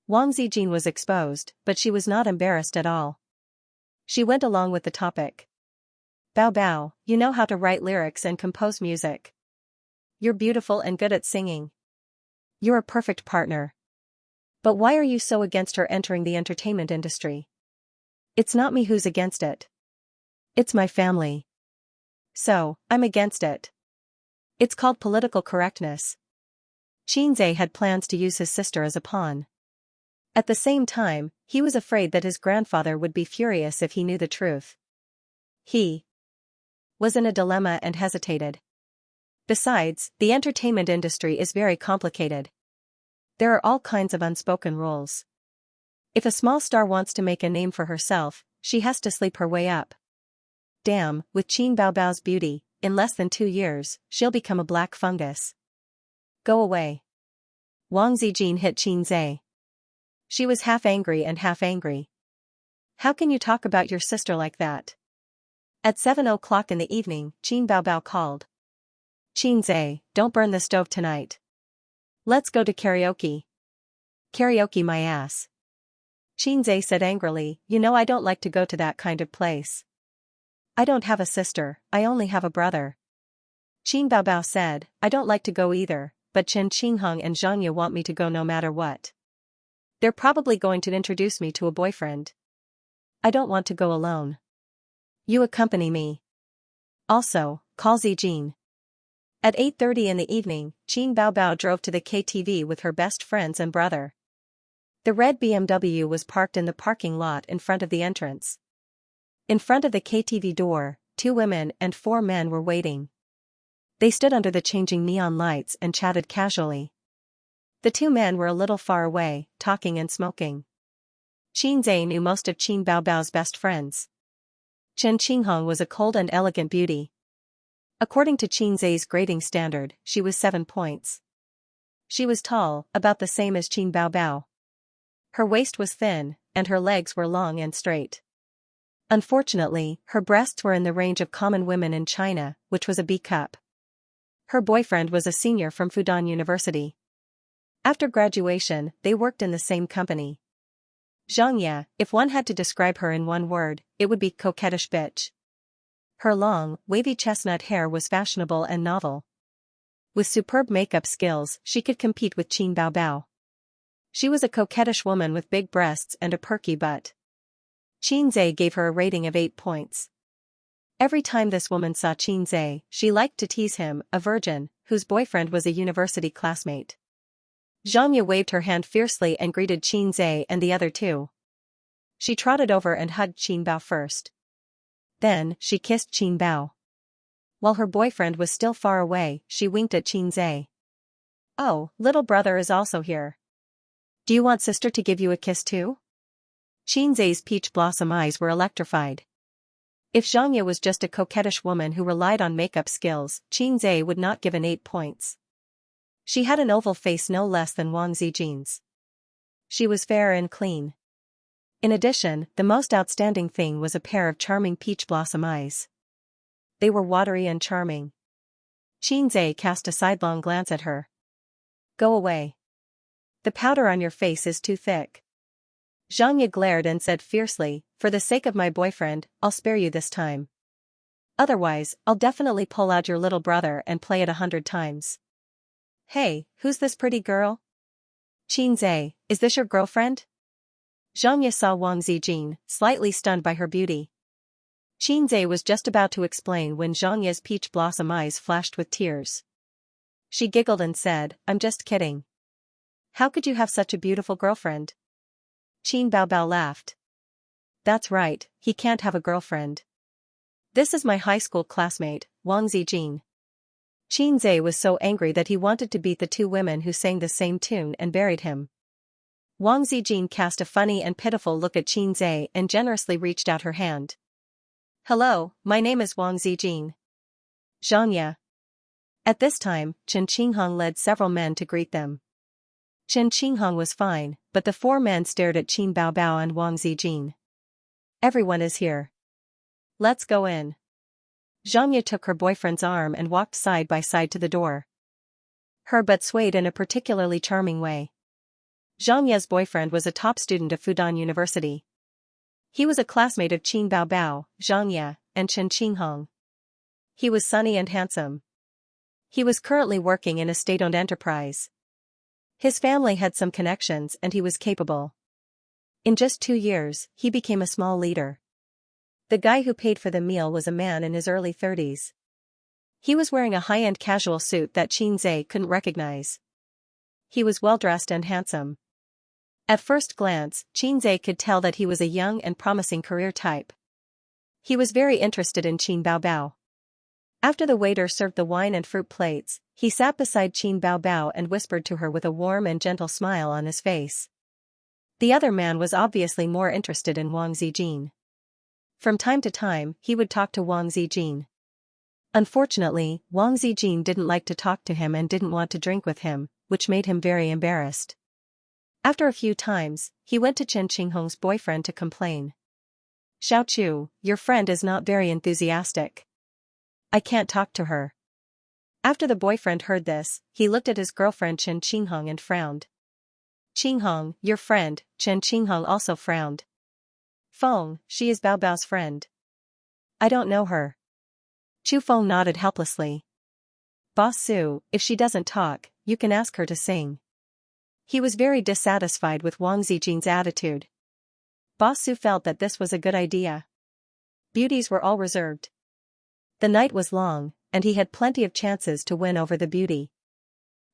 A: Wang Zijin was exposed, but she was not embarrassed at all. She went along with the topic. "Bao, you know how to write lyrics and compose music. You're beautiful and good at singing. You're a perfect partner. But why are you so against her entering the entertainment industry?" "It's not me who's against it. It's my family. So, I'm against it. It's called political correctness." Qinzai had plans to use his sister as a pawn. At the same time, he was afraid that his grandfather would be furious if he knew the truth. was in a dilemma and hesitated. Besides, the entertainment industry is very complicated. There are all kinds of unspoken rules. If a small star wants to make a name for herself, she has to sleep her way up. Damn, with Qin Baobao's beauty, in less than 2 years, she'll become a black fungus. Go away. Wang Zijin hit Qin Zhe. She was half angry and half angry. How can you talk about your sister like that? At 7 o'clock in the evening, Qin Baobao called. Qin Zhe, don't burn the stove tonight. Let's go to karaoke. Karaoke my ass. Qin Zhe said angrily, you know I don't like to go to that kind of place. I don't have a sister, I only have a brother. Qin Baobao said, I don't like to go either, but Chen Qinghong and Xianxia want me to go no matter what. They're probably going to introduce me to a boyfriend. I don't want to go alone. You accompany me. Also, call Zijin. At 8:30 in the evening, Qin Baobao drove to the KTV with her best friends and brother. The red BMW was parked in the parking lot in front of the entrance. In front of the KTV door, 2 women and 4 men were waiting. They stood under the changing neon lights and chatted casually. The 2 men were a little far away, talking and smoking. Qin Zhe knew most of Qin Baobao's best friends. Chen Qinghong was a cold and elegant beauty. According to Qin Zhe's grading standard, she was 7 points. She was tall, about the same as Qin Baobao. Her waist was thin, and her legs were long and straight. Unfortunately, her breasts were in the range of common women in China, which was a B cup. Her boyfriend was a senior from Fudan University. After graduation, they worked in the same company. Xianxia, if one had to describe her in one word, it would be coquettish bitch. Her long, wavy chestnut hair was fashionable and novel. With superb makeup skills, she could compete with Qin Baobao. She was a coquettish woman with big breasts and a perky butt. Qin Zhe gave her a rating of 8 points. Every time this woman saw Qin Zhe, she liked to tease him, a virgin, whose boyfriend was a university classmate. Xianxia waved her hand fiercely and greeted Qin Zhe and the other 2. She trotted over and hugged Qin Bao first. Then, she kissed Qin Bao. While her boyfriend was still far away, she winked at Qin Zhe. Oh, little brother is also here. Do you want sister to give you a kiss too? Qin Zhe's peach blossom eyes were electrified. If Xianxia was just a coquettish woman who relied on makeup skills, Qin Zhe would not give an 8 points. She had an oval face no less than Wang Zijin's. She was fair and clean. In addition, the most outstanding thing was a pair of charming peach blossom eyes. They were watery and charming. Qin Zhe cast a sidelong glance at her. Go away. The powder on your face is too thick. Xianxia glared and said fiercely, for the sake of my boyfriend, I'll spare you this time. Otherwise, I'll definitely pull out your little brother and play it 100 times. Hey, who's this pretty girl? Qin Zhe, is this your girlfriend? Xianxia saw Wang Zijin, slightly stunned by her beauty. Qin Zhe was just about to explain when Xianxia's peach blossom eyes flashed with tears. She giggled and said, I'm just kidding. How could you have such a beautiful girlfriend? Qin Baobao laughed. That's right, he can't have a girlfriend. This is my high school classmate, Wang Zijin. Qin Zhe was so angry that he wanted to beat the 2 women who sang the same tune and buried him. Wang Zijin cast a funny and pitiful look at Qin Zhe and generously reached out her hand. Hello, my name is Wang Zijin. Xianxia. At this time, Chen Qinghong led several men to greet them. Chen Qinghong was fine, but the 4 men stared at Qin Baobao and Wang Zijin. Everyone is here. Let's go in. Xianxia took her boyfriend's arm and walked side by side to the door. Her butt swayed in a particularly charming way. Xianxia's boyfriend was a top student of Fudan University. He was a classmate of Qin Baobao, Xianxia, and Chen Qinghong. He was sunny and handsome. He was currently working in a state-owned enterprise. His family had some connections and he was capable. In just 2 years, he became a small leader. The guy who paid for the meal was a man in his early 30s. He was wearing a high-end casual suit that Qin Zhe couldn't recognize. He was well-dressed and handsome. At first glance, Qin Zhe could tell that he was a young and promising career type. He was very interested in Qin Baobao. After the waiter served the wine and fruit plates, he sat beside Qin Bao Bao and whispered to her with a warm and gentle smile on his face. The other man was obviously more interested in Wang Zijin. From time to time, he would talk to Wang Zijin. Unfortunately, Wang Zijin didn't like to talk to him and didn't want to drink with him, which made him very embarrassed. After a few times, he went to Chen Qinghong's boyfriend to complain. "Xiao Chu, your friend is not very enthusiastic. I can't talk to her." After the boyfriend heard this, he looked at his girlfriend Chen Qinghong and frowned. "Qinghong, your friend," Chen Qinghong also frowned. "Feng, she is Bao Bao's friend." "I don't know her." Chu Feng nodded helplessly. "Boss Su, if she doesn't talk, you can ask her to sing." He was very dissatisfied with Wang Zijin's attitude. Boss Su felt that this was a good idea. Beauties were all reserved. The night was long, and he had plenty of chances to win over the beauty.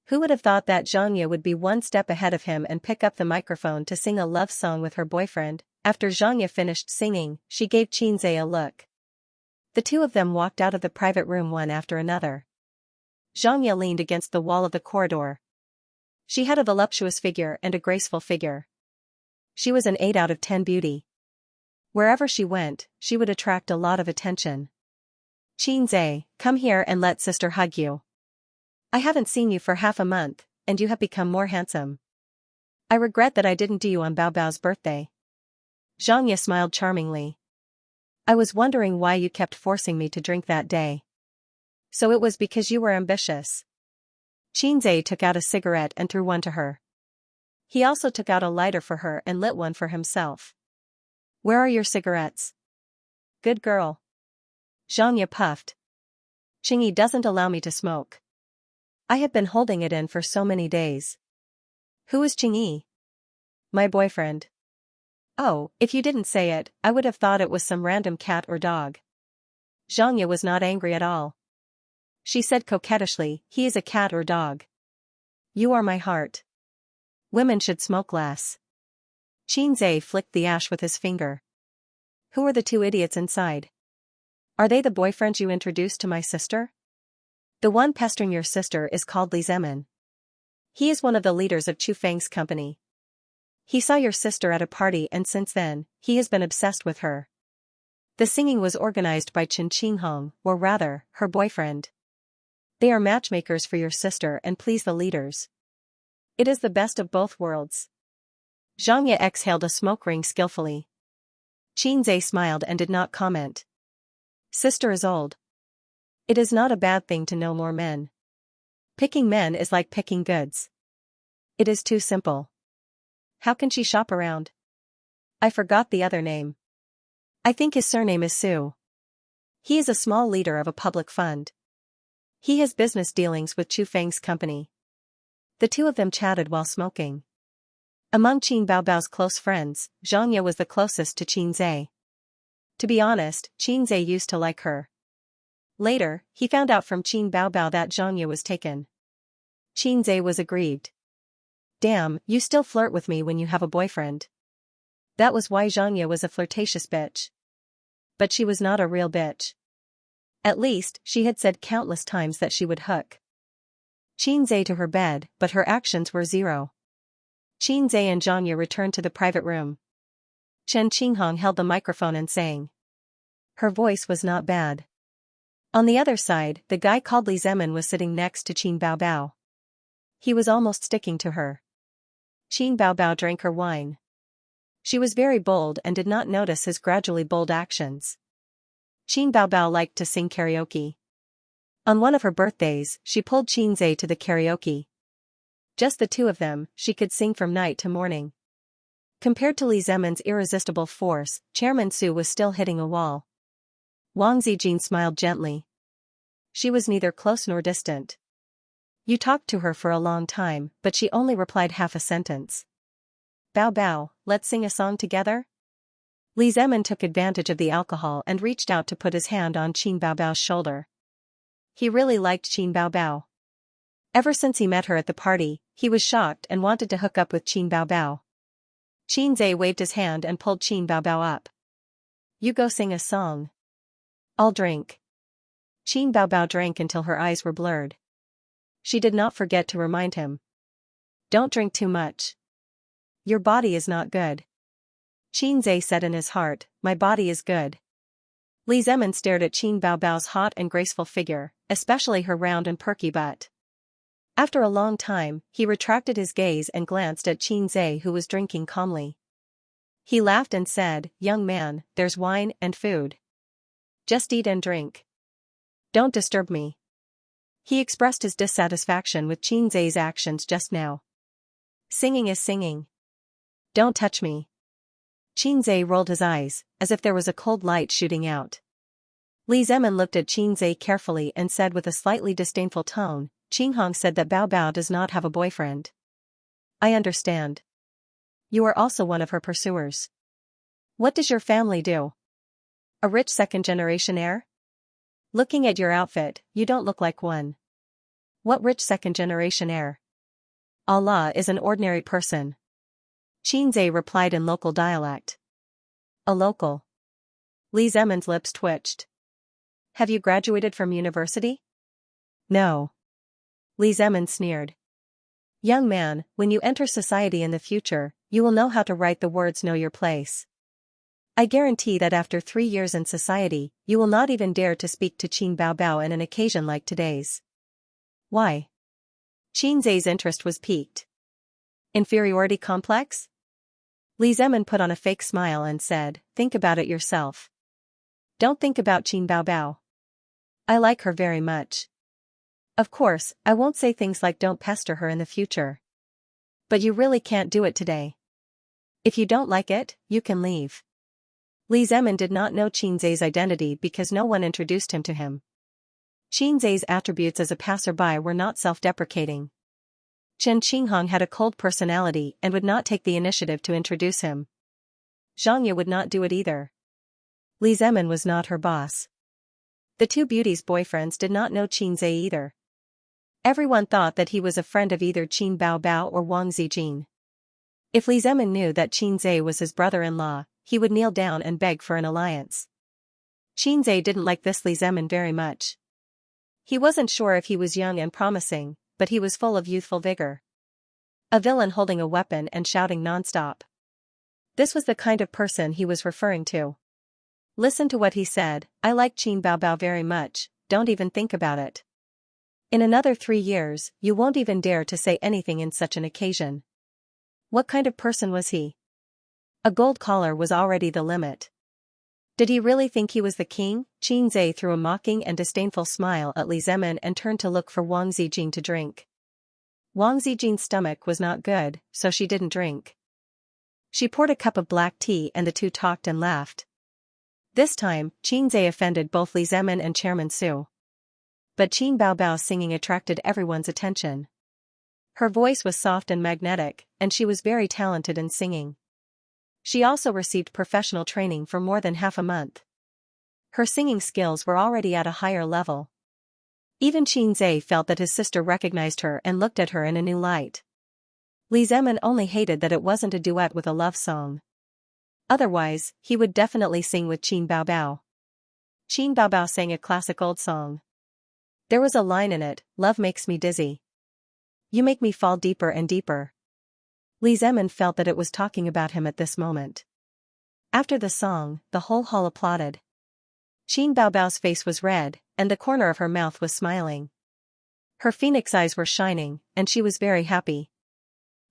A: Who would have thought that Xianxia would be one step ahead of him and pick up the microphone to sing a love song with her boyfriend? After Xianxia finished singing, she gave Qinze a look. The two of them walked out of the private room one after another. Xianxia leaned against the wall of the corridor. She had a voluptuous figure and a graceful figure. She was an 8 out of 10 beauty. Wherever she went, she would attract a lot of attention. "Qinze, come here and let sister hug you. I haven't seen you for half a month, and you have become more handsome. I regret that I didn't do you on Bao Bao's birthday." Xianxia smiled charmingly. "I was wondering why you kept forcing me to drink that day. So it was because you were ambitious." Qinze took out a cigarette and threw one to her. He also took out a lighter for her and lit one for himself. "Where are your cigarettes?" "Good girl." Xianxia puffed. "Qingyi doesn't allow me to smoke. I have been holding it in for so many days." "Who is Qingyi?" "My boyfriend." "Oh, if you didn't say it, I would have thought it was some random cat or dog." Xianxia was not angry at all. She said coquettishly, "He is a cat or dog. You are my heart. Women should smoke less." Qinze flicked the ash with his finger. "Who are the two idiots inside? Are they the boyfriends you introduced to my sister?" "The one pestering your sister is called Li Zemin. He is one of the leaders of Chu Feng's company. He saw your sister at a party and since then, he has been obsessed with her. The singing was organized by Chen Qinghong, or rather, her boyfriend. They are matchmakers for your sister and please the leaders. It is the best of both worlds." Xianxia exhaled a smoke ring skillfully. Qinze smiled and did not comment. "Sister is old. It is not a bad thing to know more men. Picking men is like picking goods. It is too simple. How can she shop around? I forgot the other name. I think his surname is Su. He is a small leader of a public fund. He has business dealings with Chu Feng's company." The two of them chatted while smoking. Among Qin Baobao's close friends, Xianxia was the closest to Qinze. To be honest, Qinze used to like her. Later, he found out from Qin Baobao that Xianxia was taken. Qinze was aggrieved. "Damn, you still flirt with me when you have a boyfriend." That was why Xianxia was a flirtatious bitch. But she was not a real bitch. At least, she had said countless times that she would hook Qinze to her bed, but her actions were zero. Qinze and Xianxia returned to the private room. Chen Qinghong held the microphone and sang. Her voice was not bad. On the other side, the guy called Li Zemin was sitting next to Qin Baobao. He was almost sticking to her. Qin Baobao drank her wine. She was very bold and did not notice his gradually bold actions. Qin Baobao liked to sing karaoke. On one of her birthdays, she pulled Qinze to the karaoke. Just the two of them, she could sing from night to morning. Compared to Li Zemin's irresistible force, Chairman Su was still hitting a wall. Wang Zijin smiled gently. She was neither close nor distant. You talked to her for a long time, but she only replied half a sentence. Bao Bao, let's sing a song together? Li Zemin took advantage of the alcohol and reached out to put his hand on Qin Baobao's shoulder. He really liked Qin Baobao. Ever since he met her at the party, he was shocked and wanted to hook up with Qin Baobao. Qinze waved his hand and pulled Qin Baobao up. You go sing a song. I'll drink. Qin Baobao drank until her eyes were blurred. She did not forget to remind him. Don't drink too much. Your body is not good. Qin Zhe said in his heart, my body is good. Li Zemin stared at Qin Baobao's hot and graceful figure, especially her round and perky butt. After a long time, he retracted his gaze and glanced at Qin Zhe, who was drinking calmly. He laughed and said, young man, there's wine and food. Just eat and drink. Don't disturb me. He expressed his dissatisfaction with Qin Zhe's actions just now. Singing is singing. Don't touch me. Qin Zhe rolled his eyes, as if there was a cold light shooting out. Li Zemin looked at Qin Zhe carefully and said with a slightly disdainful tone, Qinghong said that Bao Bao does not have a boyfriend. I understand. You are also one of her pursuers. What does your family do? A rich second-generation heir? Looking at your outfit, you don't look like one. What rich second-generation heir? Allah is an ordinary person. Qin Zhe replied in local dialect. A local. Li Zemin's lips twitched. Have you graduated from university? No. Li Zemin sneered. Young man, when you enter society in the future, you will know how to write the words know your place. I guarantee that after 3 years in society, you will not even dare to speak to Qin Baobao in an occasion like today's. Why? Qin Zhe's interest was piqued. Inferiority complex? Li Zemin put on a fake smile and said, think about it yourself. Don't think about Qin Baobao. I like her very much. Of course, I won't say things like don't pester her in the future. But you really can't do it today. If you don't like it, you can leave. Li Zemin did not know Qin Zhe's identity because no one introduced him to him. Qin Zhe's attributes as a passerby were not self-deprecating. Chen Qinghong had a cold personality and would not take the initiative to introduce him. Xianxia would not do it either. Li Zemin was not her boss. The two beauties' boyfriends did not know Qin Zhe either. Everyone thought that he was a friend of either Qin Baobao or Wang Zijin. If Li Zemin knew that Qin Zhe was his brother-in-law, he would kneel down and beg for an alliance. Qin Zhe didn't like this Li Zemin very much. He wasn't sure if he was young and promising, but he was full of youthful vigor. A villain holding a weapon and shouting nonstop. This was the kind of person he was referring to. Listen to what he said, I like Qin Baobao very much, don't even think about it. In another 3 years, you won't even dare to say anything in such an occasion. What kind of person was he? A gold collar was already the limit. Did he really think he was the king? Qin Zhe threw a mocking and disdainful smile at Li Zemin and turned to look for Wang Zijin to drink. Wang Zijin's stomach was not good, so she didn't drink. She poured a cup of black tea and the two talked and laughed. This time, Qin Zhe offended both Li Zemin and Chairman Su. But Qin Baobao's singing attracted everyone's attention. Her voice was soft and magnetic, and she was very talented in singing. She also received professional training for more than half a month. Her singing skills were already at a higher level. Even Qin Zhe felt that his sister recognized her and looked at her in a new light. Li Zemin only hated that it wasn't a duet with a love song. Otherwise, he would definitely sing with Qin Baobao. Qin Baobao sang a classic old song. There was a line in it, love makes me dizzy. You make me fall deeper and deeper. Li Zemin felt that it was talking about him at this moment. After the song, the whole hall applauded. Qin Baobao's face was red, and the corner of her mouth was smiling. Her phoenix eyes were shining, and she was very happy.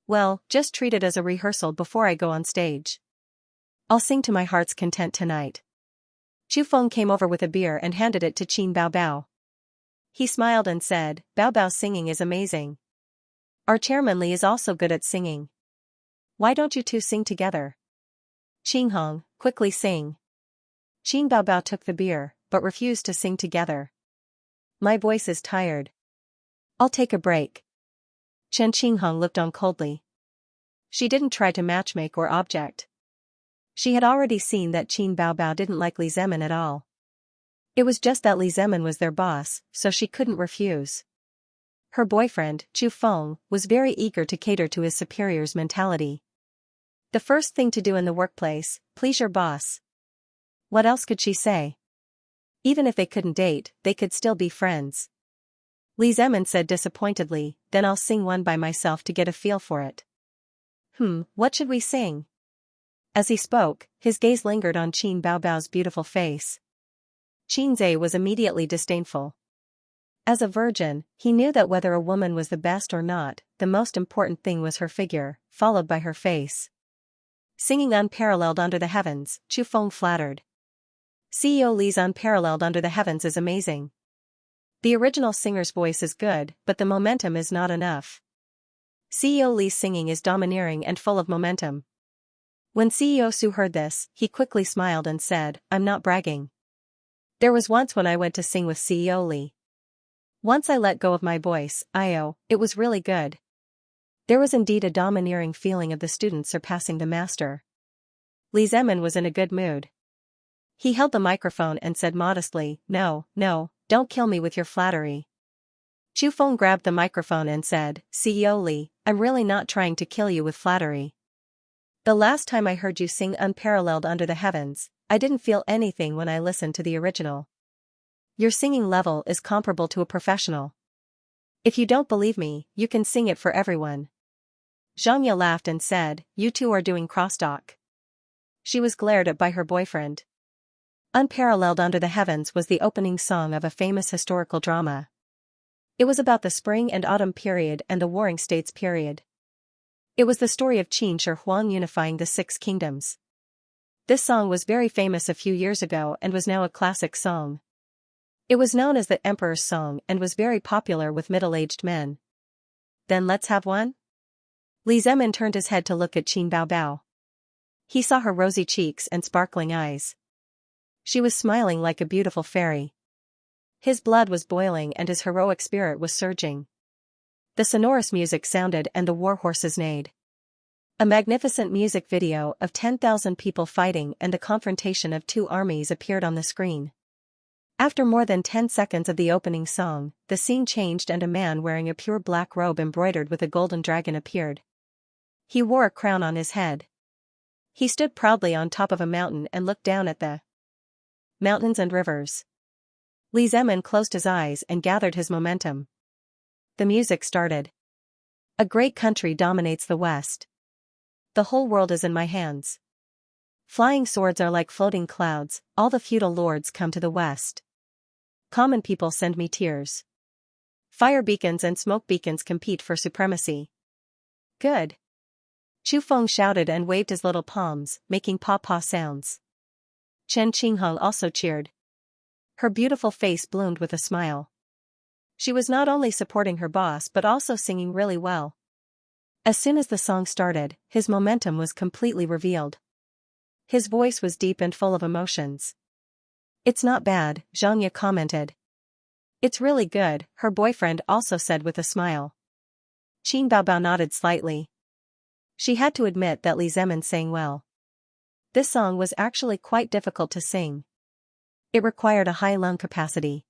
A: Well, just treat it as a rehearsal before I go on stage. I'll sing to my heart's content tonight. Chu Feng came over with a beer and handed it to Qin Baobao. He smiled and said, Baobao's singing is amazing. Our chairman Li is also good at singing. Why don't you two sing together? Qinghong, quickly sing. Qin Baobao took the beer, but refused to sing together. My voice is tired. I'll take a break. Chen Qinghong looked on coldly. She didn't try to matchmake or object. She had already seen that Qin Baobao didn't like Li Zemin at all. It was just that Li Zemin was their boss, so she couldn't refuse. Her boyfriend, Chu Feng, was very eager to cater to his superior's mentality. The first thing to do in the workplace, please your boss. What else could she say? Even if they couldn't date, they could still be friends. Li Zemin said disappointedly, then I'll sing one by myself to get a feel for it. What should we sing? As he spoke, his gaze lingered on Qin Baobao's beautiful face. Qinze was immediately disdainful. As a virgin, he knew that whether a woman was the best or not, the most important thing was her figure, followed by her face. Singing Unparalleled Under the Heavens, Chu Feng flattered. CEO Li's Unparalleled Under the Heavens is amazing. The original singer's voice is good, but the momentum is not enough. CEO Li's singing is domineering and full of momentum. When CEO Su heard this, he quickly smiled and said, I'm not bragging. There was once when I went to sing with CEO Li. Once I let go of my voice, it was really good. There was indeed a domineering feeling of the student surpassing the master. Li Zemin was in a good mood. He held the microphone and said modestly, No, don't kill me with your flattery. Chu Feng grabbed the microphone and said, CEO Li, I'm really not trying to kill you with flattery. The last time I heard you sing Unparalleled Under the Heavens, I didn't feel anything when I listened to the original. Your singing level is comparable to a professional. If you don't believe me, you can sing it for everyone. Xianxia laughed and said, You two are doing crosstalk. She was glared at by her boyfriend. Unparalleled Under the Heavens was the opening song of a famous historical drama. It was about the spring and autumn period and the Warring States period. It was the story of Qin Shi Huang unifying the 6 kingdoms. This song was very famous a few years ago and was now a classic song. It was known as the Emperor's Song and was very popular with middle-aged men. Then let's have one? Li Zemin turned his head to look at Qin Baobao. He saw her rosy cheeks and sparkling eyes. She was smiling like a beautiful fairy. His blood was boiling and his heroic spirit was surging. The sonorous music sounded and the war horses neighed. A magnificent music video of 10,000 people fighting and the confrontation of 2 armies appeared on the screen. After more than 10 seconds of the opening song, the scene changed and a man wearing a pure black robe embroidered with a golden dragon appeared. He wore a crown on his head. He stood proudly on top of a mountain and looked down at the mountains and rivers. Li Zemin closed his eyes and gathered his momentum. The music started. A great country dominates the West. The whole world is in my hands. Flying swords are like floating clouds, all the feudal lords come to the West. Common people send me tears. Fire beacons and smoke beacons compete for supremacy. Good. Chu Feng shouted and waved his little palms, making paw-paw sounds. Chen Qinghong also cheered. Her beautiful face bloomed with a smile. She was not only supporting her boss but also singing really well. As soon as the song started, his momentum was completely revealed. His voice was deep and full of emotions. It's not bad, Xianxia commented. It's really good, her boyfriend also said with a smile. Qin Baobao nodded slightly. She had to admit that Li Zemin sang well. This song was actually quite difficult to sing. It required a high lung capacity.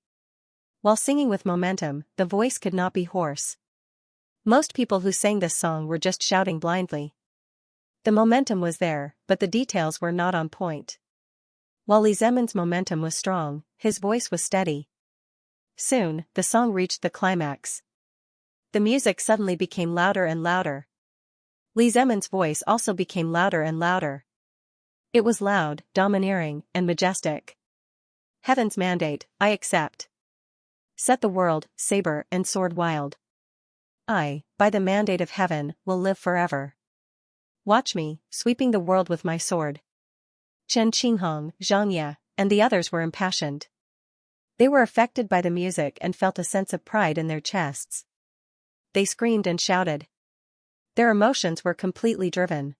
A: While singing with momentum, the voice could not be hoarse. Most people who sang this song were just shouting blindly. The momentum was there, but the details were not on point. While Li Zemin's momentum was strong, his voice was steady. Soon, the song reached the climax. The music suddenly became louder and louder. Li Zemin's voice also became louder and louder. It was loud, domineering, and majestic. Heaven's mandate, I accept. Set the world, saber and sword wild. I, by the mandate of heaven, will live forever. Watch me, sweeping the world with my sword. Chen Qinghong, Xianxia, and the others were impassioned. They were affected by the music and felt a sense of pride in their chests. They screamed and shouted. Their emotions were completely driven.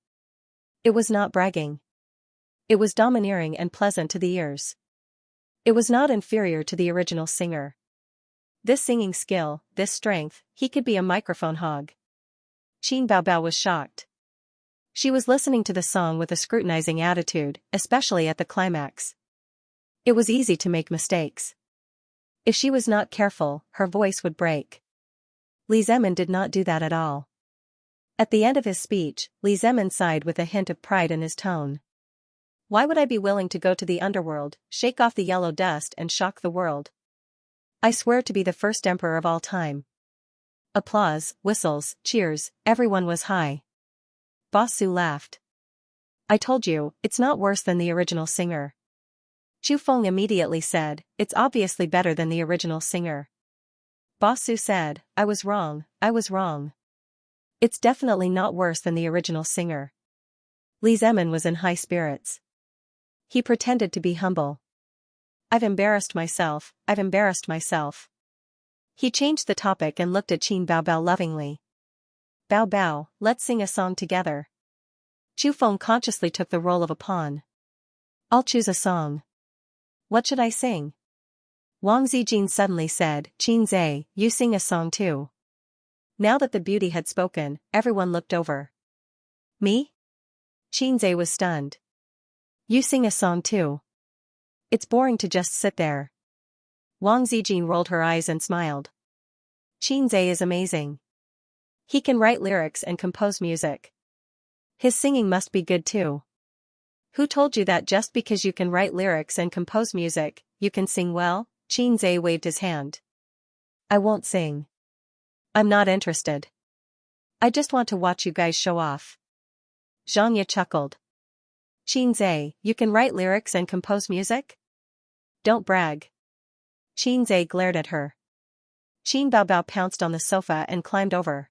A: It was not bragging. It was domineering and pleasant to the ears. It was not inferior to the original singer. This singing skill, this strength, he could be a microphone hog. Qin Baobao was shocked. She was listening to the song with a scrutinizing attitude, especially at the climax. It was easy to make mistakes. If she was not careful, her voice would break. Li Zemin did not do that at all. At the end of his speech, Li Zemin sighed with a hint of pride in his tone. Why would I be willing to go to the underworld, shake off the yellow dust and shock the world? I swear to be the first emperor of all time. Applause, whistles, cheers, everyone was high. Boss Su laughed. I told you, it's not worse than the original singer. Chu Feng immediately said, it's obviously better than the original singer. Boss Su said, I was wrong. It's definitely not worse than the original singer. Li Zemin was in high spirits. He pretended to be humble. I've embarrassed myself. He changed the topic and looked at Qin Baobao lovingly. Bao, let's sing a song together. Chu Feng consciously took the role of a pawn. I'll choose a song. What should I sing? Wang Zijin suddenly said, Qin Zhe, you sing a song too. Now that the beauty had spoken, everyone looked over. Me? Qin Zhe was stunned. You sing a song too. It's boring to just sit there. Wang Zijin rolled her eyes and smiled. Qin Zhe is amazing. He can write lyrics and compose music. His singing must be good too. Who told you that just because you can write lyrics and compose music, you can sing well? Qin Zhe waved his hand. I won't sing. I'm not interested. I just want to watch you guys show off. Xianxia chuckled. Qin Zhe, you can write lyrics and compose music? Don't brag. Qin Zhe glared at her. Qin Baobao pounced on the sofa and climbed over.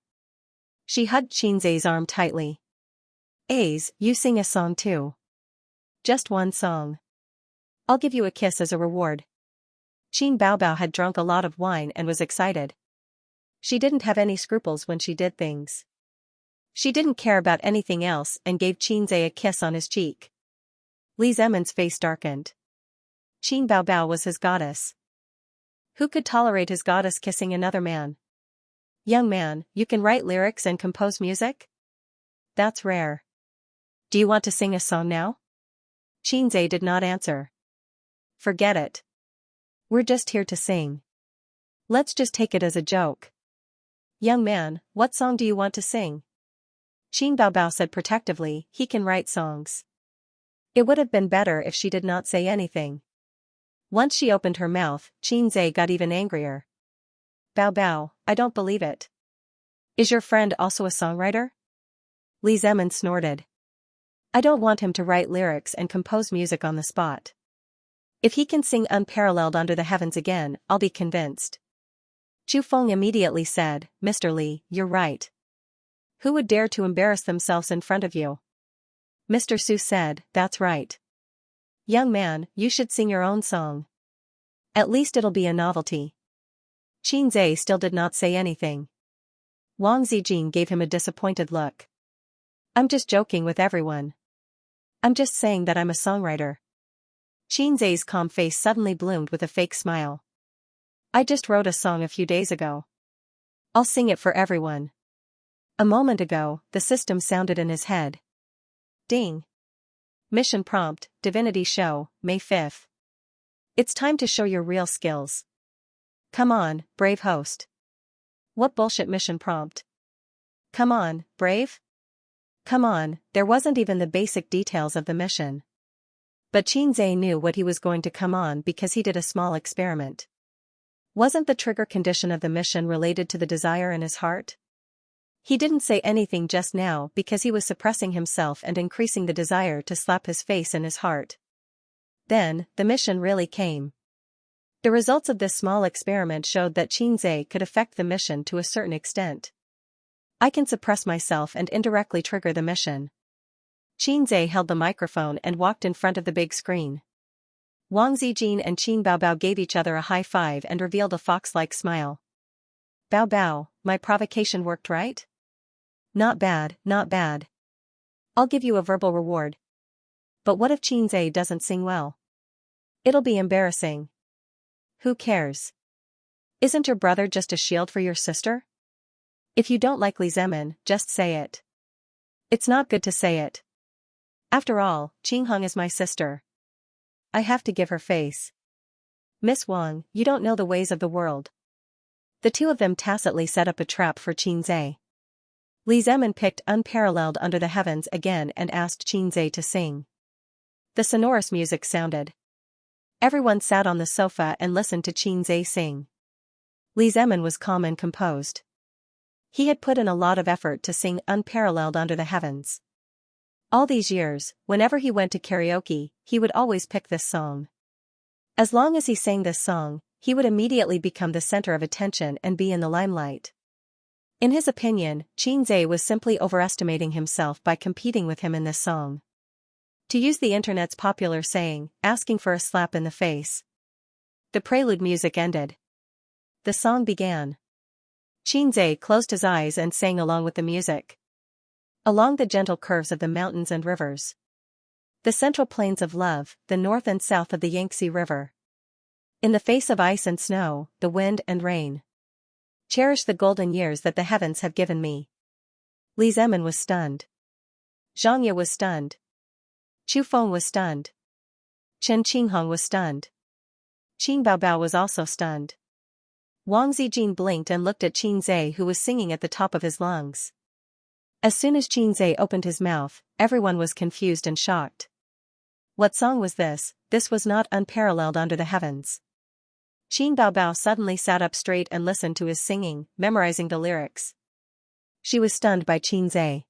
A: She hugged Qin Zhe's arm tightly. Ace, you sing a song too. Just one song. I'll give you a kiss as a reward. Qin Baobao had drunk a lot of wine and was excited. She didn't have any scruples when she did things. She didn't care about anything else and gave Qin Zhe a kiss on his cheek. Li Zemin's face darkened. Qin Baobao was his goddess. Who could tolerate his goddess kissing another man? Young man, you can write lyrics and compose music? That's rare. Do you want to sing a song now? Qin Zhe did not answer. Forget it. We're just here to sing. Let's just take it as a joke. Young man, what song do you want to sing? Qin Baobao said protectively, he can write songs. It would have been better if she did not say anything. Once she opened her mouth, Qin Zhe got even angrier. Baobao, I don't believe it. Is your friend also a songwriter? Li Zemin snorted. I don't want him to write lyrics and compose music on the spot. If he can sing Unparalleled Under the Heavens again, I'll be convinced. Chu Feng immediately said, Mr. Li, you're right. Who would dare to embarrass themselves in front of you? Mr. Su said, that's right. Young man, you should sing your own song. At least it'll be a novelty. Qin Zhe still did not say anything. Wang Zijin gave him a disappointed look. I'm just joking with everyone. I'm just saying that I'm a songwriter. Qin Zhe's calm face suddenly bloomed with a fake smile. I just wrote a song a few days ago. I'll sing it for everyone. A moment ago, the system sounded in his head. Ding. Mission prompt, Divinity Show, May 5th. It's time to show your real skills. Come on, brave host. What bullshit mission prompt? Come on, brave? Come on, there wasn't even the basic details of the mission. But Qin Zhe knew what he was going to come on because he did a small experiment. Wasn't the trigger condition of the mission related to the desire in his heart? He didn't say anything just now because he was suppressing himself and increasing the desire to slap his face in his heart. Then, the mission really came. The results of this small experiment showed that Qin Zhe could affect the mission to a certain extent. I can suppress myself and indirectly trigger the mission. Qin Zhe held the microphone and walked in front of the big screen. Wang Zijin and Qin Baobao gave each other a high five and revealed a fox-like smile. Baobao, my provocation worked right? Not bad. I'll give you a verbal reward. But what if Qin Zhe doesn't sing well? It'll be embarrassing. Who cares? Isn't your brother just a shield for your sister? If you don't like Li Zemin, just say it. It's not good to say it. After all, Qing Hong is my sister. I have to give her face. Miss Wang, you don't know the ways of the world. The two of them tacitly set up a trap for Qin Zhe. Li Zemin picked Unparalleled Under the Heavens again and asked Qin Zhe to sing. The sonorous music sounded. Everyone sat on the sofa and listened to Xianxia sing. Li Zemin was calm and composed. He had put in a lot of effort to sing Unparalleled Under the Heavens. All these years, whenever he went to karaoke, he would always pick this song. As long as he sang this song, he would immediately become the center of attention and be in the limelight. In his opinion, Xianxia was simply overestimating himself by competing with him in this song. To use the internet's popular saying, asking for a slap in the face. The prelude music ended. The song began. Xianxia closed his eyes and sang along with the music. Along the gentle curves of the mountains and rivers. The central plains of love, the north and south of the Yangtze River. In the face of ice and snow, the wind and rain. Cherish the golden years that the heavens have given me. Li Zemin was stunned. Xianxia was stunned. Chu Feng was stunned. Chen Qinghong was stunned. Qin Baobao was also stunned. Wang Zijin blinked and looked at Xianxia, who was singing at the top of his lungs. As soon as Xianxia opened his mouth, everyone was confused and shocked. What song was this? This was not Unparalleled Under the Heavens. Qin Baobao suddenly sat up straight and listened to his singing, memorizing the lyrics. She was stunned by Xianxia.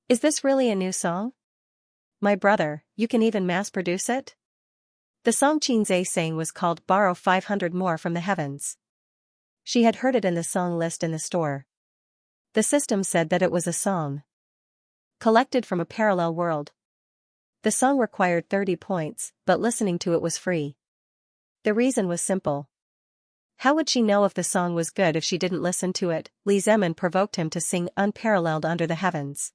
A: Is this really a new song? My brother, you can even mass-produce it? The song Xianxia sang was called Borrow 500 More from the Heavens. She had heard it in the song list in the store. The system said that it was a song collected from a parallel world. The song required 30 points, but listening to it was free. The reason was simple. How would she know if the song was good if she didn't listen to it? Li Zemin provoked him to sing Unparalleled Under the Heavens.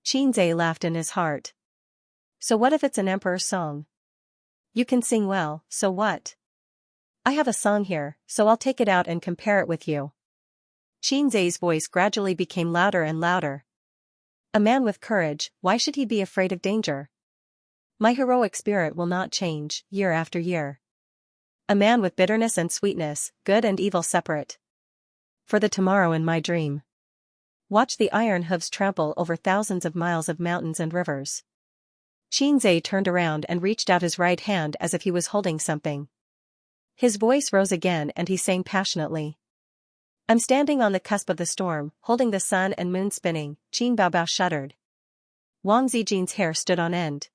A: Xianxia laughed in his heart. So what if it's an emperor's song? You can sing well, so what? I have a song here, so I'll take it out and compare it with you. Xianxia's voice gradually became louder and louder. A man with courage, why should he be afraid of danger? My heroic spirit will not change, year after year. A man with bitterness and sweetness, good and evil separate. For the tomorrow in my dream. Watch the iron hooves trample over thousands of miles of mountains and rivers. Xianxia turned around and reached out his right hand as if he was holding something. His voice rose again and he sang passionately. I'm standing on the cusp of the storm, holding the sun and moon spinning. Qin Baobao shuddered. Wang Zijin's hair stood on end.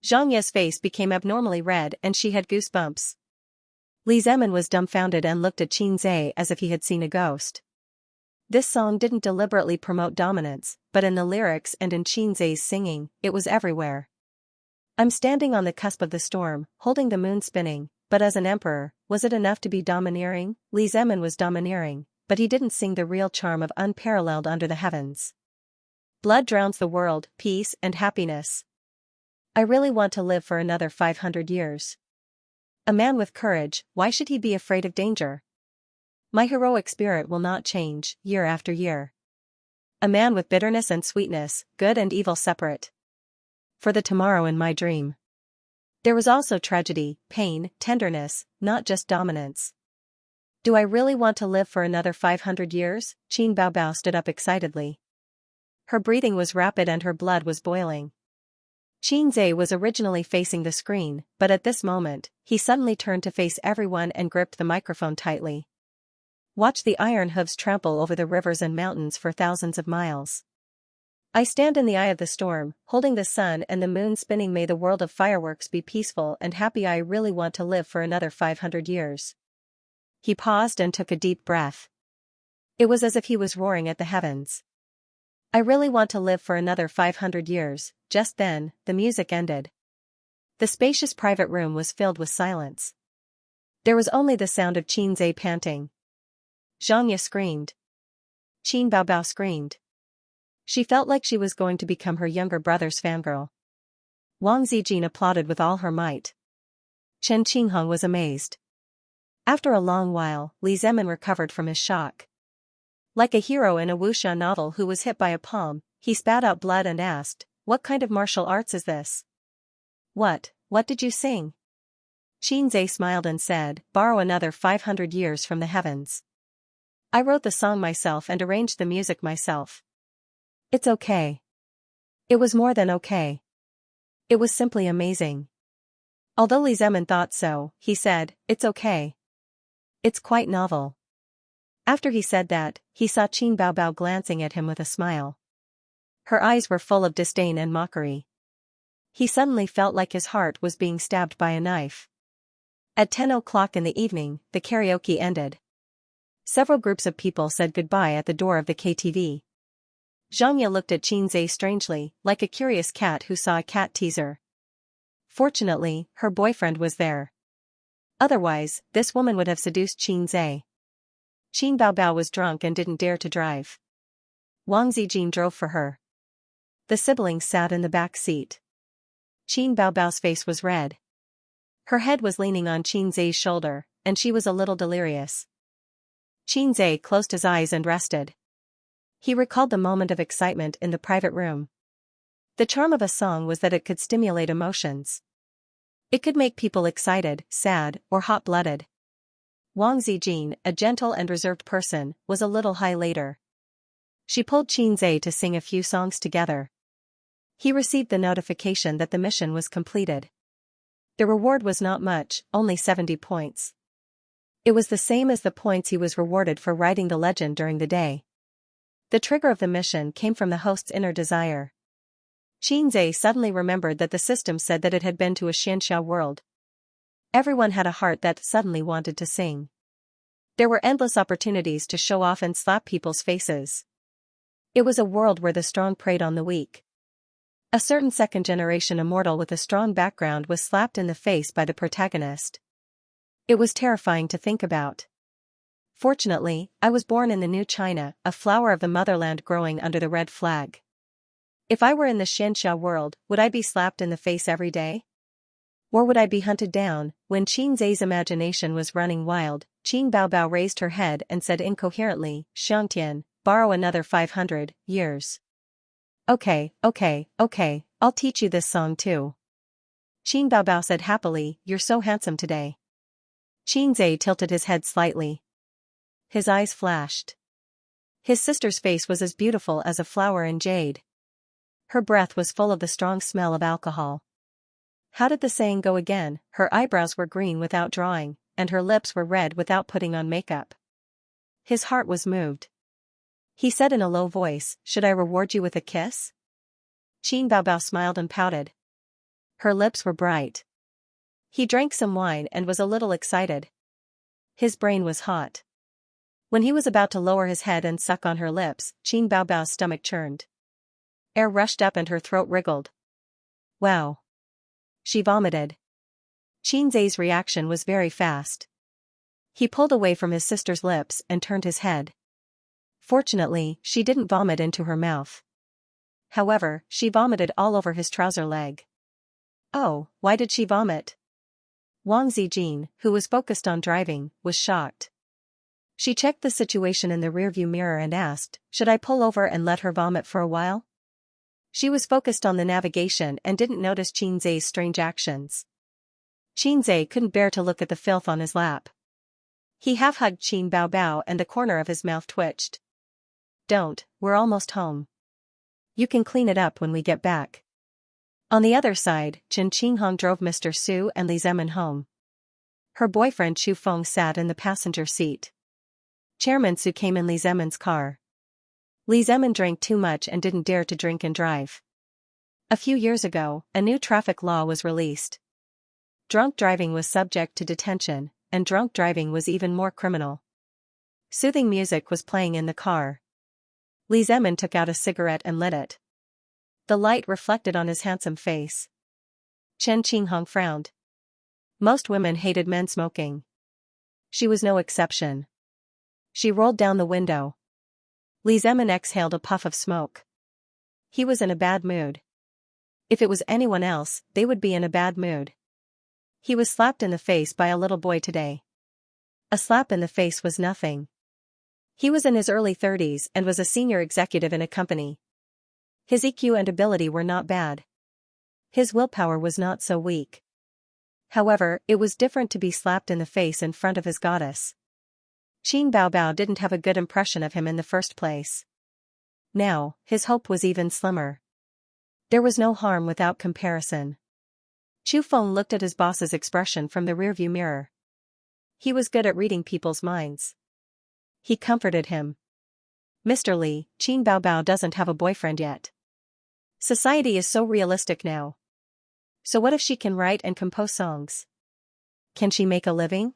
A: Xianxia's face became abnormally red and she had goosebumps. Li Zemin was dumbfounded and looked at Xianxia as if he had seen a ghost. This song didn't deliberately promote dominance, but in the lyrics and in Xianxia's singing, it was everywhere. I'm standing on the cusp of the storm, holding the moon spinning, but as an emperor, was it enough to be domineering? Li Zemin was domineering, but he didn't sing the real charm of Unparalleled Under the Heavens. Blood drowns the world, peace and happiness. I really want to live for another 500 years. A man with courage, why should he be afraid of danger? My heroic spirit will not change, year after year. A man with bitterness and sweetness, good and evil separate. For the tomorrow in my dream. There was also tragedy, pain, tenderness, not just dominance. Do I really want to live for another 500 years? Qin Baobao stood up excitedly. Her breathing was rapid and her blood was boiling. Xianxia was originally facing the screen, but at this moment, he suddenly turned to face everyone and gripped the microphone tightly. Watch the iron hooves trample over the rivers and mountains for thousands of miles. I stand in the eye of the storm, holding the sun and the moon spinning. May the world of fireworks be peaceful and happy. I really want to live for another 500 years. He paused and took a deep breath. It was as if he was roaring at the heavens. I really want to live for another 500 years. Just then, the music ended. The spacious private room was filled with silence. There was only the sound of Xianxia panting. Xianxia screamed. Qin Baobao screamed. She felt like she was going to become her younger brother's fangirl. Wang Zijin applauded with all her might. Chen Qinghong was amazed. After a long while, Li Zemin recovered from his shock. Like a hero in a wuxia novel who was hit by a palm, he spat out blood and asked, "What kind of martial arts is this?" What did you sing?" Xianxia smiled and said, "Borrow another 500 years from the heavens. I wrote the song myself and arranged the music myself." It's okay. It was more than okay. It was simply amazing. Although Li Zemin thought so, he said, "It's okay. It's quite novel." After he said that, he saw Qin Baobao glancing at him with a smile. Her eyes were full of disdain and mockery. He suddenly felt like his heart was being stabbed by a knife. At 10 o'clock in the evening, the karaoke ended. Several groups of people said goodbye at the door of the KTV. Xianxia looked at Qinze strangely, like a curious cat who saw a cat teaser. Fortunately, her boyfriend was there. Otherwise, this woman would have seduced Qinze. Qin Baobao was drunk and didn't dare to drive. Wang Zijin drove for her. The siblings sat in the back seat. Qin Baobao's face was red. Her head was leaning on Qinze's shoulder, and she was a little delirious. Qinze closed his eyes and rested. He recalled the moment of excitement in the private room. The charm of a song was that it could stimulate emotions. It could make people excited, sad, or hot-blooded. Wang Zijin, a gentle and reserved person, was a little high later. She pulled Qinze to sing a few songs together. He received the notification that the mission was completed. The reward was not much, only 70 points. It was the same as the points he was rewarded for writing the legend during the day. The trigger of the mission came from the host's inner desire. Qinze suddenly remembered that the system said that it had been to a Xianxia world. Everyone had a heart that suddenly wanted to sing. There were endless opportunities to show off and slap people's faces. It was a world where the strong preyed on the weak. A certain second-generation immortal with a strong background was slapped in the face by the protagonist. It was terrifying to think about. Fortunately, I was born in the new China, a flower of the motherland growing under the red flag. If I were in the Xianxia world, would I be slapped in the face every day? Or would I be hunted down? When Qinze's imagination was running wild, Qin Baobao raised her head and said incoherently, "Xiangtian, borrow another 500 years. Okay, I'll teach you this song too." Qin Baobao said happily, "You're so handsome today." Qinze tilted his head slightly. His eyes flashed. His sister's face was as beautiful as a flower in jade. Her breath was full of the strong smell of alcohol. How did the saying go again? Her eyebrows were green without drawing, and her lips were red without putting on makeup. His heart was moved. He said in a low voice, "Should I reward you with a kiss?" Qin Baobao smiled and pouted. Her lips were bright. He drank some wine and was a little excited. His brain was hot. When he was about to lower his head and suck on her lips, Qin Baobao's stomach churned. Air rushed up and her throat wriggled. Wow. She vomited. Qinze's reaction was very fast. He pulled away from his sister's lips and turned his head. Fortunately, she didn't vomit into her mouth. However, she vomited all over his trouser leg. Oh, why did she vomit? Wang Zijin, who was focused on driving, was shocked. She checked the situation in the rearview mirror and asked, "Should I pull over and let her vomit for a while?" She was focused on the navigation and didn't notice Qinze's strange actions. Qinze couldn't bear to look at the filth on his lap. He half-hugged Qin Baobao and the corner of his mouth twitched. "Don't, we're almost home. You can clean it up when we get back." On the other side, Chen Qinghong drove Mr. Su and Li Zemin home. Her boyfriend Chu Feng sat in the passenger seat. Chairman Su came in Li Zemin's car. Li Zemin drank too much and didn't dare to drink and drive. A few years ago, a new traffic law was released. Drunk driving was subject to detention, and drunk driving was even more criminal. Soothing music was playing in the car. Li Zemin took out a cigarette and lit it. The light reflected on his handsome face. Chen Qinghong frowned. Most women hated men smoking. She was no exception. She rolled down the window. Li Zemin exhaled a puff of smoke. He was in a bad mood. If it was anyone else, they would be in a bad mood. He was slapped in the face by a little boy today. A slap in the face was nothing. He was in his early 30s and was a senior executive in a company. His EQ and ability were not bad. His willpower was not so weak. However, it was different to be slapped in the face in front of his goddess. Qin Baobao didn't have a good impression of him in the first place. Now, his hope was even slimmer. There was no harm without comparison. Chu Feng looked at his boss's expression from the rearview mirror. He was good at reading people's minds. He comforted him. Mr. Li, Qin Baobao doesn't have a boyfriend yet. Society is so realistic now. So what if she can write and compose songs? Can she make a living?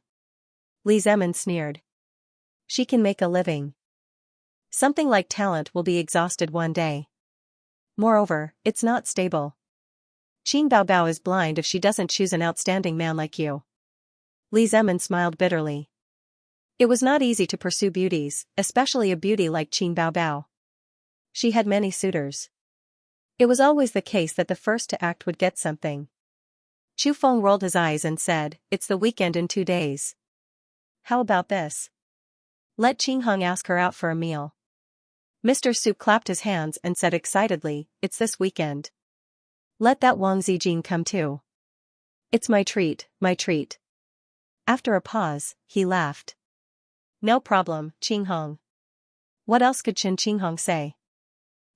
A: Li Zemin sneered. She can make a living. Something like talent will be exhausted one day. Moreover, it's not stable. Qin Baobao is blind if she doesn't choose an outstanding man like you. Li Zemin smiled bitterly. It was not easy to pursue beauties, especially a beauty like Qin Baobao. She had many suitors. It was always the case that the first to act would get something. Chu Feng rolled his eyes and said, "It's the weekend in 2 days. How about this? Let Qing Heng ask her out for a meal." Mr. Su clapped his hands and said excitedly, "It's this weekend. Let that Wang Zijin come too. It's my treat, my treat." After a pause, he laughed. "No problem, Qing Heng." What else could Qing Heng say?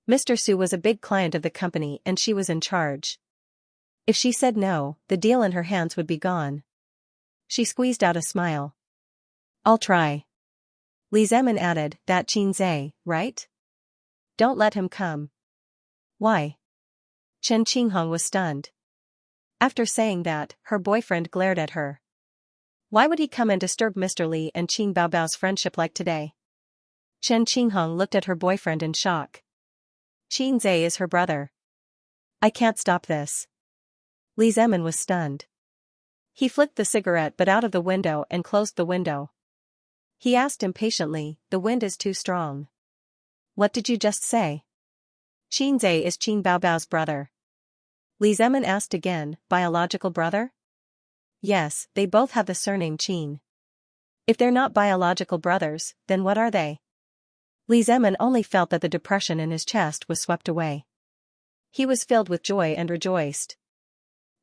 A: Mr. Su was a big client of the company and she was in charge. If she said no, the deal in her hands would be gone. She squeezed out a smile. "I'll try." Li Zemin added, "That Qin Zhe, right? Don't let him come." "Why?" Chen Qinghong was stunned. After saying that, her boyfriend glared at her. Why would he come and disturb Mr. Li and Qin Baobao's friendship like today? Chen Qinghong looked at her boyfriend in shock. Qin Zhe is her brother. I can't stop this. Li Zemin was stunned. He flicked the cigarette butt out of the window and closed the window. He asked impatiently, "The wind is too strong." "What did you just say?" "Qin Zhe is Qin Baobao's brother." Li Zemin asked again, "Biological brother?" "Yes, they both have the surname Qin." "If they're not biological brothers, then what are they?" Li Zemin only felt that the depression in his chest was swept away. He was filled with joy and rejoiced.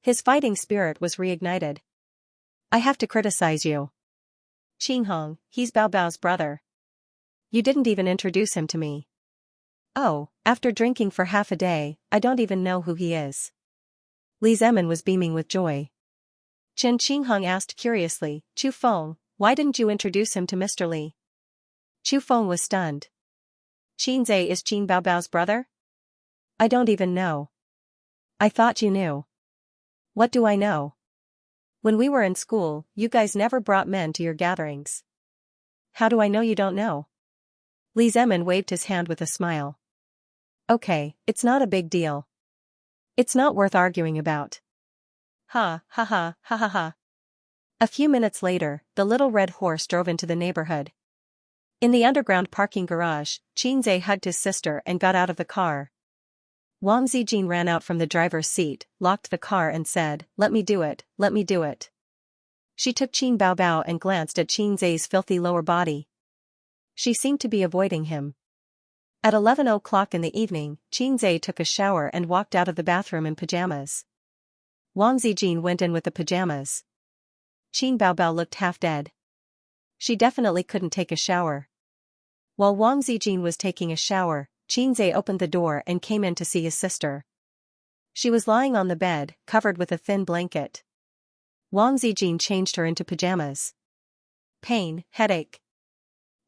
A: His fighting spirit was reignited. "I have to criticize you. Qin Hong, he's Baobao's brother. You didn't even introduce him to me." "Oh, after drinking for half a day, I don't even know who he is." Li Zemin was beaming with joy. Chen Qinghong asked curiously, "Chu Feng, why didn't you introduce him to Mr. Li?" Chu Feng was stunned. "Qin Zhe is Qin Baobao's brother? I don't even know." "I thought you knew." "What do I know? When we were in school, you guys never brought men to your gatherings. How do I know you don't know?" Li Zemin waved his hand with a smile. "Okay, it's not a big deal. It's not worth arguing about." Ha ha ha ha ha ha. A few minutes later, the little red horse drove into the neighborhood. In the underground parking garage, Qin Zhe hugged his sister and got out of the car. Wang Zijin ran out from the driver's seat, locked the car and said, "Let me do it, let me do it." She took Qin Baobao and glanced at Qin Zhe's filthy lower body. She seemed to be avoiding him. At 11 o'clock in the evening, Qin Zhe took a shower and walked out of the bathroom in pajamas. Wang Zijin went in with the pajamas. Qin Baobao looked half dead. She definitely couldn't take a shower. While Wang Zijin was taking a shower, Qin Zhe opened the door and came in to see his sister. She was lying on the bed, covered with a thin blanket. Wang Zijin changed her into pajamas. "Pain, headache."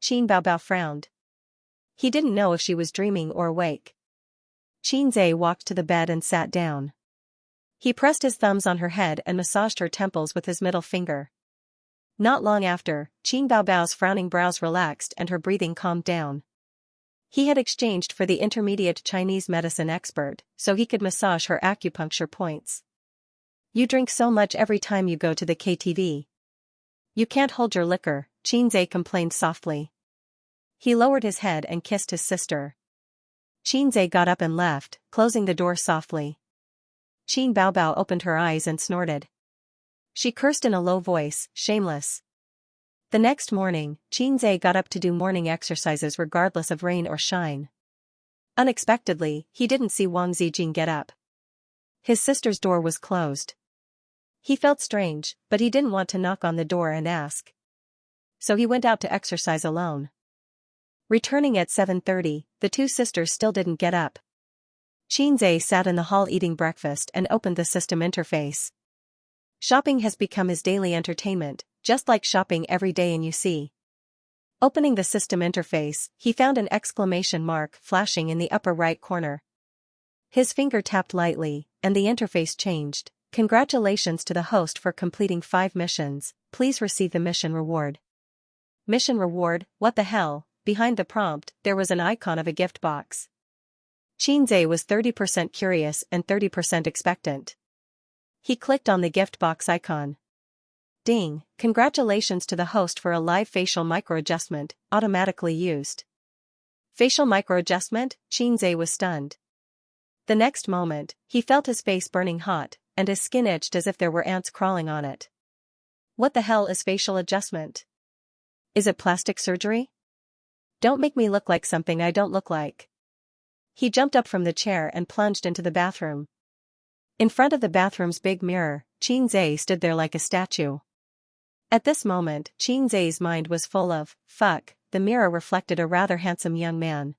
A: Qin Baobao frowned. He didn't know if she was dreaming or awake. Qin Zhe walked to the bed and sat down. He pressed his thumbs on her head and massaged her temples with his middle finger. Not long after, Qin Baobao's frowning brows relaxed and her breathing calmed down. He had exchanged for the intermediate Chinese medicine expert, so he could massage her acupuncture points. "You drink so much every time you go to the KTV. You can't hold your liquor," Qin Zhe complained softly. He lowered his head and kissed his sister. Qin Zhe got up and left, closing the door softly. Qin Baobao opened her eyes and snorted. She cursed in a low voice, "Shameless." The next morning, Qin Zhe got up to do morning exercises regardless of rain or shine. Unexpectedly, he didn't see Wang Zijin get up. His sister's door was closed. He felt strange, but he didn't want to knock on the door and ask. So he went out to exercise alone. Returning at 7:30, the two sisters still didn't get up. Xianxia sat in the hall eating breakfast and opened the system interface. Shopping has become his daily entertainment, just like shopping every day in UC. Opening the system interface, he found an exclamation mark flashing in the upper right corner. His finger tapped lightly, and the interface changed. Congratulations to the host for completing 5 missions, please receive the mission reward. Mission reward, what the hell? Behind the prompt, there was an icon of a gift box. Xianxia was 30% curious and 30% expectant. He clicked on the gift box icon. Ding, congratulations to the host for a live facial microadjustment, automatically used. Facial microadjustment? Xianxia was stunned. The next moment, he felt his face burning hot, and his skin itched as if there were ants crawling on it. What the hell is facial adjustment? Is it plastic surgery? Don't make me look like something I don't look like. He jumped up from the chair and plunged into the bathroom. In front of the bathroom's big mirror, Xianxia stood there like a statue. At this moment, Xianxia's mind was full of, fuck, the mirror reflected a rather handsome young man.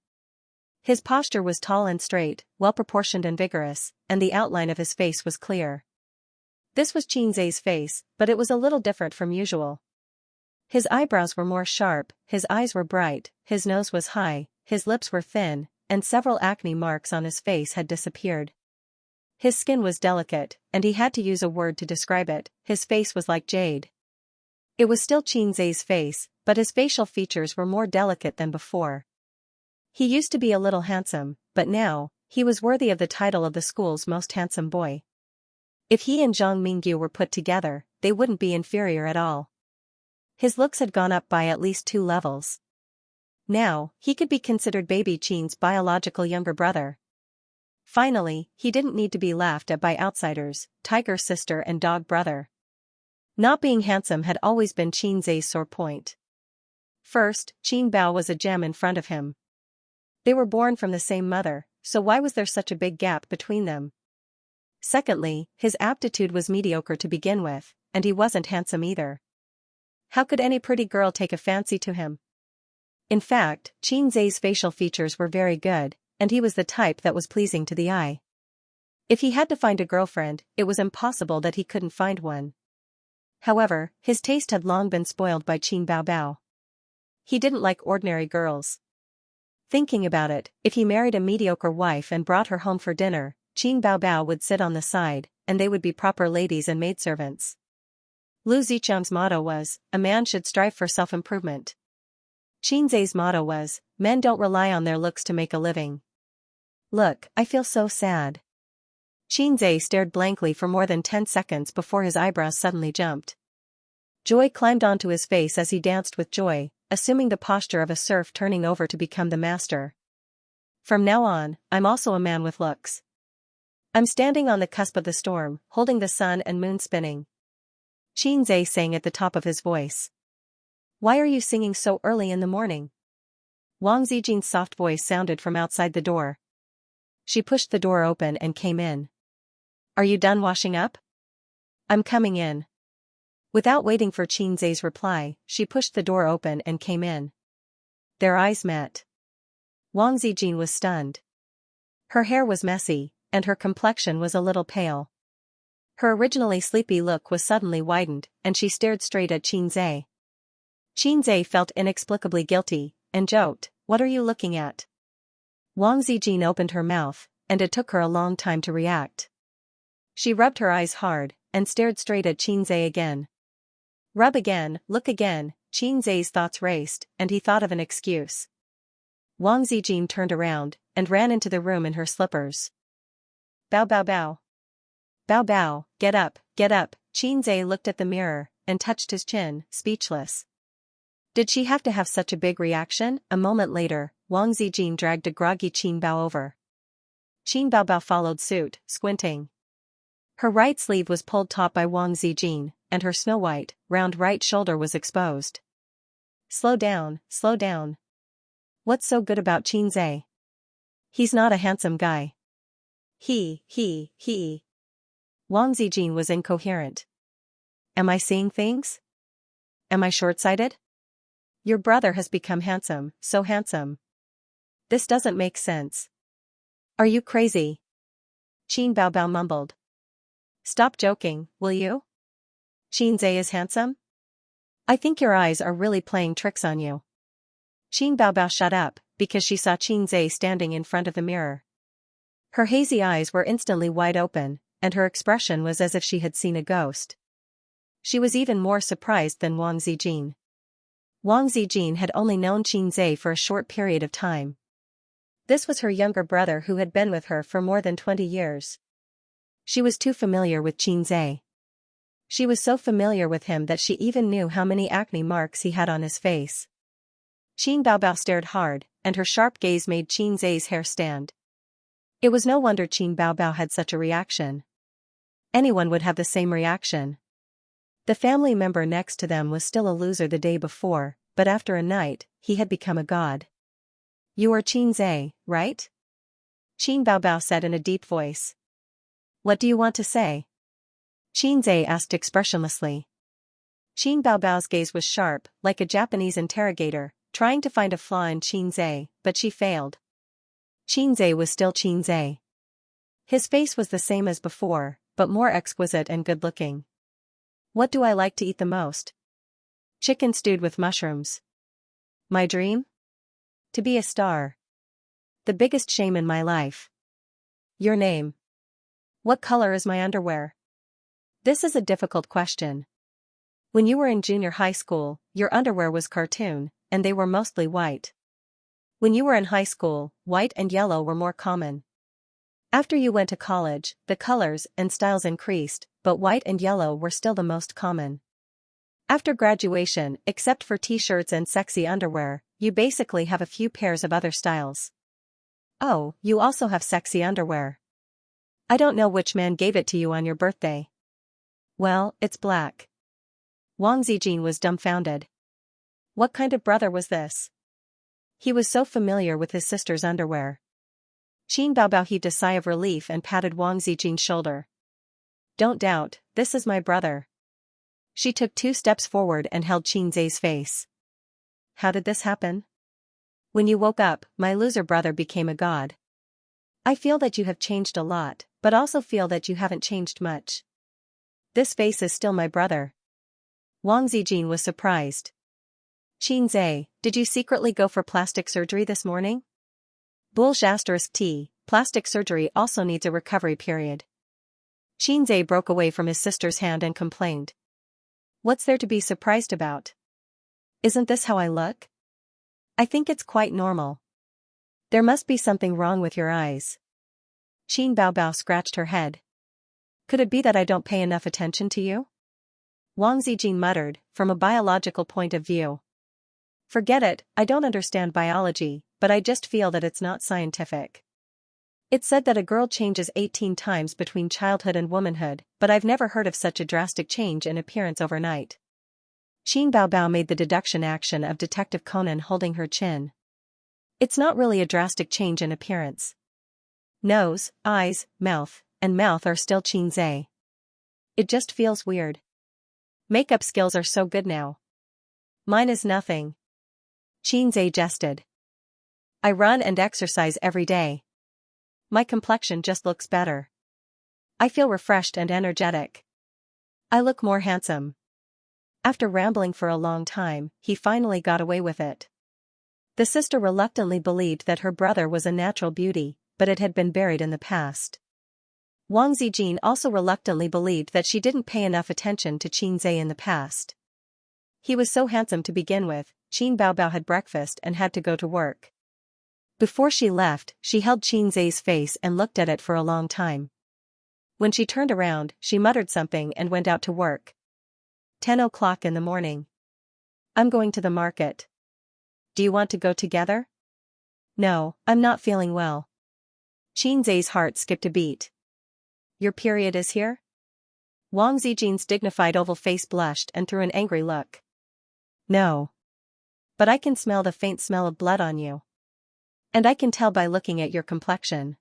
A: His posture was tall and straight, well-proportioned and vigorous, and the outline of his face was clear. This was Xianxia's face, but it was a little different from usual. His eyebrows were more sharp, his eyes were bright, his nose was high, his lips were thin, and several acne marks on his face had disappeared. His skin was delicate, and he had to use a word to describe it, his face was like jade. It was still Xianxia's face, but his facial features were more delicate than before. He used to be a little handsome, but now, he was worthy of the title of the school's most handsome boy. If he and Zhang Mingyu were put together, they wouldn't be inferior at all. His looks had gone up by at least 2 levels. Now, he could be considered Baby Qin's biological younger brother. Finally, he didn't need to be laughed at by outsiders, tiger sister and dog brother. Not being handsome had always been Xianxia's sore point. First, Qin Bao was a gem in front of him. They were born from the same mother, so why was there such a big gap between them? Secondly, his aptitude was mediocre to begin with, and he wasn't handsome either. How could any pretty girl take a fancy to him? In fact, Xianxia's facial features were very good, and he was the type that was pleasing to the eye. If he had to find a girlfriend, it was impossible that he couldn't find one. However, his taste had long been spoiled by Qin Baobao. He didn't like ordinary girls. Thinking about it, if he married a mediocre wife and brought her home for dinner, Qin Baobao would sit on the side, and they would be proper ladies and maidservants. Lu Zichang's motto was, a man should strive for self-improvement. Xianxia's motto was, men don't rely on their looks to make a living. Look, I feel so sad. Xianxia stared blankly for more than 10 seconds before his eyebrows suddenly jumped. Joy climbed onto his face as he danced with joy, assuming the posture of a serf turning over to become the master. From now on, I'm also a man with looks. I'm standing on the cusp of the storm, holding the sun and moon spinning. Xianxia sang at the top of his voice. Why are you singing so early in the morning? Wang Zijin's soft voice sounded from outside the door. She pushed the door open and came in. Are you done washing up? I'm coming in. Without waiting for Xianxia's reply, she pushed the door open and came in. Their eyes met. Wang Zijin was stunned. Her hair was messy, and her complexion was a little pale. Her originally sleepy look was suddenly widened, and she stared straight at Xianxia. Xianxia felt inexplicably guilty, and joked, "What are you looking at?" Wang Zijin opened her mouth, and it took her a long time to react. She rubbed her eyes hard, and stared straight at Xianxia again. Rub again, look again, Xianxia's thoughts raced, and he thought of an excuse. Wang Zijin turned around, and ran into the room in her slippers. Bow bow bow. Bow bow, get up, get up, Xianxia looked at the mirror, and touched his chin, speechless. Did she have to have such a big reaction? A moment later, Wang Zijin dragged a groggy Qin Bao over. Qin Baobao followed suit, squinting. Her right sleeve was pulled taut by Wang Zijin, and her snow-white, round right shoulder was exposed. Slow down, slow down. What's so good about Xianxia? He's not a handsome guy. He. Wang Zijin was incoherent. Am I seeing things? Am I short-sighted? Your brother has become handsome, so handsome. This doesn't make sense. Are you crazy? Qin Baobao mumbled. Stop joking, will you? Qinze is handsome? I think your eyes are really playing tricks on you. Qin Baobao shut up, because she saw Qinze standing in front of the mirror. Her hazy eyes were instantly wide open, and her expression was as if she had seen a ghost. She was even more surprised than Wang Zijin. Wang Zijin had only known Qinze for a short period of time. This was her younger brother who had been with her for more than 20 years. She was too familiar with Qinze. She was so familiar with him that she even knew how many acne marks he had on his face. Qin Baobao stared hard, and her sharp gaze made Qinze's hair stand. It was no wonder Qin Baobao had such a reaction. Anyone would have the same reaction. The family member next to them was still a loser the day before, but after a night, he had become a god. You are Qinze, right? Qin Baobao said in a deep voice. What do you want to say? Qinze asked expressionlessly. Qin Baobao's gaze was sharp, like a Japanese interrogator, trying to find a flaw in Qinze, but she failed. Qinze was still Qinze. His face was the same as before, but more exquisite and good-looking. What do I like to eat the most? Chicken stewed with mushrooms. My dream? To be a star. The biggest shame in my life. Your name. What color is my underwear? This is a difficult question. When you were in junior high school, your underwear was cartoon, and they were mostly white. When you were in high school, white and yellow were more common. After you went to college, the colors and styles increased, but white and yellow were still the most common. After graduation, except for t-shirts and sexy underwear, you basically have a few pairs of other styles. Oh, you also have sexy underwear. I don't know which man gave it to you on your birthday. Well, it's black. Wang Zijin was dumbfounded. What kind of brother was this? He was so familiar with his sister's underwear. Qin Baobao heaved a sigh of relief and patted Wang Zijin's shoulder. Don't doubt, this is my brother. She took 2 steps forward and held Qinze's face. How did this happen? When you woke up, my loser brother became a god. I feel that you have changed a lot, but also feel that you haven't changed much. This face is still my brother. Wang Zijin was surprised. Qinze, did you secretly go for plastic surgery this morning? *T, plastic surgery also needs a recovery period. Qinze broke away from his sister's hand and complained. What's there to be surprised about? Isn't this how I look? I think it's quite normal. There must be something wrong with your eyes. Qin Baobao scratched her head. Could it be that I don't pay enough attention to you? Wang Zijin muttered, from a biological point of view. Forget it, I don't understand biology, but I just feel that it's not scientific. It's said that a girl changes 18 times between childhood and womanhood, but I've never heard of such a drastic change in appearance overnight. Qin Baobao made the deduction action of Detective Conan holding her chin. It's not really a drastic change in appearance. Nose, eyes, mouth, and mouth are still Qinze. It just feels weird. Makeup skills are so good now. Mine is nothing. Qinze jested. I run and exercise every day. My complexion just looks better. I feel refreshed and energetic. I look more handsome. After rambling for a long time, he finally got away with it. The sister reluctantly believed that her brother was a natural beauty, but it had been buried in the past. Wang Zijin also reluctantly believed that she didn't pay enough attention to Qinze in the past. He was so handsome to begin with. Qin Baobao had breakfast and had to go to work. Before she left, she held Qinze's face and looked at it for a long time. When she turned around, she muttered something and went out to work. 10 o'clock in the morning. I'm going to the market. Do you want to go together? No, I'm not feeling well. Qinze's heart skipped a beat. Your period is here? Wang Zijin's dignified oval face blushed and threw an angry look. No. But I can smell the faint smell of blood on you. And I can tell by looking at your complexion.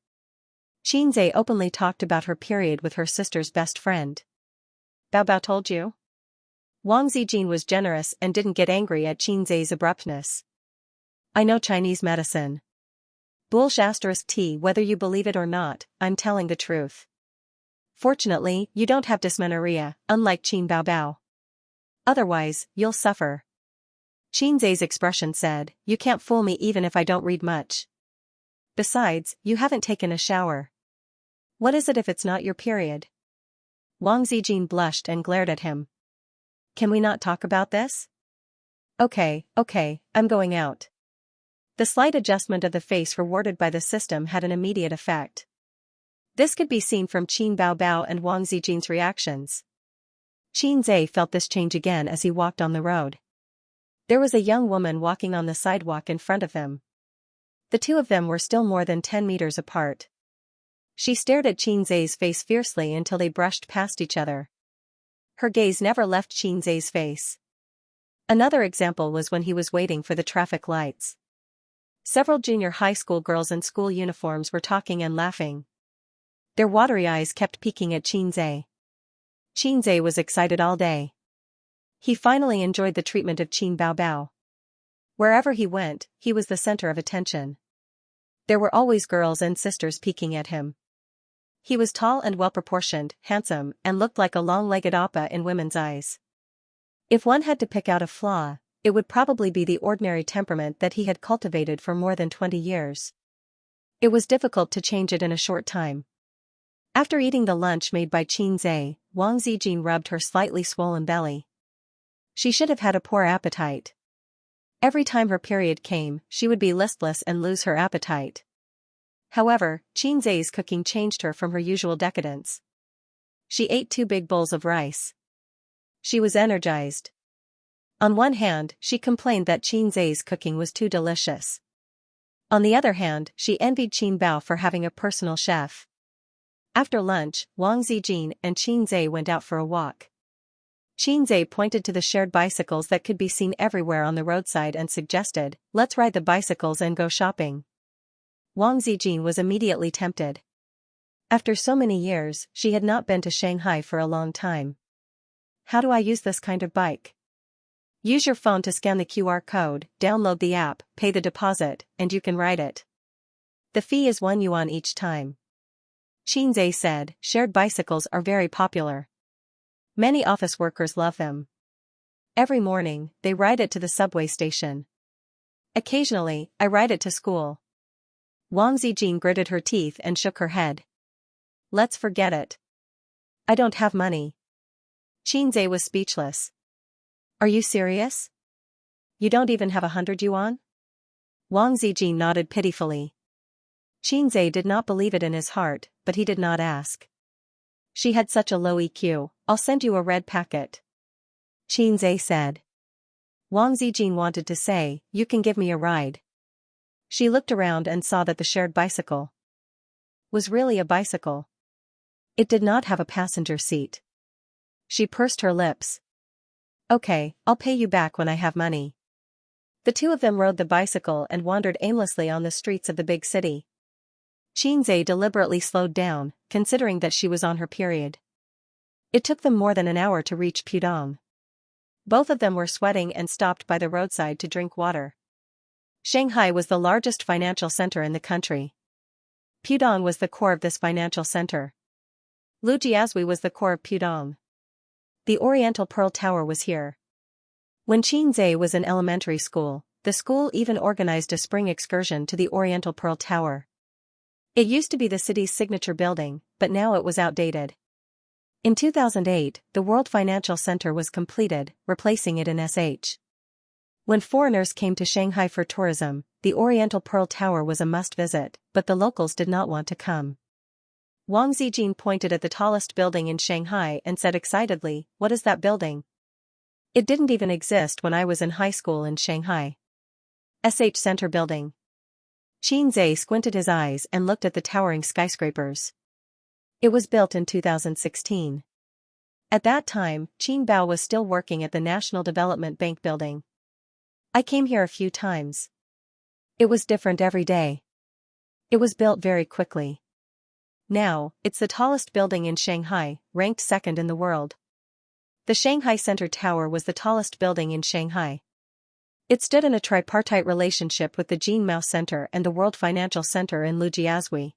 A: Qinze openly talked about her period with her sister's best friend. Baobao told you? Wang Zijin was generous and didn't get angry at Qinze's abruptness. I know Chinese medicine. Bullsh asterisk T. Whether you believe it or not, I'm telling the truth. Fortunately, you don't have dysmenorrhea, unlike Qin Bao Bao. Otherwise, you'll suffer. Qinzai's expression said, you can't fool me even if I don't read much. Besides, you haven't taken a shower. What is it if it's not your period? Wang Zijin blushed and glared at him. Can we not talk about this? Okay, I'm going out. The slight adjustment of the face rewarded by the system had an immediate effect. This could be seen from Qin Bao Bao and Wang Zijin's reactions. Qinzai felt this change again as he walked on the road. There was a young woman walking on the sidewalk in front of him. The two of them were still more than 10 meters apart. She stared at Qinzai's face fiercely until they brushed past each other. Her gaze never left Qinzai's face. Another example was when he was waiting for the traffic lights. Several junior high school girls in school uniforms were talking and laughing. Their watery eyes kept peeking at Qinzai. Qinzai was excited all day. He finally enjoyed the treatment of Qin Bao Bao. Wherever he went, he was the center of attention. There were always girls and sisters peeking at him. He was tall and well-proportioned, handsome, and looked like a long-legged appa in women's eyes. If one had to pick out a flaw, it would probably be the ordinary temperament that he had cultivated for more than 20 years. It was difficult to change it in a short time. After eating the lunch made by Qinzai, Wang Zijin rubbed her slightly swollen belly. She should have had a poor appetite. Every time her period came, she would be listless and lose her appetite. However, Qinzai's cooking changed her from her usual decadence. She ate 2 big bowls of rice. She was energized. On one hand, she complained that Qinzai's cooking was too delicious. On the other hand, she envied Qin Bao for having a personal chef. After lunch, Wang Zijin and Qinzai went out for a walk. Qinzai pointed to the shared bicycles that could be seen everywhere on the roadside and suggested, let's ride the bicycles and go shopping. Wang Zijin was immediately tempted. After so many years, she had not been to Shanghai for a long time. How do I use this kind of bike? Use your phone to scan the QR code, download the app, pay the deposit, and you can ride it. The fee is 1 yuan each time. Qinzai said, shared bicycles are very popular. Many office workers love them. Every morning, they ride it to the subway station. Occasionally, I ride it to school. Wang Zijin gritted her teeth and shook her head. Let's forget it. I don't have money. Qinzai was speechless. Are you serious? You don't even have 100 yuan? Wang Zijin nodded pitifully. Qinzai did not believe it in his heart, but he did not ask. She had such a low EQ, I'll send you a red packet. Qinzai said. Wang Zijin wanted to say, you can give me a ride. She looked around and saw that the shared bicycle was really a bicycle. It did not have a passenger seat. She pursed her lips. Okay, I'll pay you back when I have money. The two of them rode the bicycle and wandered aimlessly on the streets of the big city. Qinzai deliberately slowed down, considering that she was on her period. It took them more than an hour to reach Pudong. Both of them were sweating and stopped by the roadside to drink water. Shanghai was the largest financial center in the country. Pudong was the core of this financial center. Lujiazui was the core of Pudong. The Oriental Pearl Tower was here. When Qinzai was in elementary school, the school even organized a spring excursion to the Oriental Pearl Tower. It used to be the city's signature building, but now it was outdated. In 2008, the World Financial Center was completed, replacing it in SH. When foreigners came to Shanghai for tourism, the Oriental Pearl Tower was a must-visit, but the locals did not want to come. Wang Zijin pointed at the tallest building in Shanghai and said excitedly, "What is that building? It didn't even exist when I was in high school in Shanghai." SH Center Building. Qinzai squinted his eyes and looked at the towering skyscrapers. It was built in 2016. At that time, Qin Bao was still working at the National Development Bank building. I came here a few times. It was different every day. It was built very quickly. Now, it's the tallest building in Shanghai, ranked second in the world. The Shanghai Center Tower was the tallest building in Shanghai. It stood in a tripartite relationship with the Jinmao Center and the World Financial Center in Lujiazui.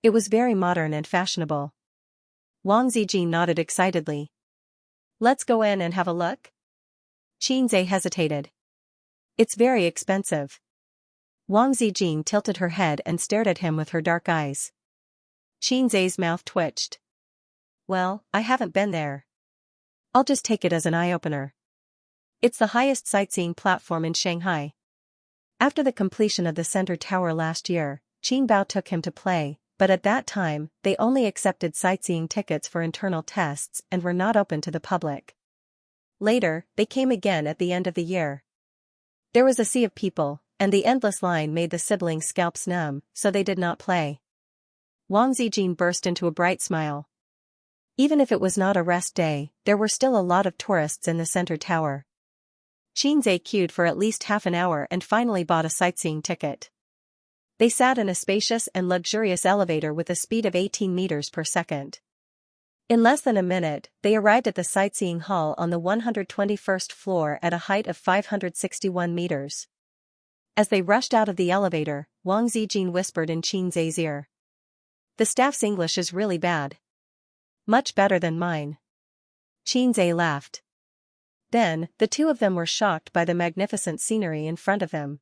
A: It was very modern and fashionable. Wang Zijin nodded excitedly. Let's go in and have a look? Qinze hesitated. It's very expensive. Wang Zijin tilted her head and stared at him with her dark eyes. Qinze's mouth twitched. Well, I haven't been there. I'll just take it as an eye-opener. It's the highest sightseeing platform in Shanghai. After the completion of the center tower last year, Qinbao took him to play, but at that time, they only accepted sightseeing tickets for internal tests and were not open to the public. Later, they came again at the end of the year. There was a sea of people, and the endless line made the siblings' scalps numb, so they did not play. Wang Zijin burst into a bright smile. Even if it was not a rest day, there were still a lot of tourists in the center tower. Qinze queued for at least half an hour and finally bought a sightseeing ticket. They sat in a spacious and luxurious elevator with a speed of 18 meters per second. In less than a minute, they arrived at the sightseeing hall on the 121st floor at a height of 561 meters. As they rushed out of the elevator, Wang Zijin whispered in Qinze's ear. The staff's English is really bad. Much better than mine. Qinze laughed. Then, the two of them were shocked by the magnificent scenery in front of them.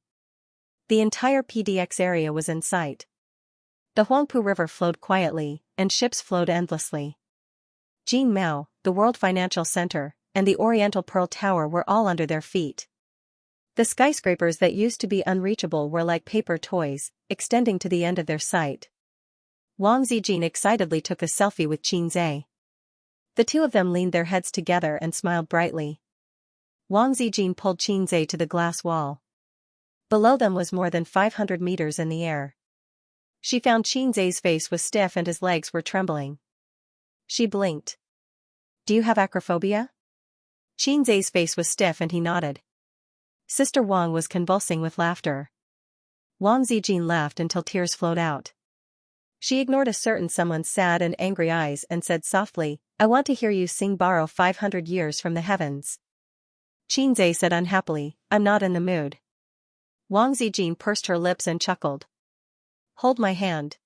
A: The entire PDX area was in sight. The Huangpu River flowed quietly, and ships flowed endlessly. Jinmao, the World Financial Center, and the Oriental Pearl Tower were all under their feet. The skyscrapers that used to be unreachable were like paper toys, extending to the end of their sight. Wang Zijin excitedly took a selfie with Qinze. The two of them leaned their heads together and smiled brightly. Wang Zijin pulled Qinze to the glass wall. Below them was more than 500 meters in the air. She found Qinze's face was stiff and his legs were trembling. She blinked. Do you have acrophobia? Qinze's face was stiff and he nodded. Sister Wang was convulsing with laughter. Wang Zijin laughed until tears flowed out. She ignored a certain someone's sad and angry eyes and said softly, I want to hear you sing Borrow 500 Years from the Heavens. Qinze said unhappily, I'm not in the mood. Wang Zijin pursed her lips and chuckled. Hold my hand.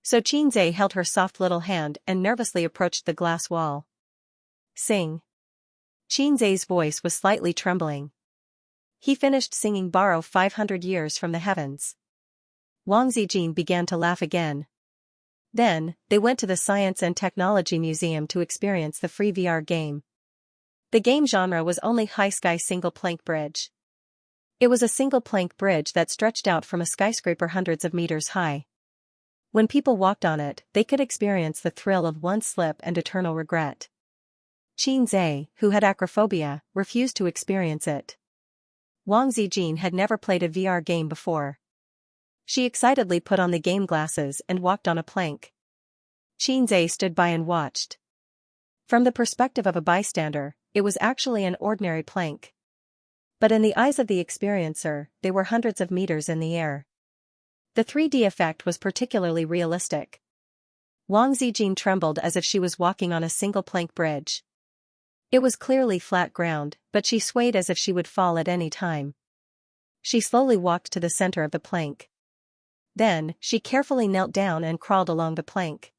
A: So Qinze held her soft little hand and nervously approached the glass wall. Sing. Qinze's voice was slightly trembling. He finished singing Borrow 500 Years from the Heavens. Wang Zijin began to laugh again. Then, they went to the Science and Technology Museum to experience the free VR game. The game genre was only high-sky single-plank bridge. It was a single-plank bridge that stretched out from a skyscraper hundreds of meters high. When people walked on it, they could experience the thrill of one slip and eternal regret. Qinze, who had acrophobia, refused to experience it. Wang Zijin had never played a VR game before. She excitedly put on the game glasses and walked on a plank. Qinze stood by and watched. From the perspective of a bystander, it was actually an ordinary plank. But in the eyes of the experiencer, they were hundreds of meters in the air. The 3D effect was particularly realistic. Wang Zijin trembled as if she was walking on a single plank bridge. It was clearly flat ground, but she swayed as if she would fall at any time. She slowly walked to the center of the plank. Then, she carefully knelt down and crawled along the plank.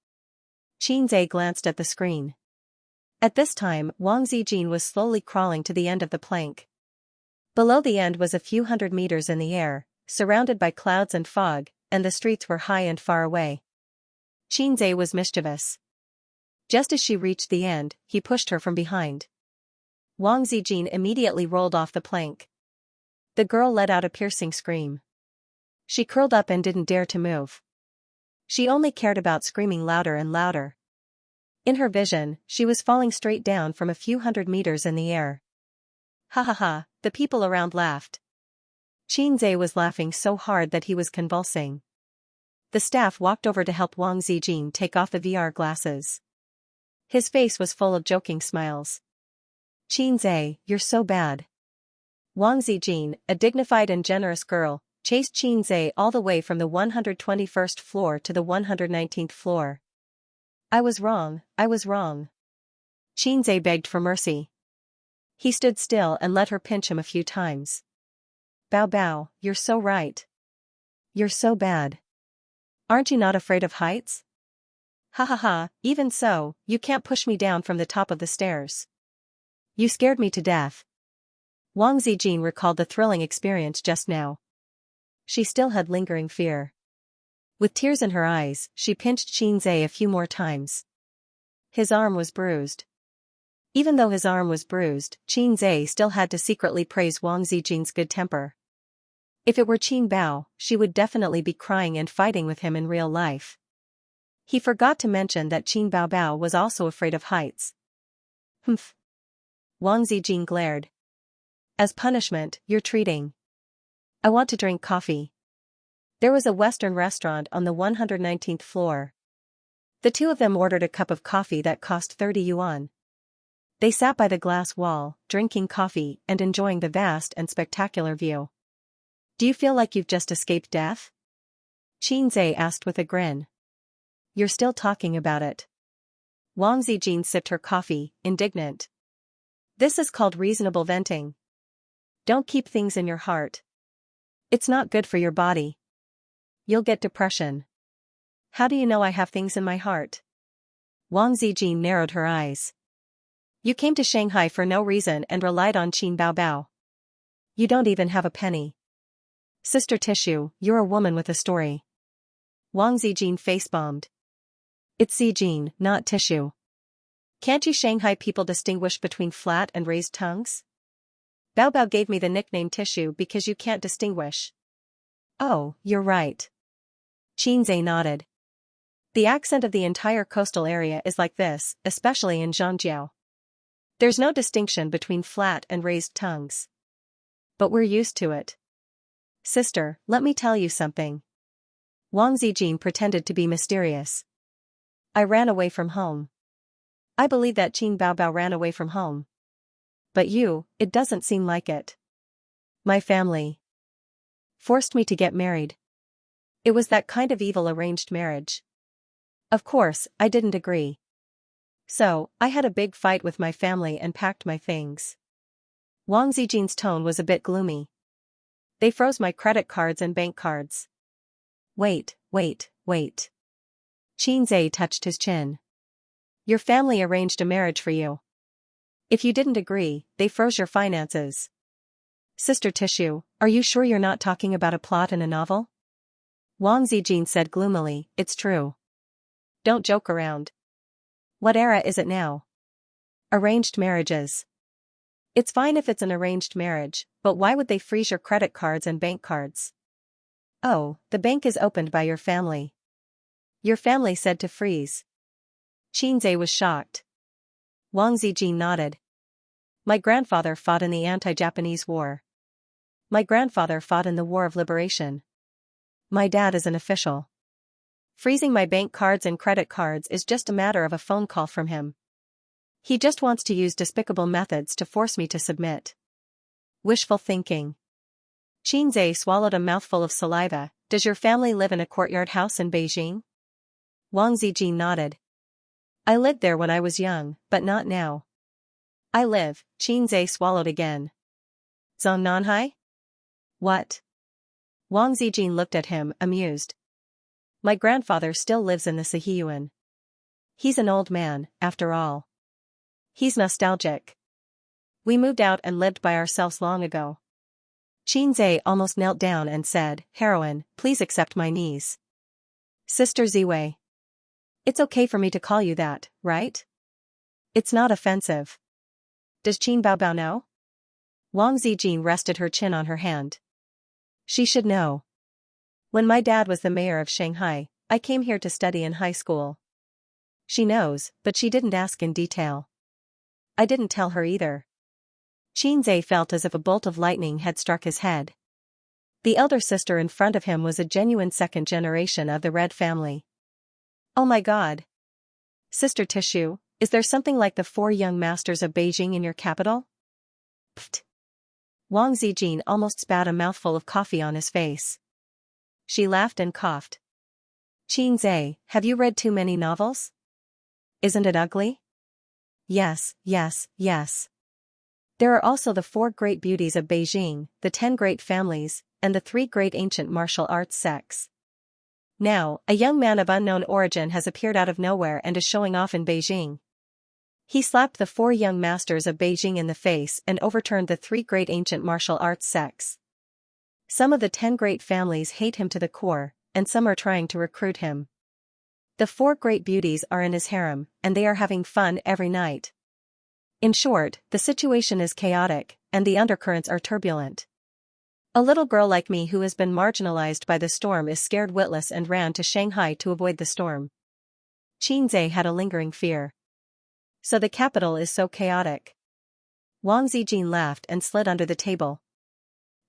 A: Qinze glanced at the screen. At this time, Wang Zijin was slowly crawling to the end of the plank. Below the end was a few hundred meters in the air, surrounded by clouds and fog, and the streets were high and far away. Qinze was mischievous. Just as she reached the end, he pushed her from behind. Wang Zijin immediately rolled off the plank. The girl let out a piercing scream. She curled up and didn't dare to move. She only cared about screaming louder and louder. In her vision, she was falling straight down from a few hundred meters in the air. Ha ha ha, the people around laughed. Qinze was laughing so hard that he was convulsing. The staff walked over to help Wang Zijin take off the VR glasses. His face was full of joking smiles. Qinze, you're so bad. Wang Zijin, a dignified and generous girl, chased Qinze all the way from the 121st floor to the 119th floor. I was wrong, I was wrong. Qinze begged for mercy. He stood still and let her pinch him a few times. Bao Bao, you're so right. You're so bad. Aren't you not afraid of heights? Ha ha ha, even so, you can't push me down from the top of the stairs. You scared me to death. Wang Zijin recalled the thrilling experience just now. She still had lingering fear. With tears in her eyes, she pinched Xianxia a few more times. His arm was bruised. Even though his arm was bruised, Xianxia still had to secretly praise Wang Zijin's good temper. If it were Qin Bao, she would definitely be crying and fighting with him in real life. He forgot to mention that Qin Bao Bao was also afraid of heights. Humph. Wang Zijin glared. As punishment, you're treating. I want to drink coffee. There was a Western restaurant on the 119th floor. The two of them ordered a cup of coffee that cost 30 yuan. They sat by the glass wall, drinking coffee and enjoying the vast and spectacular view. Do you feel like you've just escaped death? Xianxia asked with a grin. You're still talking about it. Wang Zijin sipped her coffee, indignant. This is called reasonable venting. Don't keep things in your heart. It's not good for your body. You'll get depression. How do you know I have things in my heart? Wang Zijin narrowed her eyes. You came to Shanghai for no reason and relied on Qin Bao Bao. You don't even have a penny. Sister Tissue, you're a woman with a story. Wang Zijin face-bombed. It's Zijin, not Tissue. Can't you Shanghai people distinguish between flat and raised tongues? Bao Bao gave me the nickname Tissue because you can't distinguish. Oh, you're right. Xianxia nodded. The accent of the entire coastal area is like this, especially in Zhangjiao. There's no distinction between flat and raised tongues. But we're used to it. Sister, let me tell you something. Wang Zijin pretended to be mysterious. I ran away from home. I believe that Qin Bao Bao ran away from home. But you, it doesn't seem like it. My family forced me to get married. It was that kind of evil arranged marriage. Of course, I didn't agree. So, I had a big fight with my family and packed my things. Wang Zijin's tone was a bit gloomy. They froze my credit cards and bank cards. Wait. Xianxia touched his chin. Your family arranged a marriage for you. If you didn't agree, they froze your finances. Sister Tissue, are you sure you're not talking about a plot in a novel? Wang Zijin said gloomily, it's true. Don't joke around. What era is it now? Arranged marriages. It's fine if it's an arranged marriage, but why would they freeze your credit cards and bank cards? Oh, the bank is opened by your family. Your family said to freeze. Xianxia was shocked. Wang Zijin nodded. My grandfather fought in the anti-Japanese war. My grandfather fought in the War of Liberation. My dad is an official. Freezing my bank cards and credit cards is just a matter of a phone call from him. He just wants to use despicable methods to force me to submit. Wishful thinking. Xianxia swallowed a mouthful of saliva. Does your family live in a courtyard house in Beijing? Wang Zijin nodded. I lived there when I was young, but not now. Xianxia swallowed again. Zhongnanhai? What? Wang Zijin looked at him, amused. My grandfather still lives in the Sihiyuan. He's an old man, after all. He's nostalgic. We moved out and lived by ourselves long ago. Xianxia almost knelt down and said, Heroine, please accept my knees. Sister Ziwei. It's okay for me to call you that, right? It's not offensive. Does Qin Bao Bao know? Wang Zijin rested her chin on her hand. She should know. When my dad was the mayor of Shanghai, I came here to study in high school. She knows, but she didn't ask in detail. I didn't tell her either. Xianxia felt as if a bolt of lightning had struck his head. The elder sister in front of him was a genuine second generation of the Red family. Oh my God. Sister Tissue, is there something like the 4 young masters of Beijing in your capital? Pfft. Wang Zijin almost spat a mouthful of coffee on his face. She laughed and coughed. Xianxia, have you read too many novels? Isn't it ugly? Yes. There are also the 4 great beauties of Beijing, the 10 great families, and the 3 great ancient martial arts sects. Now, a young man of unknown origin has appeared out of nowhere and is showing off in Beijing. He slapped the 4 young masters of Beijing in the face and overturned the 3 great ancient martial arts sects. Some of the 10 great families hate him to the core, and some are trying to recruit him. The 4 great beauties are in his harem, and they are having fun every night. In short, the situation is chaotic, and the undercurrents are turbulent. A little girl like me who has been marginalized by the storm is scared witless and ran to Shanghai to avoid the storm. Xianxia had a lingering fear. So the capital is so chaotic. Wang Zijin laughed and slid under the table.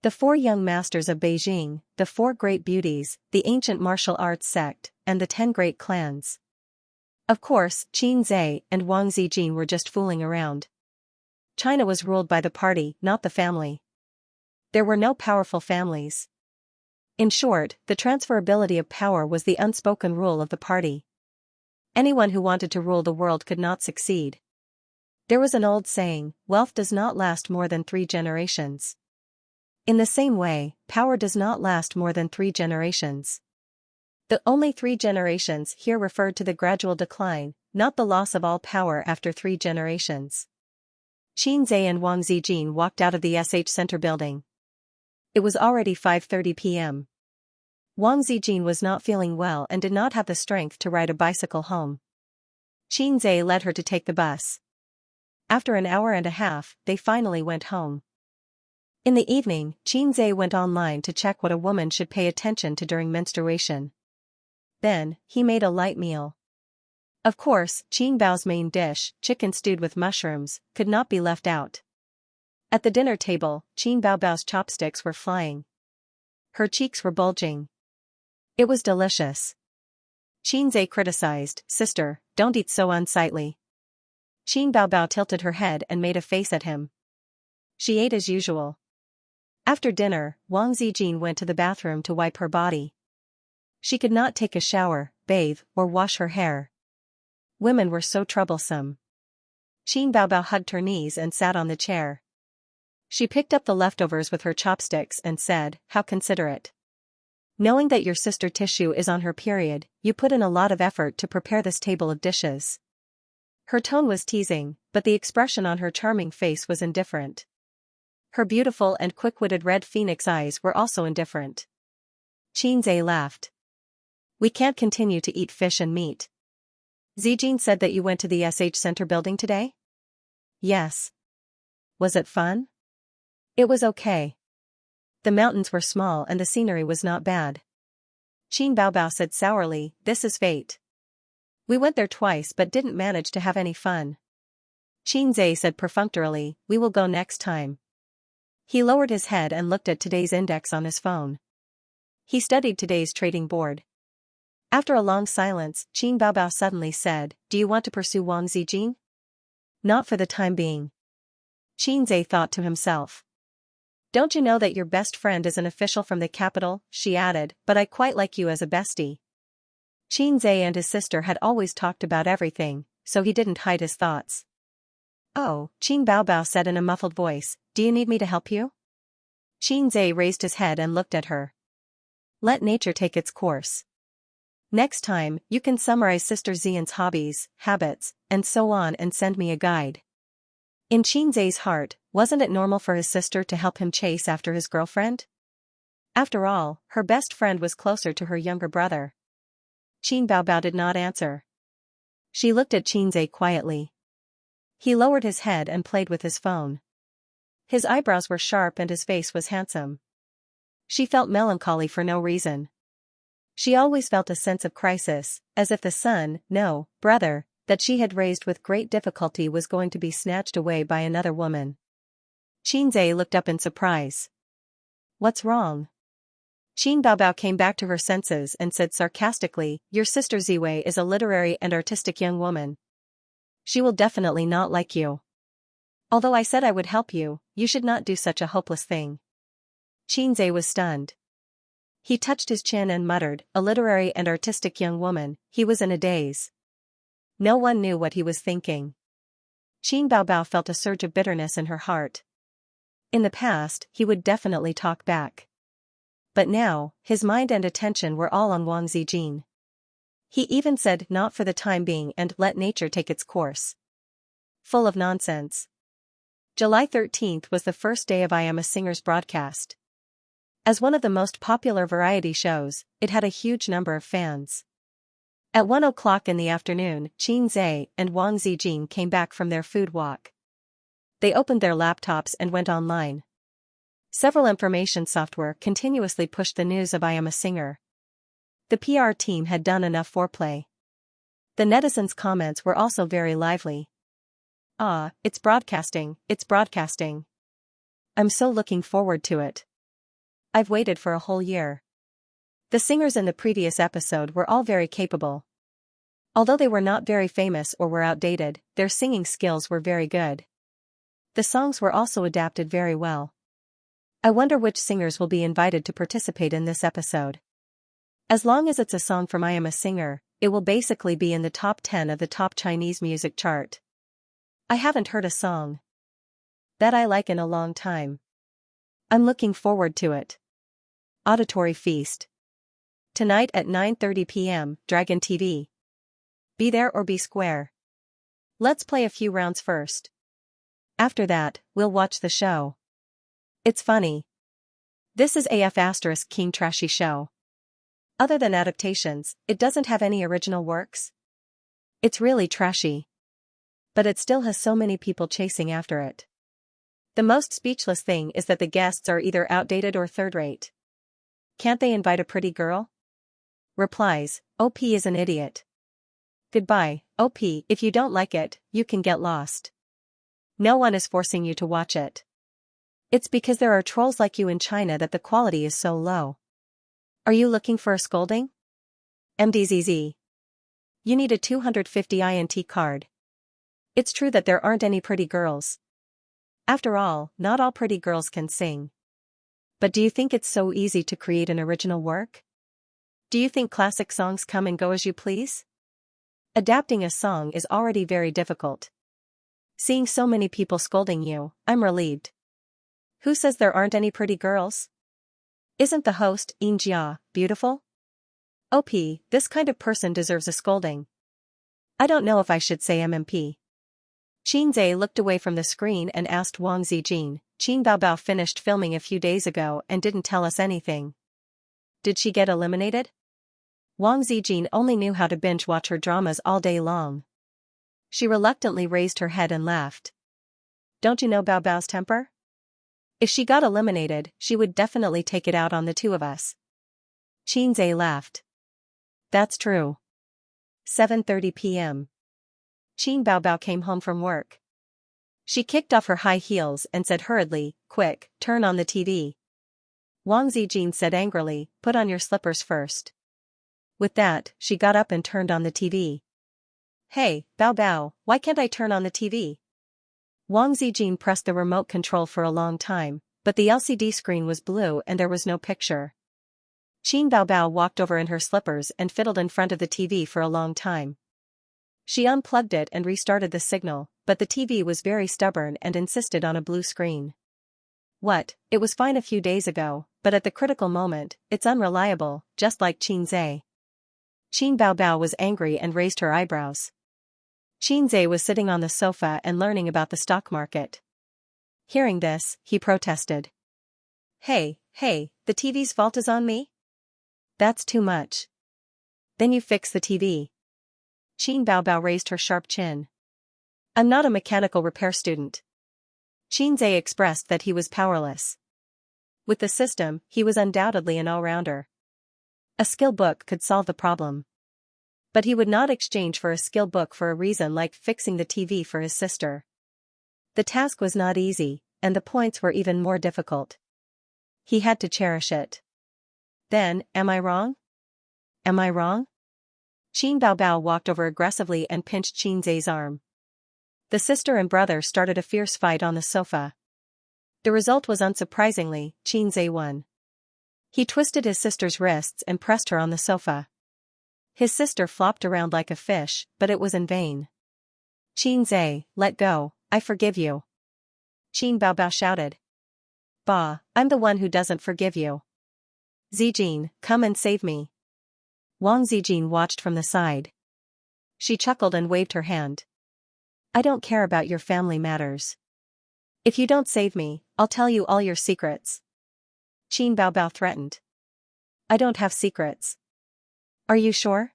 A: The 4 young masters of Beijing, the 4 great beauties, the ancient martial arts sect, and the 10 great clans. Of course, Xianxia and Wang Zijin were just fooling around. China was ruled by the party, not the family. There were no powerful families. In short, the transferability of power was the unspoken rule of the party. Anyone who wanted to rule the world could not succeed. There was an old saying, wealth does not last more than 3 generations. In the same way, power does not last more than 3 generations. The only 3 generations here referred to the gradual decline, not the loss of all power after 3 generations. Xianxia and Wang Zijin walked out of the SH Center building. It was already 5:30 p.m. Wang Zijin was not feeling well and did not have the strength to ride a bicycle home. Xianxia led her to take the bus. After an hour and a half, they finally went home. In the evening, Xianxia went online to check what a woman should pay attention to during menstruation. Then, he made a light meal. Of course, Qin Bao's main dish, chicken stewed with mushrooms, could not be left out. At the dinner table, Qin Bao's chopsticks were flying. Her cheeks were bulging. It was delicious. Xianxia criticized, "Sister, don't eat so unsightly." Qin Bao tilted her head and made a face at him. She ate as usual. After dinner, Wang Zijin went to the bathroom to wipe her body. She could not take a shower, bathe, or wash her hair. Women were so troublesome. Qin Bao hugged her knees and sat on the chair. She picked up the leftovers with her chopsticks and said, "How considerate. Knowing that your sister Tissue is on her period, you put in a lot of effort to prepare this table of dishes." Her tone was teasing, but the expression on her charming face was indifferent. Her beautiful and quick-witted red phoenix eyes were also indifferent. Xianxia laughed. "We can't continue to eat fish and meat. Zijin said that you went to the SH Center building today?" "Yes." "Was it fun?" "It was okay. The mountains were small and the scenery was not bad." Qin Bao said sourly, "This is fate. We went there twice but didn't manage to have any fun." Xianxia said perfunctorily, "We will go next time." He lowered his head and looked at today's index on his phone. He studied today's trading board. After a long silence, Qin Bao suddenly said, "Do you want to pursue Wang Zijin?" "Not for the time being." Xianxia thought to himself. "Don't you know that your best friend is an official from the capital?" she added, "but I quite like you as a bestie." Xianxia and his sister had always talked about everything, so he didn't hide his thoughts. "Oh," Qin Bao said in a muffled voice, "do you need me to help you?" Xianxia raised his head and looked at her. "Let nature take its course. Next time, you can summarize Sister Xian's hobbies, habits, and so on and send me a guide." In Xianxia's heart, wasn't it normal for his sister to help him chase after his girlfriend? After all, her best friend was closer to her younger brother. Qin Bao did not answer. She looked at Xianxia quietly. He lowered his head and played with his phone. His eyebrows were sharp and his face was handsome. She felt melancholy for no reason. She always felt a sense of crisis, as if the son, no, brother, that she had raised with great difficulty was going to be snatched away by another woman. Xianxia looked up in surprise. "What's wrong?" Qin Bao came back to her senses and said sarcastically, "Your sister Ziwei is a literary and artistic young woman. She will definitely not like you. Although I said I would help you, you should not do such a hopeless thing." Xianxia was stunned. He touched his chin and muttered, "A literary and artistic young woman." He was in a daze. No one knew what he was thinking. Qin Baobao felt a surge of bitterness in her heart. In the past, he would definitely talk back. But now, his mind and attention were all on Wang Zijin. He even said not for the time being and let nature take its course. Full of nonsense. July 13th was the first day of I Am a Singer's broadcast. As one of the most popular variety shows, it had a huge number of fans. At 1 o'clock in the afternoon, Xianxia and Wang Zijin came back from their food walk. They opened their laptops and went online. Several information software continuously pushed the news of I Am a Singer. The PR team had done enough foreplay. The netizens' comments were also very lively. "Ah, it's broadcasting, it's broadcasting. I'm so looking forward to it. I've waited for a whole year." The singers in the previous episode were all very capable. Although they were not very famous or were outdated, their singing skills were very good. The songs were also adapted very well. I wonder which singers will be invited to participate in this episode. As long as it's a song from I Am a Singer, it will basically be in the top 10 of the top Chinese music chart. I haven't heard a song that I like in a long time. I'm looking forward to it. Auditory Feast. Tonight at 9:30 p.m., Dragon TV. Be there or be square. Let's play a few rounds first. After that, we'll watch the show. It's funny. This is AF** King Trashy Show. Other than adaptations, it doesn't have any original works. It's really trashy. But it still has so many people chasing after it. The most speechless thing is that the guests are either outdated or third-rate. Can't they invite a pretty girl? Replies, OP is an idiot. Goodbye, OP, if you don't like it, you can get lost. No one is forcing you to watch it. It's because there are trolls like you in China that the quality is so low. Are you looking for a scolding? MDZZ. You need a 250 INT card. It's true that there aren't any pretty girls. After all, not all pretty girls can sing. But do you think it's so easy to create an original work? Do you think classic songs come and go as you please? Adapting a song is already very difficult. Seeing so many people scolding you, I'm relieved. Who says there aren't any pretty girls? Isn't the host, Xianxia, beautiful? OP, this kind of person deserves a scolding. I don't know if I should say MMP. Xianxia looked away from the screen and asked Wang Zijin, Qin Baobao finished filming a few days ago and didn't tell us anything. Did she get eliminated? Wang Zijin only knew how to binge-watch her dramas all day long. She reluctantly raised her head and laughed. Don't you know Baobao's temper? If she got eliminated, she would definitely take it out on the two of us. Xianxia laughed. That's true. 7:30 p.m. Qin Baobao came home from work. She kicked off her high heels and said hurriedly, Quick, turn on the TV. Wang Zijin said angrily, Put on your slippers first. With that, she got up and turned on the TV. Hey, Baobao, why can't I turn on the TV? Wang Zijin pressed the remote control for a long time, but the LCD screen was blue and there was no picture. Qin Baobao walked over in her slippers and fiddled in front of the TV for a long time. She unplugged it and restarted the signal, but the TV was very stubborn and insisted on a blue screen. What, it was fine a few days ago, but at the critical moment, it's unreliable, just like Xianxia. Qin Baobao was angry and raised her eyebrows. Xianxia was sitting on the sofa and learning about the stock market. Hearing this, he protested. Hey, the TV's fault is on me? That's too much. Then you fix the TV. Qin Baobao raised her sharp chin. I'm not a mechanical repair student. Xianxia expressed that he was powerless. With the system, he was undoubtedly an all-rounder. A skill book could solve the problem. But he would not exchange for a skill book for a reason like fixing the TV for his sister. The task was not easy, and the points were even more difficult. He had to cherish it. Then, am I wrong? Am I wrong? Qin Baobao walked over aggressively and pinched Xianxia's arm. The sister and brother started a fierce fight on the sofa. The result was unsurprisingly, Xianxia won. He twisted his sister's wrists and pressed her on the sofa. His sister flopped around like a fish, but it was in vain. Xianxia, let go, I forgive you. Qin Baobao shouted. Bah, I'm the one who doesn't forgive you. Zijin, come and save me. Wang Zijin watched from the side. She chuckled and waved her hand. I don't care about your family matters. If you don't save me, I'll tell you all your secrets. Qin Baobao threatened. I don't have secrets. Are you sure?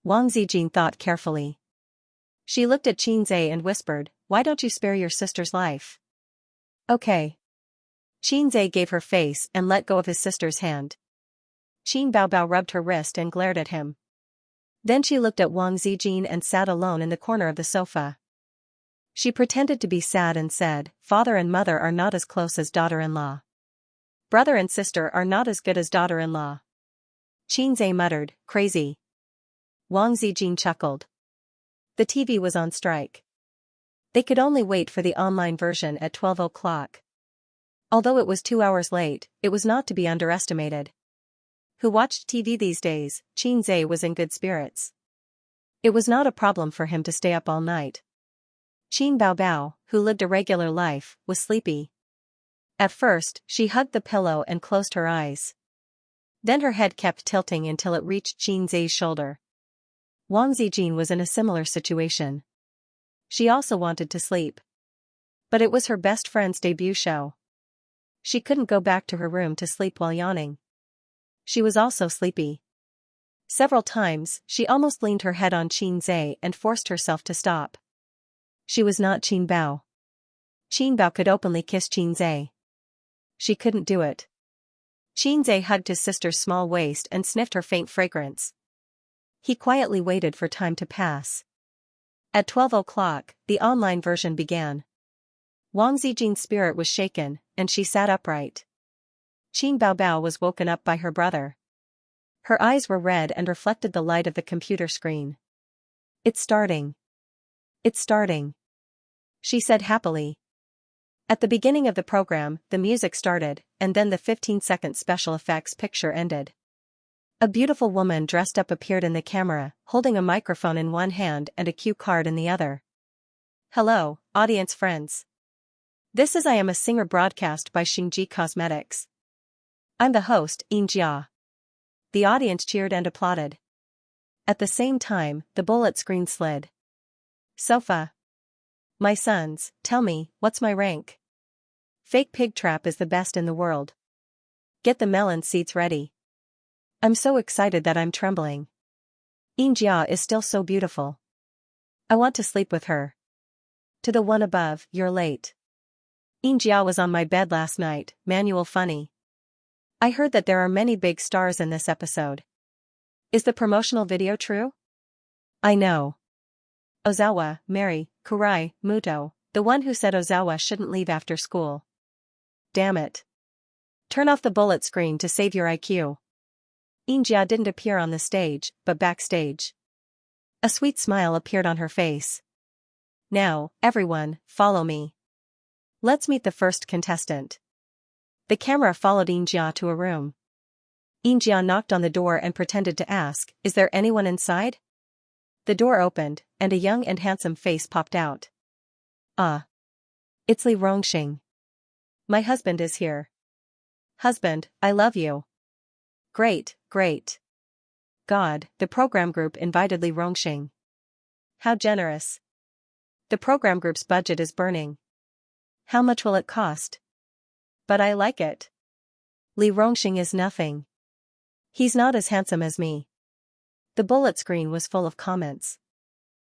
A: Wang Zijin thought carefully. She looked at Xianxia and whispered, why don't you spare your sister's life? Okay. Xianxia gave her face and let go of his sister's hand. Qin Baobao rubbed her wrist and glared at him. Then she looked at Wang Zijin and sat alone in the corner of the sofa. She pretended to be sad and said, father and mother are not as close as daughter-in-law. Brother and sister are not as good as daughter-in-law. Xianxia muttered, crazy. Wang Zijin chuckled. The TV was on strike. They could only wait for the online version at 12 o'clock. Although it was 2 hours late, it was not to be underestimated. Who watched TV these days? Xianxia was in good spirits. It was not a problem for him to stay up all night. Qin Baobao, who lived a regular life, was sleepy. At first, she hugged the pillow and closed her eyes. Then her head kept tilting until it reached Xianxia's shoulder. Wang Zijin was in a similar situation. She also wanted to sleep. But it was her best friend's debut show. She couldn't go back to her room to sleep while yawning. She was also sleepy. Several times, she almost leaned her head on Xianxia and forced herself to stop. She was not Qin Bao. Qin Bao could openly kiss Xianxia. She couldn't do it. Xianxia hugged his sister's small waist and sniffed her faint fragrance. He quietly waited for time to pass. At 12 o'clock, the online version began. Wang Zijin's spirit was shaken, and she sat upright. Qin Baobao was woken up by her brother. Her eyes were red and reflected the light of the computer screen. It's starting. It's starting. She said happily. At the beginning of the program, the music started, and then the 15-second special effects picture ended. A beautiful woman dressed up appeared in the camera, holding a microphone in one hand and a cue card in the other. Hello, audience friends. This is I Am a Singer broadcast by Xingji Cosmetics. I'm the host, Xianxia. The audience cheered and applauded. At the same time, the bullet screen slid. Sofa. My sons, tell me, what's my rank? Fake pig trap is the best in the world. Get the melon seats ready. I'm so excited that I'm trembling. Xianxia is still so beautiful. I want to sleep with her. To the one above, you're late. Xianxia was on my bed last night, Manual funny. I heard that there are many big stars in this episode. Is the promotional video true? I know. Ozawa, Mary, Kurai, Muto, the one who said Ozawa shouldn't leave after school. Damn it. Turn off the bullet screen to save your IQ. Xianxia didn't appear on the stage, but backstage. A sweet smile appeared on her face. Now, everyone, follow me. Let's meet the first contestant. The camera followed Xianxia to a room. Xianxia knocked on the door and pretended to ask, is there anyone inside? The door opened, and a young and handsome face popped out. Ah. It's Li Rongxing. My husband is here. Husband, I love you. Great, great. God, the program group invited Li Rongxing. How generous. The program group's budget is burning. How much will it cost? But I like it. Li Rongxing is nothing. He's not as handsome as me. The bullet screen was full of comments.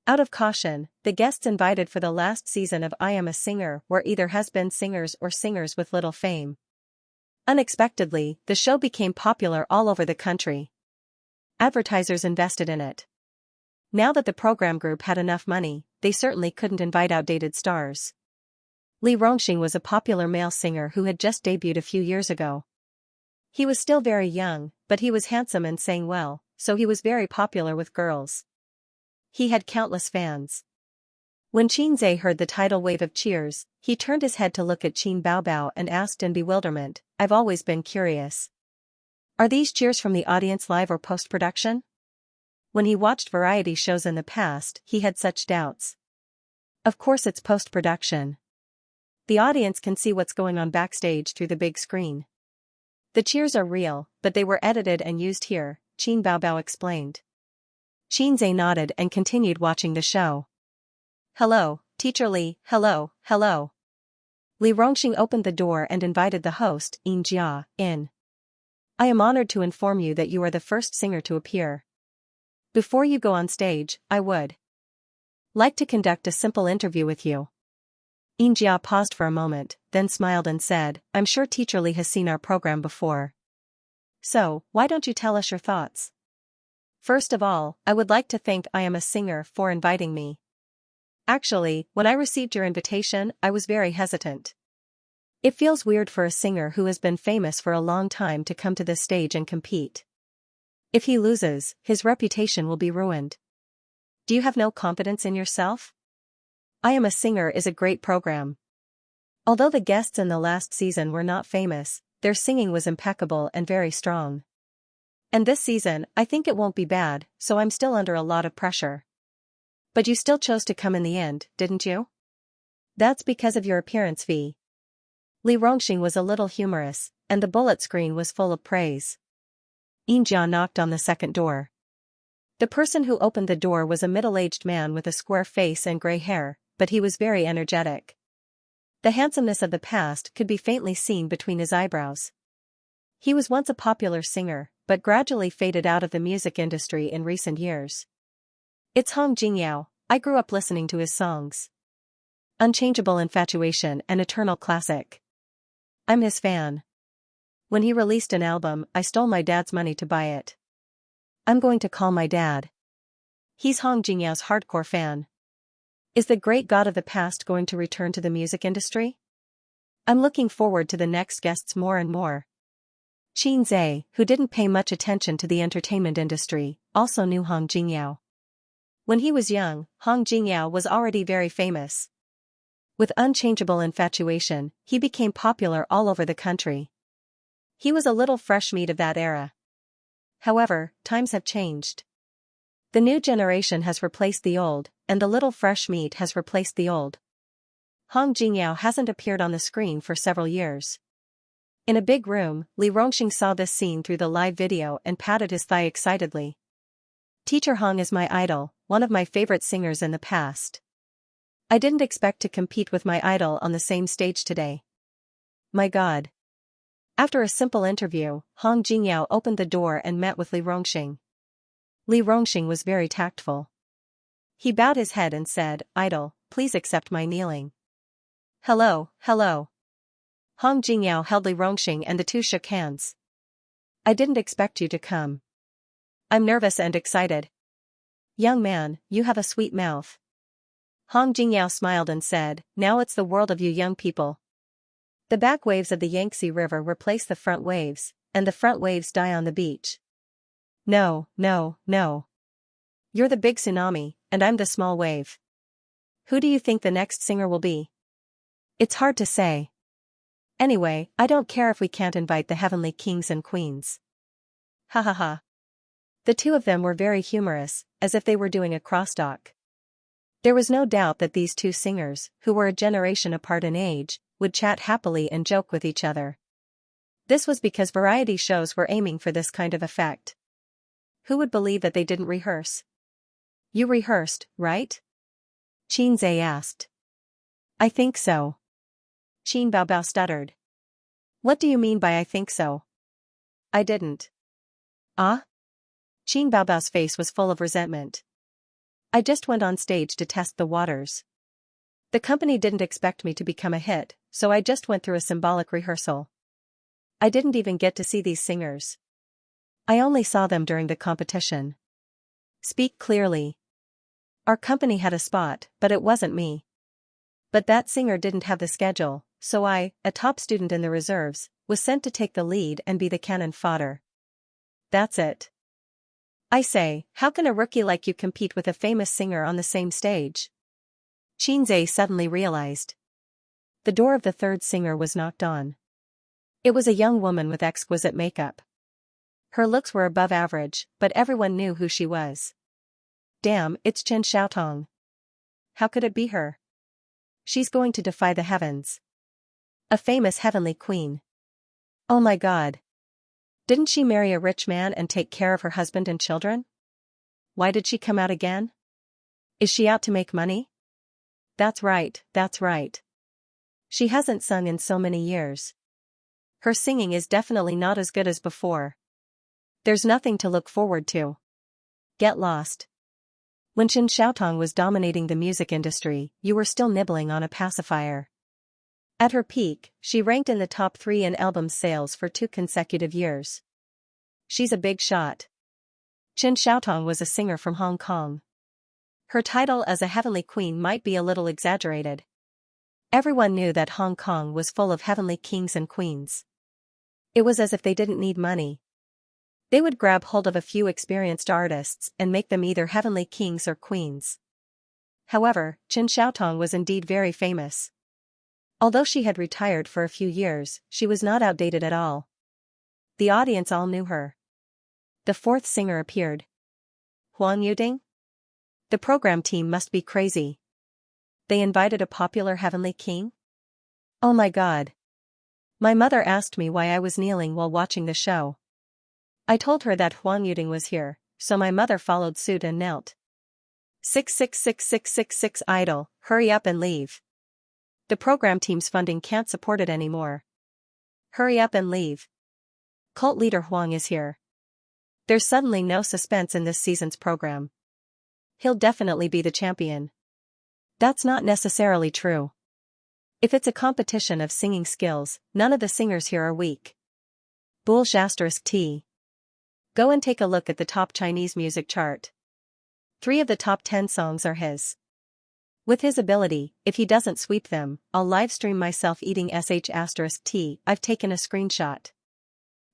A: Out of caution, the guests invited for the last season of I Am a Singer were either has-been singers or singers with little fame. Unexpectedly, the show became popular all over the country. Advertisers invested in it. Now that the program group had enough money, they certainly couldn't invite outdated stars. Li Rongxing was a popular male singer who had just debuted a few years ago. He was still very young, but he was handsome and sang well, so he was very popular with girls. He had countless fans. When Xianxia heard the tidal wave of cheers, he turned his head to look at Qin Baobao and asked in bewilderment, I've always been curious. Are these cheers from the audience live or post-production? When he watched variety shows in the past, he had such doubts. Of course it's post-production. The audience can see what's going on backstage through the big screen. The cheers are real, but they were edited and used here, Qin Baobao explained. Xianxia nodded and continued watching the show. Hello, Teacher Li, hello, hello. Li Rongxing opened the door and invited the host, Xianxia, in. I am honored to inform you that you are the first singer to appear. Before you go on stage, I would like to conduct a simple interview with you. Xianxia paused for a moment, then smiled and said, I'm sure Teacher Li has seen our program before. So, why don't you tell us your thoughts? First of all, I would like to thank I Am a Singer for inviting me. Actually, when I received your invitation, I was very hesitant. It feels weird for a singer who has been famous for a long time to come to this stage and compete. If he loses, his reputation will be ruined. Do you have no confidence in yourself? I Am a Singer is a great program. Although the guests in the last season were not famous, their singing was impeccable and very strong. And this season, I think it won't be bad, so I'm still under a lot of pressure. But you still chose to come in the end, didn't you? That's because of your appearance fee. Li Rongxing was a little humorous, and the bullet screen was full of praise. Xianxia knocked on the second door. The person who opened the door was a middle-aged man with a square face and gray hair, but he was very energetic. The handsomeness of the past could be faintly seen between his eyebrows. He was once a popular singer, but gradually faded out of the music industry in recent years. It's Hong Jingyao, I grew up listening to his songs. Unchangeable Infatuation, an eternal classic. I'm his fan. When he released an album, I stole my dad's money to buy it. I'm going to call my dad. He's Hong Jingyao's hardcore fan. Is the great god of the past going to return to the music industry? I'm looking forward to the next guests more and more. Xianxia, who didn't pay much attention to the entertainment industry, also knew Hong Jingyao. When he was young, Hong Jingyao was already very famous. With Unchangeable Infatuation, he became popular all over the country. He was a little fresh meat of that era. However, times have changed. The new generation has replaced the old, and the little fresh meat has replaced the old. Hong Jingyao hasn't appeared on the screen for several years. In a big room, Li Rongxing saw this scene through the live video and patted his thigh excitedly. Teacher Hong is my idol, one of my favorite singers in the past. I didn't expect to compete with my idol on the same stage today. My God. After a simple interview, Hong Jingyao opened the door and met with Li Rongxing. Li Rongxing was very tactful. He bowed his head and said, Idol, please accept my kneeling. Hello, hello. Hong Jingyao held Li Rongxing and the two shook hands. I didn't expect you to come. I'm nervous and excited. Young man, you have a sweet mouth. Hong Jingyao smiled and said, now it's the world of you young people. The back waves of the Yangtze River replace the front waves, and the front waves die on the beach. No, no, no. You're the big tsunami, and I'm the small wave. Who do you think the next singer will be? It's hard to say. Anyway, I don't care if we can't invite the heavenly kings and queens. Ha ha ha. The two of them were very humorous, as if they were doing a crosstalk. There was no doubt that these two singers, who were a generation apart in age, would chat happily and joke with each other. This was because variety shows were aiming for this kind of effect. Who would believe that they didn't rehearse? You rehearsed, right? Xianxia asked. I think so. Qin Baobao stuttered. What do you mean by I think so? I didn't. Ah? Qin Baobao's face was full of resentment. I just went on stage to test the waters. The company didn't expect me to become a hit, so I just went through a symbolic rehearsal. I didn't even get to see these singers. I only saw them during the competition. Speak clearly. Our company had a spot, but it wasn't me. But that singer didn't have the schedule, so I, a top student in the reserves, was sent to take the lead and be the cannon fodder. That's it. I say, how can a rookie like you compete with a famous singer on the same stage? Xianxia suddenly realized. The door of the third singer was knocked on. It was a young woman with exquisite makeup. Her looks were above average, but everyone knew who she was. Damn, it's Chen Xiaotong. How could it be her? She's going to defy the heavens. A famous heavenly queen. Oh my God. Didn't she marry a rich man and take care of her husband and children? Why did she come out again? Is she out to make money? That's right, that's right. She hasn't sung in so many years. Her singing is definitely not as good as before. There's nothing to look forward to. Get lost. When Chen Xiaotong was dominating the music industry, you were still nibbling on a pacifier. At her peak, she ranked in the top 3 in album sales for 2 consecutive years. She's a big shot. Chen Xiaotong was a singer from Hong Kong. Her title as a heavenly queen might be a little exaggerated. Everyone knew that Hong Kong was full of heavenly kings and queens. It was as if they didn't need money. They would grab hold of a few experienced artists and make them either heavenly kings or queens. However, Chen Xiaotong was indeed very famous. Although she had retired for a few years, she was not outdated at all. The audience all knew her. The 4th singer appeared. Huang Yuding? The program team must be crazy. They invited a popular heavenly king? Oh my God. My mother asked me why I was kneeling while watching the show. I told her that Huang Yuding was here, so my mother followed suit and knelt. 6666666 idol, hurry up and leave. The program team's funding can't support it anymore. Hurry up and leave. Cult leader Huang is here. There's suddenly no suspense in this season's program. He'll definitely be the champion. That's not necessarily true. If it's a competition of singing skills, none of the singers here are weak. Bullsh****. Go and take a look at the top Chinese music chart. 3 of the top 10 songs are his. With his ability, if he doesn't sweep them, I'll livestream myself eating sh***t. I've taken a screenshot.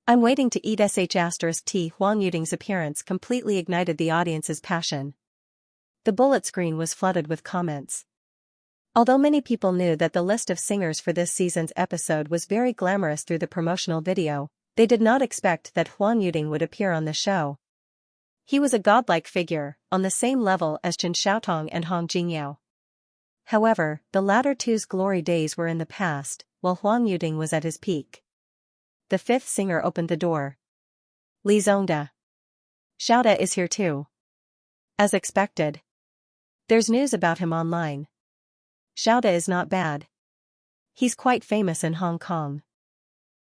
A: I'm waiting to eat sh***t. Huang Yuding's appearance completely ignited the audience's passion. The bullet screen was flooded with comments. Although many people knew that the list of singers for this season's episode was very glamorous through the promotional video, they did not expect that Huang Yuding would appear on the show. He was a godlike figure, on the same level as Chen Xiaotong and Hong Jingyao. However, the latter two's glory days were in the past, while Huang Yuding was at his peak. The 5th singer opened the door. Li Zongda. Xiaoda is here too. As expected. There's news about him online. Xiaoda is not bad. He's quite famous in Hong Kong.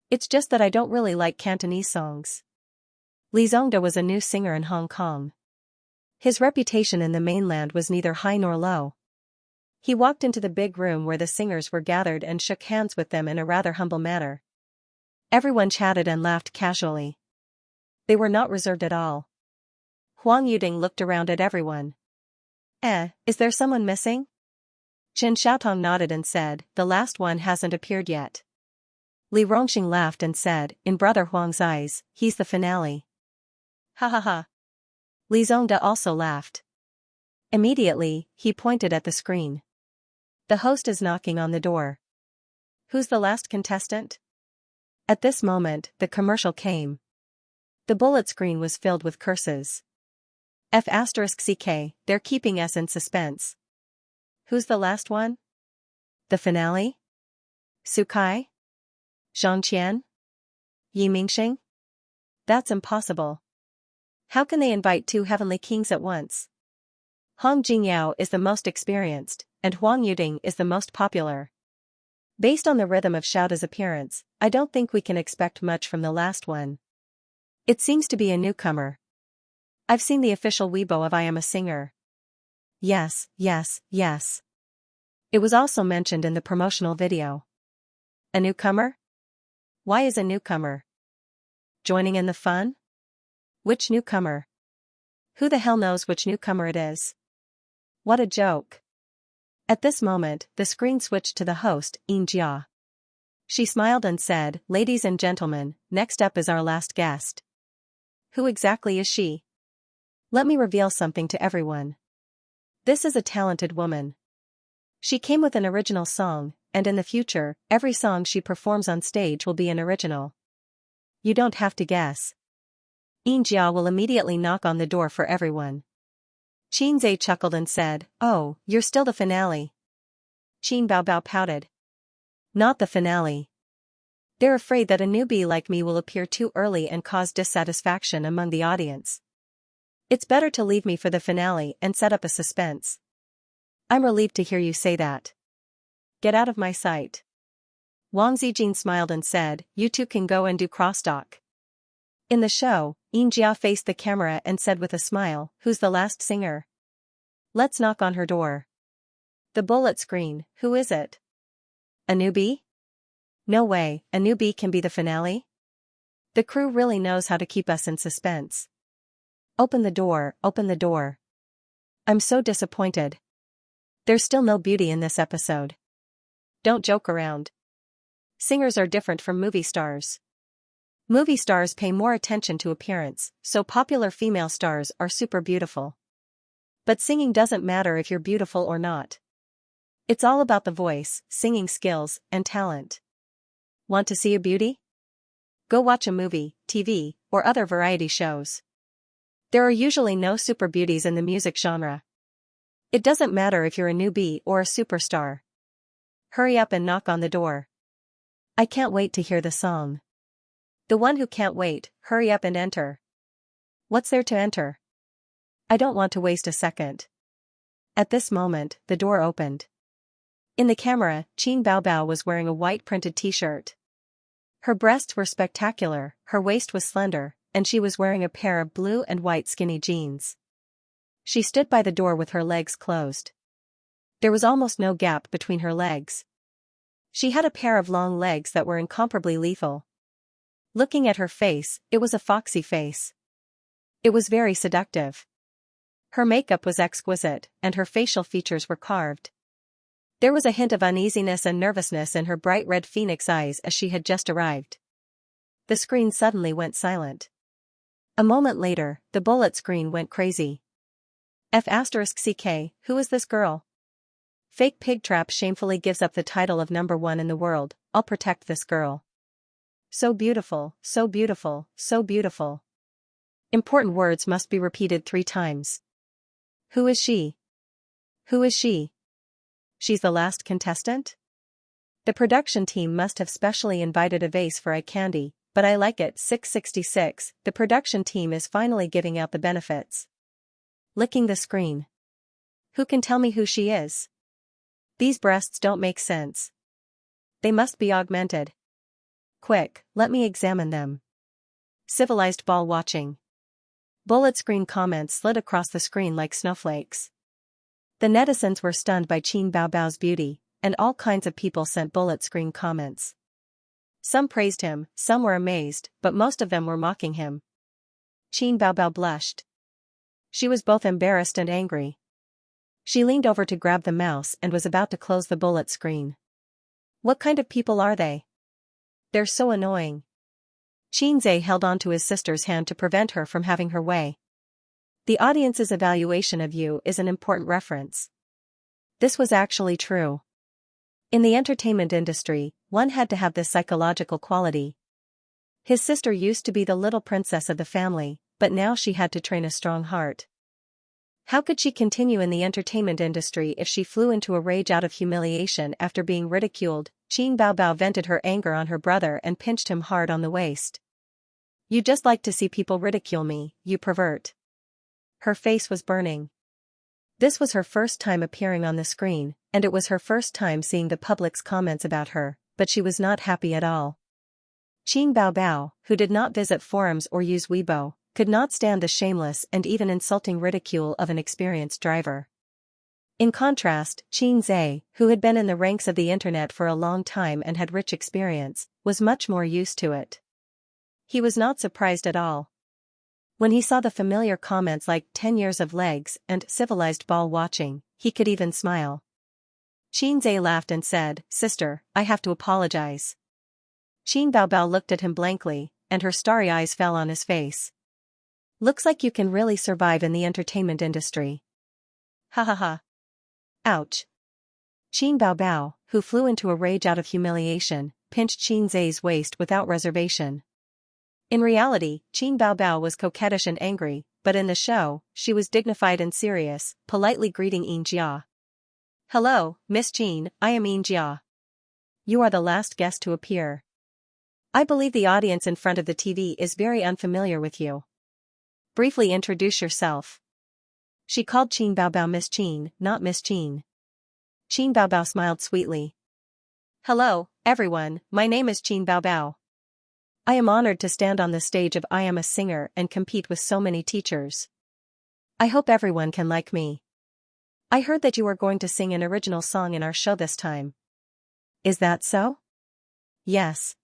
A: It's just that I don't really like Cantonese songs. Li Zongda was a new singer in Hong Kong. His reputation in the mainland was neither high nor low. He walked into the big room where the singers were gathered and shook hands with them in a rather humble manner. Everyone chatted and laughed casually. They were not reserved at all. Huang Yuding looked around at everyone. Is there someone missing? Chen Xiaotong nodded and said, the last one hasn't appeared yet. Li Rongxing laughed and said, in Brother Huang's eyes, he's the finale. Ha ha ha. Li Zongda also laughed. Immediately, he pointed at the screen. The host is knocking on the door. Who's the last contestant? At this moment, the commercial came. The bullet screen was filled with curses. F***ck, they're keeping us in suspense. Who's the last one? The finale? Sukai? Zhangqian? Yi Mingxing? That's impossible. How can they invite 2 heavenly kings at once? Hong Jingyao is the most experienced, and Huang Yuding is the most popular. Based on the rhythm of Xiaoda's appearance, I don't think we can expect much from the last one. It seems to be a newcomer. I've seen the official Weibo of I Am a Singer. Yes. It was also mentioned in the promotional video. A newcomer? Why is a newcomer joining in the fun? Which newcomer? Who the hell knows which newcomer it is? What a joke. At this moment, the screen switched to the host, Xianxia. She smiled and said, ladies and gentlemen, next up is our last guest. Who exactly is she? Let me reveal something to everyone. This is a talented woman. She came with an original song, and in the future, every song she performs on stage will be an original. You don't have to guess. Xianxia will immediately knock on the door for everyone. Qinzhe chuckled and said, oh, you're still the finale. Qin Baobao pouted. Not the finale. They're afraid that a newbie like me will appear too early and cause dissatisfaction among the audience. It's better to leave me for the finale and set up a suspense. I'm relieved to hear you say that. Get out of my sight. Wang Zijin smiled and said, you two can go and do crosstalk. In the show, Xianxia faced the camera and said with a smile, who's the last singer? Let's knock on her door. The bullet screen, who is it? A newbie? No way, a newbie can be the finale? The crew really knows how to keep us in suspense. Open the door, open the door. I'm so disappointed. There's still no beauty in this episode. Don't joke around. Singers are different from movie stars. Movie stars pay more attention to appearance, so popular female stars are super beautiful. But singing doesn't matter if you're beautiful or not. It's all about the voice, singing skills, and talent. Want to see a beauty? Go watch a movie, TV, or other variety shows. There are usually no super beauties in the music genre. It doesn't matter if you're a newbie or a superstar. Hurry up and knock on the door. I can't wait to hear the song. The one who can't wait, hurry up and enter. What's there to enter? I don't want to waste a second. At this moment, the door opened. In the camera, Qin Baobao was wearing a white printed t-shirt. Her breasts were spectacular, her waist was slender, and she was wearing a pair of blue and white skinny jeans. She stood by the door with her legs closed. There was almost no gap between her legs. She had a pair of long legs that were incomparably lethal. Looking at her face, it was a foxy face. It was very seductive. Her makeup was exquisite, and her facial features were carved. There was a hint of uneasiness and nervousness in her bright red phoenix eyes as she had just arrived. The screen suddenly went silent. A moment later, the bullet screen went crazy. F***CK, who is this girl? Fake Pig Trap shamefully gives up the title of #1 in the world. I'll protect this girl. So beautiful, so beautiful, so beautiful. Important words must be repeated 3 times. Who is she? Who is she? She's the last contestant? The production team must have specially invited a vase for eye candy, but I like it. 666, the production team is finally giving out the benefits. Licking the screen. Who can tell me who she is? These breasts don't make sense. They must be augmented. Quick, let me examine them. Civilized ball watching. Bullet screen comments slid across the screen like snowflakes. The netizens were stunned by Qin Baobao's beauty, and all kinds of people sent bullet screen comments. Some praised him, some were amazed, but most of them were mocking him. Qin Baobao blushed. She was both embarrassed and angry. She leaned over to grab the mouse and was about to close the bullet screen. What kind of people are they? They're so annoying. Xianxia held on to his sister's hand to prevent her from having her way. The audience's evaluation of you is an important reference. This was actually true. In the entertainment industry, one had to have this psychological quality. His sister used to be the little princess of the family, but now she had to train a strong heart. How could she continue in the entertainment industry if she flew into a rage out of humiliation after being ridiculed? Qin Baobao vented her anger on her brother and pinched him hard on the waist. You just like to see people ridicule me, you pervert. Her face was burning. This was her first time appearing on the screen, and it was her first time seeing the public's comments about her, but she was not happy at all. Qin Baobao, who did not visit forums or use Weibo, could not stand the shameless and even insulting ridicule of an experienced driver. In contrast, Xianxia, who had been in the ranks of the internet for a long time and had rich experience, was much more used to it. He was not surprised at all. When he saw the familiar comments like 10 years of legs and civilized ball watching, he could even smile. Xianxia laughed and said, "Sister, I have to apologize." Qin Baobao looked at him blankly, and her starry eyes fell on his face. Looks like you can really survive in the entertainment industry. Ha ha ha. Ouch. Qin Baobao, who flew into a rage out of humiliation, pinched Xianxia's waist without reservation. In reality, Qin Baobao was coquettish and angry, but in the show, she was dignified and serious, politely greeting Xianxia. Hello, Miss Jean, I am Xianxia. You are the last guest to appear. I believe the audience in front of the TV is very unfamiliar with you. Briefly introduce yourself. She called Qin Baobao Miss Jean, not Miss Jean. Qin Baobao smiled sweetly. Hello, everyone, my name is Qin Baobao. I am honored to stand on the stage of I Am a Singer and compete with so many teachers. I hope everyone can like me. I heard that you are going to sing an original song in our show this time. Is that so? Yes.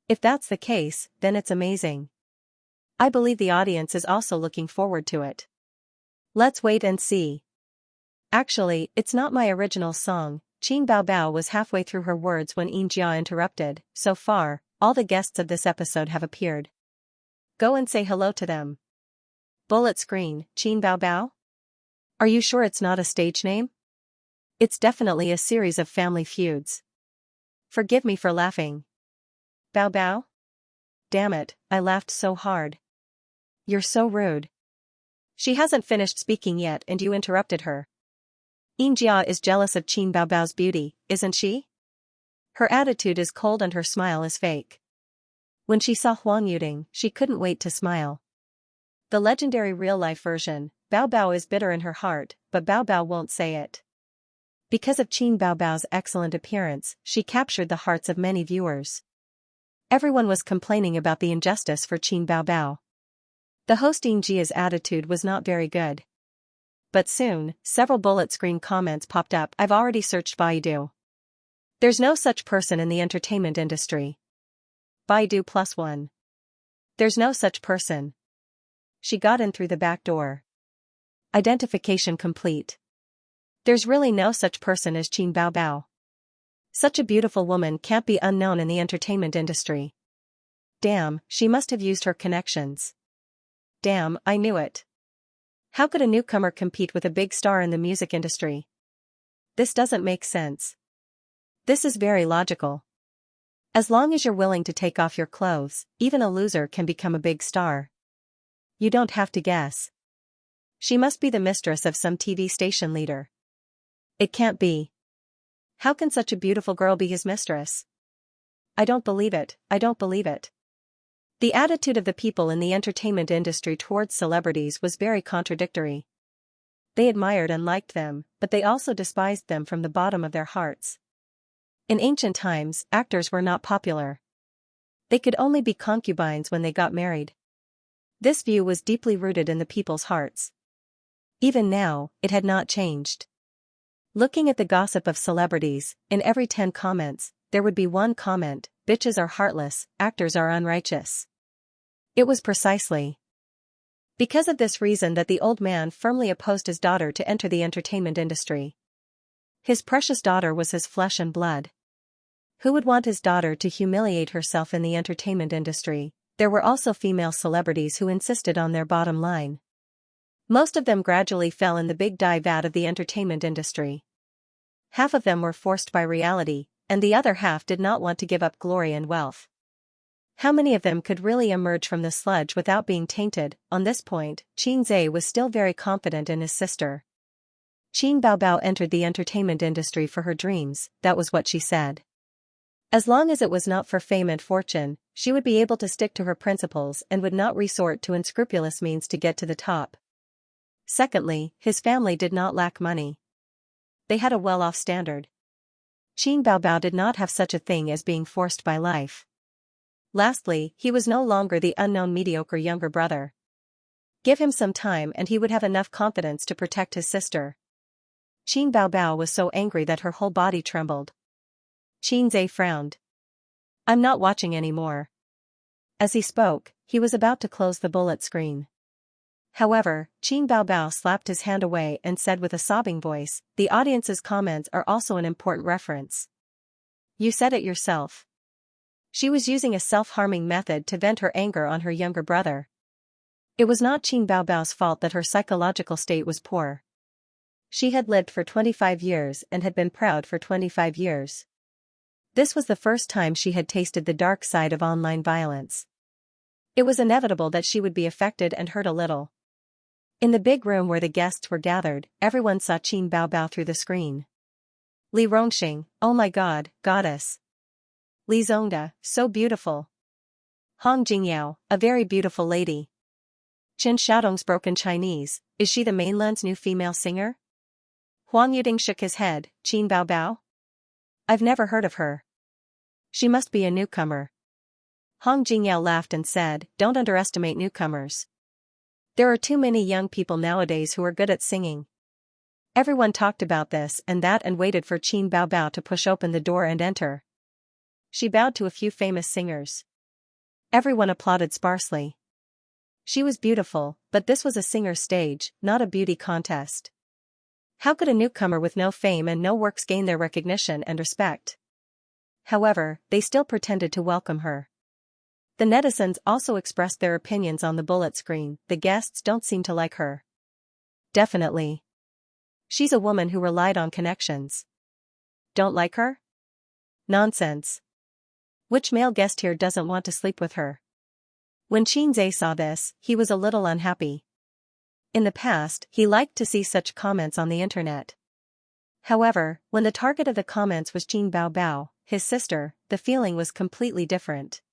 A: If that's the case, then it's amazing. I believe the audience is also looking forward to it. Let's wait and see. Actually, it's not my original song. Qin Baobao was halfway through her words when Xianxia interrupted. So far, all the guests of this episode have appeared. Go and say hello to them. Bullet screen, Qin Baobao? Are you sure it's not a stage name? It's definitely a series of family feuds. Forgive me for laughing. Baobao? Damn it, I laughed so hard. You're so rude. She hasn't finished speaking yet and you interrupted her. Xianxia is jealous of Qin Baobao's beauty, isn't she? Her attitude is cold and her smile is fake. When she saw Huang Yuding, she couldn't wait to smile. The legendary real-life version, Baobao is bitter in her heart, but Baobao won't say it. Because of Qin Baobao's excellent appearance, she captured the hearts of many viewers. Everyone was complaining about the injustice for Qin Baobao. The host Xianxia's attitude was not very good. But soon, several bullet screen comments popped up. I've already searched Baidu. There's no such person in the entertainment industry. Baidu +1. There's no such person. She got in through the back door. Identification complete. There's really no such person as Qin Baobao. Such a beautiful woman can't be unknown in the entertainment industry. Damn, she must have used her connections. Damn, I knew it. How could a newcomer compete with a big star in the music industry? This doesn't make sense. This is very logical. As long as you're willing to take off your clothes, even a loser can become a big star. You don't have to guess. She must be the mistress of some TV station leader. It can't be. How can such a beautiful girl be his mistress? I don't believe it, I don't believe it. The attitude of the people in the entertainment industry towards celebrities was very contradictory. They admired and liked them, but they also despised them from the bottom of their hearts. In ancient times, actors were not popular. They could only be concubines when they got married. This view was deeply rooted in the people's hearts. Even now, it had not changed. Looking at the gossip of celebrities, in every 10 comments, there would be one comment: bitches are heartless, actors are unrighteous. It was precisely because of this reason that the old man firmly opposed his daughter to enter the entertainment industry. His precious daughter was his flesh and blood. Who would want his daughter to humiliate herself in the entertainment industry? There were also female celebrities who insisted on their bottom line. Most of them gradually fell in the big dive vat of the entertainment industry. Half of them were forced by reality, and the other half did not want to give up glory and wealth. How many of them could really emerge from the sludge without being tainted? On this point, Qin Zhe was still very confident in his sister. Qin Baobao entered the entertainment industry for her dreams, that was what she said. As long as it was not for fame and fortune, she would be able to stick to her principles and would not resort to unscrupulous means to get to the top. Secondly, his family did not lack money. They had a well-off standard. Qin Baobao did not have such a thing as being forced by life. Lastly, he was no longer the unknown mediocre younger brother. Give him some time and he would have enough confidence to protect his sister. Qin Baobao was so angry that her whole body trembled. Qin Zhe frowned. I'm not watching anymore. As he spoke, he was about to close the bullet screen. However, Qin Baobao slapped his hand away and said with a sobbing voice, the audience's comments are also an important reference. You said it yourself. She was using a self-harming method to vent her anger on her younger brother. It was not Qin Baobao's fault that her psychological state was poor. She had lived for 25 years and had been proud for 25 years. This was the first time she had tasted the dark side of online violence. It was inevitable that she would be affected and hurt a little. In the big room where the guests were gathered, everyone saw Qin Baobao through the screen. Li Rongxing, oh my god, goddess. Li Zongda, so beautiful. Hong Jingyao, a very beautiful lady. Qin Xiaodong spoke in Chinese, is she the mainland's new female singer? Huang Yuding shook his head, Qin Bao Bao? I've never heard of her. She must be a newcomer. Hong Jingyao laughed and said, don't underestimate newcomers. There are too many young people nowadays who are good at singing. Everyone talked about this and that and waited for Qin Bao Bao to push open the door and enter. She bowed to a few famous singers. Everyone applauded sparsely. She was beautiful, but this was a singer's stage, not a beauty contest. How could a newcomer with no fame and no works gain their recognition and respect? However, they still pretended to welcome her. The netizens also expressed their opinions on the bullet screen. The guests don't seem to like her. Definitely. She's a woman who relied on connections. Don't like her? Nonsense. Which male guest here doesn't want to sleep with her? When Xianxia saw this, he was a little unhappy. In the past, he liked to see such comments on the internet. However, when the target of the comments was Qin Bao Bao, his sister, the feeling was completely different.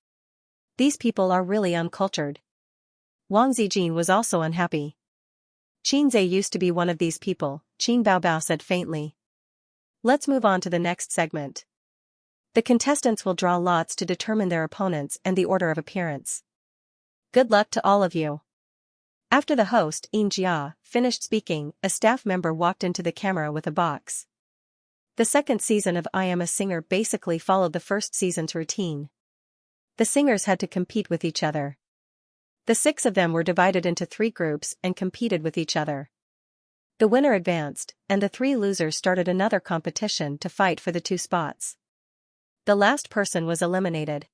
A: These people are really uncultured. Wang Zijin was also unhappy. Xianxia used to be one of these people, Qin Bao Bao said faintly. Let's move on to the next segment. The contestants will draw lots to determine their opponents and the order of appearance. Good luck to all of you. After the host, Jia, finished speaking, a staff member walked into the camera with a box. The second season of I Am a Singer basically followed the first season's routine. The singers had to compete with each other. The 6 of them were divided into 3 groups and competed with each other. The winner advanced, and the 3 losers started another competition to fight for the 2 spots. The last person was eliminated.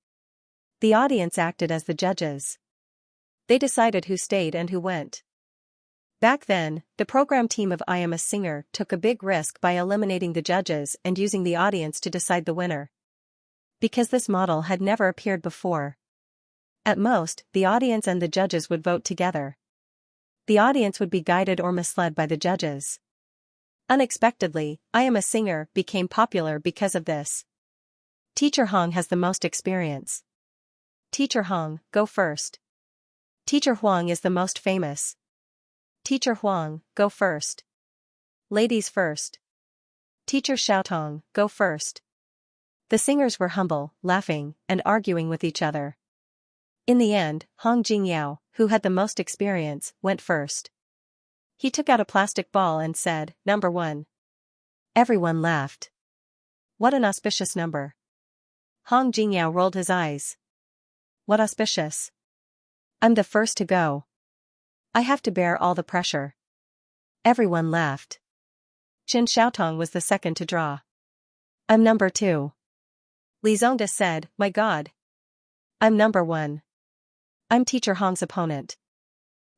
A: The audience acted as the judges. They decided who stayed and who went. Back then, the program team of I Am a Singer took a big risk by eliminating the judges and using the audience to decide the winner. Because this model had never appeared before. At most, the audience and the judges would vote together. The audience would be guided or misled by the judges. Unexpectedly, I Am a Singer became popular because of this. Teacher Hong has the most experience. Teacher Hong, go first. Teacher Huang is the most famous. Teacher Huang, go first. Ladies first. Teacher Xiaotong, go first. The singers were humble, laughing, and arguing with each other. In the end, Hong Jingyao, who had the most experience, went first. He took out a plastic ball and said, "Number 1." Everyone laughed. What an auspicious number. Hong Jingyao rolled his eyes. What auspicious. I'm the first to go. I have to bear all the pressure. Everyone laughed. Qin Xiaotong was the second to draw. I'm number 2. Li Zongda said, my god. I'm number 1. I'm Teacher Hong's opponent.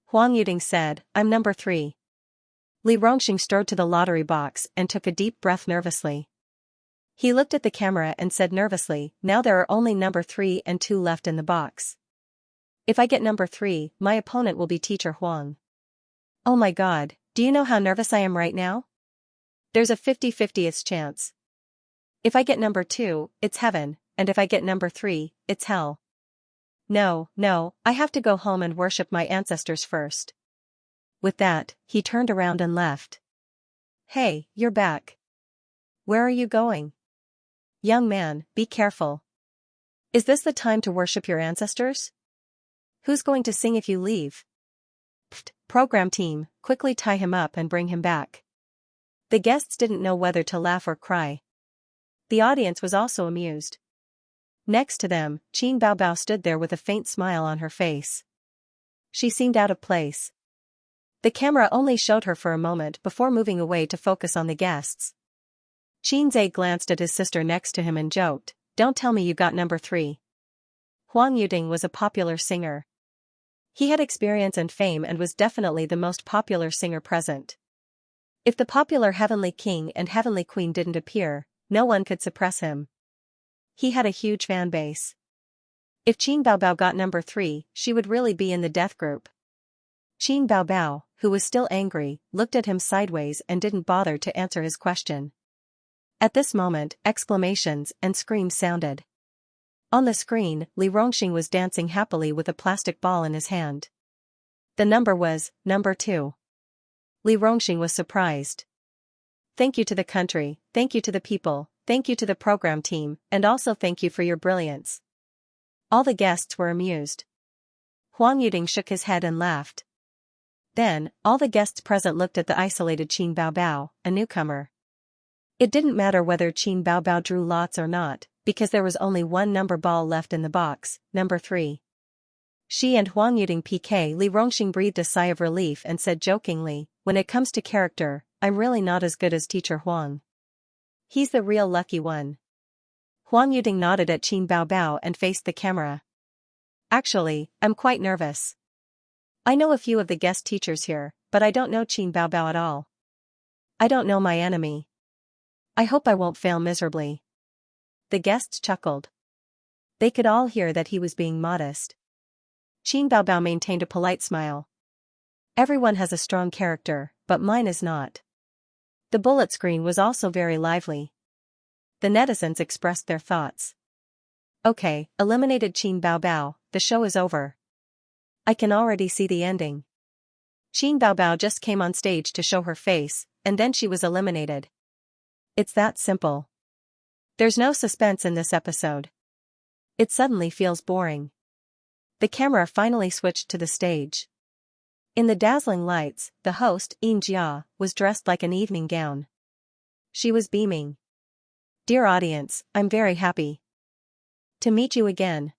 A: Huang Yuding said, I'm number 3. Li Rongxing strode to the lottery box and took a deep breath nervously. He looked at the camera and said nervously, now there are only number 3 and 2 left in the box. If I get number 3, my opponent will be Teacher Huang. Oh my god, do you know how nervous I am right now? There's a 50-50th chance. If I get number 2, it's heaven, and if I get number 3, it's hell. No, I have to go home and worship my ancestors first. With that, he turned around and left. Hey, you're back. Where are you going? Young man, be careful. Is this the time to worship your ancestors? Who's going to sing if you leave? Pfft, program team, quickly tie him up and bring him back. The guests didn't know whether to laugh or cry. The audience was also amused. Next to them, Qin Bao Bao stood there with a faint smile on her face. She seemed out of place. The camera only showed her for a moment before moving away to focus on the guests. Xianxia glanced at his sister next to him and joked, don't tell me you got number 3. Huang Yuding was a popular singer. He had experience and fame and was definitely the most popular singer present. If the popular Heavenly King and Heavenly Queen didn't appear, no one could suppress him. He had a huge fan base. If Qin Bao Bao got number 3, she would really be in the death group. Qin Bao Bao, who was still angry, looked at him sideways and didn't bother to answer his question. At this moment, exclamations and screams sounded. On the screen, Li Rongxing was dancing happily with a plastic ball in his hand. The number was number 2. Li Rongxing was surprised. Thank you to the country, thank you to the people, thank you to the program team, and also thank you for your brilliance. All the guests were amused. Huang Yuding shook his head and laughed. Then, all the guests present looked at the isolated Qin Baobao, a newcomer. It didn't matter whether Qin Baobao drew lots or not, because there was only one number ball left in the box, number 3. She and Huang Yuding PK. Li Rongxing breathed a sigh of relief and said jokingly, when it comes to character, I'm really not as good as Teacher Huang. He's the real lucky one. Huang Yuding nodded at Qin Baobao and faced the camera. Actually, I'm quite nervous. I know a few of the guest teachers here, but I don't know Qin Baobao at all. I don't know my enemy. I hope I won't fail miserably. The guests chuckled. They could all hear that he was being modest. Qin Baobao maintained a polite smile. Everyone has a strong character, but mine is not. The bullet screen was also very lively. The netizens expressed their thoughts. Okay, eliminated Qin Baobao, the show is over. I can already see the ending. Qin Baobao just came on stage to show her face, and then she was eliminated. It's that simple. There's no suspense in this episode. It suddenly feels boring. The camera finally switched to the stage. In the dazzling lights, the host, Xianxia, was dressed like an evening gown. She was beaming. Dear audience, I'm very happy to meet you again.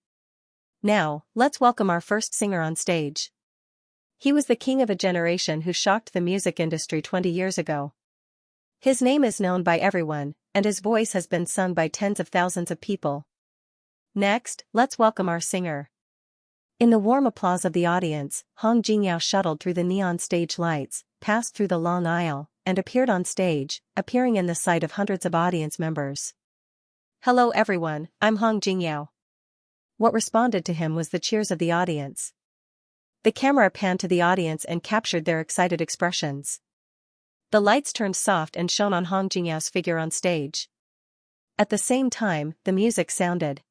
A: Now, let's welcome our first singer on stage. He was the king of a generation who shocked the music industry 20 years ago. His name is known by everyone, and his voice has been sung by tens of thousands of people. Next, let's welcome our singer. In the warm applause of the audience, Hong Jingyao shuttled through the neon stage lights, passed through the long aisle, and appeared on stage, appearing in the sight of hundreds of audience members. Hello everyone, I'm Hong Jingyao. What responded to him was the cheers of the audience. The camera panned to the audience and captured their excited expressions. The lights turned soft and shone on Hong Jingyao's figure on stage. At the same time, the music sounded.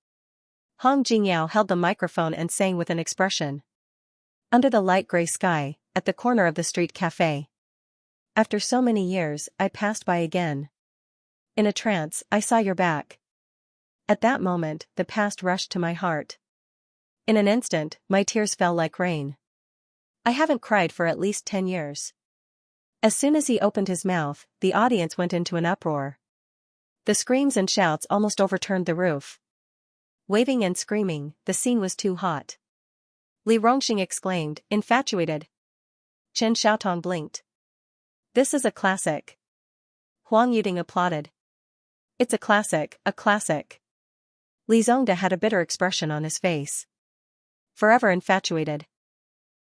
A: Hong Jingyao held the microphone and sang with an expression. Under the light gray sky, at the corner of the street cafe. After so many years, I passed by again. In a trance, I saw your back. At that moment, the past rushed to my heart. In an instant, my tears fell like rain. I haven't cried for at least 10 years. As soon as he opened his mouth, the audience went into an uproar. The screams and shouts almost overturned the roof. Waving and screaming, the scene was too hot. Li Rongxing exclaimed, infatuated. Chen Xiaotong blinked. This is a classic. Huang Yuding applauded. It's a classic, a classic. Li Zongda had a bitter expression on his face. Forever infatuated.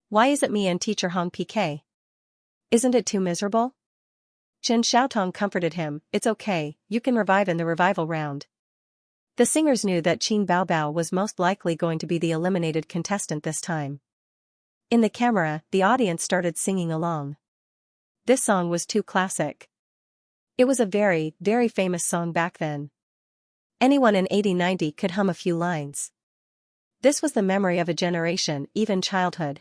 A: Why is it me and teacher Hong PK? Isn't it too miserable? Chen Xiaotong comforted him, it's okay, you can revive in the revival round. The singers knew that Qin Baobao was most likely going to be the eliminated contestant this time. In the camera, the audience started singing along. This song was too classic. It was a very, very famous song back then. Anyone in 80-90 could hum a few lines. This was the memory of a generation, even childhood.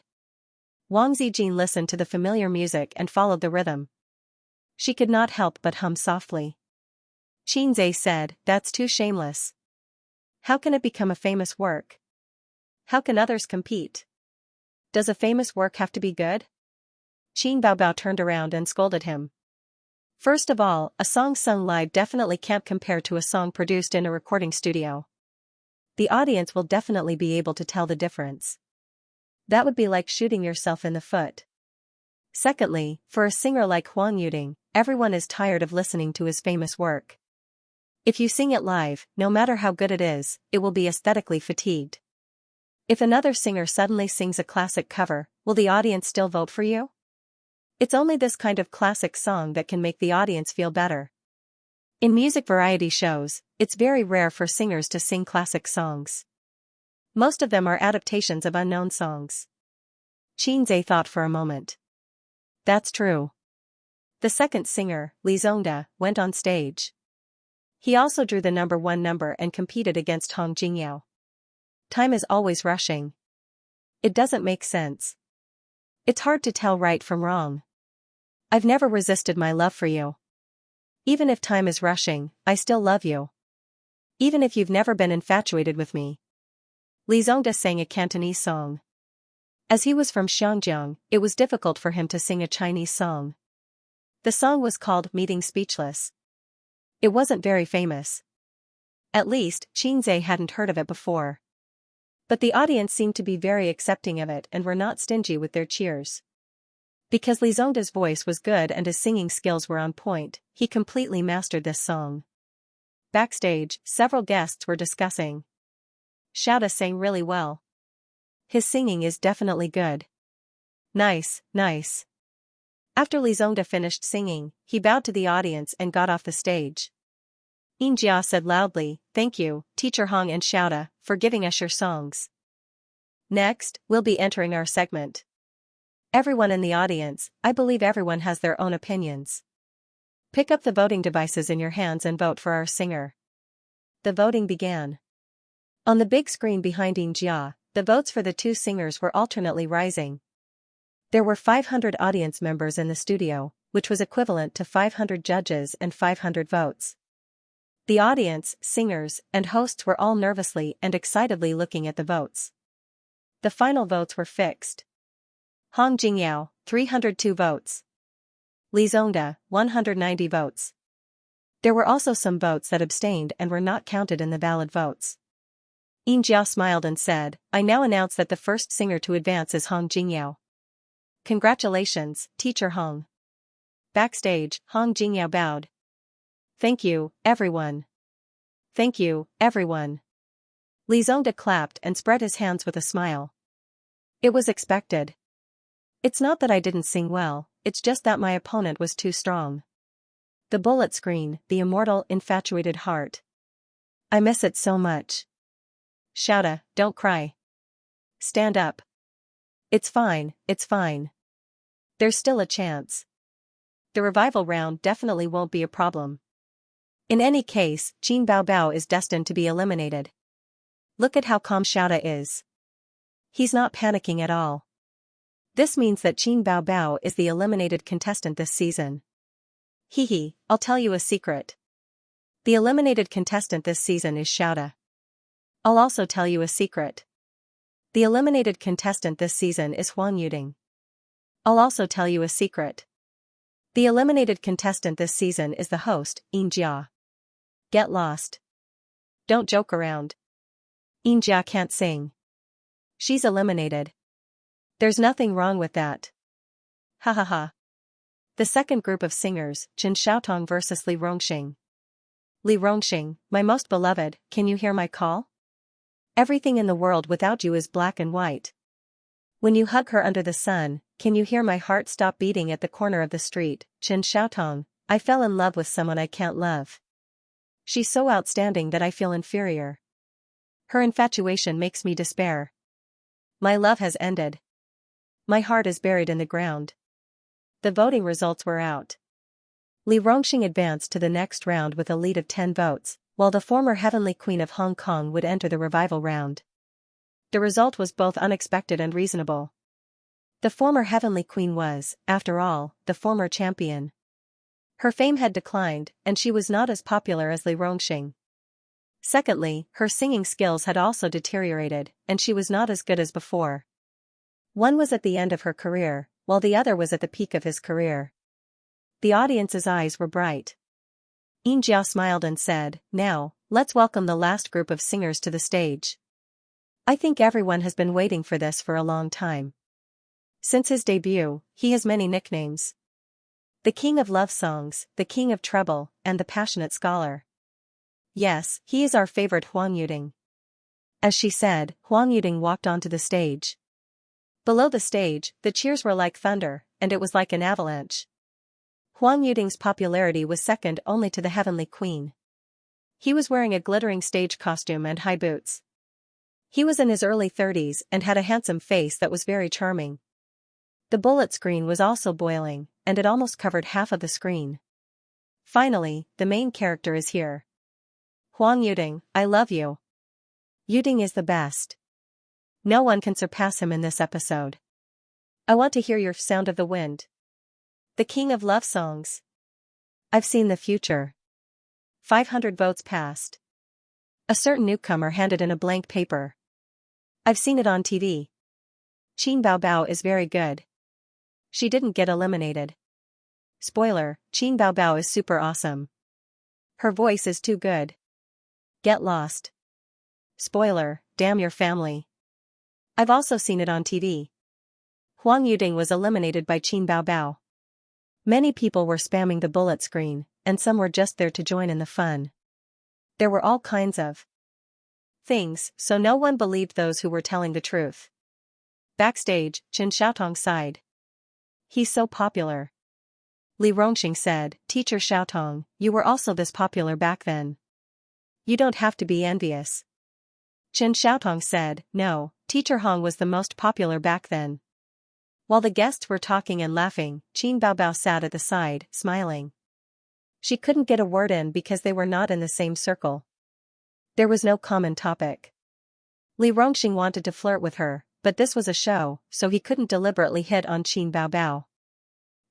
A: Wang Zijin listened to the familiar music and followed the rhythm. She could not help but hum softly. Qin Zhe said, that's too shameless. How can it become a famous work? How can others compete? Does a famous work have to be good? Qin Baobao turned around and scolded him. First of all, a song sung live definitely can't compare to a song produced in a recording studio. The audience will definitely be able to tell the difference. That would be like shooting yourself in the foot. Secondly, for a singer like Huang Yuding, everyone is tired of listening to his famous work. If you sing it live, no matter how good it is, it will be aesthetically fatigued. If another singer suddenly sings a classic cover, will the audience still vote for you? It's only this kind of classic song that can make the audience feel better. In music variety shows, it's very rare for singers to sing classic songs. Most of them are adaptations of unknown songs. Qin Zhe thought for a moment. That's true. The second singer, Li Zongda, went on stage. He also drew the number 1 number and competed against Hong Jingyao. Time is always rushing. It doesn't make sense. It's hard to tell right from wrong. I've never resisted my love for you. Even if time is rushing, I still love you. Even if you've never been infatuated with me. Li Zongda sang a Cantonese song. As he was from Xianxia, it was difficult for him to sing a Chinese song. The song was called Meeting Speechless. It wasn't very famous. At least, Xianxia hadn't heard of it before. But the audience seemed to be very accepting of it and were not stingy with their cheers. Because Li Zongda's voice was good and his singing skills were on point, he completely mastered this song. Backstage, several guests were discussing. Xiaoda sang really well. His singing is definitely good. Nice, nice. After Li Zongda finished singing, he bowed to the audience and got off the stage. Xianxia said loudly, "Thank you, Teacher Hong and Xiaoda, for giving us your songs. Next, we'll be entering our segment. Everyone in the audience, I believe everyone has their own opinions. Pick up the voting devices in your hands and vote for our singer." The voting began. On the big screen behind Xianxia, the votes for the two singers were alternately rising. There were 500 audience members in the studio, which was equivalent to 500 judges and 500 votes. The audience, singers, and hosts were all nervously and excitedly looking at the votes. The final votes were fixed. Hong Jingyao, 302 votes. Li Zongda, 190 votes. There were also some votes that abstained and were not counted in the valid votes. Xianxia smiled and said, "I now announce that the first singer to advance is Hong Jingyao. Congratulations, Teacher Hong." Backstage, Hong Jingyao bowed. "Thank you, everyone. Thank you, everyone." Li Zongda clapped and spread his hands with a smile. "It was expected. It's not that I didn't sing well, it's just that my opponent was too strong. The bullet screen, the immortal, infatuated heart. I miss it so much. Xiaoda, don't cry. Stand up. It's fine, it's fine. There's still a chance. The revival round definitely won't be a problem. In any case, Qin Baobao is destined to be eliminated. Look at how calm Xiaoda is. He's not panicking at all. This means that Qin Baobao is the eliminated contestant this season. Hee, I'll tell you a secret. The eliminated contestant this season is Xiaoda. I'll also tell you a secret. The eliminated contestant this season is Huang Yuding. I'll also tell you a secret. The eliminated contestant this season is the host, Xianxia. Get lost. Don't joke around. Xianxia can't sing. She's eliminated. There's nothing wrong with that. Ha ha ha. The second group of singers, Chen Xiaotong versus Li Rongxing. Li Rongxing, my most beloved, can you hear my call? Everything in the world without you is black and white. When you hug her under the sun, can you hear my heart stop beating at the corner of the street? Chen Xiaotong, I fell in love with someone I can't love. She's so outstanding that I feel inferior. Her infatuation makes me despair. My love has ended. My heart is buried in the ground. The voting results were out. Li Rongxing advanced to the next round with a lead of 10 votes, while the former Heavenly Queen of Hong Kong would enter the revival round. The result was both unexpected and reasonable. The former Heavenly Queen was, after all, the former champion. Her fame had declined, and she was not as popular as Li Rongxing. Secondly, her singing skills had also deteriorated, and she was not as good as before. One was at the end of her career, while the other was at the peak of his career. The audience's eyes were bright. Xianxia smiled and said, "Now, let's welcome the last group of singers to the stage. I think everyone has been waiting for this for a long time. Since his debut, he has many nicknames. The King of Love Songs, the King of Treble, and the Passionate Scholar. Yes, he is our favorite Huang Yuding." As she said, Huang Yuding walked onto the stage. Below the stage, the cheers were like thunder, and it was like an avalanche. Huang Yuding's popularity was second only to the Heavenly Queen. He was wearing a glittering stage costume and high boots. He was in his early 30s and had a handsome face that was very charming. The bullet screen was also boiling, and it almost covered half of the screen. Finally, the main character is here. Huang Yuding, I love you. Yuding is the best. No one can surpass him in this episode. I want to hear your Sound of the Wind. The king of love songs. I've seen the future. 500 votes passed. A certain newcomer handed in a blank paper. I've seen it on TV. Qin Bao Bao is very good. She didn't get eliminated. Spoiler, Qin Bao Bao is super awesome. Her voice is too good. Get lost. Spoiler, damn your family. I've also seen it on TV. Huang Yuding was eliminated by Qin Bao Bao. Many people were spamming the bullet screen, and some were just there to join in the fun. There were all kinds of things, so no one believed those who were telling the truth. Backstage, Chen Xiaotong sighed. He's so popular. Li Rongxing said, Teacher Xiaotong, you were also this popular back then. You don't have to be envious. Chen Xiaotong said, no, Teacher Hong was the most popular back then. While the guests were talking and laughing, Qin Bao Bao sat at the side, smiling. She couldn't get a word in because they were not in the same circle. There was no common topic. Li Rongxing wanted to flirt with her, but this was a show, so he couldn't deliberately hit on Qin Bao Bao.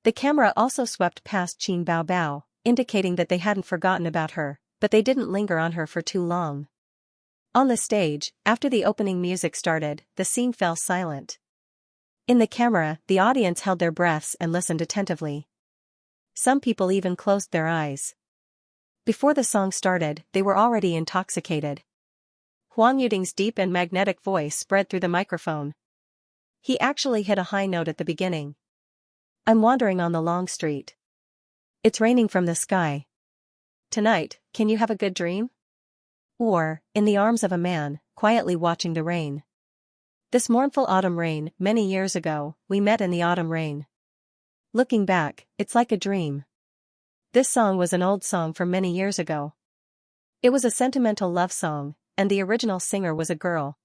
A: The camera also swept past Qin Bao Bao, indicating that they hadn't forgotten about her, but they didn't linger on her for too long. On the stage, after the opening music started, the scene fell silent. In the camera, the audience held their breaths and listened attentively. Some people even closed their eyes. Before the song started, they were already intoxicated. Huang Yuding's deep and magnetic voice spread through the microphone. He actually hit a high note at the beginning. I'm wandering on the long street. It's raining from the sky. Tonight, can you have a good dream? Or, in the arms of a man, quietly watching the rain. This mournful autumn rain, many years ago, we met in the autumn rain. Looking back, it's like a dream. This song was an old song from many years ago. It was a sentimental love song, and the original singer was a girl.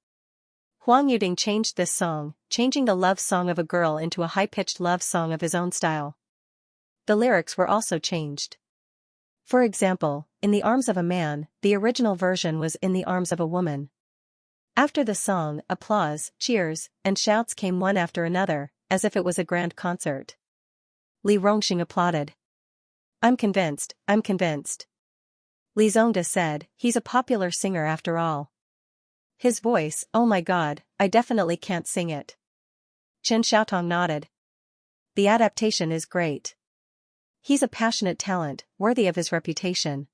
A: Huang Yuding changed this song, changing the love song of a girl into a high-pitched love song of his own style. The lyrics were also changed. For example, in the arms of a man, the original version was in the arms of a woman. After the song, applause, cheers, and shouts came one after another, as if it was a grand concert. Li Rongxing applauded. I'm convinced. Li Zongda said, he's a popular singer after all. His voice, oh my god, I definitely can't sing it. Chen Xiaotong nodded. The adaptation is great. He's a passionate talent, worthy of his reputation.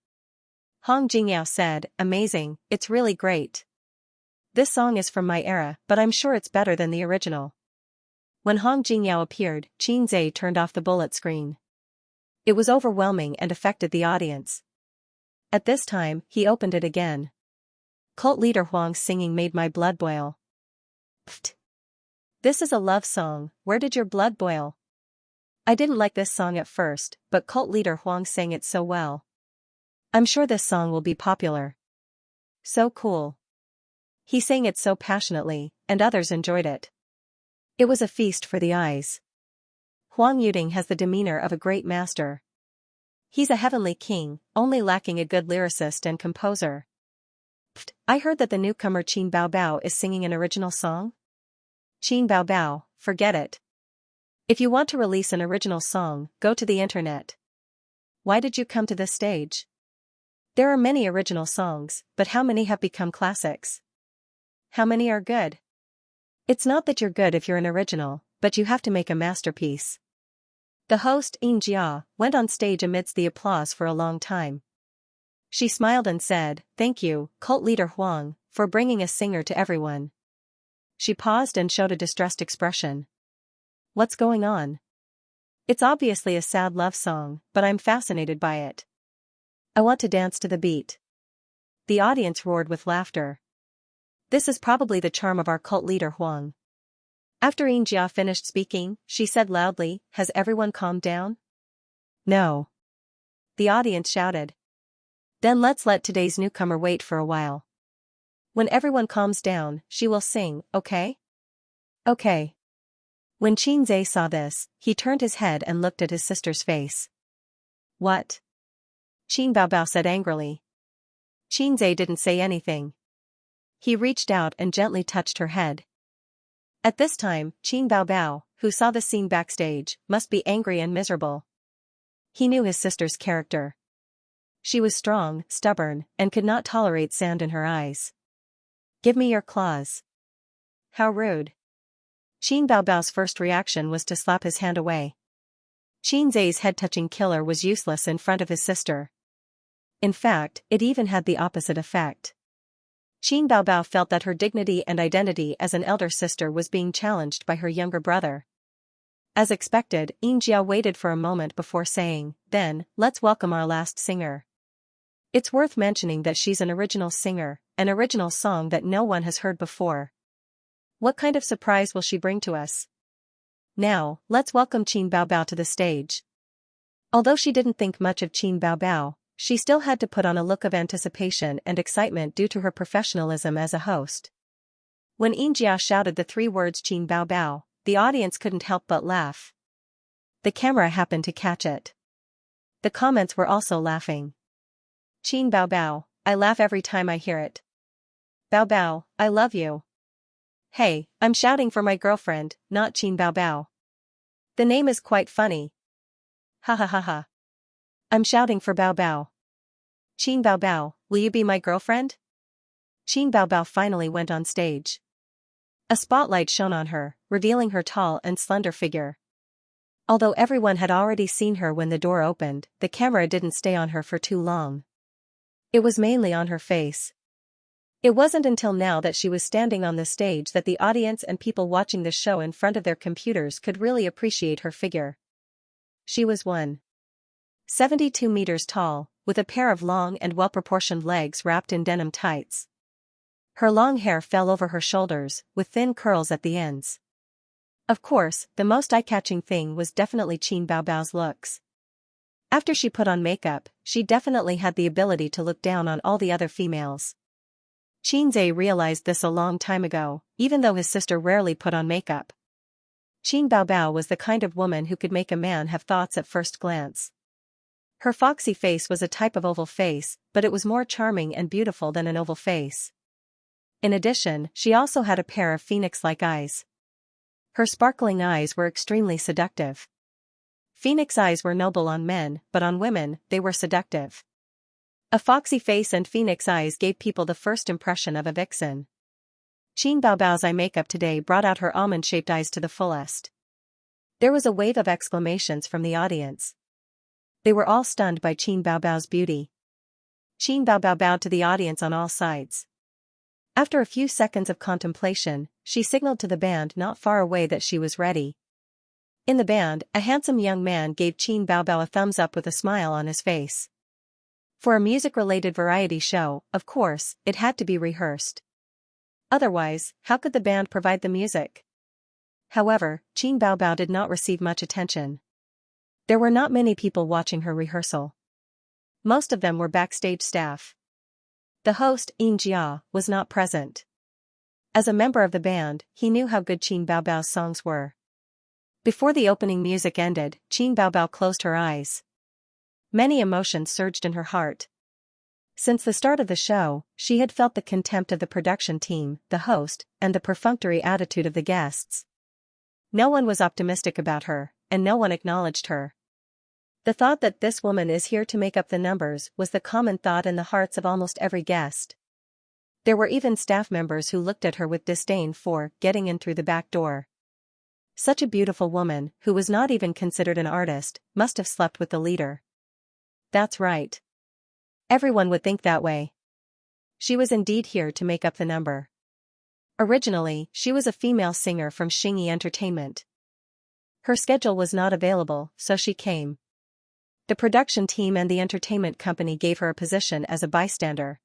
A: Hong Jingyao said, amazing, it's really great. This song is from my era, but I'm sure it's better than the original. When Hong Jingyao appeared, Qin Zhe turned off the bullet screen. It was overwhelming and affected the audience. At this time, he opened it again. Cult leader Huang's singing made my blood boil. Pfft. This is a love song, where did your blood boil? I didn't like this song at first, but cult leader Huang sang it so well. I'm sure this song will be popular. So cool. He sang it so passionately, and others enjoyed it. It was a feast for the eyes. Huang Yuding has the demeanor of a great master. He's a heavenly king, only lacking a good lyricist and composer. Pfft, I heard that the newcomer Qin Bao Bao is singing an original song? Qin Bao Bao, forget it. If you want to release an original song, go to the internet. Why did you come to this stage? There are many original songs, but how many have become classics? How many are good? It's not that you're good if you're an original, but you have to make a masterpiece. The host, Xianxia, went on stage amidst the applause for a long time. She smiled and said, thank you, cult leader Huang, for bringing a singer to everyone. She paused and showed a distressed expression. What's going on? It's obviously a sad love song, but I'm fascinated by it. I want to dance to the beat. The audience roared with laughter. This is probably the charm of our cult leader Huang. After Xianxia finished speaking, she said loudly, has everyone calmed down? No. The audience shouted. Then let's let today's newcomer wait for a while. When everyone calms down, she will sing, okay? Okay. When Qin Zhe saw this, he turned his head and looked at his sister's face. What? Qin Bao Bao said angrily. Xianxia didn't say anything. He reached out and gently touched her head. At this time, Qin Baobao, who saw the scene backstage, must be angry and miserable. He knew his sister's character. She was strong, stubborn, and could not tolerate sand in her eyes. "Give me your claws." How rude. Qin Baobao's first reaction was to slap his hand away. Xianxia's head-touching killer was useless in front of his sister. In fact, it even had the opposite effect. Qin Baobao felt that her dignity and identity as an elder sister was being challenged by her younger brother. As expected, Xianxia waited for a moment before saying, "Then, let's welcome our last singer." It's worth mentioning that she's an original singer, an original song that no one has heard before. What kind of surprise will she bring to us? Now, let's welcome Qin Baobao to the stage. Although she didn't think much of Qin Baobao, she still had to put on a look of anticipation and excitement due to her professionalism as a host. When Xianxia shouted the 3 words Qin Baobao, the audience couldn't help but laugh. The camera happened to catch it. The comments were also laughing. "Qin Baobao, I laugh every time I hear it. Baobao, I love you. Hey, I'm shouting for my girlfriend, not Qin Baobao. The name is quite funny. Ha ha ha ha. I'm shouting for Baobao. Qin Baobao, will you be my girlfriend?" Qin Baobao finally went on stage. A spotlight shone on her, revealing her tall and slender figure. Although everyone had already seen her when the door opened, the camera didn't stay on her for too long. It was mainly on her face. It wasn't until now that she was standing on the stage that the audience and people watching the show in front of their computers could really appreciate her figure. She was 1.72 meters tall, with a pair of long and well-proportioned legs wrapped in denim tights. Her long hair fell over her shoulders, with thin curls at the ends. Of course, the most eye-catching thing was definitely Qin Baobao's looks. After she put on makeup, she definitely had the ability to look down on all the other females. Xianxia realized this a long time ago, even though his sister rarely put on makeup. Qin Baobao was the kind of woman who could make a man have thoughts at first glance. Her foxy face was a type of oval face, but it was more charming and beautiful than an oval face. In addition, she also had a pair of phoenix-like eyes. Her sparkling eyes were extremely seductive. Phoenix eyes were noble on men, but on women, they were seductive. A foxy face and phoenix eyes gave people the first impression of a vixen. Qin Baobao's eye makeup today brought out her almond-shaped eyes to the fullest. There was a wave of exclamations from the audience. They were all stunned by Qin Baobao's beauty. Qin Baobao bowed to the audience on all sides. After a few seconds of contemplation, she signaled to the band not far away that she was ready. In the band, a handsome young man gave Qin Baobao a thumbs up with a smile on his face. For a music-related variety show, of course, it had to be rehearsed. Otherwise, how could the band provide the music? However, Qin Baobao did not receive much attention. There were not many people watching her rehearsal. Most of them were backstage staff. The host, Xianxia, was not present. As a member of the band, he knew how good Qin Baobao's songs were. Before the opening music ended, Qin Baobao closed her eyes. Many emotions surged in her heart. Since the start of the show, she had felt the contempt of the production team, the host, and the perfunctory attitude of the guests. No one was optimistic about her, and no one acknowledged her. The thought that this woman is here to make up the numbers was the common thought in the hearts of almost every guest. There were even staff members who looked at her with disdain for getting in through the back door. Such a beautiful woman, who was not even considered an artist, must have slept with the leader. That's right. Everyone would think that way. She was indeed here to make up the number. Originally, she was a female singer from Xianxia Entertainment. Her schedule was not available, so she came. The production team and the entertainment company gave her a position as a bystander.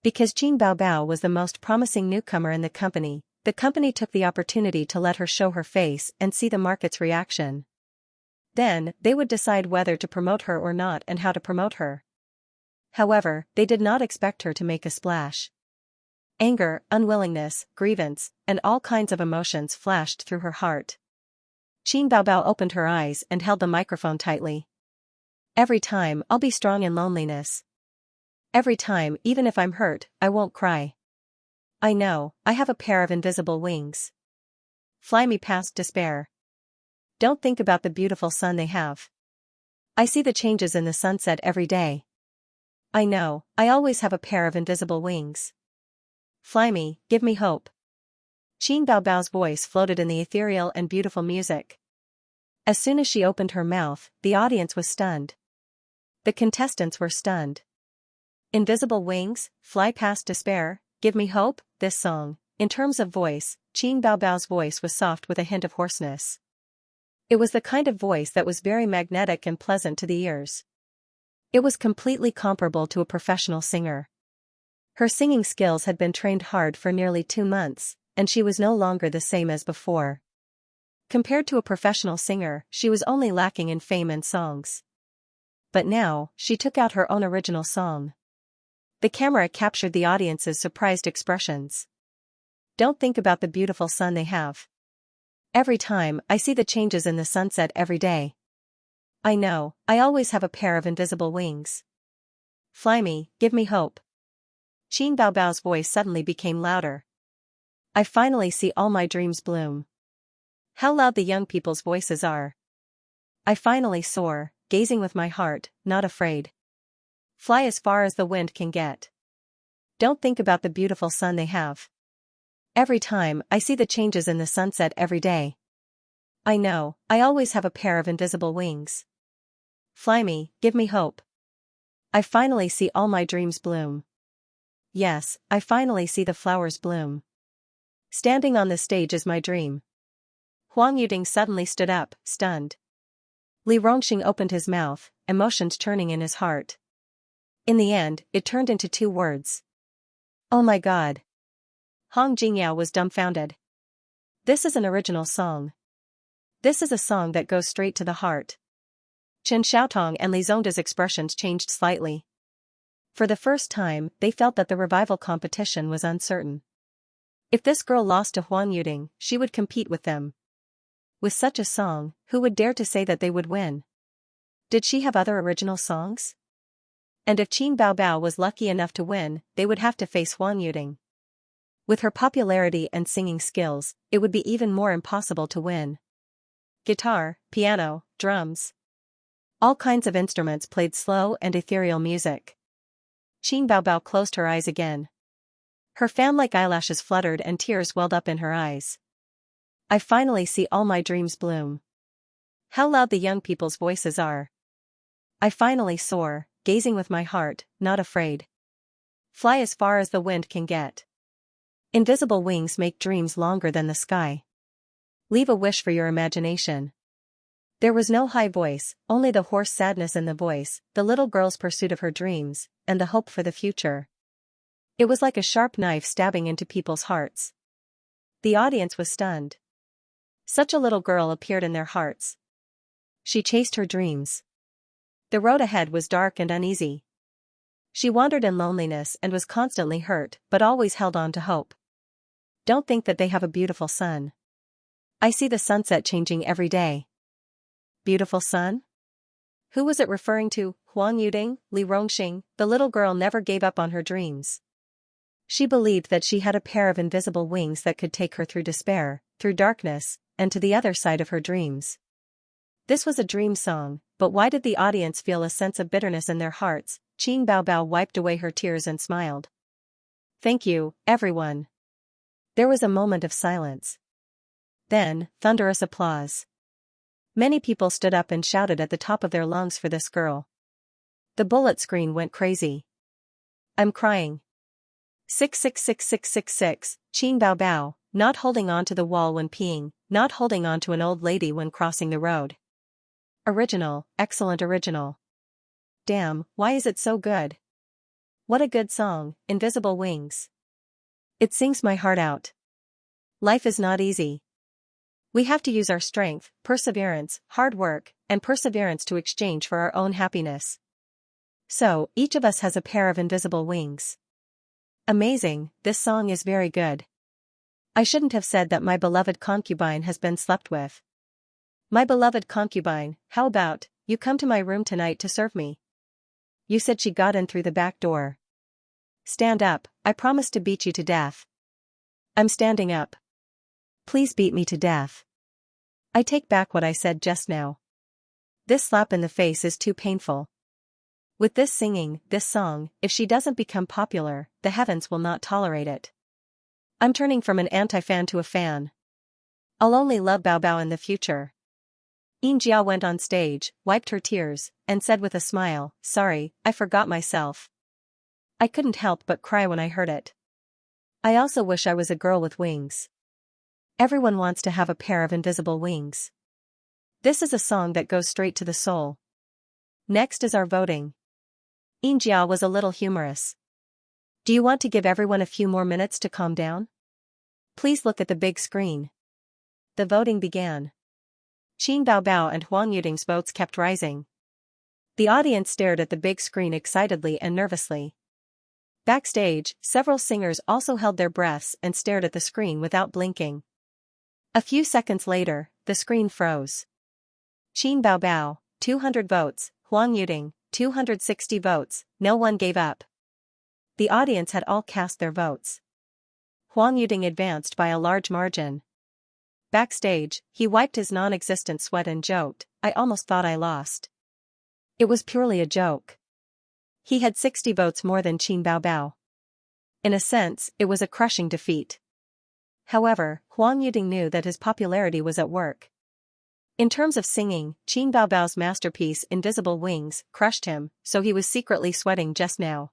A: Because Qin Baobao was the most promising newcomer in the company took the opportunity to let her show her face and see the market's reaction. Then, they would decide whether to promote her or not and how to promote her. However, they did not expect her to make a splash. Anger, unwillingness, grievance, and all kinds of emotions flashed through her heart. Qin Baobao opened her eyes and held the microphone tightly. "Every time I'll be strong in loneliness. Every time, even if I'm hurt, I won't cry. I know, I have a pair of invisible wings. Fly me past despair. Don't think about the beautiful sun they have. I see the changes in the sunset every day. I know, I always have a pair of invisible wings. Fly me, give me hope. Qin Baobao's voice floated in the ethereal and beautiful music. As soon as she opened her mouth, the audience was stunned. The contestants were stunned. Invisible wings, fly past despair, give me hope. This song, in terms of voice, Qin Baobao's voice was soft with a hint of hoarseness. It was the kind of voice that was very magnetic and pleasant to the ears. It was completely comparable to a professional singer. Her singing skills had been trained hard for nearly 2 months, and she was no longer the same as before. Compared to a professional singer, she was only lacking in fame and songs. But now, she took out her own original song. The camera captured the audience's surprised expressions. Don't think about the beautiful sun they have. Every time, I see the changes in the sunset every day. I know, I always have a pair of invisible wings. Fly me, give me hope. Qin Baobao's voice suddenly became louder. I finally see all my dreams bloom. How loud the young people's voices are. I finally soar, gazing with my heart, not afraid. Fly as far as the wind can get. Don't think about the beautiful sun they have. Every time, I see the changes in the sunset every day. I know, I always have a pair of invisible wings. Fly me, give me hope. I finally see all my dreams bloom. Yes, I finally see the flowers bloom. Standing on the stage is my dream. Huang Yuding suddenly stood up, stunned. Li Rongxing opened his mouth, emotions churning in his heart. In the end, it turned into 2 words. Oh my God. Hong Jingyao was dumbfounded. This is an original song. This is a song that goes straight to the heart. Chen Xiaotong and Li Zongda's expressions changed slightly. For the first time, they felt that the revival competition was uncertain. If this girl lost to Huang Yuding, she would compete with them. With such a song, who would dare to say that they would win? Did she have other original songs? And if Qin Baobao was lucky enough to win, they would have to face Huang Yuding. With her popularity and singing skills, it would be even more impossible to win. Guitar, piano, drums. All kinds of instruments played slow and ethereal music. Qin Baobao closed her eyes again. Her fan-like eyelashes fluttered and tears welled up in her eyes. I finally see all my dreams bloom. How loud the young people's voices are. I finally soar, gazing with my heart, not afraid. Fly as far as the wind can get. Invisible wings make dreams longer than the sky. Leave a wish for your imagination. There was no high voice, only the hoarse sadness in the voice, the little girl's pursuit of her dreams, and the hope for the future. It was like a sharp knife stabbing into people's hearts. The audience was stunned. Such a little girl appeared in their hearts. She chased her dreams. The road ahead was dark and uneasy. She wandered in loneliness and was constantly hurt, but always held on to hope. Don't think that they have a beautiful sun. I see the sunset changing every day. Beautiful sun? Who was it referring to? Huang Yuding, Li Rongxing? The little girl never gave up on her dreams. She believed that she had a pair of invisible wings that could take her through despair, through darkness, and to the other side of her dreams. This was a dream song, but why did the audience feel a sense of bitterness in their hearts? Qin Baobao wiped away her tears and smiled. Thank you, everyone. There was a moment of silence. Then, thunderous applause. Many people stood up and shouted at the top of their lungs for this girl. The bullet screen went crazy. I'm crying. 666666, Qin Baobao, not holding on to the wall when peeing, not holding on to an old lady when crossing the road. Original, excellent original. Damn, why is it so good? What a good song, Invisible Wings. It sings my heart out. Life is not easy. We have to use our strength, perseverance, hard work, and perseverance to exchange for our own happiness. So, each of us has a pair of invisible wings. Amazing, this song is very good. I shouldn't have said that my beloved concubine has been slept with. My beloved concubine, how about, you come to my room tonight to serve me? You said she got in through the back door. Stand up, I promise to beat you to death. I'm standing up. Please beat me to death. I take back what I said just now. This slap in the face is too painful. With this singing, this song, if she doesn't become popular, the heavens will not tolerate it. I'm turning from an anti-fan to a fan. I'll only love Bao Bao in the future. Xianxia went on stage, wiped her tears, and said with a smile, "Sorry, I forgot myself. I couldn't help but cry when I heard it. I also wish I was a girl with wings. Everyone wants to have a pair of invisible wings. This is a song that goes straight to the soul." Next is our voting. Xianxia was a little humorous. Do you want to give everyone a few more minutes to calm down? Please look at the big screen. The voting began. Qin Bao Bao and Huang Yuding's votes kept rising. The audience stared at the big screen excitedly and nervously. Backstage, several singers also held their breaths and stared at the screen without blinking. A few seconds later, the screen froze. Qin Bao Bao, 200 votes, Huang Yuding, 260 votes, no one gave up. The audience had all cast their votes. Huang Yuding advanced by a large margin. Backstage, he wiped his non-existent sweat and joked, "I almost thought I lost." It was purely a joke. He had 60 votes more than Qin Bao Bao. In a sense, it was a crushing defeat. However, Huang Yuding knew that his popularity was at work. In terms of singing, Qin Bao Bao's masterpiece Invisible Wings crushed him, so he was secretly sweating just now.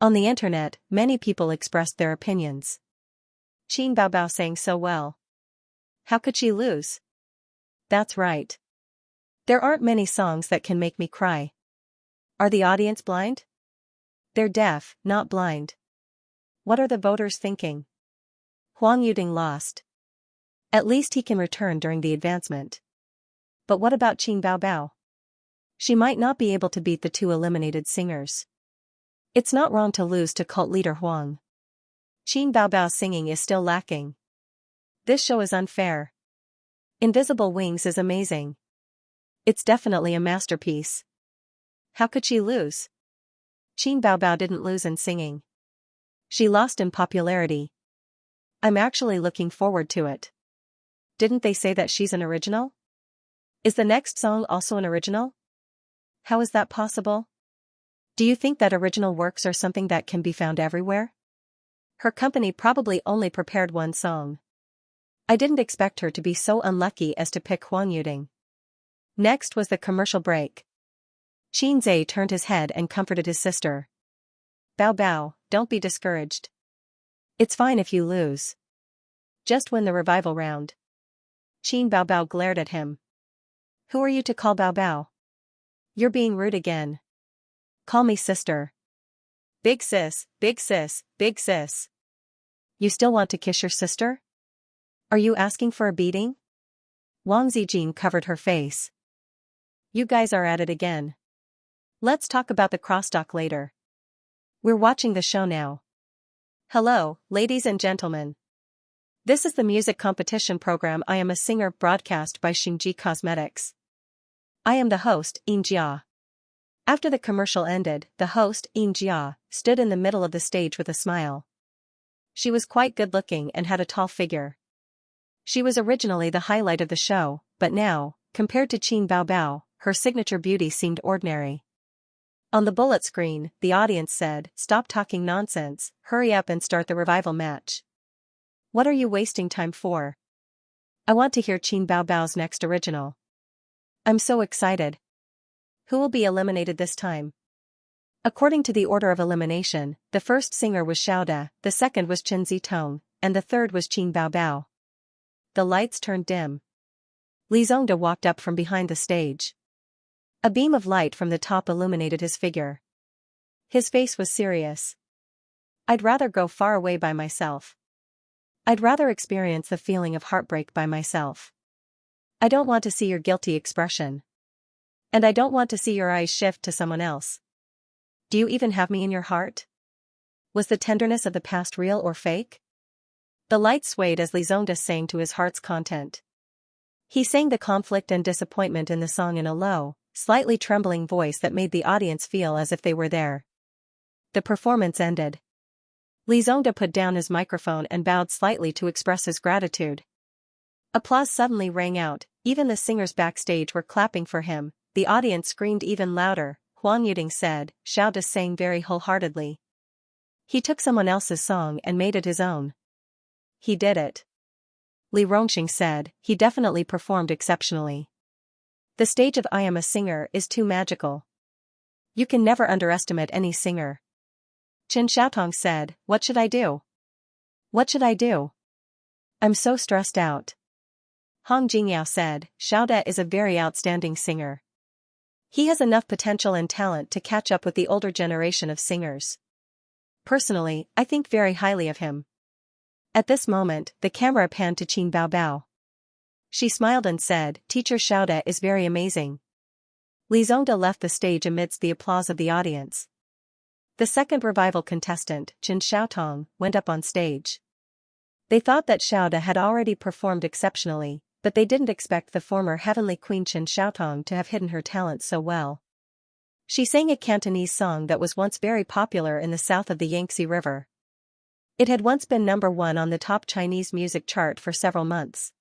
A: On the internet, many people expressed their opinions. Qin Bao Bao sang so well. How could she lose? That's right. There aren't many songs that can make me cry. Are the audience blind? They're deaf, not blind. What are the voters thinking? Huang Yuding lost. At least he can return during the advancement. But what about Qin Bao Bao? She might not be able to beat the two eliminated singers. It's not wrong to lose to cult leader Huang. Qin Bao Bao's singing is still lacking. This show is unfair. Invisible Wings is amazing. It's definitely a masterpiece. How could she lose? Qin Bao Bao didn't lose in singing. She lost in popularity. I'm actually looking forward to it. Didn't they say that she's an original? Is the next song also an original? How is that possible? Do you think that original works are something that can be found everywhere? Her company probably only prepared one song. I didn't expect her to be so unlucky as to pick Huang Yuding. Next was the commercial break. Xianxia turned his head and comforted his sister. Bao Bao, don't be discouraged. It's fine if you lose. Just win the revival round. Qin Bao Bao glared at him. Who are you to call Bao Bao? You're being rude again. Call me sister. Big sis, big sis, big sis. You still want to kiss your sister? Are you asking for a beating? Wang Zijin covered her face. You guys are at it again. Let's talk about the crosstalk later. We're watching the show now. Hello, ladies and gentlemen. This is the music competition program. I am a singer broadcast by Xingji Cosmetics. I am the host, Xianxia. After the commercial ended, the host, Xianxia, stood in the middle of the stage with a smile. She was quite good-looking and had a tall figure. She was originally the highlight of the show, but now, compared to Qin Bao Bao, her signature beauty seemed ordinary. On the bullet screen, the audience said, "Stop talking nonsense, hurry up and start the revival match. What are you wasting time for? I want to hear Qin Bao Bao's next original. I'm so excited. Who will be eliminated this time?" According to the order of elimination, the first singer was Xiaoda, the second was Chen Zitong, and the third was Qin Bao Bao. The lights turned dim. Li Zongda walked up from behind the stage. A beam of light from the top illuminated his figure. His face was serious. I'd rather go far away by myself. I'd rather experience the feeling of heartbreak by myself. I don't want to see your guilty expression. And I don't want to see your eyes shift to someone else. Do you even have me in your heart? Was the tenderness of the past real or fake? The light swayed as Li Zongda sang to his heart's content. He sang the conflict and disappointment in the song in a low, slightly trembling voice that made the audience feel as if they were there. The performance ended. Li Zongda put down his microphone and bowed slightly to express his gratitude. Applause suddenly rang out, even the singers backstage were clapping for him, the audience screamed even louder. Huang Yuding said, Xiaoda sang very wholeheartedly. He took someone else's song and made it his own. He did it. Li Rongxing said, he definitely performed exceptionally. The stage of I Am a Singer is too magical. You can never underestimate any singer. Chen Xiaotong said, what should I do? What should I do? I'm so stressed out. Hong Jingyao said, Xiaoda is a very outstanding singer. He has enough potential and talent to catch up with the older generation of singers. Personally, I think very highly of him. At this moment, the camera panned to Qin Baobao. She smiled and said, Teacher Xiaoda is very amazing. Li Zongda left the stage amidst the applause of the audience. The second revival contestant, Chen Xiaotong, went up on stage. They thought that Xiaoda had already performed exceptionally, but they didn't expect the former heavenly queen Chen Xiaotong to have hidden her talent so well. She sang a Cantonese song that was once very popular in the south of the Yangtze River. It had once been #1 on the top Chinese music chart for several months.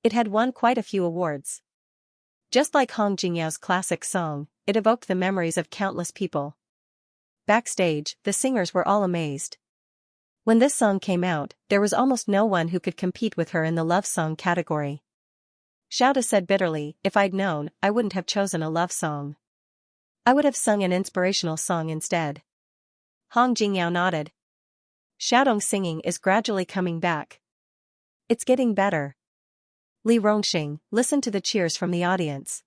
A: It had won quite a few awards. Just like Hong Jingyao's classic song, it evoked the memories of countless people. Backstage, the singers were all amazed. When this song came out, there was almost no one who could compete with her in the love song category. Xiaoda said bitterly, if I'd known, I wouldn't have chosen a love song. I would have sung an inspirational song instead. Hong Jingyao nodded. Xiaodong's singing is gradually coming back. It's getting better. Li Rongxing, listen to the cheers from the audience.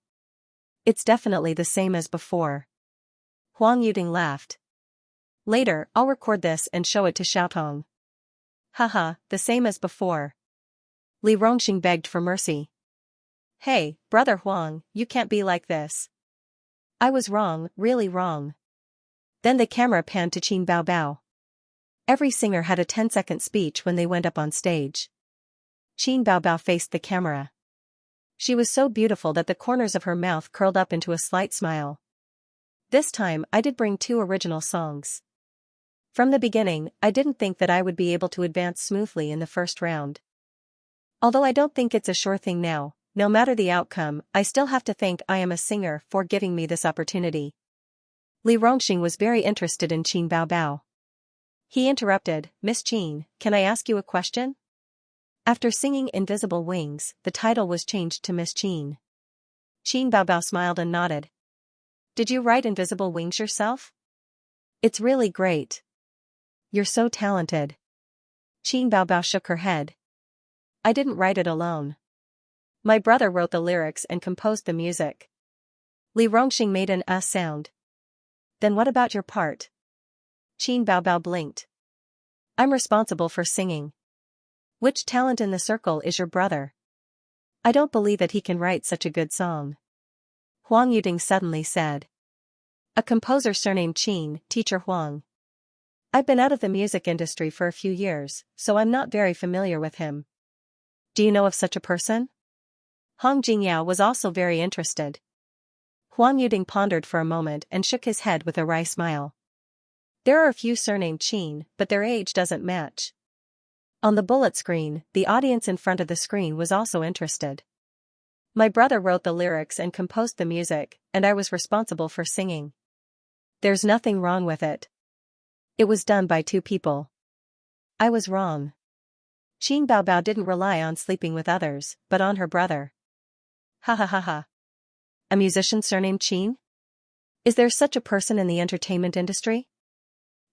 A: It's definitely the same as before. Huang Yuding laughed. Later, I'll record this and show it to Xiaotong. Haha, the same as before. Li Rongxing begged for mercy. Hey, brother Huang, you can't be like this. I was wrong, really wrong. Then the camera panned to Qin Baobao. Every singer had a 10-second speech when they went up on stage. Qin Baobao faced the camera. She was so beautiful that the corners of her mouth curled up into a slight smile. This time, I did bring 2 original songs. From the beginning, I didn't think that I would be able to advance smoothly in the first round. Although I don't think it's a sure thing now, no matter the outcome, I still have to thank I Am a Singer for giving me this opportunity. Li Rongxing was very interested in Qin Baobao. He interrupted, Miss Qin, can I ask you a question? After singing Invisible Wings, the title was changed to Miss Qin. Qin Baobao smiled and nodded. Did you write Invisible Wings yourself? It's really great. You're so talented. Qin Baobao shook her head. I didn't write it alone. My brother wrote the lyrics and composed the music. Li Rongxing made an sound. Then what about your part? Qin Baobao blinked. I'm responsible for singing. Which talent in the circle is your brother? I don't believe that he can write such a good song. Huang Yuding suddenly said. A composer surnamed Qin, Teacher Huang. I've been out of the music industry for a few years, so I'm not very familiar with him. Do you know of such a person? Hong Jingyao was also very interested. Huang Yuding pondered for a moment and shook his head with a wry smile. There are a few surnamed Qin, but their age doesn't match. On the bullet screen, the audience in front of the screen was also interested. My brother wrote the lyrics and composed the music, and I was responsible for singing. There's nothing wrong with it. It was done by 2 people. I was wrong. Qin Baobao didn't rely on sleeping with others, but on her brother. Ha ha ha ha. A musician surnamed Qin? Is there such a person in the entertainment industry?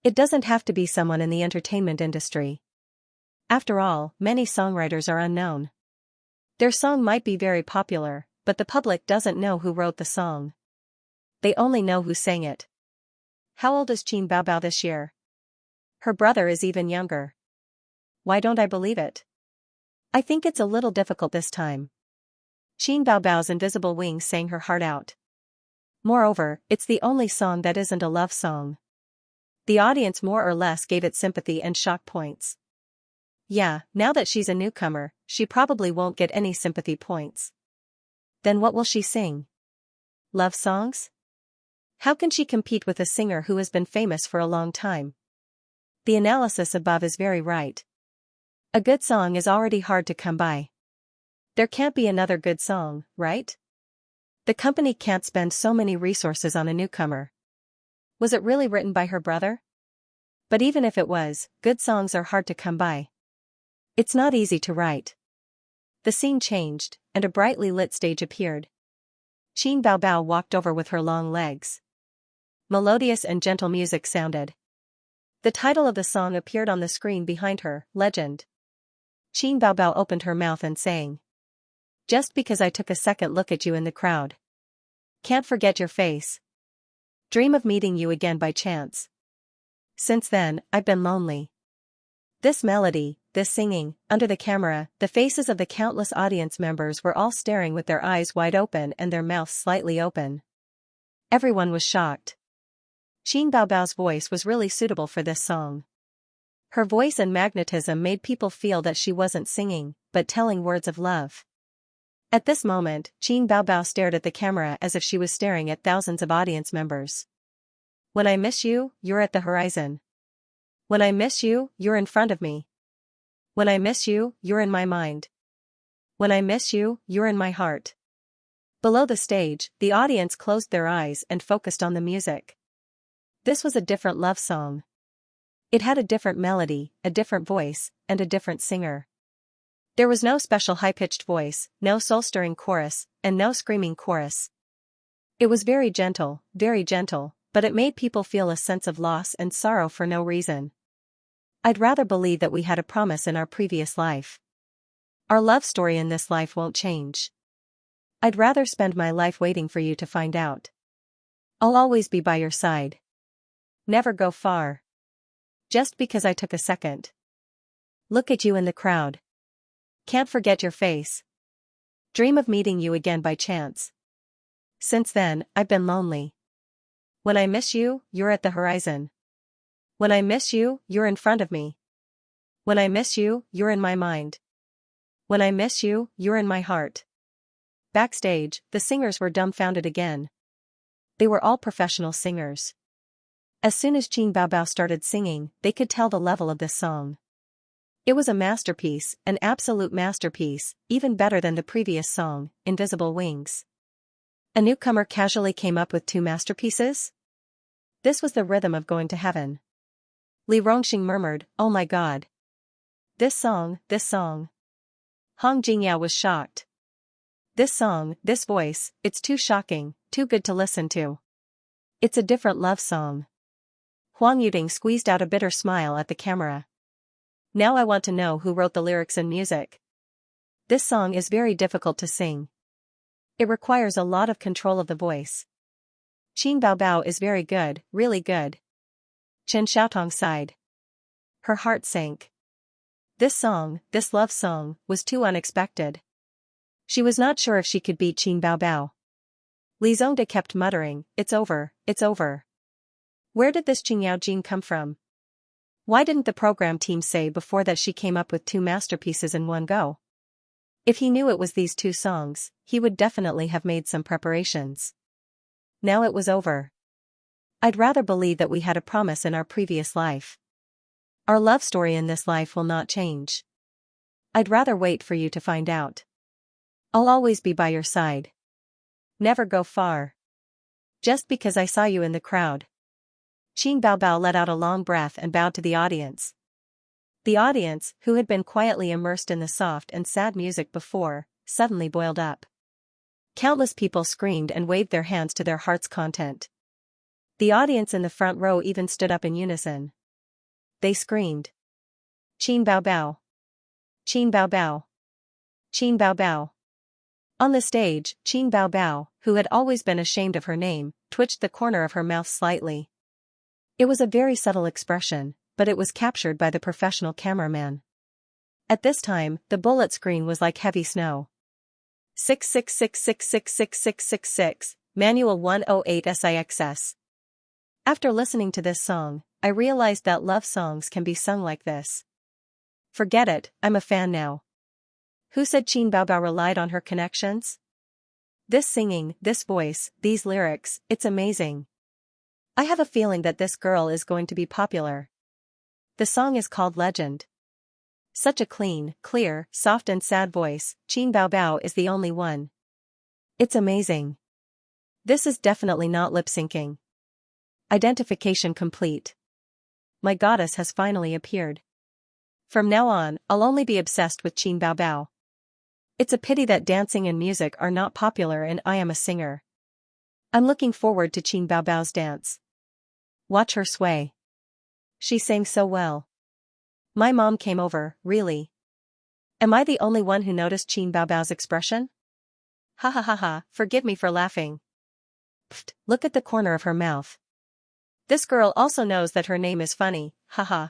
A: It doesn't have to be someone in the entertainment industry. After all, many songwriters are unknown. Their song might be very popular, but the public doesn't know who wrote the song. They only know who sang it. How old is Qin Baobao this year? Her brother is even younger. Why don't I believe it? I think it's a little difficult this time. Qin Baobao's Invisible Wings sang her heart out. Moreover, it's the only song that isn't a love song. The audience more or less gave it sympathy and shock points. Yeah, now that she's a newcomer, she probably won't get any sympathy points. Then what will she sing? Love songs? How can she compete with a singer who has been famous for a long time? The analysis above is very right. A good song is already hard to come by. There can't be another good song, right? The company can't spend so many resources on a newcomer. Was it really written by her brother? But even if it was, good songs are hard to come by. It's not easy to write. The scene changed, and a brightly lit stage appeared. Qin Baobao walked over with her long legs. Melodious and gentle music sounded. The title of the song appeared on the screen behind her, Legend. Qin Baobao opened her mouth and sang. Just because I took a second look at you in the crowd. Can't forget your face. Dream of meeting you again by chance. Since then, I've been lonely. This melody, this singing, under the camera, the faces of the countless audience members were all staring with their eyes wide open and their mouths slightly open. Everyone was shocked. Qin Baobao's voice was really suitable for this song. Her voice and magnetism made people feel that she wasn't singing, but telling words of love. At this moment, Qin Baobao stared at the camera as if she was staring at thousands of audience members. When I miss you, you're at the horizon. When I miss you, you're in front of me. When I miss you, you're in my mind. When I miss you, you're in my heart. Below the stage, the audience closed their eyes and focused on the music. This was a different love song. It had a different melody, a different voice, and a different singer. There was no special high-pitched voice, no soul-stirring chorus, and no screaming chorus. It was very gentle, but it made people feel a sense of loss and sorrow for no reason. I'd rather believe that we had a promise in our previous life. Our love story in this life won't change. I'd rather spend my life waiting for you to find out. I'll always be by your side. Never go far. Just because I took a second. Look at you in the crowd. Can't forget your face. Dream of meeting you again by chance. Since then, I've been lonely. When I miss you, you're at the horizon. When I miss you, you're in front of me. When I miss you, you're in my mind. When I miss you, you're in my heart. Backstage, the singers were dumbfounded again. They were all professional singers. As soon as Qin Baobao started singing, they could tell the level of this song. It was a masterpiece, an absolute masterpiece, even better than the previous song, Invisible Wings. A newcomer casually came up with 2 masterpieces? This was the rhythm of going to heaven. Li Rongxing murmured, "Oh my God. This song. Hong Jingyao was shocked. This song, this voice, it's too shocking, too good to listen to. It's a different love song." Huang Yuding squeezed out a bitter smile at the camera. Now I want to know who wrote the lyrics and music. This song is very difficult to sing. It requires a lot of control of the voice. Qin Baobao is very good, really good. Chen Xiaotong sighed. Her heart sank. This song, this love song, was too unexpected. She was not sure if she could beat Qin Baobao. Li Zongde kept muttering, "It's over, it's over." Where did this Qin Yaojin come from? Why didn't the program team say before that she came up with 2 masterpieces in one go? If he knew it was these 2 songs, he would definitely have made some preparations. Now it was over. I'd rather believe that we had a promise in our previous life. Our love story in this life will not change. I'd rather wait for you to find out. I'll always be by your side. Never go far. Just because I saw you in the crowd. Qin Baobao let out a long breath and bowed to the audience. The audience, who had been quietly immersed in the soft and sad music before, suddenly boiled up. Countless people screamed and waved their hands to their heart's content. The audience in the front row even stood up in unison. They screamed. Qin Baobao. Qin Baobao. Qin Baobao. On the stage, Qin Baobao, who had always been ashamed of her name, twitched the corner of her mouth slightly. It was a very subtle expression, but it was captured by the professional cameraman. At this time, the bullet screen was like heavy snow. 666666666, Manual 108 SIXS. After listening to this song, I realized that love songs can be sung like this. Forget it, I'm a fan now. Who said Qin Baobao relied on her connections? This singing, this voice, these lyrics, it's amazing. I have a feeling that this girl is going to be popular. The song is called Legend. Such a clean, clear, soft and sad voice, Qin Bao Bao is the only one. It's amazing. This is definitely not lip-syncing. Identification complete. My goddess has finally appeared. From now on, I'll only be obsessed with Qin Bao Bao. It's a pity that dancing and music are not popular and I am a singer. I'm looking forward to Qin Bao Bao's dance. Watch her sway. She sang so well. My mom came over, really. Am I the only one who noticed Qin Bao Bao's expression? Ha ha ha ha, forgive me for laughing. Pfft, look at the corner of her mouth. This girl also knows that her name is funny, haha.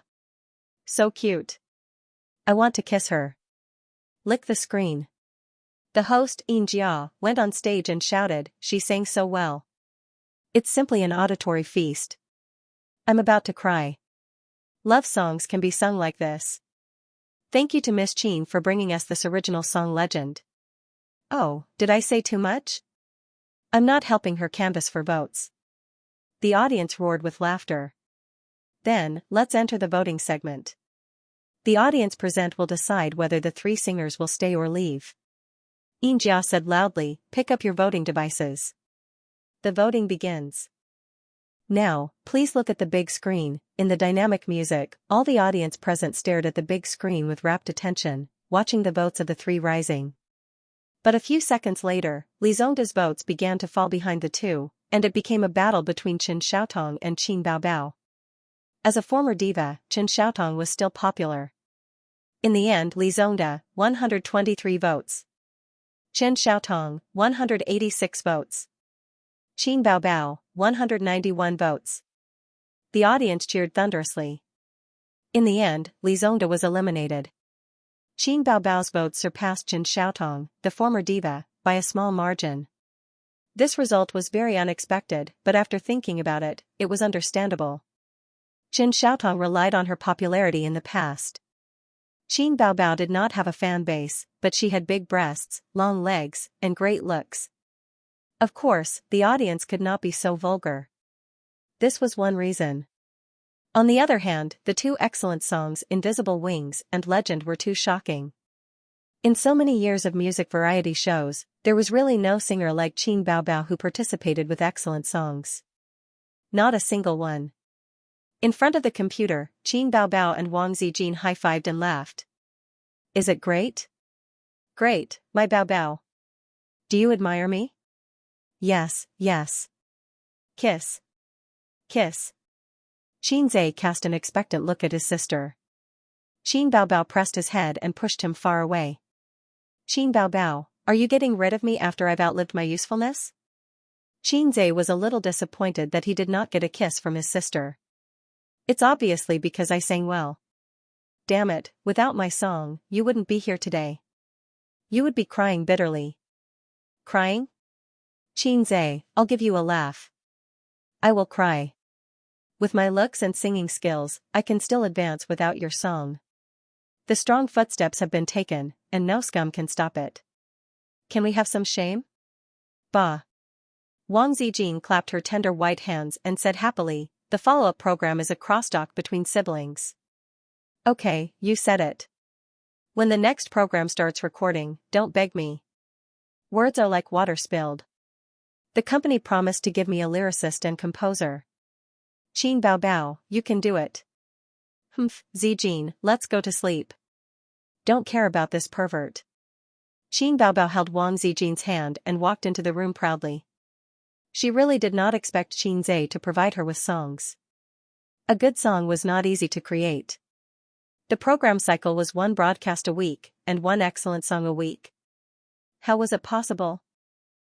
A: So cute. I want to kiss her. Lick the screen. The host, Xianxia, went on stage and shouted, she sang so well. It's simply an auditory feast. I'm about to cry. Love songs can be sung like this. Thank you to Miss Qin for bringing us this original song Legend. Oh, did I say too much? I'm not helping her canvass for votes. The audience roared with laughter. Then, let's enter the voting segment. The audience present will decide whether the three singers will stay or leave. Xianxia said loudly, pick up your voting devices. The voting begins. Now, please look at the big screen. In the dynamic music, all the audience present stared at the big screen with rapt attention, watching the votes of the three rising. But a few seconds later, Li Zongda's votes began to fall behind the two, and it became a battle between Chen Xiaotong and Qin Bao Bao. As a former diva, Chen Xiaotong was still popular. In the end, Li Zongda, 123 votes. Chen Xiaotong, 186 votes. Qin Bao Bao, 191 votes. The audience cheered thunderously. In the end, Li Zongda was eliminated. Qin Bao Bao's votes surpassed Chen Xiaotong, the former diva, by a small margin. This result was very unexpected, but after thinking about it, it was understandable. Chen Xiaotong relied on her popularity in the past. Qin Bao Bao did not have a fan base, but she had big breasts, long legs, and great looks. Of course, the audience could not be so vulgar. This was one reason. On the other hand, the two excellent songs Invisible Wings and Legend were too shocking. In so many years of music variety shows, there was really no singer like Qin Bao Bao who participated with excellent songs. Not a single one. In front of the computer, Qin Bao Bao and Wang Zijin high-fived and laughed. Is it great? Great, my Bao Bao. Do you admire me? Yes, yes. Kiss. Kiss. Qin Zhe cast an expectant look at his sister. Qin Bao Bao pressed his head and pushed him far away. Qin Bao Bao, are you getting rid of me after I've outlived my usefulness? Qin Zhe was a little disappointed that he did not get a kiss from his sister. It's obviously because I sang well. Damn it, without my song, you wouldn't be here today. You would be crying bitterly. Crying? Qin Zhe, I'll give you a laugh. I will cry. With my looks and singing skills, I can still advance without your song. The strong footsteps have been taken, and no scum can stop it. Can we have some shame? Bah. Wang Zijin clapped her tender white hands and said happily, the follow-up program is a crosstalk between siblings. Okay, you said it. When the next program starts recording, don't beg me. Words are like water spilled. The company promised to give me a lyricist and composer. Qin Bao Bao, you can do it. Humph, Zijin, let's go to sleep. Don't care about this pervert. Qin Bao Bao held Wang Zijin's hand and walked into the room proudly. She really did not expect Qin Zhe to provide her with songs. A good song was not easy to create. The program cycle was one broadcast a week, and one excellent song a week. How was it possible?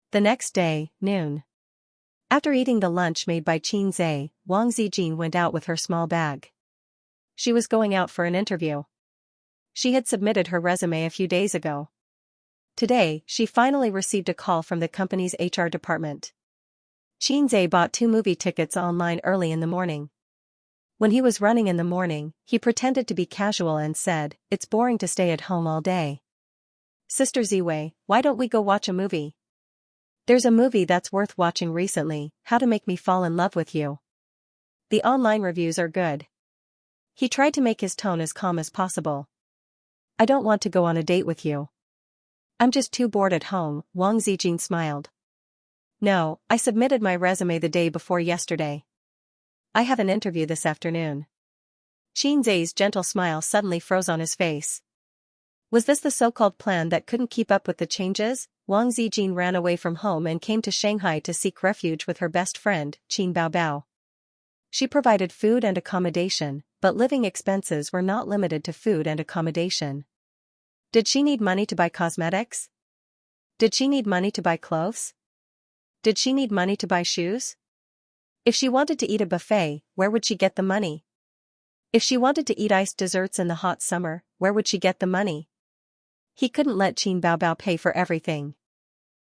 A: The next day, noon. After eating the lunch made by Qin Zhe, Wang Zijin went out with her small bag. She was going out for an interview. She had submitted her resume a few days ago. Today, she finally received a call from the company's HR department. Qin Zhe bought 2 movie tickets online early in the morning. When he was running in the morning, he pretended to be casual and said, "It's boring to stay at home all day. Sister Ziwei, why don't we go watch a movie? There's a movie that's worth watching recently, How to Make Me Fall in Love with You." The online reviews are good. He tried to make his tone as calm as possible. I don't want to go on a date with you. I'm just too bored at home, Wang Zijin smiled. No, I submitted my resume the day before yesterday. I have an interview this afternoon. Qinzai's gentle smile suddenly froze on his face. Was this the so-called plan that couldn't keep up with the changes? Wang Zijin ran away from home and came to Shanghai to seek refuge with her best friend, Qin Baobao. She provided food and accommodation, but living expenses were not limited to food and accommodation. Did she need money to buy cosmetics? Did she need money to buy clothes? Did she need money to buy shoes? If she wanted to eat a buffet, where would she get the money? If she wanted to eat iced desserts in the hot summer, where would she get the money? He couldn't let Qin Baobao pay for everything.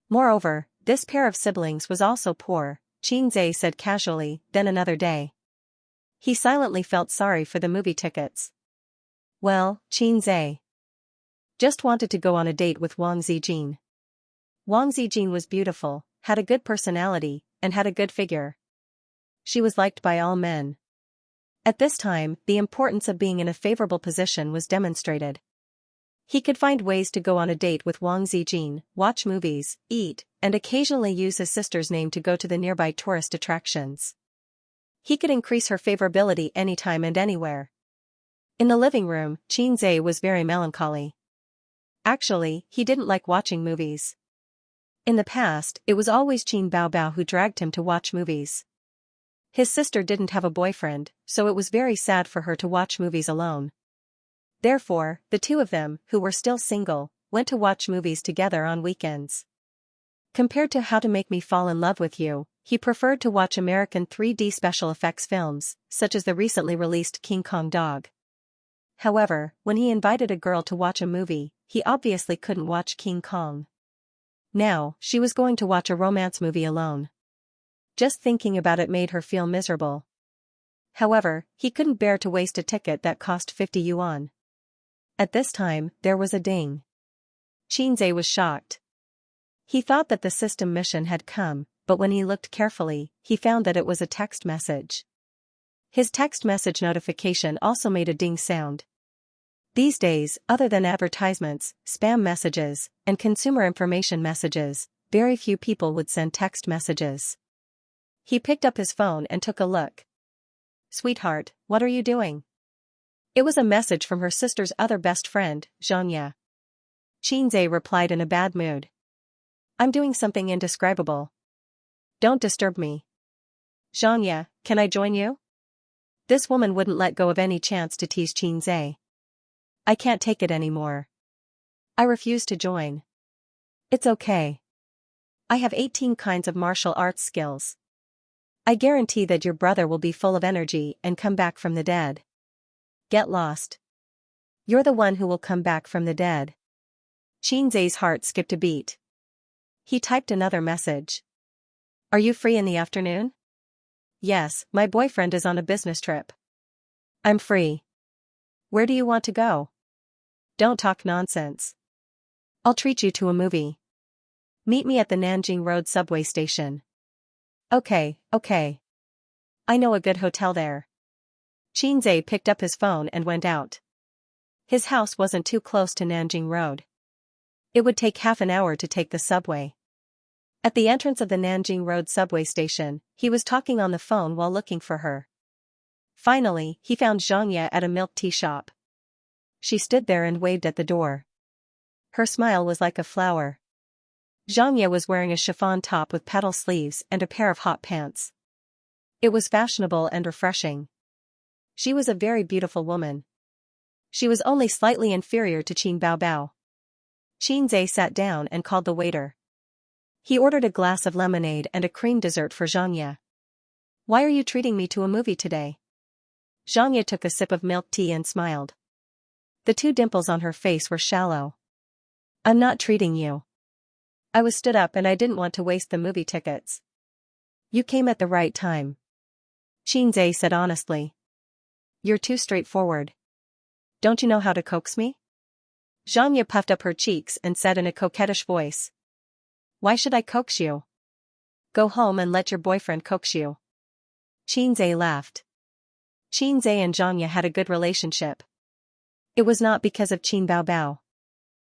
A: Moreover, this pair of siblings was also poor, Qinzai said casually, then another day. He silently felt sorry for the movie tickets. Well, Qinzai just wanted to go on a date with Wang Zijin. Wang Zijin was beautiful, had a good personality, and had a good figure. She was liked by all men. At this time, the importance of being in a favorable position was demonstrated. He could find ways to go on a date with Wang Zijin, watch movies, eat, and occasionally use his sister's name to go to the nearby tourist attractions. He could increase her favorability anytime and anywhere. In the living room, Qinzai was very melancholy. Actually, he didn't like watching movies. In the past, it was always Qin Baobao who dragged him to watch movies. His sister didn't have a boyfriend, so it was very sad for her to watch movies alone. Therefore, the two of them, who were still single, went to watch movies together on weekends. Compared to How to Make Me Fall in Love with You, he preferred to watch American 3D special effects films, such as the recently released King Kong Dog. However, when he invited a girl to watch a movie, he obviously couldn't watch King Kong. Now, she was going to watch a romance movie alone. Just thinking about it made her feel miserable. However, he couldn't bear to waste a ticket that cost 50 yuan. At this time, there was a ding. Qinzai was shocked. He thought that the system mission had come, but when he looked carefully, he found that it was a text message. His text message notification also made a ding sound. These days, other than advertisements, spam messages, and consumer information messages, very few people would send text messages. He picked up his phone and took a look. Sweetheart, what are you doing? It was a message from her sister's other best friend, Xianxia. Qinzai replied in a bad mood. I'm doing something indescribable. Don't disturb me. Xianxia, can I join you? This woman wouldn't let go of any chance to tease Qinzai. I can't take it anymore. I refuse to join. It's okay. I have 18 kinds of martial arts skills. I guarantee that your brother will be full of energy and come back from the dead. Get lost. You're the one who will come back from the dead. Qinzai's heart skipped a beat. He typed another message. Are you free in the afternoon? Yes, my boyfriend is on a business trip. I'm free. Where do you want to go? Don't talk nonsense. I'll treat you to a movie. Meet me at the Nanjing Road subway station. Okay. I know a good hotel there. Qinzai picked up his phone and went out. His house wasn't too close to Nanjing Road. It would take half an hour to take the subway. At the entrance of the Nanjing Road subway station, he was talking on the phone while looking for her. Finally, he found Xianxia at a milk tea shop. She stood there and waved at the door. Her smile was like a flower. Xianxia was wearing a chiffon top with petal sleeves and a pair of hot pants. It was fashionable and refreshing. She was a very beautiful woman. She was only slightly inferior to Qin Baobao. Qinzai sat down and called the waiter. He ordered a glass of lemonade and a cream dessert for Xianxia. Why are you treating me to a movie today? Xianxia took a sip of milk tea and smiled. The two dimples on her face were shallow. I'm not treating you. I was stood up and I didn't want to waste the movie tickets. You came at the right time. Qinzai said honestly. You're too straightforward. Don't you know how to coax me? Xianxia puffed up her cheeks and said in a coquettish voice. Why should I coax you? Go home and let your boyfriend coax you. Qinzai laughed. Xianxia and Xianxia had a good relationship. It was not because of Qin Baobao.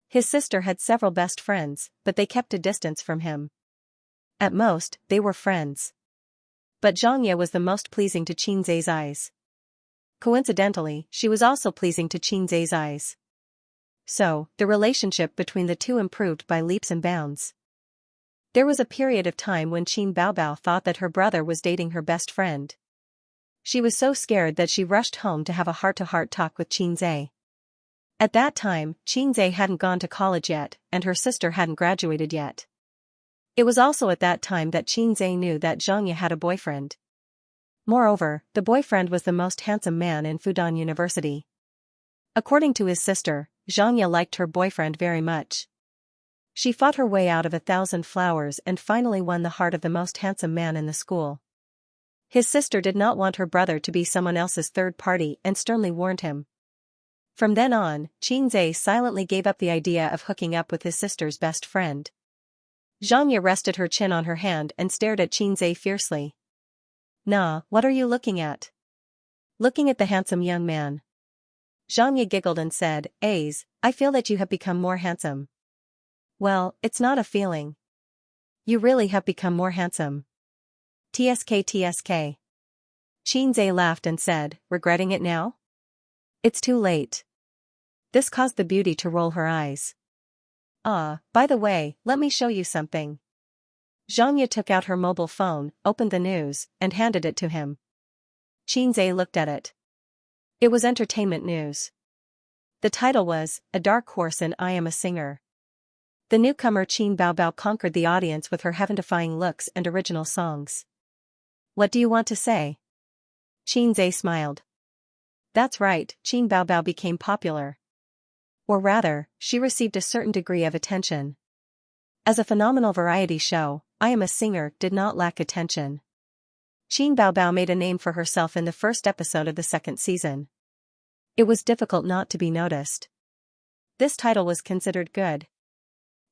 A: His sister had several best friends, but they kept a distance from him. At most, they were friends. But Xianxia was the most pleasing to Xianxia's eyes. Coincidentally, she was also pleasing to Xianxia's eyes. So, the relationship between the two improved by leaps and bounds. There was a period of time when Qin Baobao thought that her brother was dating her best friend. She was so scared that she rushed home to have a heart-to-heart talk with Xianxia. At that time, Xianxia hadn't gone to college yet, and her sister hadn't graduated yet. It was also at that time that Xianxia knew that Xianxia had a boyfriend. Moreover, the boyfriend was the most handsome man in Fudan University. According to his sister, Xianxia liked her boyfriend very much. She fought her way out of 1,000 flowers and finally won the heart of the most handsome man in the school. His sister did not want her brother to be someone else's third party and sternly warned him. From then on, Xianxia silently gave up the idea of hooking up with his sister's best friend. Xianxia rested her chin on her hand and stared at Xianxia fiercely. "Nah, what are you looking at?" "Looking at the handsome young man." Xianxia giggled and said, I feel that you have become more handsome." "Well, it's not a feeling. You really have become more handsome." "TSK TSK." Xianxia laughed and said, "Regretting it now?" "It's too late." This caused the beauty to roll her eyes. By the way, let me show you something." Xianxia took out her mobile phone, opened the news, and handed it to him. Xianxia looked at it. It was entertainment news. The title was, "A Dark Horse and I Am a Singer." The newcomer Qin Baobao conquered the audience with her heaven-defying looks and original songs. "What do you want to say?" Xianxia smiled. That's right, Qin Baobao became popular. Or rather, she received a certain degree of attention. As a phenomenal variety show, I Am a Singer did not lack attention. Qin Baobao made a name for herself in the first episode of the second season. It was difficult not to be noticed. This title was considered good.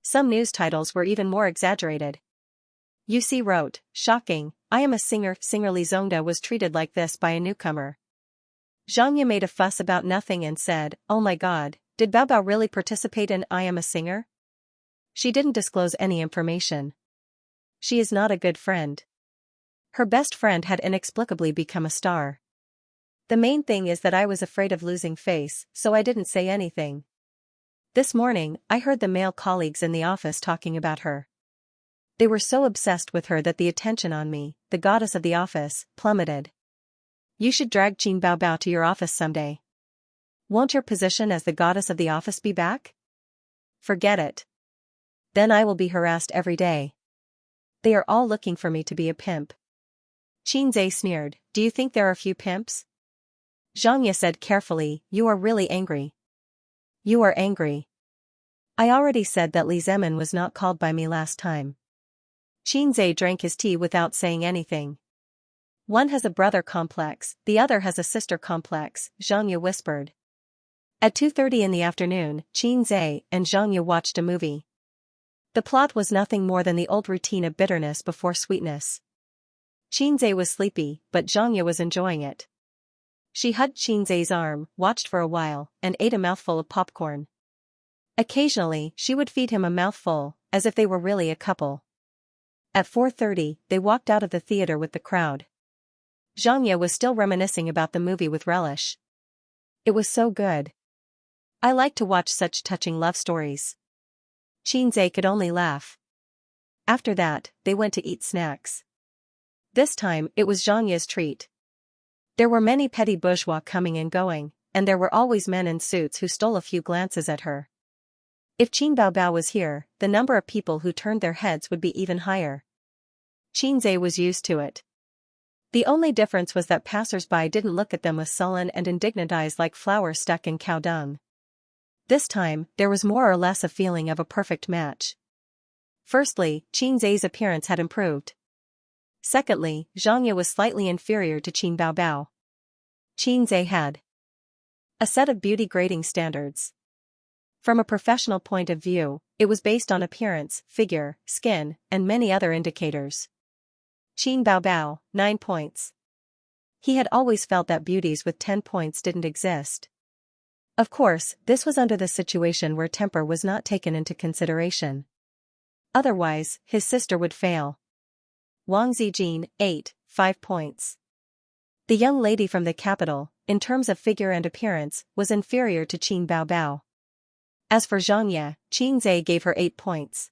A: Some news titles were even more exaggerated. UC wrote, "Shocking, I Am a Singer, singer Li Zongda was treated like this by a newcomer." Xianxia made a fuss about nothing and said, "Oh my god, did Baobao really participate in I Am a Singer?" She didn't disclose any information. She is not a good friend. Her best friend had inexplicably become a star. "The main thing is that I was afraid of losing face, so I didn't say anything. This morning, I heard the male colleagues in the office talking about her. They were so obsessed with her that the attention on me, the goddess of the office, plummeted. You should drag Qin Baobao to your office someday. Won't your position as the goddess of the office be back? Forget it. Then I will be harassed every day. They are all looking for me to be a pimp." Xianxia sneered, "Do you think there are few pimps?" Xianxia said carefully, "You are really angry. You are angry. I already said that Li Zemin was not called by me last time." Xianxia drank his tea without saying anything. "One has a brother complex, the other has a sister complex," Xianxia whispered. At 2:30 in the afternoon, Xianxia and Xianxia watched a movie. The plot was nothing more than the old routine of bitterness before sweetness. Xianxia was sleepy, but Xianxia was enjoying it. She hugged Xianxia's arm, watched for a while, and ate a mouthful of popcorn. Occasionally, she would feed him a mouthful, as if they were really a couple. At 4:30, they walked out of the theater with the crowd. Xianxia was still reminiscing about the movie with relish. It was so good. I like to watch such touching love stories. Xianxia could only laugh. After that, they went to eat snacks. This time, it was Xianxia's treat. There were many petty bourgeois coming and going, and there were always men in suits who stole a few glances at her. If Qin Baobao was here, the number of people who turned their heads would be even higher. Xianxia was used to it. The only difference was that passers-by didn't look at them with sullen and indignant eyes like flowers stuck in cow dung. This time, there was more or less a feeling of a perfect match. Firstly, Xianxia's appearance had improved. Secondly, Xianxia was slightly inferior to Qin Baobao. Xianxia had a set of beauty grading standards. From a professional point of view, it was based on appearance, figure, skin, and many other indicators. Qin Baobao, 9 points. He had always felt that beauties with 10 points didn't exist. Of course, this was under the situation where temper was not taken into consideration. Otherwise, his sister would fail. Wang Zijin, 8, 5 points. The young lady from the capital, in terms of figure and appearance, was inferior to Qin Baobao. As for Xianxia, Qin Zhe gave her 8 points.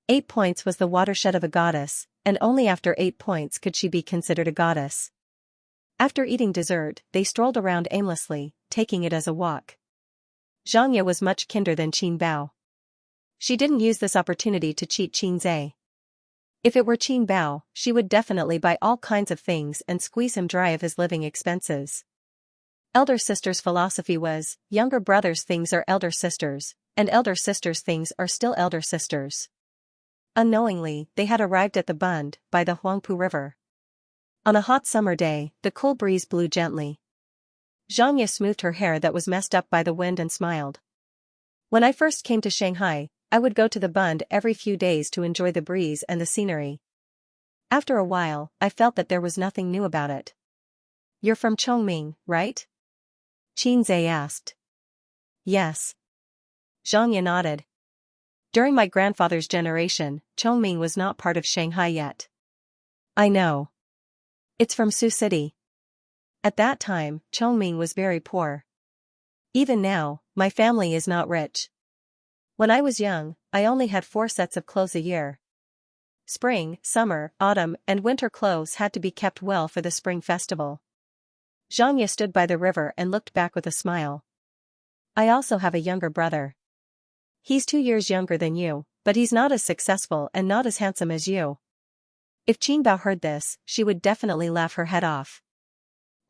A: 8 points was the watershed of a goddess, and only after 8 points could she be considered a goddess. After eating dessert, they strolled around aimlessly, taking it as a walk. Xianxia was much kinder than Qin Bao. She didn't use this opportunity to cheat Qin Zhe. If it were Qin Bao, she would definitely buy all kinds of things and squeeze him dry of his living expenses. Elder sister's philosophy was, younger brother's things are elder sisters, and elder sister's things are still elder sisters. Unknowingly, they had arrived at the Bund, by the Huangpu River. On a hot summer day, the cool breeze blew gently. Xianxia smoothed her hair that was messed up by the wind and smiled. When I first came to Shanghai, I would go to the Bund every few days to enjoy the breeze and the scenery. After a while, I felt that there was nothing new about it. You're from Chongming, right? Qin Zhe asked. Yes. Xianxia nodded. During my grandfather's generation, Chongming was not part of Shanghai yet. I know. It's from Sioux City. At that time, Chongming was very poor. Even now, my family is not rich. When I was young, I only had 4 sets of clothes a year. Spring, summer, autumn, and winter clothes had to be kept well for the spring festival. Xianxia stood by the river and looked back with a smile. I also have a younger brother. He's 2 years younger than you, but he's not as successful and not as handsome as you. If Qin Bao heard this, she would definitely laugh her head off.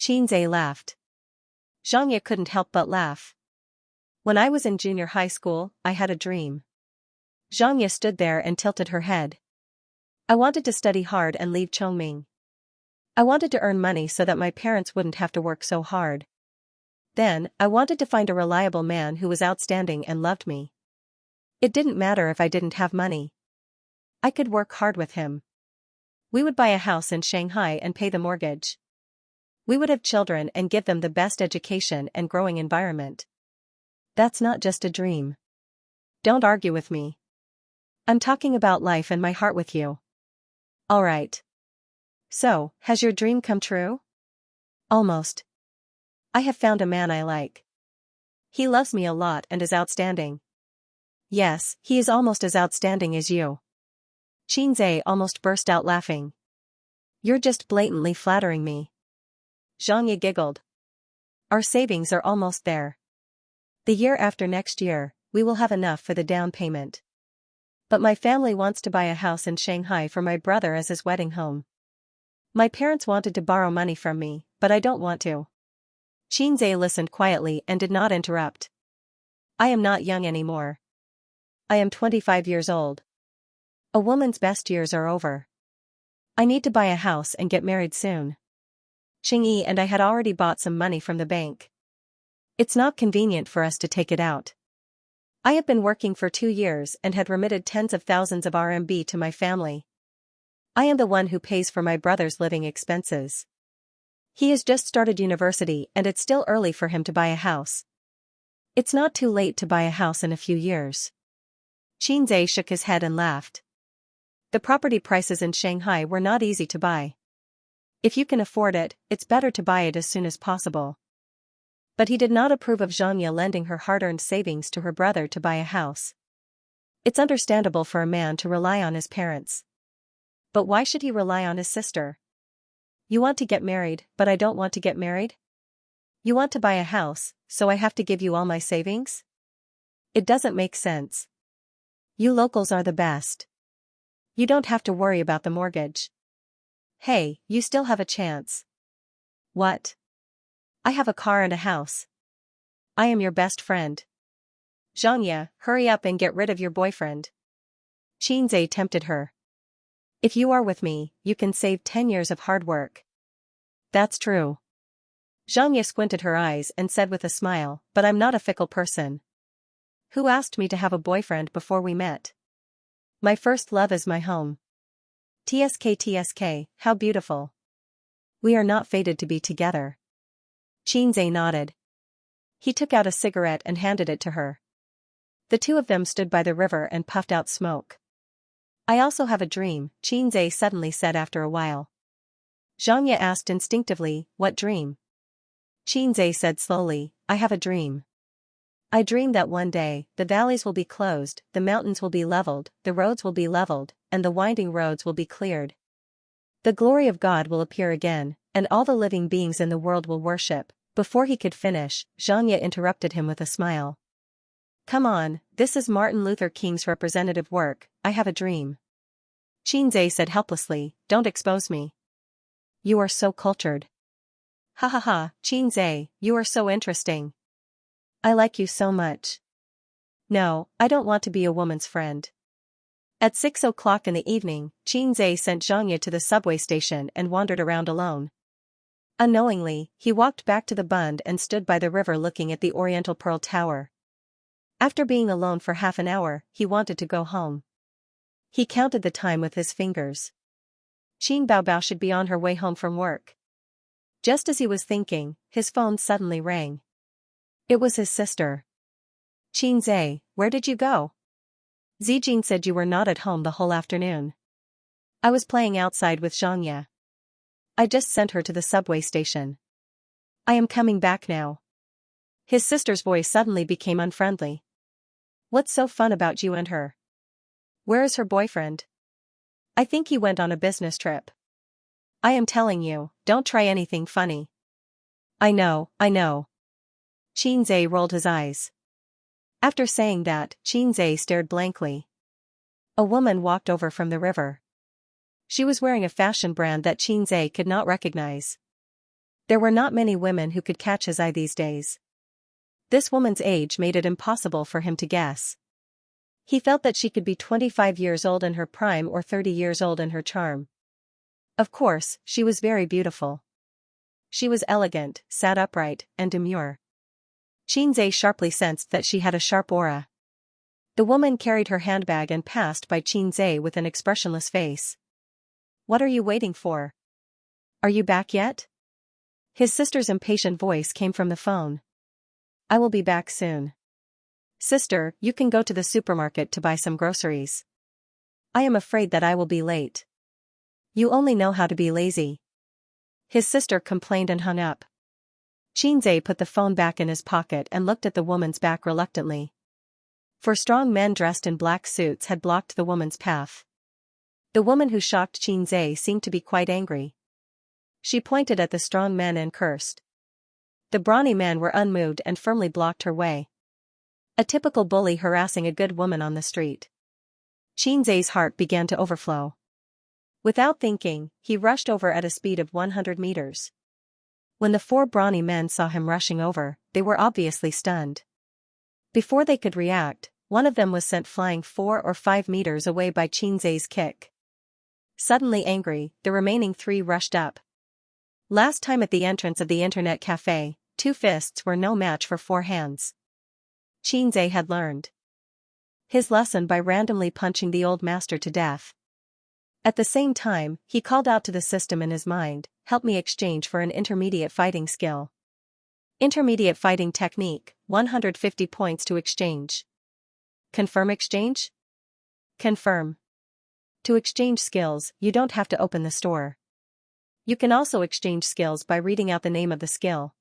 A: Qin Zhe laughed. Xianxia couldn't help but laugh. When I was in junior high school, I had a dream. Xianxia stood there and tilted her head. I wanted to study hard and leave Chongming. I wanted to earn money so that my parents wouldn't have to work so hard. Then, I wanted to find a reliable man who was outstanding and loved me. It didn't matter if I didn't have money. I could work hard with him. We would buy a house in Shanghai and pay the mortgage. We would have children and give them the best education and growing environment. That's not just a dream. Don't argue with me. I'm talking about life and my heart with you. All right. So, has your dream come true? Almost. I have found a man I like. He loves me a lot and is outstanding. Yes, he is almost as outstanding as you. Qin Zhe almost burst out laughing. You're just blatantly flattering me. Xianxia giggled. Our savings are almost there. The year after next year, we will have enough for the down payment. But my family wants to buy a house in Shanghai for my brother as his wedding home. My parents wanted to borrow money from me, but I don't want to. Qin Zhe listened quietly and did not interrupt. I am not young anymore. I am 25 years old. A woman's best years are over. I need to buy a house and get married soon. Qingyi and I had already bought some money from the bank. It's not convenient for us to take it out. I have been working for 2 years and had remitted tens of thousands of RMB to my family. I am the one who pays for my brother's living expenses. He has just started university and it's still early for him to buy a house. It's not too late to buy a house in a few years. Qin Zhe shook his head and laughed. The property prices in Shanghai were not easy to buy. If you can afford it, it's better to buy it as soon as possible. But he did not approve of Xianxia lending her hard-earned savings to her brother to buy a house. It's understandable for a man to rely on his parents. But why should he rely on his sister? You want to get married, but I don't want to get married? You want to buy a house, so I have to give you all my savings? It doesn't make sense. You locals are the best. You don't have to worry about the mortgage. Hey, you still have a chance. What? I have a car and a house. I am your best friend. Xianxia, hurry up and get rid of your boyfriend. Qin Zhe tempted her. If you are with me, you can save 10 years of hard work. That's true. Xianxia squinted her eyes and said with a smile, but I'm not a fickle person. Who asked me to have a boyfriend before we met? My first love is my home. TSK, how beautiful. We are not fated to be together. Xianxia nodded. He took out a cigarette and handed it to her. The two of them stood by the river and puffed out smoke. I also have a dream, Xianxia suddenly said after a while. Xianxia asked instinctively, what dream? Xianxia said slowly, I have a dream. I dream that one day, the valleys will be closed, the mountains will be leveled, the roads will be leveled, and the winding roads will be cleared. The glory of God will appear again, and all the living beings in the world will worship. Before he could finish, Xianxia interrupted him with a smile. Come on, this is Martin Luther King's representative work, I have a dream. Xianxia said helplessly, don't expose me. You are so cultured. Ha ha ha, Xianxia, you are so interesting. I like you so much. No, I don't want to be a woman's friend. At 6 o'clock in the evening, Xianxia sent Xianxia to the subway station and wandered around alone. Unknowingly, he walked back to the Bund and stood by the river looking at the Oriental Pearl Tower. After being alone for half an hour, he wanted to go home. He counted the time with his fingers. Qin Baobao should be on her way home from work. Just as he was thinking, his phone suddenly rang. It was his sister. Xianxia, where did you go? Zijin said you were not at home the whole afternoon. I was playing outside with Xianxia. I just sent her to the subway station. I am coming back now. His sister's voice suddenly became unfriendly. What's so fun about you and her? Where is her boyfriend? I think he went on a business trip. I am telling you, don't try anything funny. I know. Xianxia rolled his eyes. After saying that, Xianxia stared blankly. A woman walked over from the river. She was wearing a fashion brand that Xianxia could not recognize. There were not many women who could catch his eye these days. This woman's age made it impossible for him to guess. He felt that she could be 25 years old in her prime or 30 years old in her charm. Of course, she was very beautiful. She was elegant, sat upright, and demure. Xianxia sharply sensed that she had a sharp aura. The woman carried her handbag and passed by Xianxia with an expressionless face. What are you waiting for? Are you back yet? His sister's impatient voice came from the phone. I will be back soon. Sister, you can go to the supermarket to buy some groceries. I am afraid that I will be late. You only know how to be lazy. His sister complained and hung up. Xianxia put the phone back in his pocket and looked at the woman's back reluctantly. Four strong men dressed in black suits had blocked the woman's path. The woman who shocked Xianxia seemed to be quite angry. She pointed at the strong men and cursed. The brawny men were unmoved and firmly blocked her way. A typical bully harassing a good woman on the street. Xianxia's heart began to overflow. Without thinking, he rushed over at a speed of 100 meters. When the four brawny men saw him rushing over, they were obviously stunned. Before they could react, one of them was sent flying 4 or 5 meters away by Xianxia's kick. Suddenly angry, the remaining 3 rushed up. Last time at the entrance of the internet cafe, 2 fists were no match for 4 hands. Xianxia had learned his lesson by randomly punching the old master to death. At the same time, he called out to the system in his mind, help me exchange for an intermediate fighting skill. Intermediate fighting technique, 150 points to exchange. Confirm exchange? Confirm. To exchange skills, you don't have to open the store. You can also exchange skills by reading out the name of the skill.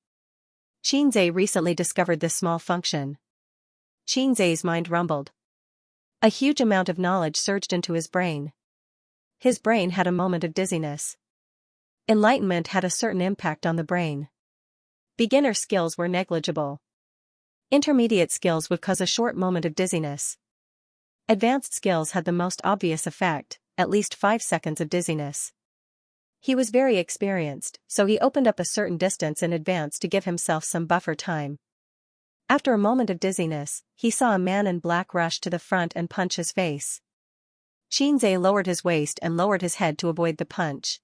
A: Xianxia recently discovered this small function. Xianxia's mind rumbled. A huge amount of knowledge surged into his brain. His brain had a moment of dizziness. Enlightenment had a certain impact on the brain. Beginner skills were negligible. Intermediate skills would cause a short moment of dizziness. Advanced skills had the most obvious effect, at least 5 seconds of dizziness. He was very experienced, so he opened up a certain distance in advance to give himself some buffer time. After a moment of dizziness, he saw a man in black rush to the front and punch his face. Xianxia lowered his waist and lowered his head to avoid the punch.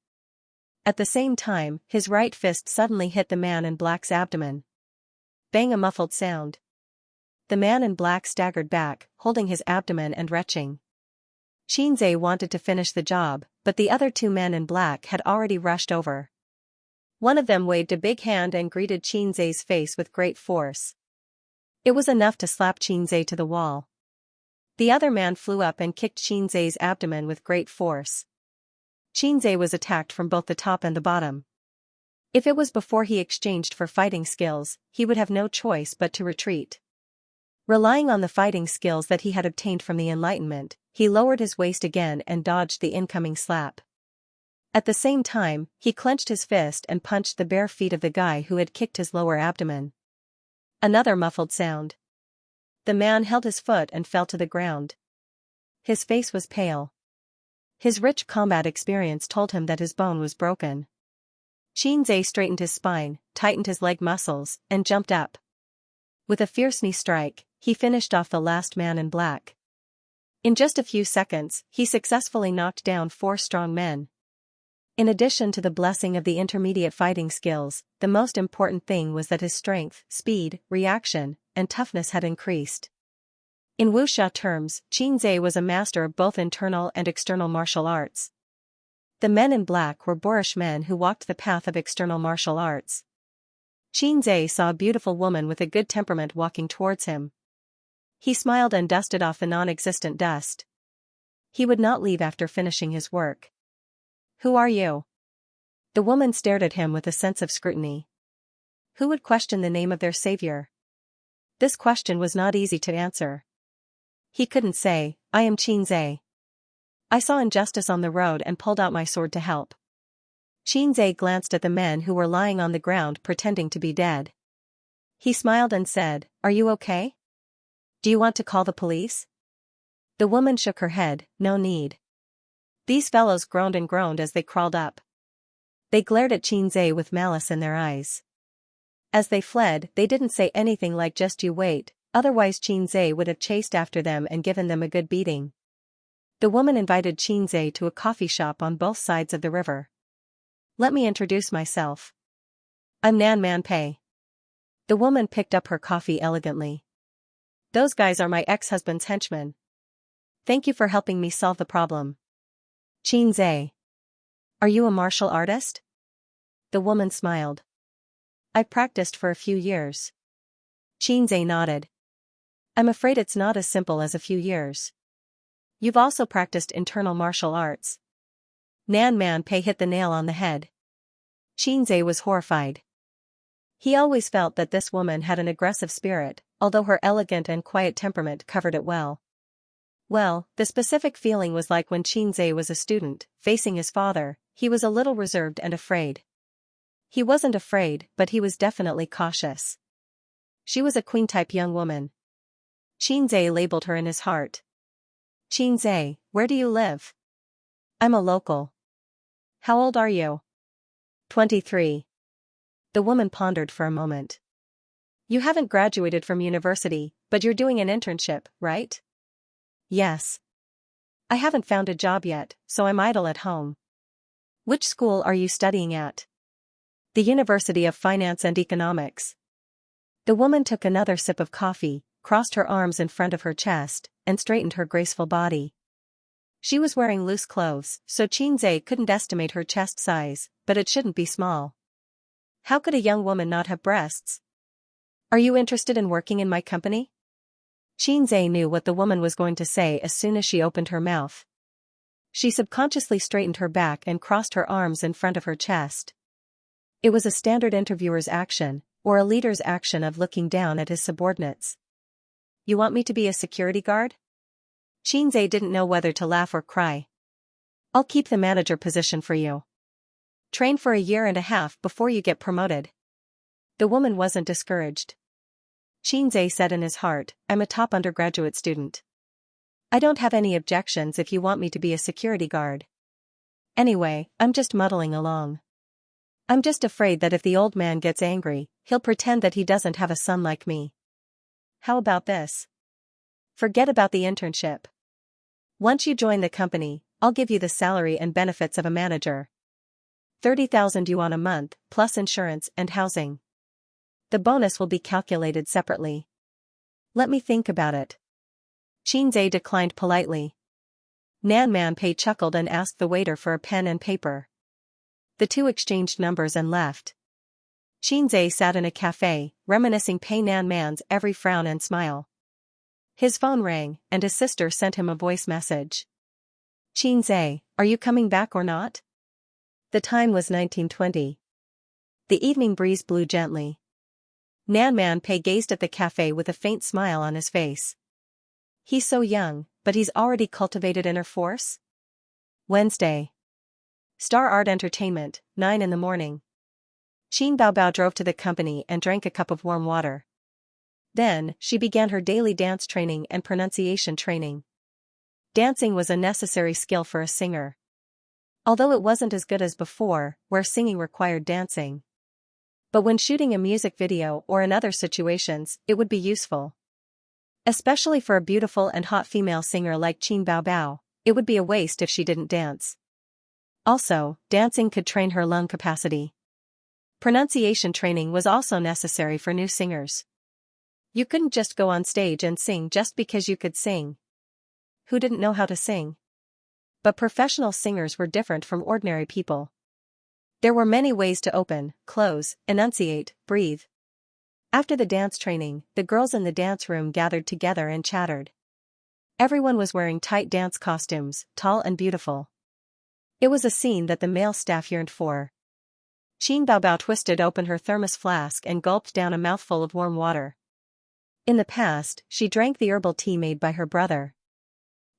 A: At the same time, his right fist suddenly hit the man in black's abdomen. Bang, a muffled sound. The man in black staggered back, holding his abdomen and retching. Xianxia wanted to finish the job, but the other 2 men in black had already rushed over. One of them waved a big hand and greeted Xianxia's face with great force. It was enough to slap Xianxia to the wall. The other man flew up and kicked Xianxia's abdomen with great force. Xianxia was attacked from both the top and the bottom. If it was before he exchanged for fighting skills, he would have no choice but to retreat. Relying on the fighting skills that he had obtained from the Enlightenment, he lowered his waist again and dodged the incoming slap. At the same time, he clenched his fist and punched the bare feet of the guy who had kicked his lower abdomen. Another muffled sound. The man held his foot and fell to the ground. His face was pale. His rich combat experience told him that his bone was broken. Xianxia straightened his spine, tightened his leg muscles, and jumped up. With a fierce knee strike, he finished off the last man in black. In just a few seconds, he successfully knocked down 4 strong men. In addition to the blessing of the intermediate fighting skills, the most important thing was that his strength, speed, reaction, and toughness had increased. In wuxia terms, Xianxia was a master of both internal and external martial arts. The men in black were boorish men who walked the path of external martial arts. Xianxia saw a beautiful woman with a good temperament walking towards him. He smiled and dusted off the non-existent dust. He would not leave after finishing his work. "Who are you?" The woman stared at him with a sense of scrutiny. Who would question the name of their savior? This question was not easy to answer. He couldn't say, "I am Xianxia. I saw injustice on the road and pulled out my sword to help." Xianxia glanced at the men who were lying on the ground pretending to be dead. He smiled and said, "Are you okay? Do you want to call the police?" The woman shook her head, "No need." These fellows groaned and groaned as they crawled up. They glared at Xianxia with malice in their eyes. As they fled, they didn't say anything like "just you wait," otherwise Xianxia would have chased after them and given them a good beating. The woman invited Xianxia to a coffee shop on both sides of the river. "Let me introduce myself. I'm Nan Man Pei." The woman picked up her coffee elegantly. "Those guys are my ex-husband's henchmen. Thank you for helping me solve the problem." "Xianxia. Are you a martial artist?" The woman smiled. "I practiced for a few years." Xianxia nodded. "I'm afraid it's not as simple as a few years. You've also practiced internal martial arts." Nan Man Pei hit the nail on the head. Xianxia was horrified. He always felt that this woman had an aggressive spirit, although her elegant and quiet temperament covered it well. Well, the specific feeling was like when Xianxia was a student, facing his father. He was a little reserved and afraid. He wasn't afraid, but he was definitely cautious. She was a queen-type young woman. Xianxia labeled her in his heart. "Xianxia, where do you live?" "I'm a local." "How old are you?" 23. The woman pondered for a moment. "You haven't graduated from university, but you're doing an internship, right?" "Yes. I haven't found a job yet, so I'm idle at home." "Which school are you studying at?" "The University of Finance and Economics." The woman took another sip of coffee, crossed her arms in front of her chest, and straightened her graceful body. She was wearing loose clothes, so Xianxia couldn't estimate her chest size, but it shouldn't be small. How could a young woman not have breasts? "Are you interested in working in my company?" Xianxia knew what the woman was going to say as soon as she opened her mouth. She subconsciously straightened her back and crossed her arms in front of her chest. It was a standard interviewer's action, or a leader's action of looking down at his subordinates. "You want me to be a security guard?" Xianxia didn't know whether to laugh or cry. "I'll keep the manager position for you. Train for a year and a half before you get promoted." The woman wasn't discouraged. Xianxia said in his heart, "I'm a top undergraduate student. I don't have any objections if you want me to be a security guard. Anyway, I'm just muddling along. I'm just afraid that if the old man gets angry, he'll pretend that he doesn't have a son like me. How about this? Forget about the internship. Once you join the company, I'll give you the salary and benefits of a manager. 30,000 yuan a month, plus insurance and housing. The bonus will be calculated separately. Let me think about it." Xianxia declined politely. Nan Man Pei chuckled and asked the waiter for a pen and paper. The two exchanged numbers and left. Xianxia sat in a cafe, reminiscing Pei Nan Man's every frown and smile. His phone rang, and his sister sent him a voice message. Xianxia, are you coming back or not? The time was 1920. The evening breeze blew gently. Nan Man Pei gazed at the cafe with a faint smile on his face. He's so young, but he's already cultivated inner force? Wednesday. Star Art Entertainment, 9 in the morning. Qin Baobao drove to the company and drank a cup of warm water. Then, she began her daily dance training and pronunciation training. Dancing was a necessary skill for a singer. Although it wasn't as good as before, where singing required dancing. But when shooting a music video or in other situations, it would be useful. Especially for a beautiful and hot female singer like Qin Baobao, it would be a waste if she didn't dance. Also, dancing could train her lung capacity. Pronunciation training was also necessary for new singers. You couldn't just go on stage and sing just because you could sing. Who didn't know how to sing? But professional singers were different from ordinary people. There were many ways to open, close, enunciate, breathe. After the dance training, the girls in the dance room gathered together and chattered. Everyone was wearing tight dance costumes, tall and beautiful. It was a scene that the male staff yearned for. Qin Baobao twisted open her thermos flask and gulped down a mouthful of warm water. In the past, she drank the herbal tea made by her brother.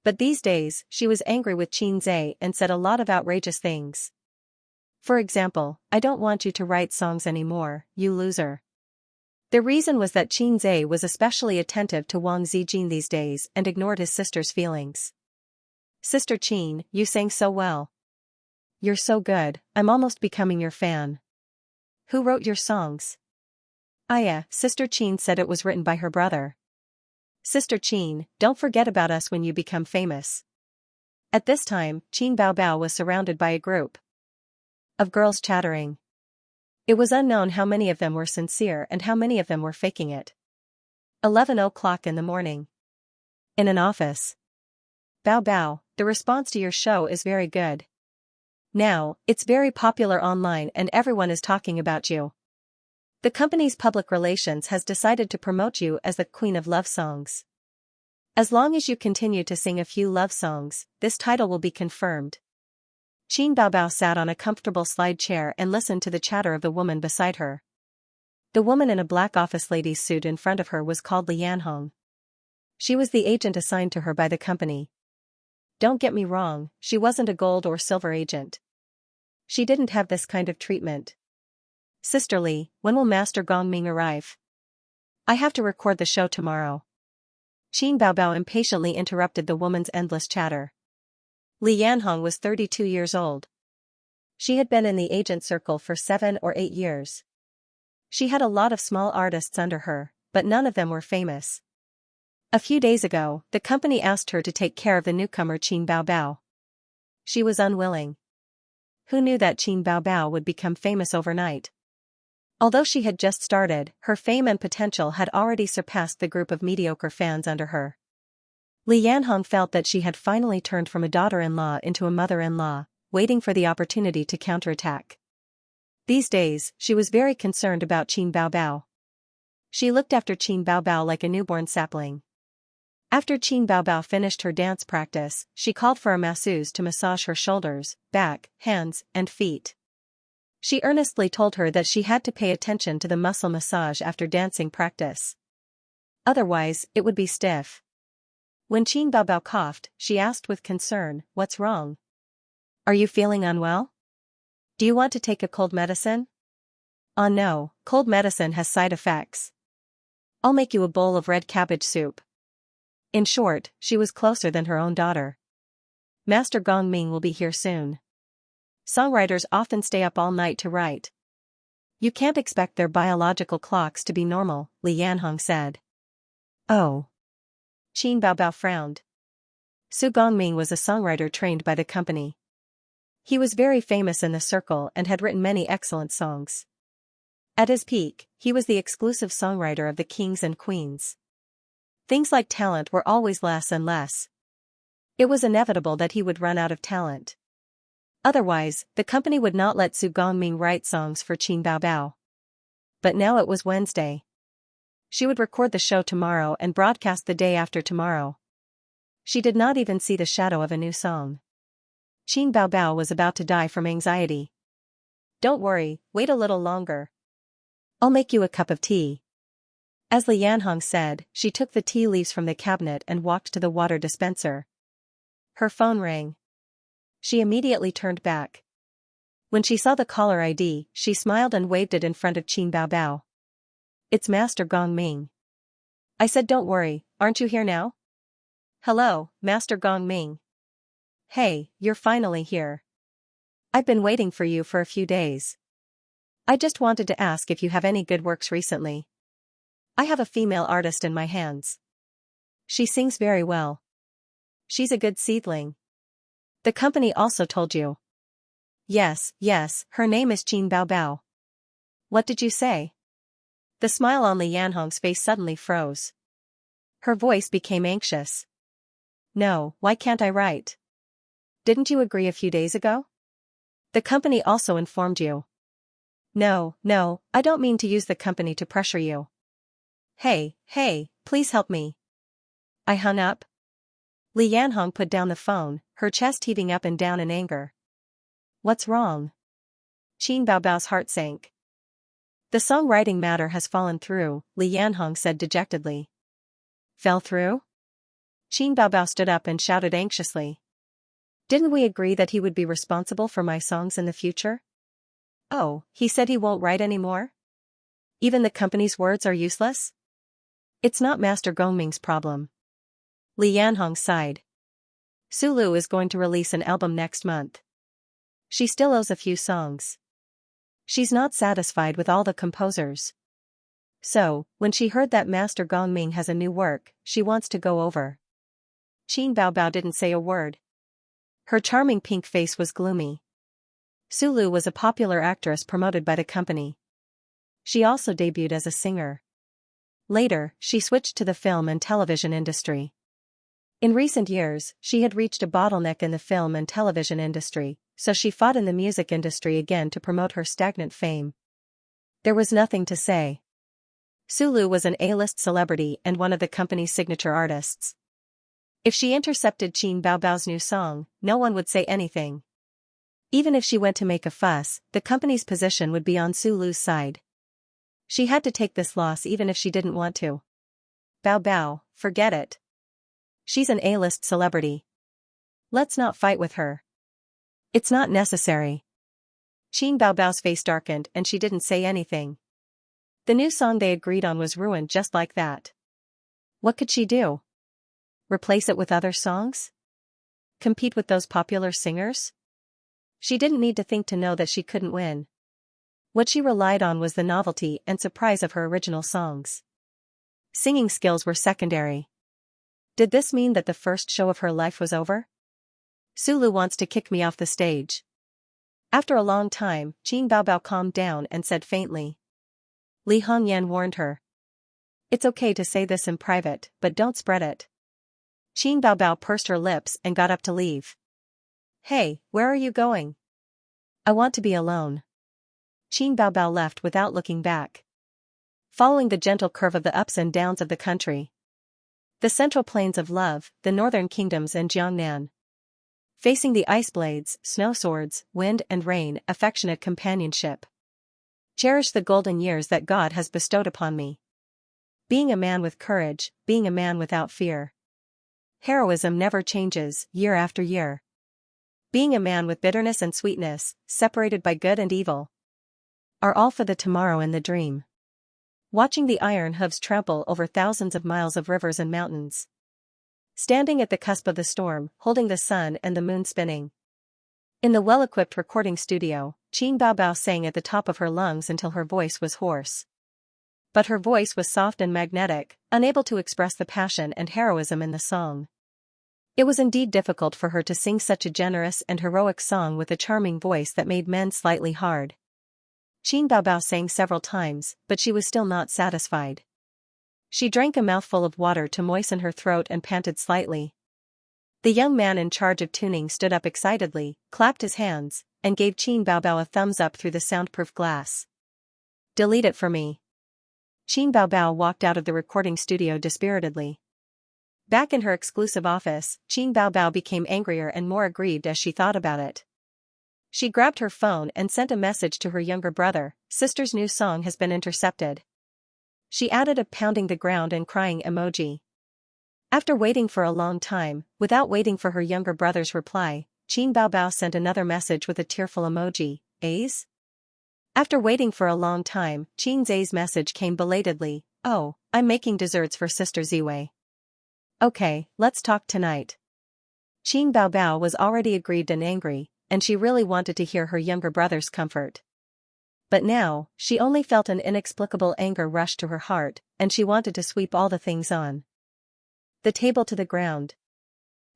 A: But these days, she was angry with Xianxia and said a lot of outrageous things. For example, I don't want you to write songs anymore, you loser. The reason was that Xianxia was especially attentive to Wang Zijin these days and ignored his sister's feelings. Sister Qin, you sang so well. You're so good, I'm almost becoming your fan. Who wrote your songs? Aya, Sister Qin said it was written by her brother. Sister Qin, don't forget about us when you become famous. At this time, Qin Baobao was surrounded by a group of girls chattering. It was unknown how many of them were sincere and how many of them were faking it. 11 o'clock in the morning. In an office. Bao, the response to your show is very good. Now, it's very popular online and everyone is talking about you. The company's public relations has decided to promote you as the Queen of Love Songs. As long as you continue to sing a few love songs, this title will be confirmed. Qin Baobao sat on a comfortable slide chair and listened to the chatter of the woman beside her. The woman in a black office lady's suit in front of her was called Li Yanhong. She was the agent assigned to her by the company. Don't get me wrong, she wasn't a gold or silver agent. She didn't have this kind of treatment. Sister Li, when will Master Gongming arrive? I have to record the show tomorrow. Qin Baobao impatiently interrupted the woman's endless chatter. Li Yanhong was 32 years old. She had been in the agent circle for 7 or 8 years. She had a lot of small artists under her, but none of them were famous. A few days ago, the company asked her to take care of the newcomer Qin Baobao. She was unwilling. Who knew that Qin Baobao would become famous overnight? Although she had just started, her fame and potential had already surpassed the group of mediocre fans under her. Li Yanhong felt that she had finally turned from a daughter-in-law into a mother-in-law, waiting for the opportunity to counterattack. These days, she was very concerned about Qin Baobao. She looked after Qin Baobao like a newborn sapling. After Qin Baobao finished her dance practice, she called for a masseuse to massage her shoulders, back, hands, and feet. She earnestly told her that she had to pay attention to the muscle massage after dancing practice. Otherwise, it would be stiff. When Qin Baobao coughed, she asked with concern, "What's wrong? Are you feeling unwell? Do you want to take a cold medicine?" "Oh no, cold medicine has side effects. I'll make you a bowl of red cabbage soup." In short, she was closer than her own daughter. Master Gongming will be here soon. Songwriters often stay up all night to write. You can't expect their biological clocks to be normal, Li Yanhong said. Oh. Qin Baobao frowned. Su Gongming was a songwriter trained by the company. He was very famous in the circle and had written many excellent songs. At his peak, he was the exclusive songwriter of the kings and queens. Things like talent were always less and less. It was inevitable that he would run out of talent. Otherwise, the company would not let Su Gongming write songs for Qin Baobao. But now it was Wednesday. She would record the show tomorrow and broadcast the day after tomorrow. She did not even see the shadow of a new song. Qin Baobao was about to die from anxiety. Don't worry, wait a little longer. I'll make you a cup of tea. As Li Yanhong said, she took the tea leaves from the cabinet and walked to the water dispenser. Her phone rang. She immediately turned back. When she saw the caller ID, she smiled and waved it in front of Qin Baobao. It's Master Gongming. I said don't worry, aren't you here now? Hello, Master Gongming. Hey, you're finally here. I've been waiting for you for a few days. I just wanted to ask if you have any good works recently. I have a female artist in my hands. She sings very well. She's a good seedling. The company also told you. Yes, her name is Qin Baobao. What did you say? The smile on Li Yanhong's face suddenly froze. Her voice became anxious. No, why can't I write? Didn't you agree a few days ago? The company also informed you. No, I don't mean to use the company to pressure you. Hey, please help me. I hung up. Li Yanhong put down the phone, her chest heaving up and down in anger. What's wrong? Qin Baobao's heart sank. The songwriting matter has fallen through, Li Yanhong said dejectedly. Fell through? Qin Baobao stood up and shouted anxiously. Didn't we agree that he would be responsible for my songs in the future? Oh, he said he won't write anymore? Even the company's words are useless? It's not Master Gongming's problem. Li Yanhong sighed. Sulu is going to release an album next month. She still owes a few songs. She's not satisfied with all the composers. So, when she heard that Master Gongming has a new work, she wants to go over. Qin Baobao didn't say a word. Her charming pink face was gloomy. Sulu was a popular actress promoted by the company. She also debuted as a singer. Later, she switched to the film and television industry. In recent years, she had reached a bottleneck in the film and television industry, so she fought in the music industry again to promote her stagnant fame. There was nothing to say. Sulu was an A-list celebrity and one of the company's signature artists. If she intercepted Qin Baobao's new song, no one would say anything. Even if she went to make a fuss, the company's position would be on Sulu's side. She had to take this loss even if she didn't want to. Baobao, forget it. She's an A-list celebrity. Let's not fight with her. It's not necessary. Qin Baobao's face darkened and she didn't say anything. The new song they agreed on was ruined just like that. What could she do? Replace it with other songs? Compete with those popular singers? She didn't need to think to know that she couldn't win. What she relied on was the novelty and surprise of her original songs. Singing skills were secondary. Did this mean that the first show of her life was over? Sulu wants to kick me off the stage. After a long time, Qin Baobao calmed down and said faintly. Li Hongyan warned her. It's okay to say this in private, but don't spread it. Qin Baobao pursed her lips and got up to leave. Hey, where are you going? I want to be alone. Qin Baobao left without looking back. Following the gentle curve of the ups and downs of the country. The central plains of love, the northern kingdoms and Jiangnan. Facing the ice blades, snow swords, wind and rain, affectionate companionship. Cherish the golden years that God has bestowed upon me. Being a man with courage, being a man without fear. Heroism never changes, year after year. Being a man with bitterness and sweetness, separated by good and evil. Are all for the tomorrow and the dream. Watching the iron hooves trample over thousands of miles of rivers and mountains. Standing at the cusp of the storm, holding the sun and the moon spinning. In the well-equipped recording studio, Qin Baobao sang at the top of her lungs until her voice was hoarse. But her voice was soft and magnetic, unable to express the passion and heroism in the song. It was indeed difficult for her to sing such a generous and heroic song with a charming voice that made men slightly hard. Qin Baobao sang several times, but she was still not satisfied. She drank a mouthful of water to moisten her throat and panted slightly. The young man in charge of tuning stood up excitedly, clapped his hands, and gave Qin Baobao a thumbs up through the soundproof glass. Delete it for me. Qin Baobao walked out of the recording studio dispiritedly. Back in her exclusive office, Qin Baobao became angrier and more aggrieved as she thought about it. She grabbed her phone and sent a message to her younger brother, "Sister's new song has been intercepted." She added a pounding the ground and crying emoji. After waiting for a long time, without waiting for her younger brother's reply, Qin Baobao sent another message with a tearful emoji, "A's?" After waiting for a long time, Qin Zay's message came belatedly, "Oh, I'm making desserts for Sister Ziwei. Okay, let's talk tonight." Qin Baobao was already aggrieved and angry, and she really wanted to hear her younger brother's comfort. But now, she only felt an inexplicable anger rush to her heart, and she wanted to sweep all the things on the table to the ground.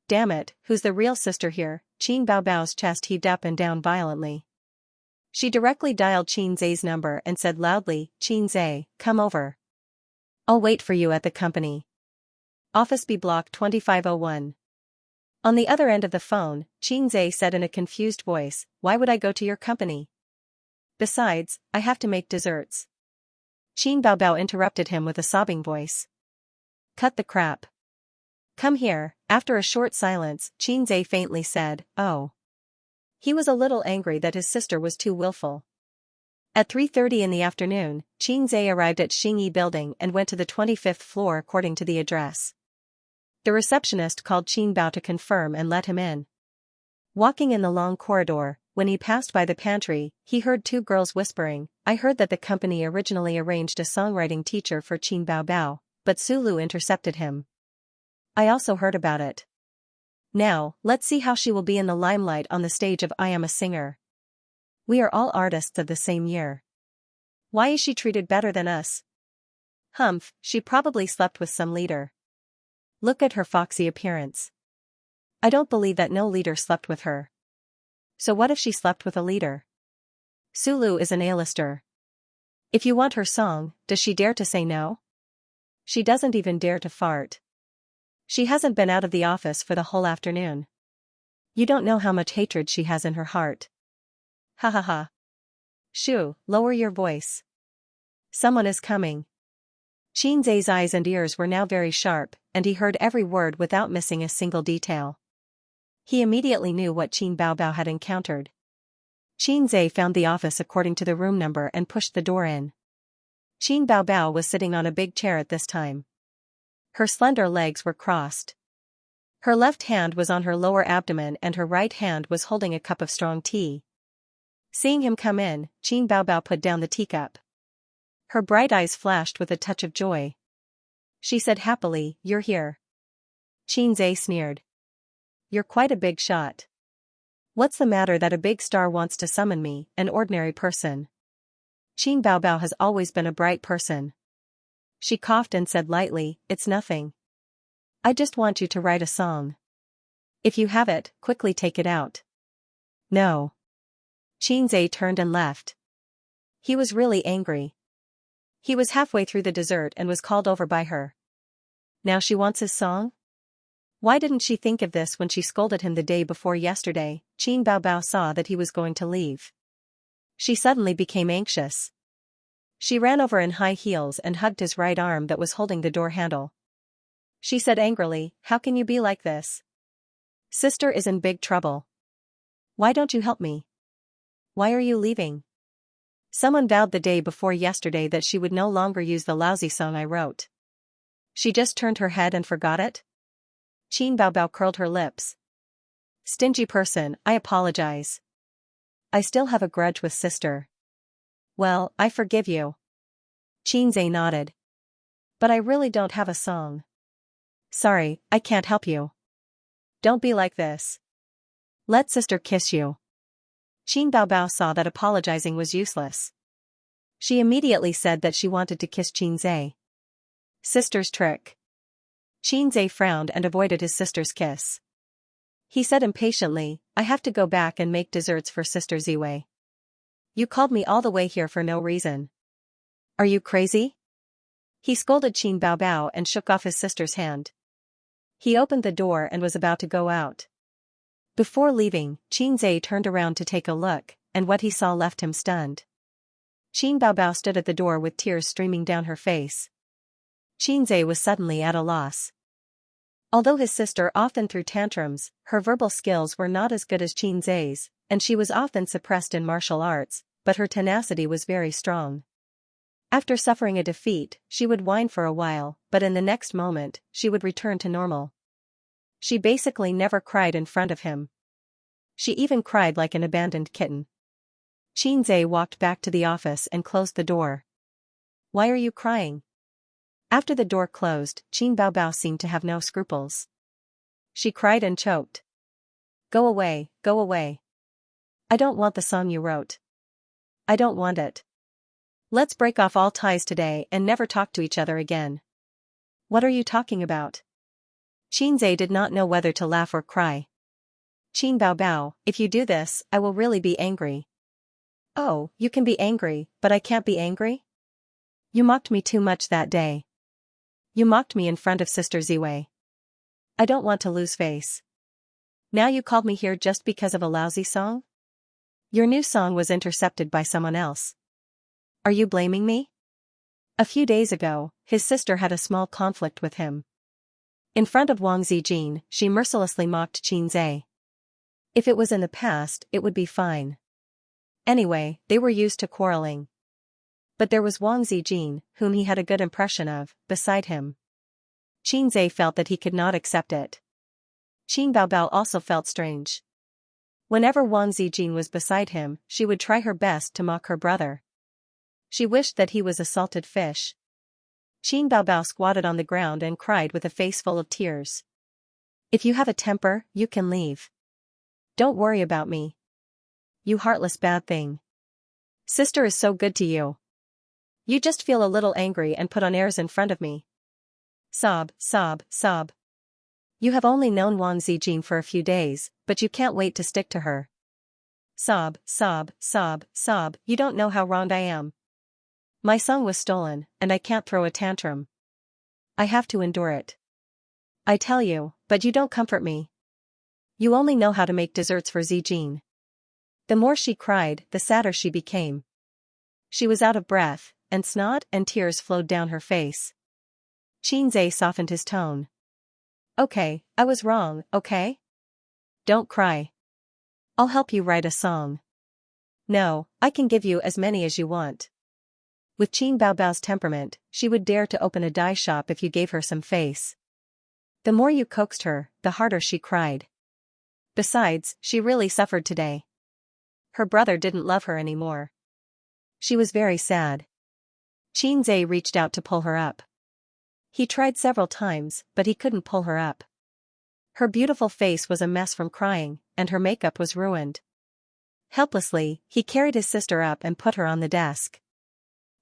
A: Damn it, who's the real sister here? Qin Baobao's chest heaved up and down violently. She directly dialed Qin Zay's number and said loudly, "Qin Zay, come over. I'll wait for you at the company. Office B Block 2501. On the other end of the phone, Qin Zay said in a confused voice, "Why would I go to your company? Besides, I have to make desserts." Qin Baobao interrupted him with a sobbing voice. "Cut the crap. Come here." After a short silence, Qin Zay faintly said, "Oh." He was a little angry that his sister was too willful. At 3:30 in the afternoon, Qin Zay arrived at Xingyi Building and went to the 25th floor according to the address. The receptionist called Qin Bao to confirm and let him in. Walking in the long corridor, when he passed by the pantry, he heard two girls whispering, "I heard that the company originally arranged a songwriting teacher for Qin Baobao, but Sulu intercepted him. I also heard about it. Now, let's see how she will be in the limelight on the stage of I Am a Singer. We are all artists of the same year. Why is she treated better than us? Humph, she probably slept with some leader. Look at her foxy appearance. I don't believe that no leader slept with her. So what if she slept with a leader? Sulu is an A-lister. If you want her song, does she dare to say no? She doesn't even dare to fart. She hasn't been out of the office for the whole afternoon. You don't know how much hatred she has in her heart. Ha ha ha. Shoo, lower your voice. Someone is coming." Qin Zay's eyes and ears were now very sharp, and he heard every word without missing a single detail. He immediately knew what Qin Baobao had encountered. Qin Zay found the office according to the room number and pushed the door in. Qin Baobao was sitting on a big chair at this time. Her slender legs were crossed. Her left hand was on her lower abdomen and her right hand was holding a cup of strong tea. Seeing him come in, Qin Baobao put down the teacup. Her bright eyes flashed with a touch of joy. She said happily, "You're here." Qin Zay sneered. "You're quite a big shot. What's the matter that a big star wants to summon me, an ordinary person?" Qin Baobao has always been a bright person. She coughed and said lightly, "It's nothing. I just want you to write a song. If you have it, quickly take it out." "No." Qin Zay turned and left. He was really angry. He was halfway through the dessert and was called over by her. Now she wants his song? Why didn't she think of this when she scolded him the day before yesterday? Qin Baobao saw that he was going to leave. She suddenly became anxious. She ran over in high heels and hugged his right arm that was holding the door handle. She said angrily, "How can you be like this? Sister is in big trouble. Why don't you help me? Why are you leaving? Someone vowed the day before yesterday that she would no longer use the lousy song I wrote. She just turned her head and forgot it?" Qin Baobao curled her lips. "Stingy person, I apologize. I still have a grudge with sister." "Well, I forgive you." Qin Zay nodded. "But I really don't have a song. Sorry, I can't help you. Don't be like this. Let sister kiss you." Qin Baobao saw that apologizing was useless. She immediately said that she wanted to kiss Qin Zay. Sister's trick. Qin Zay frowned and avoided his sister's kiss. He said impatiently, "I have to go back and make desserts for Sister Ziwei. You called me all the way here for no reason. Are you crazy?" He scolded Qin Baobao and shook off his sister's hand. He opened the door and was about to go out. Before leaving, Xianxia turned around to take a look, and what he saw left him stunned. Qin Baobao stood at the door with tears streaming down her face. Xianxia was suddenly at a loss. Although his sister often threw tantrums, her verbal skills were not as good as Xianxia's, and she was often suppressed in martial arts, but her tenacity was very strong. After suffering a defeat, she would whine for a while, but in the next moment, she would return to normal. She basically never cried in front of him. She even cried like an abandoned kitten. Xianxia walked back to the office and closed the door. "Why are you crying?" After the door closed, Qin Baobao seemed to have no scruples. She cried and choked. "Go away, go away. I don't want the song you wrote. I don't want it. Let's break off all ties today and never talk to each other again." "What are you talking about?" Xianxia did not know whether to laugh or cry. "Qin Baobao, if you do this, I will really be angry." "Oh, you can be angry, but I can't be angry? You mocked me too much that day. You mocked me in front of Sister Ziwei. I don't want to lose face. Now you called me here just because of a lousy song? Your new song was intercepted by someone else. Are you blaming me?" A few days ago, his sister had a small conflict with him. In front of Wang Zijin, she mercilessly mocked Xianxia. If it was in the past, it would be fine. Anyway, they were used to quarreling. But there was Wang Zijin, whom he had a good impression of, beside him. Xianxia felt that he could not accept it. Qin Baobao also felt strange. Whenever Wang Zijin was beside him, she would try her best to mock her brother. She wished that he was a salted fish. Qin Baobao squatted on the ground and cried with a face full of tears. "If you have a temper, you can leave. Don't worry about me. You heartless bad thing. Sister is so good to you. You just feel a little angry and put on airs in front of me. Sob, sob, sob. You have only known Wang Zijin for a few days, but you can't wait to stick to her. Sob, sob, sob, sob, you don't know how wronged I am. My song was stolen, and I can't throw a tantrum. I have to endure it. I tell you, but you don't comfort me. You only know how to make desserts for Zijin." The more she cried, the sadder she became. She was out of breath, and snot and tears flowed down her face. Xianxia softened his tone. "Okay, I was wrong, okay? Don't cry. I'll help you write a song. No, I can give you as many as you want." With Qin Baobao's temperament, she would dare to open a dye shop if you gave her some face. The more you coaxed her, the harder she cried. Besides, she really suffered today. Her brother didn't love her anymore. She was very sad. Xianxia reached out to pull her up. He tried several times, but he couldn't pull her up. Her beautiful face was a mess from crying, and her makeup was ruined. Helplessly, he carried his sister up and put her on the desk.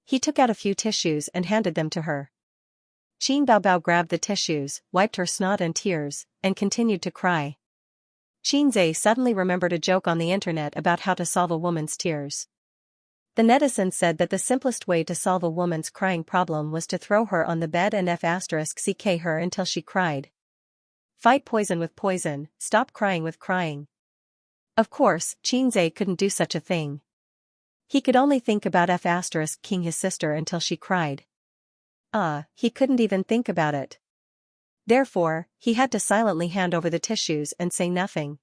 A: He took out a few tissues and handed them to her. Qin Baobao grabbed the tissues, wiped her snot and tears, and continued to cry. Xianxia suddenly remembered a joke on the internet about how to solve a woman's tears. The netizens said that the simplest way to solve a woman's crying problem was to throw her on the bed and *ck her until she cried. Fight poison with poison, stop crying with crying. Of course, Xianxia couldn't do such a thing. He could only think about *king his sister until she cried. He couldn't even think about it. Therefore, he had to silently hand over the tissues and say nothing.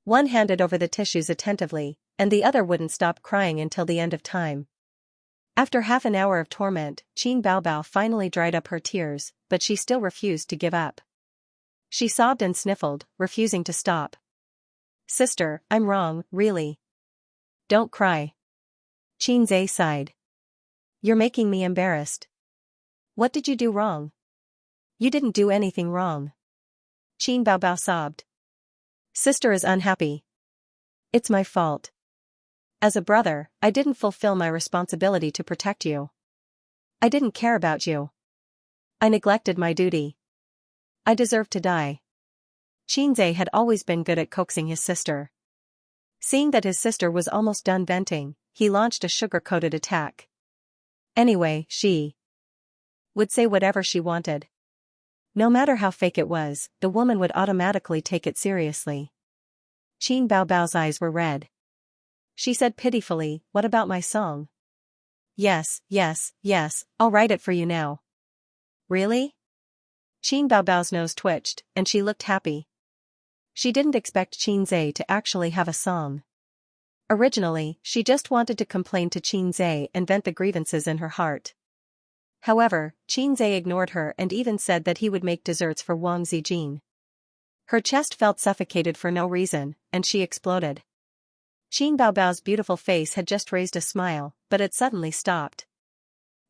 A: One handed over the tissues attentively, and the other wouldn't stop crying until the end of time. After half an hour of torment, Qin Baobao finally dried up her tears, but she still refused to give up. She sobbed and sniffled, refusing to stop. "Sister, I'm wrong, really. Don't cry." Xianxia sighed. "You're making me embarrassed." "What did you do wrong?" "You didn't do anything wrong." Qin Baobao sobbed. "Sister is unhappy. It's my fault. As a brother, I didn't fulfill my responsibility to protect you. I didn't care about you. I neglected my duty. I deserve to die." Xianxia had always been good at coaxing his sister. Seeing that his sister was almost done venting, he launched a sugar-coated attack. Anyway, she would say whatever she wanted. No matter how fake it was, the woman would automatically take it seriously. Qin Baobao's eyes were red. She said pitifully, "What about my song?" "Yes, yes, yes, I'll write it for you now." "Really?" Qin Baobao's nose twitched, and she looked happy. She didn't expect Qin Zhe to actually have a song. Originally, she just wanted to complain to Qin Zhe and vent the grievances in her heart. However, Qin Zhe ignored her and even said that he would make desserts for Wang Zijin. Her chest felt suffocated for no reason, and she exploded. Qin Baobao's beautiful face had just raised a smile, but it suddenly stopped.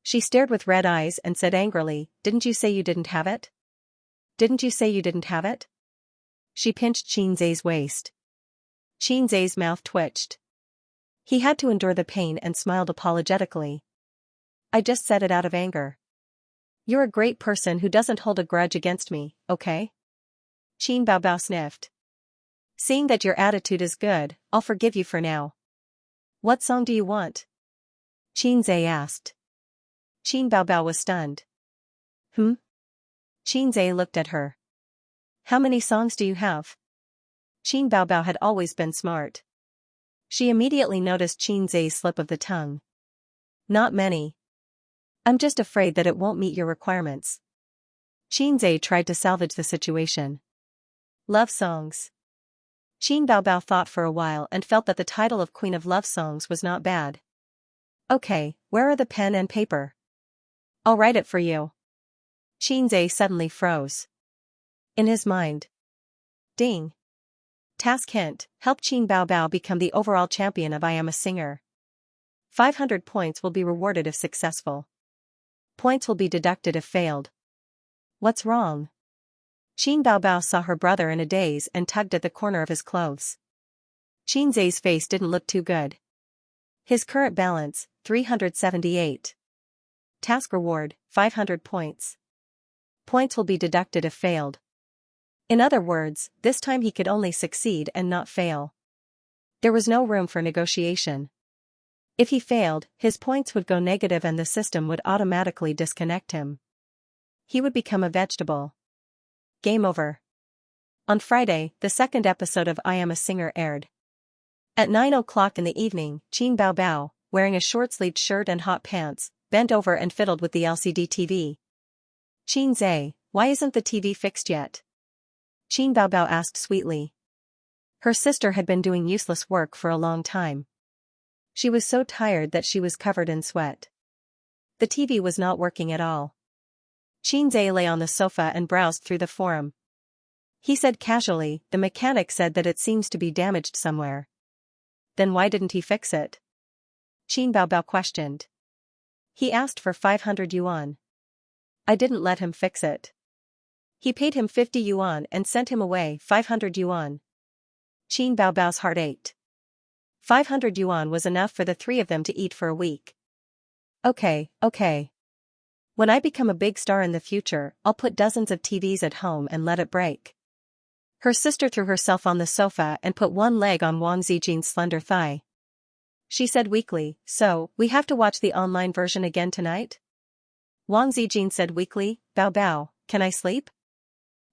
A: She stared with red eyes and said angrily, "Didn't you say you didn't have it? Didn't you say you didn't have it?" She pinched Qin Zhe's waist. Qin Zhe's mouth twitched. He had to endure the pain and smiled apologetically. "I just said it out of anger. You're a great person who doesn't hold a grudge against me, okay?" Qin Baobao sniffed. "Seeing that your attitude is good, I'll forgive you for now." "What song do you want?" Qin Zhe asked. Qin Baobao was stunned. Qin Zhe looked at her. "How many songs do you have?" Qin Baobao had always been smart. She immediately noticed Qin Zhe's slip of the tongue. "Not many. I'm just afraid that it won't meet your requirements." Qin Zhe tried to salvage the situation. "Love songs." Qin Baobao thought for a while and felt that the title of Queen of Love Songs was not bad. "Okay, where are the pen and paper? I'll write it for you." Qin Zhe suddenly froze. In his mind. Ding. Task hint, help Qin Baobao become the overall champion of I Am a Singer. 500 points will be rewarded if successful. Points will be deducted if failed. What's wrong? Qin Baobao saw her brother in a daze and tugged at the corner of his clothes. Qin Zhe's face didn't look too good. His current balance, 378. Task reward, 500 points. Points will be deducted if failed. In other words, this time he could only succeed and not fail. There was no room for negotiation. If he failed, his points would go negative and the system would automatically disconnect him. He would become a vegetable. Game over. On Friday, the second episode of I Am a Singer aired. At 9 o'clock in the evening, Qin Baobao, wearing a short-sleeved shirt and hot pants, bent over and fiddled with the LCD TV. "Qin Zhe, why isn't the TV fixed yet?" Qin Baobao asked sweetly. Her sister had been doing useless work for a long time. She was so tired that she was covered in sweat. The TV was not working at all. Qin Zhe lay on the sofa and browsed through the forum. He said casually, "The mechanic said that it seems to be damaged somewhere." "Then why didn't he fix it?" Qin Baobao questioned. "He asked for 500 yuan. I didn't let him fix it. He paid him 50 yuan and sent him away 500 yuan. Qin Baobao's heart ached. 500 yuan was enough for the three of them to eat for a week. Okay. When I become a big star in the future, I'll put dozens of TVs at home and let it break." Her sister threw herself on the sofa and put one leg on Wang Zijin's slender thigh. She said weakly, "So, we have to watch the online version again tonight?" Wang Zijin said weakly, "Baobao, can I sleep?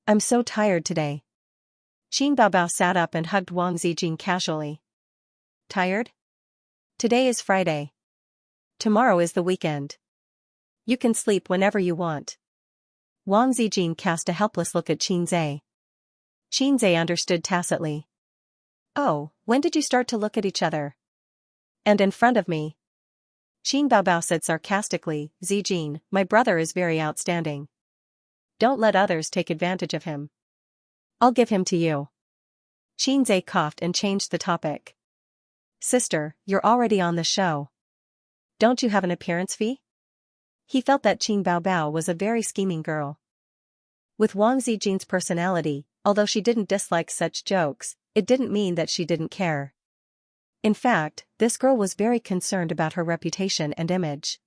A: I'm so tired today." Qin Baobao sat up and hugged Wang Zijin casually. "Tired? Today is Friday. Tomorrow is the weekend. You can sleep whenever you want." Wang Zijin cast a helpless look at Qin Zhe. Qin Zhe understood tacitly. "Oh, when did you start to look at each other? And in front of me?" Qin Baobao said sarcastically, "Zijin, my brother is very outstanding. Don't let others take advantage of him. I'll give him to you." Qin Zhe coughed and changed the topic. "Sister, you're already on the show. Don't you have an appearance fee?" He felt that Qin Baobao was a very scheming girl. With Wang Zijin's personality, although she didn't dislike such jokes, it didn't mean that she didn't care. In fact, this girl was very concerned about her reputation and image.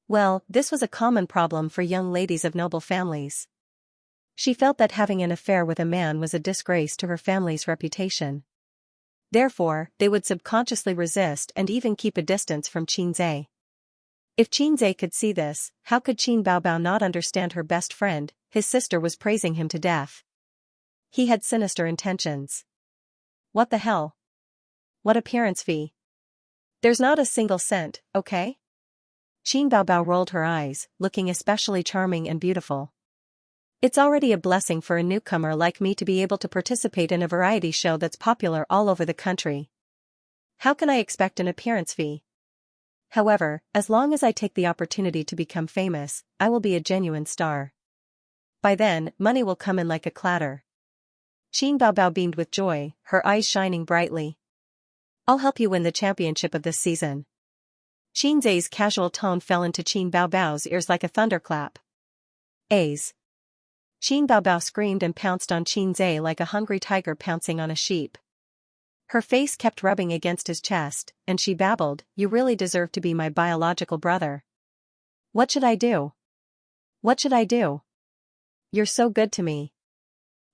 A: Well, this was a common problem for young ladies of noble families. She felt that having an affair with a man was a disgrace to her family's reputation. Therefore, they would subconsciously resist and even keep a distance from Qin Zhe. If Qinze could see this, how could Qin Baobao not understand her best friend? His sister was praising him to death. He had sinister intentions. What the hell? What appearance fee? There's not a single cent, okay? Qin Baobao rolled her eyes, looking especially charming and beautiful. It's already a blessing for a newcomer like me to be able to participate in a variety show that's popular all over the country. How can I expect an appearance fee? However, as long as I take the opportunity to become famous, I will be a genuine star. By then, money will come in like a clatter. Qin Baobao beamed with joy, her eyes shining brightly. I'll help you win the championship of this season. Qinze's casual tone fell into Qin Baobao's ears like a thunderclap. A's. Qin Baobao screamed and pounced on Qinze like a hungry tiger pouncing on a sheep. Her face kept rubbing against his chest, and she babbled, "You really deserve to be my biological brother. What should I do? What should I do? You're so good to me.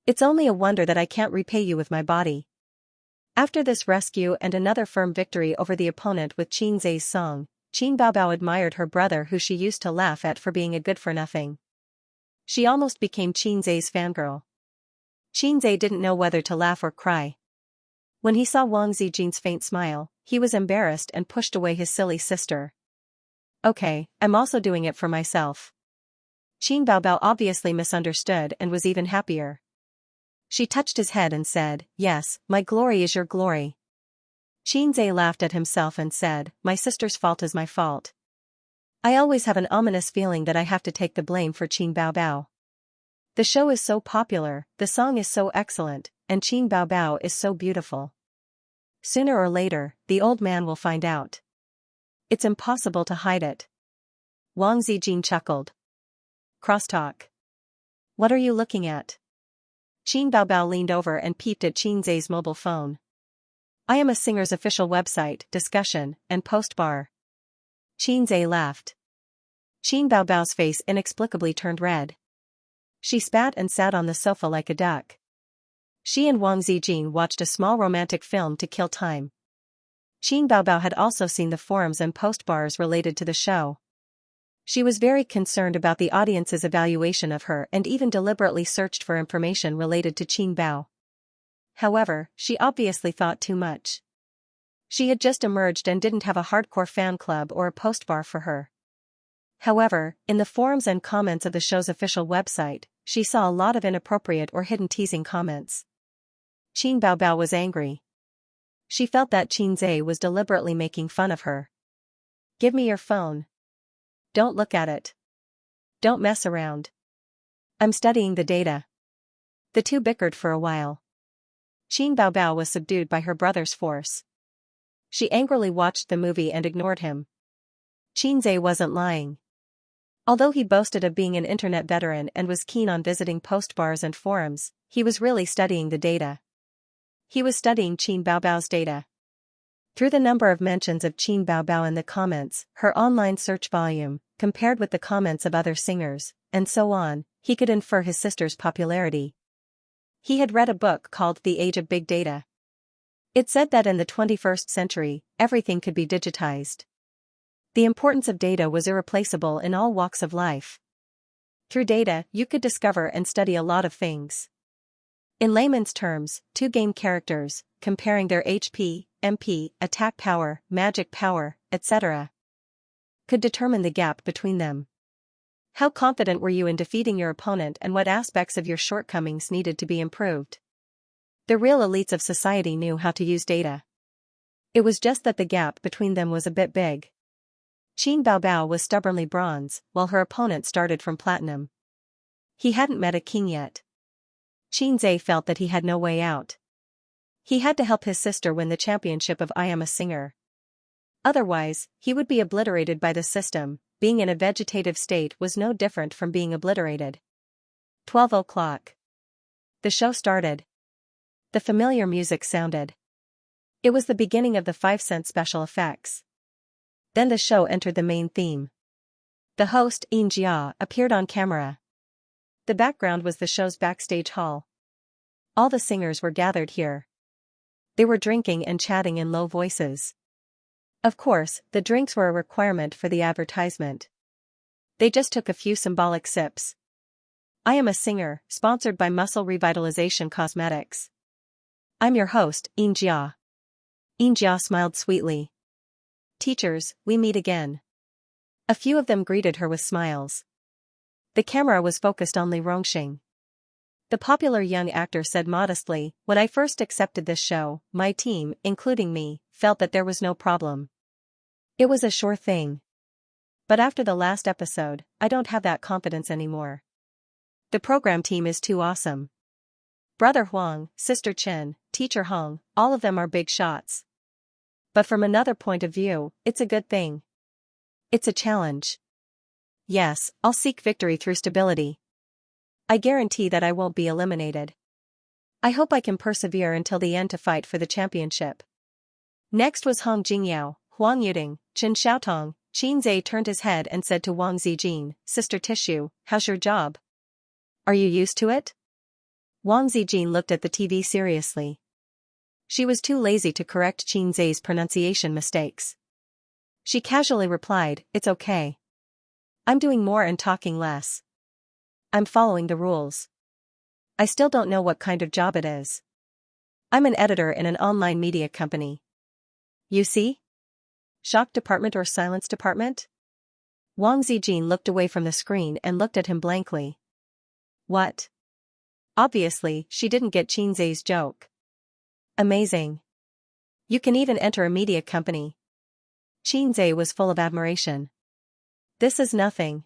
A: It's only a wonder that I can't repay you with my body." After this rescue and another firm victory over the opponent with Qinze's song, Qin Baobao admired her brother who she used to laugh at for being a good-for-nothing. She almost became Qinze's fangirl. Qinze didn't know whether to laugh or cry. When he saw Wang Zijin's faint smile, he was embarrassed and pushed away his silly sister. Okay, I'm also doing it for myself. Qin Baobao obviously misunderstood and was even happier. She touched his head and said, "Yes, my glory is your glory." Qinze laughed at himself and said, "My sister's fault is my fault. I always have an ominous feeling that I have to take the blame for Qin Baobao. The show is so popular, the song is so excellent, and Qin Baobao is so beautiful. Sooner or later, the old man will find out. It's impossible to hide it." Wang Zijin chuckled. Crosstalk. What are you looking at? Qin Baobao leaned over and peeped at Qinze's mobile phone. I am a singer's official website, discussion, and post bar. Qinze laughed. Qin Baobao's face inexplicably turned red. She spat and sat on the sofa like a duck. She and Wang Zijin watched a small romantic film to kill time. Qin Baobao had also seen the forums and post bars related to the show. She was very concerned about the audience's evaluation of her and even deliberately searched for information related to Qin Bao. However, she obviously thought too much. She had just emerged and didn't have a hardcore fan club or a post bar for her. However, in the forums and comments of the show's official website, she saw a lot of inappropriate or hidden teasing comments. Qin Baobao was angry. She felt that Qinze was deliberately making fun of her. Give me your phone. Don't look at it. Don't mess around. I'm studying the data. The two bickered for a while. Qin Baobao was subdued by her brother's force. She angrily watched the movie and ignored him. Qinze wasn't lying. Although he boasted of being an internet veteran and was keen on visiting post bars and forums, he was really studying the data. He was studying Qin Baobao's data. Through the number of mentions of Qin Baobao in the comments, her online search volume, compared with the comments of other singers, and so on, he could infer his sister's popularity. He had read a book called The Age of Big Data. It said that in the 21st century, everything could be digitized. The importance of data was irreplaceable in all walks of life. Through data, you could discover and study a lot of things. In layman's terms, two game characters, comparing their HP, MP, attack power, magic power, etc., could determine the gap between them. How confident were you in defeating your opponent and what aspects of your shortcomings needed to be improved? The real elites of society knew how to use data. It was just that the gap between them was a bit big. Qin Baobao was stubbornly bronze, while her opponent started from platinum. He hadn't met a king yet. Qinze felt that he had no way out. He had to help his sister win the championship of I Am a Singer. Otherwise, he would be obliterated by the system. Being in a vegetative state was no different from being obliterated. 12 o'clock. The show started. The familiar music sounded. It was the beginning of the 5-cent special effects. Then the show entered the main theme. The host, Xianxia, appeared on camera. The background was the show's backstage hall. All the singers were gathered here. They were drinking and chatting in low voices. Of course, the drinks were a requirement for the advertisement. They just took a few symbolic sips. I am a singer, sponsored by Muscle Revitalization Cosmetics. I'm your host, Xianxia. Xianxia smiled sweetly. Teachers, we meet again. A few of them greeted her with smiles. The camera was focused on Li Rongxing. The popular young actor said modestly, "When I first accepted this show, my team, including me, felt that there was no problem. It was a sure thing. But after the last episode, I don't have that confidence anymore. The program team is too awesome. Brother Huang, Sister Chen, Teacher Hong, all of them are big shots. But from another point of view, it's a good thing. It's a challenge. Yes, I'll seek victory through stability. I guarantee that I won't be eliminated. I hope I can persevere until the end to fight for the championship." Next was Hong Jingyao, Huang Yuding, Chen Xiaotong. Xianxia turned his head and said to Wang Zijin, "Sister Tissue, how's your job? Are you used to it?" Wang Zijin looked at the TV seriously. She was too lazy to correct Xianxia's pronunciation mistakes. She casually replied, "It's okay. I'm doing more and talking less. I'm following the rules. I still don't know what kind of job it is. I'm an editor in an online media company." "You see? Shock department or silence department?" Wang Zijin looked away from the screen and looked at him blankly. What? Obviously, she didn't get Xianxia's joke. Amazing. You can even enter a media company. Xianxia was full of admiration. This is nothing.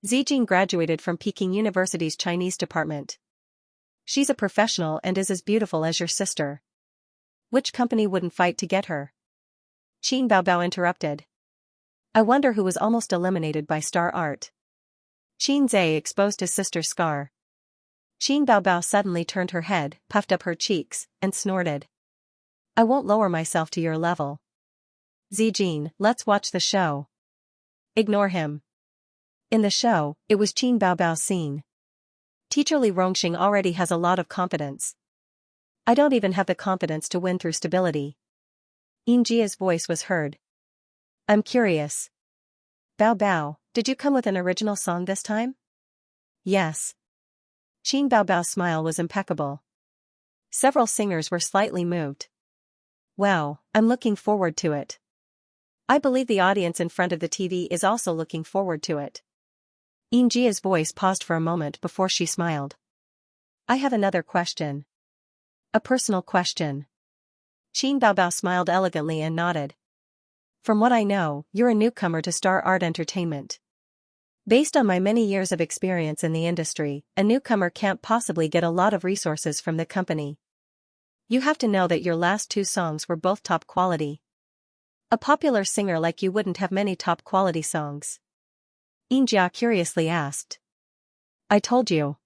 A: Zijin graduated from Peking University's Chinese department. She's a professional and is as beautiful as your sister. Which company wouldn't fight to get her? Qin Baobao interrupted. I wonder who was almost eliminated by Star Art. Xianxia exposed his sister's scar. Qin Baobao suddenly turned her head, puffed up her cheeks, and snorted. I won't lower myself to your level. Zijin, let's watch the show. Ignore him. In the show, it was Qin Baobao's scene. Teacher Li Rongxing already has a lot of confidence. I don't even have the confidence to win through stability. Xianxia's voice was heard. I'm curious. Bao Bao, did you come with an original song this time? Yes. Qin Baobao's smile was impeccable. Several singers were slightly moved. Wow, I'm looking forward to it. I believe the audience in front of the TV is also looking forward to it. Xianxia's voice paused for a moment before she smiled. I have another question. A personal question. Qin Baobao smiled elegantly and nodded. From what I know, you're a newcomer to Star Art Entertainment. Based on my many years of experience in the industry, a newcomer can't possibly get a lot of resources from the company. You have to know that your last two songs were both top quality. A popular singer like you wouldn't have many top quality songs. Xianxia curiously asked. I told you.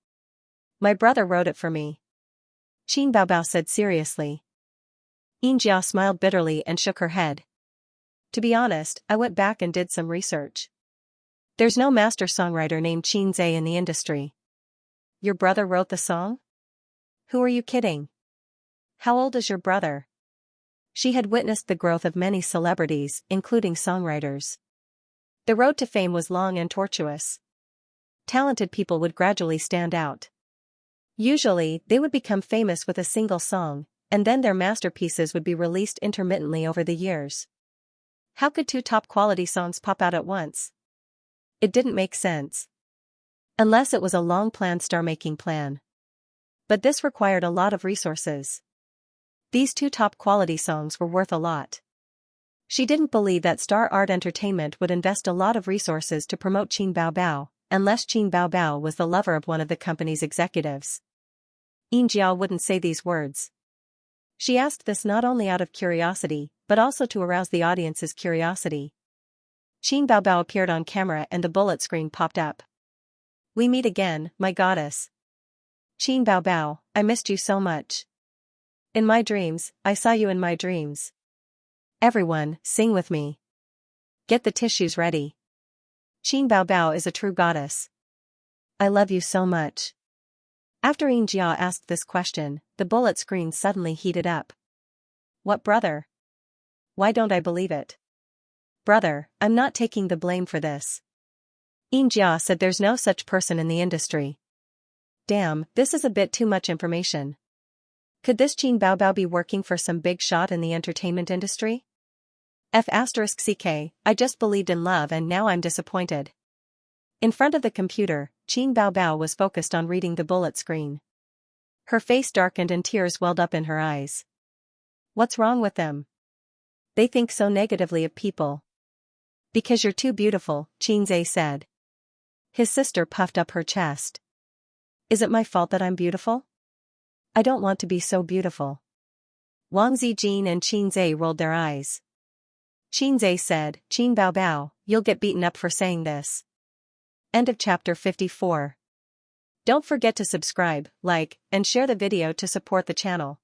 A: My brother wrote it for me. Qin Baobao said seriously. Xianxia smiled bitterly and shook her head. To be honest, I went back and did some research. There's no master songwriter named Xianxia in the industry. Your brother wrote the song? Who are you kidding? How old is your brother? She had witnessed the growth of many celebrities, including songwriters. The road to fame was long and tortuous. Talented people would gradually stand out. Usually, they would become famous with a single song, and then their masterpieces would be released intermittently over the years. How could two top-quality songs pop out at once? It didn't make sense. Unless it was a long-planned star-making plan. But this required a lot of resources. These two top-quality songs were worth a lot. She didn't believe that Star Art Entertainment would invest a lot of resources to promote Qin Baobao, unless Qin Baobao was the lover of one of the company's executives. Xianxia wouldn't say these words. She asked this not only out of curiosity, but also to arouse the audience's curiosity. Qin Baobao appeared on camera and the bullet screen popped up. We meet again, my goddess. Qin Baobao, I missed you so much. In my dreams, I saw you in my dreams. Everyone, sing with me. Get the tissues ready. Qin Baobao is a true goddess. I love you so much. After Xianxia asked this question, the bullet screen suddenly heated up. What brother? Why don't I believe it? Brother, I'm not taking the blame for this. Xianxia said there's no such person in the industry. Damn, this is a bit too much information. Could this Qin Baobao be working for some big shot in the entertainment industry? F***ck, I just believed in love and now I'm disappointed. In front of the computer, Qin Baobao was focused on reading the bullet screen. Her face darkened and tears welled up in her eyes. What's wrong with them? They think so negatively of people. Because you're too beautiful, Xianxia said. His sister puffed up her chest. Is it my fault that I'm beautiful? I don't want to be so beautiful. Wang Zijin and Xianxia rolled their eyes. Xianxia said, Qin Baobao, you'll get beaten up for saying this. End of chapter 54. Don't forget to subscribe, like, and share the video to support the channel.